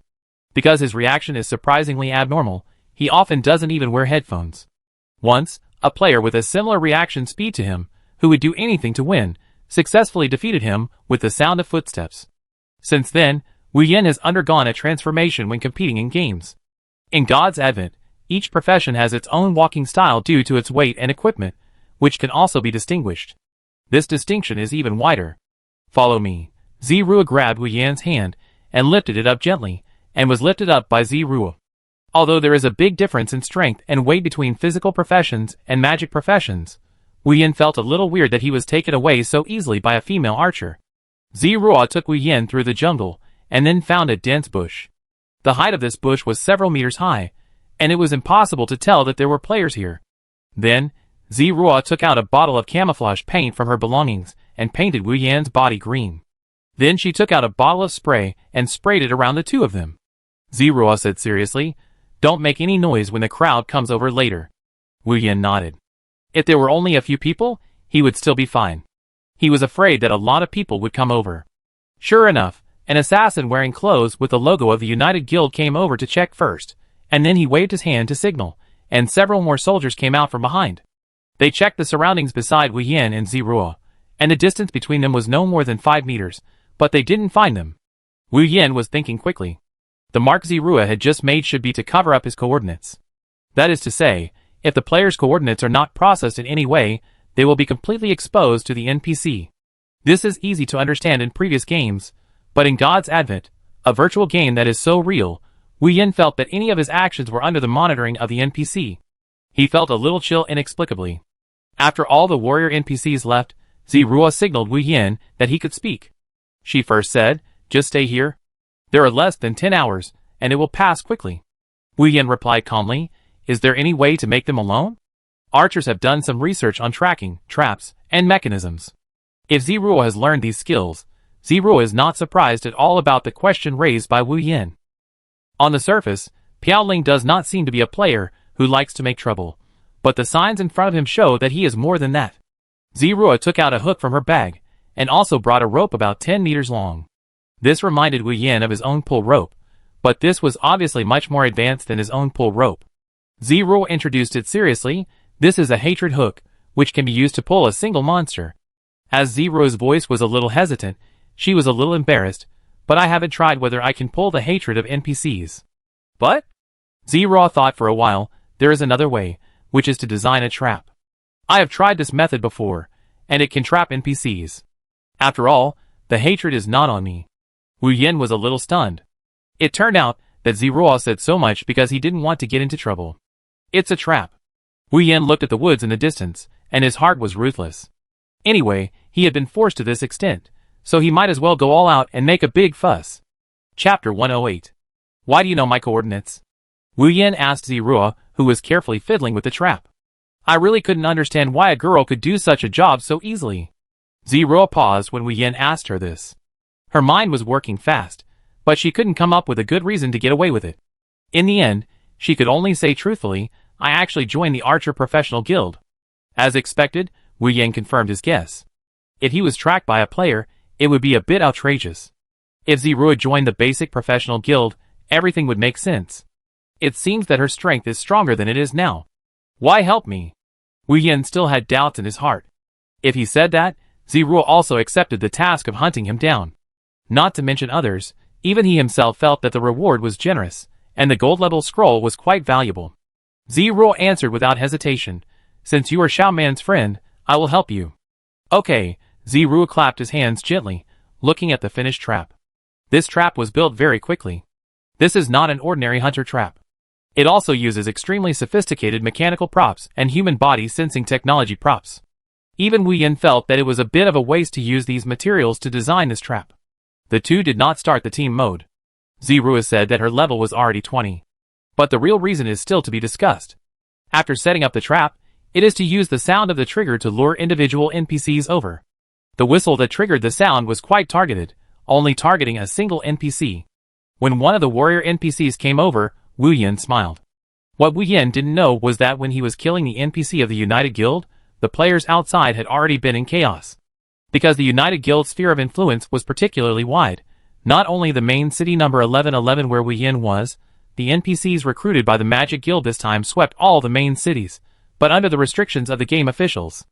Because his reaction is surprisingly abnormal, he often doesn't even wear headphones. Once, a player with a similar reaction speed to him, who would do anything to win, successfully defeated him with the sound of footsteps. Since then, Wu Yan has undergone a transformation when competing in games. In God's advent, each profession has its own walking style due to its weight and equipment, which can also be distinguished. This distinction is even wider. Follow me. Ziru grabbed Wu Yan's hand and lifted it up gently, and was lifted up by Ziru. Although there is a big difference in strength and weight between physical professions and magic professions, Wu Yan felt a little weird that he was taken away so easily by a female archer. Ziru took Wu Yan through the jungle, and then found a dense bush. The height of this bush was several meters high, and it was impossible to tell that there were players here. Then, Ziru took out a bottle of camouflage paint from her belongings and painted Wu Yan's body green. Then she took out a bottle of spray and sprayed it around the two of them. Ziru said seriously, "Don't make any noise when the crowd comes over later." Wu Yan nodded. If there were only a few people, he would still be fine. He was afraid that a lot of people would come over. Sure enough, an assassin wearing clothes with the logo of the United Guild came over to check first, and then he waved his hand to signal, and several more soldiers came out from behind. They checked the surroundings beside Wu Yan and Ziru, and the distance between them was no more than 5 meters, but they didn't find them. Wu Yan was thinking quickly. The mark Ziru had just made should be to cover up his coordinates. That is to say, if the player's coordinates are not processed in any way, they will be completely exposed to the NPC. This is easy to understand in previous games, but in God's Advent, a virtual game that is so real, Wu Yan felt that any of his actions were under the monitoring of the NPC. He felt a little chill inexplicably. After all the warrior NPCs left, Ziru signaled Wu Yan that he could speak. She first said, "Just stay here. There are less than 10 hours, and it will pass quickly." Wu Yan replied calmly, "Is there any way to make them alone?" Archers have done some research on tracking, traps, and mechanisms. If Ziru has learned these skills, Ziru is not surprised at all about the question raised by Wu Yan. On the surface, Piaoling does not seem to be a player who likes to make trouble, but the signs in front of him show that he is more than that. Ziru took out a hook from her bag, and also brought a rope about 10 meters long. This reminded Wu Yan of his own pull rope, but this was obviously much more advanced than his own pull rope. Ziru introduced it seriously. "This is a hatred hook, which can be used to pull a single monster." As Ziru's voice was a little hesitant, she was a little embarrassed, "But I haven't tried whether I can pull the hatred of NPCs." "But?" Ziru thought for a while. "There is another way, which is to design a trap." I have tried this method before, and it can trap NPCs. After all, the hatred is not on me. Wu Yin was a little stunned. It turned out that Ziruo said so much because he didn't want to get into trouble. It's a trap. Wu Yin looked at the woods in the distance, and his heart was ruthless. Anyway, he had been forced to this extent, so he might as well go all out and make a big fuss. Chapter 108. Why do you know my coordinates? Wu Yin asked Ziruo, who was carefully fiddling with the trap. I really couldn't understand why a girl could do such a job so easily. Ziruo paused when Wu Yin asked her this. Her mind was working fast, but she couldn't come up with a good reason to get away with it. In the end, she could only say truthfully, I actually joined the Archer Professional Guild. As expected, Wu Yin confirmed his guess. If he was tracked by a player, it would be a bit outrageous. If Ziruo joined the basic professional guild, everything would make sense. It seems that her strength is stronger than it is now. Why help me? Wu Yin still had doubts in his heart. If he said that, Ziruo also accepted the task of hunting him down. Not to mention others, even he himself felt that the reward was generous, and the gold-level scroll was quite valuable. Ziruo answered without hesitation, Since you are Xiao Man's friend, I will help you. Okay, Ziruo clapped his hands gently, looking at the finished trap. This trap was built very quickly. This is not an ordinary hunter trap. It also uses extremely sophisticated mechanical props and human body sensing technology props. Even Wu Yin felt that it was a bit of a waste to use these materials to design this trap. The two did not start the team mode. Ziruo said that her level was already 20. But the real reason is still to be discussed. After setting up the trap, it is to use the sound of the trigger to lure individual NPCs over. The whistle that triggered the sound was quite targeted, only targeting a single NPC. When one of the warrior NPCs came over, Wu Yin smiled. What Wu Yin didn't know was that when he was killing the NPC of the United Guild, the players outside had already been in chaos. Because the United Guild's sphere of influence was particularly wide, not only the main city number 1111 where Wu Yin was, the NPCs recruited by the Magic Guild this time swept all the main cities, but under the restrictions of the game officials.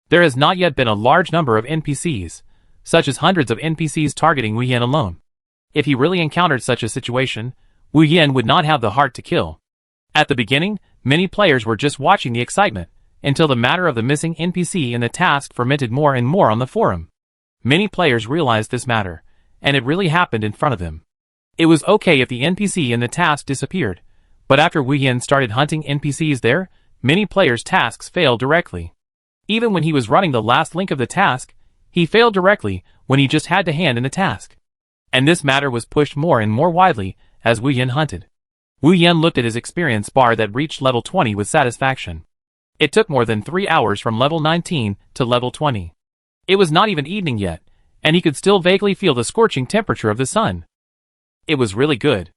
There has not yet been a large number of NPCs, such as hundreds of NPCs targeting Wu Yin alone. If he really encountered such a situation, Wu Yin would not have the heart to kill. At the beginning, many players were just watching the excitement, until the matter of the missing NPC in the task fermented more and more on the forum. Many players realized this matter, and it really happened in front of them. It was okay if the NPC in the task disappeared, but after Wu Yin started hunting NPCs there, many players' tasks failed directly. Even when he was running the last link of the task, he failed directly when he just had to hand in the task. And this matter was pushed more and more widely as Wu Yin hunted. Wu Yin looked at his experience bar that reached level 20 with satisfaction. It took more than 3 hours from level 19 to level 20. It was not even evening yet, and he could still vaguely feel the scorching temperature of the sun. It was really good.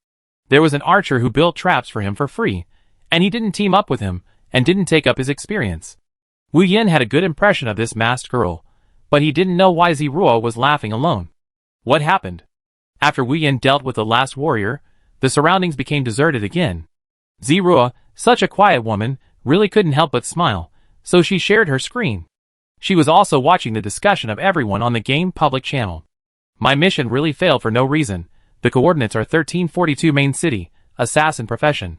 There was an archer who built traps for him for free, and he didn't team up with him, and didn't take up his experience. Wu Yin had a good impression of this masked girl, but he didn't know why Ziruo was laughing alone. What happened? After Wu Yin dealt with the last warrior, the surroundings became deserted again. Ziruo, such a quiet woman, really couldn't help but smile, so she shared her screen. She was also watching the discussion of everyone on the game public channel. My mission really failed for no reason. The coordinates are 1342 main city, assassin profession.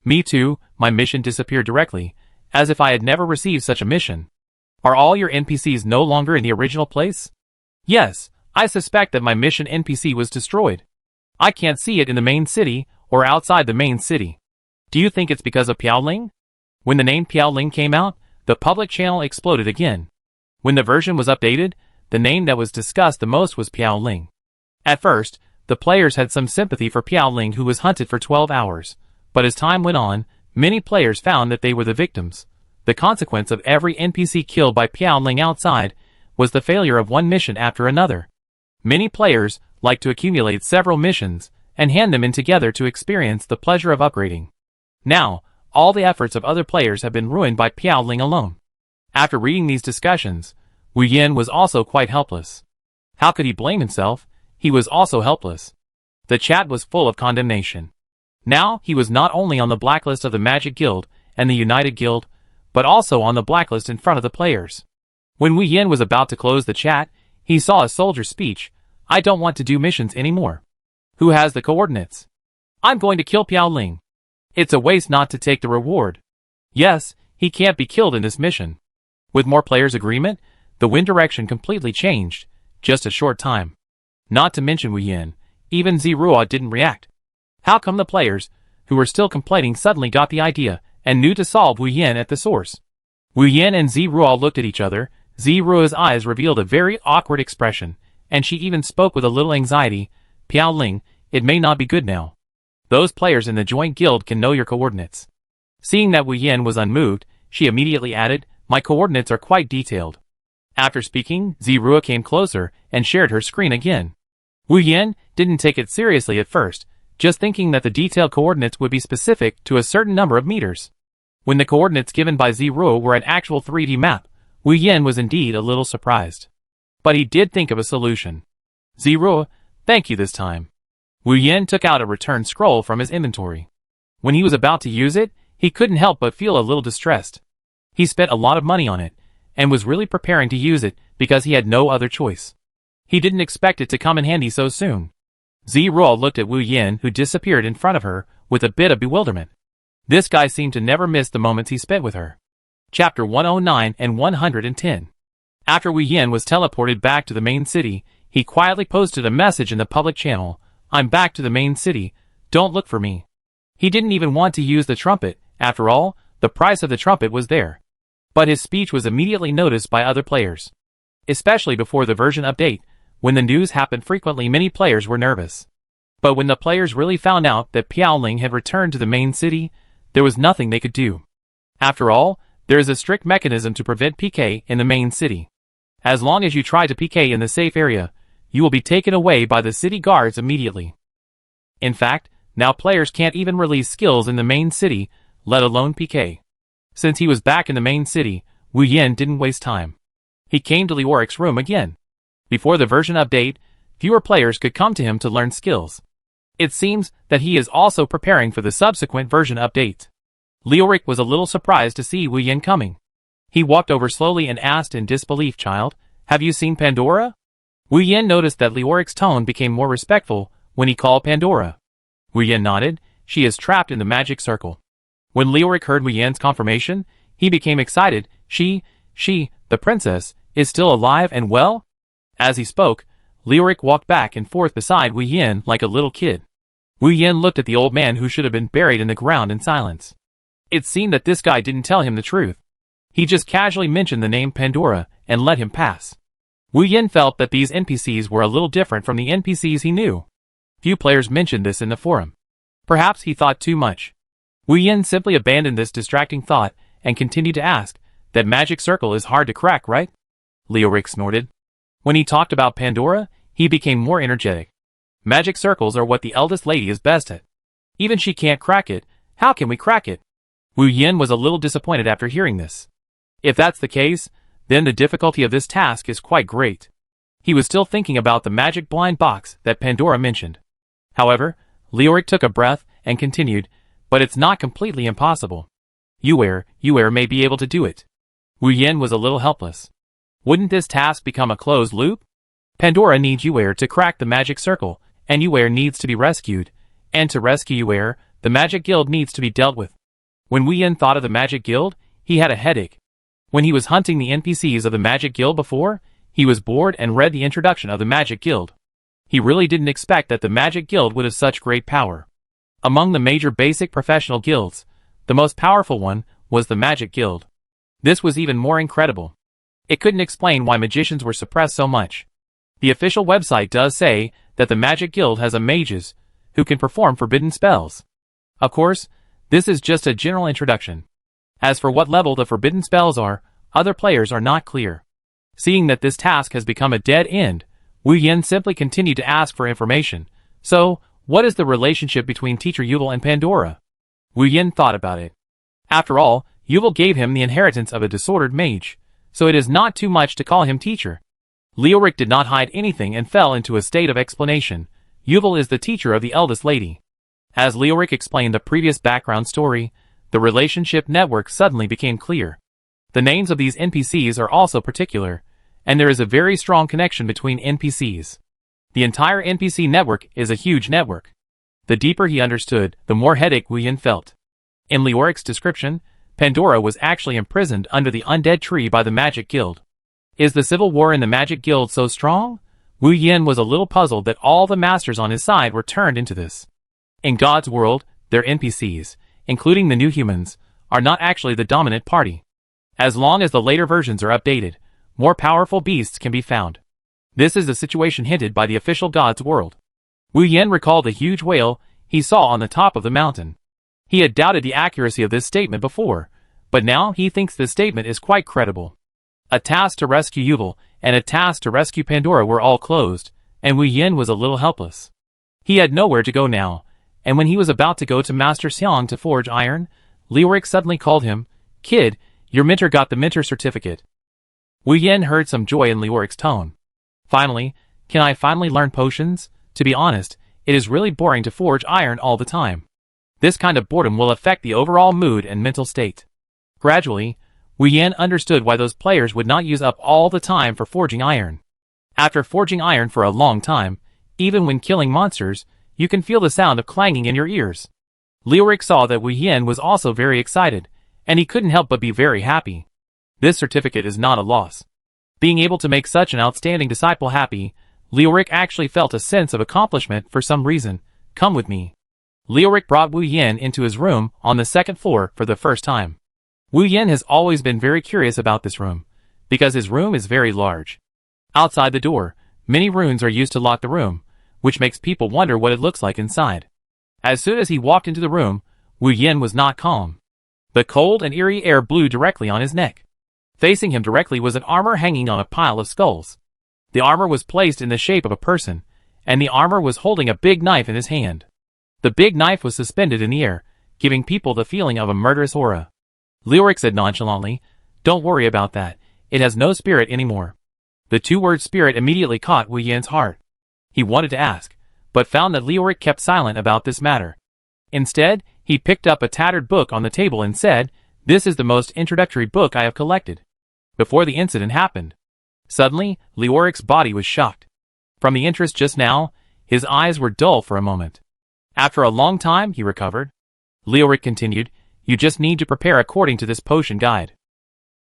Me too, my mission disappeared directly, as if I had never received such a mission. Are all your NPCs no longer in the original place? Yes, I suspect that my mission NPC was destroyed. I can't see it in the main city, or outside the main city. Do you think it's because of Piaoling? When the name Piaoling came out, the public channel exploded again. When the version was updated, the name that was discussed the most was Piaoling. At first, the players had some sympathy for Piaoling who was hunted for 12 hours, but as time went on, many players found that they were the victims. The consequence of every NPC killed by Piaoling outside was the failure of one mission after another. Many players like to accumulate several missions and hand them in together to experience the pleasure of upgrading. Now, all the efforts of other players have been ruined by Piaoling alone. After reading these discussions, Wu Yin was also quite helpless. How could he blame himself? He was also helpless. The chat was full of condemnation. Now, he was not only on the blacklist of the Magic Guild and the United Guild, but also on the blacklist in front of the players. When Wu Yin was about to close the chat, he saw a soldier's speech. I don't want to do missions anymore. Who has the coordinates? I'm going to kill Piaoling. It's a waste not to take the reward. Yes, he can't be killed in this mission. With more players' agreement, the wind direction completely changed, just a short time. Not to mention Wu Yin, even Ziruo didn't react. How come the players, who were still complaining, suddenly got the idea and knew to solve Wu Yin at the source? Wu Yin and Ziruo looked at each other. Ziruo's eyes revealed a very awkward expression, and she even spoke with a little anxiety. Piao Ling, it may not be good now. Those players in the joint guild can know your coordinates. Seeing that Wu Yin was unmoved, she immediately added, my coordinates are quite detailed. After speaking, Ziruo came closer and shared her screen again. Wu Yin didn't take it seriously at first, just thinking that the detailed coordinates would be specific to a certain number of meters. When the coordinates given by Ziruo were an actual 3D map, Wu Yin was indeed a little surprised. But he did think of a solution. Ziruo, thank you this time. Wu Yin took out a return scroll from his inventory. When he was about to use it, he couldn't help but feel a little distressed. He spent a lot of money on it, and was really preparing to use it because he had no other choice. He didn't expect it to come in handy so soon. Ziruo looked at Wu Yin, who disappeared in front of her, with a bit of bewilderment. This guy seemed to never miss the moments he spent with her. Chapter 109 and 110. After Wu Yin was teleported back to the main city, he quietly posted a message in the public channel, I'm back to the main city, don't look for me. He didn't even want to use the trumpet, after all, the price of the trumpet was there. But his speech was immediately noticed by other players. Especially before the version update, when the news happened frequently, many players were nervous. But when the players really found out that Piao Ling had returned to the main city, there was nothing they could do. After all, there is a strict mechanism to prevent PK in the main city. As long as you try to PK in the safe area, you will be taken away by the city guards immediately. In fact, now players can't even release skills in the main city, let alone PK. Since he was back in the main city, Wu Yin didn't waste time. He came to Lioric's room again. Before the version update, fewer players could come to him to learn skills. It seems that he is also preparing for the subsequent version update. Lioric was a little surprised to see Wu Yin coming. He walked over slowly and asked in disbelief, child, have you seen Pandora? Wu Yin noticed that Lioric's tone became more respectful when he called Pandora. Wu Yin nodded, she is trapped in the magic circle. When Lioric heard Wu Yin's confirmation, he became excited. She, the princess, is still alive and well? As he spoke, Lioric walked back and forth beside Wu Yin like a little kid. Wu Yin looked at the old man who should have been buried in the ground in silence. It seemed that this guy didn't tell him the truth. He just casually mentioned the name Pandora and let him pass. Wu Yin felt that these NPCs were a little different from the NPCs he knew. Few players mentioned this in the forum. Perhaps he thought too much. Wu Yin simply abandoned this distracting thought and continued to ask, that magic circle is hard to crack, right? Lioric snorted. When he talked about Pandora, he became more energetic. Magic circles are what the eldest lady is best at. Even she can't crack it, how can we crack it? Wu Yin was a little disappointed after hearing this. If that's the case, then the difficulty of this task is quite great. He was still thinking about the magic blind box that Pandora mentioned. However, Lioric took a breath and continued, but it's not completely impossible. Yuer may be able to do it. Wu Yin was a little helpless. Wouldn't this task become a closed loop? Pandora needs Yuer to crack the magic circle, and Yuer needs to be rescued, and to rescue Yuer, the magic guild needs to be dealt with. When Wu Yin thought of the magic guild, he had a headache. When he was hunting the NPCs of the magic guild before, he was bored and read the introduction of the magic guild. He really didn't expect that the magic guild would have such great power. Among the major basic professional guilds, the most powerful one was the magic guild. This was even more incredible. It couldn't explain why magicians were suppressed so much. The official website does say that the magic guild has a mages who can perform forbidden spells. Of course, this is just a general introduction. As for what level the forbidden spells are, other players are not clear. Seeing that this task has become a dead end, Wu Yin simply continued to ask for information. So, what is the relationship between Teacher Yuval and Pandora? Wu Yin thought about it. After all, Yuval gave him the inheritance of a disordered mage, so it is not too much to call him teacher. Lioric did not hide anything and fell into a state of explanation. Yuval is the teacher of the eldest lady. As Lioric explained the previous background story, the relationship network suddenly became clear. The names of these NPCs are also particular, and there is a very strong connection between NPCs. The entire NPC network is a huge network. The deeper he understood, the more headache Wu Yin felt. In Lioric's description, Pandora was actually imprisoned under the undead tree by the Magic Guild. Is the civil war in the Magic Guild so strong? Wu Yin was a little puzzled that all the masters on his side were turned into this. In God's world, their NPCs, including the new humans, are not actually the dominant party. As long as the later versions are updated, more powerful beasts can be found. This is the situation hinted by the official God's world. Wu Yin recalled the huge whale he saw on the top of the mountain. He had doubted the accuracy of this statement before, but now he thinks this statement is quite credible. A task to rescue Yuval and a task to rescue Pandora were all closed, and Wu Yin was a little helpless. He had nowhere to go now, and when he was about to go to Master Xiang to forge iron, Leoric suddenly called him, "Kid, your mentor got the mentor certificate." Wu Yin heard some joy in Leoric's tone. "Finally, can I finally learn potions? To be honest, it is really boring to forge iron all the time. This kind of boredom will affect the overall mood and mental state." Gradually, Wu Yin understood why those players would not use up all the time for forging iron. After forging iron for a long time, even when killing monsters, you can feel the sound of clanging in your ears. Leoric saw that Wu Yin was also very excited, and he couldn't help but be very happy. This certificate is not a loss. Being able to make such an outstanding disciple happy, Leoric actually felt a sense of accomplishment for some reason. "Come with me." Leoric brought Wu Yin into his room on the second floor for the first time. Wu Yin has always been very curious about this room, because his room is very large. Outside the door, many runes are used to lock the room, which makes people wonder what it looks like inside. As soon as he walked into the room, Wu Yin was not calm. The cold and eerie air blew directly on his neck. Facing him directly was an armor hanging on a pile of skulls. The armor was placed in the shape of a person, and the armor was holding a big knife in his hand. The big knife was suspended in the air, giving people the feeling of a murderous aura. Leoric said nonchalantly, "Don't worry about that, it has no spirit anymore." The two-word spirit immediately caught Wu Yin's heart. He wanted to ask, but found that Leoric kept silent about this matter. Instead, he picked up a tattered book on the table and said, "This is the most introductory book I have collected." Before the incident happened. Suddenly, Leoric's body was shocked. From the interest just now, his eyes were dull for a moment. After a long time, he recovered. Leoric continued, "You just need to prepare according to this potion guide.